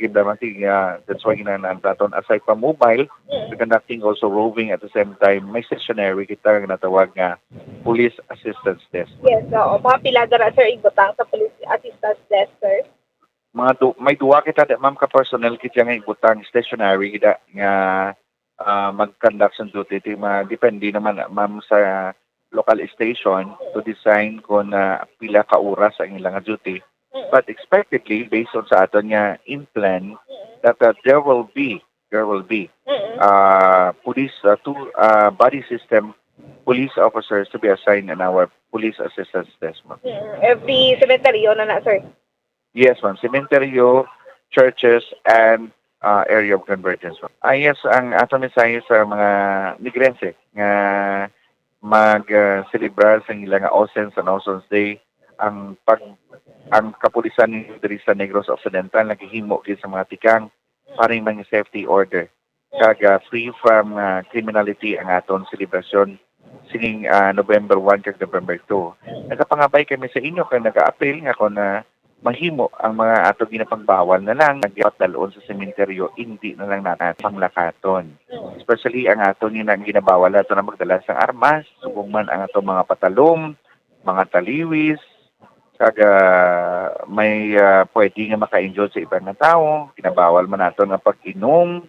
that's why ginanaan taton aside pa mobile, conducting also roving at the same time may stationary kita nga natawag nga police assistance desk. Yes, mga pila dara sir ibutang sa police assistance desk, sir. May duwa kita ma'am ka personnel kita nga ibutang stationary kita nga mag-conduct ng duty. Depende naman ma'am sa local station to design kung pila ka oras ang ilang duty. But expectedly, based on sa aton nga in plan, that there will be police body system police officers to be assigned in our police assistance desk, ma'am. Every cemetery na sir? Yes, ma'am. Cementerio, churches, and area of convergence. Yes, ang ato mensahe sa mga migranse nga mag-celebrar sa ilang All Saints and All Souls Day, ang kapulisan ni diri sa Negros Occidental naghihimo gid sa mga tikang paring mga safety order kag free from criminality ang aton celebration sining November 1 kag November 2. Nagapangabay kami sa inyo kay nag-a-appeal nga kon mahimo ang mga ato ginapangbawal na lang nagdapat dalon sa sementeryo, hindi na lang natin panglakaton. Especially ang ato ginabawal nato na magdala sa armas, subong man ang ato mga patalom, mga taliwis, kaga may pwede nga maka-enjoy sa ibang na tao, ginabawal man nato nga pag-inom,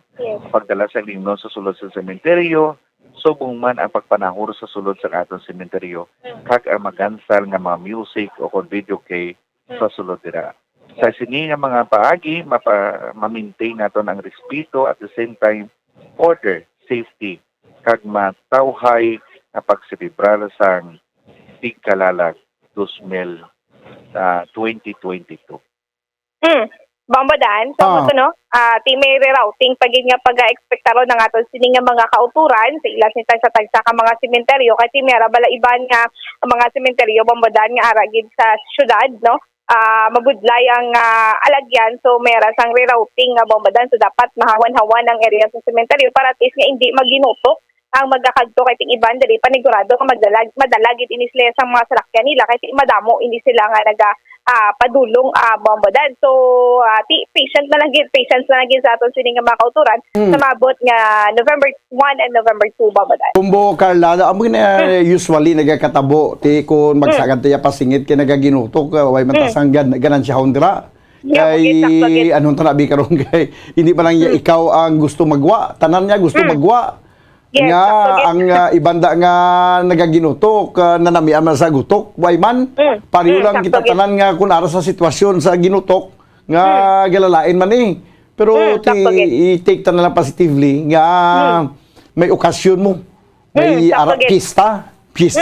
pagdala sa limnon sa sulod sa sementeryo, subong man ang pagpanahuro sa sulod sa atong sementeryo, kag ang magansal nga mga music o kung video kay sa sulod dira. Sa sini nga mga paagi, ma-maintain naton ang respeto at the same time order, safety, kag matawhay na pagselebrar sang Tigkalalag 2022. Bambadan, sa mo no? May rerouting pagid nga pag-expectaro ng aton sini nga mga kauturan sa ilas ni sa tagsa ka mga sementeryo kay timera bala iban nga mga sementeryo bambadan nga aragid sa syudad, no? Mabudlay ang alagyan, so meron sang rerouting nga bombadan, so dapat mahawan-hawan ang area sa cemetery para at least nga hindi maginutok ang magkakadto kay ting iban diri panigurado nga madalagit ini sila sa mga salakyan nila kay madamo hindi sila nga naga padulong bombodan. So patience na lang gid sa aton sini nga mga kauturan sa mabot nga November 1 and November 2 bombodan. Bumbo Carla, amo na usually nagakatabo ti kun magsagad tiya pasingit kay nagaginutok way matasang ganan siya hondra. Kay anong tanabi karon kay hindi pa lang ikaw ang gusto magwa, tanan niya gusto magwa. Yes, nga ang ibanda nga nagaginutok nanamian man sa gutok way man pareho lang kita tanan nga kun ara sa sitwasyon sa ginutok nga galalain man pero i-take ta na lang positively nga may okasyon mo may pista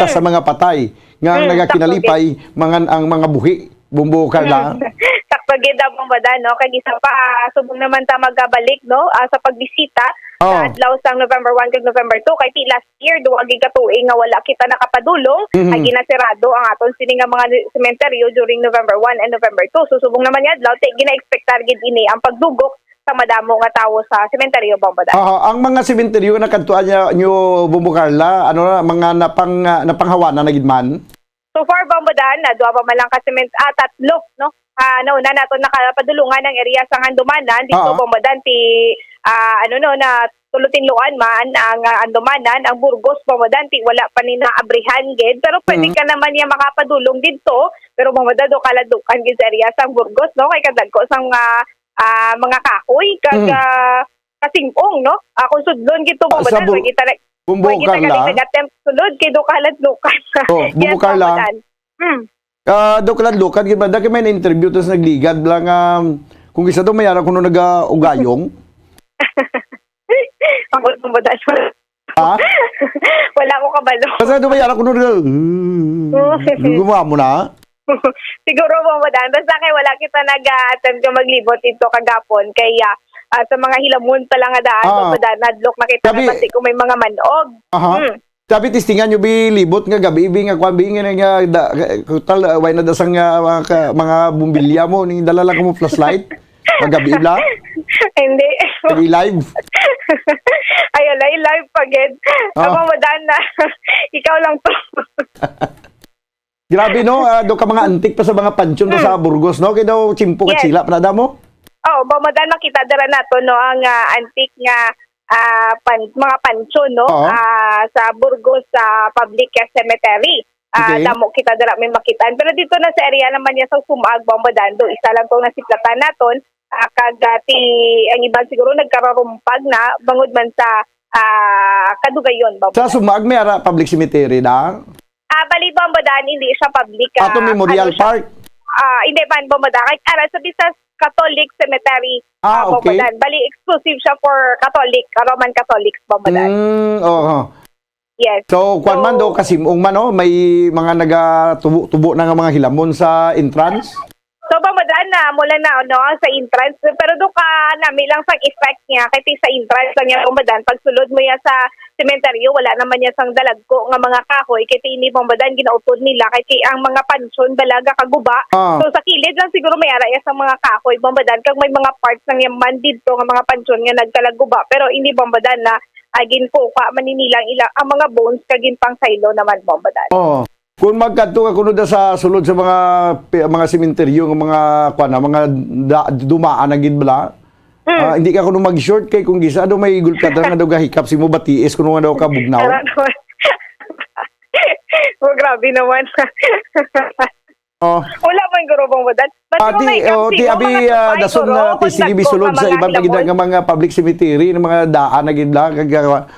sa mga patay nga nagakinalipay ang mga buhi Bumbo Carla. Sakto gid ang badan no kay isa pa subong naman ta magabalik no sa pagbisita sa adlaw sang November 1 kag November 2 kay last year duwa gid ka tuig nga wala kita nakapadulong ay ginasirado ang aton sini nga mga sementeryo during November 1 and November 2. So subong naman nga adlaw gina-expectar gid ini ang pagdugok sa madamo nga tawo sa sementeryo Bombodan. Ang mga sementeryo na kadtuan nyo Bumbo Carla ano na mga napanghawanan na gid man. So far, Bombodan, duwa pa man lang ka tatlo, no? Nauna nato nakapadulungan ng area sa Andumanan. Dito, Bombodan, na tulutinluan man ang Andumanan, ang Burgos, Bombodan, wala pa ni naabrihan gid. Pero pwede ka naman niya makapadulong dito. Pero Bombodan, do kaladukan gid sa area sa Burgos, no? Kay kadagko sang mga kahoy, kag kasingong, no? Kung sudlon gito, Bombodan, kita Bumbo Carla. Nag-attempt sulod kay Dukalat Lukan. Bumbo Carla. Dukalat Lukan, gimana kay may interview tas nagligad lang kung isa daw mayara kuno nag-ugayong. Ako Bombodan. Wala ko kabalo. Kasi daw mayara kuno gumawa mo na. Siguro Bombodan, basta kay wala kita nag-attempt nga maglibot dito kagapon kaya sa mga hilamon pa lang nga daan, nadlok nakita na kasi kung may mga manog. Sabi tistingan nyo bilibot nga gabi nga kwan nga kutal way na dasang mga bumbilya mo ning dala lang mo flashlight magabi ibla. Hindi. Live. Ayun, live pagid. Ako madan na ikaw lang to. Grabe no, do ka mga antik pa sa mga pansyon pa sa Burgos no, kay daw chimpo kat sila pa mo. Bombodan makita dara nato no ang antique nga mga pansyon no sa Burgos sa public cemetery. Damo kita dara may makitaan pero dito na sa area naman niya sa Sumag Bombodan do isa lang tong nasiplatan naton kagati ang iban siguro nagkararumpag na bangod man sa Kadugayon Bombodan. Sa Sumag may ara public cemetery da? Bali Bombodan hindi siya public. Ato Memorial Park. Hindi man Bombodan kay ara sa Bisas Catholic Cemetery Bombodan. Bali exclusive siya for Catholic, Roman Catholics Bombodan. Yes. So kwan man do kasimong man no, may mga nagatubo na nga mga hilamon sa entrance. So Bombodan na mula na no sa entrance pero do ka nami lang sang effect niya kay sa entrance lang niya Bombodan pag sulod mo ya sa sementeryo wala naman niya sang dalagko nga mga kahoy kay ini Bombodan ginautod nila kay ang mga pansyon balaga kaguba. So sa kilid lang siguro may ara ya sa mga kahoy Bombodan kag may mga parts nang yaman dito nga mga pansyon nga nagkalaguba pero hindi Bombodan na agin ko ka maninilang ila ang mga bones kagin pang saylo naman Bombodan. Kung magkadto ka kuno sa sulod sa mga sementeryo nga mga dumaan na gid bala. Hindi ka kuno mag-short kay kung gisa do may gulkad nga daw gahikap si mo batiis kuno nga daw ka bugnaw. Grabe naman. Wala man guro Bombodan. Abi dason na sige bisulod sa ibang tagida nga mga public cemetery ng mga daan na gid lang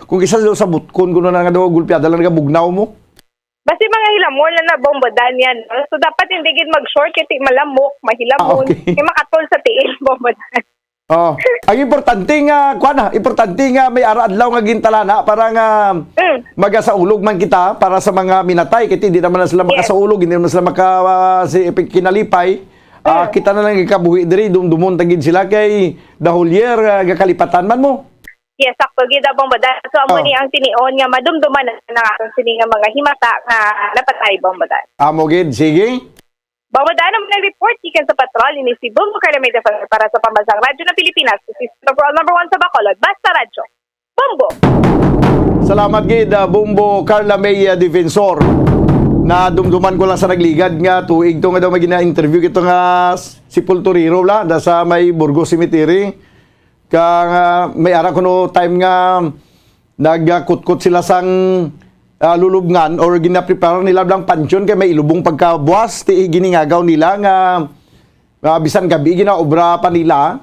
kung gisa do sa butkon kuno nga daw gulpiada lang nga bugnaw mo. Basta mga hilamon na Bombodan yan. So, dapat hindi gid mag-short kasi malamok, mahilamon. Kaya makatol sa tiil, Bombodan. Ang importante nga may ara-adlaw nga gintalana para nga magasaulog man kita para sa mga minatay. Kasi hindi naman na sila makasaulog, hindi naman sila kinalipay. Kita na lang ikabuhi diri, dumdumon tagid sila kay dahulyer, gakalipatan man mo. Yes, sakto gid Bombodan. So amo ni ang tinion nga madumduman na aton sini nga mga himata nga napatay Bombodan. Amo gid, sige. Bombodan ang nag-report gikan sa patrol ni si Bumbo Carlameda para sa Pambansang Radyo ng Pilipinas. This is number 1 sa Bacolod, Basta Radyo. Bombo. Salamat gid Bombo Carla May Defensor. Na dumduman ko lang sa nagligad nga tuig to nga daw may gina-interview kito nga sepulturero la da sa may Burgos Cemetery. Ka may ara kuno time nga nagkutkot sila sang lulubngan or gina-prepare nila lang pansyon kay may ilubong pagkabuas ti giningagaw nila nga bisan gabi ginaobra pa nila.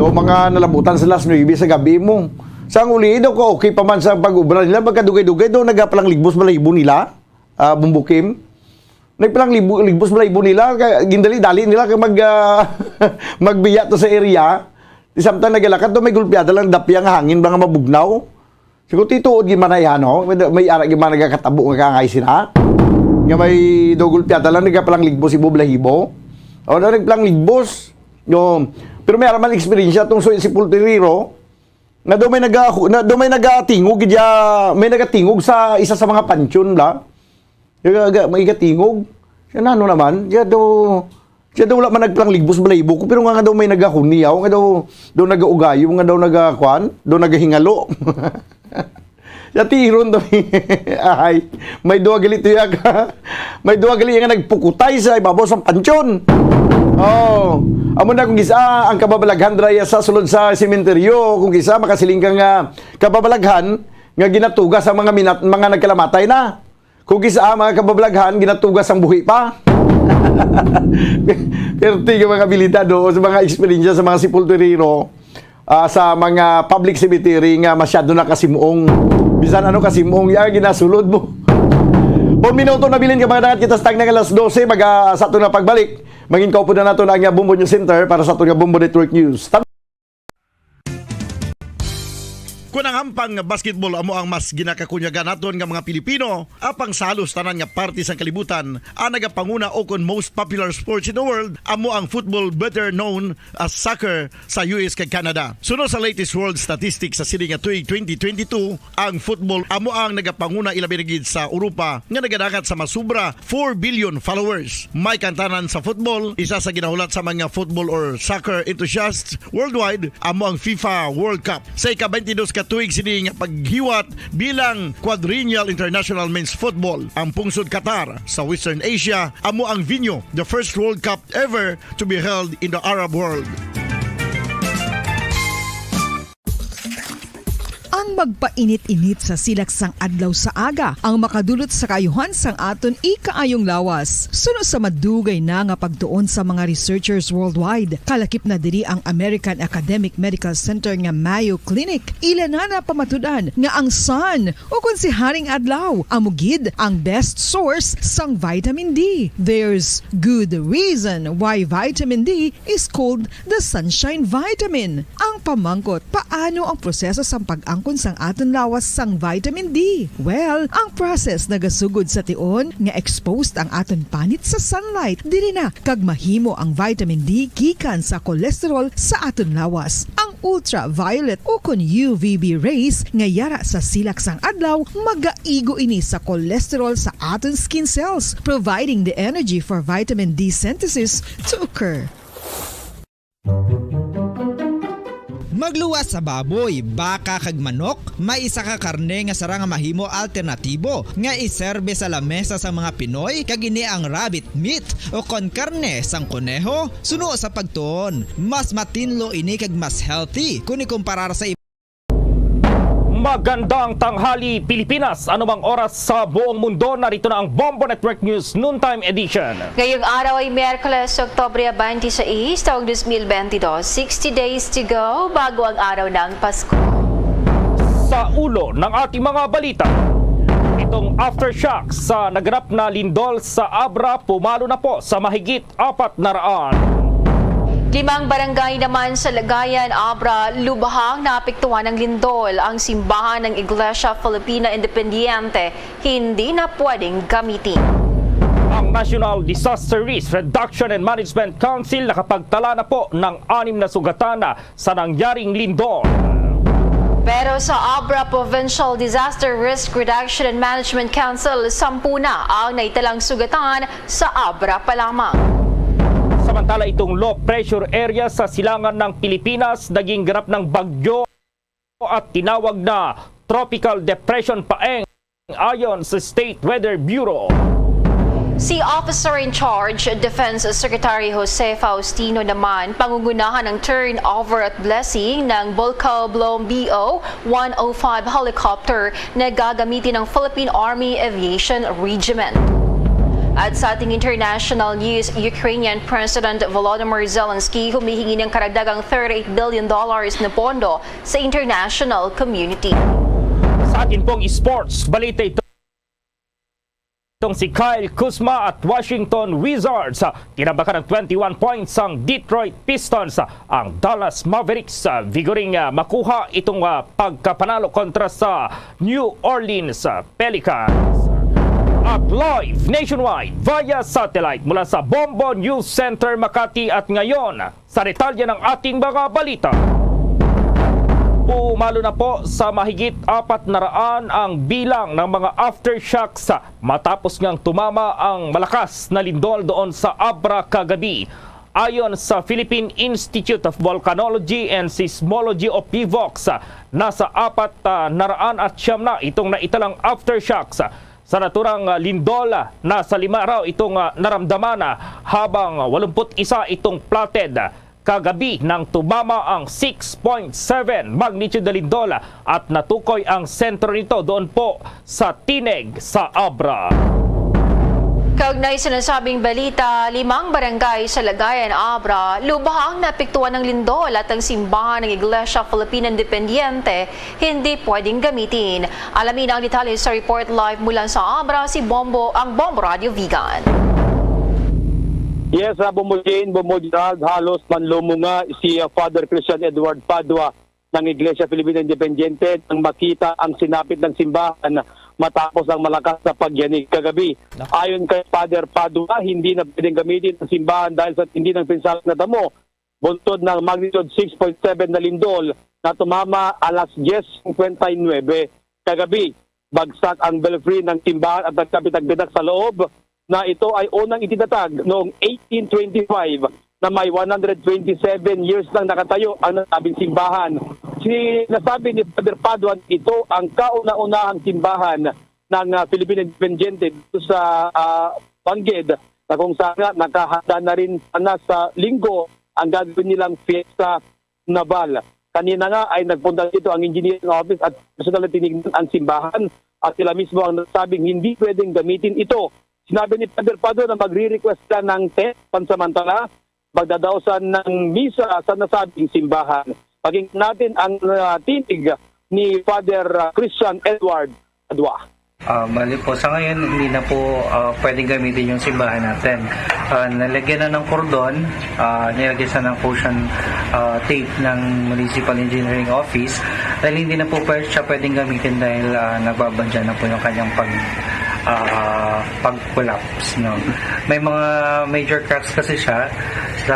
Do mga nalabutan sila sa 9 sa gabi mo. Sang uli daw ko okay pa man sa pag-obra nila pagkadugay-dugay do nagapalang ligbos balahibo nila. Bumbukim. Nagpalang ligbos balahibo nila gindali-dali nila kay magbiya to sa area. Di samtang nagalakad do may gulpiada lang dapyang hangin mga mabugnaw. Siguro tituod gi man ayano, may ara gi man nagakatabo nga kangay sina. Nga may do gulpiada lang nagapalang ligbos ibo balahibo. O na nagpalang ligbos. No. Pero may araman experience tong sepulturero na do may nagatingog gidya may nagatingog sa isa sa mga pansyon la. May gatingog. Siya na ano naman. Siya daw wala man nagplang ligbos balahibo ko. Pero nga daw may nagahuniyaw. Nga daw nagaugayo. Nga daw nagakwan. Daw nagahingalo. Siya tiron daw. Ay, may duwa gali ito yan. May duwa gali yan nagpukutay sa ibabaw sa pansyon. Oh. Amo na kung gisa ang kababalaghan draya sa sulod sa sementeryo. Kung gisa makasiling ka nga kababalaghan nga ginatugas sa mga nagkalamatay na. Kung kisa mga kabablaghan, ginatugas ang buhi pa. Pero tiga mga habilidad sa mga experience sa mga sepulturero, sa mga public cemetery nga masyado na kasimuong. Bisan ano kasimuong yan, ginasulod mo. 1 minuto na bilin ka mga dagat kita stag ng alas 12, sa ito na pagbalik. Mangin kaupo na nato na ang Bombo News Center para sa ito nga Bombo Network News. Kung ang hampang basketball amo ang mas ginakakunyagan naton nga mga Pilipino, apang salos tanan nga parte sa kalibutan, ang nagapanguna o kon most popular sports in the world, amo ang football better known as soccer sa US kag Canada. Suno sa latest world statistics sa sini nga tuig 2022, ang football amo ang nagapanguna ilabi na gid sa Europa nga nagadagat sa masubra 4 billion followers. May kantanan sa football, isa sa ginahulat sa mga football or soccer enthusiasts worldwide, amo ang FIFA World Cup. Sa ika-22 katuig sini nga paghiwat bilang quadrennial international men's football ang pungsod Qatar sa Western Asia amo ang venue, the first World Cup ever to be held in the Arab world. Ang magpainit-init sa silaksang adlaw sa aga ang makadulot sa kayuhan sang aton ikaayong lawas. Suno sa madugay na nga pagtuon sa mga researchers worldwide, kalakip na diri ang American Academic Medical Center nga Mayo Clinic. Ilan na pamatudan nga ang sun o kung si Haring Adlaw amugid ang best source sang vitamin D. There's good reason why vitamin D is called the sunshine vitamin. Ang pamangkot, paano ang proseso sang pag-angkon sang aton lawas sang vitamin D? Well, ang process nagasugod sa tion nga exposed ang aton panit sa sunlight dili na kag mahimo ang vitamin D gikan sa cholesterol sa aton lawas. Ang ultraviolet o kon UVB rays nga yara sa silak sang adlaw magaigo ini sa cholesterol sa aton skin cells, providing the energy for vitamin D synthesis to occur. Magluwas sa baboy, baka kag manok, may isa ka karne nga sara nga mahimo alternatibo nga iserbe sa lamesa sa mga Pinoy kag ini ang rabbit meat o kon karne sang kuneho. Suno sa pagtuon, mas matinlo ini kag mas healthy kung ikumparar sa Magandang tanghali Pilipinas, anumang oras sa buong mundo, narito na ang Bombo Network News Noontime Edition. Ngayong araw ay Miyerkules, Oktubre 26, taong 2022, 60 days to go bago ang araw ng Pasko. Sa ulo ng ating mga balita, itong aftershock sa naganap na lindol sa Abra pumalo na po sa mahigit 400. 5 barangay naman sa Lagayan, Abra, lubhang naapektuhan ng lindol. Ang simbahan ng Iglesia Filipina Independiente hindi na pwedeng gamitin. Ang National Disaster Risk Reduction and Management Council nakapagtala na po ng 6 na sugatan sa nangyaring lindol. Pero sa Abra Provincial Disaster Risk Reduction and Management Council, 10 na ang naitalang sugatan sa Abra pa lamang. Samantala itong low pressure area sa silangan ng Pilipinas naging ganap ng bagyo at tinawag na Tropical Depression Paeng ayon sa State Weather Bureau. Si Officer in Charge, Defense Secretary Jose Faustino naman, pangungunahan ng turnover at blessing ng Volcal Blown BO-105 helicopter na gagamitin ng Philippine Army Aviation Regiment. At sa ating international news, Ukrainian President Volodymyr Zelensky humihingi ng karagdagang $38 billion na pondo sa international community. Sa atin pong sports, balita ito. Itong si Kyle Kuzma at Washington Wizards tinabakan ng 21 points ang Detroit Pistons. Ang Dallas Mavericks vigoring makuha itong pagkapanalo kontra sa New Orleans Pelicans. At live nationwide via satellite mula sa Bombo News Center Makati at ngayon sa detalye ng ating mga balita. Umalo na po sa mahigit 400 ang bilang ng mga aftershocks matapos ngang tumama ang malakas na lindol doon sa Abra kagabi. Ayon sa Philippine Institute of Volcanology and Seismology o PVOX, nasa 400 at siyam na itong naitalang aftershocks. Sa naturang lindol, nasa 5 raw itong naramdaman habang 81 itong plotted. Kagabi nang tumama ang 6.7 magnitude na lindol at natukoy ang sentro nito doon po sa Tineg sa Abra. Kaugnay sa nasabing balita, 5 barangay sa Lagayan, Abra, lubhang napektuhan ng lindol at ang simbahan ng Iglesia Filipina Independiente hindi pwedeng gamitin. Alamin ang detalye sa report live mula sa Abra, ang Bombo Radio Vigan. Yes, Bumujin, halos manlumunga si Father Christian Edward Padua ng Iglesia Filipina Independiente nang makita ang sinapit ng simbahan matapos ang malakas na pagyanig kagabi. Ayon kay Father Padua, hindi na pwedeng gamitin ang simbahan dahil sa hindi ng pinsalang na damo. Buntod ng magnitude 6.7 na lindol na tumama alas 10:59 kagabi. Bagsak ang belfry ng simbahan at nagkapitagbitak sa loob na ito ay unang itinatag noong 1825 na may 127 years nang nakatayo ang nasabing simbahan. Sinasabi ni Father Paduan, ito ang kauna-unahang simbahan ng Philippine Independiente dito sa Bangged na kung saan nakahanda na rin sa linggo ang gagawin nilang fiesta naval. Kanina nga ay nagpunta dito ang engineering office at personal na tinignan ang simbahan at sila mismo ang nasabing hindi pwedeng gamitin ito. Sinabi ni Father Pado na magre-request ka ng tent pansamantala, magdadaosan ng misa sa nasabing simbahan. Pakinggan natin ang tinig ni Father Christian Edward Adwa. Bali po, sa ngayon hindi na po pwedeng gamitin yung simbahan natin. Nalagyan na ng kordon, nilagyan na ng caution tape ng Municipal Engineering Office dahil hindi na po siya pwedeng gamitin dahil nagbabandya na po yung kanyang pag-collapse. No? May mga major cracks kasi siya,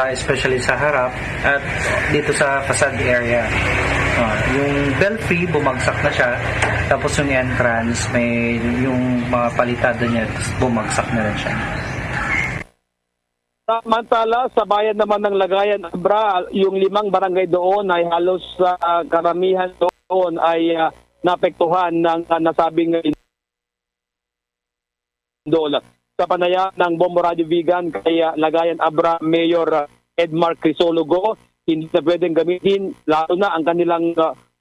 especially sa harap at dito sa facade area. Yung belfry, bumagsak na siya. Tapos yung entrance, may yung mga palitado niya, bumagsak na rin siya. Samantala, sa bayan naman ng Lagayan, Abra, yung 5 barangay doon ay halos karamihan doon ay naapektuhan ng nasabing lindol. Sa panayam ng Bombo Radio Vigan kay Lagayan Abra Mayor Edmar Crisologo, hindi na pwedeng gamitin lalo na ang kanilang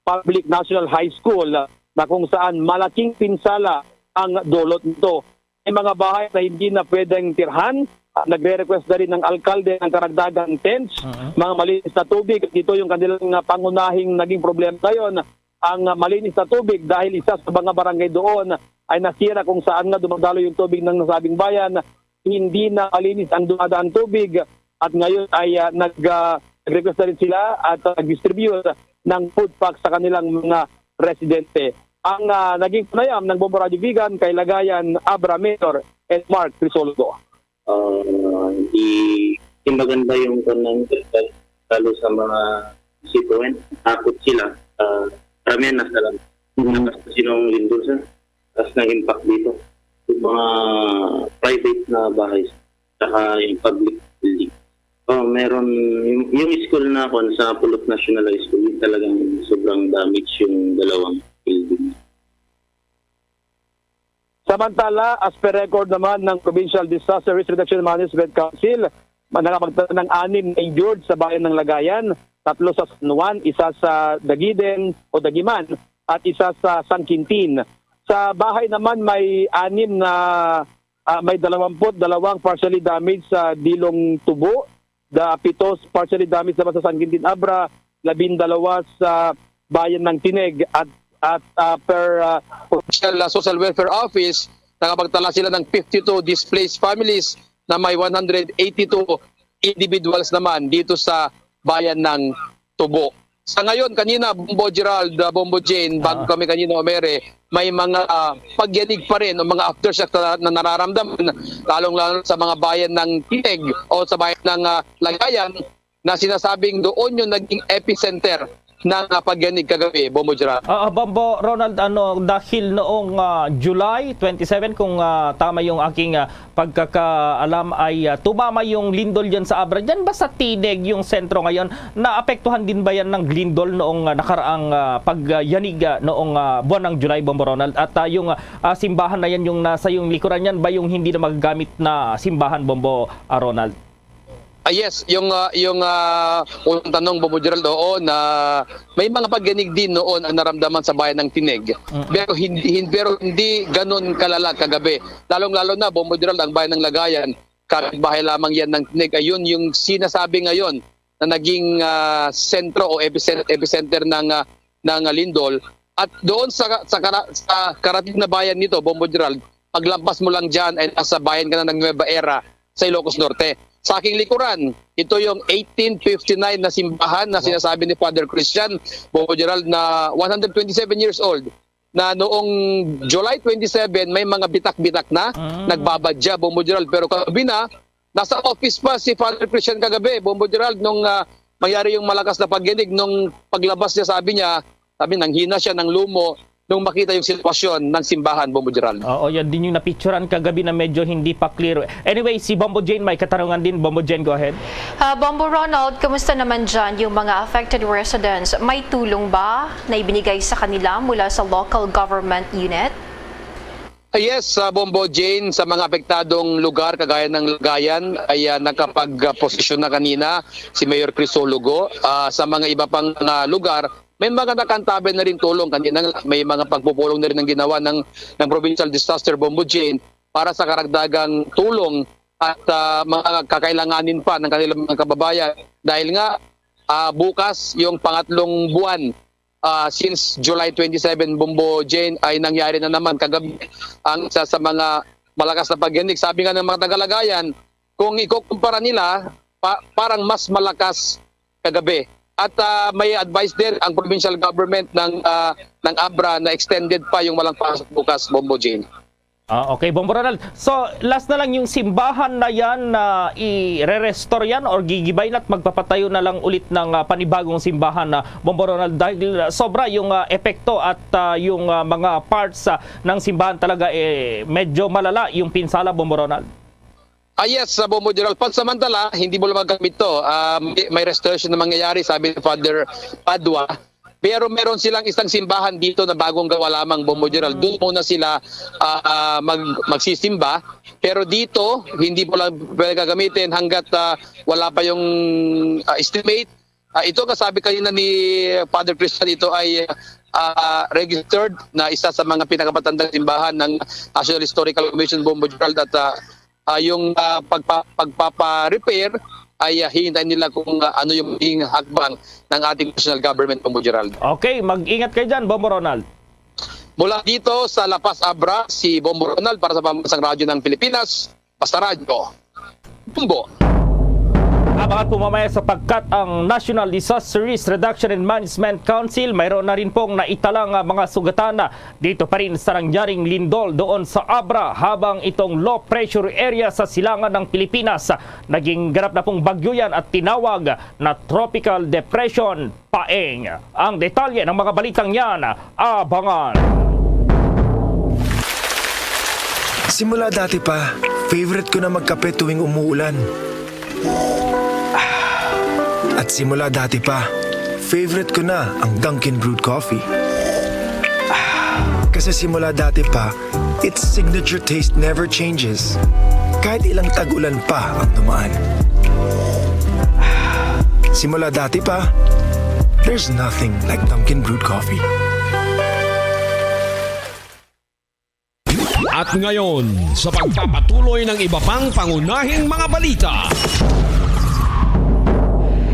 Public National High School na kung saan malaking pinsala ang dulot nito. May mga bahay na hindi na pwedeng tirhan. Nagre-request na rin ng alkalde ng karagdagang tents, mga malinis na tubig. Ito yung kanilang pangunahing naging problema ngayon, ang malinis na tubig dahil isa sa mga barangay doon ay nasira kung saan nga dumadalo yung tubig ng nasabing bayan. Hindi na malinis ang dumadaan tubig at ngayon ay nag-request na rin sila at nag-distribute ng food packs sa kanilang mga residente. Ang naging panayam ng Bombo Radio Vigan kay Lagayan Abra Mayor at Mark Crisologo. Hindi maganda yung kanang lalo sa mga sitwasyon. Takot sila. Karamihan nasa lang. Sinong lindol sa tapos nag-impact dito. Yung mga private na bahay saka yung public building. Meron yung school na ako sa Pulot National High School, yung talagang sobrang damage yung dalawang building. Samantala, as per record naman ng Provincial Disaster Risk Reduction Management Council, nakapagtala ng 6 na injured sa bayan ng Lagayan, 3 sa San Juan, 1 sa Dagiden o Dagiman, at 1 sa San Quintin. Sa bahay naman may 6 na may 22 partially damaged sa Dilong Tubo, 7 partially damaged naman sa San Quintin Abra, 12 sa bayan ng Tineg, at per Provincial Social Welfare Office, nakapagtala sila ng 52 displaced families na may 182 individuals naman dito sa bayan ng Tubo. Sa ngayon, kanina, Bombo Gerald, Bombo Jane, bago kami kanina umere, may mga pagyanig pa rin o mga aftershock na nararamdaman, lalong-lalo sa mga bayan ng Tineg o sa bayan ng Lagayan, na sinasabing doon yung naging epicenter ng pagyanig kagabi, Bombo Gerald. Bombo Ronald, dahil noong July 27, kung tama yung aking pagkakaalam, ay tumama yung lindol dyan sa Abra. Dyan ba sa Tineg yung sentro ngayon? Naapektuhan din ba yan ng lindol noong nakaraang pagyanig noong buwan ng July, Bombo Ronald? At yung simbahan na yan, yung nasa yung likuran yan, ba yung hindi na magagamit na simbahan, Bombo Ronald? Yes, yung unang tanong, Bombo Gerald, na may mga pagyanig din noon ang naramdaman sa bayan ng Tineg. Pero hindi ganun kalala kagabi. Lalong-lalo na, Bombo Gerald, ang bayan ng Lagayan, kapitbahay lamang yan ng Tineg. Ayun yung sinasabi ngayon na naging sentro o epicenter ng lindol. At doon sa karating na bayan nito, Bombo Gerald, paglampas mo lang dyan ay nasa bayan ka na ng Nueva Era sa Ilocos Norte. Sa aking likuran, ito yung 1859 na simbahan na sinasabi ni Father Christian, Bombo Gerald, na 127 years old, na noong July 27 may mga bitak-bitak na nagbabadya, Bombo Gerald. Pero kagabi na, nasa office pa si Father Christian kagabi, Bombo Gerald, nung mayari yung malakas na pagyanig. Nung paglabas niya, sabi nanghina siya ng lumo nung makita yung sitwasyon ng simbahan, Bombo Gerald. Oo, yan din yung napicturean kagabi na medyo hindi pa clear. Anyway, si Bombo Jane may katarungan din. Bombo Jane, go ahead. Bombo Ronald, kamusta naman dyan yung mga affected residents? May tulong ba na ibinigay sa kanila mula sa local government unit? Yes, Bombo Jane, sa mga apektadong lugar kagaya ng Lagayan ay nakapag-posisyon na kanina si Mayor Crisologo. Sa mga iba pang lugar, may mga nakantabi na rin tulong. Kanina may mga pagpupulong na rin ang ginawa ng Provincial Disaster, Bombo Jane, para sa karagdagang tulong at mga kakailanganin pa ng kanilang mga kababayan. Dahil nga bukas yung pangatlong buwan since July 27, Bombo Jane, ay nangyari na naman kagabi ang isa sa mga malakas na pagyanig. Sabi nga ng mga taga-Lagayan, kung ikukumpara nila, parang mas malakas kagabi. At may advice din ang provincial government ng Abra na extended pa yung walang pasok bukas, Bombo Jane. Okay, Bombo Ronald. So, last na lang yung simbahan na yan na i-restore yan or gigibay na at magpapatayo na lang ulit ng panibagong simbahan na Bombo Ronald, dahil sobra yung epekto at yung mga parts ng simbahan talaga medyo malala yung pinsala, Bombo Ronald. Yes, Bombo Gerald. Pansamantala, hindi mo lang magamit to. May restoration na mangyayari, sabi ni Father Padua. Pero meron silang isang simbahan dito na bagong gawa lamang, Bombo Gerald. Doon muna sila magsisimba. Pero dito, hindi mo lang pwede gagamitin hanggat wala pa yung estimate. Ito, kasabi kanina ni Father Christian, ito ay registered na isa sa mga pinakamatandang simbahan ng National Historical Commission, Bombo Gerald. At yung pagpapa-repair ay hihintayin nila kung ano yung magiging hakbang ng ating national government, Bombo Gerald. Okay, mag-ingat kayo dyan, Bombo Ronald. Mula dito sa La Paz, Abra, si Bombo Ronald para sa Pambansang Radyo ng Pilipinas, Basta Radyo. Bombo. Abangan po mamaya sapagkat ang National Disaster Risk Reduction and Management Council mayroon na rin pong naitalang mga sugatan dito pa rin sa nangyaring lindol doon sa Abra, habang itong low pressure area sa silangan ng Pilipinas naging ganap na pong bagyo yan at tinawag na Tropical Depression Paeng. Ang detalye ng mga balitang yan, abangan. Simula dati pa, favorite ko na magkape tuwing umuulan. At simula dati pa, favorite ko na ang Dunkin' Brewed Coffee. Kasi simula dati pa, its signature taste never changes. Kahit ilang tag-ulan pa ang dumaan. Simula dati pa, there's nothing like Dunkin' Brewed Coffee. At ngayon, sa pagpapatuloy ng iba pang pangunahing mga balita.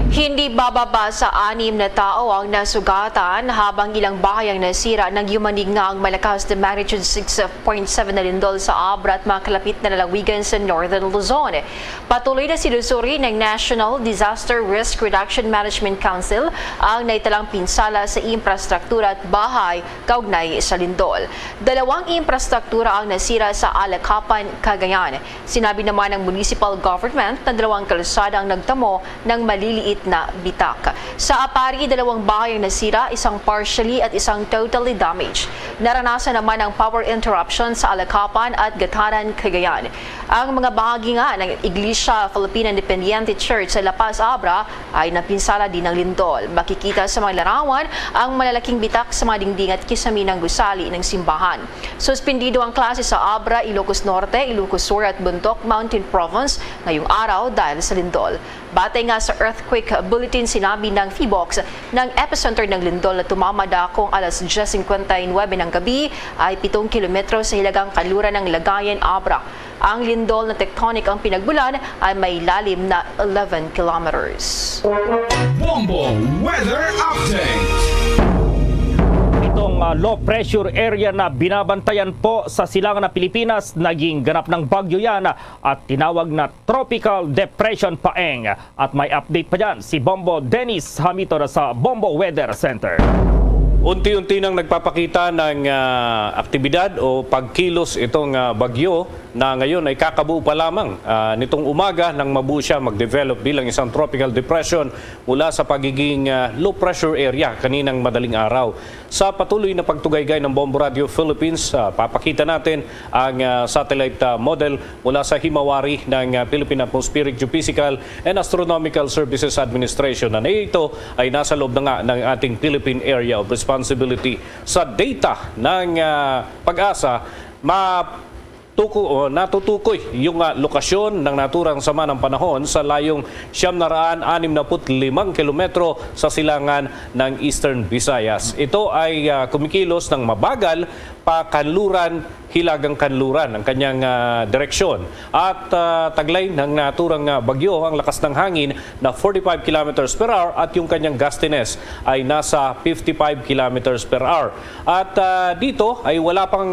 Hindi bababa sa 6 na tao ang nasugatan habang ilang bahay ang nasira nang yumanig nga ang malakas na magnitude 6.7 na lindol sa Abra at mga kalapit na lalawigan sa Northern Luzon. Patuloy na sinusuri ng National Disaster Risk Reduction Management Council ang naitalang pinsala sa infrastruktura at bahay kaugnay sa lindol. 2 infrastruktura ang nasira sa Alakapan, Cagayan. Sinabi naman ng municipal government na 2 kalsada ang nagtamo ng maliliit na bitak. Sa Apari, 2 bahay ang nasira, isang partially at isang totally damaged. Naranasan naman ang power interruption sa Alakapan at Gataran, Cagayan. Ang mga bahagi nga ng Iglesia Filipina Independiente Church sa La Paz, Abra ay napinsala din ng lindol. Makikita sa mga larawan ang malalaking bitak sa mga dingding at kisami ng gusali ng simbahan. Suspendido ang klase sa Abra, Ilocos Norte, Ilocos Sur at Bontoc Mountain Province ngayong araw dahil sa lindol. Batay nga sa earthquake bulletin, sinabi ng PHIVOLCS ng epicenter ng lindol na tumamada kung alas 10:59 ng gabi ay 7 kilometro sa hilagang kanluran ng Lagayan, Abra. Ang lindol na tectonic ang pinagbulan ay may lalim na 11 kilometers. Bombo Weather Update. Itong low pressure area na binabantayan po sa silangan ng Pilipinas, naging ganap ng bagyo yan at tinawag na Tropical Depression Paeng. At may update pa dyan si Bombo Dennis Hamito sa Bombo Weather Center. Unti-unti nang nagpapakita ng aktibidad o pagkilos itong bagyo na ngayon ay kakabuo pa lamang nitong umaga nang mabuo siya mag-develop bilang isang tropical depression mula sa pagiging low pressure area kaninang madaling araw. Sa patuloy na pagtugaygay ng Bombo Radio Philippines, papakita natin ang satellite model mula sa himawari ng Philippine Atmospheric Geophysical and Astronomical Services Administration na ito ay nasa loob na nga ng ating Philippine Area of Responsibility. Sa data ng Pag-asa, natutukoy yung lokasyon ng naturang sama ng panahon sa layong 965 kilometro sa silangan ng Eastern Visayas. Ito ay kumikilos ng mabagal pakanluran, hilagang kanluran ang kanyang direksyon. At taglay ng naturang bagyo ang lakas ng hangin na 45 km per hour at yung kanyang gustiness ay nasa 55 km per hour. At dito ay wala pang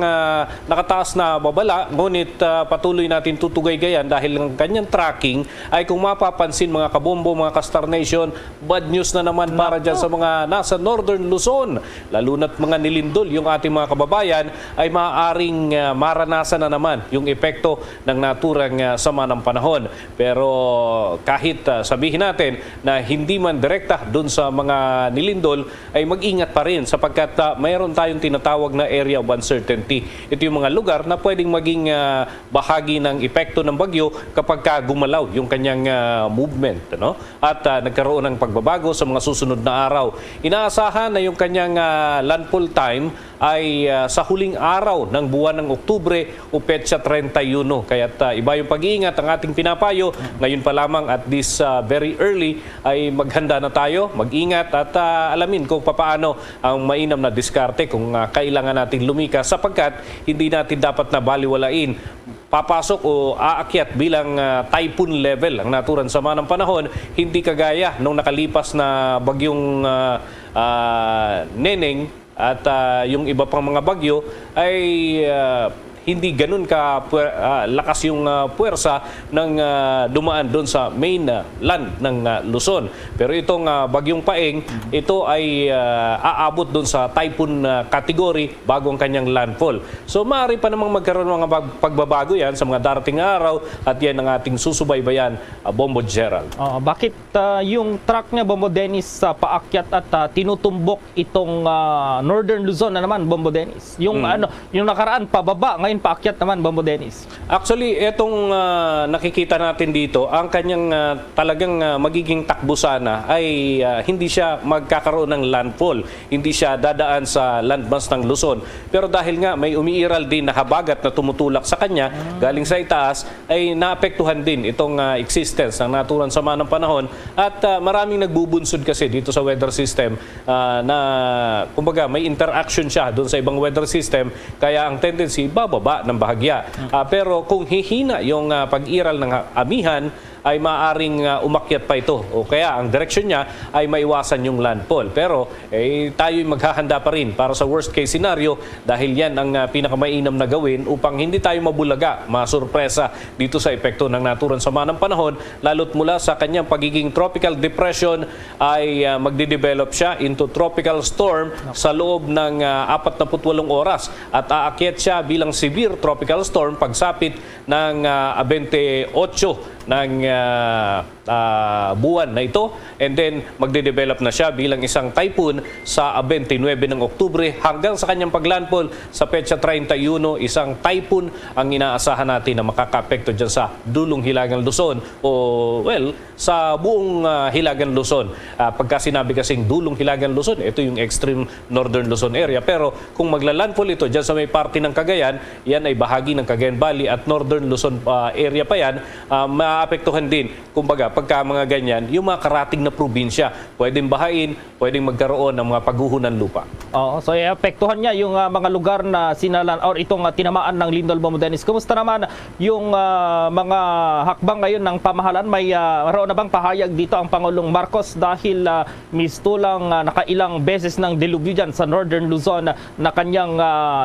nakataas na babala, ngunit patuloy natin tutugay-gayan dahil ang kanyang tracking ay kung mapapansin mga kabombo, mga ka-Star Nation, bad news na naman para dyan sa mga nasa Northern Luzon. Lalo na't mga nilindol yung ating mga kababayan ay maaaring maranasan na naman yung epekto ng naturang sama ng panahon. Pero kahit sabihin natin na hindi man direkta dun sa mga nilindol, ay mag-ingat pa rin sapagkat mayroon tayong tinatawag na area of uncertainty. Ito yung mga lugar na pwedeng maging bahagi ng epekto ng bagyo kapag gumalaw yung kanyang movement. No? At nagkaroon ng pagbabago sa mga susunod na araw. Inaasahan na yung kanyang landfall time ay sa huling araw ng buwan ng Oktubre o petsa 31. Kaya't iba yung pag-iingat ang ating pinapayo. Ngayon pa lamang at this very early ay maghanda na tayo, mag-ingat at alamin kung paano ang mainam na diskarte kung kailangan nating lumikas sapagkat hindi natin dapat na baliwalain papasok o aakyat bilang typhoon level ang naturang sama ng panahon, hindi kagaya nung nakalipas na bagyong Neneng at yung iba pang mga bagyo ay hindi ganun lakas yung puwersa ng dumaan doon sa main land ng Luzon. Pero itong bagyong Paeng, ito ay aabot doon sa typhoon category bago ang kanyang landfall. So maaari pa namang magkaroon ng mga pagbabago yan sa mga darating araw at yan ang ating susubaybayan, Bombo Gerald. Bakit yung truck niya, Bombo Dennis, paakyat at tinutumbok itong Northern Luzon na naman, Bombo Dennis? Yung yung nakaraan pababa, ngayon hangin paakyat naman, Bombo Dennis? Actually, itong nakikita natin dito, ang kanyang talagang magiging takbo sana ay hindi siya magkakaroon ng landfall. Hindi siya dadaan sa landmass ng Luzon. Pero dahil nga may umiiral din na habagat na tumutulak sa kanya, galing sa itaas, ay naapektuhan din itong existence ng naturang sama ng panahon. At maraming nagbubunsod kasi dito sa weather system na kumbaga may interaction siya doon sa ibang weather system, kaya ang tendency bababa ng bahagya. Pero kung hihina yung pag-iral ng amihan, ay maaaring umakyat pa ito. O kaya ang direksyon niya ay maiwasan yung landfall. Pero tayo'y maghahanda pa rin para sa worst case scenario dahil yan ang pinakamainam na gawin upang hindi tayo mabulaga, masurpresa dito sa epekto ng naturang sama ng panahon, lalo't mula sa kanyang pagiging tropical depression ay magde-develop siya into tropical storm sa loob ng 48 oras at aakyat siya bilang severe tropical storm pagsapit ng 28 ng buwan na ito, and then magde-develop na siya bilang isang typhoon sa 29 ng Oktubre hanggang sa kanyang paglandfall sa petsa 31, isang typhoon ang inaasahan natin na makaka-apekto dyan sa dulong Hilagang Luzon o sa buong Hilagang Luzon. Pagka sinabi kasing dulong Hilagang Luzon, ito yung extreme northern Luzon area, pero kung magla-landfall ito dyan sa may parte ng Cagayan, yan ay bahagi ng Cagayan Valley at northern Luzon area pa yan, maapektuhan din, kumbaga, pagka mga ganyan, yung mga karating na probinsya, pwedeng bahain, pwedeng magkaroon ng mga pagguho ng lupa. Oo, so apektuhan niya yung mga lugar na sinalan or itong tinamaan ng lindol, Bombo Dennis. Kumusta naman yung mga hakbang ngayon ng pamahalaan? Mayroon na bang pahayag dito ang Pangulong Marcos dahil mistulang nakailang beses ng dilubyo dyan sa Northern Luzon na kanyang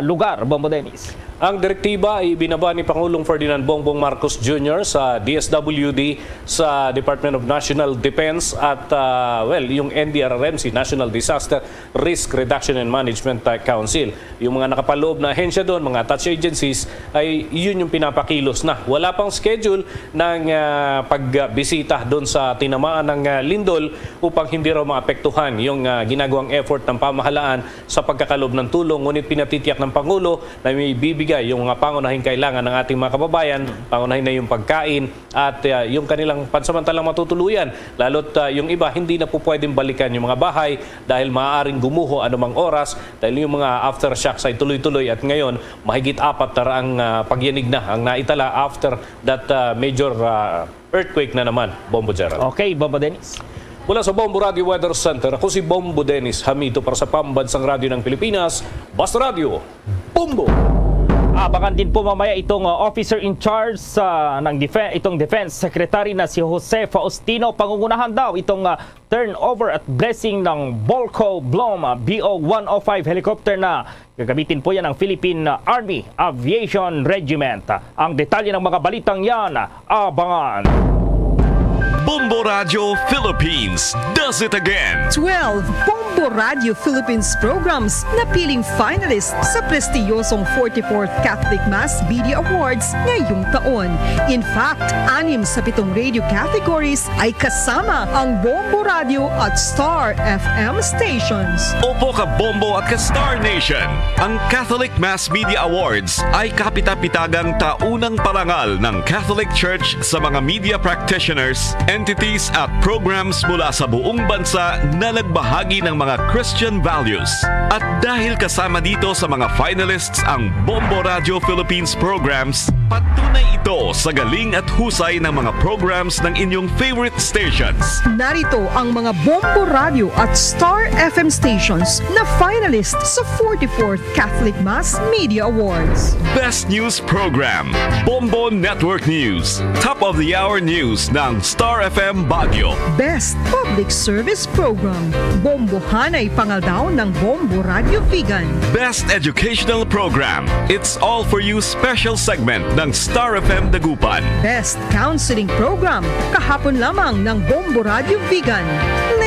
lugar, Bombo Dennis? Ang direktiba ay binaba ni Pangulong Ferdinand Bongbong Marcos Jr. sa DSWD, sa Department of National Defense at yung NDRRMC, National Disaster Risk Reduction and Management Council. Yung mga nakapaloob na ahensya doon, mga touch agencies, ay yun yung pinapakilos na. Wala pang schedule ng pagbisita doon sa tinamaan ng lindol upang hindi raw maapektuhan yung ginagawang effort ng pamahalaan sa pagkakalob ng tulong. Ngunit pinatitiyak ng Pangulo na may bibigay yung mga pangunahing kailangan ng ating mga kababayan, pangunahin na yung pagkain at yung kanilang pansamantalang matutuluyan. Lalo't yung iba, hindi na po pwedeng balikan yung mga bahay dahil maaaring gumuho anumang oras dahil yung mga aftershocks ay tuloy-tuloy at ngayon mahigit 4 na raang pagyanig na ang naitala after that major earthquake na naman, Bombo Gerald. Okay, Bombo Dennis. Mula sa Bombo Radio Weather Center, ako si Bombo Dennis Hamito para sa Pambansang Radio ng Pilipinas, Basta Radio, Bombo! Abangan din po mamaya itong officer in charge ng itong Defense Secretary na si Jose Faustino. Pangungunahan daw itong turnover at blessing ng Volco Blom BO-105 helicopter na gagamitin po yan ng Philippine Army Aviation Regiment. Ang detalye ng mga balitang yan, abangan! Bombo Radio Philippines does it again. 12 Bombo Radio Philippines programs na piling finalist sa prestiyosong 44th Catholic Mass Media Awards ngayong taon. In fact, 6 sa 7 radio categories ay kasama ang Bombo Radio at Star FM stations. Opo ka Bombo at ka Star Nation. Ang Catholic Mass Media Awards ay kapita-pitagang taunang parangal ng Catholic Church sa mga media practitioners, entities at programs mula sa buong bansa na nagbahagi ng mga Christian values. At dahil kasama dito sa mga finalists ang Bombo Radio Philippines programs, patunay ito sa galing at husay ng mga programs ng inyong favorite stations. Narito ang mga Bombo Radio at Star FM stations na finalist sa 44th Catholic Mass Media Awards. Best News Program, Bombo Network News. Top of the Hour News ng Star FM Baguio. Best Public Service Program, Bombo Hanay Pangaldaw ng Bombo Radio Vegan. Best Educational Program, It's All For You special segment ng Star FM Dagupan. Best Counseling Program, kahapon lamang ng Bombo Radio Vegan.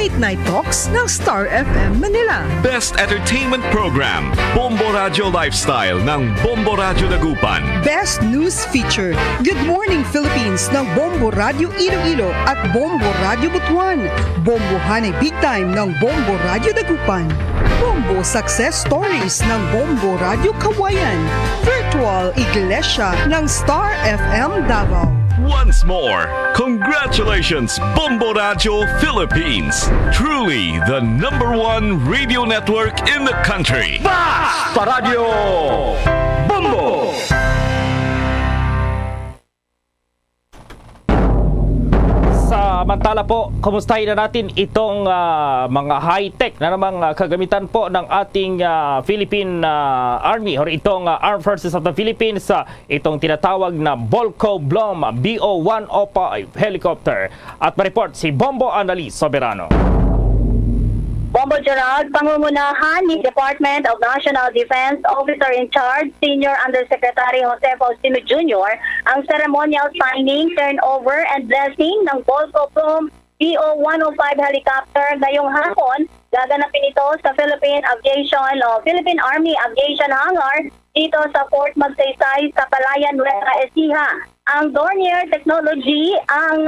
Late Night Talks ng Star FM Manila. Best Entertainment Program, Bombo Radio Lifestyle ng Bombo Radio Dagupan. Best News Feature, Good Morning Philippines ng Bombo Radio Iloilo at Bombo Radio Butuan. Bombo Honey Big Time ng Bombo Radio Dagupan. Bombo Success Stories ng Bombo Radio Kawayan. Virtual Iglesia ng Star FM Davao. Once more, congratulations Bombo Radio Philippines. Truly the #1 radio network in the country. Basta Radio Bombo! Samantala po, kumustahin na natin itong mga high-tech na namang kagamitan po ng ating Philippine Army or itong Armed Forces of the Philippines, itong tinatawag na Volco Blom BO-105 helicopter. At ma-report si Bombo Annalise Soberano. Bombo Gerald, pangungunahan ni Department of National Defense Officer in Charge, Senior Undersecretary Jose Faustino Jr., ang ceremonial signing, turnover, and blessing ng Volco Blom BO-105 helicopter ngayong hapon. Gaganapin ito sa Philippine Army Aviation Hangar dito sa Fort Magsaysay sa Palayan, Nueva Ecija. Ang Dornier Technology ang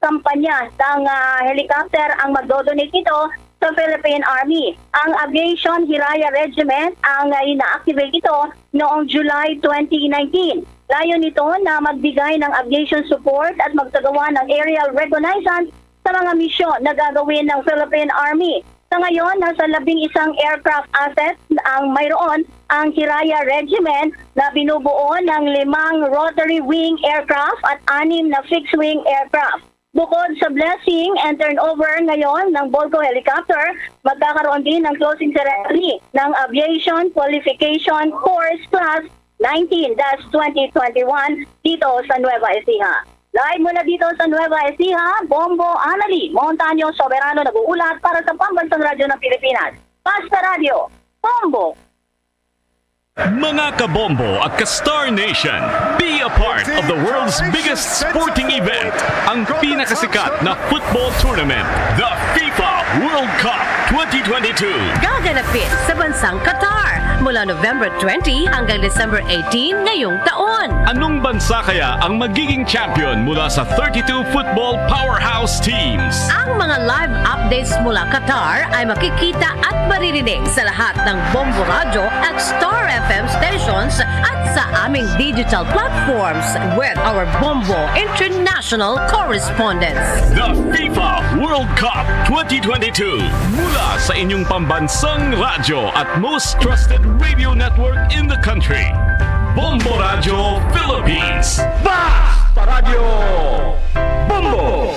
kampanya ng helicopter ang magdodonate ito sa Philippine Army. Ang Aviation Hiraya Regiment ang ina-activate ito noong July 2019. Layo nito na magbigay ng aviation support at magsagawa ng aerial reconnaissance sa mga misyon na gagawin ng Philippine Army. Sa ngayon, nasa 11 aircraft assets ang mayroon ang Hiraya Regiment na binubuo ng 5 rotary wing aircraft at 6 na fixed wing aircraft. Bukod sa blessing and turnover ngayon ng Volco helicopter, magkakaroon din ng closing ceremony ng Aviation Qualification Course Class 19-2021 dito sa Nueva Ecija. Live mula dito sa Nueva Ecija, Bombo Annalise Montaño Soberano nag-uulat para sa Pambansang Radyo ng Pilipinas. Basta Radio, Bombo! Mga kabombo at ka-Star Nation, be a part of the world's biggest sporting event, ang pinakasikat na football tournament, the FIFA World Cup 2022. Gaganapin sa bansang Qatar mula November 20 hanggang December 18 ngayong taon. Anong bansa kaya ang magiging champion mula sa 32 football powerhouse teams? Ang mga live updates mula Qatar ay makikita at maririnig sa lahat ng Bombo Radio at Star FM stations at sa aming digital platforms with our Bombo International correspondents. The FIFA World Cup 2022 mula sa inyong pambansang radyo at most trusted radio network in the country. Bombo Radio Philippines. Basta Radio Bombo!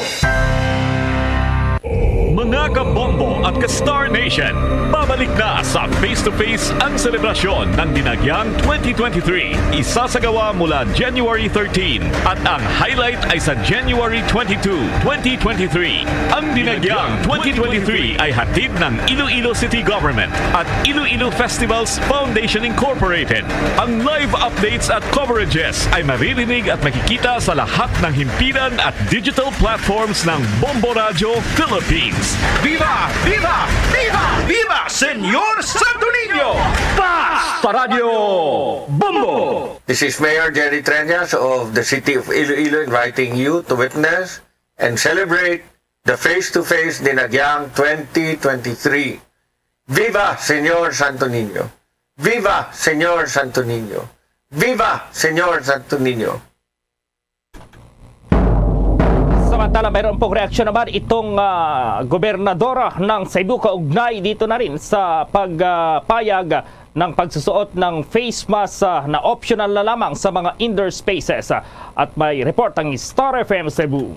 Mga kabombo at ka-Star Nation, babalik na sa face-to-face ang selebrasyon ng Dinagyang 2023. Isasagawa mula January 13 at ang highlight ay sa January 22, 2023. Ang Dinagyang 2023 ay hatid ng Iloilo City Government at Iloilo Festivals Foundation Incorporated. Ang live updates at coverages ay maririnig at makikita sa lahat ng himpilan at digital platforms ng Bombo Radio Philippines. Viva! Viva! Viva! Viva! Senyor Santo Niño! Basta Radio Bombo! This is Mayor Jerry Treñas of the City of Iloilo inviting you to witness and celebrate the face-to-face Dinagyang 2023. Viva Senyor Santo Niño! Viva Senyor Santo Niño! Viva Senyor Santo Niño! Samantala, mayroon pong reaksyon naman itong gobernadora ng Cebu kaugnay dito na rin sa pagpayag ng pagsusuot ng face mask na optional na lamang sa mga indoor spaces. At may report ang Star FM Cebu.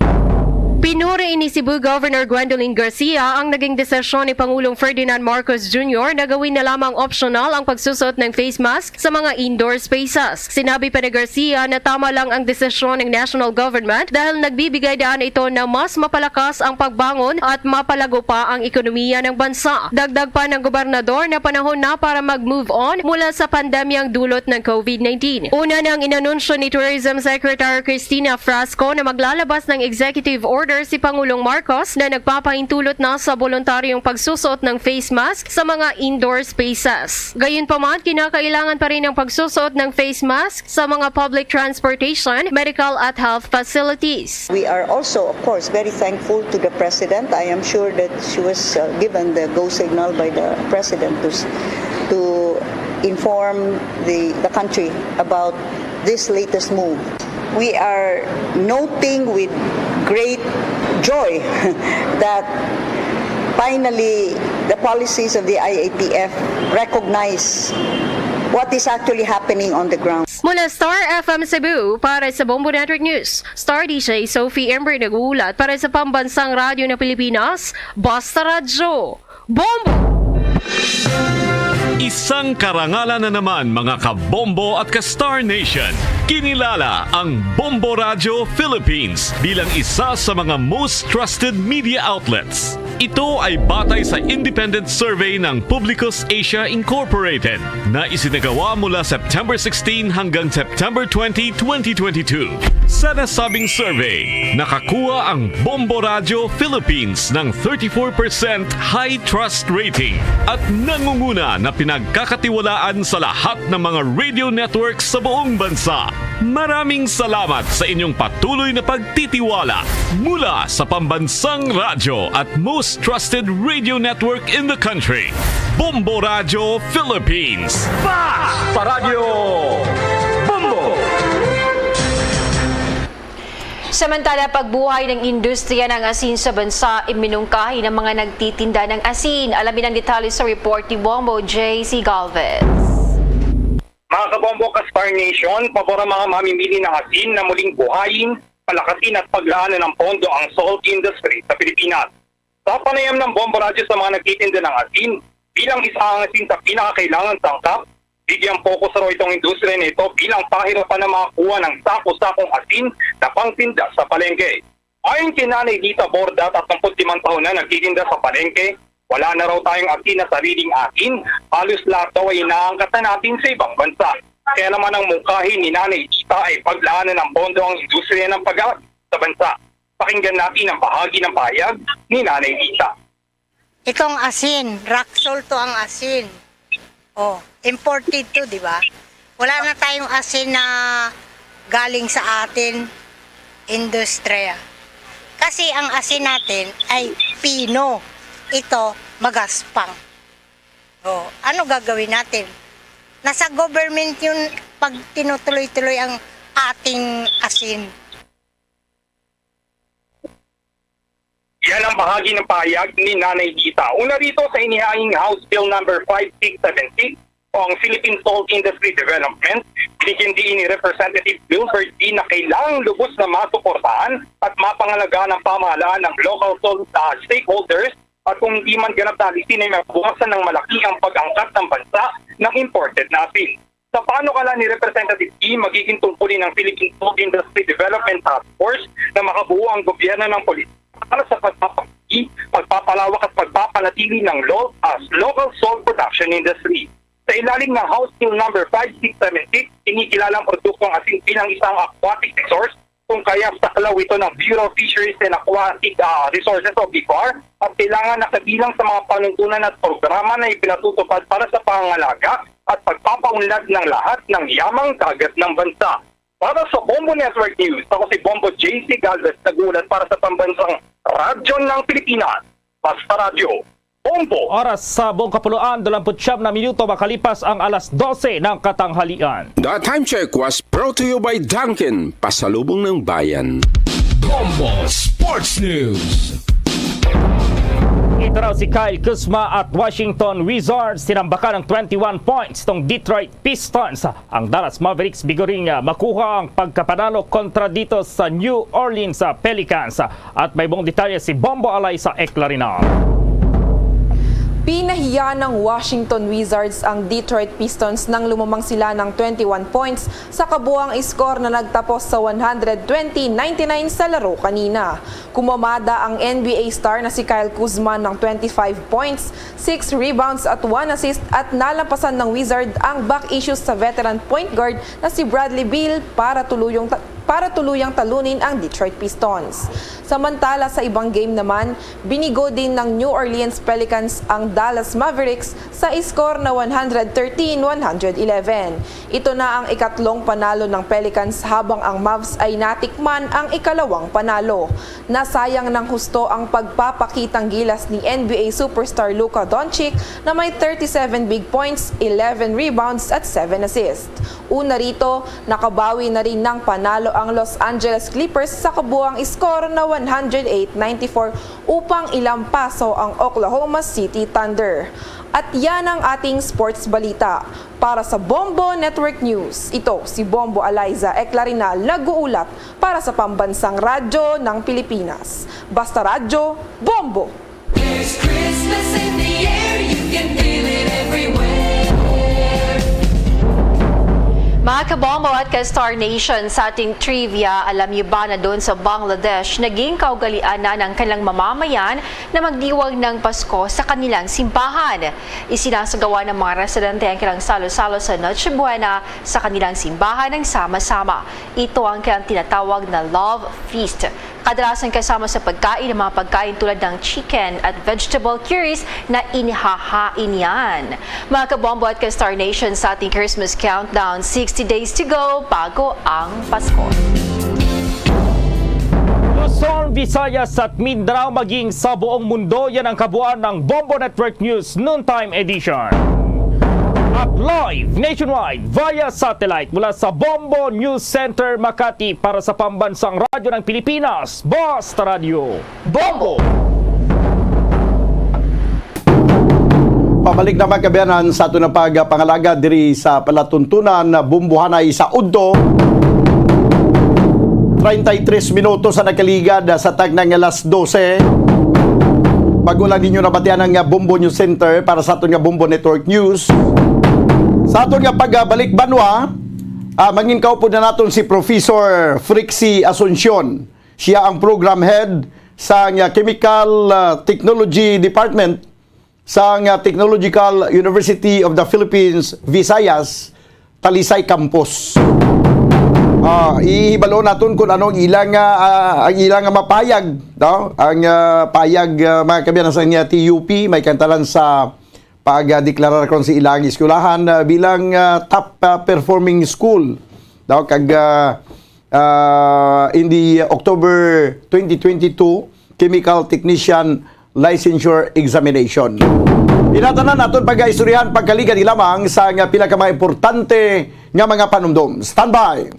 Pinuri ni Cebu Governor Gwendolyn Garcia ang naging desisyon ni Pangulong Ferdinand Marcos Jr. na gawin na lamang optional ang pagsusot ng face mask sa mga indoor spaces. Sinabi pa ni Garcia na tama lang ang desisyon ng national government dahil nagbibigay daan ito na mas mapalakas ang pagbangon at mapalago pa ang ekonomiya ng bansa. Dagdag pa ng gobernador na panahon na para mag-move on mula sa pandemyang dulot ng COVID-19. Una nang inanunsyo ni Tourism Secretary Cristina Frasco na maglalabas ng executive order in-order si Pangulong Marcos na nagpapahintulot na sa voluntaryong pagsusot ng face mask sa mga indoor spaces. Gayunpaman, kinakailangan pa rin ang pagsusot ng face mask sa mga public transportation, medical at health facilities. We are also, of course, very thankful to the President. I am sure that she was given the go signal by the President to inform the country about this latest move. We are noting with great joy that finally the policies of the IATF recognize what is actually happening on the ground. Mula Star FM Cebu, para sa Bombo Network News, Star DJ Sophie Ember nag-uulat para sa Pambansang Radyo ng Pilipinas, Basta Radyo, Bombo! Isang karangalan na naman mga kabombo at ka-Star Nation. Kinilala ang Bombo Radio Philippines bilang isa sa mga most trusted media outlets. Ito ay batay sa independent survey ng Publicus Asia Incorporated na isinagawa mula September 16 hanggang September 20, 2022. Sa nasabing survey, nakakuha ang Bombo Radio Philippines ng 34% high trust rating at nangunguna na pinagkakatiwalaan sa lahat ng mga radio networks sa buong bansa. Maraming salamat sa inyong patuloy na pagtitiwala mula sa Pambansang Radyo at most trusted radio network in the country, Bombo Radio Philippines. Basta Radio Bombo! Samantala, pagbuhay ng industriya ng asin sa bansa, iminungkahi ng mga nagtitinda ng asin. Alamin ang detalye sa report ni Bombo J.C. Galvez. Mga kabombo ka-Star Nation, pabor ang mga mamimili ng asin na muling buhayin, palakasin at paglaanan ng pondo ang salt industry sa Pilipinas. Sa panayam ng Bombo Radio sa mga nagtitinda ng asin, bilang isa ang asin sa pinakakailangan tangkap, bigyang fokus raw itong industriya nito bilang pahirapan na makakuha ng sako-sakong asin na pangtinda sa palengke. Ayon kay Nanay Dita Borda, 35 taon na nagtitinda sa palengke, wala na raw tayong asin na sariling asin, halos lahat daw ay inaangkat na natin sa ibang bansa. Kaya naman ang mungkahin ni Nanay Dita ay paglaanan ng pondo ang industriya ng pag-aaral sa bansa. Pakinggan natin ang bahagi ng pahayag ni Nanay Dita. Itong asin, rock salt to ang asin. Oh, imported to, di ba? Wala na tayong asin na galing sa atin industriya. Kasi ang asin natin ay pino. Ito, magaspang. Oh, ano gagawin natin? Nasa government yun pag tinutuloy-tuloy ang ating asin. Yan ang bahagi ng pahayag ni Nanay Dita. Una rito sa inihanging House Bill number 5676 o ang Philippine Salt Industry Development, binigyan din ni Representative Wilford D. na kailangang lubos na masuportahan at mapangalagaan ng pamahalaan ng local salt stakeholders at kung hindi man ganap talisin ay mabukasan ng malaki ang pag-angkat ng bansa ng imported na asin. Sa panukala ni Representative D, magiging tungkulin ng Philippine Salt Industry Development Task Force na makabuo ang gobyerno ng politika para sa pagpapalawak at pagpapanatili ng local salt production industry. Sa ilalim ng House Bill number 5676, kinikilalang produktong asin bilang isang aquatic resource kung kaya saklaw ito ng Bureau of Fisheries and Aquatic Resources o BIFAR at kailangan nakabilang sa mga panuntunan at programa na ipinatutupad para sa pangangalaga at pagpapaunlad ng lahat ng yamang dagat ng bansa. Para sa Bombo Network News, ako si Bombo J.C. Galvez, nagulat para sa Pambansang Radyo ng Pilipinas, Basta Radio, Bombo! Oras sa buong kapuluan, 29 na minuto makalipas ang alas 12 ng katanghalian. The time check was brought to you by Dunkin, pasalubong ng bayan. Bombo Sports News. Ito raw si Kyle Kuzma at Washington Wizards tinambakan ng 21 points tong Detroit Pistons. Ang Dallas Mavericks biguring makuha ang pagkapanalo kontra dito sa New Orleans Pelicans. At may buong detalye si Bombo Alay sa Eclarinal. Pinahiya ng Washington Wizards ang Detroit Pistons nang lumamang sila ng 21 points sa kabuang score na nagtapos sa 120-99 sa laro kanina. Kumamada ang NBA star na si Kyle Kuzma ng 25 points, 6 rebounds at 1 assist at nalampasan ng Wizard ang back issues sa veteran point guard na si Bradley Beal para tuluyang para tuluyang talunin ang Detroit Pistons. Samantala sa ibang game naman, binigo din ng New Orleans Pelicans ang Dallas Mavericks sa score na 113-111. Ito na ang ikatlong panalo ng Pelicans habang ang Mavs ay natikman ang ikalawang panalo. Nasayang ng husto ang pagpapakitang gilas ni NBA superstar Luka Doncic na may 37 big points, 11 rebounds at 7 assists. Una rito, nakabawi na rin ng panalo ang Los Angeles Clippers sa kabuang score na 108-94 upang ilampaso ang Oklahoma City Thunder. At yan ang ating sports balita. Para sa Bombo Network News, ito si Bombo Aliza Eclarinal nag-uulat para sa Pambansang Radyo ng Pilipinas. Basta Radyo, Bombo! There's Christmas in the air, you can feel it everywhere. Mga kabombo at ka-Star Nation, sa ating trivia, alam niyo ba na doon sa Bangladesh, naging kaugalian na ng kanilang mamamayan na magdiwag ng Pasko sa kanilang simbahan. Isinasagawa ng mga residente ang kanilang salo-salo sa Noche Buena sa kanilang simbahan ng sama-sama. Ito ang kanilang tinatawag na Love Feast. Kadalasan kasama sa pagkain ng mga pagkain tulad ng chicken at vegetable curries na inihahain yan. Mga kabombo at ka-Star Nation, sa ating Christmas countdown, 60 days to go bago ang Pasko. Luzon, Visayas at Mindanao maging sa buong mundo, yan ang kabuuan ng Bombo Network News Noontime Edition. At live nationwide via satellite mula sa Bombo News Center Makati para sa Pambansang Radyo ng Pilipinas, Basta Radio, Bombo! Pabalik naman kabiyanan sa ito na pagpangalaga diri sa palatuntunan na bumbuhanay sa Udto. 33 minutos sa nakaligad sa tag ng alas 12. Bago lang ninyo nabatian ng Bombo News Center para sa ito nga Bombo Network News. Sa aton nga pagbalik banwa, manginkaw po na natin si Professor Frixie Asuncion. Siya ang program head sa Chemical Technology Department sa Technological University of the Philippines, Visayas, Talisay Campus. Ihibalo natin kung anong ang ilang mapayag, no? Ang payag mga kabiyanan sa TUP, may kantalan sa pag-deklarar kon si ilang eskulahan bilang top performing school. Daw kag in the October 2022 Chemical Technician Licensure Examination. Inatanan naton pag-istoryahan pagkaligan lamang sa pila ka mga importante nga mga panumdum. Standby.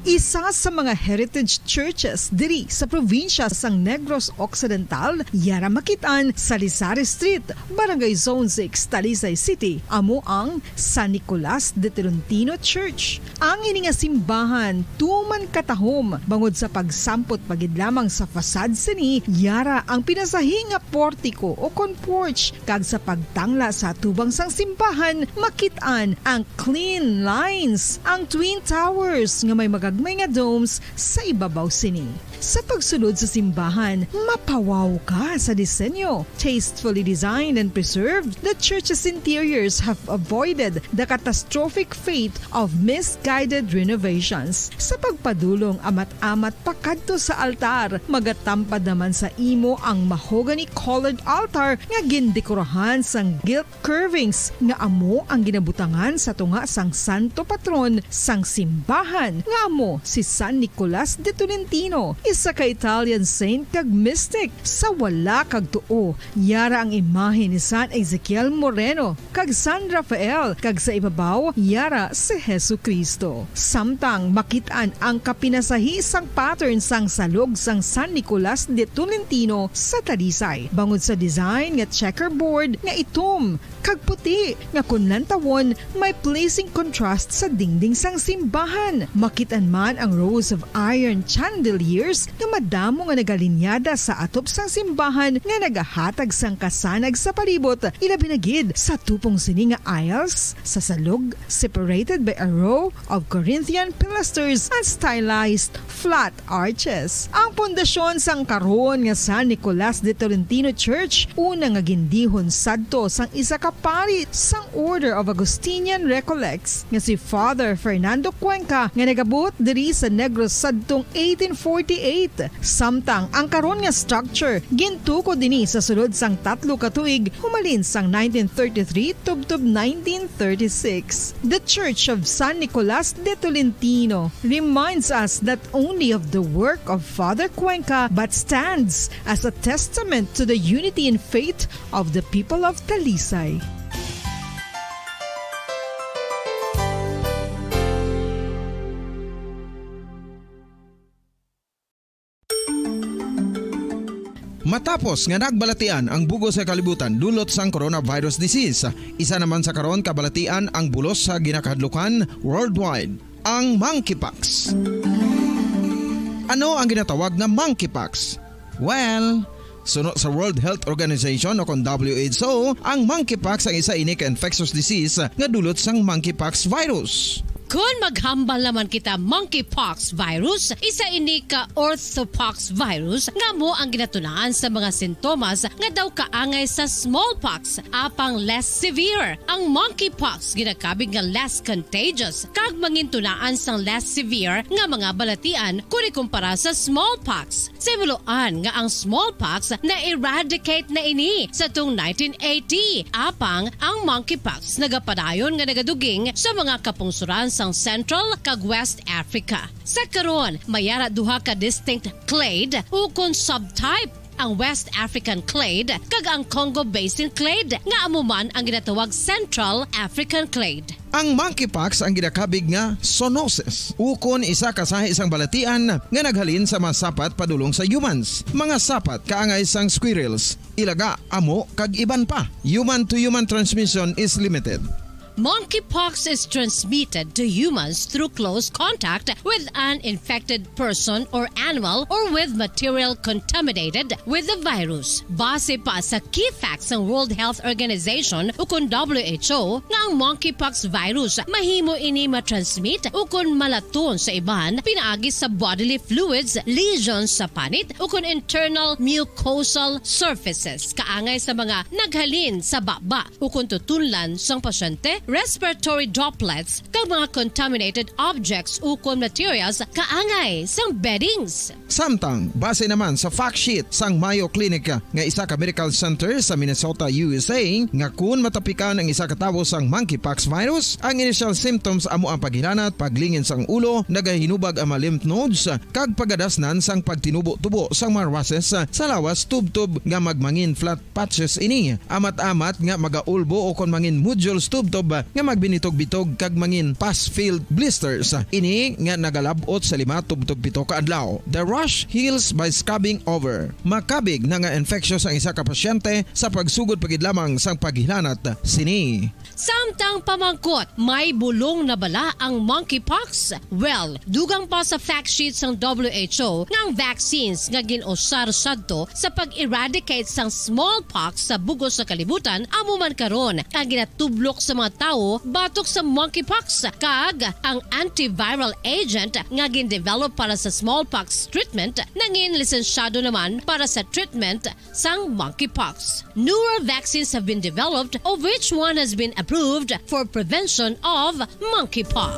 Isa sa mga heritage churches diri sa probinsya sang Negros Occidental, yara makitaan sa Lizares Street, Barangay Zone 6, Talisay City, amo ang San Nicolas de Tolentino Church. Ang ini nga simbahan tuman katahom bangod sa pagsampot pagid lamang sa fasad sini, yara ang pinasahi nga portiko o kon porch, kag sa pagtangla sa tubang sang simbahan makitaan ang clean lines, ang twin towers nga may may nga domes sa ibabaw sini. Sa pagsulod sa simbahan, mapawaw ka sa disenyo. Tastefully designed and preserved, the church's interiors have avoided the catastrophic fate of misguided renovations. Sa pagpadulong amat-amat pakadto sa altar, magatampad naman sa imo ang mahogany colored altar nga gindekorahan sang gilt curvings nga amo ang ginabutangan sa tunga sang santo patron sang simbahan nga amo si San Nicolas de Tolentino, isa ka Italian saint kag mystic. Sa wala kag tuo, yara ang imahe ni San Ezekiel Moreno kag San Rafael, kag sa ibabaw yara si Hesu Kristo. Samtang makitaan ang kapinasahi sang pattern sang salog sang San Nicolas de Tolentino sa Talisay, bangod sa design nga checkerboard nga itom kag puti nga kunlantawon may pleasing contrast sa dingding sang simbahan. Makitaan man ang rows of iron chandeliers figures nga madamo nga nagalinyada sa atop sang simbahan nga nagahatag sang kasanag sa palibot, ilabi na gid sa tupong sini nga aisles sa salog separated by a row of Corinthian pilasters and stylized flat arches. Ang pundasyon sang karon nga San Nicolas de Tolentino Church una nga gindihon sadto sang isa ka pari sang Order of Augustinian Recollects nga si Father Fernando Cuenca nga nagabot diri sa Negros sadtong 1848. Samtang ang karon nga structure gintuko dinhi sa sulod sang 3 ka tuig humalin sang 1933 tubtob 1936. The Church of San Nicolas de Tolentino reminds us not only of the work of Father Cuenca but stands as a testament to the unity and faith of the people of Talisay. Matapos nga nagbalatian ang bugos sa kalibutan dulot sang coronavirus disease, isa naman sa karon kabalatian ang bulos sa ginakahadlukan worldwide, ang monkeypox. Ano ang ginatawag na monkeypox? Well, sunod sa World Health Organization o kung WHO, ang monkeypox ang isa ini ka infectious disease nga dulot sang monkeypox virus. Kung maghambal naman kita monkeypox virus, isa ini ka orthopox virus nga mo ang ginatunaan sa mga sintomas nga daw kaangay sa smallpox apang less severe. Ang monkeypox ginakabig nga less contagious kag mangintunaan sang less severe nga mga balatian kung ikumpara sa smallpox. Simuloan nga ang smallpox na eradicate na ini sa tung 1980 apang ang monkeypox nagapadayon nga nagaduging sa mga kapungsuran sang Central kag West Africa. Sa karon, mayara duha ka distinct clade ukon subtype, ang West African clade kag ang Congo Basin clade nga amuman ang ginatawag Central African clade. Ang monkeypox ang ginakabig nga zoonosis. Ukon isa kasahi isang balatian nga naghalin sa mga sapat padulong sa humans. Mga sapat kaangay sang squirrels, ilaga, amo kag iban pa. Human to human transmission is limited. Monkeypox is transmitted to humans through close contact with an infected person or animal or with material contaminated with the virus. Base pa sa key facts ng World Health Organization ukon WHO nga ang monkeypox virus mahimo ini matransmit ukon malaton sa iban pinaagi sa bodily fluids, lesions sa panit ukon internal mucosal surfaces kaangay sa mga naghalin sa baba ukon tutunlan sang pasyente, respiratory droplets kag mga contaminated objects ukon materials kaangay sang beddings. Samtang base naman sa fact sheet sang Mayo Clinic nga isa ka medical center sa Minnesota, USA, nga kun matapikan ang isa ka tawo sang monkeypox virus, ang initial symptoms amo ang paghilanat, paglingin sang ulo, nagahinubag ang mga lymph nodes kag pagadasnan sang pagtinubo-tubo sang mga rashes sa lawas tubtob nga magmangin flat patches ini. Amat-amat nga magaulbo o kon mangin nodules tubtob nga magbinitog-bitog kag mangin pus-filled blisters. Ini nga nagalabot sa 5 tubtob 7 ka adlaw. The rash heals by scabbing over. Makabig na nga infectious ang isa ka pasyente sa pagsugod pagid lamang sang paghilanat sini. Samtang pamangkot, may bulong na bala ang monkeypox? Well, dugang pa sa fact sheet sang WHO nga ang vaccines nga ginusar sadto sa pag-eradicate sang smallpox sa bugos sa kalibutan amuman karon ang ginatublok sa mga tao batok sa monkeypox kag ang antiviral agent nga gin-develop para sa smallpox treatment nangin lisensyado naman para sa treatment sang monkeypox. Newer vaccines have been developed of which one has been approved for prevention of monkeypox.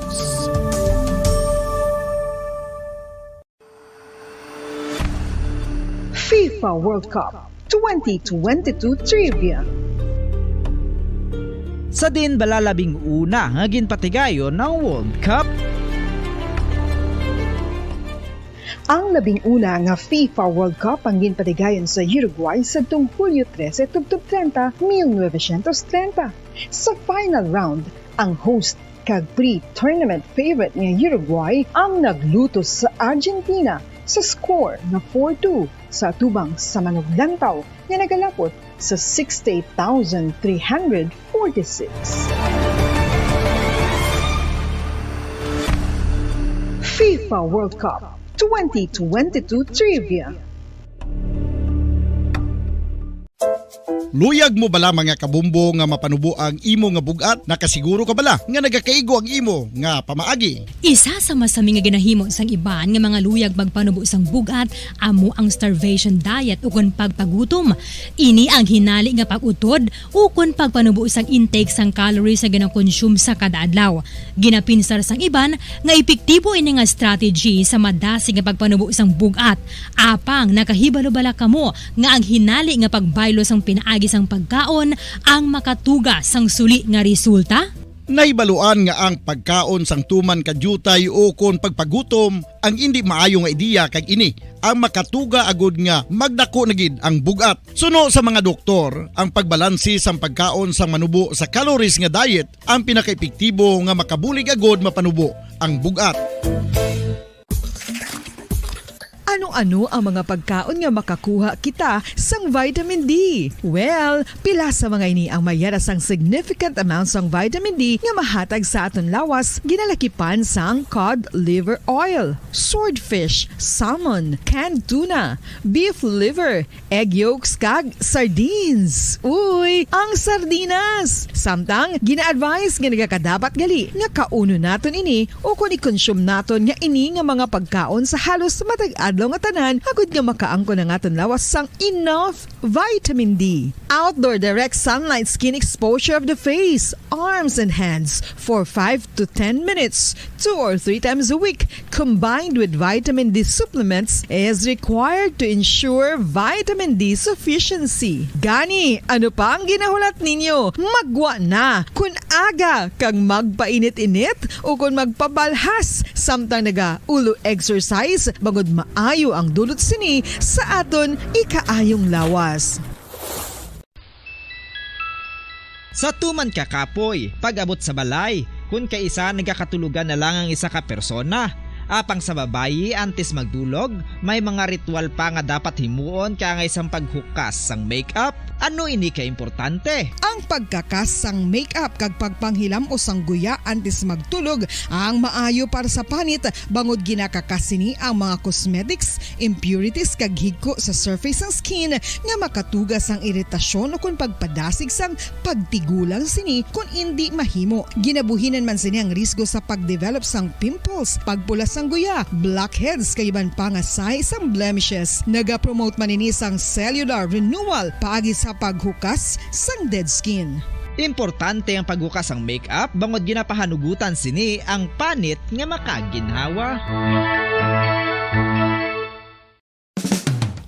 FIFA World Cup 2022 Trivia. Sa din balalabing una nga ginpatigayon ng World Cup. Ang labing-una nga FIFA World Cup ang ginpatigayon sa Uruguay sa tuong Hulyo 13, 1930. Sa final round, ang host kag pre-tournament favorite nga Uruguay ang naglutos sa Argentina sa score na 4-2 sa tubang sa manuglantaw nga nagalapot sa 68,346. FIFA World Cup 2022 Trivia. Luyag mo bala mga kabumbo nga mapanubo ang imo nga bugat? Nakasiguro ka bala nga nagakaigo ang imo nga pamaagi? Isa sa masami nga ginahimo sang iban nga mga luyag magpanubo sang bugat amo ang starvation diet ukon pagpagutom. Ini ang hinali nga pag-utod ukon pagpanubo sang intake sang calories nga gina-consume sa kada adlaw. Ginapinsar sang iban nga epektibo ini nga strategy sa madasig nga pagpanubo sang bugat. Apang nakahibalo bala kamo nga ang hinali nga pagbaylo sang pinaagi sang pagkaon ang makatuga sang suli nga resulta? Naibaluan nga ang pagkaon sang tuman kadyutay o kon pagpagutom ang hindi maayo nga ideya kag ini ang makatuga agud nga magdako na gid ang bugat. Suno sa mga doktor, ang pagbalansi sang pagkaon sang manubo sa calories nga diet ang pinakaepektibo nga makabulig agud mapanubo ang bugat. Ano-ano ang mga pagkaon nga makakuha kita sang vitamin D? Well, pila sa mga ini ang mayara sang significant amount sang vitamin D nga mahatag sa aton lawas ginalakipan sang cod liver oil, swordfish, salmon, canned tuna, beef liver, egg yolks kag sardines. Uy, ang sardinas! Samtang gina-advise nga nagakadapat gali nga kauno naton ini o kung i-consume naton nga ini nga mga pagkaon sa halos matag adlaw nga tanan agud nga makaangko na aton lawas sang enough vitamin D. Outdoor direct sunlight skin exposure of the face, arms and hands for 5 to 10 minutes 2 or 3 times a week combined with vitamin D supplements is required to ensure vitamin D sufficiency. Gani, ano pa ang ginahulat ninyo? Magwa na kun aga kang magpainit-init o kun magpabalhas samtang naga ulo exercise bagod maayo ang dulot sini sa aton ikaayong lawas. Sa tuman ka kapoy, pag-abot sa balay, kung kaisa nagkakatulugan na lang ang isa ka persona. Apang sa babayi antes magdulog, may mga ritual pa nga dapat himuon ka nga isang paghukas sang makeup. Ano ini ka importante? Ang pagkakas sang makeup kag pagpanghilam o sang guya antes magtulog ang maayo para sa panit bangod ginakakas sini ang mga cosmetics, impurities kag higko sa surface sang skin nga makatugas sang iritasyon o kung pagpadasig sang pagtigulang sini kung hindi mahimo. Ginabuhinan man sini ang risgo sa pagdevelop sang pimples, pagpula sang guya, blackheads kay iban pa nga size sang blemishes. Naga-promote man ini sang cellular renewal paagi sa paghukas sang dead skin. Importante ang paghukas ang makeup bangod ginapahanugutan sini ang panit nga makaginhawa.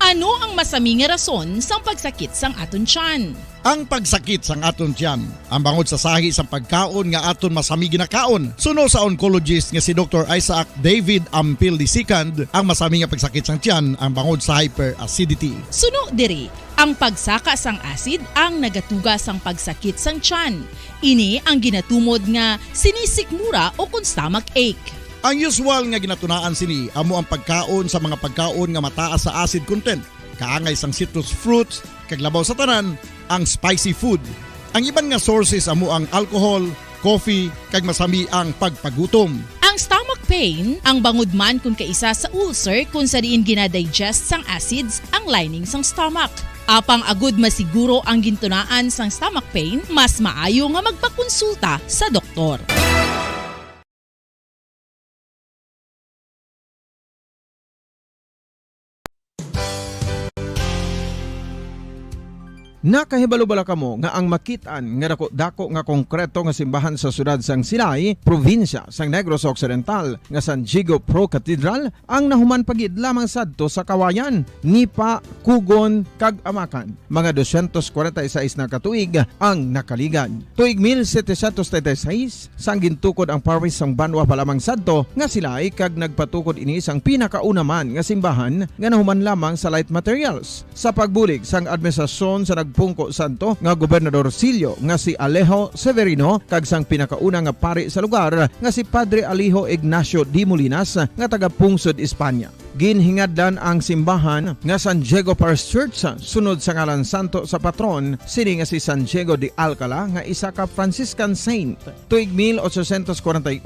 Ano ang masami nga rason sang pagsakit sang aton tiyan? Ang pagsakit sang aton tiyan, ang bangod sa sahi sang pagkaon nga aton masami ginakaon. Suno sa oncologist nga si Dr. Isaac David Ampil II, ang masami nga pagsakit sang tiyan ang bangod sa hyperacidity. Suno diri, ang pagsaka sang acid ang nagatuga sang pagsakit sang tiyan. Ini ang ginatumod nga sinisikmura o kung stomach ache. Ang usual nga ginatunaan sini amo ang pagkaon sa mga pagkaon nga mataas sa acid content, kaangay sang citrus fruits, kag labaw sa tanan ang spicy food. Ang iban nga sources amo ang alcohol, coffee, kag masami ang pagpagutom. Ang stomach pain ang bangod man kung kaisa sa ulcer kung sa diin ginadigest sang acids ang lining sang stomach. Apang agud masiguro ang gintunaan sang stomach pain, mas maayo nga magpakonsulta sa doktor. Nakahibalo bala kamo nga ang makitaan nga dako nga konkreto nga simbahan sa sudad sang Sinay, probinsya sang Negros Occidental nga San Diego Pro Cathedral ang nahuman pagid lamang sadto sa kawayan, Nipa, Kugon, kag Amakan. Mga 246 na katuig ang nakaligan. Tuig 1736 sang gintukod ang parish sang Banwa pa lamang sadto nga sila ay kag nagpatukod ini sang pinakaunaman nga simbahan nga nahuman lamang sa light materials. Sa pagbulig sang administrasyon sa Pungko Santo nga Gobernador Silio nga si Alejo Severino kag sang pinakauna nga pari sa lugar nga si Padre Alijo Ignacio Di Molinas nga taga Pungsod, Espanya. ginhingadlan ang simbahan nga San Diego Parish Church sunod sa ngalan santo sa patron sini nga si San Diego de Alcala nga isa ka Franciscan saint. Tuig 1841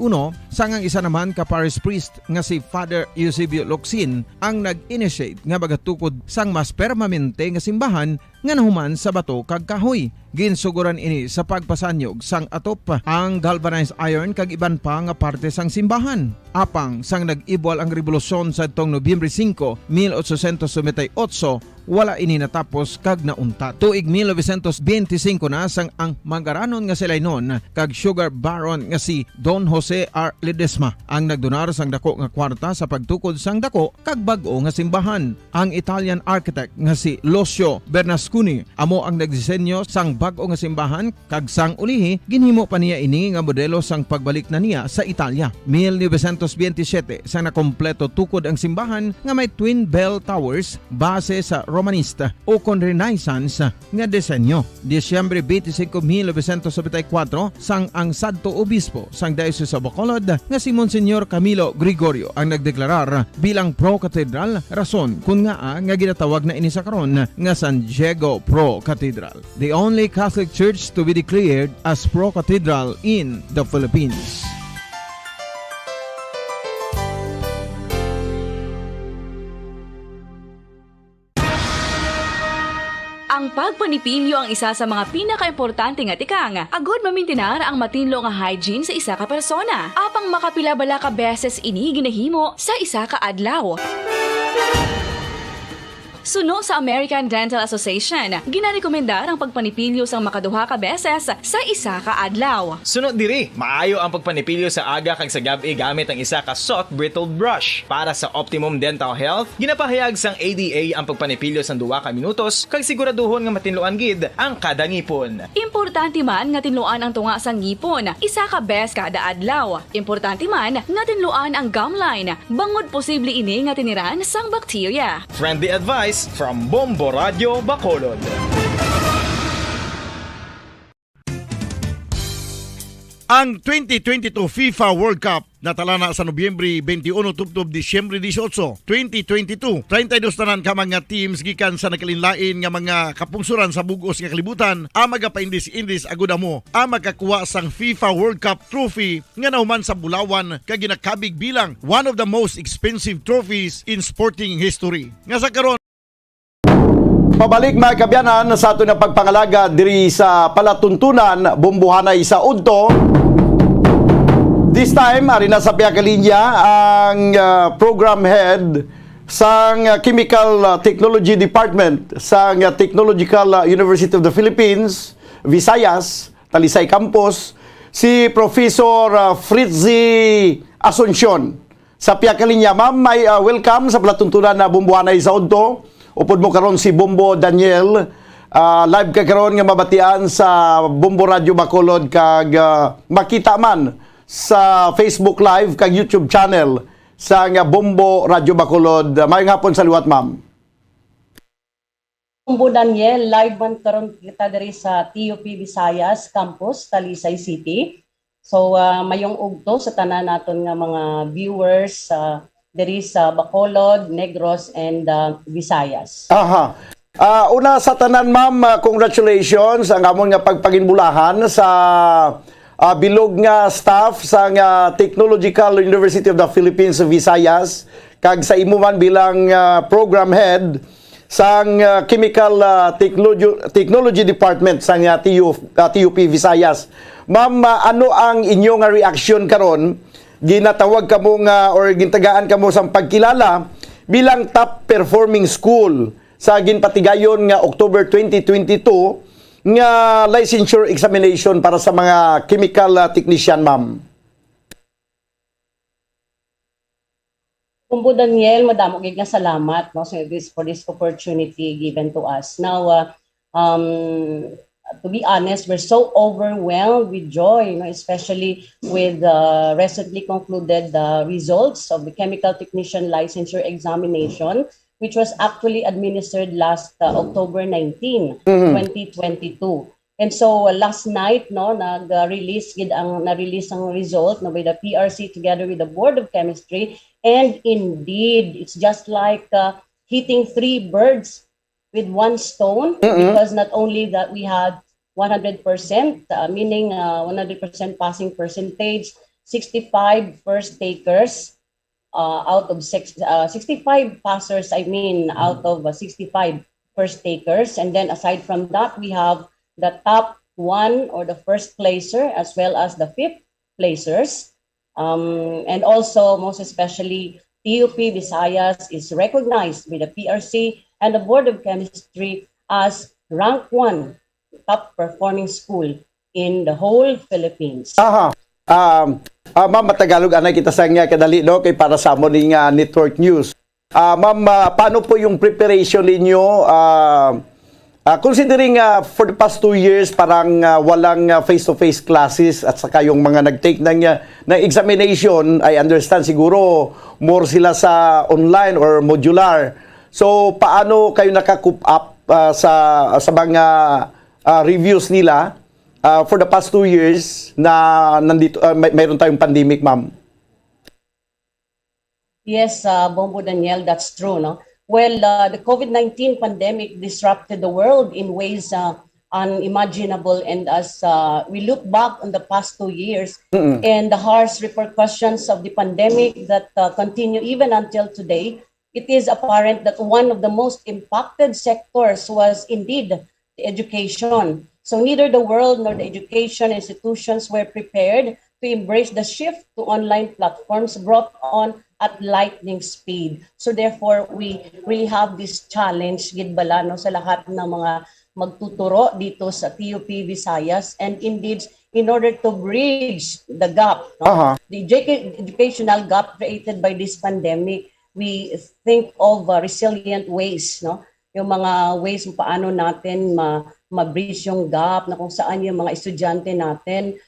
sangang isa naman ka parish priest nga si Father Eusebio Locsin ang nag-initiate nga bagatukod sang mas permanente nga simbahan nga nahuman sa bato kag kahoy. Ginsuguran ini sa pagpasanyog sang atop ang galvanized iron kag iban pa nga parte sang simbahan. Apang sang nag-ibwal ang revolusyon sa tong Nobyembre 5, 1898, wala ini natapos kag nauntat. Tuig 1925 na sang ang magaranon nga silay nun kag sugar baron nga si Don Jose R. Ledesma ang nagdonar sang dako nga kwarta sa pagtukod sang dako kag bag-o nga simbahan. Ang Italian architect nga si Lucio Bernasconi amo ang nagdisenyo sang bag-o nga simbahan kag sang ulihi ginhimo pa niya ini nga modelo sang pagbalik na niya sa Italia. 1927 sang nakompleto tukod ang simbahan nga may twin bell towers base sa Romanista o kon Renaissance nga disenyo. Disyembre 25, 1974 sang ang sadto obispo sang Diocese sa Bacolod nga si Monsignor Camilo Gregorio ang nagdeklarar bilang pro-cathedral, rason kung nga ginatawag na ini sa karon nga San Diego Pro-Cathedral, the only Catholic church to be declared as pro-cathedral in the Philippines. Ang pagpanipilyo ang isa sa mga pinaka-importante nga tikang. Agod mamintinar ang matinlo nga hygiene sa isa ka persona. Apang makapilabala ka beses ini ginahimo sa isa ka adlaw. Suno sa American Dental Association, ginarekomendar ang pagpanipilyo sang makaduha ka beses sa isa ka adlaw. Sunod diri, maayo ang pagpanipilyo sa aga kag sa gabi gamit ang isa ka soft brittled brush. Para sa optimum dental health, ginapahayag sang ADA ang pagpanipilyo sang 2 ka minutos kag siguraduhon nga matinluan gid ang kada ngipon. Importante man nga tinluan ang tunga sang ngipon, isa ka bes kada adlaw. Importante man nga tinluan ang gum line, bangod posible ini nga tiniran sang bakterya. Friendly advice from Bombo Radio Bacolod. Ang 2022 FIFA World Cup natala na sa Nobyembre 21 tubtob Disyembre 18, 2022. 32 tanan ka mga teams gikan sa nakalinlain nga mga kapungsuran sa bugos nga kalibutan ang magapaindis-indis agud amo ang makakuha sang FIFA World Cup trophy nga nahuman sa Bulawan kag ginakabig bilang one of the most expensive trophies in sporting history. Nga sa karon pabalik mga kabyanan sa ato na pagpangalaga diri sa palatuntunan bumbuhanay sa Udto. This time, ari na sa Piakalinya ang program head sa Chemical Technology Department sa Technological University of the Philippines, Visayas, Talisay Campus, si Professor Fritzy Asuncion. Sa Piakalinya, ma'am, may welcome sa palatuntunan na bumbuhanay sa Udto. Upod mo karon si Bombo Daniel, live ka karon nga mabatian sa Bombo Radio Bacolod kag makita man sa Facebook Live kag YouTube channel sa nga Bombo Radio Bacolod. Mayong hapon sa liwat, ma'am. Bombo Daniel, live man karon kita diri sa TUP Visayas Campus, Talisay City. So mayong ugto sa tanan naton nga mga viewers diri sa Bacolod, Negros, and Visayas. Aha. Una sa tanan, ma'am, congratulations ang amon nga pagpaginbulahan sa bilog nga staff sa Technological University of the Philippines, Visayas, kag sa imo man bilang program head sa Chemical Technology Department sa TUP Visayas. Ma'am, ano ang inyong reaction karon? Ginatawag ka mo nga or gintagaan ka mo sa pagkilala bilang top performing school sa ginpatigayon nga October 2022 nga licensure examination para sa mga chemical technician, ma'am. Bombo Daniel, madamo gid nga salamat no for this opportunity given to us. Now to be honest, we're so overwhelmed with joy, especially with the recently concluded results of the Chemical Technician Licensure Examination, which was actually administered last October 19, 2022. And so last night, na-release ang result by the PRC together with the Board of Chemistry, And indeed, it's just like hitting 3 birds with 1 stone, because not only that we had 100%, meaning 100% passing percentage, 65 first takers out of 65 passers, out of 65 first takers. And then aside from that, we have the top 1 or the first placer as well as the 5th placers. And also, most especially, TUP Visayas is recognized by the PRC and the Board of Chemistry as rank 1 top performing school in the whole Philippines. Ma'am, matagalog anay kita sa nga kadali no kay para sa mo ning network news. Ma'am, paano po yung preparation ninyo? Considering for the past 2 years parang walang face-to-face classes at saka yung mga nag-take ng examination, I understand siguro more sila sa online or modular. So paano kayo naka-coop up sa mga reviews nila for the past 2 years na nandito mayroon tayong pandemic, ma'am? Yes, Bombo Daniel, that's true, no? Well, the COVID-19 pandemic disrupted the world in ways unimaginable, and as we look back on the past 2 years and the harsh repercussions of the pandemic that continue even until today, it is apparent that one of the most impacted sectors was indeed the education. So neither the world nor the education institutions were prepared to embrace the shift to online platforms brought on at lightning speed. So therefore, we really have this challenge, gidbala, no, sa lahat ng mga magtuturo dito sa TUP Visayas. And indeed, in order to bridge the gap, no, the educational gap created by this pandemic, we think of resilient ways, no? Yung mga ways kung paano natin ma-bridge yung gap, na kung saan yung mga estudyante natin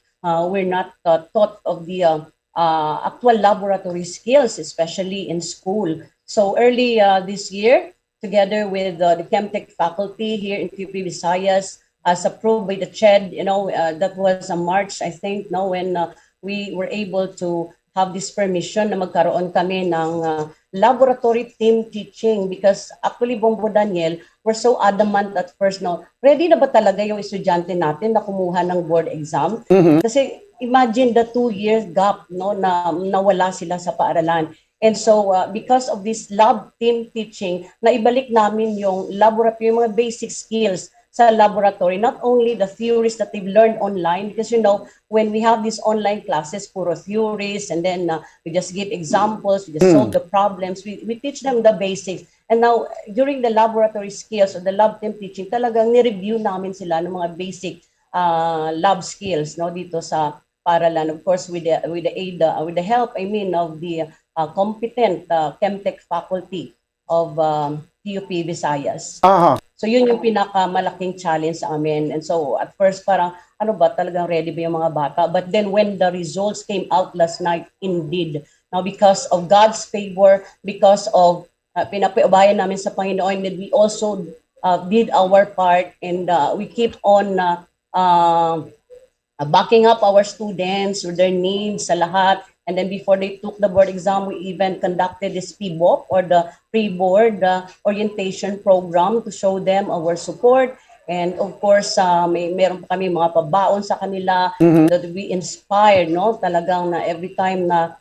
we're not taught of the actual laboratory skills, especially in school. So early this year, together with the Chemtech faculty here in TUP Visayas, as approved by the CHED, that was March, I think, no, when we were able to have this permission na magkaroon kami ng laboratory team teaching, because actually, Bombo Daniel, we're so adamant at first, no, ready na ba talaga yung estudyante natin na kumuha ng board exam? Kasi imagine the 2 years gap, no, na nawala sila sa paaralan. And so because of this lab team teaching, naibalik namin yung laboratory, yung mga basic skills sa laboratory, not only the theories that they've learned online, because when we have these online classes, puro theories, and then we just give examples, we just solve the problems, we teach them the basics. And now, during the laboratory skills or the lab team teaching, talagang ni-review namin sila ng mga basic lab skills, no, dito sa paaralan. Of course, with the help, of the competent Chemtech faculty of TUP Visayas. So yun yung pinakamalaking challenge sa amin. And so at first parang, talagang ready ba yung mga bata? But then when the results came out last night, indeed, now because of God's favor, because of pinapabayan namin sa Panginoon, that we also did our part, and we keep on backing up our students with their needs sa lahat. And then before they took the board exam, we even conducted this PBOP, or the pre-board orientation program, to show them our support. And of course, meron pa kami mga pabaon sa kanila that we inspired, no? Talagang na every time na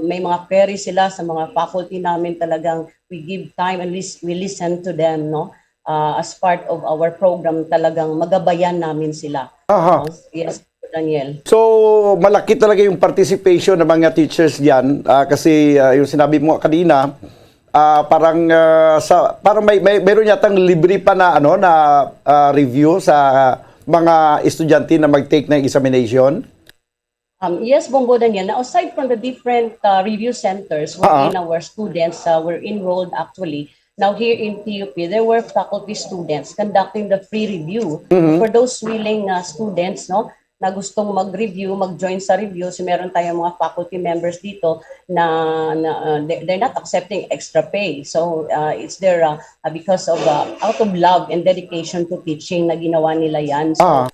may mga query sila sa mga faculty namin, talagang we give time and we listen to them, no? As part of our program, talagang magabayan namin sila. Yes, Daniel. So, malaki talaga yung participation ng mga teachers diyan, kasi yung sinabi mo kanina, parang mayroon yatang libre pa na review sa mga estudyante na mag-take ng examination. Yes, Bombo Daniel. Now, aside from the different review centers wherein our students were enrolled actually, now here in TUP, there were faculty students conducting the free review. For those willing students, no, na gustong mag-review, mag-join sa review, so meron tayong mga faculty members dito na they're not accepting extra pay. So it's there because of out of love and dedication to teaching na ginawa nila yan. So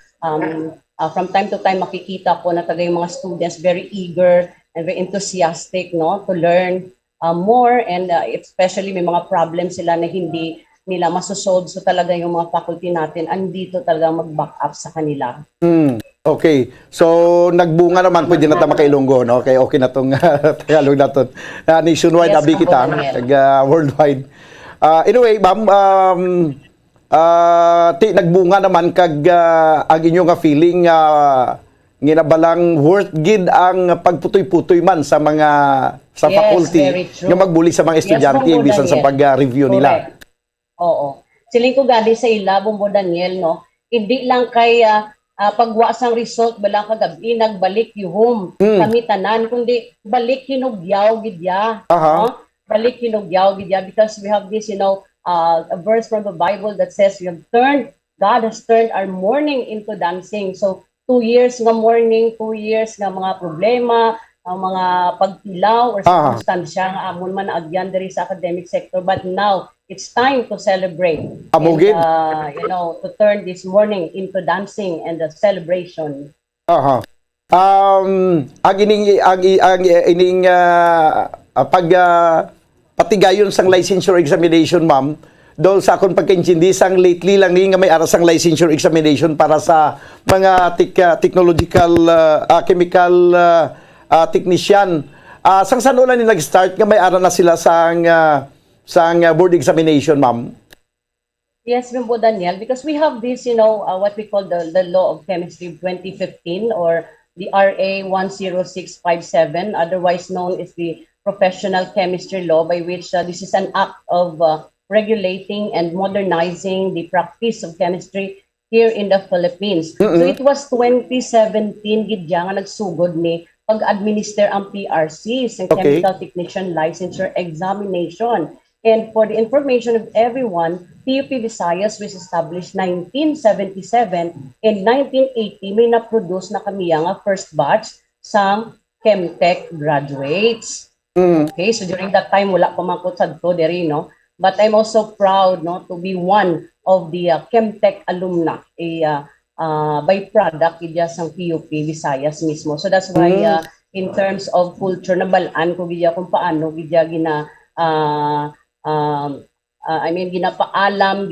from time to time makikita ko na yung mga students very eager and very enthusiastic, no, to learn more, and especially may mga problems sila na hindi nila masosolve. So talaga yung mga faculty natin andito talaga mag-back up sa kanila. Okay. So, nagbunga naman, pwede na tayo makailunggo, no? Okay na itong Tagalog na ito. Nationwide, Yes, abi kita, worldwide. Anyway, ma'am, nagbunga naman kag ang inyong feeling nginabalang worth gid ang pagputoy-putoy man sa mga Yes, faculty very true. nga magbuli sa mga estudyante Bombo bisan sa Daniel. pag-review nila. Correct. Oo. Siling ko gadi sa ila, Bombo Daniel, no? Hindi lang kay pagwa sang result bala kagabi nagbalik yuhom kami tanan, kundi balik hinugyaw gidya. No? Balik hinugyaw gidya, because we have this, a verse from the Bible that says God has turned our mourning into dancing. So 2 years nga mourning, 2 years nga mga problema, ang mga pagtilaw or circumstansya nga amon man agyan diri sa academic sector, but now it's time to celebrate. Amugin. And, to turn this mourning into dancing and a celebration. Ang ining patigayon sang licensure examination, ma'am, dahil sa akong pagkaintindi sang lately lang nga may aras ang licensure examination para sa mga technological, chemical technician. Sang saan ulan nag-start nga may aras na sila sang board examination, ma'am? Yes, Bimbo Daniel, because we have this, what we call the Law of Chemistry 2015, or the RA 10657, otherwise known as the Professional Chemistry Law, by which this is an act of regulating and modernizing the practice of chemistry here in the Philippines. So it was 2017 gidya nga nagsugod ni pag-administer ang PRC, ang Chemical Technician Licensure Examination. And for the information of everyone, PUP Visayas was established 1977, and 1980 may na-produce na kami ang first batch sa Chemtech graduates. Okay, so during that time, wala pa man ko sadto diri, no? But I'm also proud, no, to be one of the Chemtech alumna, byproduct idya sang PUP Visayas mismo. So that's why in terms of culture, nabalaan ko gidya kung paano gidya ginapaalam,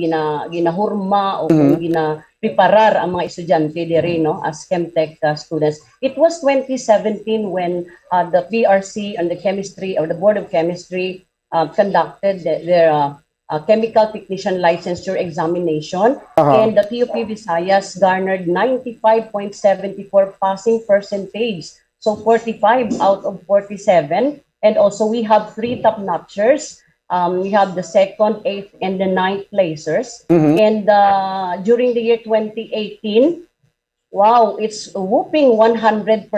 ginahurma, o kung ginapreparar ang mga estudyante diri, no, as Chemtech students. It was 2017 when the PRC and the chemistry, or the Board of Chemistry, conducted their Chemical Technician Licensure Examination, and the PUP Visayas garnered 95.74 passing percentage, so 45 out of 47, and also we have 3 top-notchers. We have the 2nd, 8th, and the 9th placers. And during the year 2018, wow, it's a whooping 100%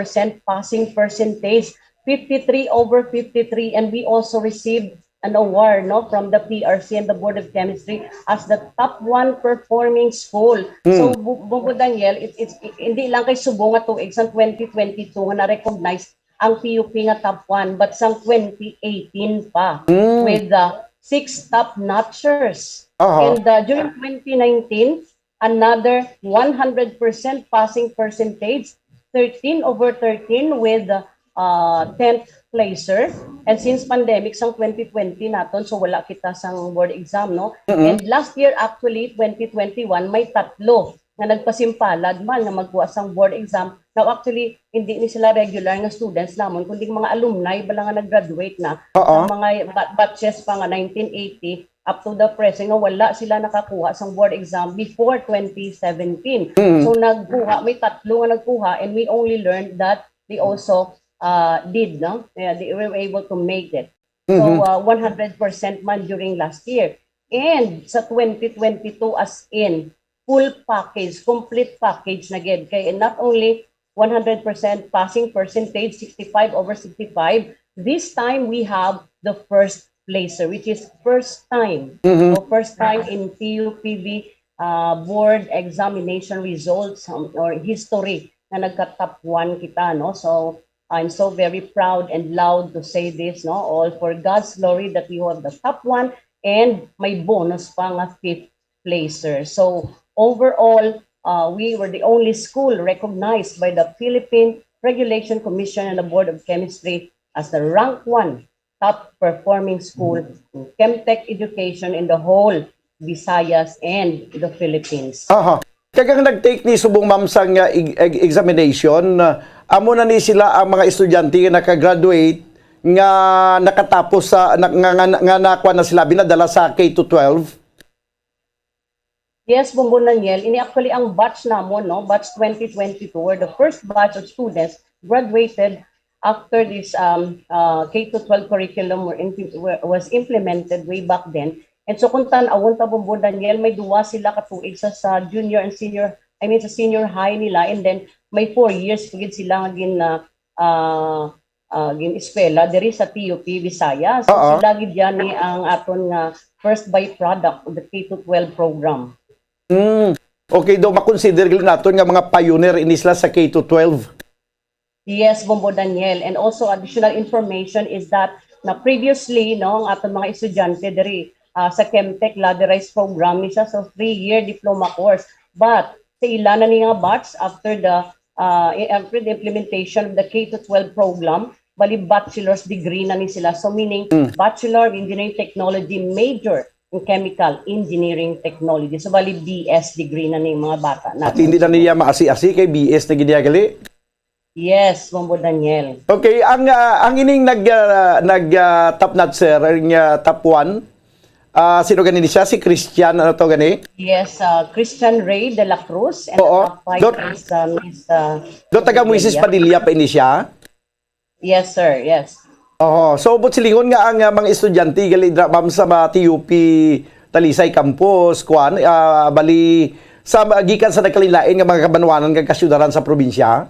passing percentage, 53 over 53, and we also received an award, no, from the PRC and the Board of Chemistry as the top 1 performing school. So, Bungo Daniel, it's hindi lang kay subong nga tuig sa 2022 nga na-recognize ang PUP nga top 1, but sang 2018 pa with 6 top-notchers. And during 2019, another 100% passing percentage, 13 over 13 with 10th placer. And since pandemic, sang 2020 naton, so wala kita sang board exam, no? And last year, actually, 2021, may 3 na nagpasimpalad man na magkuha sang board exam. Now actually, hindi ni sila regular nga students namon, kundi mga alumni bala nga nag-graduate na. Ang mga batches pa nga 1980 up to the present nga wala sila nakakuha sang board exam before 2017. So nagkuha, may 3 nga nagkuha, and we only learned that they also did, no? They were able to make it. So 100% man during last year. And sa 2022 as in, full package, complete package na gid. Kaya not only 100% passing percentage, 65 over 65, this time we have the first placer, which is first time. So first time in PUPV board examination results or history na nagka-top 1 kita, no? So I'm so very proud and loud to say this, no? All for God's glory that we have the top 1 and may bonus pa nga 5th placer. So overall, we were the only school recognized by the Philippine Regulation Commission and the Board of Chemistry as the rank 1 top performing school in Chemtech education in the whole Visayas and the Philippines. Aha. Kaya nag-take ni subong ma'am sang examination, amo na ni sila ang mga estudyante nga nakagraduate nga nakatapos sa nga nakuha na sila binadala sa K-12. Yes, Bongbong Daniel, ini actually ang batch namon, no? Batch 2022 were the first batch of students graduated after this K-12 curriculum was implemented way back then. And so kung tan-awon ta Bongbong Daniel, may duwa sila katuig sa junior and senior, sa senior high nila, and then may 4 years pagid sila gin eskwela diri sa TUP Visayas. So sila gid yan ni ang aton nga first byproduct of the K-12 program. Okay, do makonsider naton nga mga pioneer inisla sa K-12. Yes, Bongbong Daniel. And also additional information is that na previously, no, ang aton mga estudyante diri sa Chemtech Ladderized program ni sa 3-year diploma course. But sa ilan na nga batch after the implementation of the K-12 program, bali bachelor's degree na ni sila. So meaning Bachelor of Engineering Technology major in Chemical Engineering Technology. So bali BS degree na ni mga bata. At hindi na niya maasi-asi kay BS na giniagali? Yes, Bongbong Daniel. Okay, ang ining nag top notch sir, ang top 1. Sino ganin siya? Si Christian, ano to gani? Yes, Christian Ray de la Cruz. And Oo. Do taga Moises Padilla pa ini siya? Yes, sir. Yes. So, but silingon nga ang mga estudyante gali ma'am sa TUP Talisay Campus, kuan, bali sa gikan sa nagkalilain nga mga kabanwanan kag kasyudaran sa probinsya.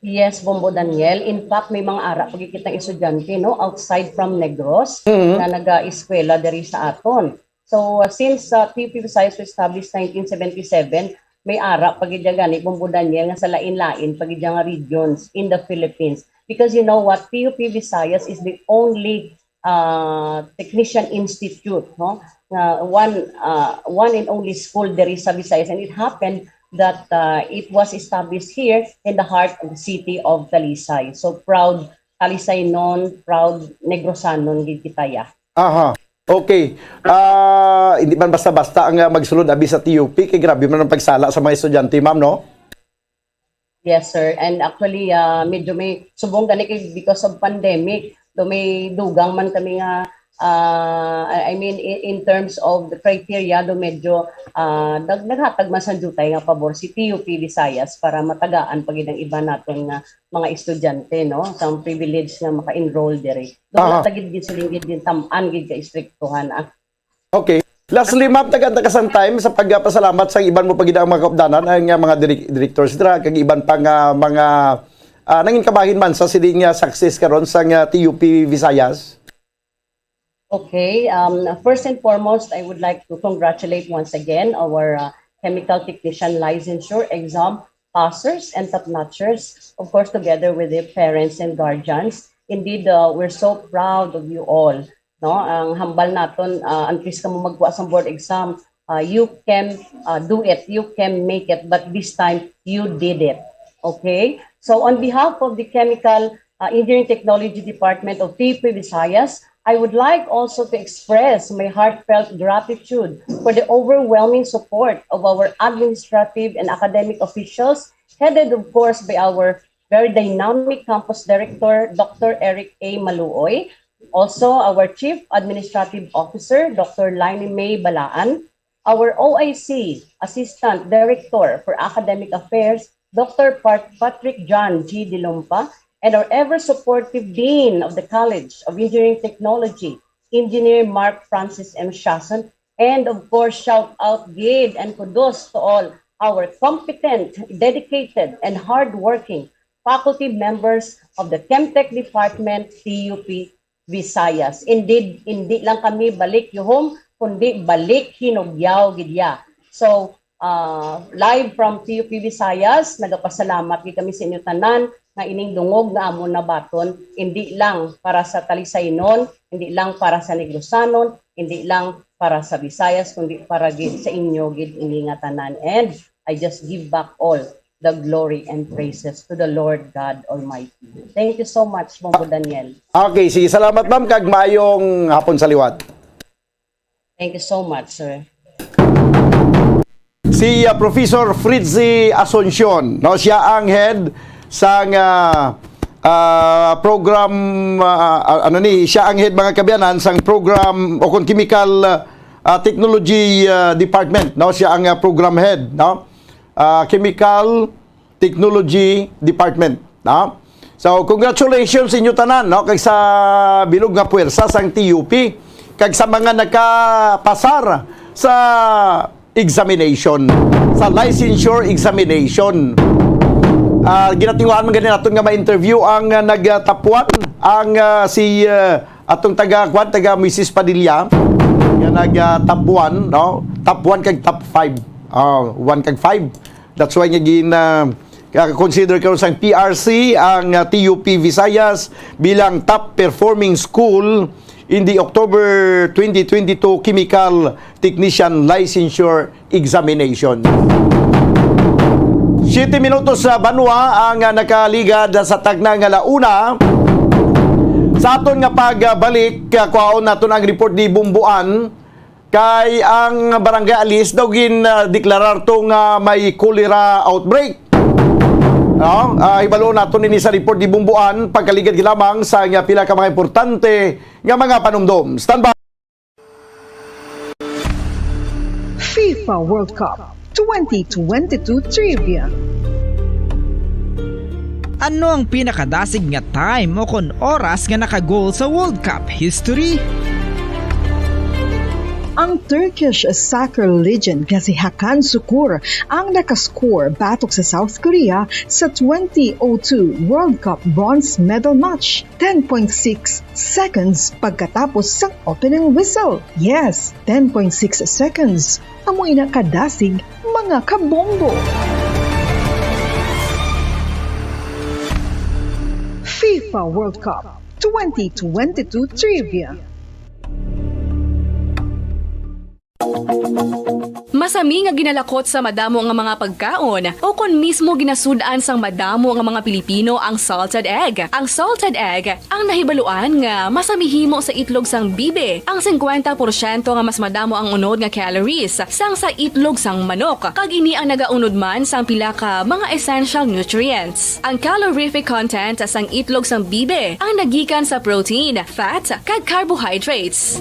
Yes, Bongbong Daniel. In fact, may mga ara pagkikitang estudyante, no, outside from Negros na nag-eskwela diri sa aton. So, since TUP Visayas was established 1977, may ara pagidya gani Bongbong Daniel nga sa lain-lain pagidya nga regions in the Philippines. Because you know what, TUP Visayas is the only technician institute, no? One and only school there is sa Visayas, and it happened that it was established here in the heart of the city of Talisay. So proud Talisay non, proud Negrosanon gid kitaya. Aha. Okay. Hindi man basta-basta ang magsulod abi sa TUP, kay grabe man ang pagsala sa mga estudyante, ma'am, no? Yes, sir. And actually, medyo may subong gani kay because of pandemic, do may dugang man kami nga in terms of the criteria, do medyo naghatag man sa jutay nga pabor si TUP Visayas para matagaan pagid ang iba naton nga mga estudyante, no, sa privilege nga maka-enroll diri. Do tagid gid siling gid tam-an gid ka istriktuhan. Okay. Lastly, ma'am, taga-taga time sa pagpasalamat sa iban mo pagid ang mga kaupdanan ang mga directors dira kag iban pa nga mga nangin kabahin man sa siling success karon sa TUP Visayas. Okay, first and foremost, I would like to congratulate once again our chemical technician licensure exam passers and top-notchers, of course, together with their parents and guardians. Indeed, we're so proud of you all. No, ang hambal naton, antes ka mo magkuha sa board exam, you can do it, you can make it, but this time you did it. Okay, so on behalf of the Chemical Engineering Technology Department of TUP Visayas, I would like also to express my heartfelt gratitude for the overwhelming support of our administrative and academic officials, headed of course by our very dynamic campus director, Dr. Eric A. Maluoy, also our Chief Administrative Officer, Dr. Lainey May Balaan, our OIC Assistant Director for Academic Affairs, Dr. Patrick John G. Dilumpa, and our ever-supportive Dean of the College of Engineering Technology, Engineer Mark Francis M. Shason, and of course, shout out gid and kudos to all our competent, dedicated, and hardworking faculty members of the Chemtech Department, TUP Visayas. Indeed, hindi lang kami balik yuhom, kundi balik hinugyaw gidya. So, live from TUP Visayas, nagapasalamat gid kami sa inyo tanan na ining dungog nga amon na baton, hindi lang para sa Talisaynon, hindi lang para sa Negrosanon, hindi lang para sa Visayas, kundi para gid sa inyo gid ini nga tanan. And I just give back all the glory and praises to the Lord God Almighty. Thank you so much, Bongo Daniel. Okay, sige. Salamat ma'am, kag maayong hapon sa liwat. Thank you so much, sir. Si Professor Fritzy Asuncion, no, siya ang head sa program siya ang head mga kabyanan sang program o chemical technology department, no, siya ang program head, no, chemical technology department, no. So congratulations sa inyo tanan, no, kag sa bilog nga puwersa sang TUP kag sa mga nakapasar sa examination, sa licensure examination. Ginatinguhan man ganin atong nga ma-interview ang nagtapuan ang si atong taga Mrs. Padilla nga nagtapuan, no, top 1 kag top 5, 1 kag 5. That's why nga consider karon sang PRC ang TUP Visayas bilang top performing school in the October 2022 Chemical Technician Licensure Examination. 7 minutos sa Banwa ang nakaligad sa tagnang launa. Sa aton nga pagbalik, kuhaon naton ang report ni Bumbuan kay ang Barangay Alis daw deklarar tong may cholera outbreak. No? Ibalo naton ini sa report ni Bumbuan pagkaligad lamang sa pila ka mga importante nga mga panumdom. Stand by. FIFA World Cup 2022 Trivia. Ano ang pinakadasig nga time o kon oras nga naka-goal sa World Cup history? Ang Turkish soccer legend nga si Hakan Şükür ang nakascore batok sa South Korea sa 2002 World Cup bronze medal match. 10.6 seconds pagkatapos sa opening whistle. Yes, 10.6 seconds. Amoy na kadasig mga kabombo. FIFA World Cup 2022 Trivia. Masami nga ginalakot sa madamo nga mga pagkaon o kon mismo ginasudan sang madamo nga mga Pilipino ang salted egg. Ang salted egg ang nahibaluan nga masamihimo sa itlog sang bibe. Ang 50% nga mas madamo ang unod nga calories sang sa itlog sang manok. Kag ini ang nagaunod man sang pila ka mga essential nutrients. Ang calorific content sang itlog sang bibe ang nagikan sa protein, fat, kag carbohydrates.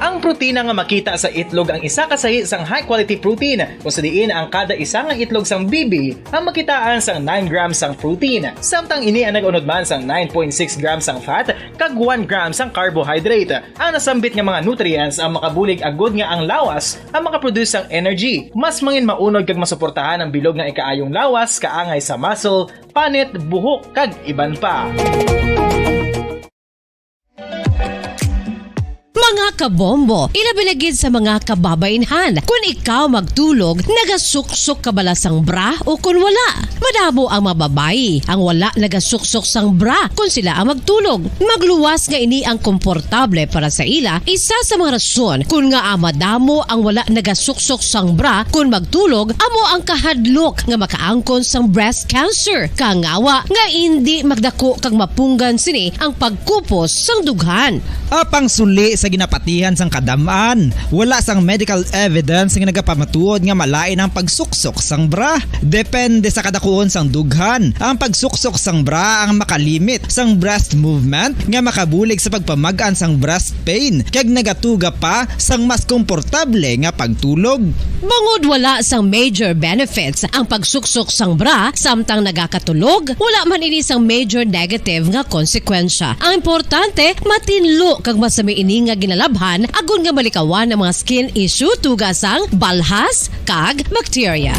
Ang protina nga makita sa itlog ang isa kasahi sang high quality protein kung sa diin ang kada isa nga itlog sang bibi ang makitaan sang 9 grams sang protein. Samtang ini ang nag-unod man sang 9.6 grams sang fat kag 1 grams sang carbohydrate. Ang nasambit nga mga nutrients ang makabulig agud nga ang lawas ang makaproduce sang energy. Mas mangin maunod kag masuportahan ang bilog nga ikaayong lawas kaangay sa muscle, panit, buhok kag iban pa. Mga kabombo, ilabilagid sa mga kababainhan. Kung ikaw magtulog, nagasuksok ka bala sang bra o kung wala. Madamo ang mababayi, ang wala nagasuksok sang bra kung sila ang magtulog. Magluwas nga ini ang komportable para sa ila, isa sa mga rason kung nga madamo ang wala nagasuksok sang bra kung magtulog, amo ang kahadlok nga makaangkon sang breast cancer. Kangawa nga hindi magdako kag mapunggan sini ang pagkupos sang dughan. Apang suli sa ginapatihan sang kadamaan, wala sang medical evidence nga nagapamatuod nga malain ang pagsuksok sang bra. Depende sa kadakuon sang dughan. Ang pagsuksok sang bra ang makalimit sang breast movement nga makabulig sa pagpamagaan sang breast pain kag nagatuga pa sang mas komportable nga pagtulog. Bangod wala sang major benefits ang pagsuksok sang bra samtang nagakatulog, wala man ini sang major negative nga konsekwensya. Ang importante, matinlo kag masami ini nga ginalabhan agon nga malikawan ang mga skin issue tugasang balhas kag bacteria.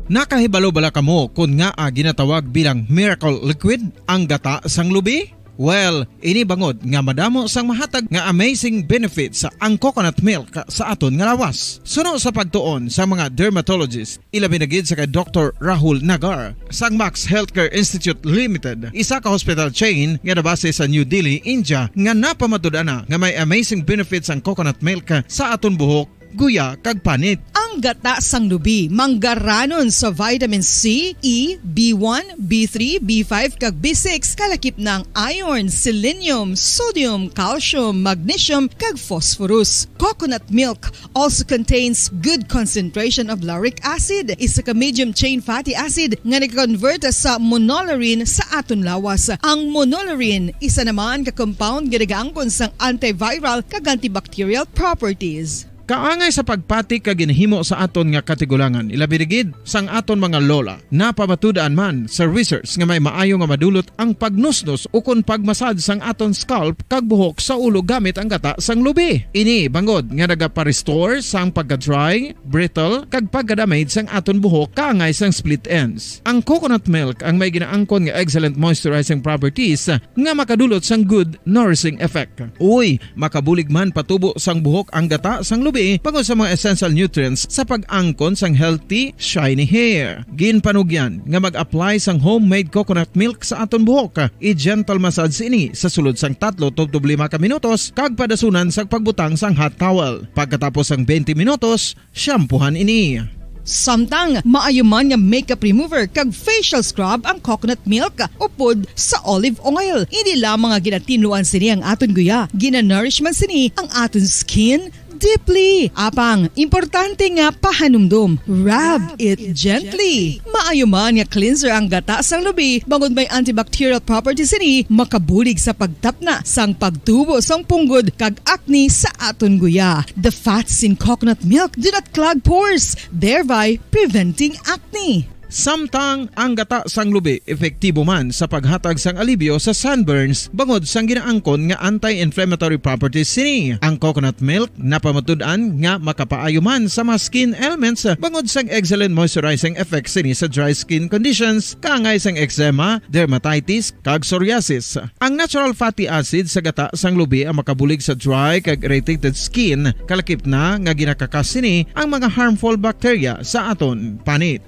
Nakahibalo bala kamo kung nga ginatawag bilang miracle liquid ang gata sang lubi? Well, ini bangod nga madamo sang mahatag nga amazing benefit sa ang coconut milk sa aton nga lawas. Suno sa pagtuon sa mga dermatologist, ilabi na gid sa kay Dr. Rahul Nagar sang Max Healthcare Institute Limited, isa ka hospital chain nga nabase sa New Delhi, India, nga napamatud-ana nga may amazing benefits ang coconut milk sa aton buhok, guya kag panit. Ang gata sang lubi manggaranon sa vitamin C, E, B1, B3, B5 kag B6 kalakip ng iron, selenium, sodium, calcium, magnesium kag phosphorus. Coconut milk also contains good concentration of lauric acid, isa ka medium chain fatty acid nga nag-convert sa monolaurin sa aton lawas. Ang monolaurin isa naman ka compound nga nagaangkon sang antiviral kag antibacterial properties. Kaangay sa pagpati ka ginhimo sa aton nga katigulangan, ilabirigid sang aton mga lola. Napamatudan man sa research nga may maayo nga madulot ang pagnusnos o kon pagmasad sang aton scalp kag buhok sa ulo gamit ang gata sang lubi. Ini bangod nga nagapa-restore sang pagka-dry, brittle kag pagka-damage sang aton buhok kaangay sang split ends. Ang coconut milk ang may ginaangkon nga excellent moisturizing properties nga makadulot sang good nourishing effect. Uy, makabulig man patubo sang buhok ang gata sang lubi pagod sa mga essential nutrients sa pag-angkon sang healthy, shiny hair. Ginpanugyan nga mag-apply sang homemade coconut milk sa aton buhok. I-gentle massage ini sa sulod sang 3 to 5 ka minutos kag padasunan sang pagbutang sang hot towel. Pagkatapos sang 20 minutos, shampoohan ini. Samtang maayuman nga makeup remover kag facial scrub ang coconut milk upod sa olive oil. Hindi lamang nga ginatinluan sini ang aton guya, ginanourishman sini ang aton skin deeply. Apang, importante nga pahanumdum. Rub it gently. Maayuman nga cleanser ang gata sang lubi, bangod may antibacterial properties ini, makabulig sa pagtapna sang pagtubo sang punggod kag acne sa aton guya. The fats in coconut milk do not clog pores, thereby preventing acne. Samtang ang gata sang lubi epektibo man sa paghatag sang alibyo sa sunburns bangod sang ginaangkon nga anti-inflammatory properties sini. Ang coconut milk napamatud-an nga makapaayo man sa mga skin ailments bangod sang excellent moisturizing effects sini sa dry skin conditions kaangay sang eczema, dermatitis kag psoriasis. Ang natural fatty acid sa gata sang lubi ang makabulig sa dry kag irritated skin, kalakip na nga ginakakas sini ang mga harmful bacteria sa aton panit.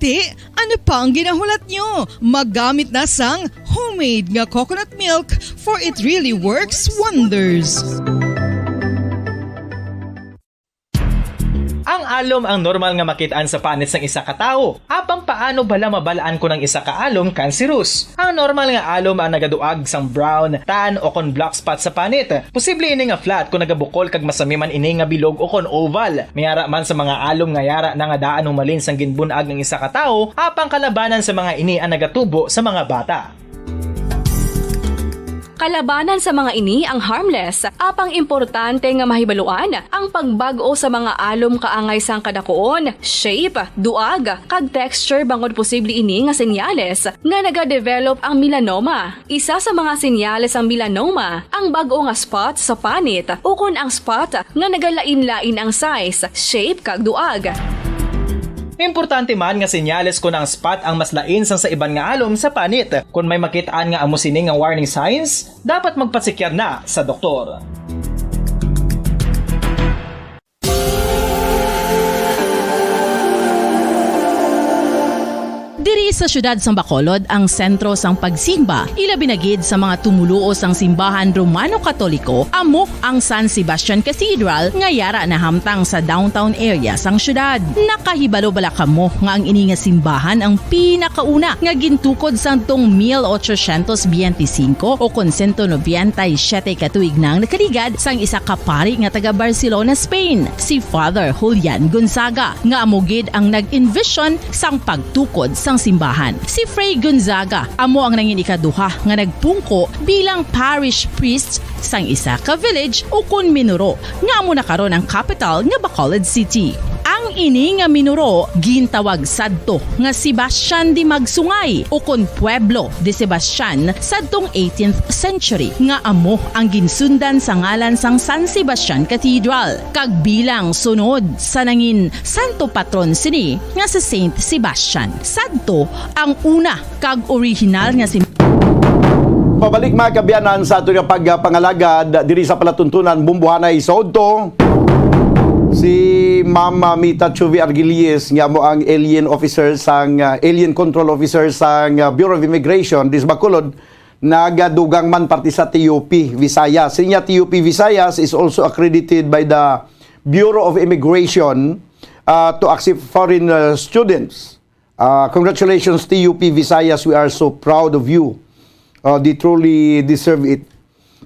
Ano pa ang ginahulat nyo? Maggamit na sang homemade nga coconut milk for it really works wonders. Ang alom ang normal nga makitaan sa panit sang isa ka tawo. Apang paano bala mabalaan ko ng isa ka alom cancerous? Ang normal nga alom ang nagaduag sang brown, tan o kon black spot sa panit. Posible ini nga flat kung nagabukol kag masami man ini nga bilog o kon oval. Mayara man sa mga alom nga yara na nga daan humalin sang ginbunag ng isa ka tawo, apang kalabanan sa mga ini ang nagatubo sa mga bata. Kalabanan sa mga ini ang harmless, apang importante nga mahibaluan ang pagbago sa mga alom kaangay sang kadakuon, shape, duag, kag texture bangod posible ini nga senyales nga nagadevelop ang melanoma. Isa sa mga senyales ang melanoma, ang bago nga spot sa panit o kun ang spot nga nagalain-lain ang size, shape kag duag. Importante man nga senyales kung ang spot ang mas lain sang sa iban nga alom sa panit. Kung may makitaan nga amo sini nga warning signs, dapat magpasikyar na sa doktor. Diri sa syudad sang Bacolod ang sentro sang pagsimba, ilabi na gid sa mga tumuluo sang simbahan Romano-Katoliko, amo ang San Sebastian Cathedral nga yara na hamtang sa downtown area sang syudad. Nakahibalo bala kamo nga ang ini nga simbahan ang pinakauna nga gintukod sang tong 1825 o kon 197 katuig nang nakaligad sang isa ka pari nga taga Barcelona, Spain, si Father Julian Gonzaga, nga amo gid ang nag-envision sang pagtukod sang simbahan. Si Fray Gonzaga amo ang nangin ikaduha nga nagpungko bilang parish priest sang isa ka village o kun minuro nga amo na karon ang capital nga Bacolod City. Ang ini nga minuro gintawag sadto nga Sebastian de Magsungay o kun Pueblo de Sebastian sadtong 18th century nga amo ang ginsundan sa ngalan sang San Sebastian Cathedral kag bilang sunod sa nangin santo patron sini nga sa Saint Sebastian. Sadto ang una kag original nga Pabalik mga kabyanan sa ato nga pagpangalagad diri sa palatuntunan Bumbuhanay sa Udto. Si Mama Mita Chuvi Argilies nga mo ang alien officer sang alien control officer sang Bureau of Immigration dis Bacolod nagadugang man parte sa TUP Visayas. Sinya TUP Visayas is also accredited by the Bureau of Immigration to accept foreign students. Congratulations TUP Visayas, we are so proud of you. They truly deserve it.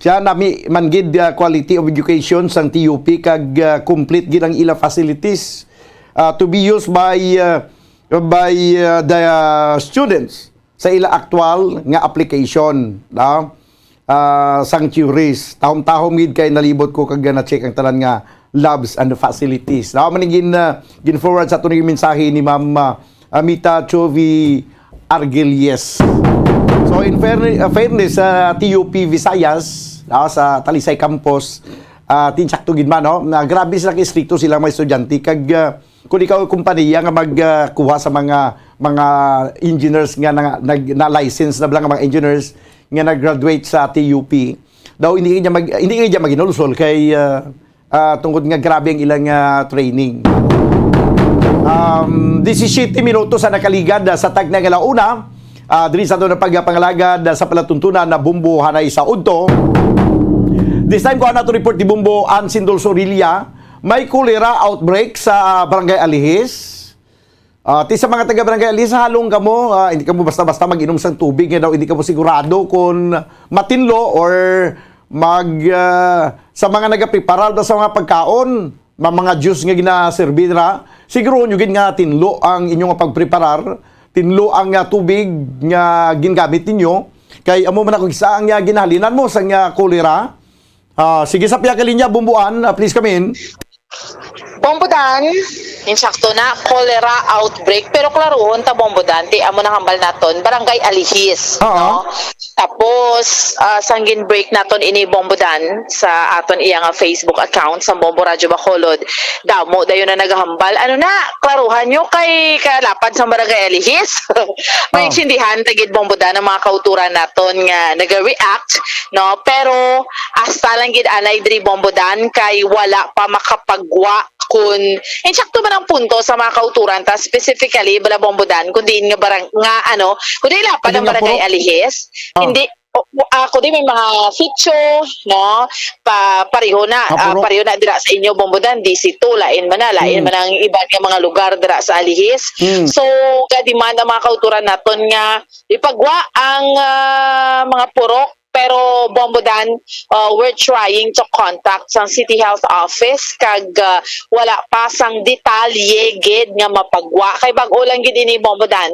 Siya nami manggid quality of education sang TUP kag complete gid ang ila facilities to be used by the students sa ila actual nga application sang tourist. Tahom-tahom gid kay nalibot ko kag na-check ang tanan nga labs and the facilities. Maningin gin forward sa tuning mensahe ni Ma'am Amita Chovy Argilies. So in fairness sa TUP Visayas, sa Talisay Campus, tinsakto gid man no, na grabe sila ka-stricto sila mga estudyante kag kung ikaw kumpanya nga magkuha sa mga engineers nga na license na lang mga engineers nga nag-graduate sa TUP, daw hindi niya maginulsol kay tungkol nga grabe ang ilang training. 17 minutos sa nakaligad sa tag na galauna. Diri sa doon na pagpangalagad sa palatuntunan na Bumbuhanay sa Udto. This time ko na to report di Bumbo Ansin Dulsorilia, may cholera outbreak sa Barangay Alihis. Ti sa mga taga Barangay Alihis, halong kamo, hindi kamo basta-basta mag-inom sang tubig, daw hindi kamo sigurado kung matinlo or sa mga nagapreparar sa mga pagkaon, mga juice nga ginaserbi na, siguro nyo gin nga tinlo ang inyong pagpreparar, tinlo ang tubig nga gingamit ninyo, kay amo man ako isa ang ginahalinan mo sa cholera. Sige sa piya kalinya, Bumbuan, please come in. Bombodan, insakto na, cholera outbreak. Pero klaroon, ta Bombodan, ti amo na hambal naton, Barangay Alihis. No? Tapos, sanggin break naton ini Bombodan sa aton iyang Facebook account sa Bombo Radyo Bacolod. Damo, dayo na naghambal. Ano na, klaruhan nyo kay kalapad sa Barangay Alihis. May sindihan, tagid Bombodan ng mga kauturan naton nga nag-react. No? Pero, hasta lang gid anay diri Bombodan kay wala pa makapagwa kung insakto man ang punto sa mga kauturan ta specifically bala Bombodan kundi nga kundi lapad ang Barangay Alihis hindi kundi may mga sitio no pareho na dira sa inyo Bombodan DC2 lain man ang iba nga mga lugar dira sa Alihis. So kademand ang mga kauturan naton nga ipagwa ang mga purok. Pero Bombodan, we're trying to contact sa City Health Office kag wala pa sang detalye gid nga mapagwa. Kay bag-o lang gid ini Bombodan,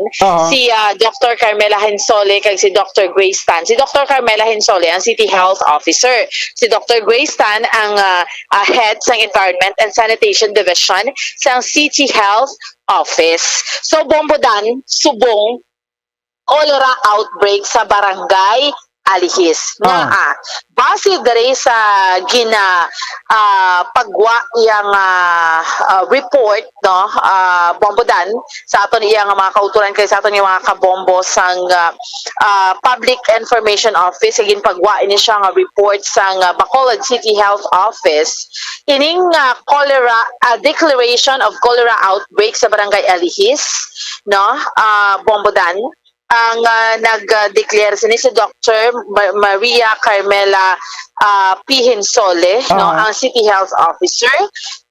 si Dr. Carmela Hensole kag si Dr. Grace Tan. Si Dr. Carmela Hensole ang City Health Officer. Si Dr. Grace Tan ang head sang Environment and Sanitation Division sa City Health Office. So Bombodan, subong cholera outbreak sa Barangay Alihis. Base dere sa pagwa iyang report no Bombodan sa aton iyang mga kauturan kay sa aton mga kabombo sang Public Information Office igin pagwa ini siya nga report sang Bacolod City Health Office ining cholera declaration of cholera outbreak sa Barangay Alihis no Bombodan ang nag-declare si Dr. Maria Carmela P. Hensole, no, ang City Health Officer,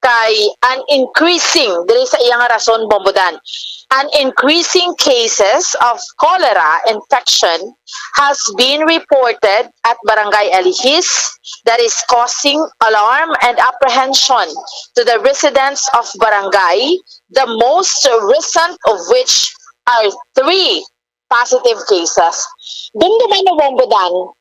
kay an increasing, dili sa iyang rason Bombodan, an increasing cases of cholera infection has been reported at Barangay Alihis that is causing alarm and apprehension to the residents of Barangay, the most recent of which are 3 positive cases. Doon naman na Bombodan,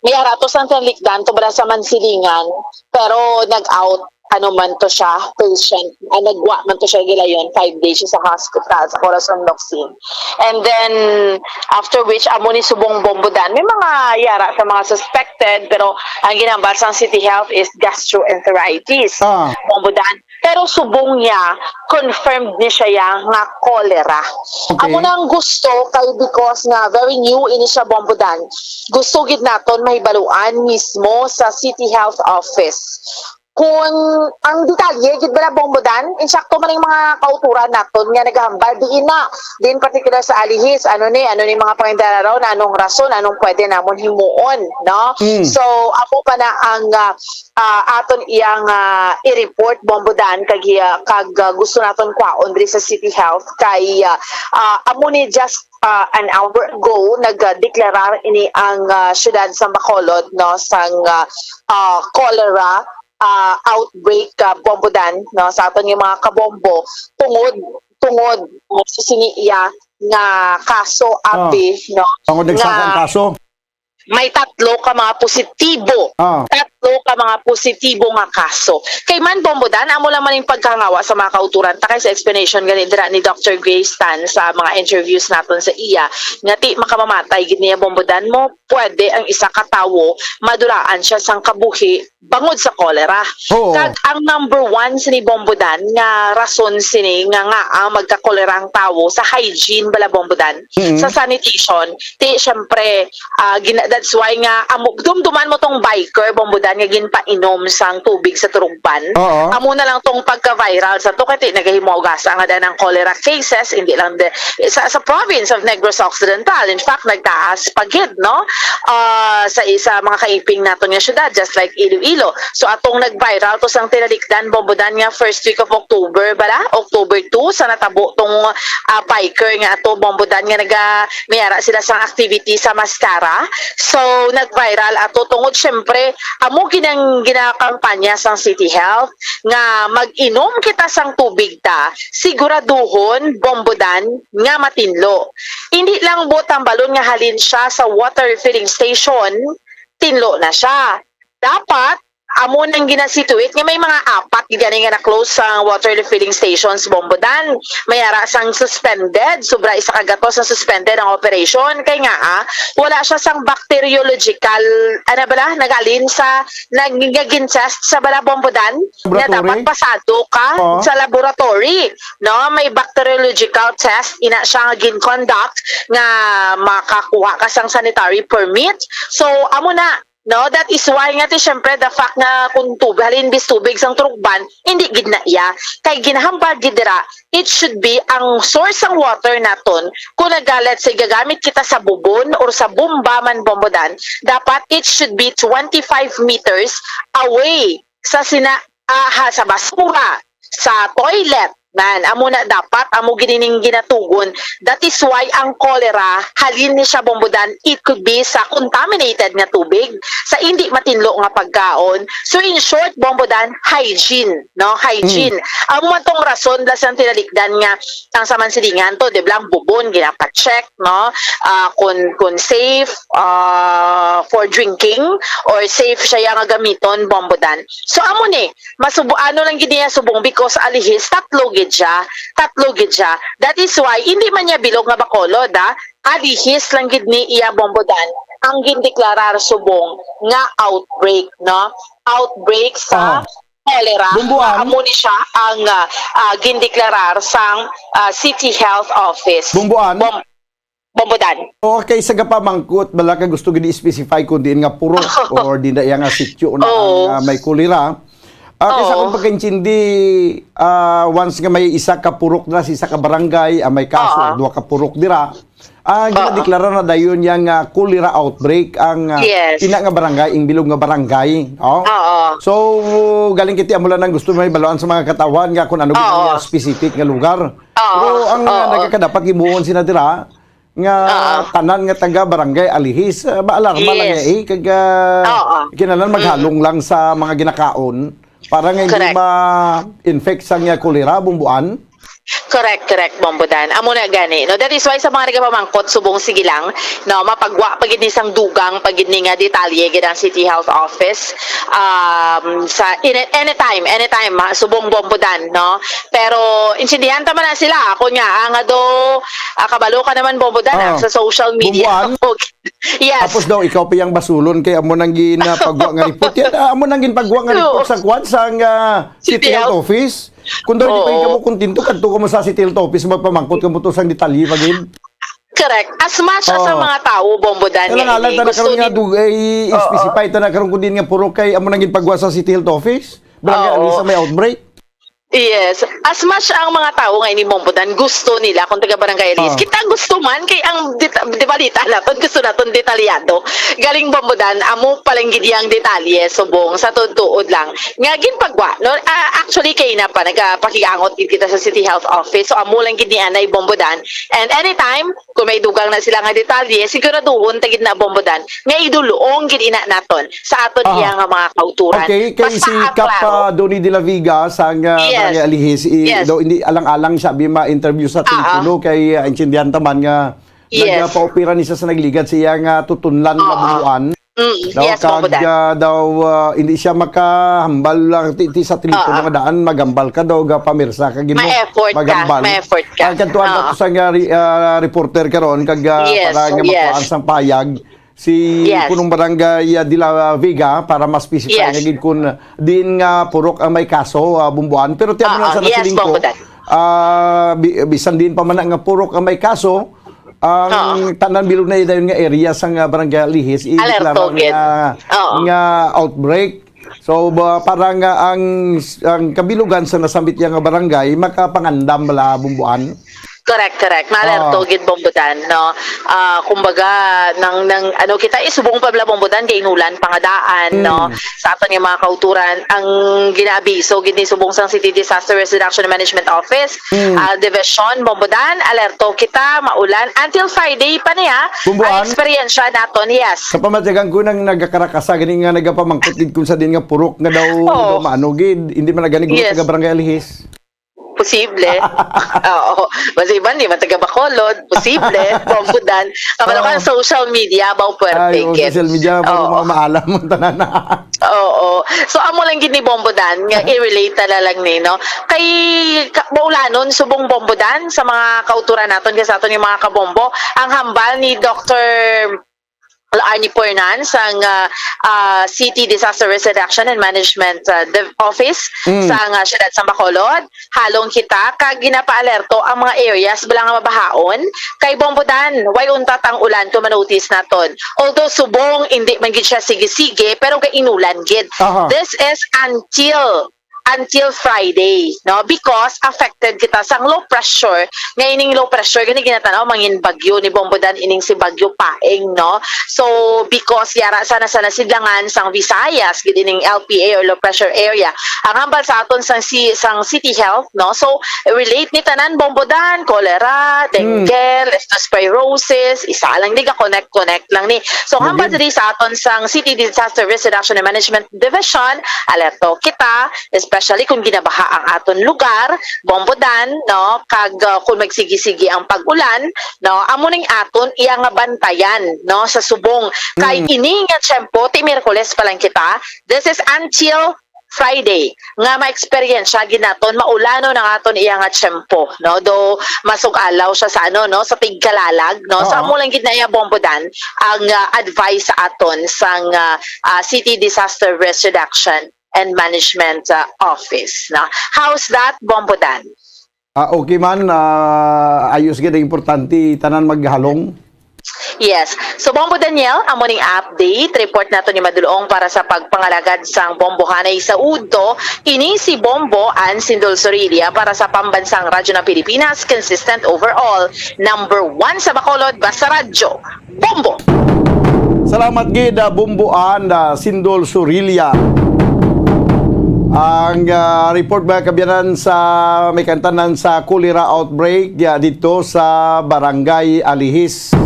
may aratos ang tanlikdan to sa Mansilingan, pero nag-out, man to siya, patient, nagwa man to siya gilayon, 5 days sa hospital, sa Corazon Locsin. And then, after which, amo ni subong Bombodan, may mga yara sa mga suspected, pero ang ginambal sa City Health is gastroenteritis. Bombodan, pero subong niya confirmed ni siya nga cholera. Okay. Amo nang gusto kay because nga very new ini siya Bombodan. Gusto gid naton mahibaluan mismo sa City Health Office kung ang detalye gid bala Bombodan, insakto man yung mga kauturan naton nga naghambal diin na din particular sa alihis ano ni mga pangindara na anong rason anong pwede namon himuon, no? So ako pa na ang aton iyang i-report Bombodan kag gusto naton kwaon diri sa City Health kay amo ni just an hour ago nagdeklarar ini ang syudad sa Bacolod, no, sang cholera outbreak Bombodan, no, sa aton yung mga kabombo tungod siniya nga kaso api, no, Tungod nagsakang kaso. may tatlo ka mga positibo. Tatlo ka mga positibo nga kaso. Kay man Bombodan, amo lang man yung pagkangawa sa mga kauturan. Takay sa explanation ganit dira ni Dr. Grace Tan sa mga interviews naton sa iya. Nga ti makamamatay gid niya Bombodan mo, pwede ang isa ka tawo maduraan siya sang kabuhi bangod sa cholera. Kag ang number 1 sini Bombodan nga rason sini nga magka-cholera ang tawo sa hygiene bala Bombodan. Sa sanitation, ti syempre that's why nga dumduman mo tong biker Bombodan nga ginpainom sang tubig sa turugban. Amo na lang tong pagka-viral sa to kay nagahimuogasa nga ng cholera cases hindi lang sa province of Negros Occidental. In fact, nagtaas pagid, no? Sa mga kaiping naton nga syudad just like Iloilo. So atong nag-viral to sang tinalikdan Bombodan nga first week of October bala, October 2 sa natabo tong biker nga ato Bombodan nga mayara sila sang activity sa Mascara. So nag-viral ato tungod syempre amo ginakampanya sang City Health nga mag-inom kita sang tubig ta siguraduhon Bombodan nga matinlo. Hindi lang butang balon nga halin siya sa water refilling station, tinlo na siya. Dapat amo nang ginasituate nga may mga 4 gani nga na-close sa water refilling stations Bombodan. Mayara sang suspended, sobra isa ka gatos sa suspended ang operation kay nga wala siya sang bacteriological nagalin sa nagiging test sa bala Bombodan nga dapat pasado ka sa laboratory, no? May bacteriological test ina siya nga gin-conduct nga makakuha ka sang sanitary permit. So amo na, no, that is why nga ti syempre the fact na kung halin bis tubig sang turugban hindi gid na iya kay ginahambal gid dira it should be ang source ng water naton kung nagalit sa gagamit kita sa bubon or sa bomba man Bombodan dapat it should be 25 meters away sa sa basura sa toilet man, amo na dapat amo ginining ginatugon. That is why ang cholera halin ni siya Bombodan it could be sa contaminated nga tubig sa hindi matinlo nga pagkaon. So in short Bombodan, hygiene, no? Hygiene. Amo man tong rason blasang tinalikdan nga ang samansilingan to de blang bubon ginapacheck, no? Kun safe for drinking or safe siya nga gamiton Bombodan. So amo ni masubuano lang gid niya subong because alihis tatlo gid siya. That is why hindi man niya bilog nga Bacolod, alihis lang gid ni iya Bombodan ang gindeklarar subong nga outbreak, no? Outbreak sa cholera. Amo ni siya ang gindeklarar sang City Health Office. Bombodan. Okay, sa gapamangkot, bala ka gusto gini specify kung diin nga purok or di na iya nga sityo na ang may kulira. Kaysa kung pagkaintindi, once nga may isa ka purok na sa isa ka barangay, may kaso, 2 ka purok dira, ginadeklara na dayon yung cholera outbreak ang ina nga barangay, ang bilog nga barangay. So, galing kiti amula nang gusto may baluan sa mga katawan nga kung ano yung specific nga lugar. Pero ang nagkakadapat gibuon sina dira, nga tanan nga taga barangay alihis, maalarma lang kag kinalan maghalong lang sa mga ginakaon. Para nga hindi ma-infect sa nga cholera, Bumbuan? Correct, Bombodan. Amo na gani. No, that is why sa mga nagapamangkot subong sige lang, no, mapagwa pagid ni sang dugang pagid ni nga detalye gid ang City Health Office sa anytime subong Bombodan, no. Pero insindihan ta man na sila ako nga nga do kabalo ka naman Bombodan sa social media. Yes. Tapos daw ikaw pa yung basulon kay amo nang ginapagwa nga report. Yan amo nang ginpagwa nga report sa kwan sa City Health Office. Kung daw di pa yung kuntinto, kanto ka mo sa City Health Office, magpamangkot ka mo to sang detalye pagin. Correct. As much as ang mga tao, Bombodan, nga ini, gusto nga dugay specify na karon kun din nga puro kay amo nang ginpagwa sa City Health Office. Barangay Alisa may outbreak. Yes. As much ang mga tao ngayon ni Bombodan, gusto nila kung taga Barangay Alis. Kita gusto man kay ang detalita naton, gusto naton detalyado. Galing Bombodan, amo palang gidi ang detalye subong sa tuod lang. Nga ginpagwa, no? Actually kay na pa nagpakiangot kita sa City Health Office. So amo lang gidi anay Bombodan. And anytime kung may dugang na sila nga detalye, siguraduhon tagid na Bombodan nga iduluong gid ina naton sa aton iya nga mga kauturan. Okay, kay si Kap Donny de la Viga sang Barangay Alihis, daw hindi alang-alang siya ma-interview sa telepono kay intindihan taman nga nagpa-opera ni sa nagligat siya nga tutunlan na buluan. Yes, daw hindi siya makahambal lang sa telepono nga daan magambal ka daw ga pamirsa ka gino magambal. May effort ka. Ang kantuan sa reporter karon kag para nga makuhaan sang payag si punong barangay de la Viga para mas specify nga gid kun din nga purok ang may kaso bumbuan pero tiyan na sa nasiling ko bisan din pa man nga purok ang may kaso ang tanan bilog na dayon nga area sang barangay Alihis ideklara nga outbreak. So parang ang kabilugan sa nasambit yang barangay makapangandam bala bumbuan. Correct. Malerto gid Bombodan, no. Kumbaga nang ano kita isubong pa bala Bombodan kay inulan pangadaan, no. Sa aton nga mga kauturan ang ginabi so gid ni subong sang City Disaster Risk Reduction and Management Office, Division Bombodan, alerto kita maulan until Friday pa niya. Ang eksperyensya naton, yes. Sa pamatyagan ko nang nagakarakasa gani nga nagapamangkot gid kun sa din nga purok nga daw maano gid hindi man nagani gud taga Barangay Alihis. Posible. Oo. Masiban, di man taga Bacolod. Posible. Bombodan. Kapag ka social media, about perfect. Social media, mga maalam mo tanan. Oo. So, amo lang gini Bombodan, nga i-relate na lang ni, no? Kay Baulanon, subong Bombodan, sa mga kauturan naton, kasi aton yung mga kabombo, ang hambal ni Dr. Arnie Pornan sang City Disaster Risk Reduction and Management Office sang siyudad sa Bacolod. Halong kita kag ginapaalerto ang mga areas bala nga mabahaon kay Bombodan way untat ang ulan to manotice naton. Although subong hindi man gid siya sige-sige pero kay inulan gid. This is until Friday, no, because affected kita sang low pressure nga ining low pressure gani ginatanaw mangin bagyo ni Bombodan ining si Bagyo Paeng, no. So because yara sana sidlangan sang Visayas gid ining LPA or low pressure area ang hambal sa aton sang City Health, no. So relate ni tanan Bombodan, cholera, dengue, leptospirosis, isa lang di ka connect lang ni. So hambal diri sa aton sang City Disaster Risk Reduction and Management Division, alerto kita especially kung ginabaha ang aton lugar, Bombodan, no, kag kung magsigi-sigi ang pag-ulan, no, amo ning aton iya nga bantayan, no, sa subong. Kay ini nga tiyempo, ti Miyerkules pa lang kita, this is until Friday nga ma-experience siya ginaton maulano ng aton iya nga tiyempo, no, do masugalaw siya sa ano, no, sa tigkalalag, no. So amo lang gid na iya Bombodan ang advice sa aton sang City Disaster Risk Reduction and Management Office. No? How's that, Bombodan? Okay man, ayos gid importante tanan maghalong. Yes. So Bombo Daniel, amo ning update report nato ni Madulong para sa pagpangalagad sang bombohanay sa Udto. Ini si Bombo Ann Sindol Sorilia para sa pambansang radyo ng Pilipinas, consistent overall, #1 sa Bacolod, basta radyo. Bombo. Salamat gid Bombo Ann Sindol Sorilia. Ang report ba kabiyanan sa may kantanan sa cholera outbreak dito sa Barangay Alihis.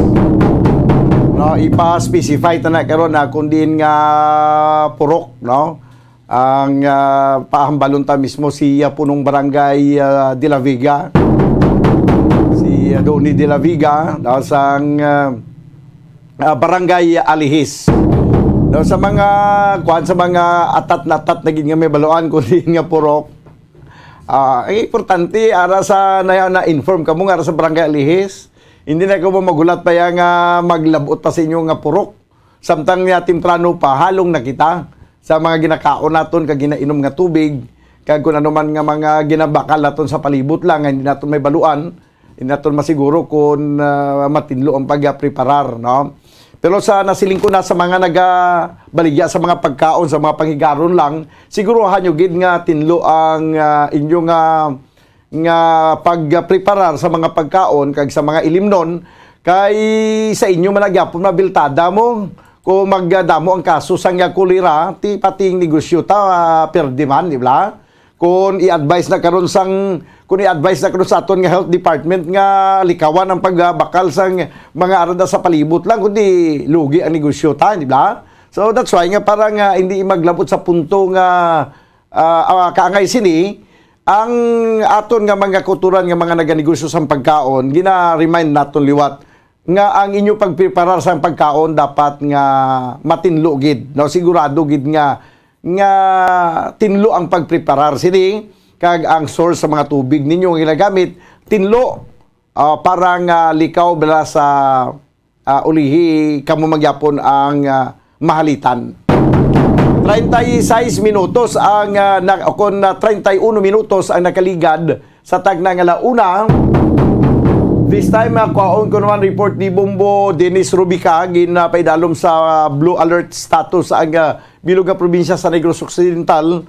No, ipa-specify ta na karon na kundin nga purok, no. Ang pahambalon ta mismo si punong Barangay de la Viga. doon ni De La Viga sa Barangay Alihis. No, sa mga atat na naging nga may baluan kundi nga purok. Ang importante ara sa na-inform kamo nga sa Barangay Alihis. Hindi na ko magulat pa nga maglabot pa sa inyo nga purok. Samtang nga timprano pa halong nakita sa mga ginakaon naton kag ginainom nga tubig kag kun ano man nga mga ginabakal naton sa palibot lang hindi naton may baluan. Hindi naton masiguro kung matinlo ang pagpreparar, no? Pero sa nasiling ko na sa mga nagabaligya sa mga pagkaon, sa mga panghigaron lang, siguro hanyo gid nga tinlo ang inyo nga pagpreparar sa mga pagkaon kag sa mga ilimnon kay sa inyo managyapon mabiltada mo kung magdamo ang kaso sa nga kulira ti pating negosyo ta perdiman, di ba? Kung i-advise na karon sa aton nga health department nga likawan ang pagbakal sa mga arada sa palibot lang kundi lugi ang negosyo ta, di ba? So that's why nga parang hindi maglabot sa punto nga kaangay sini ang aton nga mga kulturan nga mga naganegosyo sa pagkaon gina-remind naton liwat nga ang inyo pagpreparar sa pagkaon dapat nga matinlo gid, no? Sigurado gid nga tinlo ang pagpreparar sini kag ang source sa mga tubig ninyo nga ginagamit tinlo parang likaw bala sa ulihi kamo magyapon ang mahalitan. 36 minutos ang 31 minutos ang nakaligad sa tagna nga launa. This time, kwaon ko naman report ni Bombo Dennis Rubica, ginapaidalom sa blue alert status ang bilog nga probinsya sa Negros Occidental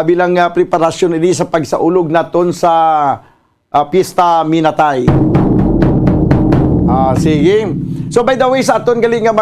bilang preparasyon ini sa pagsaulog naton sa Pista Minatay. Sige. So by the way, sa aton galing nga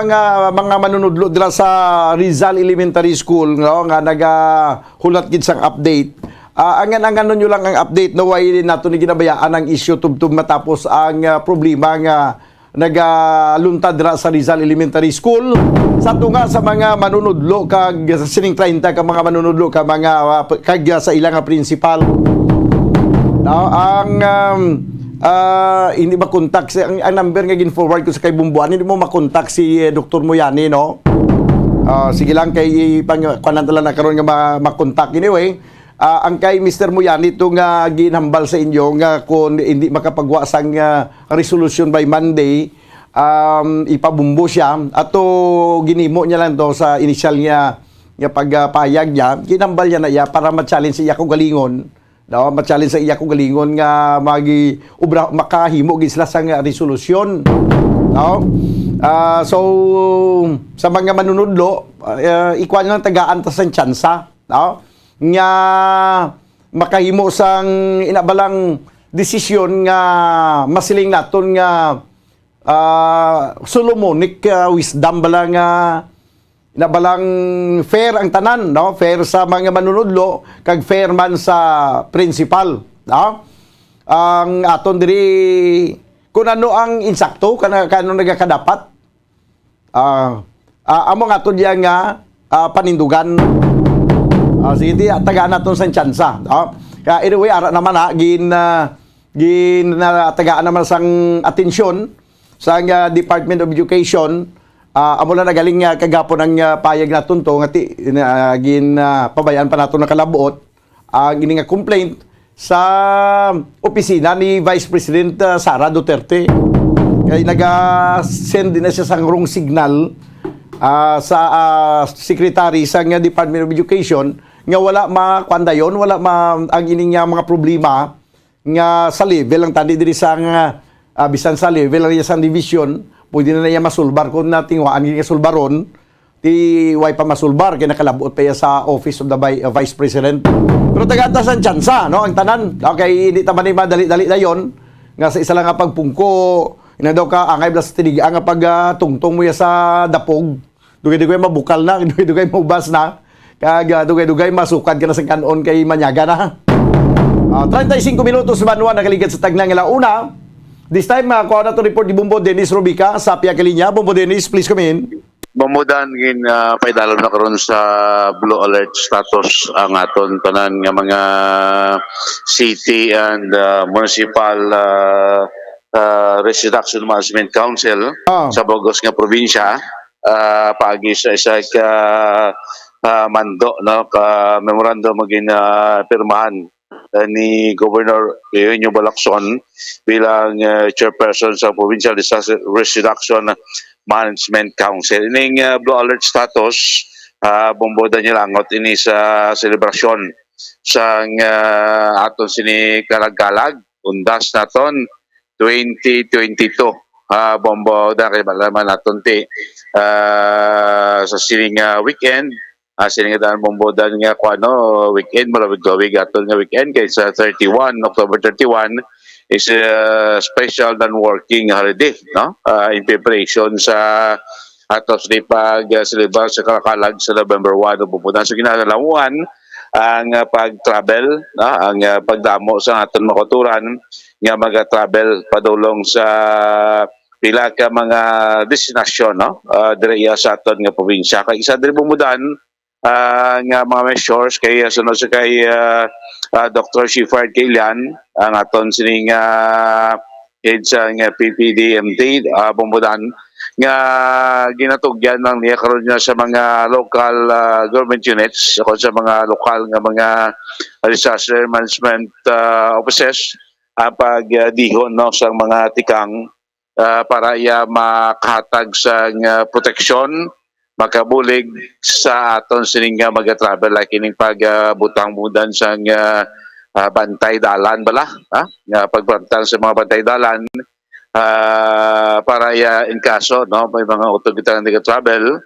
mga manunudlo dira sa Rizal Elementary School, no, nga nagahulat gid sang update. Angan nyo lang ang update na way nato ni ginabayaan ang issue tubtub matapos ang problema nga nagalunta dira sa Rizal Elementary School. Sa tunga sa mga manunudlo kag sa sining 30 ka mga manunudlo ka mga kag sa ilang principal. No, ang hindi makontak si ang number nga gin-forward ko sa kay Bumbuan, hindi mo makontak si Dr. Moyani, no? Sige lang kay kuanan tala na karon nga makontak anyway. Ang kay Mr. Moyani ito nga ginhambal sa inyo nga kung hindi makapagwa sang resolution by Monday, ipabumbo siya ato ginimo niya lang to sa initial niya pagpayag niya, ginhambal niya na iya para ma-challenge siya ko galingon, no? Ma-challenge sa iya ko galingon nga makahimo gid sila sang resolution, no? So sa mga manunudlo, ikuan lang tagaan ta sang tsansa, no? Nga makahimo sang inabalang desisyon nga masiling naton nga Solomonic wisdom bala nga inabalang fair ang tanan, no? Fair sa mga manunudlo kag fair man sa principal, no? Ang aton diri kung ano ang insakto kano nagakadapat among aton diya nga panindugan. Sige, tagaan natin sa tsansa. Kaya anyway, ara naman tagaan naman sang atensyon sa Department of Education. Amo na nagaling kagapon ang payag naton to nga pabayaan pa nato nakalabuot ang ini nga complaint sa opisina ni Vice President Sara Duterte. Kaya naga-send din na siya sang wrong signal sa secretary sa Department of Education nga wala makandayon, wala ang ining mga problema nga sa level ang tandi diri sa bisan sa level ang isang division, pwede na niya masulbar kung natingwaan nga sulbaron, ti way pa masulbar kay nakalabot pa sa Office of the Vice President. Pero tagata sa tsansa, no, ang tanan. Okay, hindi ta man madali-dali dayon nga sa isa lang nga pagpungko, ina daw ka angay blas tiniga nga pagtungtong mo ya sa dapog. Dugay-dugay mabukal na, dugay-dugay mubas na. Kag dugay-dugay masukad ka na sa kanon kay manyaga na. 35 minutos banwa nakaligid sa tagnang launa. This time kuha na to report ni Bombo Dennis Rubica sa Pia Kalinya. Bombo Dennis, please come in. Mamudan gin paidalom na karon sa blue alert status ang aton tanan nga mga city and municipal Risk Reduction Management Council sa Bogos nga probinsya paagi sa isa ka mando no ka memorandum maging pirmahan ni Governor Eugenio Balacson bilang chairperson sa Provincial Disaster Risk Reduction Management Council. Ining blue alert status bomboda niya langot ini sa selebrasyon sa aton sini Kalagalag undas naton 2022 bomboda kay malaman naton ti sa sining weekend sining daan bomboda nga kuano weekend malawig aton nga weekend kay sa October 31 is a special non-working holiday no in preparation sa atos di pag-celebrate sa Kalakalag sa November 1 pupunta sa kinalalawan ang pag-travel ang pagdamo sa aton makuturan nga mag-travel padulong sa pila ka mga destinasyon no direya sa aton nga probinsya kay isa diri bumudan nga mga measures kay sunod sa kay Dr. Shifard Kailan ang aton sining head sa nga PPDMT bumudan nga ginatugyan ng niya karon niya sa mga local government units o sa mga lokal nga mga disaster management offices pagdihon no sa mga tikang para makahatag sa proteksyon makabulig sa aton sining mag-travel like ining pagbutang mudan sa bantay dalan bala nga pagbantang sa mga bantay dalan para in kaso no may mga otoridad nga travel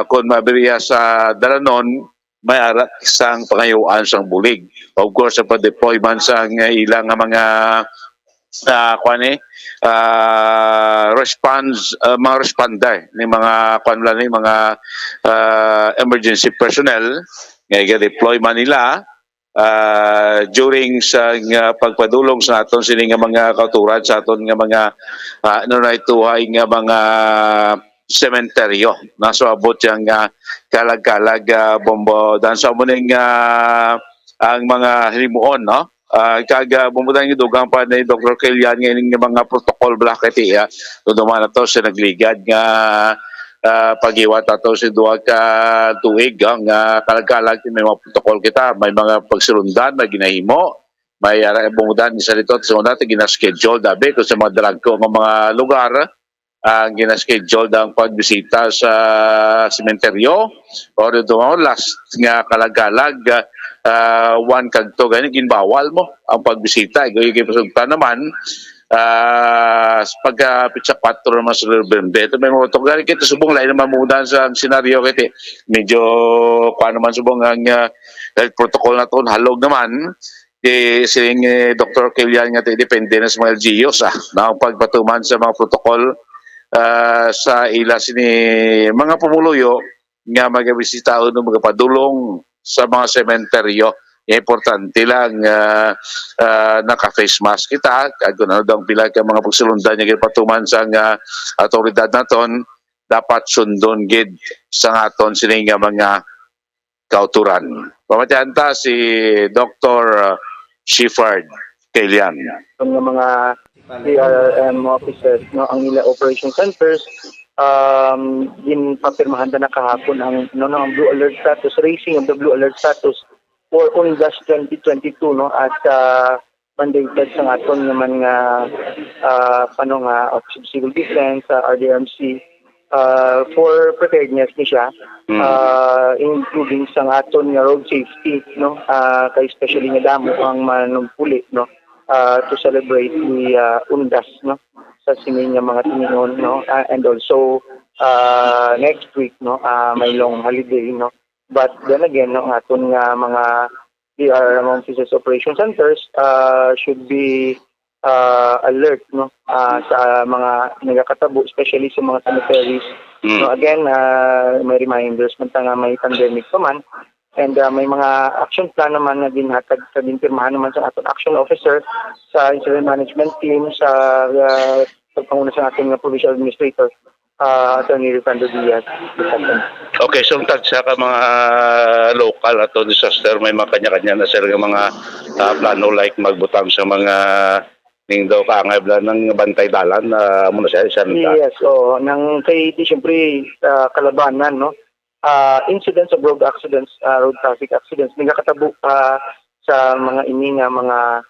kung mabiriya sa dalanon may ara isang pangayuan sang bulig of course sa deployment sa ilang mga mga responder ni mga ni mga emergency personnel nga i-deploy man nila during sa pagpadulong sa aton sini nga mga kauturan sa aton nga mga tuhay nga mga sementeryo naso abot yang kalag-kalag bombo dan sa muning ang mga hilimuon no bumudan yung dugang pa ni Dr. Kilian ngayon ng mga protocol black iti duman na to sa nagligad nga pag-iwat ato si duwa ka tuig ang kalag-kalag may mga protocol kita may mga pagsilundan may ginahimo may bumudan isa dito sa una gina-schedule dabi kung sa mga dalagko ng mga lugar ang gina-schedule ang pagbisita sa sementeryo o dito last nga kalag-kalag one kagto gani ginbawal mo ang pagbisita igay pasugta naman pagka-pitsa 4 naman sa November ito may mga gani kita subong lain naman muna sa senaryo kiti medyo paano man subong ang health protocol na to halog naman siling Dr. Kilian nga depende na sa mga LGUs na ang pagpatuman sa mga protocol sa ila sini mga pumuluyo nga magabisita o magapadulong sa mga sementeryo importante lang naka-face mask kita kung ano daw pila ka mga pagsulundan niya patuman sa autoridad naton dapat sundon gid sa aton sini nga mga kauturan pamatiyanta si Dr. Shifard Kailan ng mga PRM officers no ang ila operation centers papirmahan na kahapon ang ang blue alert status raising of the blue alert status for Undas 2022 no at mandated sa aton naman nga Office of Civil Defense RDMC for preparedness ni siya including sa aton nga road safety no kay especially nga damo ang manumpuli no to celebrate the Undas no sa sining nga mga tiningon no and also next week no may long holiday no but then again no aton nga mga PRM offices operation centers should be alert no sa mga nagakatabo especially sa mga cemeteries no again may reminders man nga may pandemic pa man and may mga action plan naman na dinhatag sa dinpirmahan naman sa aton action officer sa incident management team sa pagpanguna sa ating provincial administrator Attorney Rifando Diaz. Okay, so sa mga local ato disaster may mga kanya-kanya na sila mga plano like magbutang sa mga ning daw kaangay bla ng bantay dalan muna siya Yes, so nang kay di syempre kalabanan no. Incidents of road accidents, road traffic accidents nagakatabo sa mga ini nga mga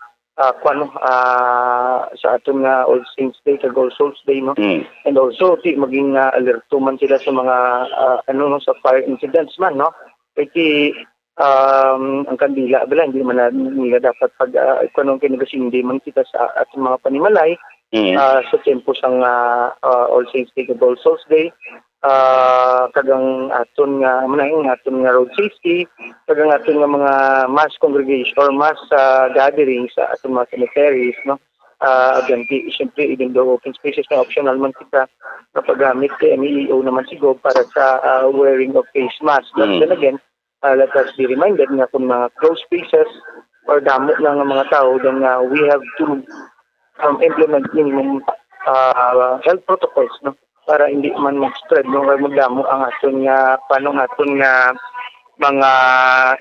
sa aton nga All Saints Day kag All Souls Day no. And also maging alerto man sila sa mga sa fire incidents man no. Kaya ang kandila bala hindi man nila dapat pag kanong kinagasindi man kita sa ating mga panimalay sa tempo sang All Saints Day kag All Souls Day kagang aton nga road safety kagang aton nga mga mass congregation or mass gatherings sa aton mga cemeteries no ganti siyempre even though open spaces na optional man kita na paggamit kay MEO naman siguro para sa wearing of face mask but then again let us be reminded nga kung mga closed spaces or damo lang ng mga tao then we have to implement minimum health protocols no para hindi man mag-spread no magdamo ang aton nga mga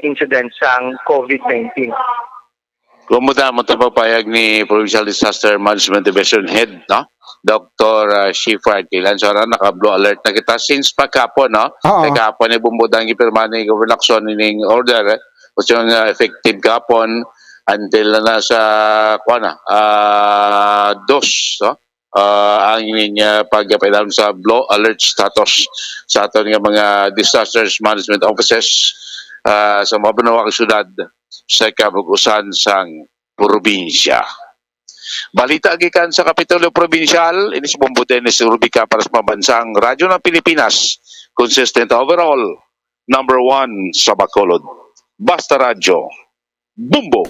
incidents sang COVID-19. Kumusta mo ito papayag ni Provincial Disaster Management Division Head, no? Dr. Shifra Kilan. So, naka-blue alert na kita since pagkapon, no? Pagkapon ni Bumbudang ipirma ni Governakson ining order. Kasi yung effective kapon until na sa, dos, no? Ang ining pagkapailan sa blue alert status sa aton nga mga disasters management offices sa mga banawang syudad sa kabugusan sang probinsya. Balita gikan sa Kapitulo Provincial, ini si Bombo Dennis Rubica para sa pambansang radyo ng Pilipinas, consistent overall, number 1 sa Bacolod. Basta Radyo, Bombo!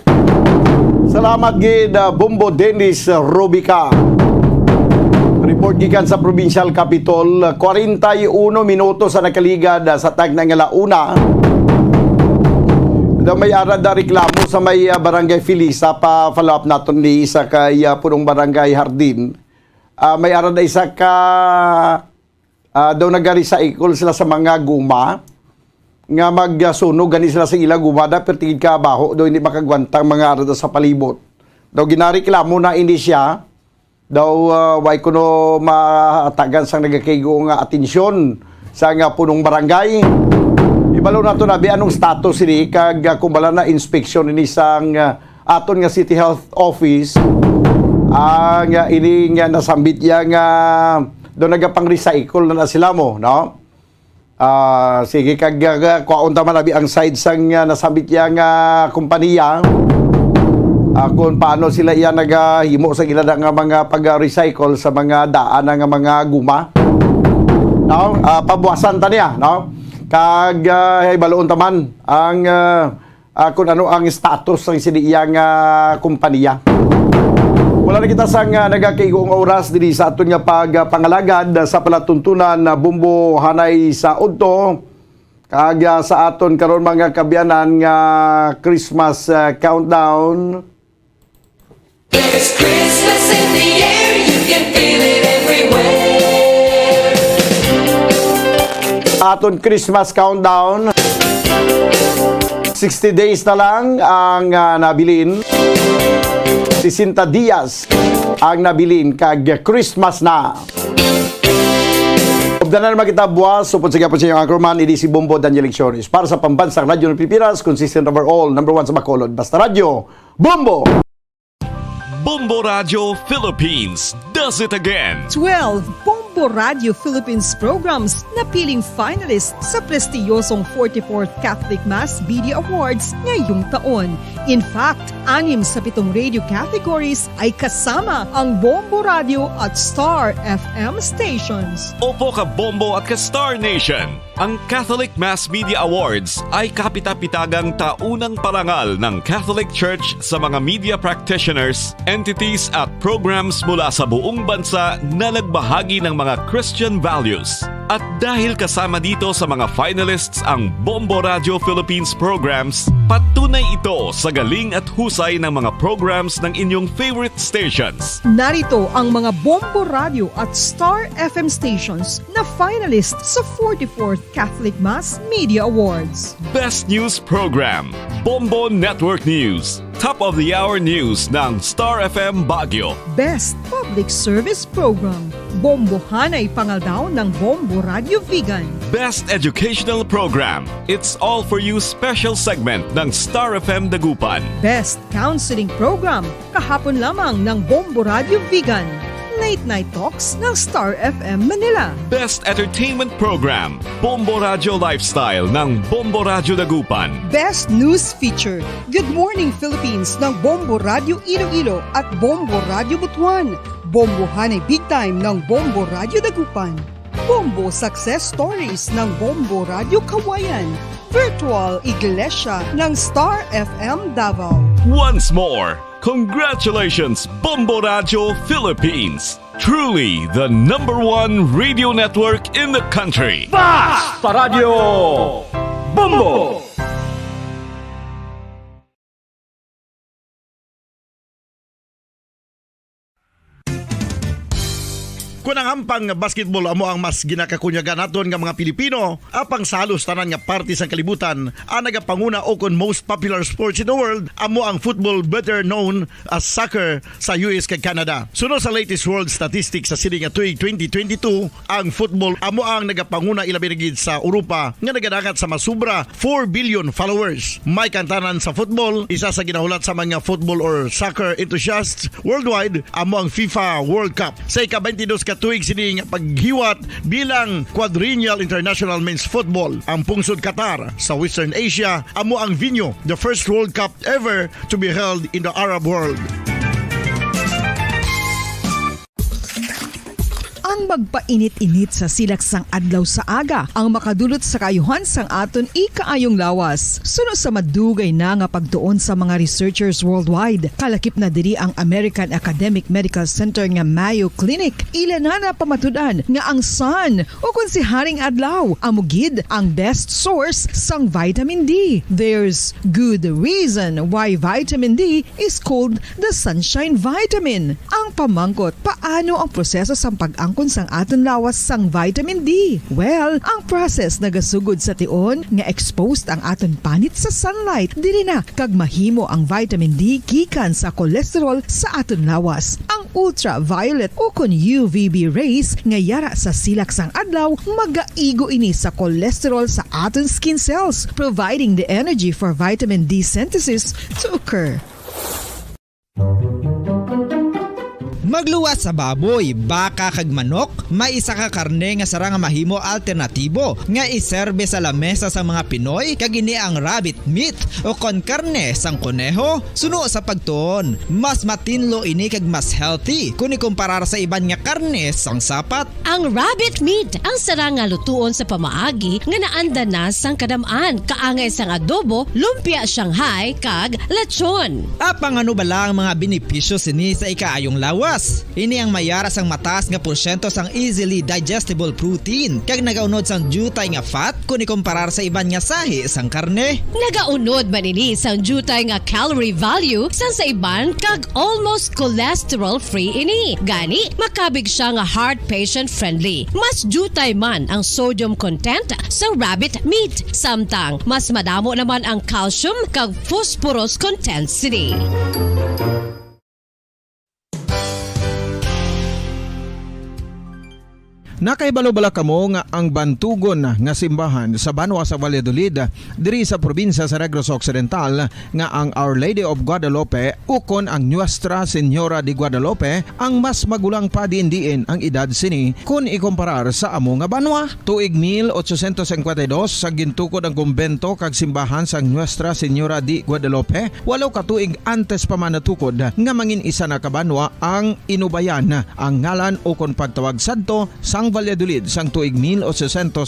Salamat gid Bombo Dennis Rubica. Report gikan sa Provincial Capitol, 41 minuto sa nakaligad sa tagnang alauna. May arad na reklamo sa may barangay Filisa pa follow up naton ni isa kay punong barangay Hardin. May arad na isa ka daw nag-recycle sila sa mga guma nga magsunog gani sila sa ila guma da pertigid ka baho daw hindi makagwantang mga arad sa palibot. Daw ginareklamo na ini siya daw way kuno matagan sang nagakaygo nga atensyon sa nga punong barangay. Ibalo na ito na anong status ini kag kumbala na inspeksyon ini sang aton nga City Health Office ang ini nga nasambit ya nga do nagapang recycle na sila mo no. Sige kag kuaon ta man ang side sang nasambit ya nga kompanya kung paano sila iya nagahimo sa gila nga mga pag-recycle sa mga daan nga mga guma no. Pabuwasan ta niya no. Kag baloon taman ang kung ano ang status ng siniyang kompanya. Wala na kita sang nagakigong oras diri sa aton nga pagpangalagad sa palatuntunan na Bombo hanay sa udto kag sa aton karon mga kabyanan nga Christmas countdown. There's Christmas in the air, you can feel it everywhere. Aton Christmas countdown 60 days na lang ang nabilin 60 dias ang nabilin kag Christmas na obda na naman kita buwas supod sa gapon sa inyong anchorman idi si Bombo Daniel Lecciones para sa pambansang radyo ng Pilipinas consistent overall number 1 sa Bacolod Basta Radyo Bombo Bombo Radio Philippines does it again. 12 Bombo Radio Philippines programs na piling finalist sa prestiyosong 44th Catholic Mass Media Awards ngayong taon. In fact, 6 sa 7 radio categories ay kasama ang Bombo Radio at Star FM stations. Opo ka Bombo at ka Star Nation. Ang Catholic Mass Media Awards ay kapita-pitagang taunang parangal ng Catholic Church sa mga media practitioners, entities at programs mula sa buong bansa na nagbahagi ng mga Christian values. At dahil kasama dito sa mga finalists ang Bombo Radio Philippines programs, patunay ito sa galing at husay ng mga programs ng inyong favorite stations. Narito ang mga Bombo Radio at Star FM stations na finalist sa 44th Catholic Mass Media Awards. Best News Program, Bombo Network News. top of the hour news ng Star FM Baguio. Best Public Service Program. Bombohanay Pangaldaw ng Bombo Radio Vegan. Best Educational Program. It's All For You special segment ng Star FM Dagupan. Best Counseling Program. Kahapon lamang ng Bombo Radio Vegan. Late Night Talks ng Star FM Manila. Best Entertainment Program. Bombo Radio Lifestyle ng Bombo Radio Dagupan. Best News Feature. Good Morning Philippines ng Bombo Radio Iloilo at Bombo Radio Butuan. Bombo Hanay Big Time ng Bombo Radio Dagupan. Bombo Success Stories ng Bombo Radio Kawayan. Virtual Iglesia ng Star FM Davao. Once more, congratulations, Bombo Radio Philippines. Truly the #1 radio network in the country. Basta Radio Bombo! Kung ang ampang basketball amo ang mas ginakakunyagan naton nga mga Pilipino, apang salos tanan nga parte sang kalibutan, ang nagapanguna o kon most popular sports in the world, amo ang football, better known as soccer sa US kag Canada. Sunod sa latest world statistics sa sining nga tuig 2022, ang football amo ang nagapanguna ilabi na gid sa Europa nga nagadagat sa masubra 4 billion followers. May kantanan sa football, isa sa ginahulat sa mga football or soccer enthusiasts worldwide, amo ang FIFA World Cup. Sa ika-22 tuig sining paghiwat bilang quadrennial international men's football. Ang pungsod Qatar sa Western Asia amo ang venue, the first World Cup ever to be held in the Arab world. Ang magpainit-init sa silaksang adlaw sa aga ang makadulot sa kaayuhan sang aton ikaayong lawas. Sunod sa madugay na nga pagtuon sa mga researchers worldwide, kalakip na diri ang American Academic Medical Center nga Mayo Clinic. Ila na pamatudan nga ang sun o kung si Haring Adlaw amugid ang best source sang vitamin D. There's good reason why vitamin D is called the sunshine vitamin. Ang pamangkot, paano ang proseso sang pag-angkon sang aton lawas sang vitamin D? Well, ang process nagasugod sa tion nga exposed ang aton panit sa sunlight. Dili na kag mahimo ang vitamin D gikan sa cholesterol sa aton lawas. Ang ultraviolet o kon UVB rays nga yara sa silak sang adlaw magaigo ini sa cholesterol sa aton skin cells, providing the energy for vitamin D synthesis to occur. Magluwas sa baboy, baka kag manok, may isa ka karne nga sarang mahimo alternatibo nga iserbe sa lamesa sa mga Pinoy kag ini ang rabbit meat o kon karne sang kuneho. Suno sa pagtuon, mas matinlo ini kag mas healthy kung ikumparar sa iban nga karne sang sapat. Ang rabbit meat ang sarang nga lutuon sa pamaagi nga naanda na sang kadamaan, kaangay sang adobo, lumpia Shanghai kag lechon. Apang ano bala ang mga benepisyo sini sa ikaayong lawas? Ini ang mayara sang mataas nga porsyento sang easily digestible protein kag nagaunod sang jutay nga fat kung ikumparar sa iban nga sahi sang karne. Nagaunod man ini sang jutay nga calorie value sang sa iban kag almost cholesterol free ini. Gani makabig siya nga heart patient friendly. Mas jutay man ang sodium content sa rabbit meat, samtang mas madamo naman ang calcium kag phosphorus content sini. Nakaibalo-bala kamo nga ang bantugon nga simbahan sa Banwa sa Valladolid diri sa probinsya sa Negros Occidental nga ang Our Lady of Guadalupe ukon ang Nuestra Señora de Guadalupe ang mas magulang pa diin ang edad sini kung ikumparar sa amo nga banwa. Tuig 1852 sa gintukod ang kumbento kag simbahan sa Nuestra Señora de Guadalupe, walo ka tuig antes pa man natukod nga mangin isa na kabanwa ang inubayan ang ngalan ukon pagtawag sadto sang Valladolid sang tuig 1860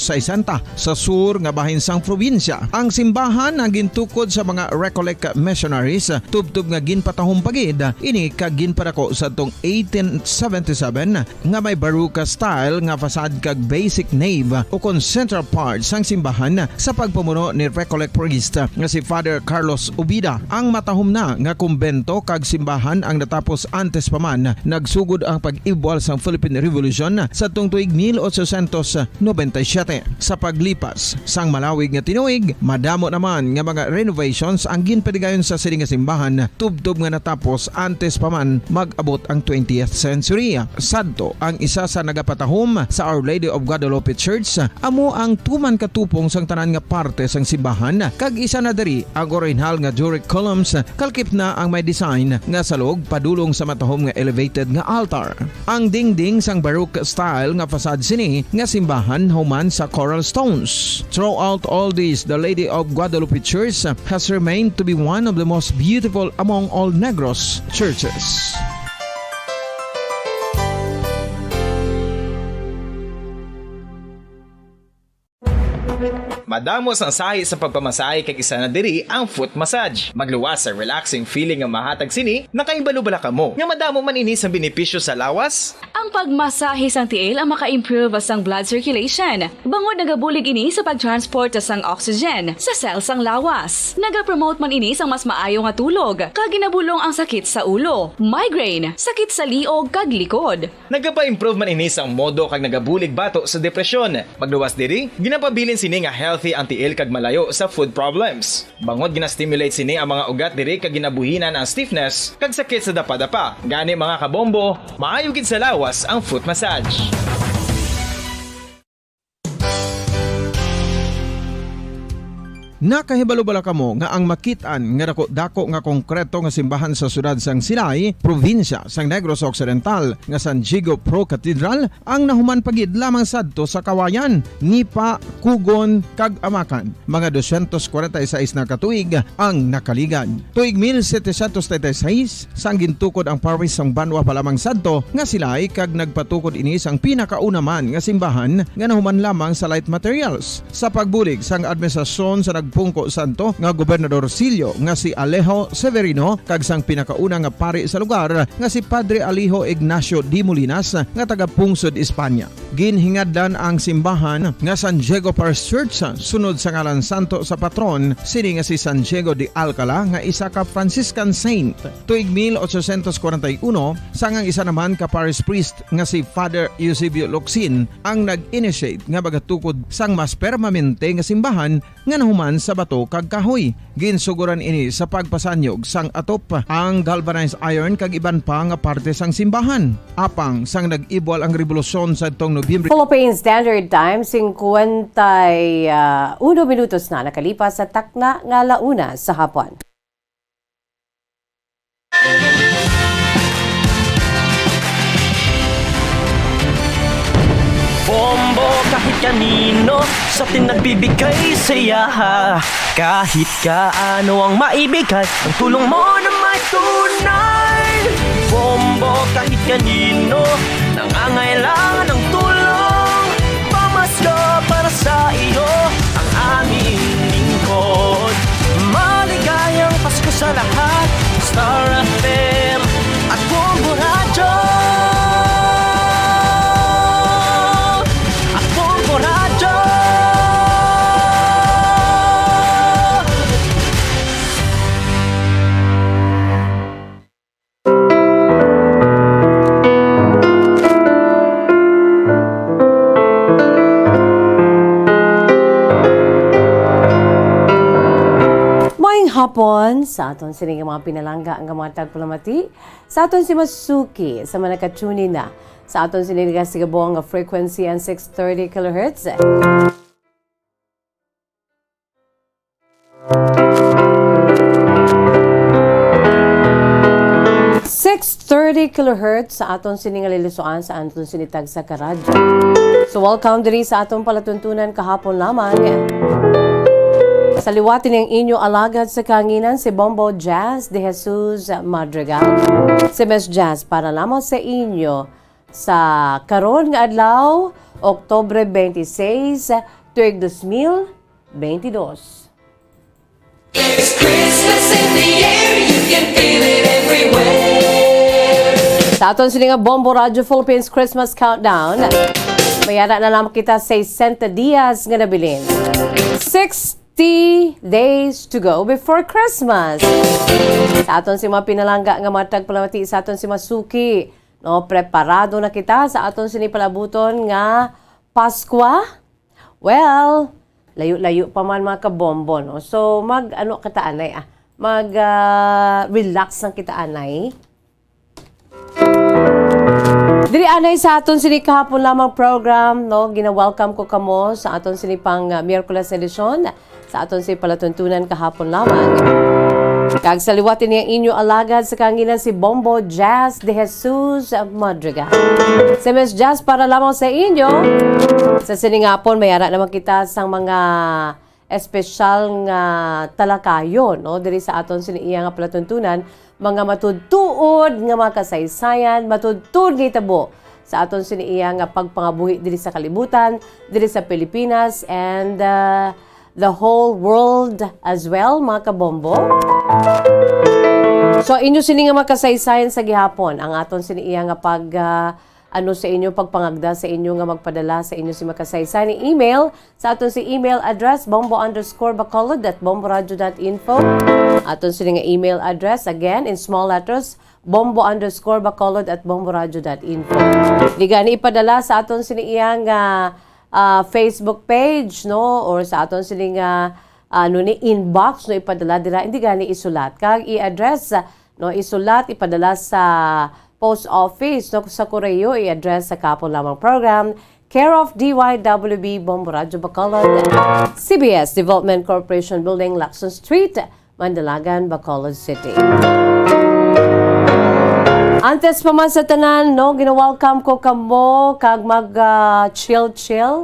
sa sur nga bahin sang probinsya. Ang simbahan nga gintukod sa mga Recollect missionaries tubtub nga ginpatahong pagid ini kag ginpadako sa tong 1877 nga may baroque style nga fasad kag basic nave o kon central part sang simbahan sa pagpamuno ni Recollect priest nga si Father Carlos Ubida. Ang matahom na nga kumbento kag simbahan ang natapos antes pa man nagsugod ang pag-ibwal sang Philippine Revolution sa tong tuig tuig 1897. Sa paglipas sang malawig nga tinuig, madamo naman nga mga renovations ang ginpadigayon sa sining nga simbahan, tubtob nga natapos antes pa man mag-abot ang 20th century. Sadto ang isa sa nagapatahom sa Our Lady of Guadalupe Church, amo ang tuman katupong sang tanan nga parte sang simbahan, kag isa na diri ang original nga Doric columns, kalkip na ang may design nga salog padulong sa matahom nga elevated nga altar. Ang dingding sang Baroque style nga facade sini nga simbahan human sa coral stones. Throughout all this, the Lady of Guadalupe Church has remained to be one of the most beautiful among all Negros churches. Madamos ang sahi sa pagpamasahe kag isa na diri ang foot massage. Magluwas sa relaxing feeling nga mahatag sini, nakaibalo-bala ka mo. Nga madamo man ini sa benepisyo sa lawas. Ang pagmasahe sang tiil ang maka-improve sang blood circulation. Bangod nagabulig ini sa pag-transport sang oxygen sa cells sang lawas. Nagapromote man ini sang mas maayo nga tulog, kag ginabulong ang sakit sa ulo, migraine, sakit sa liog kag likod. Nagapa-improve man ini sang modo kag nagabulig bato sa depresyon. Magluwas diri, ginapabilin sini nga healthy ang tiil kag malayo sa food problems. Bangod gina-stimulate sini ang mga ugat diri kag ginabuhinan ang stiffness kag sakit sa dapa-dapa. Gani mga kabombo, maayo gid sa lawas ang foot massage. Nakahibalo-bala kamo nga ang makitaan nga dako nga konkreto nga simbahan sa sudad sang Sinay, probinsya sang Negros Occidental nga San Diego Pro Cathedral ang nahuman pagid lamang sadto sa Kawayan, Nipa, Kugon kag Amakan. Mga 246 na katuig ang nakaligan. Tuig 1736 sang gintukod ang parish sang Banwa pa lamang sadto nga Silay kag nagpatukod ini sang pinakauna man nga simbahan nga nahuman lamang sa light materials. Sa pagbulig sang administrasyon sa pungko santo nga Gobernador Silio nga si Alejo Severino kag sang pinakauna nga pari sa lugar nga si Padre Alejo Ignacio D. Molinas nga taga Pungsod, Espanya. Ginhingadlan ang simbahan nga San Diego Parish Church sunod sa ngalan santo sa patron sini nga si San Diego de Alcala nga isa ka Franciscan saint. Tuig 1841 sang ang isa naman ka parish priest nga si Father Eusebio Locsin ang nag-initiate nga bagatukod sang mas permanente nga simbahan nga nahuman sa bato kag kahoy. Ginsuguran ini sa pagpasanyog sang atop ang galvanized iron kag iban pa nga parte sang simbahan. Apang sang nag-ibwal ang revolusyon sa itong Nobyembre. Philippine Standard Time, 51 minutos na nakalipas sa takna nga launa sa hapon. Bombo kahit kanino sa atin nagbibigay saya. Kahit kaano ang maibigay, ang tulong mo na may tunay. Bombo kahit kanino nangangailangan ng tulong. Pamasko para sa iyo ang aming lingkod. Maligayang Pasko sa lahat, Star FM at Bombo Radio. Hapon, sa aton sining mga pinalangga ang mga tagpulamati, sa aton si Masuki, sa mga nakatuni na, sa aton sining sigabong nga frequency and 630 kHz. Kilohertz sa aton sining lilusoan sa aton sinitag sa karadyo. So welcome diri sa aton palatuntunan kahapon lamang. Sa liwatin ng inyo alagad sa kanginan si Bombo Jazz de Jesus Madrigal. Si Miss Jazz para lamang sa inyo sa karon nga adlaw, Oktubre 26, tuig 2022. It's Christmas in the air, you can feel it everywhere. Sa aton sila nga Bombo Radio Philippines Christmas Countdown, mayara na lang kita sa 60 dias nga nabilin. 60 days to go before Christmas. Sa aton si mga pinalangga nga matag palamati sa aton si Masuki. No, preparado na kita sa aton sinipalabuton nga Paskwa. Well, layo-layo pa man mga kabombo, no? So mag-ano kita anay mag-relax ng kita anay. Diri anay sa aton sini kahapon lamang program, no, gina-welcome ko kamo sa aton sini pang Miyerkules edisyon sa aton sini palatuntunan kahapon lamang. Kag sa liwatin niya inyo alagad sa kanginan si Bombo Jazz de Jesus Madrigal. Si Miss Jazz para lamang sa inyo. Sa siningapon mayara naman kita sa mga espesyal nga talakayon, no, diri sa aton sini iya nga palatuntunan, mga matudtuod nga mga kasaysayan, matudtuod nga itabo sa aton siniiya nga pagpangabuhi diri sa kalibutan, diri sa Pilipinas, and the whole world as well, mga kabombo. So, inyo sini nga mga kasaysayan sa gihapon, ang aton siniiya nga pag sa inyo pagpangagda sa inyo nga magpadala sa inyo si makasaysayan ni email sa aton si email address bombo_bacolod@bomboradio.info. Aton si nga email address again in small letters bombo_bacolod@bomboradio.info. Digani ipadala sa aton siniyang Facebook page, no, or sa aton sini nga ni inbox, no, ipadala dira hindi gani isulat kag i-address, no, isulat ipadala sa Post Office, no, sa Koreo, i-address sa kapon lamang program, care of DYWB Bombo Radio Bacolod, CBS Development Corporation Building, Lacson Street, Mandalagan, Bacolod City. Antes pa man sa tanan, no, gina-welcome ko kamo kag mag-chill,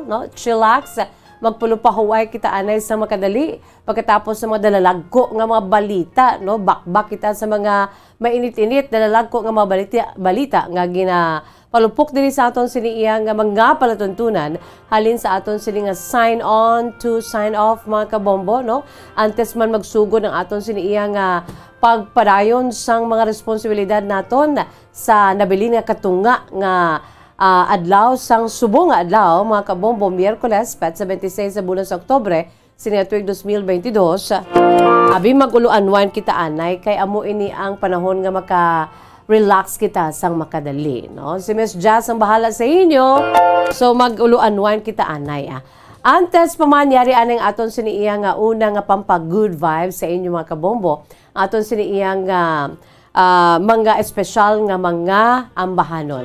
no, chillax, magpulupahuay kita anay sa makadali pagkatapos sa mga dalalagko nga mga balita, no, bakbak kita sa mga mainit-init dalalagko nga mga balita nga palupok diri sa aton siniiya nga mga palatuntunan halin sa aton sini nga sign on to sign off, mga kabombo, no, antes man magsugod ang aton siniiya nga pagpadayon sang mga responsibilidad naton sa nabilin nga katunga nga adlaw sang subong nga adlaw, mga kabombo, Miyerkules, 26 sa bulan sa Oktubre, sinatuig 2022. Abi mag-ulo-unwind kita anay kay amo ini ang panahon nga maka-relax kita sang makadali, no? Si Miss Jazz ang bahala sa inyo. So mag-ulo-unwind kita anay. Antes pa man yari aning aton siniiya nga una nga pampa-good vibes sa inyo, mga kabombo. Aton siniiya nga mga espesyal nga mga ambahanon.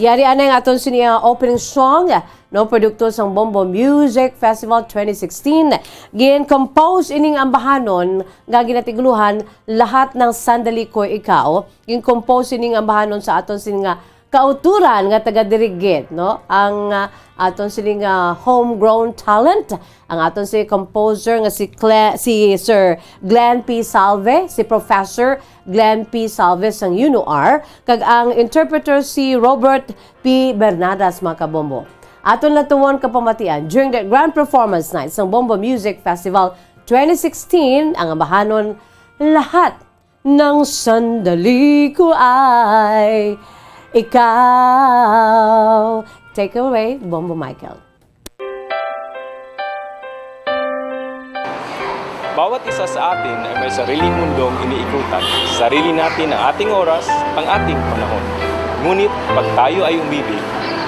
Yari anay nga aton siniya opening song, no, produkto sang Bombo Music Festival 2016. Gin-compose ining ambahanon nga ginatiguluhan lahat ng Sandali Ko Ikaw. Gin-compose ining ambahanon sa aton sini nga kauturan nga taga-dirigit, no, ang aton sini nga homegrown talent, ang aton si composer nga si Sir Glenn P. Salve, si Professor Glenn P. Salve sang UNOR, kag ang interpreter si Robert P. Bernadas, mga kabombo. Aton natuwon kapamatian during the grand performance night sang Bombo Music Festival 2016, ang ambahanon lahat ng sandali ko ay ikaw. Take away, Bombo Michael. Bawat isa sa atin ay may sariling mundong iniikutan. Sarili natin ang ating oras, ang ating panahon. Ngunit pag tayo ay umibig,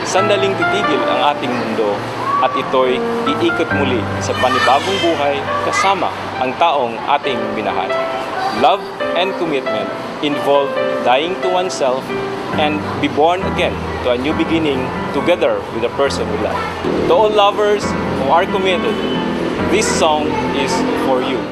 sandaling titigil ang ating mundo at ito'y iikot muli sa panibagong buhay kasama ang taong ating minahal. Love and commitment involve dying to oneself and be born again to a new beginning together with the person we love. To all lovers who are committed, this song is for you.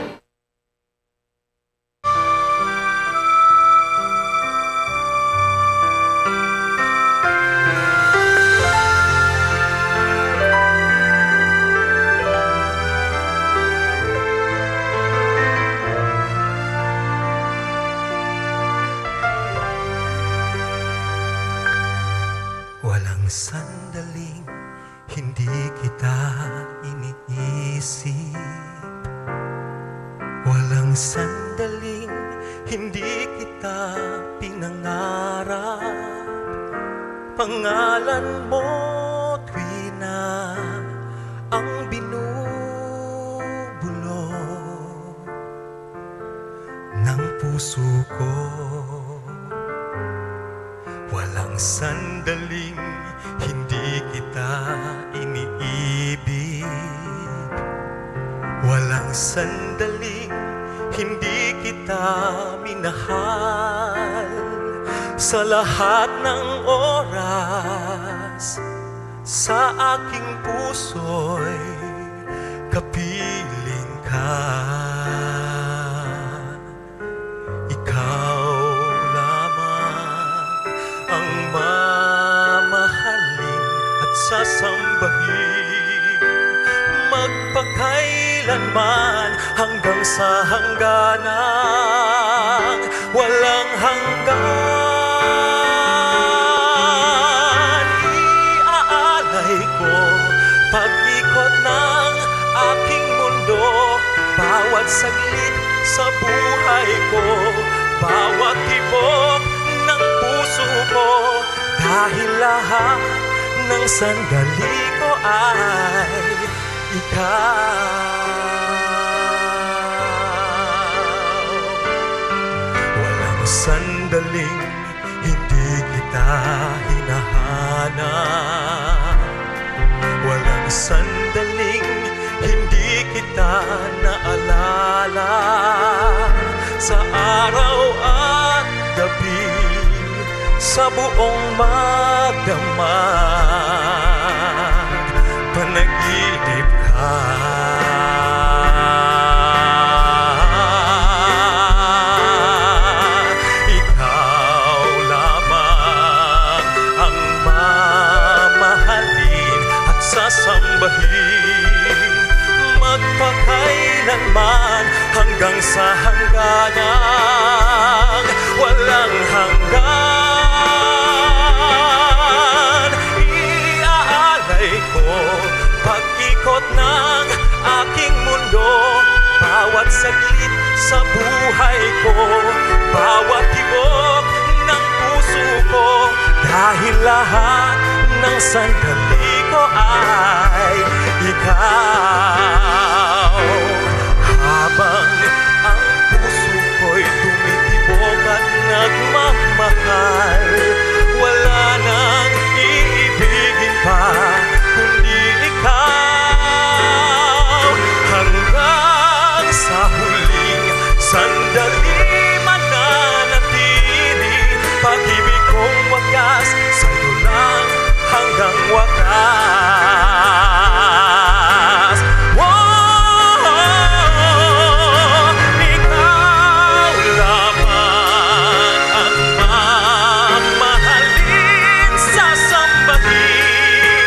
Walang sandaling hindi kita iniisip. Walang sandaling hindi kita pinangarap. Pangalan mo, tuwina ang binubulong ng puso ko. Walang sandaling hindi kita iniibig. Walang sandaling hindi kita minahal. Sa lahat ng oras, sa aking puso'y kapiling ka. Ikaw lamang ang mamahalin at sasambahin magpakailanman hanggang sa hangganang walang hanggan. Iaalay ko pag-ikot ng aking mundo, bawat saglit sa buhay ko, bawat tibok ng puso ko, dahil lahat ng sandali ko ay ikaw. Walang sandaling hindi kita hinahanap. Walang sandaling hindi kita naalala. Sa araw at gabi, sa buong magdamag, panaginip ka. Ikaw lamang ang mamahalin at sasambahin magpakailanman hanggang sa hangganang walang hanggan. Iaalay ko pag-ikot ng aking mundo, bawat saglit sa buhay ko, bawat tibok ng puso ko, dahil lahat ng sandali ko ay ikaw. Habang ang puso ko'y tumitibok at nagmamahal, wala nang iibigin pa kundi ikaw. Hanggang sa huling sandali mananatili, pag-ibig kong wagas sa'yo lang hanggang wakas. Ikaw lamang ang mamahalin, sasambahin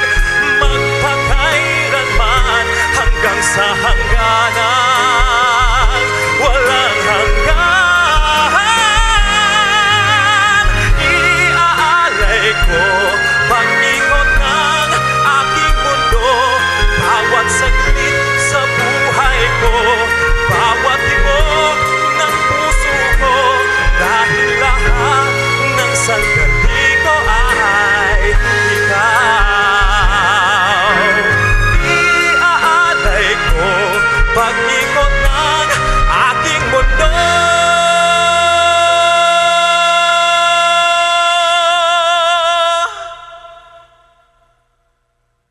magpakailanman hanggang sa hangganan walang hanggan. Iaalay ko pag-ikot ng aking mundo, bawat saglit sa buhay ko, bawat tibok ng puso ko, dahil lahat ng sandali ko ay ikaw. Iaalay ko pag-ikot ng aking mundo,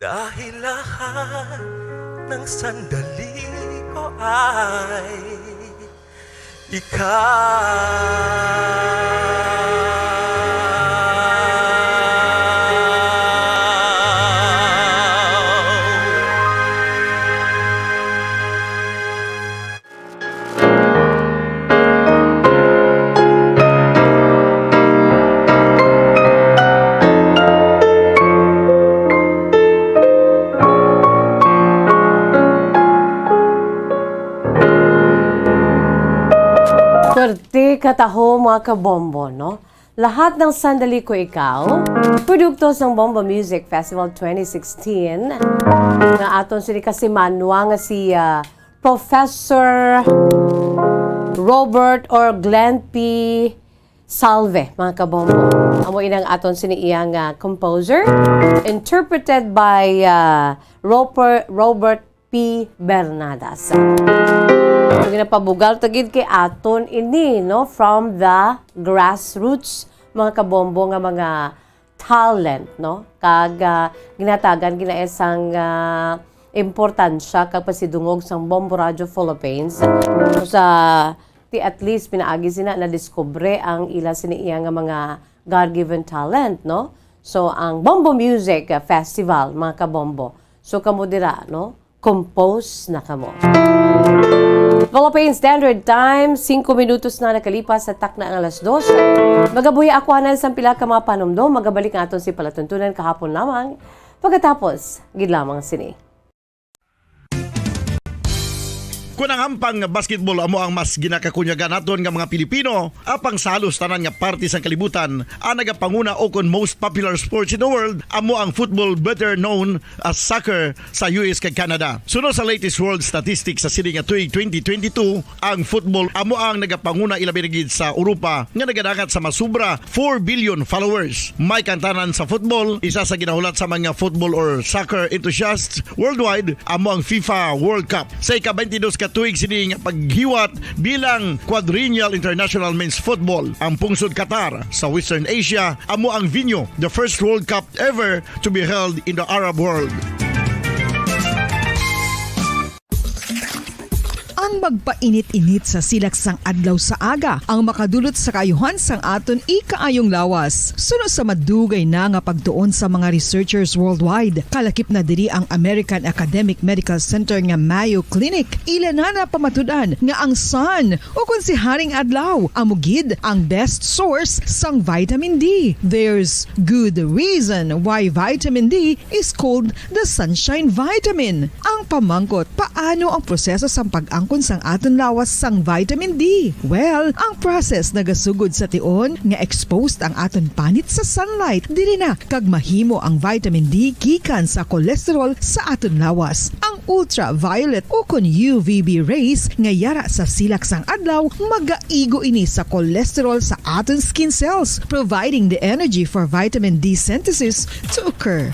dahil lahat ng sandali ko ay Swerte kataho mga kabombo, no? Lahat ng sandali ko ikaw, produkto ng Bombo Music Festival 2016, na aton sila kasi manwa nga si Professor Robert or Glenn P. Salve, mga kabombo. Amo inang aton sini iyang composer, interpreted by Robert P. Bernadas. So, ginapabugal tagid kay aton ini, no, from the grassroots, mga kabombo nga mga talent, no? Kag ginatagan ginaesang importansya kag pasidungog sang Bombo Radio Philippines. So, sa at least pinaagi sina na diskubre ang ila siniya nga mga God-given talent, no? So, ang Bombo Music Festival, mga kabombo. So, kamo dira, no? Compose na kamo. Philippine Standard Time, 5 minutos na nakalipas sa takna ang 2:00. Magabuhi akwanan sa pila ka mga panumdo, magabalik nga aton si palatuntunan kahapon lamang. Pagkatapos, gid lamang sini. Kung ang ampang basketball amo ang mas ginakakunyagan naton nga mga Pilipino, apang salos tanan nga parte sa kalibutan, ang nagapanguna o kon most popular sports in the world, amo ang football, better known as soccer sa US kag Canada. Sunod sa latest world statistics sa sini nga tuig 2022, ang football amo ang nagapanguna ilabi gid sa Europa nga nagadakat sa masubra 4 billion followers. May kantanan sa football, isa sa ginahulat sa mga football or soccer enthusiasts worldwide, amo ang FIFA World Cup. Sa ika-22 katuig sini nga paghiwat bilang Quadrennial International Men's Football. Ang pungsod Qatar sa Western Asia amo ang venue, the first World Cup ever to be held in the Arab world. Ang magpainit-init sa silaksang adlaw sa aga ang makadulot sa kayuhan sang aton ikaayong lawas. Suno sa madugay na nga pagtuon sa mga researchers worldwide, kalakip na diri ang American Academic Medical Center nga Mayo Clinic. Ila na pamatudan nga ang sun o kung si Haring Adlaw amugid ang best source sang vitamin D. There's good reason why vitamin D is called the sunshine vitamin. Ang pamangkot, paano ang proseso sang pag-angkon sang aton lawas sang vitamin D? Well, ang process nagasugod sa tion nga exposed ang aton panit sa sunlight, dili na kag mahimo ang vitamin D gikan sa cholesterol sa aton lawas. Ang ultraviolet o kon UVB rays nga yara sa silak sang adlaw magaigo ini sa cholesterol sa aton skin cells, providing the energy for vitamin D synthesis to occur.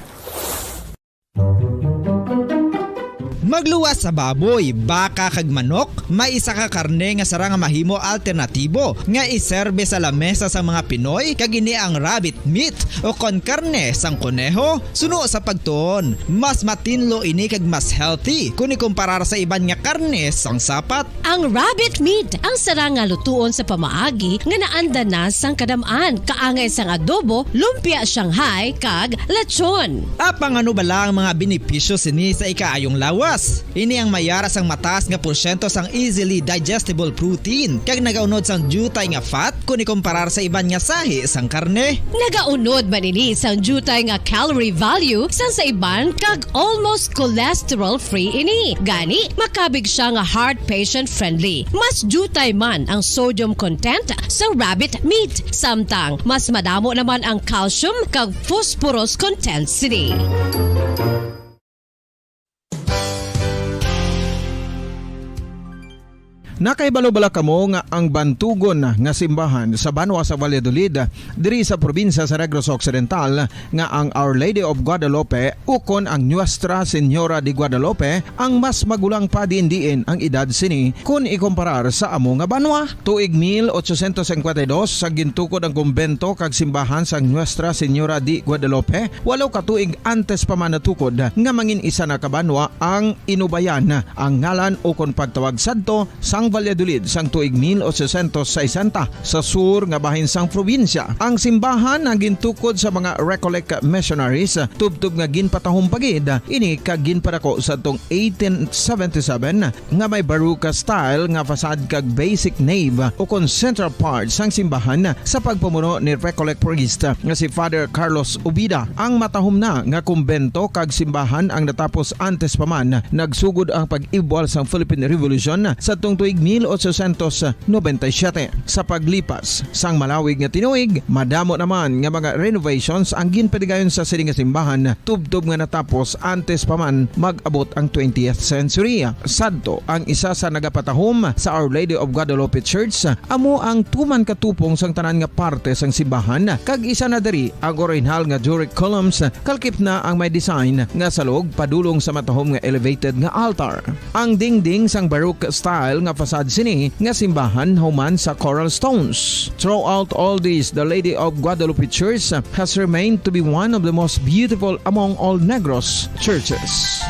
Magluwas sa baboy, baka kag manok, may isa ka karne nga sara nga mahimo alternatibo nga iserbe sa lamesa sa mga Pinoy kag ini ang rabbit meat o kon karne sang koneho. Suno sa pagtuon, mas matinlo ini kag mas healthy kung ikumparar sa iban nga karne sang sapat. Ang rabbit meat ang sara nga lutuon sa pamaagi nga naanda na sang kadamaan, kaangay sang adobo, lumpia Shanghai kag lechon. Apang ano bala ang mga benepisyo sini sa ikaayong lawas? Ini ang mayara sang mataas nga porsyento sang easily digestible protein kag nagaunod sang jutay nga fat kung ikumparar sa iban nga sahi sang karne. Nagaunod man ini sang jutay nga calorie value sang sa iban kag almost cholesterol free ini. Gani makabig siya nga heart patient friendly. Mas jutay man ang sodium content sa rabbit meat, samtang mas madamo naman ang calcium kag phosphorus content sini. Nakaibalo-bala kamo nga ang bantugon nga simbahan sa Banwa sa Valladolid diri sa probinsya sa Negros Occidental nga ang Our Lady of Guadalupe ukon ang Nuestra Señora de Guadalupe ang mas magulang pa diin ang edad sini kung ikumparar sa amo nga banwa. Tuig 1852 sa gintukod ang kumbento kag simbahan sa Nuestra Señora de Guadalupe, walo ka tuig antes pa man natukod nga mangin isa na kabanwa ang inubayan ang ngalan ukon pagtawag sadto sang Valladolid sang tuig 1860 sa sur nga bahin sang probinsya. Ang simbahan ang gintukod sa mga Recollect missionaries tubtub nga ginpatahong pagid ini kag ginpadako sa tong 1877 nga may baroque style nga fasad kag basic nave o kon central part sang simbahan sa pagpamuno ni Recollect priest nga si Father Carlos Ubida. Ang matahom na nga kumbento kag simbahan ang natapos antes pa man nagsugod ang pag-ibwal sang Philippine Revolution sa tong tuig 1897. Sa paglipas sang malawig nga tinuig, madamo naman nga mga renovations ang ginpadigayon sa sining nga simbahan tubtob nga natapos antes pa man mag-abot ang 20th century. Sadto ang isa sa nagapatahom sa Our Lady of Guadalupe Church amo ang tuman katupong sang tanan nga parte sang simbahan kag isa na diri ang original nga Doric columns kalkip na ang may design nga salog padulong sa matahom nga elevated nga altar. Ang dingding sang baroque style nga pasad sini nga simbahan human sa Coral Stones. Throughout all this, the Lady of Guadalupe Church has remained to be one of the most beautiful among all Negros churches.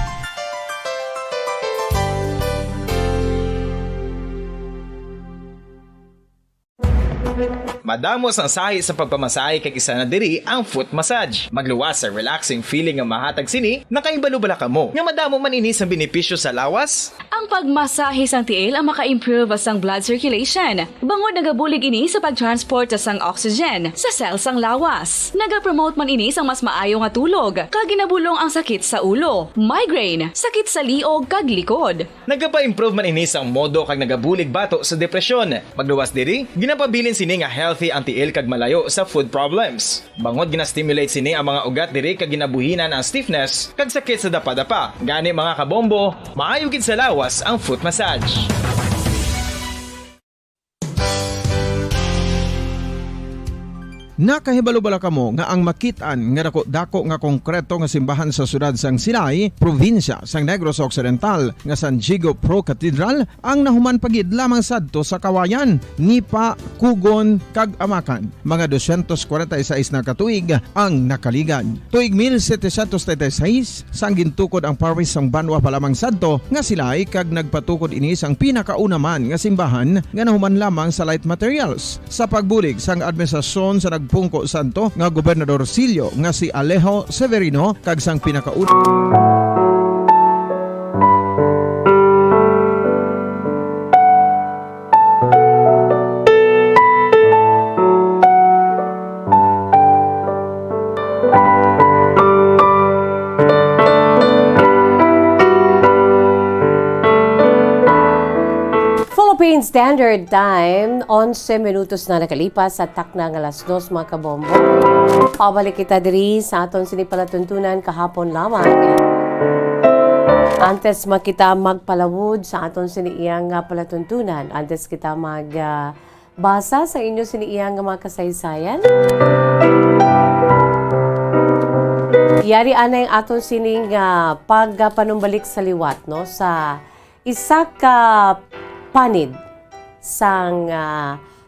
Madamos ang sahi sa pagpamasahe kay isa na diri ang foot massage. Magluwas sa relaxing feeling nga mahatag sini, nakaibalo-bala ka mo. Nga madamo man ini sa benepisyo sa lawas. Ang pagmasahe sang tiil ang maka-improve sang blood circulation. Bangod nagabulig ini sa pag-transport sang oxygen sa cells sang lawas. Nagapromote man ini sang mas maayo nga tulog, kag ginabulong ang sakit sa ulo, migraine, sakit sa liog kag likod. Nagapa-improve man ini sang modo kag nagabulig bato sa depresyon. Magluwas diri, ginapabilin sini nga healthy ang tiil kag malayo sa food problems. Bangod gina-stimulate sini ang mga ugat diri kag ginabuhinan ang stiffness kag sakit sa dapa-dapa. Gani mga kabombo, maayo gid sa lawas ang foot massage. Nakahibalo-bala kamo nga ang makitaan nga dako nga konkreto nga simbahan sa sudad sang Sinay, probinsya sang Negros Occidental nga San Diego Pro Cathedral ang nahuman pagid lamang sadto sa Kawayan, Nipa, Kugon kag Amakan. Mga 246 na katuig ang nakaligan. Tuig 1736 sang gintukod ang parish sang Banwa pa lamang sadto nga silay kag nagpatukod ini sang pinakauna man nga simbahan nga nahuman lamang sa light materials. Sa pagbulig sang administrasyon sa Pungko Santo nga Gobernador Silio nga si Alejo Severino kag sang pinakauna Philippine Standard Time, 11 minutos na nakalipas sa takna ng alas 2 mga kabombo. Pabalik kita diri sa aton sinipalatuntunan kahapon lamang. Antes makita magpalawod sa aton siniiyang palatuntunan, antes kita magbasa sa inyo siniiyang mga kasaysayan. Yari anay aton sining pagpanumbalik sa liwat no sa isa ka panid sang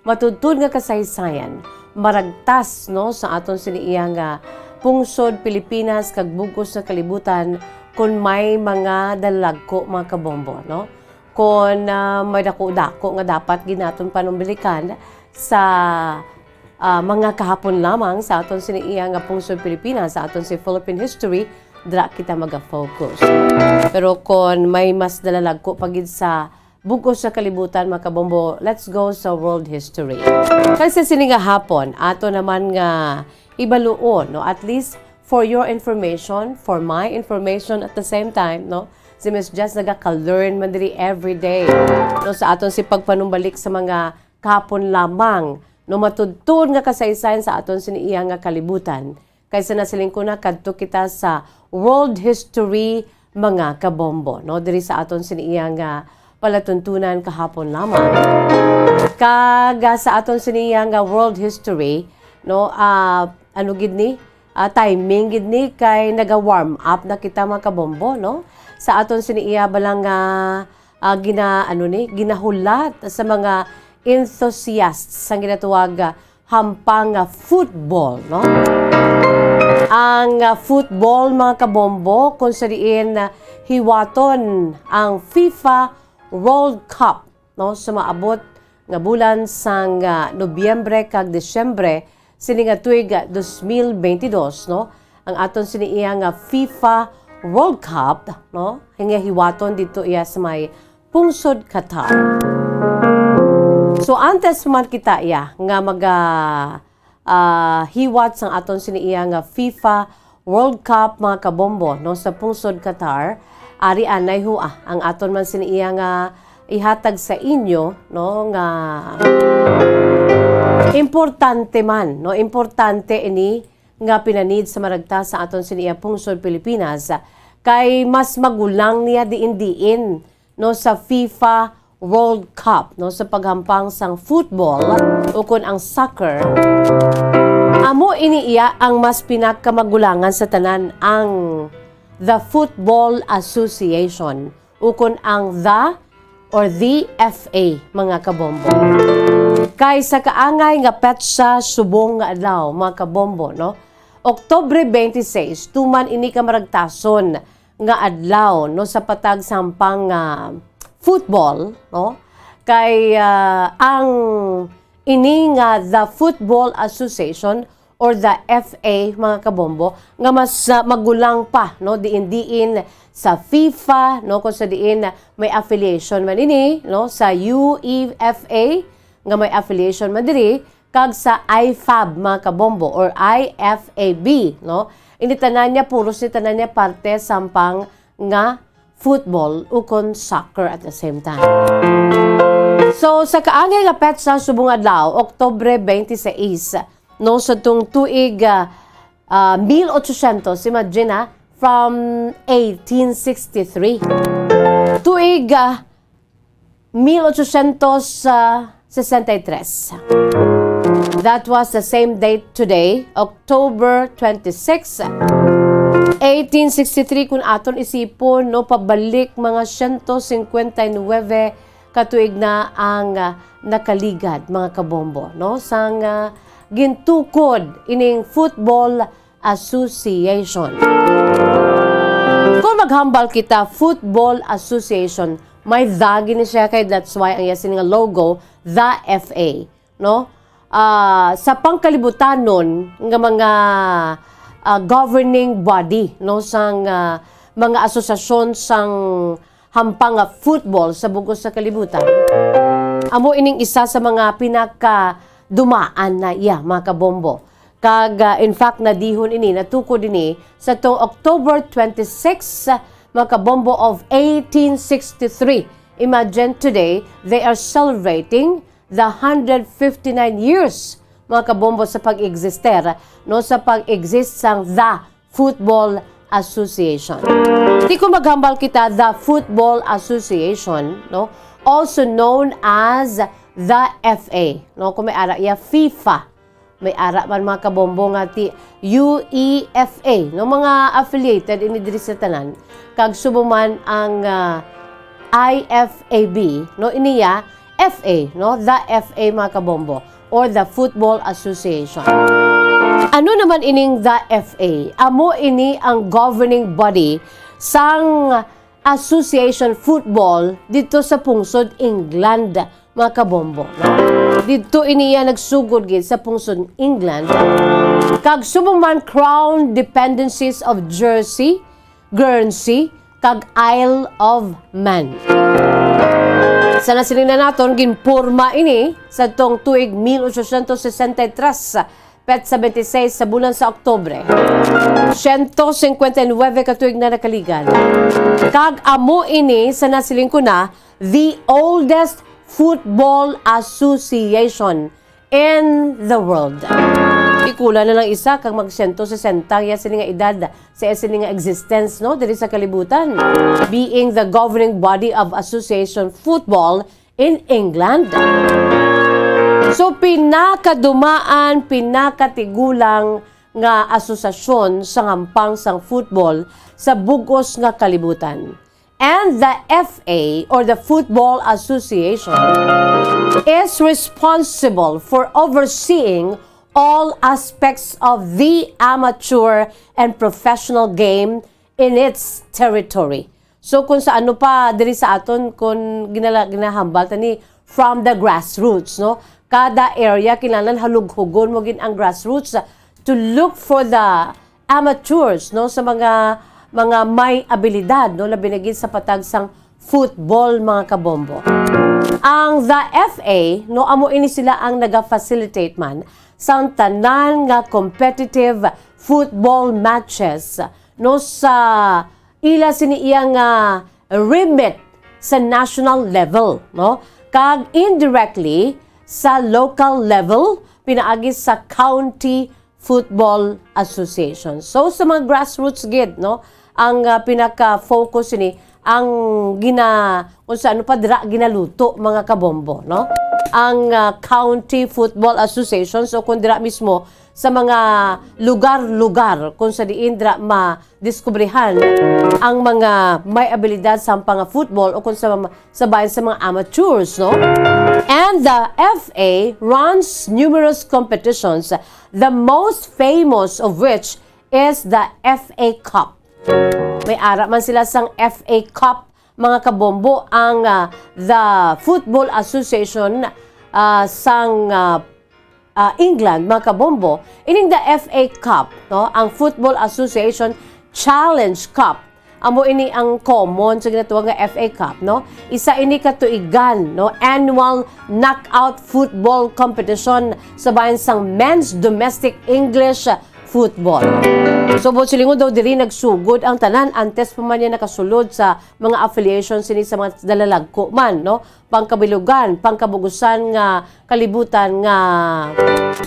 matudtod nga kasaysayan maragtas no sa aton siniiyang pungsod Pilipinas kag bugos sa kalibutan kun may mga dalagko mga kabombo no kun may dako-dako nga dapat ginaton panumbalikan sa mga kahapon lamang sa aton siniiyang pungsod Pilipinas sa aton si Philippine history dra kita maga-focus pero kun may mas dalalagko pagid sa bugos sa kalibutan mga kabombo, let's go sa world history. Kasi sininga hapon, ato naman nga ibaluon, no? At least for your information, for my information at the same time, no? Si Miss Jess nagaka-learn man diri every day. No? Sa aton si pagpanumbalik sa mga kahapon lamang, no? Matudtod nga kasaysayan sa aton siniiyang nga kalibutan. Kaysa nasiling ko na kadto kita sa world history mga kabombo, no? Diri sa aton siniiyang palatuntunan kahapon lamang. Kaga sa aton siniyang world history, no, ano gid ni? Timing gid ni kay naga-warm up na kita mga kabombo, no? Sa aton siniya balang ginahulat sa mga enthusiasts sa ginatuwag hampang football, no? Ang football mga kabombo kung sa diin hiwaton ang FIFA World Cup no sa maabot nga bulan sang Nobyembre kag Disyembre sini nga tuig 2022 no ang aton siniiya nga FIFA World Cup no nga hiwaton dito iya sa may pungsod Qatar. So antes man kita iya nga hiwat sang aton siniiya nga FIFA World Cup mga kabombo no sa pungsod Qatar. Ari anay ho ang aton man siniiya nga ihatag sa inyo no nga importante man no importante ini nga pinanid sa maragta sa aton siniiya pungsod Pilipinas kay mas magulang niya diin no sa FIFA World Cup no sa paghampang sang football ukon ang soccer. Amo iniiya ang mas pinakamagulangan sa tanan ang The Football Association ukon ang The or the FA, mga kabombo. Kay sa kaangay nga petsa subong nga adlaw, mga kabombo, no? Oktubre 26, tuman ini ka maragtason nga adlaw, no, sa patag sampang football, no? Kay ang ini nga the Football Association or the FA, mga kabombo, nga mas magulang pa, no, diin sa FIFA, no, kung sa diin may affiliation man ini, no, sa UEFA nga may affiliation man diri, kag sa IFAB, mga kabombo, or IFAB, no. Ini tanan niya puros ni tanan niya parte sampang nga football ukon soccer at the same time. So sa kaangay nga petsa subong adlaw, Oktubre 26, no, sa tung tuig 1800, imagine na, from 1863. Tuig 1863. That was the same date today, October 26, 1863, kung aton isipon, no, pabalik mga 159 katuig na ang nakaligad, mga kabombo, no, sang gintukod ining Football Association. Kung maghambal kita, Football Association, may dagi ni siya, kay that's why ang yasin nga logo, the FA, no? Sa pangkalibutan nun, nga mga governing body, no, sang mga asosasyon sang hampang football sa bugos sa kalibutan. Amo ining isa sa mga pinaka-dumaan na mga kabombo. Kag in fact nadihon ini, natukod ini sa tong October 26, mga kabombo of 1863. Imagine today, they are celebrating the 159 years, mga kabombo, sa pag-exister, no, sa pag-exist sang The Football Association. Di ko maghambal kita, the Football Association, no, also known as the FA, no, kung may ara ya FIFA, may ara man, mga kabombo, nga ti UEFA, no, mga affiliated ini diri sa tanan, kag subuman ang IFAB, no, iniya FA, no, the FA, mga kabombo, or the Football Association. Ano naman ining the FA? Amo ini ang governing body sang Association Football dito sa pungsod England, mga kabombo. Dito iniya nagsugod gid sa pungsod England. Kag sumuman Crown Dependencies of Jersey, Guernsey, kag Isle of Man. Sa nasiling na naton, ginpurma ini sa tong tuig 1863, petsa 26 sa bulan sa Oktubre. 159 katuig na nakaligan. Kag amo ini sa nasiling ko na, the oldest football association in the world. Ikula na lang isa kag mag 160 ya sila nga edad sa sila nga existence, no, diri sa kalibutan, being the governing body of Association Football in England. So pinakadumaan, pinakatigulang nga asosasyon sa hampang sang football sa bugos nga kalibutan. And the FA, or the Football Association, is responsible for overseeing all aspects of the amateur and professional game in its territory. So kung sa ano pa diri sa aton, kung ginahambal tani from the grassroots, no? Kada area kinahanglan halughugon mo gin ang grassroots to look for the amateurs, no, sa mga may abilidad, no, labi na gid sa patag sang football, mga kabombo. Ang the FA, no, amo ini sila ang naga-facilitate man sa tanan nga competitive football matches, no, sa ila siniyang remit sa national level, no, kag indirectly sa local level pinaagi sa county football association. So sa mga grassroots gid, no, ang pinaka-focus ini ang kung sa ano pa dira ginaluto, mga kabombo, no. ang County Football Association, so kung dira mismo sa mga lugar-lugar kung sa diin dira ma-diskubrihan ang mga may abilidad sa pang football o kung sa bayan sa mga amateurs, no? And the FA runs numerous competitions, the most famous of which is the FA Cup. May ara man sila sang FA Cup, mga kabombo, ang the Football Association sang England, mga kabombo. Ining the FA Cup, no? Ang Football Association Challenge Cup. Amo ini ang common sa ginatawag nga FA Cup, no? Isa ini katuigan, no? Annual knockout football competition sa bayan sang men's domestic English football. So, silingon daw diri nagsugod ang tanan antes pa man niya nakasulod sa mga affiliations sini sa mga dalalagko man, no? Pangkabilugan, pangkabugusan nga kalibutan nga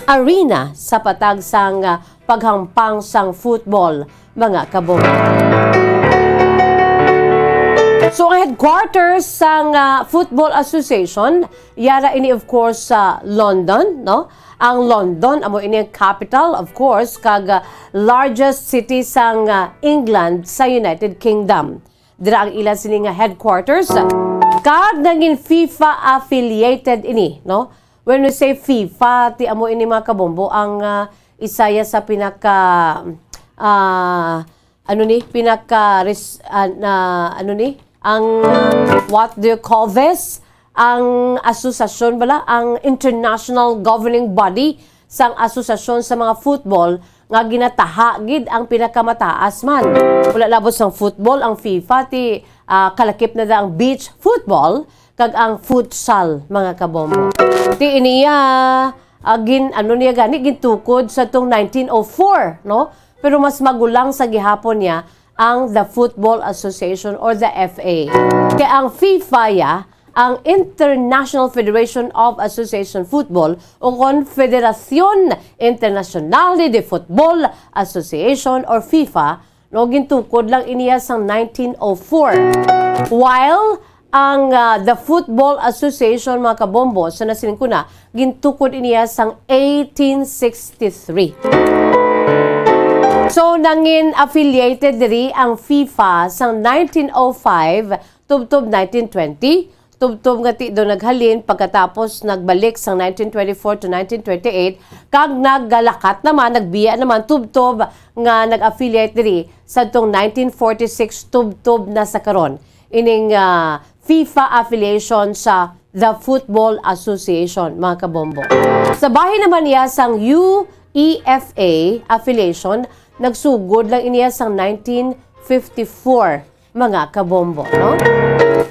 arena sa patag sang paghampang sang football, mga kabog. So, ang headquarters sang Football Association, yara ini of course sa London, no? Ang London, amo ini ang capital, of course, kag largest city sang England sa United Kingdom. Dira ang ilan sini nga headquarters. Kag naging FIFA affiliated ini, no? When we say FIFA, ti amo ini mga kabombo ang isaya sa pinaka ang what do you call this? Ang asosasyon bala, ang international governing body sang asosasyon sa mga football nga ginataha gid ang pinakamataas man. Wala labot sang football, ang FIFA ti kalakip na da ang beach football kag ang futsal, mga kabombo. Ti iniya gintukod sa tong 1904, no? Pero mas magulang sa gihapon niya ang the Football Association or the FA. Kaya ang FIFA ang International Federation of Association Football o Confederación Internacional de Football Association or FIFA, no, gintukod lang iniya sang 1904. While ang the Football Association, mga kabombo, sa nasilin ko na, gintukod iniya sang 1863. So, nangin affiliated diri ang FIFA sang 1905 tubtob 1920. Tubtob nga ti do naghalin pagkatapos nagbalik sang 1924 to 1928 kag naggalakat naman nagbiya naman tubtob nga nag-affiliate diri sa tong 1946 tubtob na sa karon ining FIFA affiliation sa the Football Association, mga kabombo. Sa bahin naman niya sang UEFA affiliation, nagsugod lang iniya sang 1954, mga kabombo, no?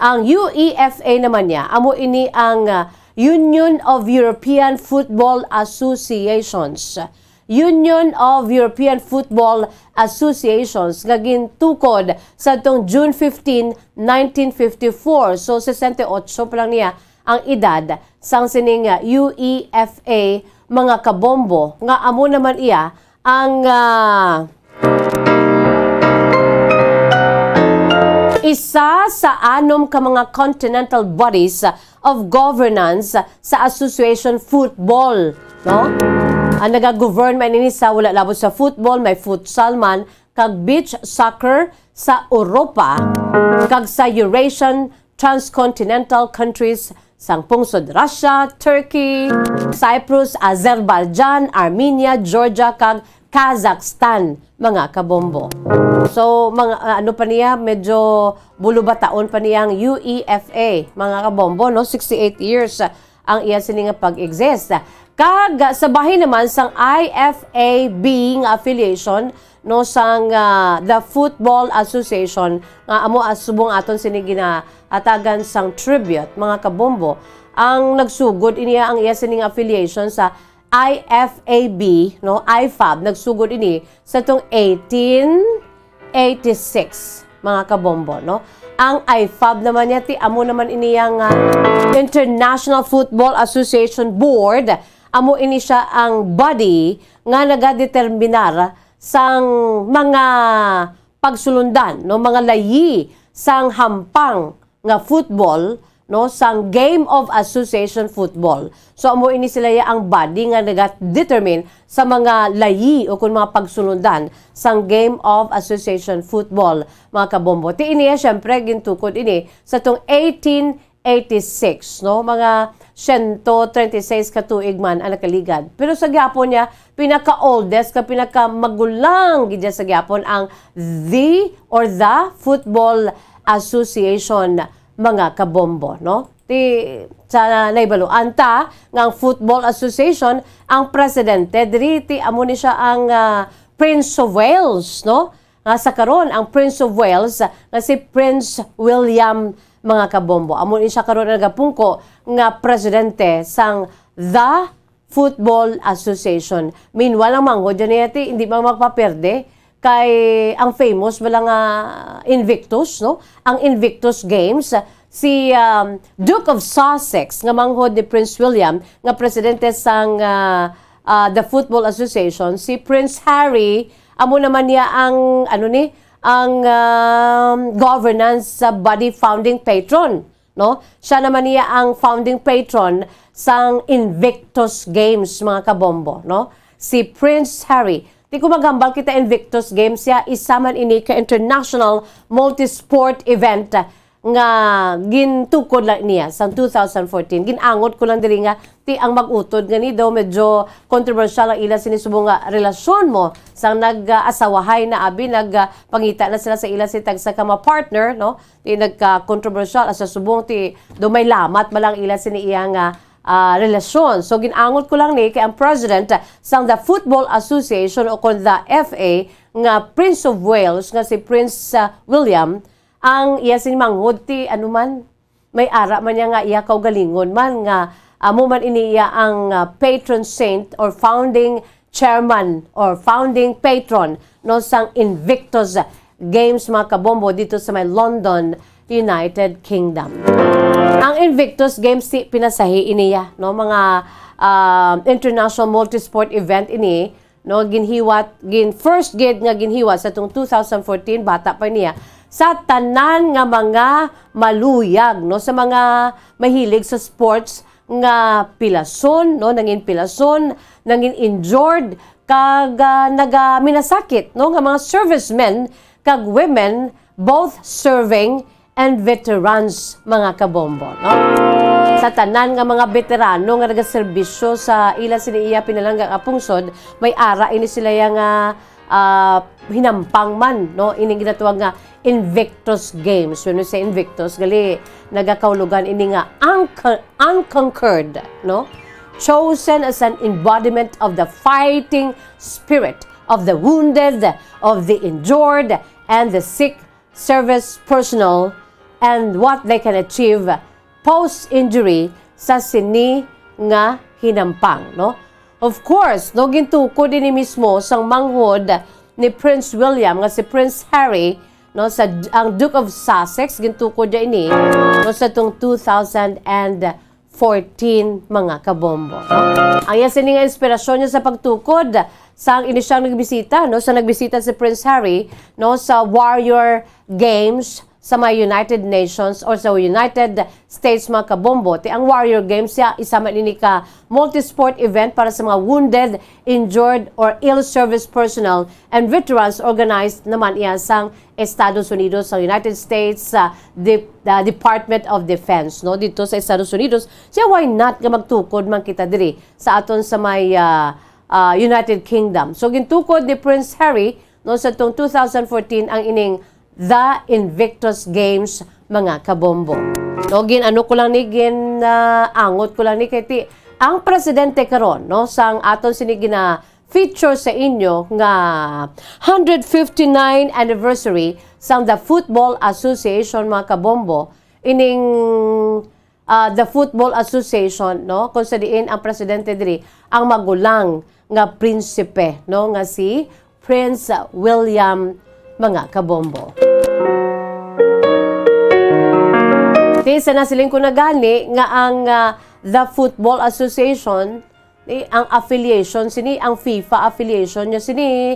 Ang UEFA naman niya, amo ini ang Union of European Football Associations. Union of European Football Associations nga gintukod sa tong June 15, 1954. So 68 pa lang niya ang edad sang sining UEFA, mga kabombo, nga amo naman iya ang isa sa anom ka mga continental bodies of governance sa Association Football, no? Ang nagagovern man ini sa wala labot sa football, may futsal man, kag beach soccer sa Europa, kag sa Eurasian transcontinental countries sang pungsod Russia, Turkey, Cyprus, Azerbaijan, Armenia, Georgia, kag Kazakhstan, mga kabombo. So, mga ano pa niya, medyo bulubataon pa niyang UEFA, mga kabombo, no? 68 years ang iya sininga pag-exist. Kag sa bahin naman sang IFAB nga affiliation, no, sang the Football Association nga amo asubong aton sini ginahatagan sang tribute, mga kabombo. Ang nagsugod iniya ang iya sining affiliation sa IFAB, no, IFAB, nagsugod ini sa tong 1886, mga kabombo, no. Ang IFAB naman niya, amo naman ini ang International Football Association Board, amo ini siya ang body nga nagadeterminar sang mga pagsulundan, no, mga layi sang hampang nga football no sang Game of Association Football. So amo ini sila ang body nga naga-determine sa mga layi o kung mga pagsunundan sang Game of Association Football, mga kabombo. Ti ini syempre gintukod ini sa tong 1886, no, mga 136 ka tuig man ang nakaligad. Pero sa gyapon niya pinaka-oldest ka pinaka-magulang gid sa gyapon ang the Football Association, mga kabombo, no? Sa naibaluan ta ng Football Association, ang presidente diri ti amo ni siya ang Prince of Wales, no? Nga sa karon ang Prince of Wales nga si Prince William, mga kabombo. Amo ni siya karon nagapungko nga presidente sang The Football Association. Meanwhile, ang manghod niya hindi ba magpaperde kay ang famous wala nga Invictus, no? Ang Invictus Games, si Duke of Sussex nga manghod ni Prince William nga presidente sang The Football Association, si Prince Harry amo naman niya ang governance body founding patron, no? Siya naman niya ang founding patron sang Invictus Games, mga kabombo, no? Si Prince Harry. Di ko magambal kita Invictus Games ya, isa man ini ka international multi-sport event nga gintukod lang niya sa 2014. Ginangot ko lang diri nga ti ang mag-utod nga ni daw medyo controversial ang ila sinisubong nga relasyon mo sang nag-asawahay na abi nagpangita na sila sa ila si tagsa ka partner, no? Ti nagka-controversial asa subong ti do may lamat malang ila sini iya nga relasyon. So ginangot ko lang ni kay ang president sang the Football Association o kon the FA nga Prince of Wales nga si Prince William ang iya sinmanghod ti anuman may ara man niya nga iya kaugalingon man nga amo man ini iya ang patron saint or founding chairman or founding patron no sang Invictus Games, mga kabombo, dito sa may London, United Kingdom. Ang Invictus Games pinasahi iniya, no, mga international multisport event ini, no, first gate nga ginhiwat sa tong 2014 bata pa niya sa tanan nga mga maluyag, no, sa mga mahilig sa sports nga pilason, no, nangin pilason, nangin injured kag minasakit, no, nga mga servicemen kag women both serving and veterans, mga kabombo, no? Sa tanan nga mga veterano nga nagaserbisyo sa ila siniya pinalanggang apungsod, may ara ini sila yang hinampang man, no? Ini ginatawag nga Invictus Games. When we say Invictus, gali nagakaulugan ini nga unconquered, no? Chosen as an embodiment of the fighting spirit of the wounded, of the injured, and the sick service personnel, and what they can achieve post-injury sa sini nga hinampang, no? Of course, no, gintukod din mismo sang manghod ni Prince William nga si Prince Harry, no, sa ang Duke of Sussex gintukod dia ini, no, sa tong 2014, mga kabombo, no? Ang sini nga inspirasyon niya sa pagtukod sang inisyang nagbisita, no, sa nagbisita si Prince Harry, no, sa Warrior Games sa mga United Nations or sa United States, mga kabombo. Ang Warrior Games ya isa man ini ka multi-sport event para sa mga wounded, injured, or ill-service personnel and veterans, organized naman iya sang Estados Unidos, sa United States, the Department of Defense, no, dito sa Estados Unidos. Siya, why not nga magtukod man kita diri sa aton sa may United Kingdom. So gintukod ni Prince Harry, no, sa tong 2014 ang ining The Invictus Games, mga kabombo. No, ano ko lang ni angot ko lang ni kay ang presidente karon, no, sang aton sini gina feature sa inyo nga 159 anniversary sang the Football Association, mga kabombo. Ining the Football Association, no, kung sa diin ang presidente diri ang magulang nga prinsipe, no, nga si Prince William, mga kabombo. Sa nasiling ko na gani nga ang the Football Association, ang affiliation sini, ang FIFA affiliation niya sini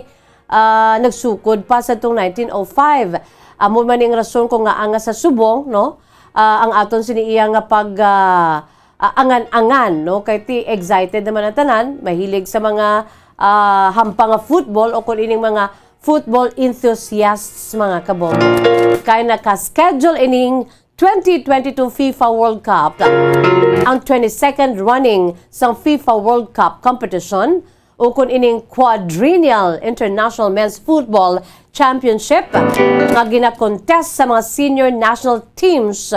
nagsukod pa sa tong 1905. Amo man ning rason ko nga ang sa subong, no, ang aton siniiya nga pag angan-angan, no? Kay ti excited naman ang tanan, mahilig sa mga hampang nga football o kung ining mga football enthusiasts mga kabombo. Kaya naka-schedule ining 2022 FIFA World Cup, ang 22nd running sa FIFA World Cup competition o kung ining quadrennial International Men's Football Championship nga gina-contest sa mga senior national teams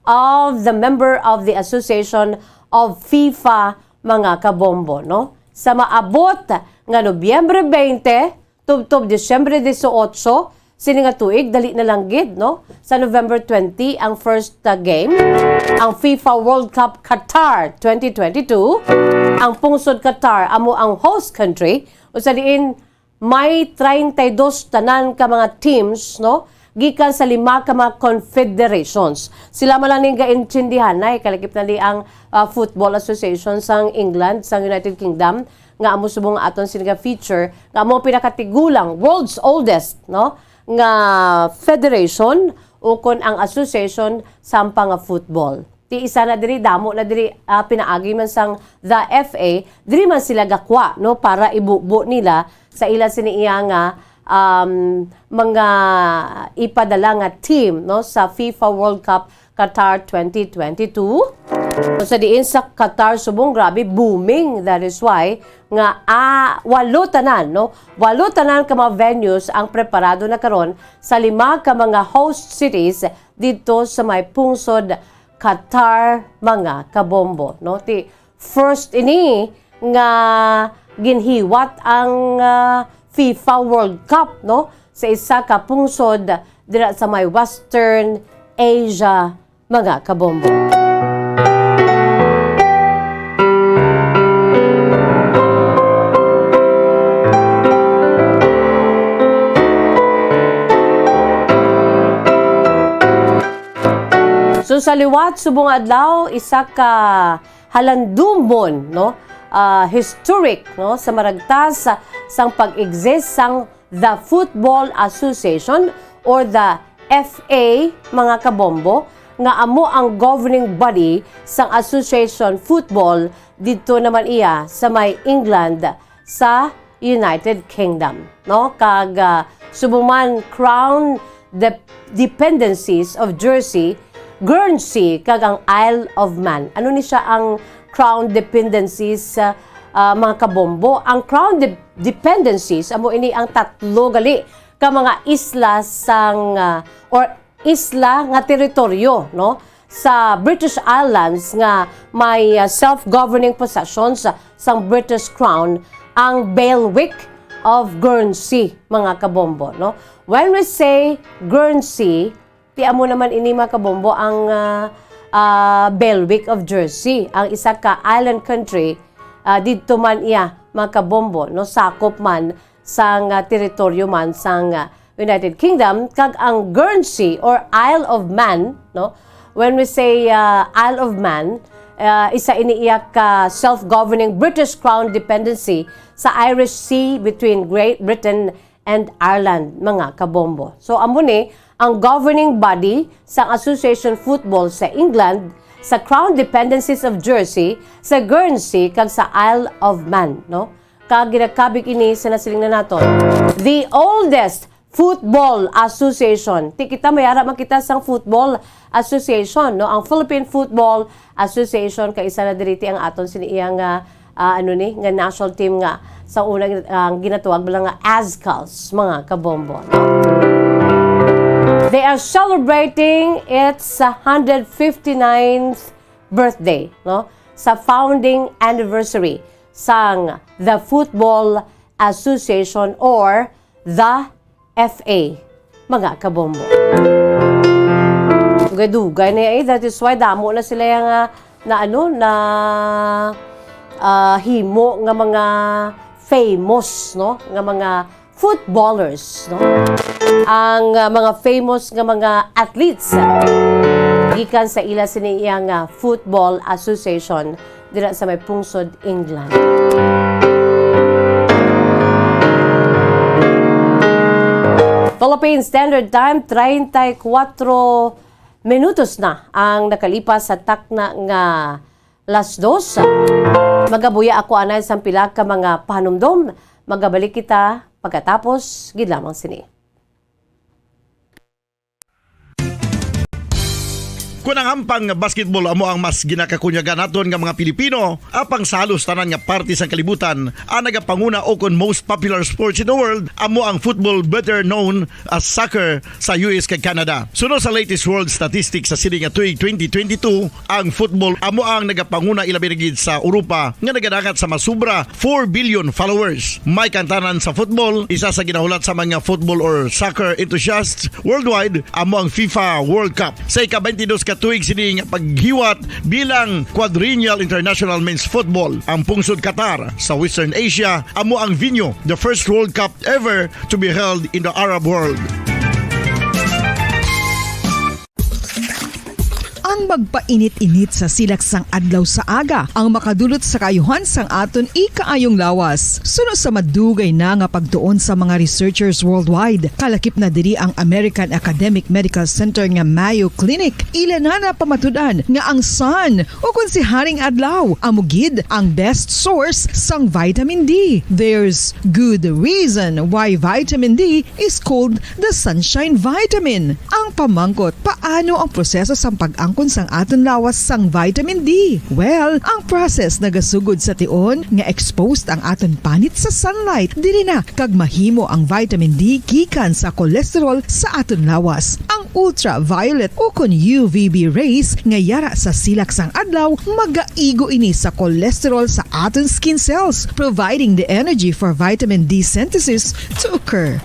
of the member of the Association of FIFA mga kabombo, no? Sa maabot nga Nobyembre 20 tubtob Disyembre 18 sini nga tuig dali na lang gid, no? Sa November 20 ang first game, ang FIFA World Cup Qatar 2022. Ang pungsod Qatar amo ang host country usa diin may 32 tanan ka mga teams, no? Gikan sa 5 ka mga confederations. Sila man lang ning gaintindihan na kalakip na li ang Football Association sang England, sang United Kingdom nga amo subong aton sini nga feature nga amo pinakatigulang world's oldest, no? Nga federation o kon ang association sampa nga football. Ti isa na diri damo na diri pinaagi man sang the FA, diri man sila gakwa, no, para ibubo nila sa ila siniiya nga mga ipadala nga team, no, sa FIFA World Cup Qatar 2022. So, sa diin sa Qatar subong grabe booming, that is why nga 8 tanan, no, 8 tanan ka mga venues ang preparado na karon sa 5 ka mga host cities dito sa may pungsod Qatar mga kabombo, no. Ti first ini nga ginhiwat ang FIFA World Cup, no, sa isa ka pungsod dira sa may Western Asia mga kabombo. So sa liwat subong adlaw isa ka halandumon, no, historic, no, sa maragtas sang pag-exist sang the Football Association or the FA mga kabombo nga amo ang governing body sang Association Football dito naman iya sa may England sa United Kingdom, no. Kag subong man Crown dependencies of Jersey, Guernsey kag ang Isle of Man. Ano ni siya ang Crown dependencies mga kabombo? Ang Crown dependencies amo ini ang tatlo gali ka mga isla sang or isla nga teritoryo, no, sa British Islands nga may self-governing possessions sang British Crown, ang bailiwick of Guernsey mga kabombo, no. When we say Guernsey, ti amo naman ini mga kabombo ang bailiwick of Jersey, ang isa ka island country dito man iya mga kabombo, no, sakop man sang teritoryo man sang United Kingdom. Kag ang Guernsey or Isle of Man, no, when we say Isle of Man, isa iniiyak ka self-governing British Crown dependency sa Irish Sea between Great Britain and Ireland mga kabombo. So amo ni ang governing body sa Association Football sa England, sa Crown Dependencies of Jersey, sa Guernsey, kag sa Isle of Man, no? Kag ginakabig ini sa nasiling na naton, the oldest football association. Ti kita mayara makita sang football association, no? Ang Philippine Football Association kay isa na diriti ang aton siniiya nga nga national team nga sa unang ginatuwag lang nga Azcals mga kabombo, no? They are celebrating its 159th birthday, no, sa founding anniversary sang the Football Association or the FA mga kabombo. Dugay na that is why damo na sila yung himo nga mga famous, no, nga mga footballers, no, ang mga famous nga mga athletes gikan sa ila siniya nga Football Association dira sa may pungsod England. Philippine Standard Time 34 minutos na ang nakalipas sa takna nga las 2. Magabuya ako anay sa pila ka mga panumdom. Magabalik kita pagkatapos gid lamang sini. Kung ang ampang basketball amo ang mas ginakakunyagan naton nga mga Pilipino, apang salos tanan nga parte sa kalibutan, ang nagapanguna o kon most popular sports in the world, amo ang football, better known as soccer sa US kag Canada. Sunod sa latest world statistics sa sini nga tuig 2022, ang football amo ang nagapanguna ilabi na gid sa Europa nga nagadakat sa masubra 4 billion followers. May kantanan sa football, isa sa ginahulat sa mga football or soccer enthusiasts worldwide, amo ang FIFA World Cup. Sa ika-22 katuig sini nga paghiwat bilang quadrennial international men's football. Ang pungsod Qatar sa Western Asia amo ang venue, the first World Cup ever to be held in the Arab world. Ang magpainit-init sa silaksang adlaw sa aga ang makadulot sa kaayuhan sang aton ikaayong lawas. Suno sa madugay na nga pagtuon sa mga researchers worldwide, kalakip na diri ang American Academic Medical Center nga Mayo Clinic. Ilan na pamatudan nga ang sun o kung si Haring Adlaw amugid ang best source sang vitamin D. There's good reason why vitamin D is called the sunshine vitamin. Ang pamangkot, paano ang proseso sang pag-angkon sang aton lawas sang vitamin D? Well, ang process nagasugod sa tion nga exposed ang aton panit sa sunlight. Dili na kag mahimo ang vitamin D gikan sa cholesterol sa aton lawas. Ang ultraviolet o kon UVB rays nga yara sa silak sang adlaw magaigo ini sa cholesterol sa aton skin cells, providing the energy for vitamin D synthesis to occur.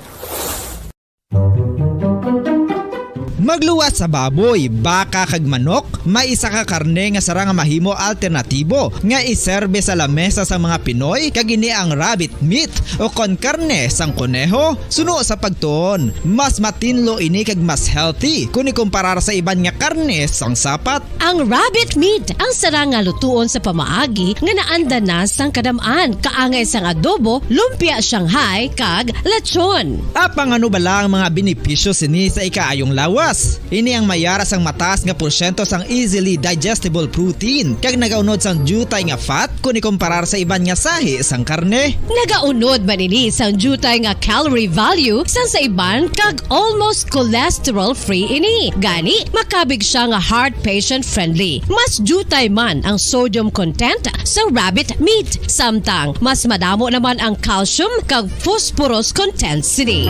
Magluwas sa baboy, baka kag manok, may isa ka karne nga sara nga mahimo alternatibo nga iserbe sa lamesa sa mga Pinoy kag ini ang rabbit meat o kon karne sang koneho. Suno sa pagtuon, mas matinlo ini kag mas healthy kung ikumparar sa iban nga karne sang sapat. Ang rabbit meat ang sara nga lutuon sa pamaagi nga naanda na sang kadamaan, kaangay sang adobo, lumpia Shanghai kag lechon. Apang ano bala ang mga benepisyo sini sa ikaayong lawas? Ini ang mayara sang mataas nga porsyento sang easily digestible protein kag nagaunod sang jutay nga fat kung ikumparar sa iban nga sahi sang karne. Nagaunod man ini sang jutay nga calorie value sang sa iban kag almost cholesterol free ini. Gani makabig siya nga heart patient friendly. Mas jutay man ang sodium content sa rabbit meat, samtang mas madamo naman ang calcium kag phosphorus content sini.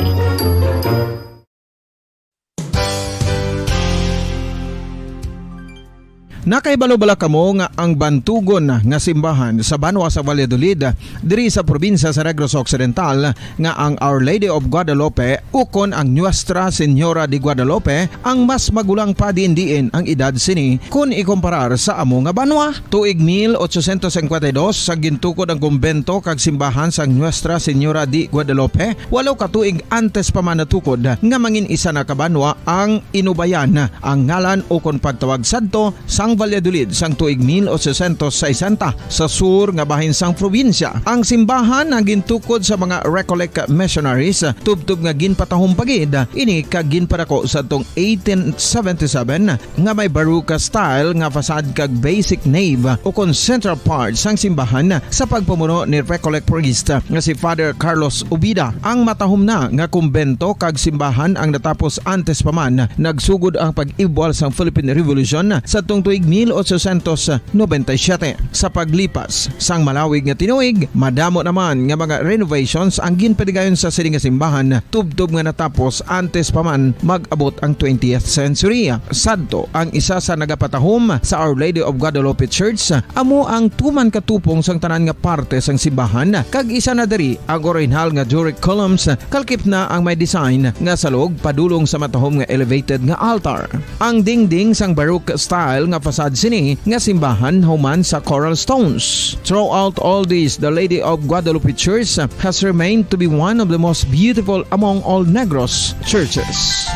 Nakaibalo-bala kamo nga ang bantugon nga simbahan sa Banwa sa Valladolid diri sa probinsya sa Negros Occidental nga ang Our Lady of Guadalupe ukon ang Nuestra Señora de Guadalupe ang mas magulang pa diin ang edad sini kung ikumparar sa amo nga banwa. Tuig 1852 sa gintukod ang kumbento kag simbahan sa Nuestra Señora de Guadalupe, walo ka tuig antes pa man natukod nga mangin isa na kabanwa ang inubayan ang ngalan ukon pagtawag sadto sang Valladolid sang tuig 1860 sa sur nga bahin sang probinsya. Ang simbahan ang gintukod sa mga Recollect missionaries tubtub nga ginpatahong pagid ini kag ginpadako sa tong 1877 nga may baroque style nga fasad kag basic nave o kon central part sang simbahan sa pagpamuno ni Recollect priest nga si Father Carlos Ubida. Ang matahom na nga kumbento kag simbahan ang natapos antes pa man nagsugod ang pag-ibwal sang Philippine Revolution sa tong tuig 1897. Sa paglipas sang malawig nga tinuig, madamo naman nga mga renovations ang ginpadigayon sa sining nga simbahan tubtob nga natapos antes pa man mag-abot ang 20th century. Sadto ang isa sa nagapatahom sa Our Lady of Guadalupe Church amo ang tuman katupong sang tanan nga parte sang simbahan kag isa na diri ang original nga Doric columns kalkip na ang may design nga salog padulong sa matahom nga elevated nga altar. Ang dingding sang baroque style nga fasad sini nga simbahan human sa coral stones. Throughout all this, the Lady of Guadalupe Church has remained to be one of the most beautiful among all Negros churches.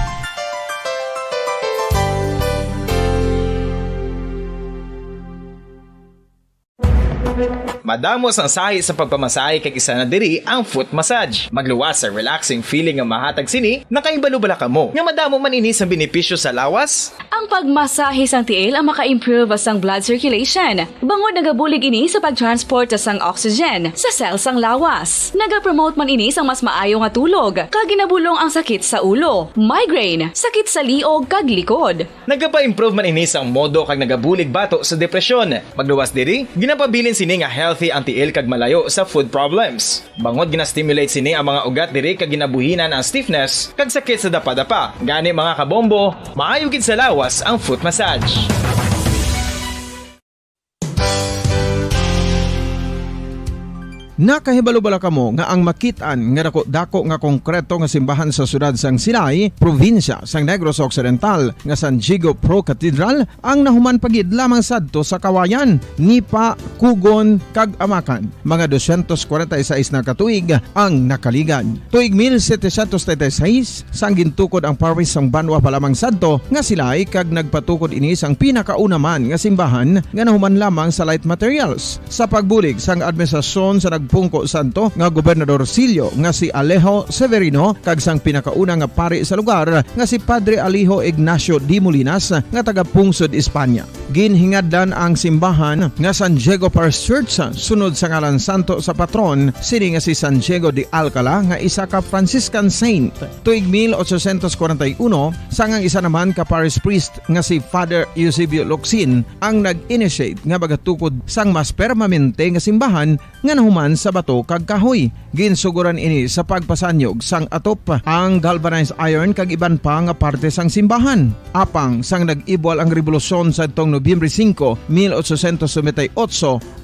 Madamo sang sahi sa pagpamasahe kay isa na diri ang foot massage. Magluwas sa relaxing feeling nga mahatag sini, nakaibalo-bala ka mo. Nga madamo man ini sa benepisyo sa lawas. Ang pagmasahe sang tiil ang maka-improve sang blood circulation. Bangod nagabulig ini sa pag-transport sang oxygen sa cells sang lawas. Nagapromote man ini sang mas maayo nga tulog, kag ginabulong ang sakit sa ulo, migraine, sakit sa liog kag likod. Nagapa-improve man ini sang modo kag nagabulig bato sa depresyon. Magluwas diri, ginapabilin sini nga healthy ang tiil kag malayo sa food problems. Bangod ginastimulate sini ang mga ugat diri kag ginabuhinan ang stiffness kag sakit sa dapa-dapa. Gani mga kabombo, maayo gid sa lawas ang foot massage. Nakahibalo-bala kamo nga ang makitaan nga dako nga konkreto nga simbahan sa sudad sang Sinay, probinsya sang Negros Occidental nga San Diego Pro Cathedral ang nahuman pagid lamang sadto sa Kawayan, Nipa, Kugon kag Amakan. Mga 246 na katuig ang nakaligan. Tuig 1736 sang gintukod ang parish sang Banwa pa lamang sadto nga silay kag nagpatukod ini sang pinakauna man nga simbahan nga nahuman lamang sa light materials. Sa pagbulig sang administrasyon sa Pungko Santo nga Gobernador Silio nga si Alejo Severino kag sang pinakauna nga pari sa lugar nga si Padre Alijo Ignacio Di Molinas nga taga Pungsod, Espanya. Ginhingadlan ang simbahan nga San Diego Parish Church sunod sa ngalan santo sa patron sini nga si San Diego de Alcala nga isa ka Franciscan saint. Tuig 1841 sangang isa naman ka parish priest nga si Father Eusebio Locsin ang nag-initiate nga bagatukod sang mas permanente nga simbahan nga nahuman sa bato kag kahoy. Ginsuguran ini sa pagpasanyog sang atop ang galvanized iron kag iban pa nga parte sang simbahan. Apang sang nag-ibwal ang revolusyon sa tong Nobyembre 5, 1898,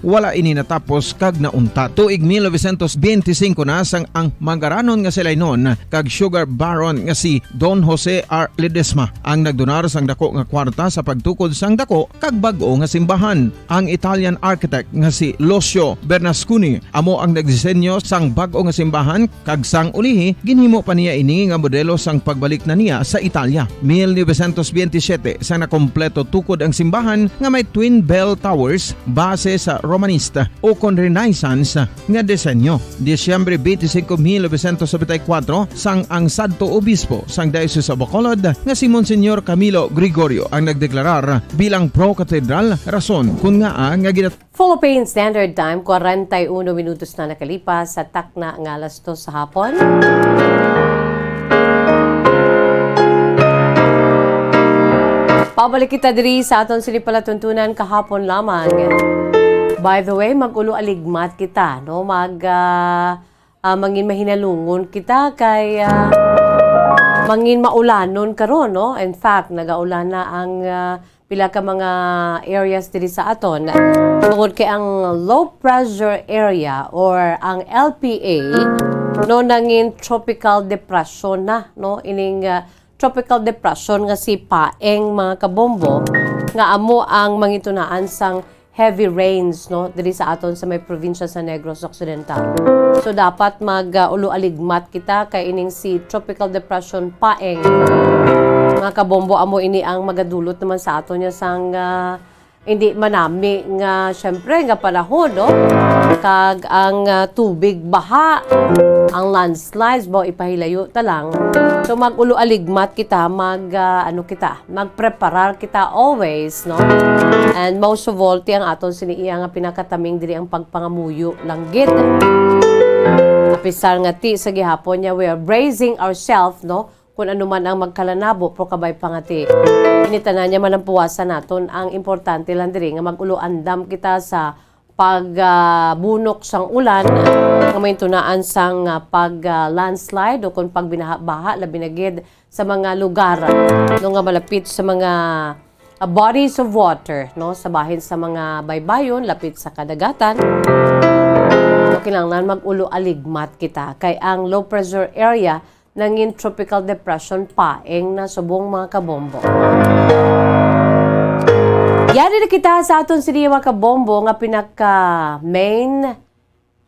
wala ini natapos kag naunta. Tuig 1925 na sang ang mangaranon nga silay noon kag sugar baron nga si Don Jose R. Ledesma ang nagdonar sang dako nga kwarta sa pagtukod sang dako kag bag-o nga simbahan. Ang Italian architect nga si Lucio Bernasconi amo ang nagdisenyo sang bag-o nga simbahan kag sang ulihi ginhimo pa niya ini nga modelo sang pagbalik na niya sa Italia. 1927 sang nakompleto tukod ang simbahan nga may twin bell towers base sa Romanista o kon Renaissance nga disenyo. Disyembre 25, 1974 sang ang sadto obispo sang Diocese of Bacolod nga si Monsignor Camilo Gregorio ang nagdeklarar bilang pro-cathedral rason kun nga Philippine Standard Time, 41 minutos na nakalipas sa takna ng alas 2 sa hapon. Pabalik kita diri sa aton silipalatuntunan kahapon lamang. By the way, mag-ulo aligmat kita, no? Mangin mahinalungon kita kay mangin maulanon karon, no? In fact, nagaulan na ang pila ka mga areas diri sa aton. Tungod kay ang low pressure area or ang LPA no nangin tropical depression na, no? Ining tropical depression nga si Paeng, mga kabombo, nga amo ang mangitunaan sang heavy rains, no, diri sa aton sa may probinsya sa Negros Occidental. So dapat mag-ulo aligmat kita kay ining si tropical depression Paeng. Mga kabombo, amo ini ang magadulot naman sa aton niya sang hindi manami nga syempre nga panahon, no? Kag ang tubig baha, ang landslides ba ipahilayo ta lang. So mag-ulo aligmat kita, magpreparar kita always, no? And most of all, tiyang aton siniiya nga pinakataming diri ang pagpangamuyo langgit. Apisar nga ti sa gihapon niya, we are bracing ourselves, no? Kung ano man ang magkalanabo pro kabay pangati. Initanan niya man ang puwasan naton. Ang importante lang diri nga mag-ulo andam kita sa pagbunok sang ulan, nga may tunaan sang landslide o kung pagbinaha labi na gid sa mga lugar no nga malapit sa mga bodies of water, no, sa bahin sa mga baybayon lapit sa kadagatan. Kinahanglan mag-ulo aligmat kita kay ang low pressure area nangin tropical depression Paeng na subong, mga kabombo. Yari na kita sa aton siniya, mga kabombo, nga pinaka-main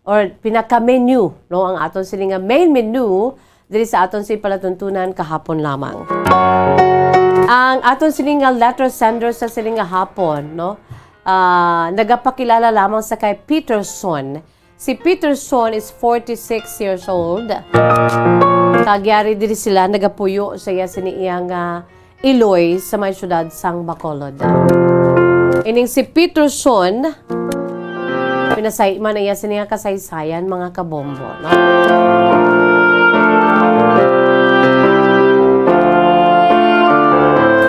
or pinaka-menu, no? Ang aton siniya main menu diri sa aton siniya palatuntunan kahapon lamang. Ang aton siniya letter sender sa siniya hapon, no? nagapakilala lamang sa kay Peterson. Si Peterson is 46 years old. Kagyari diri sila, nagapuyo sa iya siniyang Iloy sa may syudad sang Bacolod. Ining si Peterson, pinasay man iya siniya kasaysayan mga kabombo, no?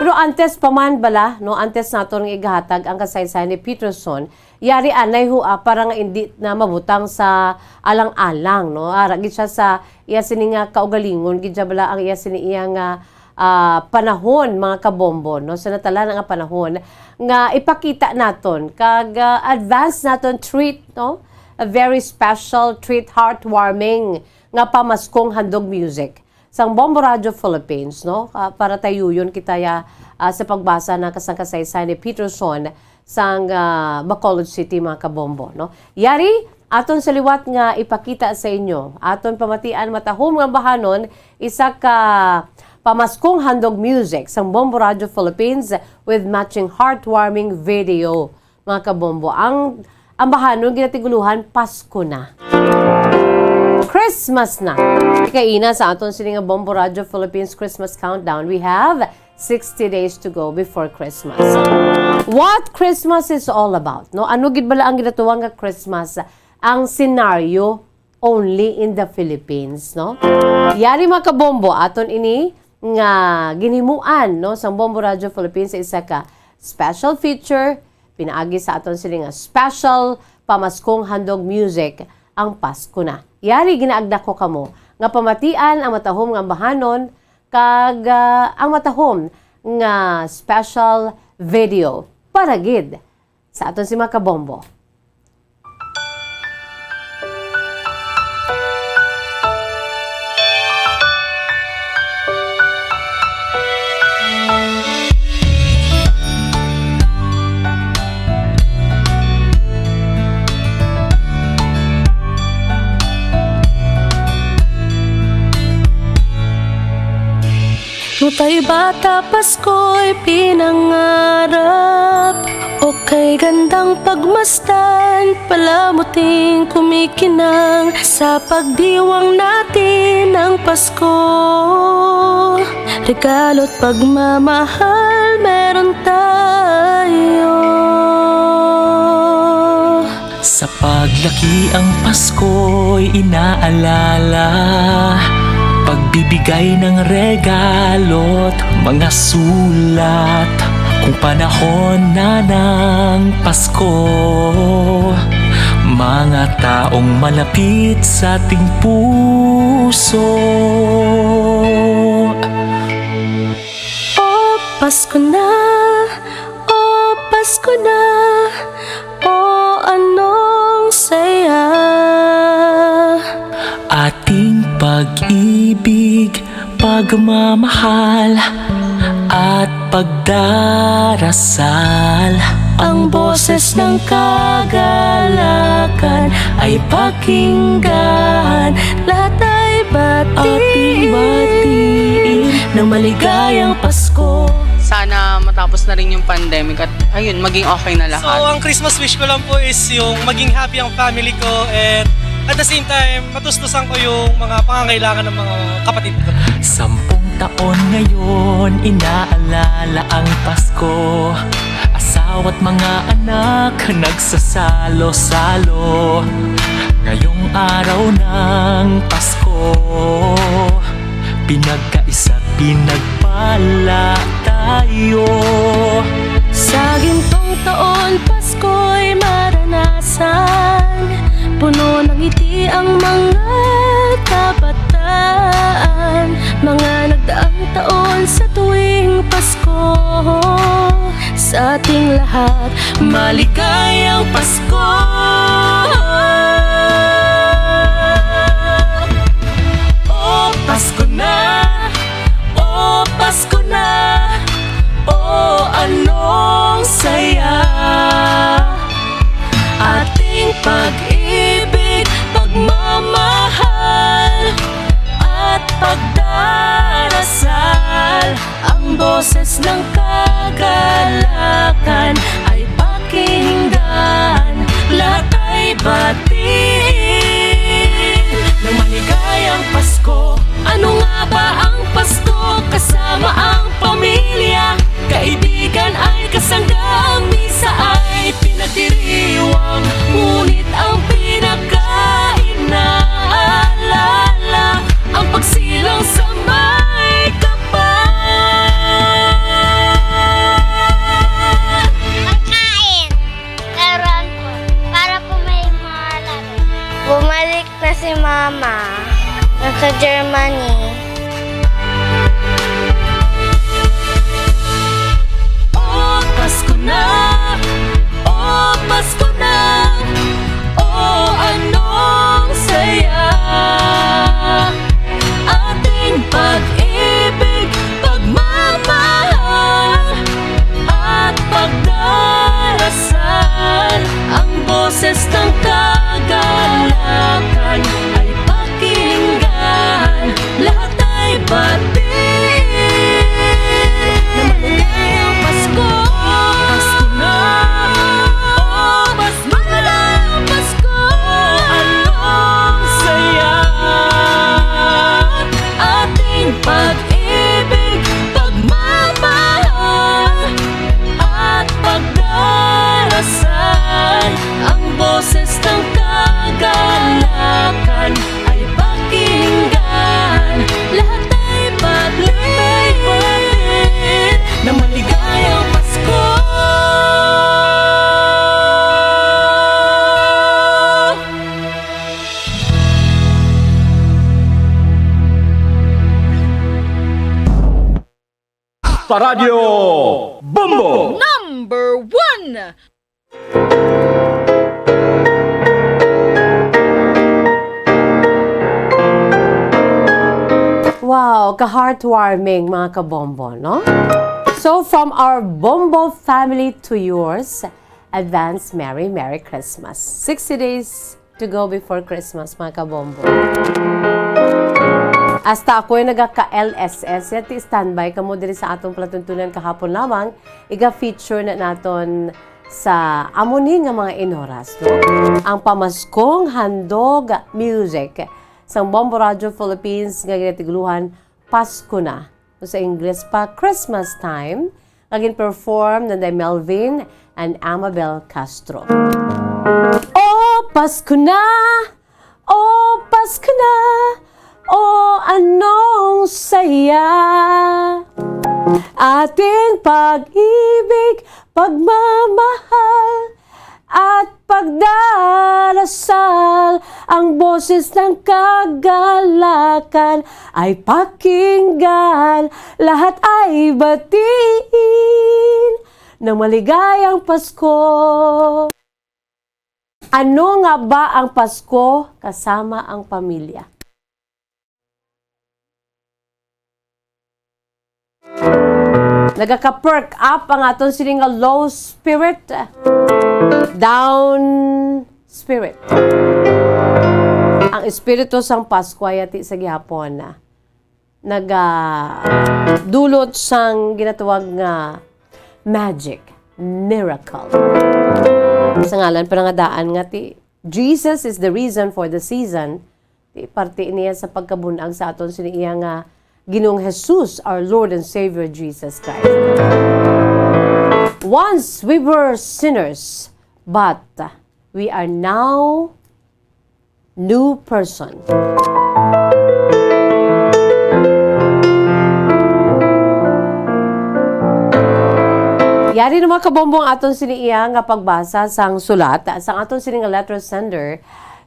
Pero antes pa man bala, no, antes nato ng igahatag ang kasaysayan ni Peterson, yari anay hua para nga hindi na mabutang sa alang-alang, no? Gid siya sa iya sininga kaugalingon, gid siya bala ang iya siniyang panahon mga kabombo, no, sa natala nga panahon nga ipakita naton kag advance naton treat, no, a very special treat, heartwarming nga pamaskong handog music sang Bombo Radio Philippines, no, para tayuyon kitaya sa pagbasa ng kasangkasaysayan ni Peterson sang Bacolod City mga kabombo, no. Yari aton sa liwat nga ipakita sa inyo, aton pamatian matahom nga bahanon isa ka pamaskong handog music sa Bombo Radio Philippines with matching heartwarming video. Mga kabombo, ang bahanon ginatiguluhan, Pasko na. Christmas na. Ikaina sa aton sininga Bombo Radio Philippines Christmas Countdown. We have 60 days to go before Christmas. What Christmas is all about, no? Ano gid bala ang ginatuwang nga Christmas? Ang scenario only in the Philippines, no? Yari mga kabombo, aton ini nga ginimuan, no, sa Bombo Radio Philippines sa isa ka special feature pinaagi sa aton sila nga special pamaskong handog music ang Pasko na. Yari ginaagda ko kamo nga pamatian ang matahom nga bahanon kag ang matahom nga special video para gid sa aton si mga kabombo. Nung tayo bata, Pasko'y pinangarap. O kay gandang pagmasdan, palamuting kumikinang sa pagdiwang natin ng Pasko. Regalo't pagmamahal meron tayo. Sa paglaki ang Pasko'y inaalala, pagbibigay ng regalo't mga sulat. Kung panahon na ng Pasko, mga taong malapit sa ating puso. Oh, Pasko na, oh, Pasko na, oh, anong saya. Ating pag-ibig, pagmamahal at pagdarasal. Ang boses ng kagalakan ay pakinggan. Lahat ay batiin ng maligayang Pasko. Sana matapos na rin yung pandemic at ayun, maging okay na lahat. So, ang Christmas wish ko lang po is yung maging happy ang family ko and at the same time, matustusan ko yung mga pangangailangan ng mga kapatid ko. 10 taon ngayon, inaalala ang Pasko. Asawa't mga anak, nagsasalo-salo. Ngayong araw ng Pasko, pinagkaisa't pinagpala tayo. Sa gintong taon, Pasko'y maranasan. Puno ng ngiti ang mga kabataan. Mga nagdaang taon sa tuwing Pasko. Sa ating lahat, maligayang Pasko. Oh, Pasko na! Oh, Pasko na! Oh, anong saya! Ating pag-ibig, pagmamahal at pagdarasal. Ang boses ng kagalakan ay pakinggan. Bumalik na si Mama. Nasa Germany. Oh, Pasko na! Oh, Pasko na! Oh, anong saya! Ating pag-ibig, pagmamahal at pagdarasal. Ang boses ng kagalakan ay pakinggan. Lahat ay batiin na maligayang Pasko. Pasko na! Oh, mas maligayang Pasko! Anong saya! Ating pag-ibig, pagmamahal at pagdarasal. Ang boses ng kagalakan ay pakinggan. Lahat ay batiin na maligayang Pasko. Sa Radyo Bombo! Number 1! Wow, ka-heartwarming mga kabombo, no? So, from our Bombo family to yours, advance Merry Christmas. 60 days to go before Christmas, mga kabombo. Hasta ako'y nagaka-LSS, yati standby kamo diri sa atong palatuntunan kahapon lamang, iga-feature na naton sa amoni nga mga inoras, no? Ang pamaskong handog music sa Bombo Radio Philippines nga ginatiguluhan Pasko na. So, sa English pa, Christmas Time, naging perform na Melvin and Amabel Castro. Oh, Pasko na! Oh, Pasko na! Oh, anong saya! Ating pag-ibig, pagmamahal, at pagdarasal. Ang boses ng kagalakan ay pakinggan. Lahat ay batiin ng maligayang Pasko. Ano nga ba ang Pasko kasama ang pamilya? Nagaka-perk up ang aton sining low spirit, down spirit. Ang espiritu sang Pasko ay ati sa gihapon na dulot sang ginatawag nga magic, miracle. Sa ngalan panangadaan nga ti Jesus is the reason for the season. Ti parte niya sa pagkabunag sa aton siniya nga Ginoong Jesus, our Lord and Savior Jesus Christ. Once we were sinners, but we are now new person. Yari na mga kabombong aton siniya nga pagbasa sang sulat, sang aton sining letter sender,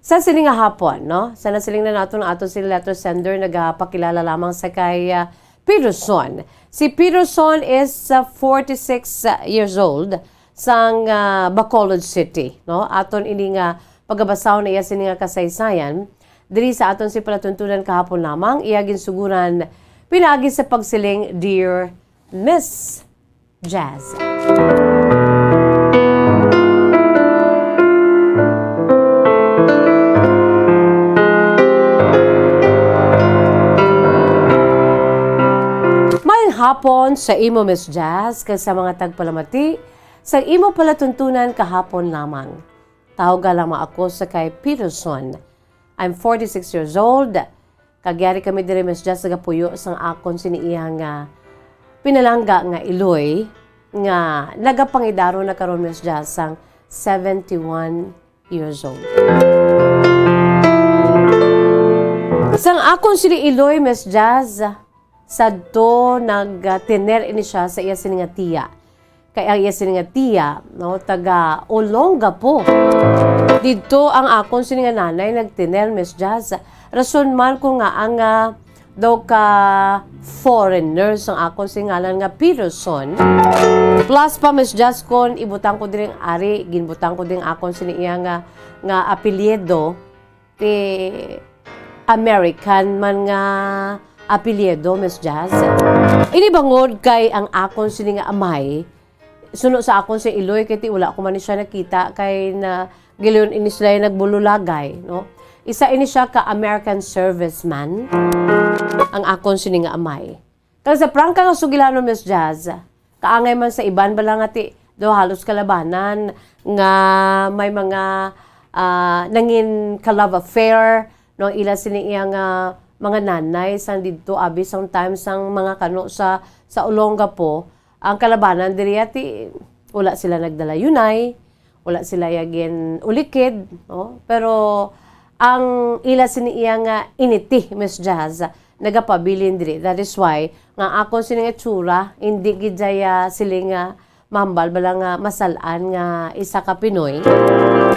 sa siling nga hapon, no? Sa nasiling na nato ng ato siling letter sender, nagpakilala lamang sa kay Peterson. Si Peterson is 46 years old sang Bacolod City, no? Aton ini nga pagbabasaw na iya sini nga kasaysayan, diri sa aton si palatuntunan kahapon lamang, iya ginsuguran pinagi sa pagsiling Dear Miss Jazz. Hapon sa imo Miss Jazz kay sa mga tagpalamati sa imo palatuntunan kahapon lamang. Tawag lamang ako sa kay Peterson. I'm 46 years old. Kagyari kami diri Miss Jazz sa puyo sang akon siniiyang pinalangga nga Iloy nga nagapangidaro na karon Miss Jazz sang 71 years old. Sang akon sini Iloy Miss Jazz sadto nagtiner ini siya sa iya sining nga tiya kay ang iya sini nga tiya, no, taga Olongapo. Dito ang akon sini nga nanay nagtiner, Miss Jazz. Rason man ko nga ang daw ka foreigners ang akon singalan nga Peterson. Plus pa, Miss Jazz, kon ibutang ko din ari, ginbutang ko din akon siniya nga apelyido ti American man nga apelyido, Miss Jazz. Ini bangod kay ang akon sini nga amay, suno sa akon si Iloy, kay ti wala ko man siya nakita, kay na giliyon ini sila nagbululagay, no? Isa ini siya ka American serviceman, ang akon sini nga amay. Kasi sa prangka nga sugilano, Miss Jazz, kaangay man sa iban bala nga ti do halos kalabanan nga may mga nangin ka-love affair, no, ila sini iya nga mga nanay sang didto abi sometimes ang mga kano sa Olongapo, ang kalabanan diri ti wala sila nagdala yunay, wala sila yagin ulikid, no? Pero ang ila sini iya nga initi, Miss Jazz, nagapabilin diri. That is why nga akon sini nga tsura hindi gidaya siling nga mambal bala nga masalan nga isa ka Pinoy.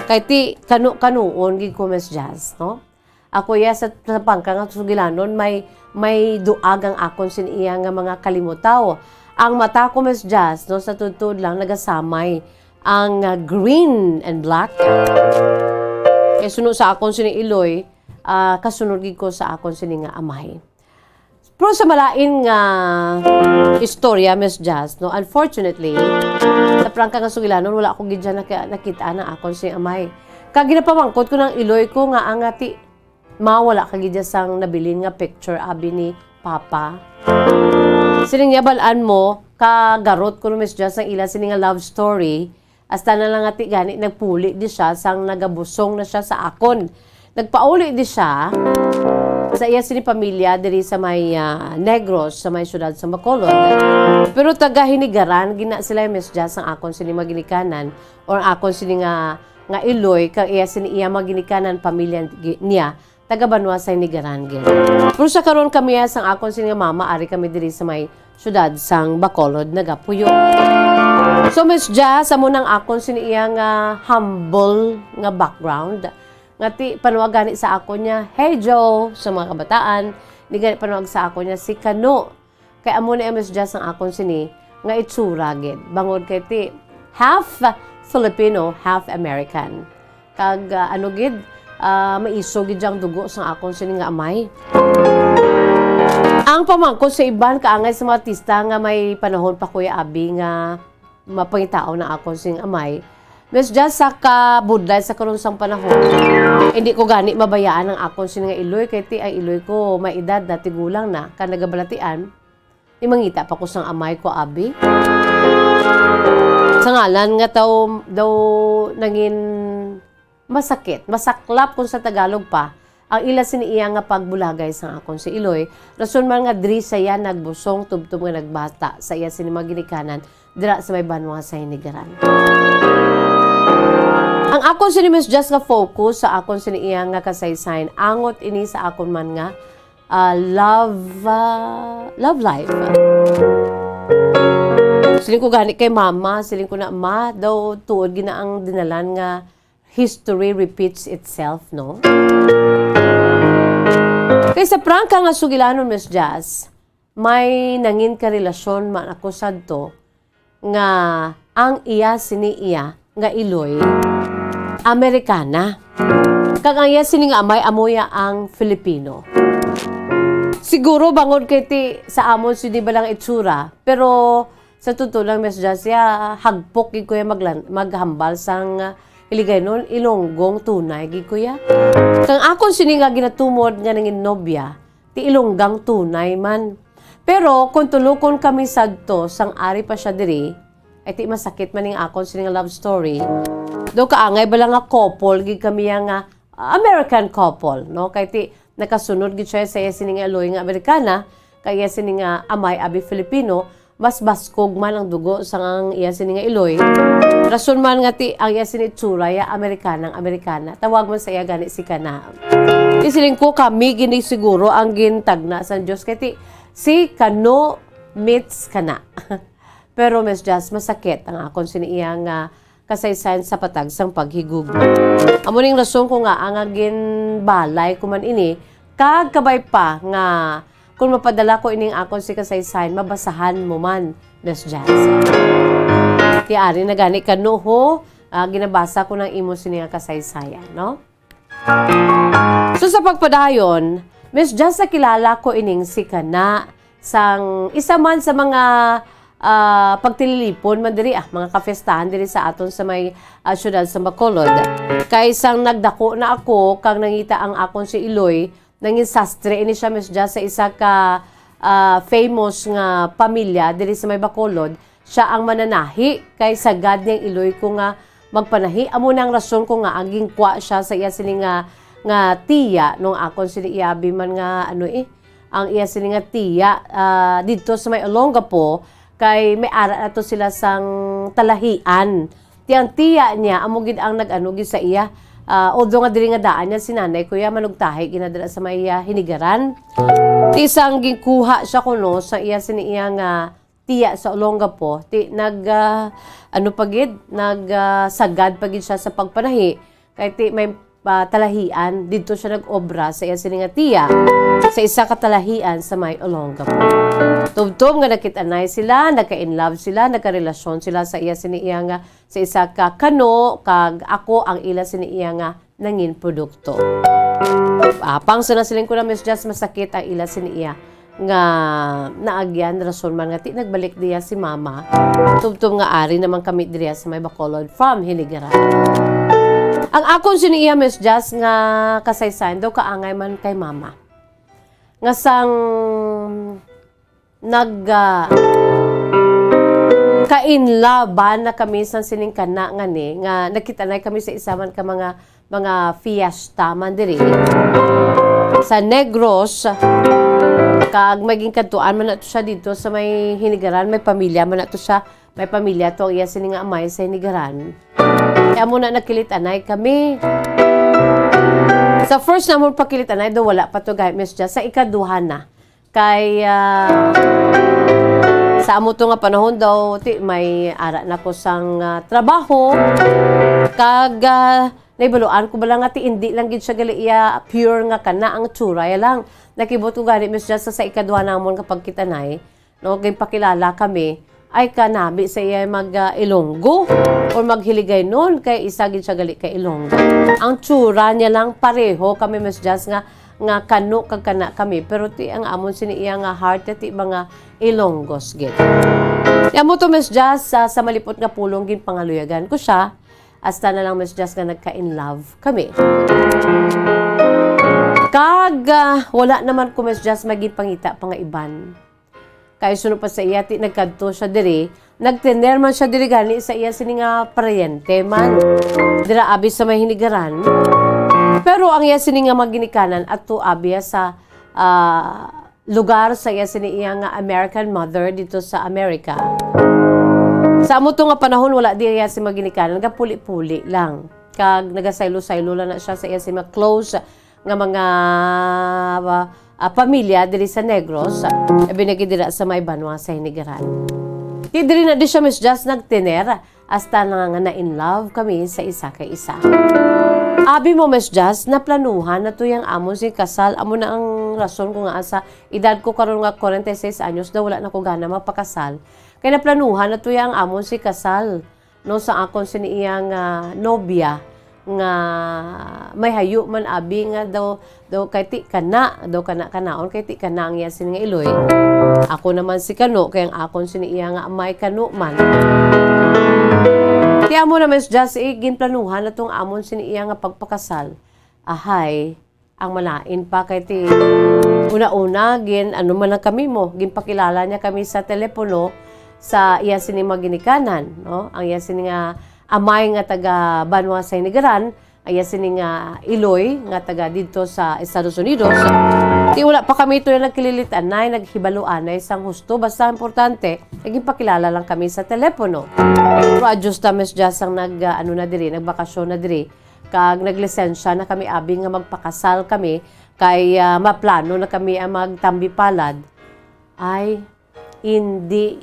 Kay ti kanuon gid ko, Miss Jazz, no? Ako ya sa pangka nga sugilanon may duag ang akon sini iya nga mga kalimutaw. Ang mata ko, Miss Jazz, no, sa tutod lang nagasamay ang green and black. Kaya sunod sa akon sini Iloy, kasunod gid ko sa akon sini nga amay. Pero sa malain nga istorya, Miss Jazz, no, unfortunately, sa prangka nga sugilanon, wala akong gid dyan nakita na akon sini amay. Kag ginapamangkot ko ng Iloy ko nga ang ati mawala ka gid sang nabilin nga picture abi ni Papa. Sining yabalan mo, kagarot ko, Miss Jazz, ang ila sini nga love story. Hasta na lang ati gani nagpuli di siya sang nagabusong na siya sa akon. Nagpauli di siya sa iya sini pamilya diri sa may Negros, sa may syudad sa Bacolod. Pero taga Hinigaran gina sila, Miss Jazz, ang akon sini maginikanan or akon sini nga Iloy kag iya sini iya maginikanan pamilya niya taga Banwa sa Hinigaran gid. Pero sa karon kami sang akon sini nga mama ari kami diri sa may syudad sang Bacolod nagapuyo. So, Miss Jazz, amo nang akon sini iya nga humble nga background. Nga ti panuwag gani sa akon niya, hey Joe, sa mga kabataan, ni gani panuwag sa akon niya si Kano. Kay amo na Miss Jazz ang akon sini nga itsura gid. Bangod kay ti half Filipino, half American. Kag ano gid, maiso gid jang dugo sa akon sini nga amay. Ang pamangkot sa iban kaangay sa mga artista nga may panahon pa Kuya Abi nga mapangitao na ako sing amay. Miss Jazz, sa kabudlay sa karon sang panahon, hindi ko gani mabayaan ang akon sing nga Iloy, kay ti ay Iloy ko may edad na tigulang na kan nagabalatian. Imangita pa ko sang amay ko Abi. Sa ngalan nga daw nangin masakit, masaklap kung sa Tagalog pa, ang ila siniiya nga pagbulagay sang akon si Iloy. Rason man nga diri saya nagbusong tubtub nga nagbata sa iya sini maginikanan dira sa may Banwa sa Hinigaran. Ang akon sini Miss Jazz nga focus sa akon siniiya nga kasaysayan angot ini sa akon man nga love life. Siling ko gani kay mama, siling ko na ma daw tuod gina ang dinalan nga history repeats itself, no? Kaya sa prangka nga sugilanon, Miss Jazz, may nangin ka relasyon man ako sadto nga ang iya sini iya nga Iloy Amerikana. Kag ang iya sini nga amay amoya ang Filipino. Siguro bangod kay ti sa amon sini balang itsura, pero sa totoo lang, Miss Jazz, hagpok gid ko maghambal sang iligay nun, Ilonggong tunay, gid kuya. Kang akon sini nga ginatumod nga nangin nobya, ti Ilonggang tunay man. Pero kung tulukon kami sadto, sang ari pa siya diri, ay ti masakit man ning akon sini nga love story. Do kaangay bala nga couple, gid kami nga American couple, no? Kay ti nakasunod gid siya sa sini nga Iloy nga Amerikana, kaya sini nga amay abi Filipino, mas baskog man ang dugo sang iya sini nga Iloy. Rason man nga ti ang iya sini tsura ya Amerikanang Amerikana. Tawag man sa iya gani si Kana. Isiling ko kami gini siguro ang gintagna sa Dios kay ti si Kano meets Kana. Pero Miss Jazz, masakit ang akon siniya nga kasaysayan sa patag sang paghigugma. Amo ning rason ko nga ang agin balay kuman ini kag kabay pa nga kung mapadala ko ining akon si kasaysayan mabasahan mo man Miss Jazz. Ti ari na gani kano ho ginabasa ko ng imo siniya kasaysayan, no? So sa pagpadayon, Miss Jazz, kilala ko ining si kana sang isa man sa mga pagtililipon man diri mga kafestahan diri sa aton sa may syudad sa Bacolod. Kay isang nagdako na ako kag nangita ang akon si Iloy nangin sastre ini siya Miss Jazz sa isa ka famous nga pamilya diri sa may Bacolod. Siya ang mananahi kay sagad niyang Iloy ko nga magpanahi. Amo nang rason ko nga aging kwa siya sa iya sini nga tiya nung akon sini iabi man nga ang iya sini nga tiya dito sa may Olongapo kay may ara ato sila sang talahian. Tiyang tiya niya amo gid ang nag-gid sa iya. Although nga diri nga daan niya sinanay kuya manugtahi ginadala sa may hinigaran. Ti isang gikuha siya kuno sa iya sini iya nga tiya sa Olongapo. Ti sagad pagid siya sa pagpanahi kay ti may talahian dito siya nag-obra sa iya sini nga tiya sa isa ka talahian sa may Olongapo. Tubtob nga nakitanay sila, nagka-in-love sila, nagka-relasyon sila sa iya sini iya nga sa isa ka kano kag ako ang ila sini iya nga nangin produkto. Pang sana siling ko na Miss Jazz masakit ang ila sini iya nga naagyan rason man nga ti nagbalik diya si mama. Tubtob nga ari naman kami diya sa may Bacolod from Hinigaran. Ang akon sini iya Miss Jazz nga kasaysayan daw kaangay man kay mama. Nga sang kainlaban na kami sa siningkana nga ni nga nakita na kami sa isa man ka mga fiesta man diri sa Negros kag maging kantuan man nato siya dito sa may Hinigaran, may pamilya man nato siya, may pamilya to iya sini nga amay sa Hinigaran. Kaya muna nakilitanay kami. Sa first na mo pakilitanay do wala pa to guys Miss Jazz, sa ikaduha na kay sa amo to nga panahon daw may ara na ko sang trabaho kag naibaluan ko bala nga ti hindi lang gid siya gali iya pure nga kana ang tsura ya lang nakibot ko gani Miss Jazz sa ikaduha namon kapag kitanay no kay pakilala kami ay kanabi sa iya mag Ilonggo or maghiligay noon kay isa gid siya gali kay Ilonggo. Ang tsura niya lang pareho kami Miss Jazz nga kano kag kana kami pero ti ang amon sini iya nga heart ti mga Ilonggos gid. Amo to Miss Jazz sa malipot nga pulong gin pangaluyagan ko siya hasta na lang Miss Jazz nga nagka-in love kami. Kag wala naman ko Miss Jazz maging pangita pang iban. Kay sunod pa sa iya ti nagkadto siya diri, nagtener man siya diri gani sa iya sini nga paryente man. Dira abi sa may Hinigaran. Pero ang iya sini nga maginikanan ato abi sa lugar sa iya sini iya nga American mother dito sa Amerika. Sa amo to nga panahon wala di iya si maginikanan, nagapuli-puli lang. Kag nagasaylo-saylo lang na siya sa iya si mga close nga mga pamilya diri sa Negros, binagi dira sa may Banwa sa Hinigaran. Di diri na di siya Miss Jazz nagtener hasta nga na in love kami sa isa kay isa. Abi mo Miss Jazz na planuhan na to yang amon si kasal. Amo na ang rason ko nga sa edad ko karon nga 46 anyos daw wala na ko gana mapakasal. Kaya na planuhan na to yang amon si kasal no sa akon siniyang nobya nga may hayo man abi nga daw kay ti kana kanaon kay ti kana ang yasin nga Iloy. Ako naman si kano kay ang akon siniya nga may kano man. Ti amo na Miss Jazz ginplanuhan na tong amon siniya nga pagpakasal. Ahay ang malain pa kay ti una-una gin ano man lang kami mo ginpakilala niya kami sa telepono sa iya sini maginikanan no ang iya sini nga amay nga taga Banwa sa Hinigaran, ay sini nga Iloy nga taga dito sa Estados Unidos. Di wala pa kami ito yung nagkililitan na naghibaluan na isang husto. Basta importante, naging pakilala lang kami sa telepono. Pero adjust na Miss Jazz ang nagbakasyon na diri. Kag naglisensya na kami abi nga magpakasal kami kay maplano na kami ang magtambi palad. Ay, hindi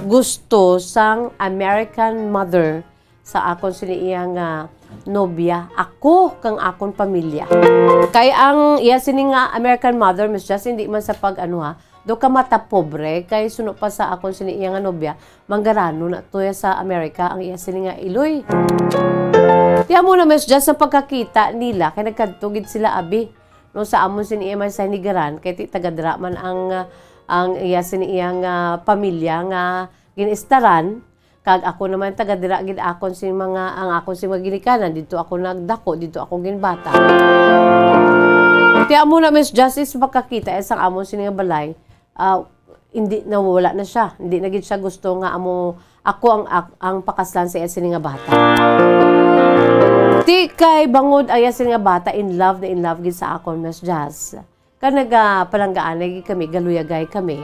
gusto sang American mother sa akon siniyang nobya, ako kang akon pamilya. Kay ang iya sini nga American mother, Miss Just, hindi man sa pag do ka mata pobre, kay suno pa sa akon sini iya nga nobya, manggarano na tuya sa Amerika ang iya sini nga iloy. Tiyan mo na, Miss Just, sa pagkakita nila, kay nagkadtugid sila abi, no, sa amon sini iya may sa hinigaran, kay ti tagadra man ang iya sini iya nga pamilya nga ginistaran, kag ako naman tagadira gid akon sin mga ang akon sin mga ginikanan, dito ako nagdako, dito ako ginbata. Tiyan mo na, Miss Justice, pagkakita isang amon sini nga balay, hindi nawala na siya. Hindi na gid siya gusto nga ako ang pakaslan sa iya sini nga bata. Ti kay bangod aya sini nga bata in love gid sa akon, Miss Jazz. Kanaga palanggaan lagi kami, galuyagay kami.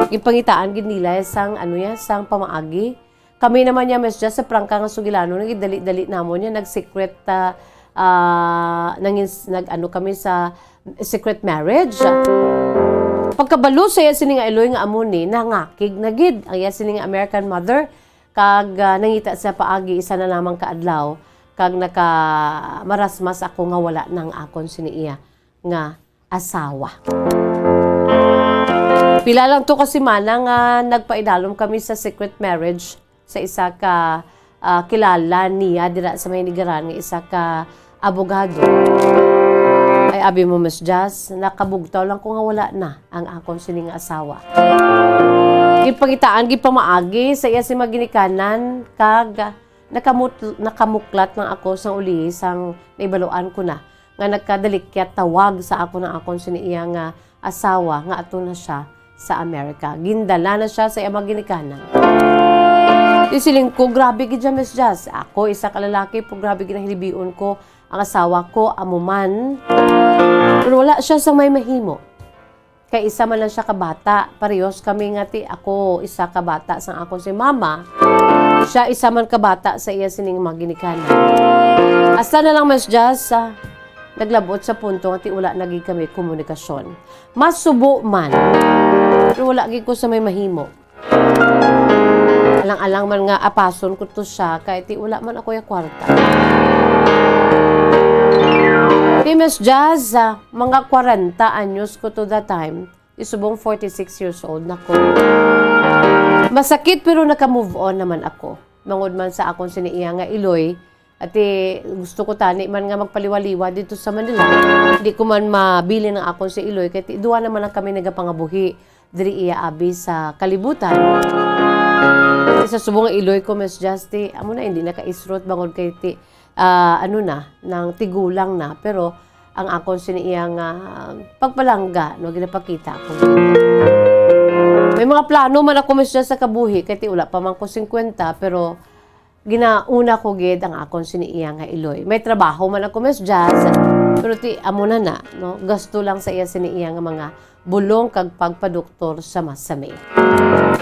Gipangitaan gid nila sang sang pamaagi. Kami naman niya, Miss Jazz, sa prangka nga sugilano, nagidali-dali namon niya nag-secret kami sa secret marriage. Pagkabalo sa iya sini nga iloy nga amon ni nangakig na gid ang iya sini nga American mother, kag nangita sa paagi isa na lamang kaadlaw, kag naka marasmas ako nga wala nang akon sini iya nga asawa. Pila lang to kasi mana nga nagpaidalom kami sa secret marriage sa isa ka kilala niya dira sa Maynigaran nga isa ka abogado. Ay abi mo, Miss Jazz, nakabugtaw lang ko nga wala na ang akon sining asawa. Gipangitaan, gipamaagi sa iya si maginikanan, kag nakamuklat ng ako sang uli, sang naibaluan ko na, nga nagkadalikyat tawag sa ako ng akon siniya nga asawa, nga ato na siya sa Amerika. Gindala na siya sa iya maginikanan. Isiling ko, grabe gid siya, Miss Jazz. Ako, isa kalalaki po, grabe ginahilibion ko ang asawa ko, amuman. Pero wala siya sa may mahimo. Kay isa man lang siya kabata. Parehas kami nga ti ako isa kabata sang ako si mama. Siya isa man kabata sa iya sining maginikanan. Asa na lang, Miss Jazz, naglabot sa punto nga ti wala naging kami komunikasyon. Masubo man. Pero wala gid ko sa may mahimo. Alang-alang man nga apason ko to siya kay ti wala man ako ya kwarta. Miss Jazz, mga 40 anyos ko to that time, isubong 46 years old na ko. Masakit pero naka-move on naman ako. Mangod man sa akong siniiya nga iloy, at gusto ko tani man nga magpaliwaliwa dito sa Manila. Hindi ko man mabili ng akong si iloy, kaya duwa naman lang kami nagapangabuhi diri iya abi sa kalibutan. Sa subong iloy ko, Miss Jazz, amo na hindi naka-isrot bangod kay ti nang tigulang na, pero ang akon siniyang pagpalangga, no, ginapakita ko. May mga plano man ako, Miss Jazz, sa kabuhi, kaya wala pa man ko 50, pero ginauna ko gid ang akon siniyang iloy. May trabaho man ako, Miss Jazz, pero amo na, no, gasto lang sa iya siniyang mga bulong kag pagpadoktor sa masami.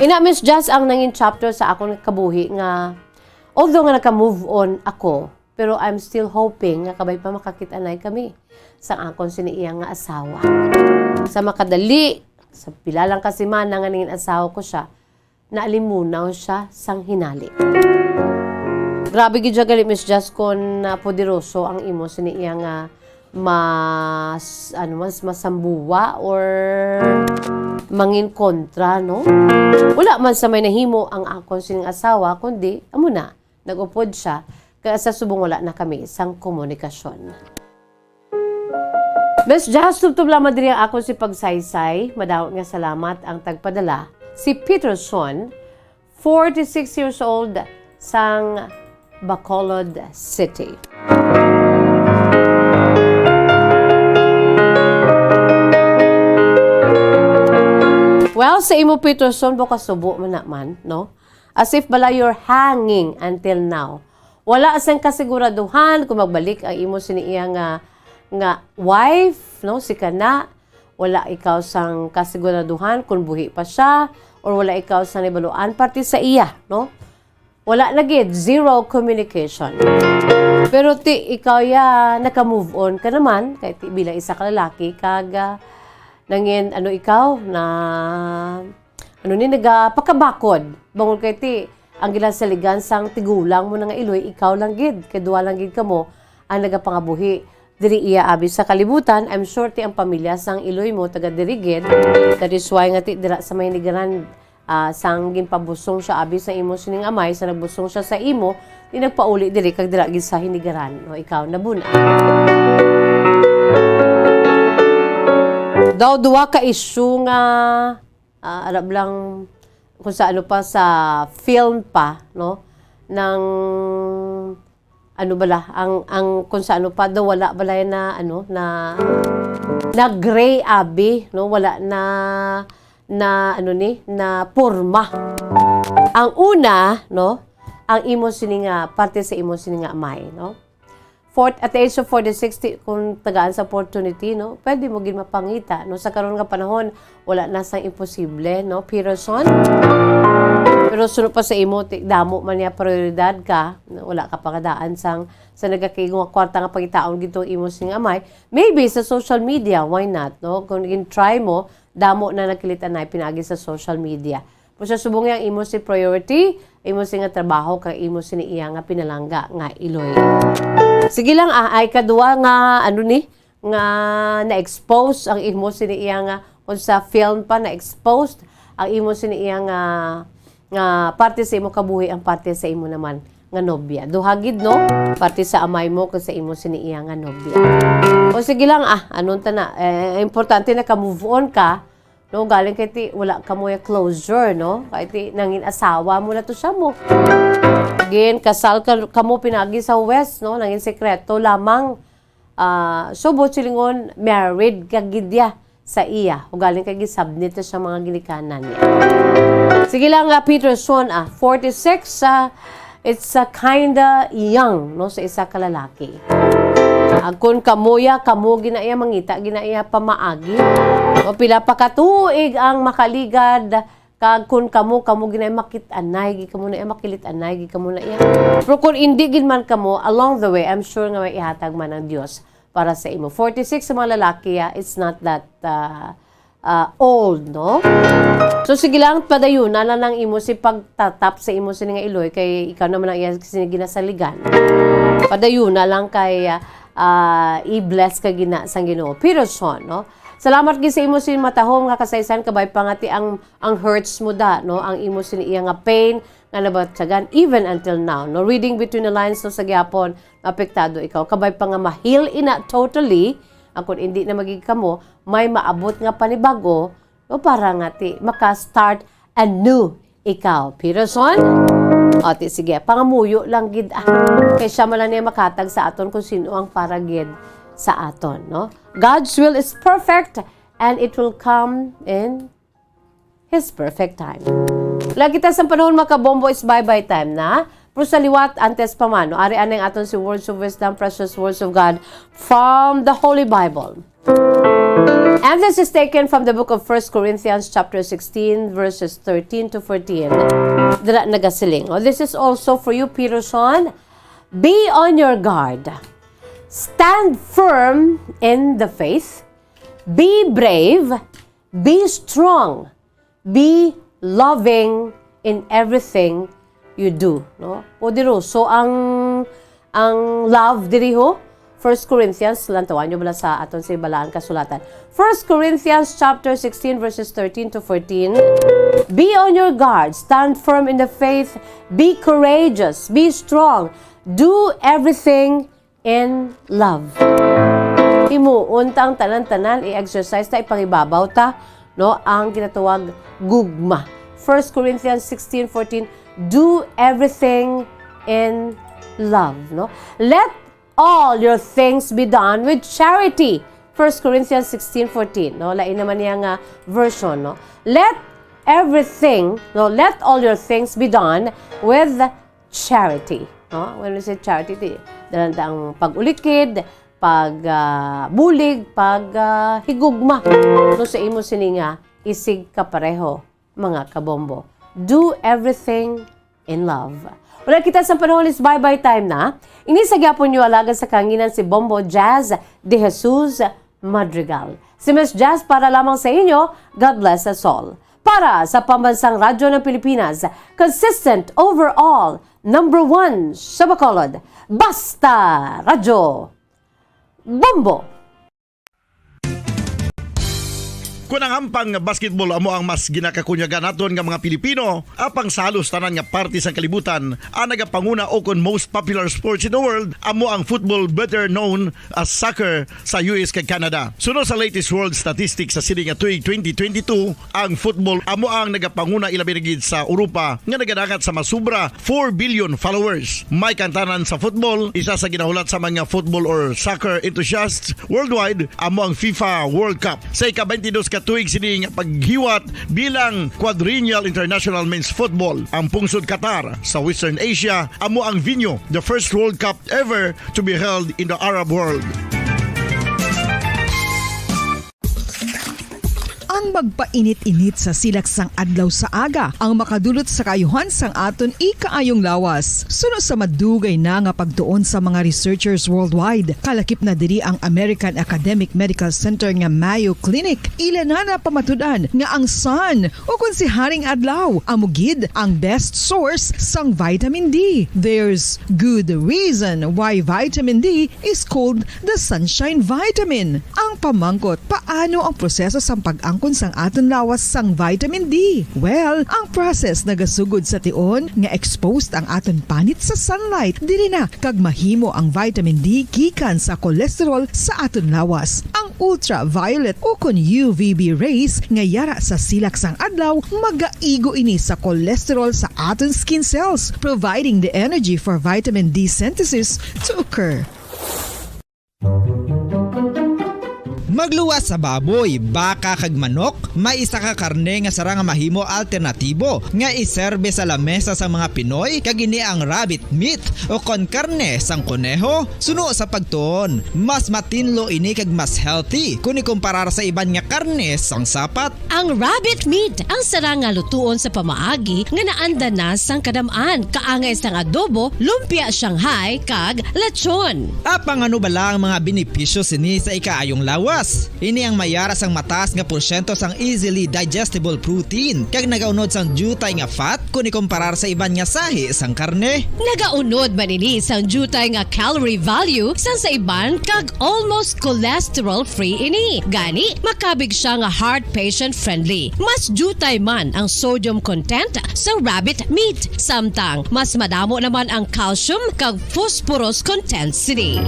Ina, Miss Jazz, ang nangin chapter sa akong kabuhi nga, although nga naka-move on ako, pero I'm still hoping nga kabay pa makakita-anay kami sa akong siniiyang nga asawa. Sa makadali, sa pila lang kasi man nga nangin asawa ko siya, naalimunaw siya sang hinali. Grabe gid gali, Miss Jazz, kon poderoso ang imo siniiyang nga mas masambuwa or mangin kontra, no? Wala man sa may nahimo ang akong sining asawa, kundi amo na nagupod siya. Kaya sa subong wala na kami isang komunikasyon. Miss Jazz, tubtub lamang diri ang ako si pagsaysay. Madawat nga salamat ang tagpadala. Si Peterson, 46 years old, sang Bacolod City. Well, sa imo Peterson, bukas subo man naman, no? As if bala you're hanging until now. Wala asang kasiguraduhan kung magbalik ang imo siniya nga wife, no, si kana. Wala ikaw sang kasiguraduhan kung buhi pa siya or wala ikaw sang ibaluan parte sa iya, no? Wala na gid, zero communication. Pero ikaw naka-move on ka naman kay bilang isa ka lalaki kag nangin ikaw na nagapakabakod. Bangol kay ti, ang ginasaligan sang tigulang mo na nga iloy, ikaw lang gid, kay duwa lang gid kamo, ang nagapangabuhi. Diri iya abi sa kalibutan, I'm sure ti ang pamilya sang iloy mo, taga diri gid. That is why nga ti, dira sa may nigaran, sang ginpabusong siya abi sa imo sining amay, sa nagbusong siya sa imo, di nagpauli diri, kag dira gid sa hinigaran. O ikaw, nabuna. Daw duwa ka issue nga, arab lang, kung sa ano pa sa film pa no ng ano bala ang kung sa ano pa daw wala bala na ano na gray abi no wala na ano ni na porma. Ang una no ang imo sininga parte sa imo sininga amay no at the age of 46 kung tagaan sa opportunity no pwede mo gid mapangita no sa karon nga panahon wala na sang imposible no Peterson pero sunod pa sa imo damo man niya prioridad ka no? Wala ka pangadaan sa nagakigong kwarta nga pagitaon gito imo sing amay maybe sa social media why not no kung try mo damo na nakilitan na pinagi sa social media kung sa subong yang imo si priority imo si nga trabaho kang imo si iya nga pinalangga nga iloy. Sige lang ay kadua nga ano ni nga na-expose ang imo si iya nga kung sa film pa na-exposed ang imo si iya nga parte sa imo kabuhi ang parte sa imo naman nga nobya. Duhagid no parte sa amay mo kung sa imo si iya nga nobya. O sige lang anon ta na importante na ka move on ka no galing kay ti wala ka mo closure no kay ti nangin asawa mo na to siya mo again kasal ka mo pinagi sa West no nangin sekreto lamang subot silingon married ka gidya sa iya o galing kay gisubmit sa mga ginikanan niya sige lang Peterson 46 it's kinda young no sa isa ka lalaki kung kamuya, kamo ginaya mangita, ginaya pamaagi. O pila pa katuig ang makaligad, kag kun kamo ginaya makit-anay, kamo na makilit-anay, kamo na iya. Pero kung hindi gin man kamo, along the way, I'm sure nga may ihatag man ng Diyos para sa imo. 46 sa mga lalaki, it's not that old, no? So sige lang, padayunan na lang imo si pagtatap sa imo sa nga iloy, kay ikaw naman ang iya ginasaligan. Padayunan lang kay i-bless ka gina sang Ginoo. Peterson, no? Salamat gid sa imo sin matahom nga kasaysayan kabay pangati ang hurts mo da, no? Ang imo sin iya nga pain nga nabatsagan even until now, no? Reading between the lines no, sa gyapon apektado ikaw kabay pa nga ma-heal ina totally kung hindi na magig kamo may maabot nga panibago no para nga ti maka-start anew ikaw. Peterson? O, sige, pangamuyo lang gid kay siya man lang niya makatag sa aton kung sino ang para gid sa aton, no? God's will is perfect and it will come in His perfect time. Lagi kita sa panahon makabombo is bye-bye time na. Pero sa liwat, antes pa man, no? Ari aneng aton si words of wisdom, precious words of God from the Holy Bible. And this is taken from the book of 1 Corinthians chapter 16 verses 13 to 14. Dira nagasiling. This is also for you, Peterson. Be on your guard. Stand firm in the faith. Be brave. Be strong. Be loving in everything you do. No? O diro, so ang love diri ho 1 Corinthians, lantawan nyo bala sa aton sa balaan kasulatan. 1 Corinthians chapter 16 verses 13 to 14. Be on your guard, stand firm in the faith, be courageous, be strong, do everything in love. Imuuntang tanan-tanan i-exercise ta ipangibabaw ta no ang ginatawag gugma. 1 Corinthians 16:14, do everything in love, no? Let all your things be done with charity. 1 Corinthians 16:14, no? Lain naman niya nga version, no? Let all your things be done with charity. No? When we say charity, dalanda ang pag-ulikid, pag-bulig, pag-higugma. No, sa imo sininga, isig kapareho, mga kabombo. Do everything in love. Wala kita sa panahon is bye-bye time na. Inisagapon niyo alaga sa kanginan si Bombo Jazz de Jesus Madrigal. Si Miss Jazz para lamang sa inyo, God bless us all. Para sa Pambansang Radyo ng Pilipinas, consistent overall, #1 sa Bacolod, Basta Radyo Bombo! Kung ang ampang basketball amo ang mas ginakakunyagan naton nga mga Pilipino, apang salos tanan nga parte sa kalibutan, ang nagapanguna o kon most popular sports in the world, amo ang football, better known as soccer sa US kag Canada. Sunod sa latest world statistics sa sini nga tuig 2022, ang football amo ang nagapanguna ilabi na gid sa Europa nga nagadakat sa masubra 4 billion followers. May kantanan sa football, isa sa ginahulat sa mga football or soccer enthusiasts worldwide, amo ang FIFA World Cup. Sa ika-22 katuig sini nga paghiwat bilang Quadrennial International Men's Football. Ang pungsod Qatar sa Western Asia amo ang venue, the first World Cup ever to be held in the Arab world. Ang magpainit-init sa silaksang adlaw sa aga ang makadulot sa kaayuhan sang aton ikaayong lawas. Suno sa madugay na nga pagtuon sa mga researchers worldwide, kalakip na diri ang American Academic Medical Center nga Mayo Clinic. Ilan na pamatudan nga ang sun o kung si Haring Adlaw amugid ang best source sang vitamin D. There's good reason why vitamin D is called the sunshine vitamin. Ang pamangkot, paano ang proseso sang pag-angkon sang aton lawas sang vitamin D? Well, ang process nagasugod sa tion nga exposed ang aton panit sa sunlight, dili na kag mahimo ang vitamin D gikan sa cholesterol sa aton lawas. Ang ultraviolet o kon UVB rays nga yara sa silak sang adlaw magaigo ini sa cholesterol sa aton skin cells, providing the energy for vitamin D synthesis to occur. Magluwas sa baboy, baka kag manok, may isa ka karne nga sara nga mahimo alternatibo nga iserbe sa lamesa sa mga Pinoy kag ini ang rabbit meat o kon karne sang koneho. Suno sa pagtuon, mas matinlo ini kag mas healthy kung ikumparar sa iban nga karne sang sapat. Ang rabbit meat ang sara nga lutuon sa pamaagi nga naanda na sang kadamaan, kaangay sang adobo, lumpia Shanghai kag lechon. Apang ano bala ang mga benepisyo sini sa ikaayong lawas? Ini ang mayara sang mataas nga porsyento sang easily digestible protein kag nagaunod sang jutay nga fat kung ikumparar sa iban nga sahi sang karne. Nagaunod man ini sang jutay nga calorie value sang sa iban kag almost cholesterol free ini. Gani makabig siya nga heart patient friendly. Mas jutay man ang sodium content sa rabbit meat, samtang mas madamo naman ang calcium kag phosphorus content sini.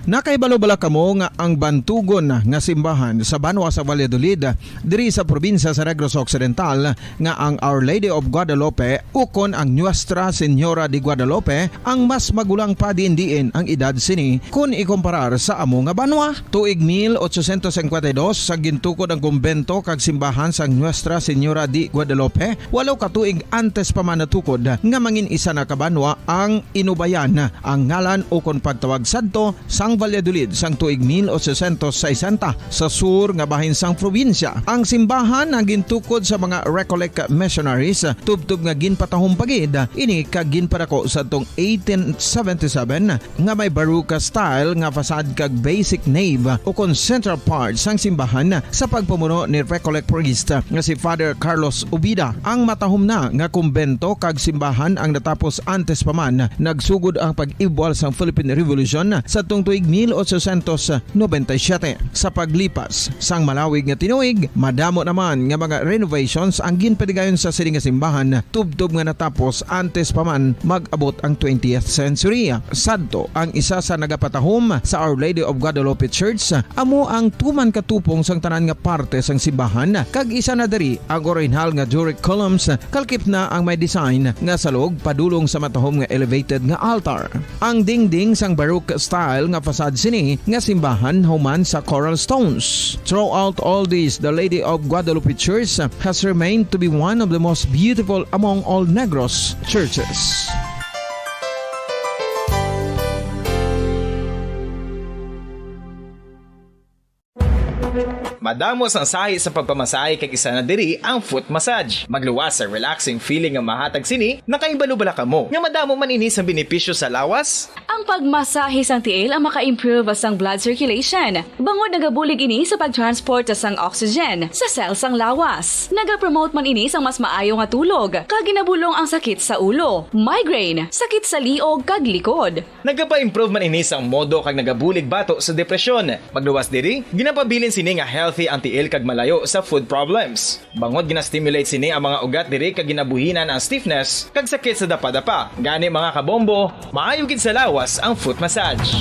Nakaibalo-bala kamo nga ang bantugon nga simbahan sa Banwa sa Valladolid diri sa probinsya sa Negros Occidental nga ang Our Lady of Guadalupe ukon ang Nuestra Señora de Guadalupe ang mas magulang pa diin ang edad sini kung ikomparar sa amo nga banwa. Tuig 1852 sa gintukod ang kumbento kag simbahan sang Nuestra Señora de Guadalupe, walo ka tuig antes pa man natukod nga mangin isa na kabanwa ang inubayan ang ngalan ukon pagtawag sadto sang Valladolid sang tuig 1860 sa sur nga bahin sang probinsya. Ang simbahan ang gintukod sa mga Recollect missionaries tubtub nga ginpatahong pagid ini kag ginpadako sa tong 1877 nga may baroque style nga fasad kag basic nave o kon central part sang simbahan sa pagpamuno ni Recollect priest nga si Father Carlos Ubida. Ang matahom na nga kumbento kag simbahan ang natapos antes pa man nagsugod ang pag-ibwal sang Philippine Revolution sa tong tuig 1897. Sa paglipas sang malawig nga tinuig, madamo naman nga mga renovations ang ginpadigayon sa sining nga simbahan tubtob nga natapos antes pa man mag-abot ang 20th century. Sadto ang isa sa nagapatahom sa Our Lady of Guadalupe Church amo ang tuman katupong sang tanan nga parte sang simbahan kag isa na diri ang original nga Doric columns kalkip na ang may design nga salog padulong sa matahom nga elevated nga altar. Ang dingding sang baroque style nga fasad sini nga simbahan human sa coral stones. Throughout all this, the Lady of Guadalupe Church has remained to be one of the most beautiful among all Negros churches. Madamos ang sahi sa pagpamasahe kag isa na diri ang foot massage. Magluwas sa relaxing feeling nga mahatag sini, nakaibalo bala kamo. Nga madamo man ini sa benepisyo sa lawas. Ang Ang pagmasahe sang tiil ang maka-improve sang blood circulation. Bangod nagabulig ini sa pagtransport sang oxygen sa cells sang lawas. Nagapromote man ini sang mas maayo nga tulog, kag ginabulong ang sakit sa ulo, migraine, sakit sa liog kag likod. Nagapa-improve man ini sang modo kag nagabulig bato sa depresyon. Magluwas diri, ginapabilin sini nga healthy ang tiil kag malayo sa food problems. Bangod ginastimulate sini ang mga ugat diri kag ginabuhinan ang stiffness kag sakit sa dapa-dapa. Gani mga kabombo, maayo gid sa lawas ang foot massage.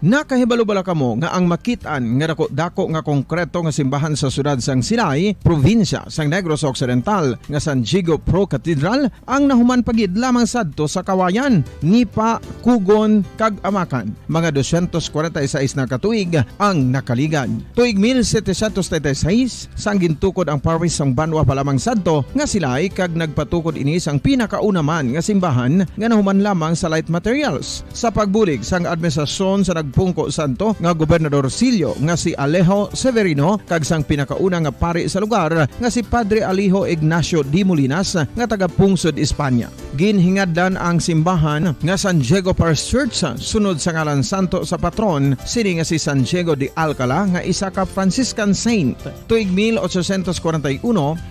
Nakahibalo bala kamo nga ang makitaan nga dako nga konkreto nga simbahan sa sudad sang Sinay, probinsya sang Negros Occidental nga San Diego Pro Cathedral ang nahuman pagid lamang sadto sa kawayan, Nipa, Kugon kag Amakan. Mga 246 na katuig ang nakaligan. Tuig 1736 sang gintukod ang parish sang Banwa pa lamang sadto nga silay kag nagpatukod ini sang pinakauna man nga simbahan nga nahuman lamang sa light materials. Sa pagbulig sang administrasyon sa Pungko Santo nga Gobernador Silio nga si Alejo Severino kag sang pinakauna nga pari sa lugar nga si Padre Alijo Ignacio Di Molinas nga taga Pungsod, Espanya. Ginhingadlan ang simbahan nga San Diego Parish Church sunod sa ngalan santo sa patron sini nga si San Diego de Alcala nga isa ka Franciscan saint. Tuig 1841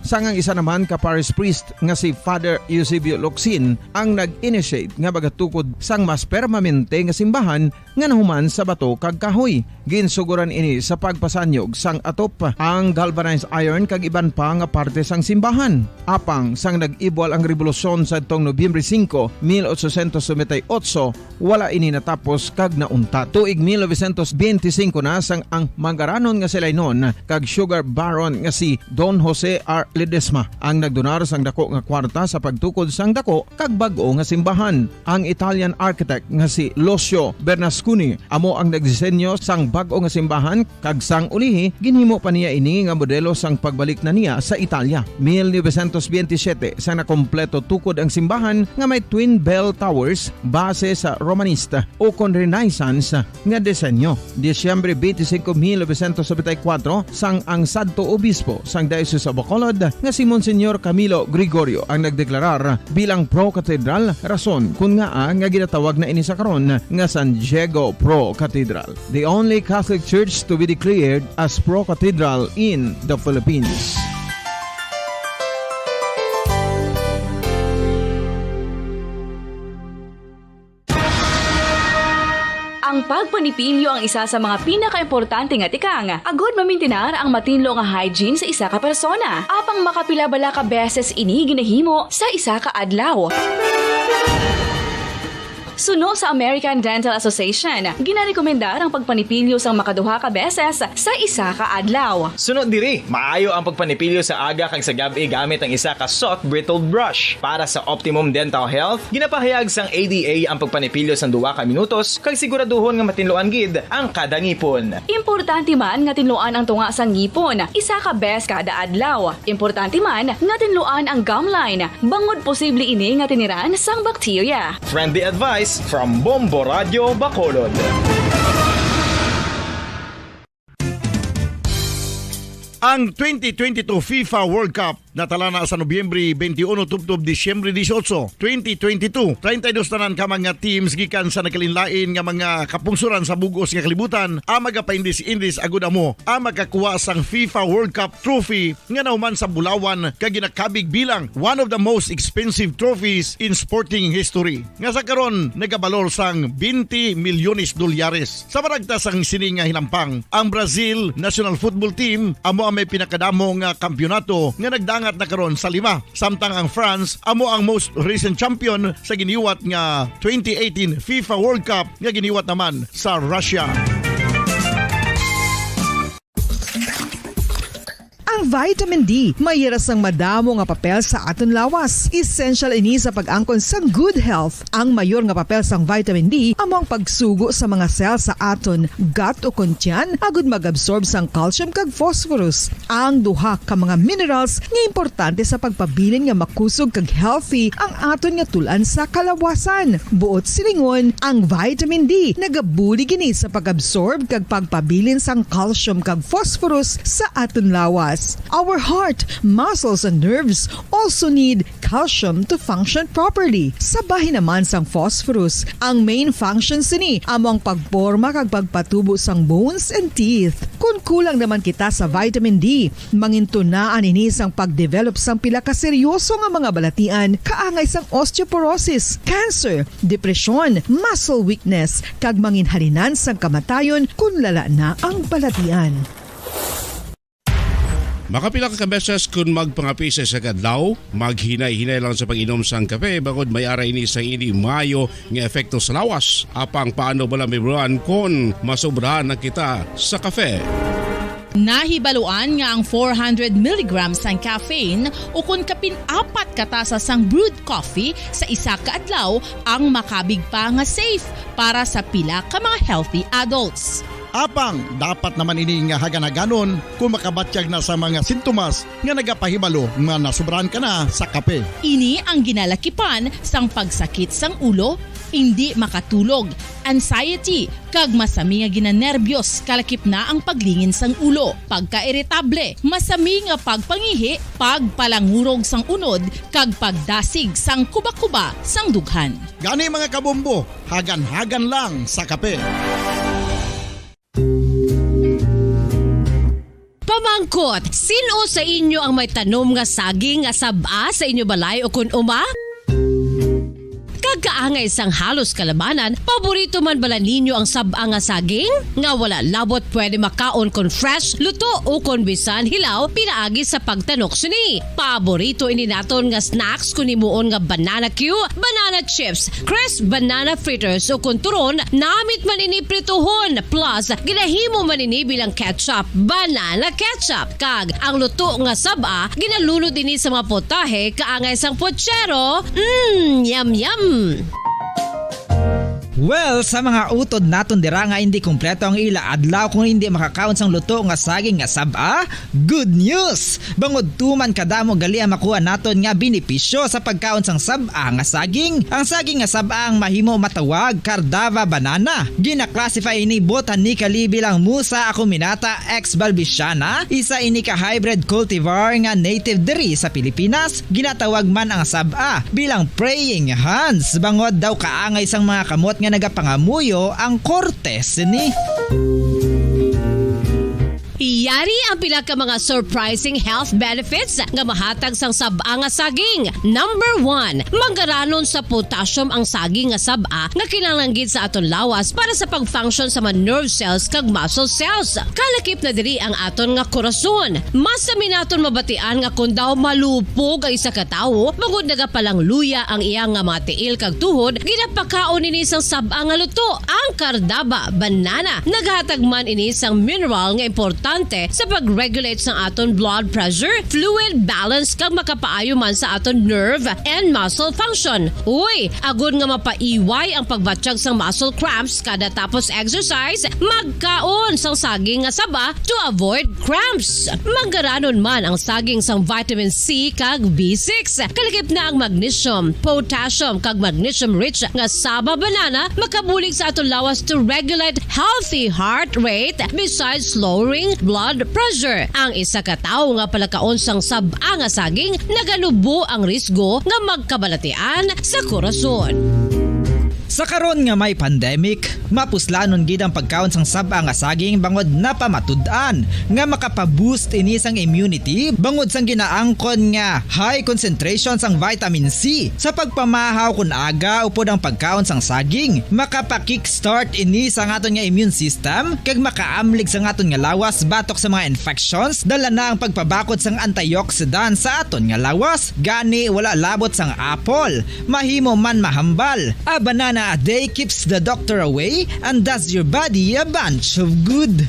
sangang isa naman ka parish priest nga si Father Eusebio Locsin ang nag-initiate nga bagatukod sang mas permanente nga simbahan nga nahuman sa bato kag kahoy. Ginsuguran ini sa pagpasanyog sang atop ang galvanized iron kag iban pa nga parte sang simbahan. Apang sang nag-ibwal ang revolusyon sa tong Nobyembre 5, 1898, wala ini natapos kag naunta. Tuig 1925 na sang ang mangaranon nga silay noon kag sugar baron nga si Don Jose R. Ledesma ang nagdonar sang dako nga kwarta sa pagtukod sang dako kag bag-o nga simbahan. Ang Italian architect nga si Lucio Bernasconi amo ang nagdisenyo sang bag-o nga simbahan kag sang ulihi ginhimo pa niya ini nga modelo sang pagbalik na niya sa Italia. 1927 sang nakompleto tukod ang simbahan nga may twin bell towers base sa Romanista o kon Renaissance nga disenyo. Disyembre 25, 1974 sang ang sadto obispo sang Diocese of Bacolod nga si Monsignor Camilo Gregorio ang nagdeklarar bilang pro cathedral, rason kun nga ginatawag na ini sa karon nga San Diego Pro Cathedral, the only Catholic church to be declared as pro cathedral in the Philippines. Ang pagpanipilyo ang isa sa mga pinaka-importante nga tikang. Agod mamintinar ang matinlo nga hygiene sa isa ka persona. Apang makapilabala ka beses ini ginahimo sa isa ka adlaw. Suno sa American Dental Association, ginarekomendar ang pagpanipilyo sang makaduha ka beses sa isa ka adlaw. Sunod diri, maayo ang pagpanipilyo sa aga kag sa gabi gamit ang isa ka soft brittled brush. Para sa optimum dental health, ginapahayag sang ADA ang pagpanipilyo sang 2 ka minutos kag siguraduhon nga matinloan gid ang kada ngipon. Importante man nga tinluan ang tunga sang ngipon, isa ka bes kada adlaw. Importante man nga tinluan ang gum line, bangod posible ini nga tiniran sang bakterya. Friendly advice from Bombo Radio Bacolod. Ang 2022 FIFA World Cup natala na sa Nobyembre 21 tubtob Disyembre 18, 2022. 32 tanan ka mga teams gikan sa nakalinlain nga mga kapungsuran sa bugos nga kalibutan ang magapaindis-indis agud amo ang makakuha sang FIFA World Cup trophy nga nahuman sa Bulawan kag ginakabig bilang one of the most expensive trophies in sporting history. Nga sa karon nagabalor sang 20 milyones dolyares. Sa baragta sang sini nga hinampang, ang Brazil National Football Team amo may pinakadamo nga kampyonato nga nagdangat na karon sa 5. Samtang ang France amo ang most recent champion sa giniwat nga 2018 FIFA World Cup nga giniwat naman sa Russia. Ang vitamin D mayira sang madamo nga papel sa aton lawas. Essential ini sa pag-angkon sang good health. Ang mayor nga papel sang vitamin D amo ang pagsugo sa mga cell sa aton gut o kuntyan agud mag-absorb sang calcium kag phosphorus. Ang duha ka mga minerals nga importante sa pagpabilin nga makusog kag healthy ang aton nga tulan sa kalawasan. Buot silingon, ang vitamin D nagabuli gini sa pag-absorb kag pagpabilin sang calcium kag phosphorus sa aton lawas. Our heart, muscles, and nerves also need calcium to function properly. Sabahin naman sang phosphorus. Ang main function sini among pagporma kag pagpatubo sang bones and teeth. Kung kulang naman kita sa vitamin D, mangintunaan ini sang pagdevelop sang pila ka seryoso nga mga balatian, kaangay sang osteoporosis, cancer, depresyon, muscle weakness, kag manginhalinan sang kamatayon kung lala na ang balatian. Makapila ka beses kung magpangapi sa kadlaw, maghinay-hinay lang sa pag-inom sang kape bagod may ara ini sa ini mayo nga epekto sa lawas. Apang paano bala may buruan kung masobrahan na kita sa kape. Nahibaluan nga ang 400 mg ang caffeine o kung kapin-4 katasa sang brewed coffee sa isa ka adlaw ang makabig pa nga safe para sa pila ka mga healthy adults. Apang, dapat naman ini nga haganaganon kung makabatyag na sa mga sintomas nga nagapahibalo nga nasubrahan ka na sa kape. Ini ang ginalakipan sang pagsakit sang ulo, hindi makatulog, anxiety, kag masami nga ginanerbiyos kalakip na ang paglingin sang ulo, pagka-irritable, masami nga pagpangihi, pagpalangurog sang unod, kag pagdasig sang kuba-kuba sang dughan. Gani mga kabombo, hagan-hagan lang sa kape. Pamangkot, sino sa inyo ang may tanom nga saging nga saba sa inyo balay o kun uma? Kagkaangay sang halos kalabanan, paborito man bala ninyo ang saba nga saging? Nga wala labot pwede makaon kon fresh, luto o kon bisan hilaw, pinaagi sa pagtanok suni. Paborito ini naton nga snacks kun himuon nga banana Q, banana chips, crisp banana fritters o kun turon, namit man ini prituhon, plus ginahimo man ini bilang ketchup, banana ketchup. Kag ang luto nga saba, ginalunod ini sa mga potahe kaangay sang pochero. Yum yum. Well, sa mga utod naton dira nga hindi kumpleto ang ila adlaw kung hindi makakaon sang luto nga saging nga saba, good news! Bangod tuman kadamo gali ang makuha naton nga benepisyo sa pagkaon sang saba nga saging. Ang saging nga saba ang mahimo matawag Cardava banana. Gina-classify ini botanically bilang Musa acuminata ex balbisiana, isa ini ka hybrid cultivar nga native diri sa Pilipinas. Ginatawag man ang saba bilang praying hands. Bangod daw kaangay sang mga kamot nga nagapangamuyo ang kortes ni. Yari ang pila ka mga surprising health benefits nga mahatag sang saba nga saging. Number 1, manggaranon sa potassium ang saging nga saba nga kinahanglan sa aton lawas para sa pag-function sa mga nerve cells kag muscle cells. Kalakip na diri ang aton nga korason. Mas sa minaton mabatian nga kun daw malupog ang isa ka tawo, bangod nagapalang luya ang iyang nga mga tiil kag tuhod, ginapakaon ini sang saba nga luto, ang Cardava banana. Naghatag man ini sang mineral nga importante sa pag-regulate sa aton blood pressure, fluid balance kag makapaayo man sa aton nerve and muscle function. Uy, agud nga mapaiway ang pagbatsyag sang muscle cramps kada tapos exercise, magkaon sang saging nga saba to avoid cramps. Manggaranon man ang saging sang vitamin C kag B6. Kalakip na ang magnesium, potassium kag magnesium rich nga saba banana makabulig sa aton lawas to regulate healthy heart rate besides lowering blood pressure. Ang isa ka tawo nga palakaon sang saba nga saging nagalubo ang risgo nga magkabalatian sa korason. Sa karon nga may pandemic, mapuslanon gid ang pagkaon sang saba nga saging bangod napamatud-an nga makapaboost ini sang immunity bangod sang ginaangkon nga high concentration sang vitamin C. Sa pagpamahaw kun aga upod ang pagkaon sang saging, makapa-kickstart ini sa aton nga immune system kag makaamlig sa aton nga lawas batok sa mga infections, dala na ang pagpabakod sang antioxidant sa aton nga lawas. Gani wala labot sang apple, mahimo man mahambal. A banana a day keeps the doctor away and does your body a bunch of good.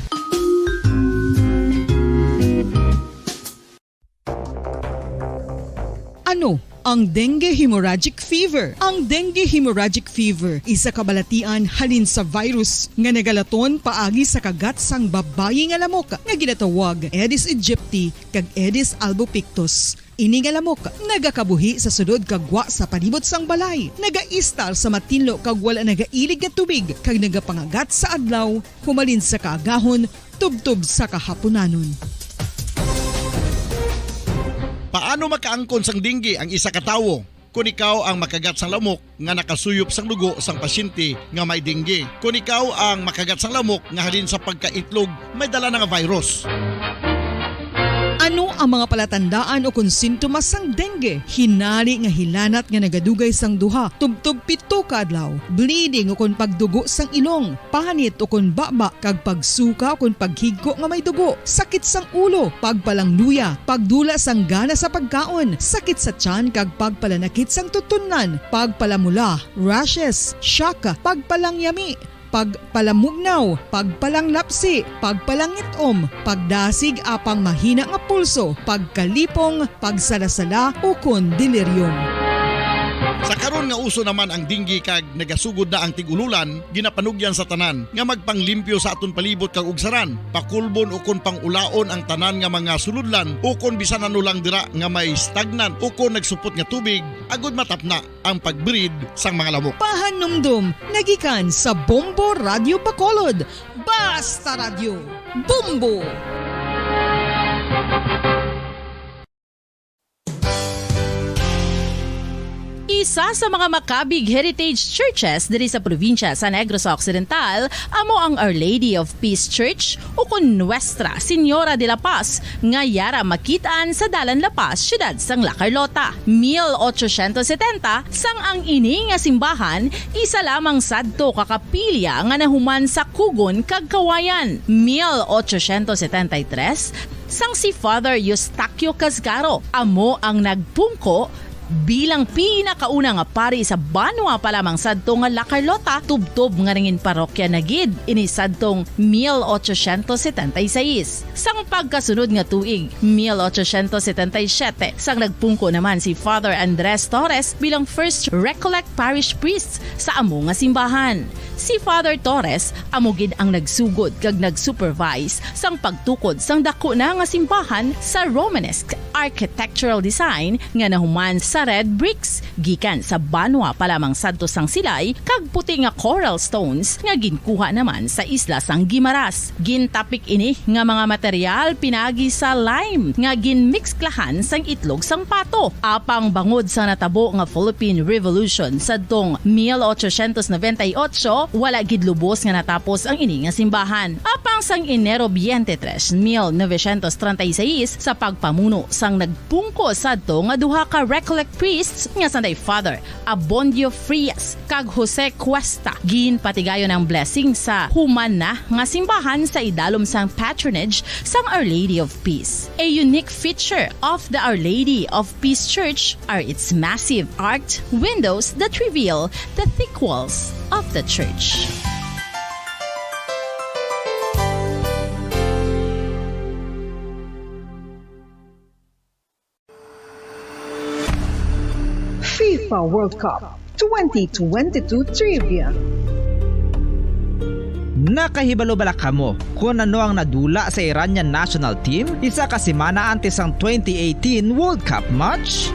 Ano ang dengue hemorrhagic fever? Ang dengue hemorrhagic fever isa kabalatian halin sa virus nga nagalaton paagi sa kagat sang babayi nga lamok nga ginatawag Aedes aegypti kag Aedes albopictus. Ini nga lamok nagakabuhi sa sudod kagwa sa palibot sang balay, nagaistar sa matinlo kag wala nagailig nga tubig kag nagapangagat sa adlaw, humalin sa kaagahon, tubtob sa kahaponanon. Paano makaangkon sang dinggi ang isa ka tawo? Kung ikaw ang makagat sang lamok nga nakasuyop sang dugo sang pasyente nga may dinggi. Kung ikaw ang makagat sang lamok nga halin sa pagkaitlog may dala nga virus. Ano ang mga palatandaan o kung sintomas sang dengue? Hinali nga hilanat nga nagadugay sang duha, tubtob 7 ka adlaw, bleeding o kung pagdugo sang ilong, panit o kung baba, kag pagsuka o kung paghigko nga may dugo, sakit sang ulo, pagpalangluya, pagdula sang gana sa pagkaon, sakit sa tiyan kag pagpalanakit sang tutunan, pagpalamula, rashes, shock, pagpalangyami, pagpalamugnaw, pagpalanglapsi, pagpalangitom, pagdasig apang mahina nga pulso, pagkalipong, pagsalasala o kun delirium. Sa karon nga uso naman ang dinggi kag nagasugod na ang tigululan, ginapanugyan sa tanan nga magpanglimpyo sa aton palibot kag ugsaran, pakulbon o kon pangulaon ang tanan nga mga suludlan o kon bisan ano lang dira nga may stagnan o kon nagsupot nga tubig, agud matapna ang pagbreed sang mga lamok. Pahanumdum, nagikan sa Bombo Radio Bacolod. Basta Radio, Bombo! Isa sa mga makabig heritage churches diri sa probinsya sa Negros Occidental amo ang Our Lady of Peace Church o kun Nuestra Señora de la Paz nga yara makitaan sa Dalan La Paz, siyudad sang La Carlota. 1870 sang ang ini nga simbahan isa lamang sadto ka kapilya nga nahuman sa Kugon kag Kawayan. 1873 sang si Father Eustaquio Casgaro amo ang nagpungko bilang pinakauna nga pari sa Banwa pa lamang sadto nga La Carlota, tubtob nga ringin parokya na gid ini sadtong 1876. Sang pagkasunod nga tuig 1877 sang nagpungko naman si Father Andres Torres bilang first Recollect Parish Priest sa amo nga simbahan. Si Father Torres amo gid ang nagsugod kag nagsupervise sang pagtukod sang dako na nga simbahan sa Romanesque architectural design nga nahuman sa red bricks gikan sa Banwa pa lamang sadto sang silay kag puti nga coral stones nga ginkuha naman sa isla sang Guimaras. Gintapik ini nga mga material pinagi sa lime nga ginmixklahan sang itlog sang pato. Apang bangod sa natabo nga Philippine Revolution sadtong 1898 wala gid lubos nga natapos ang ini nga simbahan. Apang sang Enero 23, 1936 sa pagpamuno sang nagpungko sadto nga duha ka Recollect priests nga sanday Father Abondio Frias kag Jose Cuesta ginpatigayon ang blessing sa human na nga simbahan sa idalom sang patronage sang Our Lady of Peace. A unique feature of the Our Lady of Peace Church are its massive arched windows that reveal the thick walls of the church. FIFA World Cup 2022 Trivia. Nakahibalo bala kamo kung ano ang nadula sa Iranian national team isa ka semana antes ang 2018 World Cup match?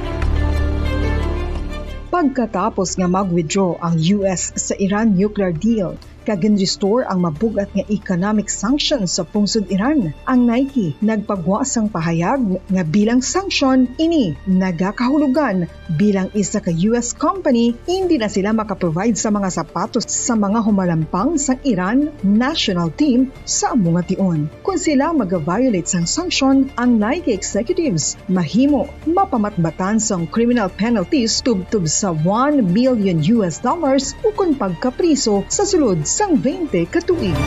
Pagkatapos nga mag-withdraw ang US sa Iran nuclear deal, kag-restore ang mabugat nga economic sanctions sa pungsod Iran, ang Nike nagpagwasang pahayag nga bilang sanction ini nagakahulugan bilang isa ka US company hindi na sila makaprovide sa mga sapatos sa mga humalampang sa Iran national team sa among nga tion. Kung sila mag-violate sang sanction, ang Nike executives mahimo mapamatbatan sang criminal penalties tubtub sa $1 million o kung pagkapriso sa sulod sang 20 katuig.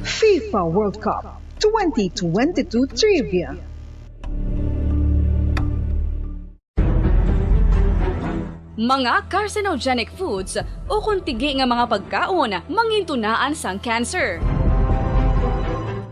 FIFA World Cup 2022 Trivia. Mga carcinogenic foods o kuntigi nga mga pagkaon mangintunaan sang cancer.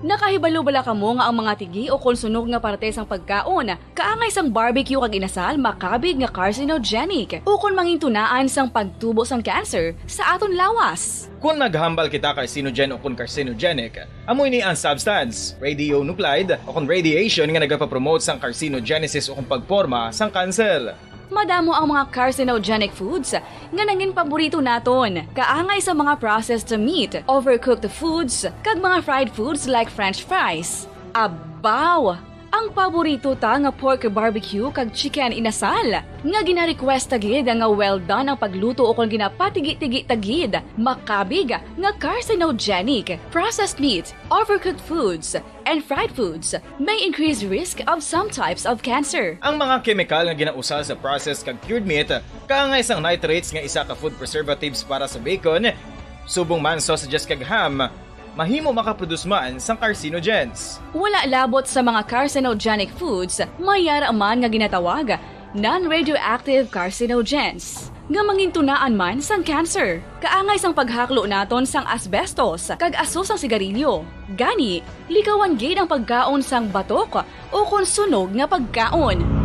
Nakahibalo bala kamo nga ang mga tigi o konsunog nga parte sang pagkaon kaangay sang barbecue kag inasal makabig nga carcinogenic o kon mangintunaan sang pagtubo sang cancer sa aton lawas. Kung naghambal kita carcinogen o kung carcinogenic, amoy ni ang substance, radionuclide o kung radiation nga nagapapromote sang carcinogenesis o kung pagporma sang cancer. Madamo ang mga carcinogenic foods nga nangin paborito naton. Kaangay sa mga processed meat, overcooked foods, kag mga fried foods like french fries. Abaw! Ang paborito ta nga pork barbecue kag chicken inasal. Nga gina-request tagid nga well done ang pagluto o kung ginapatigi-tigi tagid. Makabig nga carcinogenic, processed meat, overcooked foods, and fried foods may increase risk of some types of cancer. Ang mga chemical nga ginausal sa processed kag cured meat, kaangay sang nitrates nga isa ka food preservatives para sa bacon, subong man sausages kag ham, mahimo makaproduce man sang carcinogens. Wala labot sa mga carcinogenic foods, mayara man nga ginatawag non-radioactive carcinogens nga mangintunaan man sang cancer. Kaangay sang paghaklo naton sang asbestos kag aso sang sigarilyo. Gani, likawan gid ang pagkaon sang batok o kung sunog nga pagkaon.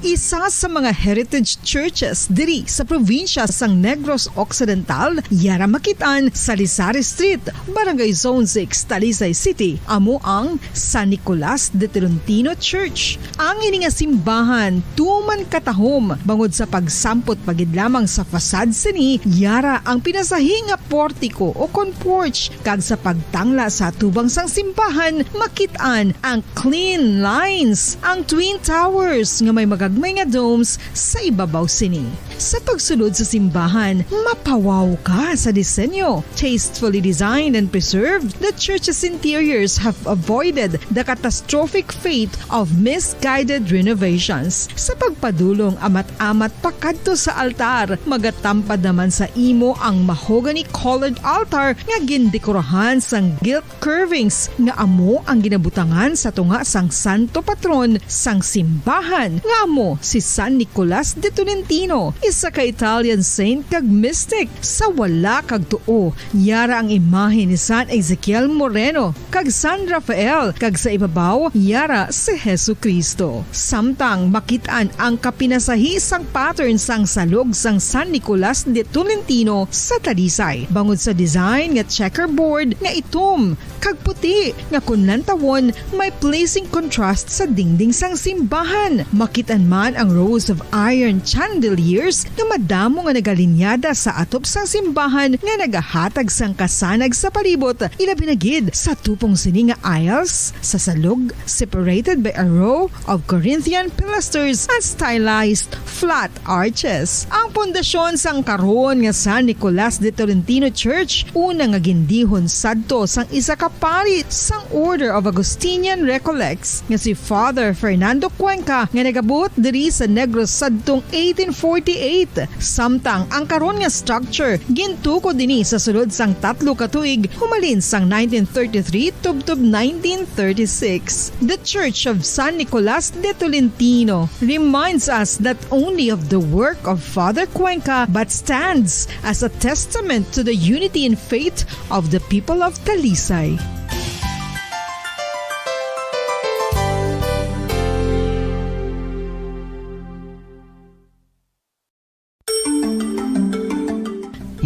Isa sa mga heritage churches diri sa probinsya sang Negros Occidental, yara makitaan sa Lizares Street, Barangay Zone 6, Talisay City, amo ang San Nicolas de Tolentino Church. Ang ini nga simbahan tuman katahom bangod sa pagsampot pagid lamang sa fasad sini, yara ang pinasahi nga portiko o kon porch kag sa pagtangla sa tubang sang simbahan makitaan ang clean lines, ang twin towers nga may magagmay nga domes sa ibabaw sini. Sa pagsulod sa simbahan, mapawaw ka sa disenyo. Tastefully designed and preserved, the church's interiors have avoided the catastrophic fate of misguided renovations. Sa pagpadulong amat-amat pakadto sa altar, magatampad naman sa imo ang mahogany colored altar nga gindekorahan sang gilt curvings nga amo ang ginabutangan sa tunga sang santo patron sang simbahan nga amo si San Nicolas de Tolentino, isa ka Italian saint kag mystic. Sa wala kag tuo, yara ang imahe ni San Ezekiel Moreno kag San Rafael, kag sa ibabaw yara si Hesu Kristo. Samtang makitaan ang kapinasahi sang pattern sang salog sang San Nicolas de Tolentino sa Talisay, bangod sa design nga checkerboard nga itom kag puti nga kunlantawon may pleasing contrast sa dingding sang simbahan. Makitan man ang rows of iron chandeliers nga madamo nga nagalinyada sa atop sang simbahan nga nagahatag sang kasanag sa palibot, ilabi na gid sa tupong sini nga aisles sa salog separated by a row of Corinthian pilasters and stylized flat arches. Ang pundasyon sang karon nga San Nicolas de Tolentino Church una nga gindihon sadto sang isa ka pari sang Order of Augustinian Recollects nga si Father Fernando Cuenca nga nagabot diri sa Negros sadtong 1848. Samtang ang karon nga structure gintuko dinhi sa sulod sang 3 ka tuig humalin sang 1933 tubtob 1936. The Church of San Nicolas de Tolentino reminds us not only of the work of Father Cuenca but stands as a testament to the unity and faith of the people of Talisay.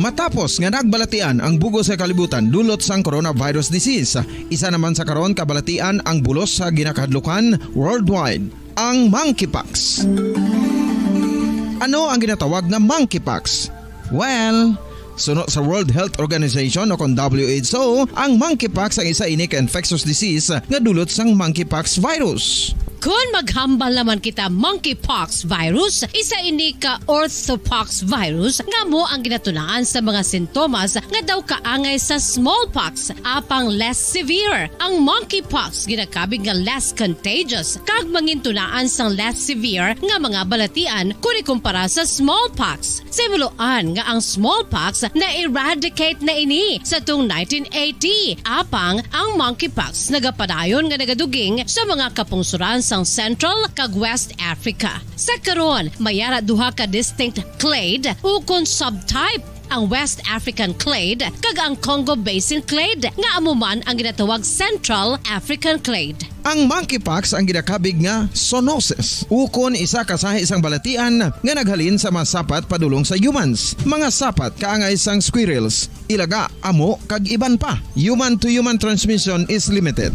Matapos nga nagbalatian ang bugo sa kalibutan dulot sang coronavirus disease, isa naman sa karon kabalatian ang bulos sa ginakahadlukan worldwide, ang monkeypox. Ano ang ginatawag na monkeypox? Well, sunod sa World Health Organization o kon WHO, ang monkeypox ang isa ini ka infectious disease nga dulot sang monkeypox virus. Kung maghambal naman kita monkeypox virus, isa ini ka orthopox virus nga mo ang ginatunaan sa mga sintomas nga daw kaangay sa smallpox apang less severe. Ang monkeypox ginakabig nga less contagious kag mangintunaan sang less severe nga mga balatian kung ikumpara sa smallpox. Simuloan nga ang smallpox na eradicate na ini sa tung 1980 apang ang monkeypox nagapadayon nga nagaduging sa mga kapungsuran sang Central kag West Africa. Sa karon, mayara duha ka distinct clade ukon subtype, ang West African clade kag ang Congo Basin clade nga amuman ang ginatawag Central African clade. Ang monkeypox ang ginakabig nga zoonosis. Ukon isa kasahi isang balatian nga naghalin sa mga sapat padulong sa humans. Mga sapat kaangay sang squirrels, ilaga, amo kag iban pa. Human to human transmission is limited.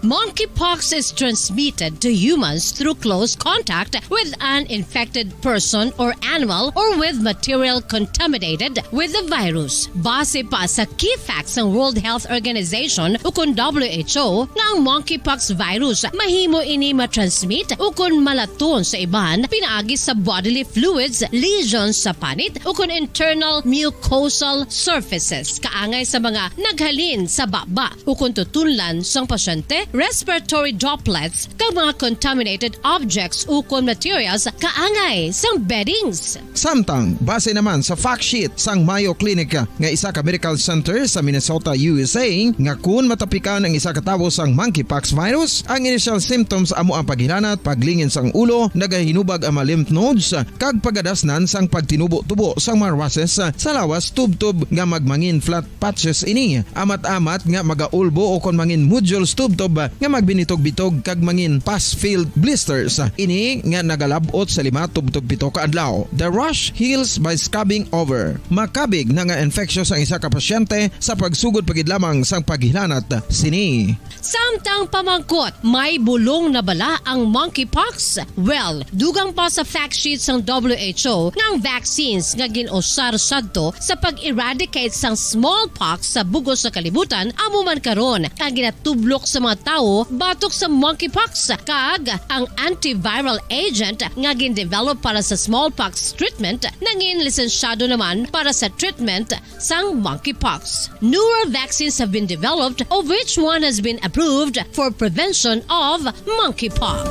Monkeypox is transmitted to humans through close contact with an infected person or animal or with material contaminated with the virus. Base pa sa key facts ng World Health Organization o kung WHO na ang monkeypox virus mahimo ini matransmit o kung malaton sa iban pinaagi sa bodily fluids, lesions sa panit o kung internal mucosal surfaces kaangay sa mga naghalin sa baba o kung tutunlan sang pasyente, respiratory droplets kag mga contaminated objects o kung materials kaangay sang beddings. Samtang, base naman sa fact sheet sang Mayo Clinic nga isa ka medical center sa Minnesota, USA, nga kun matapikan ang isa ka tawo sang monkeypox virus, ang initial symptoms amo ang paghinanat, paglingin sang ulo, nagahinubag ang mga lymph nodes, kag pagadasnan sang pagtinubo-tubo sang mga rashes sa lawas tub-tub nga magmangin flat patches ini. Amat-amat nga magaulbo o kon mangin nodules tub-tub nga magbinitog-bitog kag mangin pus-filled blisters. Ini nga nagalabot sa 5 tub-tub 7 ka adlaw. The rash heals by scabbing over. Makabig na nga infectious ang isa ka pasyente sa pagsugod pagid lamang sang paghilanat sini. Samtang pamangkot, may bulong na bala ang monkeypox? Well, dugang pa sa fact sheet sang WHO ng vaccines nga ginusar sadto sa pag-eradicate sang smallpox sa bugos sa kalibutan amo man karon ang ginatublok sa mga tao batok sa monkeypox kag ang antiviral agent nga gin-develop para sa smallpox treatment nangin lisensyado naman para sa treatment sang monkeypox. Newer vaccines have been developed of which one has been approved for prevention of monkeypox.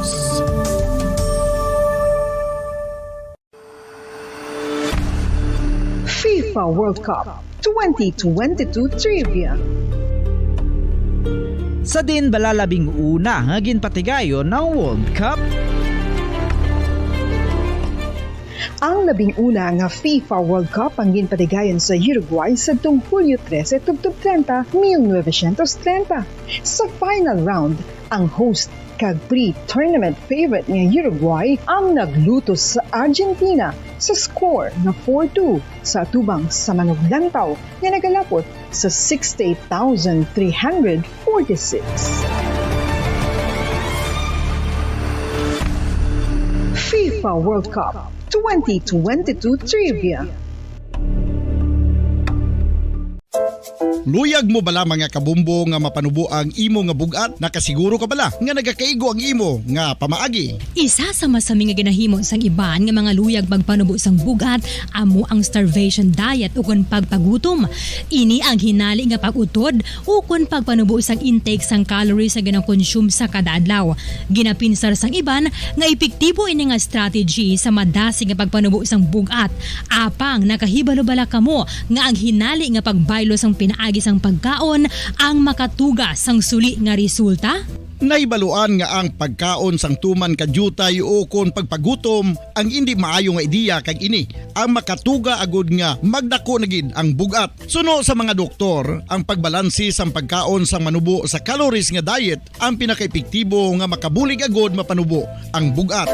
FIFA World Cup 2022 Trivia. Sa din balalabing una nga ginpatigayon ng World Cup. Ang 11 nga FIFA World Cup ang ginpatigayon sa Uruguay sa Hulyo 13, 1930. Sa final round, ang host kag pre-tournament favorite nga Uruguay ang nagluto sa Argentina sa score na 4-2 sa atubang sa manuglantaw nga nagalapot sa 68,346. FIFA World Cup 2022 Trivia. Luyag mo bala mga kabumbo nga mapanubo ang imo nga bugat? Nakasiguro ka bala nga nagakaigo ang imo nga pamaagi? Isa sa masami nga ginahimo sang iban nga mga luyag pagpanubo sang bugat amo ang starvation diet ukon pagpagutom. Ini ang hinali nga pag-utod ukon pagpanubo sang intake sang calories sa ginakonsume sa kada adlaw. Ginapinsar sang iban nga epektibo ini nga strategy sa madasi nga pagpanubo sang bugat. Apang nakahibalo bala kamo nga ang hinali nga pagbaylo sang pinaagi sang pagkaon ang makatuga sang suli nga resulta? Naibaluan nga ang pagkaon sang tuman kadyutay o kon pagpagutom ang hindi maayo nga ideya kag ini ang makatuga agud nga magdako na gid ang bugat. Suno sa mga doktor, ang pagbalansi sang pagkaon sang manubo sa calories nga diet ang pinakaepektibo nga makabulig agud mapanubo ang bugat.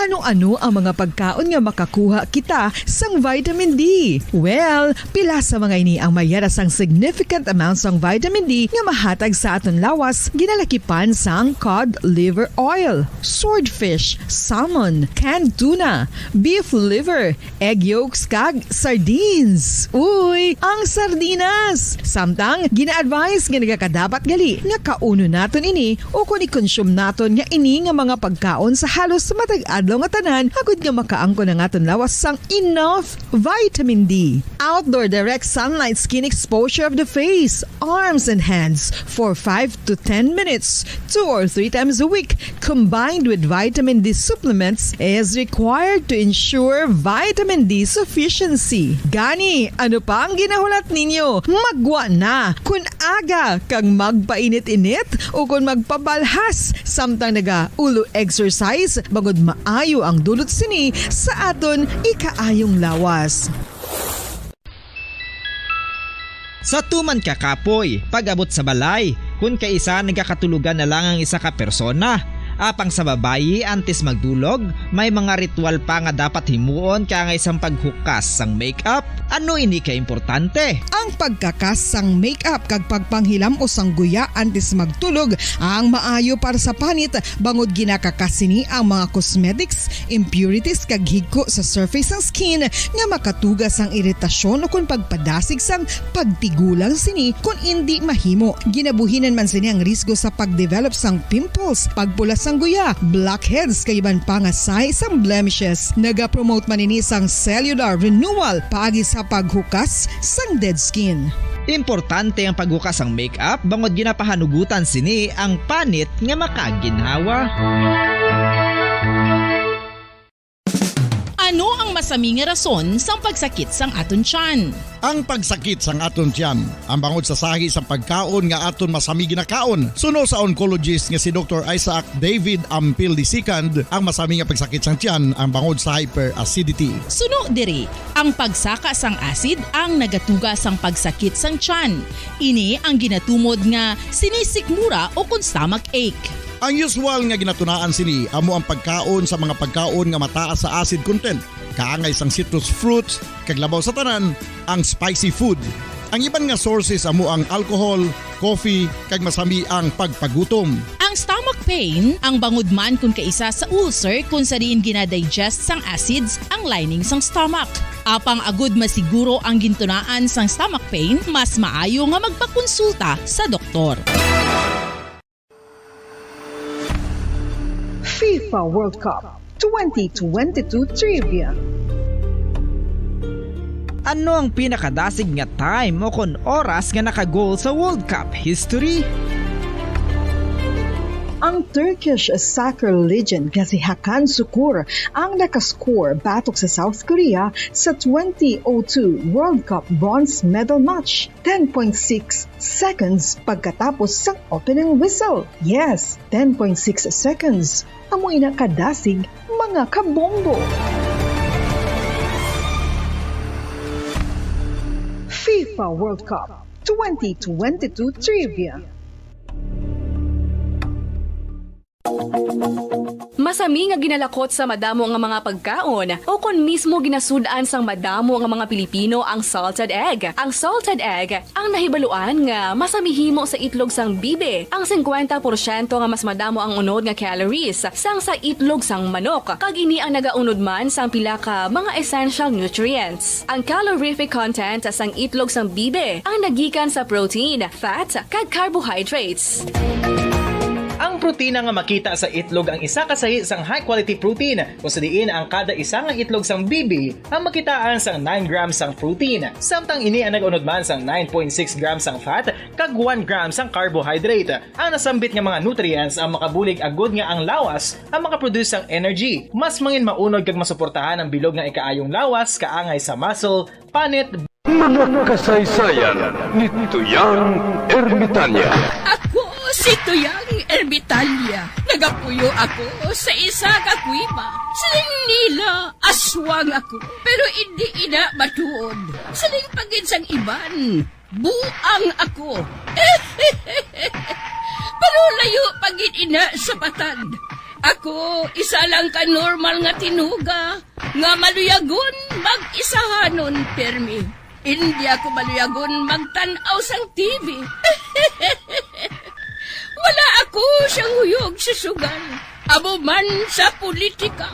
Ano-ano ang mga pagkaon nga makakuha kita sang vitamin D? Well, pila sa mga ini ang mayara sang significant amount sang vitamin D nga mahatag sa aton lawas ginalakipan sang cod liver oil, swordfish, salmon, canned tuna, beef liver, egg yolks kag sardines. Uy, ang sardinas! Samtang gina-advise nga nagakadapat gali nga kauno naton ini o kung i-consume naton nga ini nga mga pagkaon sa halos matag adlaw nga tanan agud nga makaangko na aton lawas sang enough vitamin D. Outdoor direct sunlight skin exposure of the face, arms and hands for 5 to 10 minutes 2 or 3 times a week combined with vitamin D supplements is required to ensure vitamin D sufficiency. Gani, ano pa ang ginahulat ninyo? Magwa na kun aga kang magpainit-init o kun magpabalhas samtang naga-ulo exercise bagod maayo ang dulot sini sa aton ikaayong lawas. Sa tuman ka kapoy, pag-abot sa balay, kung kaisa nagkakatulugan na lang ang isa ka persona, Apang sa babayi antes magdulog, may mga ritual pa nga dapat himuon kaya nga isang paghukas sang makeup. Ano ini ka importante? Ang pagkakas sang makeup kag pagpanghilam o sang guya antes magtulog ang maayo para sa panit bangod ginakakasini ang mga cosmetics, impurities kag higko sa surface ng skin nga makatugas ang iritasyon o kung pagpadasig sang pagtigulang sini kung hindi mahimo. Ginabuhinan man sini ang risgo sa pagdevelop sang pimples, pagpula sang guya, blackheads kay iban pa nga size sang blemishes. Naga-promote man ini sang cellular renewal paagi sa paghukas sang dead skin. Importante ang paghukas ang makeup bangod ginapahanugutan sini ang panit nga makaginhawa. Ano ang masami nga rason sang pagsakit sang aton tiyan? Ang pagsakit sang aton tiyan, ang bangod sa sahi sa pagkaon nga aton masami ginakaon. Suno sa oncologist nga si Dr. Isaac David Ampil II, ang masami nga pagsakit sang tiyan ang bangod sa hyperacidity. Suno diri, ang pagsaka sang acid ang nagatuga sang pagsakit sang tiyan. Ini ang ginatumod nga sinisikmura o kung stomach ache. Ang usual nga ginatunaan sini amo ang pagkaon sa mga pagkaon nga mataas sa acid content, kaangay sang citrus fruits, kag labaw sa tanan ang spicy food. Ang iban nga sources amo ang alcohol, coffee, kag masami ang pagpagutom. Ang stomach pain ang bangod man kung kaisa sa ulcer kung sa diin ginadigest sang acids ang lining sang stomach. Apang agud masiguro ang gintunaan sang stomach pain, mas maayo nga magpakonsulta sa doktor. FIFA World Cup 2022 Trivia. Ano ang pinakadasig nga time o kon oras nga nakagol sa World Cup history? Ang Turkish soccer legend nga si Hakan Şükür ang nakascore batok sa South Korea sa 2002 World Cup bronze medal match. 10.6 seconds pagkatapos sa opening whistle. Yes, 10.6 seconds. Amoy na kadasig mga kabombo. FIFA World Cup 2022 Trivia. Masami nga ginalakot sa madamo nga mga pagkaon o kon mismo ginasudaan sang madamo nga mga Pilipino ang salted egg. Ang salted egg ang nahibaluan nga masamihimo sa itlog sang bibe. Ang 50% nga mas madamo ang unod nga calories sang sa itlog sang manok. Kag ini ang nagaunod man sang pila ka mga essential nutrients. Ang calorific content sang itlog sang bibe ang nagikan sa protein, fat, kag carbohydrates. Ang protina nga makita sa itlog ang isa kasahi sang high quality protein kung sa diin ang kada isa nga itlog sang bibi ang makitaan sang 9 grams sang protein. Samtang ini ang nag-unod man sang 9.6 grams sang fat kag 1 gram sang carbohydrate. Ang nasambit nga mga nutrients ang makabulig agud nga ang lawas ang makaproduce sang energy. Mas mangin maunod kag masuportahan ang bilog nga ikaayong lawas kaangay sa muscle, panit, mga kasaysayan ni Tuyang Ermitanya. Ako si Tuyang Ermitanya. Nagapuyo ako sa isa ka kuiba. Siling nila, aswang ako. Pero hindi ina matuod. Siling paginsang iban, buang ako. Pero layo pagin ina sa patad. Ako, isa lang ka normal nga tinuga. Nga maluyagon mag-isahanon permi. Hindi ako maluyagon magtanaw sang TV. Wala ako siyang huyog sa sugal. Amo man sa politika.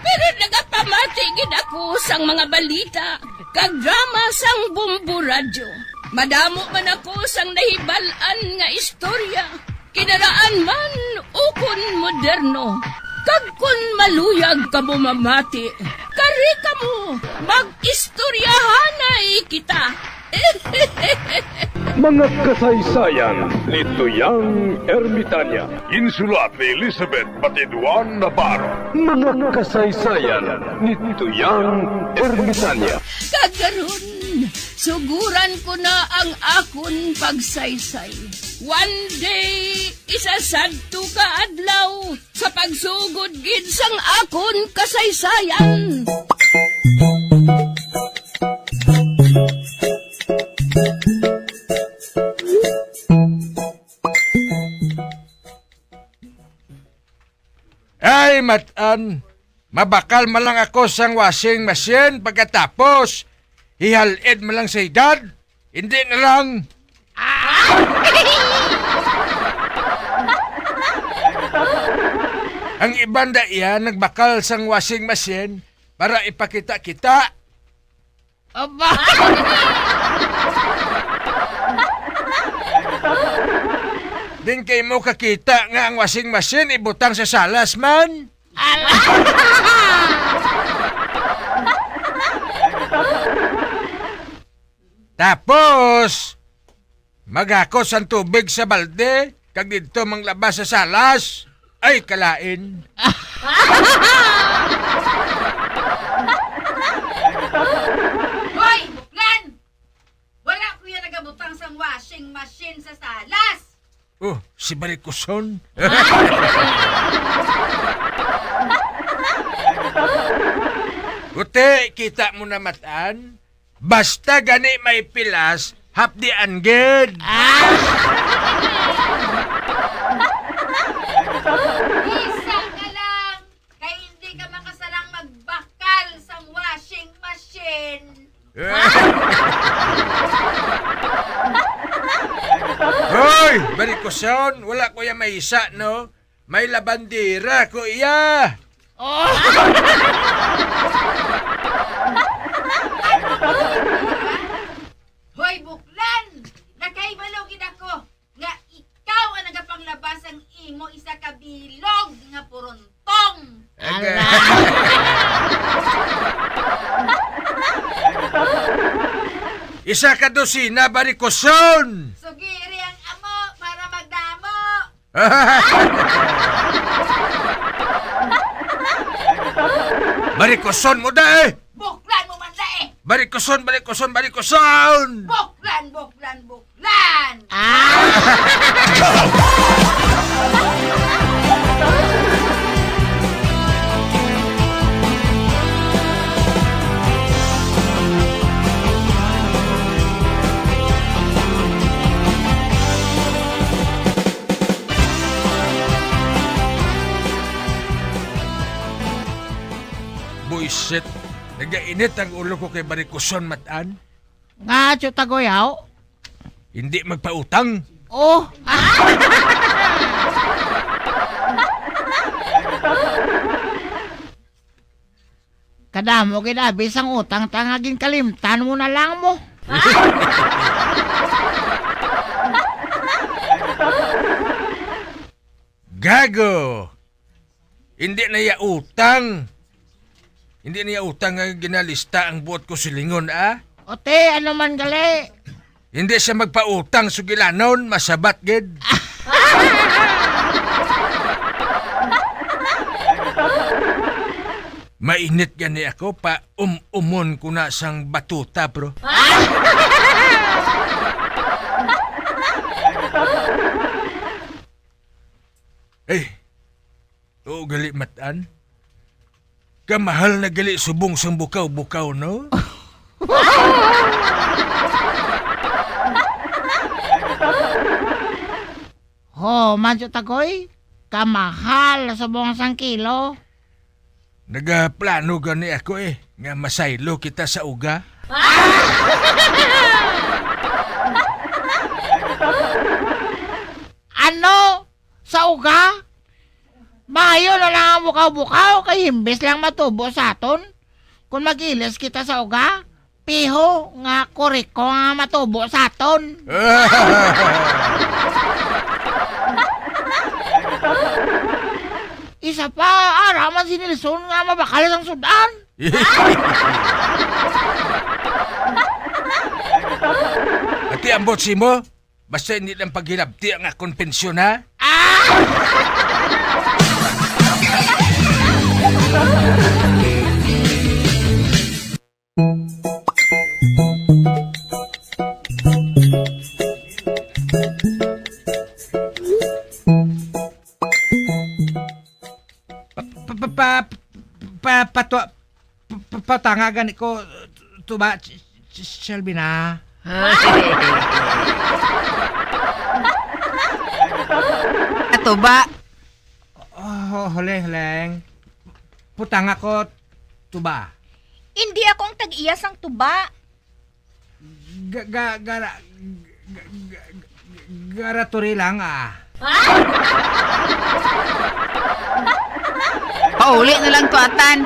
Pero nagapamatigin ako sang mga balita. Kag drama sang Bombo Radyo. Madamo man ako sang nahibalan nga istorya. Kinaraan man ukon moderno. Kag kun maluyag ka mo mamati, kari ka mo, mag-istoryahanay kita. Mga kasaysayan ni Tuyang Ermitanya. Insulat ni Elizabeth Batiduan Navarro. Mga kasaysayan ni Tuyang Ermitanya. Kagaron, suguran ko na ang akon pagsaysay. One day, isasadto ka adlaw sa pagsugod gid sang akon kasaysayan. matan. Mabakal malang ako sang washing machine pagkatapos. Ihalid malang sa edad. Hindi na lang. Ang ibang iyan nagbakal sang washing machine para ipakita kita. Aba! Din kay mo kakita nga ang washing machine ibutang sa salas man. Tapos, magakos ang tubig sa balde, kag dito manglabas sa salas. Ay, kalain. Hoy, buklan! Wala ko yan nagabutang sang washing machine sa salas. Oh, si Barikuson. Ute, kita mo na matan. Basta gani may pilas, hapdian gid. Isa ka lang, kay hindi ka makasalang magbakal sang washing machine. Hoy, Barikuson, wala ko yan may isa, no? May labandira ko iya. Hoy, buklan! Nakaibalaw gid ako nga ikaw ang nagapanglabas ang imo isa ka bilog nga puruntong. Isa ka dosina, Barikuson. Sugiri ang amo para magdamo. Barikuson mo da eh. Buklan mo man eh! Barikuson, Barikuson, Barikuson. Buklan, buklan, buklan! Buisit, nagainit ang ulo ko kay Barikuson matan. Nga, Chutagoyaw? Hindi magpautang. Oh! Kadamo kinabis ang utang tangaging kalimtan mo na lang mo. Gago! Hindi na ya utang. Hindi na ya utang nga ginalista ang buot ko silingon, ah? Ote, ano man gali? Hindi siya magpautang sugilanon, masabat gid. Mainit gani ako pa umon ko na sang batuta, bro. Eh, oo gali matan. Kamahal na gali subong sang bukaw-bukaw, no? Ho, mancho tagoy? Kamahal sa buong sang kilo. Nagaplano gani ako nga masaylo kita sa uga. Ano? Sa uga? Mayo na lang ang bukaw-bukaw kay himbis lang matubo sa aton. Kung magilis kita sa uga, piho nga kuriko nga matubo sa aton. Isa pa, araman si Nilson nga mabakal ang sudan. Ati ambot si mo, basta hindi lang paghilabti ang akong pensyon, ha? Patangagan ko tuba Shelby na. Ato ba? Oh, huleng. putang ako tuba. Hindi akong tag-iya sang tuba. Garaturi lang Pauli na lang tuatan.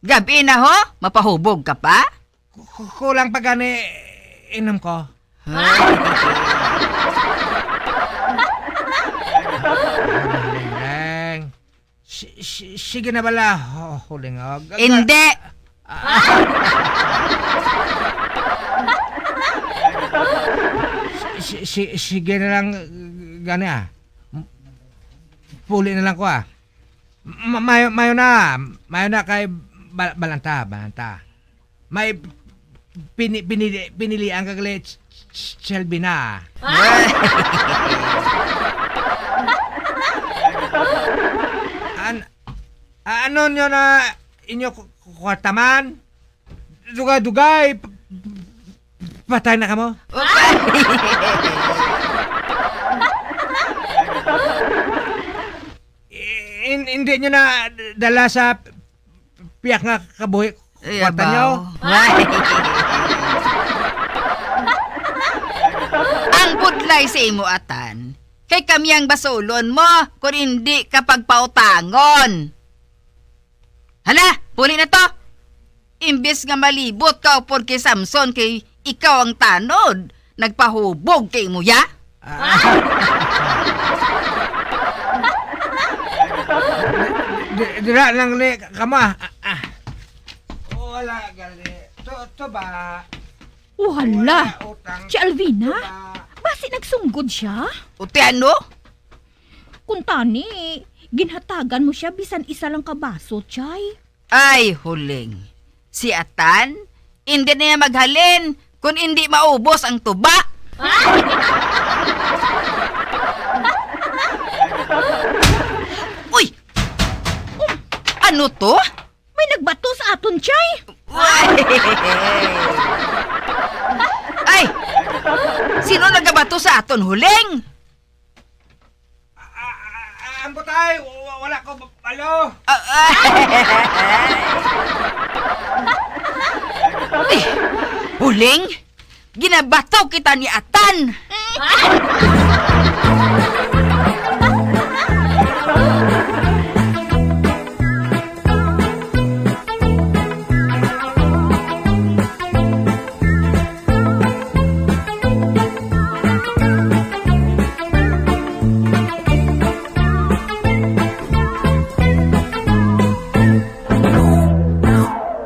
Gabi na ho, mapahubog ka pa? Kulang pa gani inom ko. Leng. Sige na bala. Huling Hindi. Sige na lang gani Puli na lang ko Mayo na kay balanta. May pinilian ka gali Shelby na. Ano nyo na inyo kwartaman? Dugay. Patay na ka mo? Hindi nyo na dala sa piyak nga kabuhi kwarta nyo? Ang budlay sa imo atan, kay kami ang basulon mo kung hindi kapag pautangon. Hala, puli na to. Imbes nga malibot ka upod kay Samson kay ikaw ang tanod, nagpahubog kay mo ya? Dira lang li kama. Wala gali. To ba? Hala! Si Alvina? Basi nagsunggod siya? Uti ano? Kung tani, ginhatagan mo siya bisan isa lang kabaso, Chay. Ay, huling. Si Atan, hindi na niya maghalin kung hindi maubos ang tuba. Uy! Ano to? May nagbato sa aton, Chay. Ay! Sino nagabato sa aton, huling? Ang butay, wala ko balo. Huling? Ginabato kita ni Atan.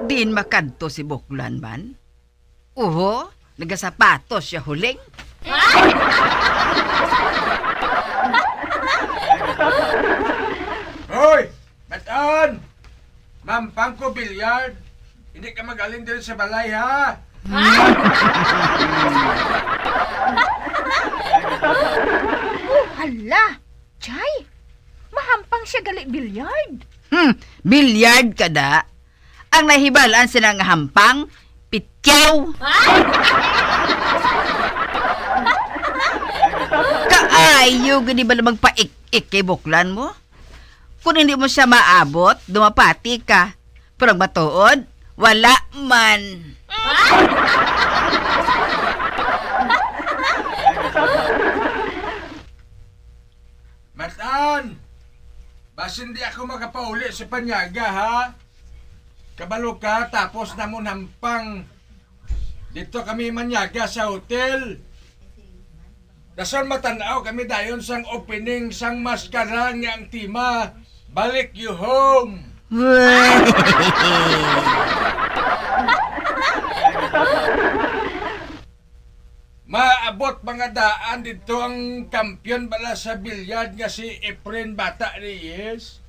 Din makadto si Buklan man. Oho, nagasapatos siya huling. Hoy! Baton! Mampang ko bilyard. Hindi ka magaling din sa balay, ha? Hala! Chay! Mahampang siya gali bilyard. Bilyard ka da. Ang nahibalaan sila nga hampang, pityaw. Kaayo, gani ba na magpaik-ik kay Buklan mo? Kung hindi mo siya maabot, dumapati ka. Pero ang matuod, wala man. Matan! Bas hindi ako makapauli sa panyaga, ha? Kabalo ka, tapos na mo nampang. Dito kami manyaga sa hotel. Dasan matanaw kami dayon sang opening sang maskara nga ang tima. Balik you home. Maabot mga daan dito ang kampiyon bala sa bilyard nga si Efren Bata Reyes.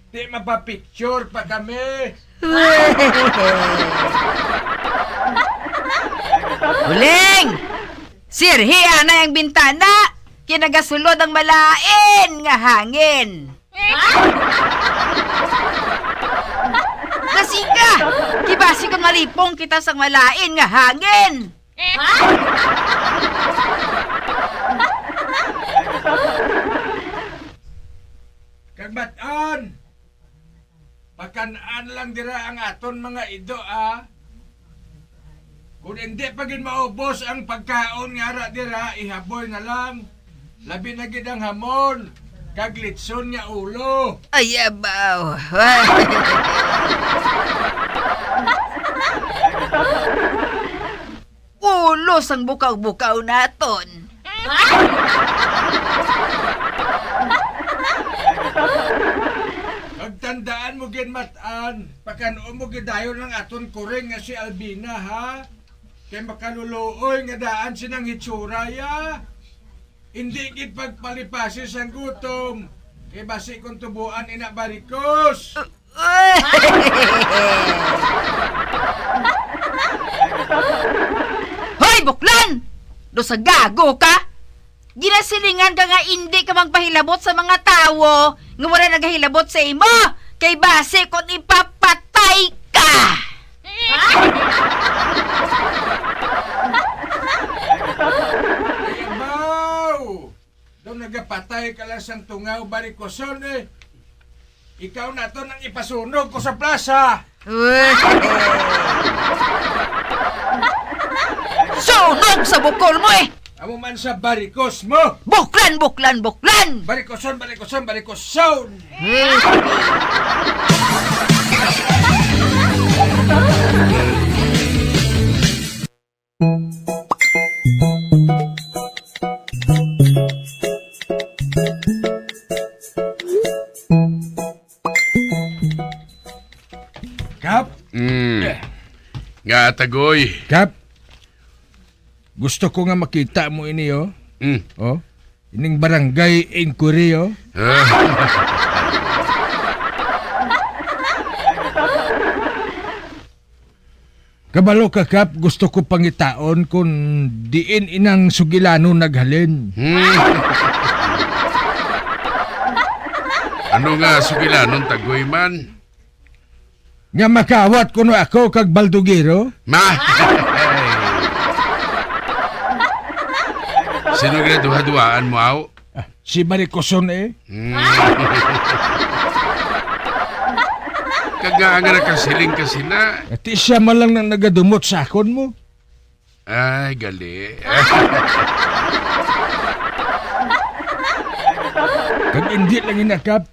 Di mapapicture pa kami. Huling! Sirhiya na yung bintana! Kinagasulod ang malain nga hangin! Nasika! Kibasi kung malipong kita sa malain nga hangin! Kagbataan! pakanaan lang dira ang aton mga ido, Kung hindi pagin maubos ang pagkaon nga ra dira, ihaboy na lang. Labi na gid ang hamon, kag litson nga ulo. Ay, abaw. Ulo sang bukaw-bukaw naton. Pagtandaan mo gid matan, pagkanon mo gid dayon ng aton kuring nga si Albina, ha? Kay makaluluoy nga daan sinang hitsura, ya. Hindi gid pagpalipasi sang gutom. Kay basi kung tubuan ina barikos. Hoy, buklan! Do sa gago ka? Ginasilingan ka nga hindi ka magpahilabot sa mga tawo nga wala naghahilabot sa imo kay base kung ipapatay ka! Ibaw! Daw nagapatay ka lang sang tungaw barikoson, Ikaw na to nang ipasunog ko sa plaza! Sunog sa bukol mo, Amo man sa barikos mo! Buklan, buklan, buklan! Barikoson, barikoson, barikoson! Kap? Nga, Tagoy. Kap? Gusto ko nga makita mo ini, Oh? Ining barangay inquiry, Kabalo ka, Kap, gusto ko pangitaon kung diin inang sugilano naghalin. Ano nga sugilanon, Tagoy man? Nga makawat kuno ako kag baldugiro? Sino nga duha-duhaan mo, aw? Si Maricoson, Kagaan nga nakasiling kasi na. At siya man lang nang nagadumot sa akon mo. Ay, gali. Kag hindi lang inakap.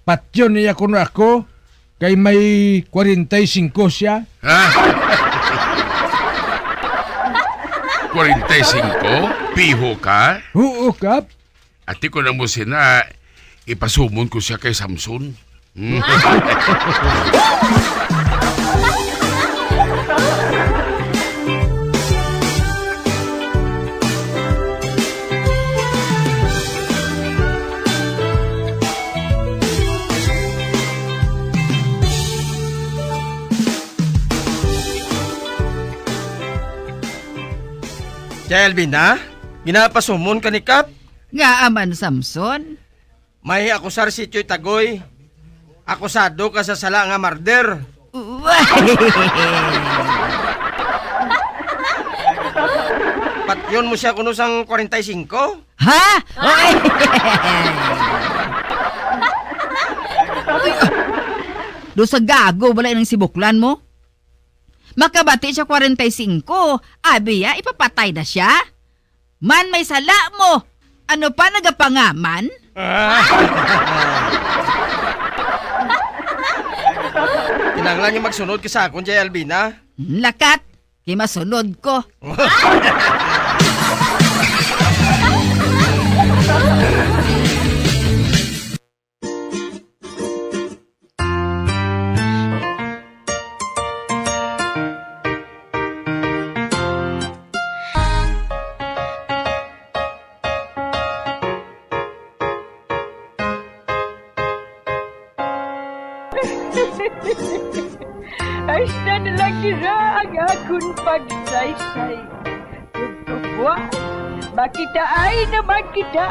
Patyon niya kuno ako kay may 45 siya. 45? Piho ka? Oo, Kap. Ati ko na mo sina, ipasumon ko siya kay Samson. Kaya Elvina, ginapasumon ka ni Kap? Nga aman, Samson. May akusar si Choy Tagoy. Akusado ka sa sala nga murder. Patyon mo siya kuno sang 45? Ha? Do sa gago wala nang sibuklan mo? Makabati siya 45, abiya ipapatay na siya? Man may sala mo, ano pa nagapangaman? Kinanglan niyo magsunod ka sa akon, Jay Albina. Lakat, kay masunod ko. Ay, na lang nila ang akong pagsaysay. Tugtugwa, makita ay naman kita.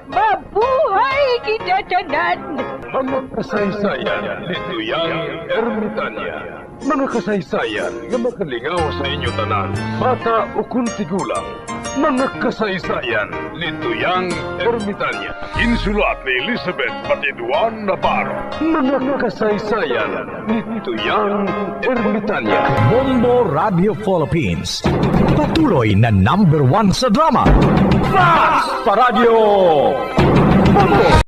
Mabuhay kita tanan. Mga kasaysayan ni Tuyang Ermitanya. Mga kasaysayan nga makalingaw sa inyo tanan, bata o kung tigulang. Mga kasaysayan ni Tuyang Ermitanya. Insulat ni Elizabeth Batiduan Navarro. Mga kasaysayan ni Tuyang Ermitanya. Bombo Radio Philippines. Patuloy na #1 sa drama. Fast Radio Bombo!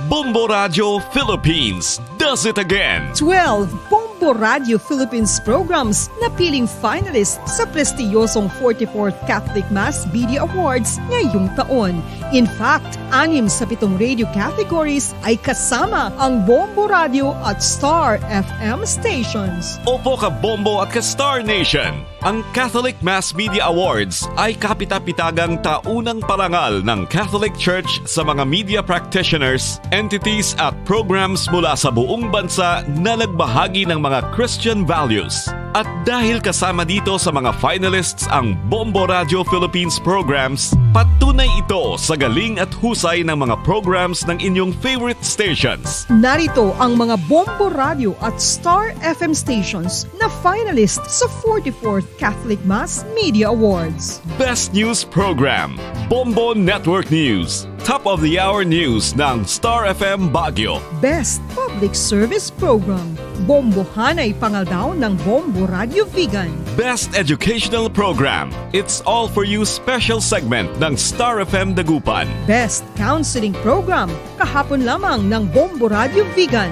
Bombo Radio Philippines does it again. 12 Bombo Radio Philippines programs na piling finalist sa prestiyosong 44th Catholic Mass Media Awards ngayong taon. In fact, 6 sa 7 radio categories ay kasama ang Bombo Radio at Star FM stations. Opo ka Bombo at ka Star Nation. Ang Catholic Mass Media Awards ay kapitapitagang taunang parangal ng Catholic Church sa mga media practitioners, entities at programs mula sa buong bansa na nagbahagi ng mga Christian values. At dahil kasama dito sa mga finalists ang Bombo Radio Philippines programs, patunay ito sa galing at husay ng mga programs ng inyong favorite stations. Narito ang mga Bombo Radio at Star FM stations na finalist sa 44th Catholic Mass Media Awards. Best News Program, Bombo Network News. Top of the Hour News ng Star FM Baguio. Best Public Service Program, Bombo Hanay Pangaldaw ng Bombo Radio Vegan. Best Educational Program, It's All For You special segment ng Star FM Dagupan. Best Counseling Program, kahapon lamang ng Bombo Radio Vegan.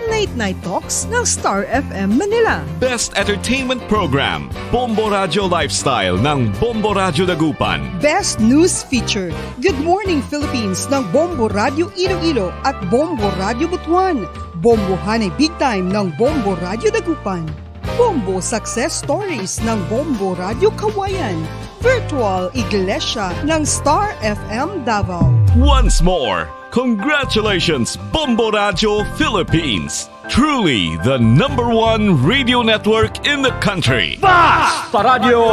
Late Night Talks ng Star FM Manila. Best Entertainment Program, Bombo Radio Lifestyle ng Bombo Radio Dagupan. Best News Feature, Good Morning Philippines ng Bombo Radio Iloilo at Bombo Radio Butuan. Bombo Hanay Big Time ng Bombo Radio Dagupan. Bombo Success Stories ng Bombo Radio Kawayan. Virtual Iglesia ng Star FM Davao. Once more, congratulations Bombo Radio Philippines. Truly the #1 radio network in the country. Fast Radio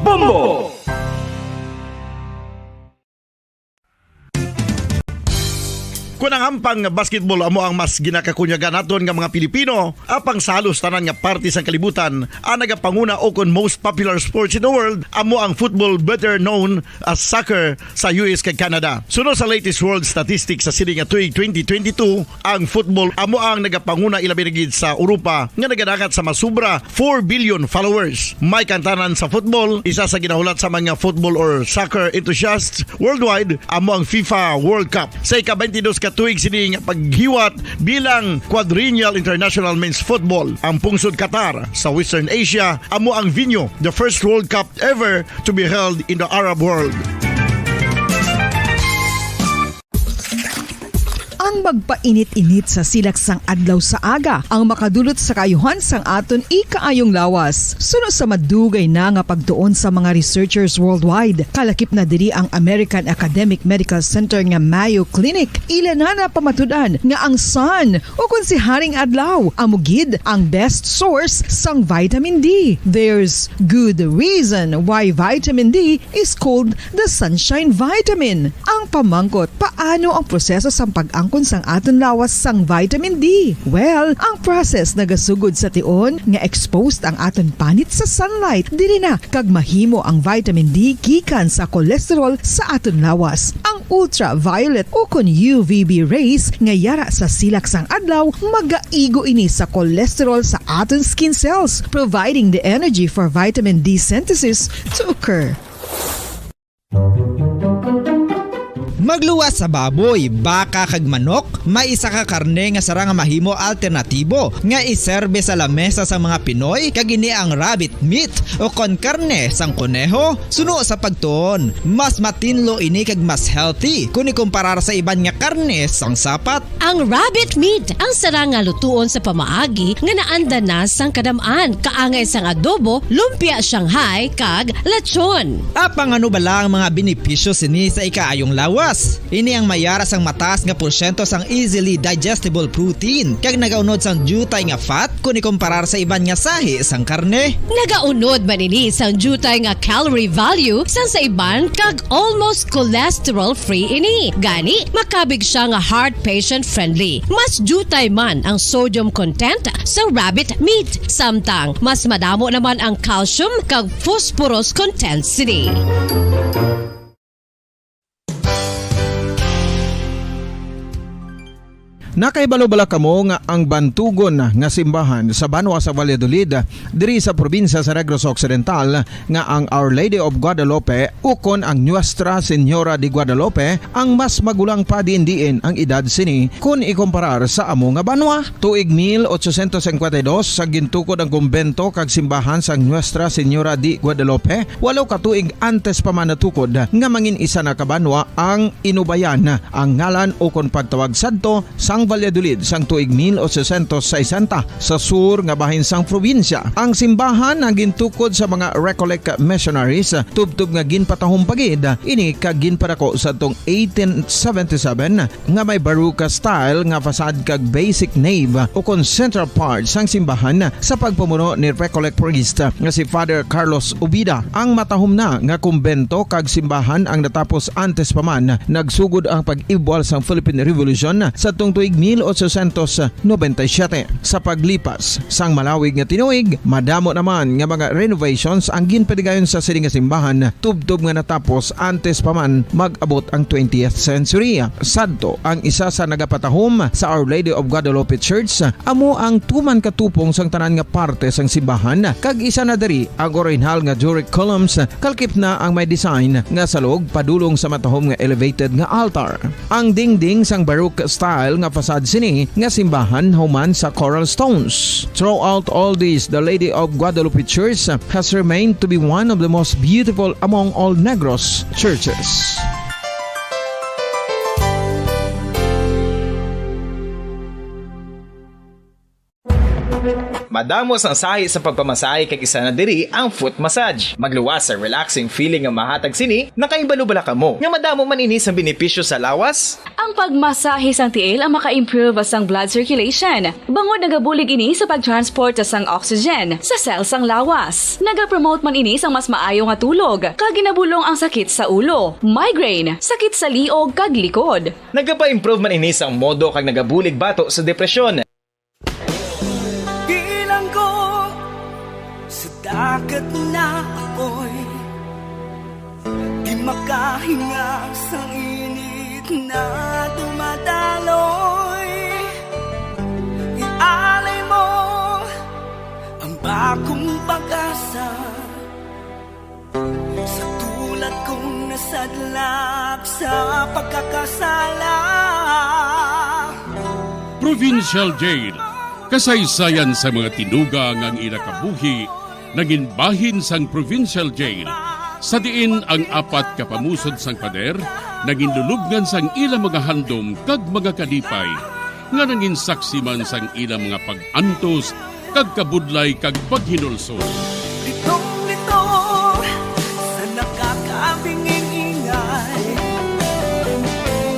Bombo! Kunang ampang basketball amo ang mas ginakakunyagan naton nga mga Pilipino, apang salos tanan nga parte sa kalibutan, ang nagapanguna o kon most popular sports in the world, amo ang football, better known as soccer sa US kag Canada. Sunod sa latest world statistics sa sini nga tuig 2022, ang football amo ang nagapanguna ilabi na gid sa Europa nga nagadagat sa masubra 4 billion followers. May kantanan sa football, isa sa ginahulat sa mga football or soccer enthusiasts worldwide, amo ang FIFA World Cup. Sa ika-22 ka tuig sini nga paghiwat bilang quadrennial international men's football. Ang pungsod Qatar sa Western Asia amo ang venue, the first World Cup ever to be held in the Arab world. Ang magpainit-init sa silaksang adlaw sa aga ang makadulot sa kaayuhan sang aton ikaayong lawas. Sunod sa madugay na nga pagtuon sa mga researchers worldwide, kalakip na diri ang American Academic Medical Center nga Mayo Clinic. Ila na pamatudan nga ang sun o kung si Haring Adlaw amugid ang best source sang vitamin D. There's good reason why vitamin D is called the sunshine vitamin. Ang pamangkot, paano ang proseso sa pag-angkon sang aton lawas sang vitamin D? Well, ang process nagasugod sa tion nga exposed ang aton panit sa sunlight, dili na kag mahimo ang vitamin D gikan sa cholesterol sa aton lawas. Ang ultraviolet o kon UVB rays nga yara sa silak sang adlaw magaigo ini sa cholesterol sa aton skin cells, providing the energy for vitamin D synthesis to occur. Magluwas sa baboy, baka kag manok, may isa ka karne nga sarang mahimo alternatibo nga iserbe sa lamesa sa mga Pinoy kag ini ang rabbit meat o kon karne sang kuneho. Suno sa pagtuon, mas matinlo ini kag mas healthy kung ikumparar sa iban nga karne sang sapat. Ang rabbit meat ang sarang nga lutuon sa pamaagi nga naanda na sang kadamaan, kaangay sang adobo, lumpia Shanghai kag lechon. Apang ano bala ang mga benepisyo sini sa ikaayong lawas? fats. Ini ang mayara sang mataas nga porsyento sang easily digestible protein kag nagaunod sang jutay nga fat kung ikumparar sa iban nga sahi sang karne. Nagaunod man ini sang jutay nga calorie value sa iban kag almost cholesterol-free ini. Gani, makabig siya nga heart patient friendly. Mas jutay man ang sodium content sa rabbit meat. Samtang, mas madamo naman ang calcium kag phosphorus content sini. Nakaibalo-bala kamo nga ang bantugon nga simbahan sa Banwa sa Valladolid diri sa probinsya sa Negros Occidental nga ang Our Lady of Guadalupe ukon ang Nuestra Señora de Guadalupe ang mas magulang pa diin ang edad sini kung ikumparar sa amo nga banwa. Tuig 1852 sa gintukod ang kumbento kag simbahan sa Nuestra Señora de Guadalupe, walo ka tuig antes pa man natukod nga mangin isa na kabanwa ang inubayan ang ngalan ukon pagtawag sadto sang Valladolid sang tuig 1860 sa sur nga bahin sang probinsya. Ang simbahan ang gintukod sa mga Recollect missionaries tubtub nga ginpatahong pagid ini kag ginpadako sa tong 1877 nga may baroque style nga fasad kag basic nave ukon central part sang simbahan sa pagpamuno ni Recollect priest nga si Father Carlos Ubida. Ang matahom na nga kumbento kag simbahan ang natapos antes pa man nagsugod ang pag-ibwal sang Philippine Revolution sa tong tuig 1897. Sa paglipas sang malawig nga tinuig, madamo naman nga mga renovations ang ginpadigayon sa sining nga simbahan tubtob nga natapos antes pa man mag-abot ang 20th century. Sadto ang isa sa nagapatahom sa Our Lady of Guadalupe Church amo ang tuman katupong sang tanan nga parte sang simbahan kag isa na diri ang original nga Doric columns kalkip na ang may design nga salog padulong sa matahom nga elevated nga altar. Ang dingding sang baroque style nga fasad sini nga simbahan human sa coral stones. Throughout all this, the Lady of Guadalupe Church has remained to be one of the most beautiful among all Negros churches. Madamos ang sahi sa pagpamasahe kag isa na diri ang foot massage. Magluwas sa relaxing feeling nga mahatag sini, nakaibalo-bala ka mo. Nga madamo man ini sa benepisyo sa lawas. Ang pagmasahe sang tiil ang maka-improve sang blood circulation. Bangod nagabulig ini sa pagtransport sang oxygen sa cells sang lawas. Nagapromote man ini sang mas maayo nga tulog, kag ginabulong ang sakit sa ulo, migraine, sakit sa liog kag likod. Nagapa-improve man ini sang modo kag nagabulig bato sa depresyon. Dagat na ako'y di makahinga sa init na dumadaloy. Ialay mo ang bagong pag-asa sa tulad kong nasadlak sa pagkakasala. Provincial Jail, kasaysayan sa mga tinuga ngang inakabuhi naging bahin sang Provincial Jail sa diin ang apat kapamusod sang pader naging lulubngan sang ilang mga handom kag mga kalipay nga naging saksi man sang ilang mga pag-antos kag kabudlay kag paghinulsol. Litong-lito sa nakakabinging ingay,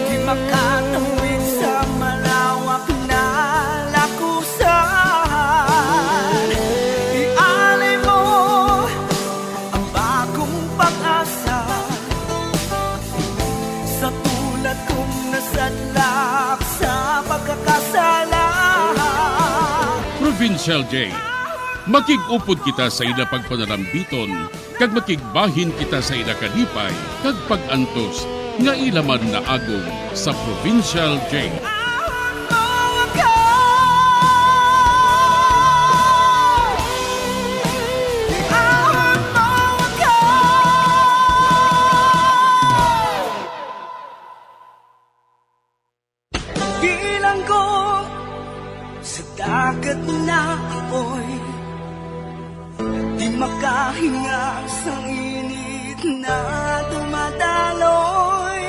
di makatawid sa malawak na lakusan. Nasadlak sa pagkakasala. Provincial Jail, makig-upod kita sa ila pagpanalambiton kag makigbahin kita sa ila kalipay kag pag-antos nga ilaman na agong sa Provincial Jail. Dagat na apoy, di makahinga sa init na dumadaloy.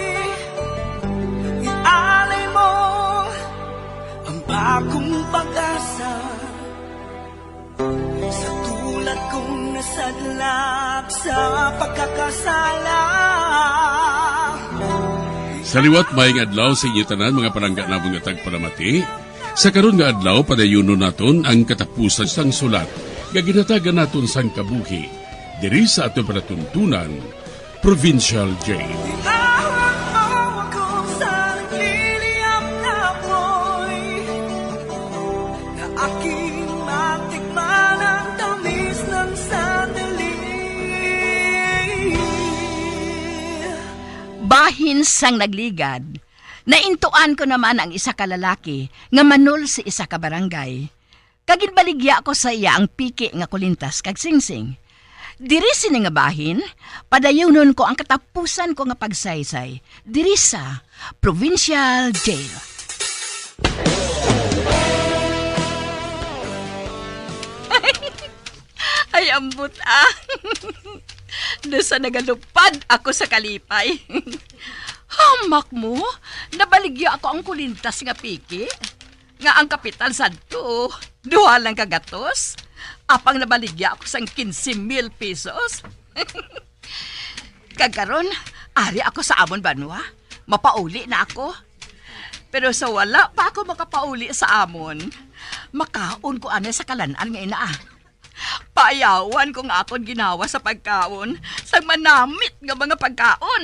Ialay mo ang bagong pag-asa sa tulad kong nasadlak sa pagkakasala. Sa liwat maayong adlaw sa inyo tanan mga palangga na mga tagparamati. Sa karon nga adlaw padayuno naton ang katapusan sang sulat nga ginatagan naton sang kabuhi diri sa aton panatuntunan Provincial Jail. Bahin sang nagligad, naintuan ko naman ang isa ka lalaki nga manul si isa ka barangay. Kaginbaligya ko sa iya ang piki nga kulintas kag singsing. Diri sini nga bahin, padayunon ko ang katapusan ko nga pagsaysay diri sa Provincial Jail. Ay, ambot ah. Nasa nagalupad ako sa kalipay. Hamak mo, nabaligya ako ang kulintas nga piki. Nga ang kapital sadto, duha lang kagatos. Apang nabaligya ako sang 15,000 pesos. Kagaron, ari ako sa amon banwa. Mapauli na ako. Pero sa wala pa ako makapauli sa amon, makaon ko ane sa kalanan nga ina. Paayawan kung akon ginawa sa pagkaon, sa manamit nga mga pagkaon.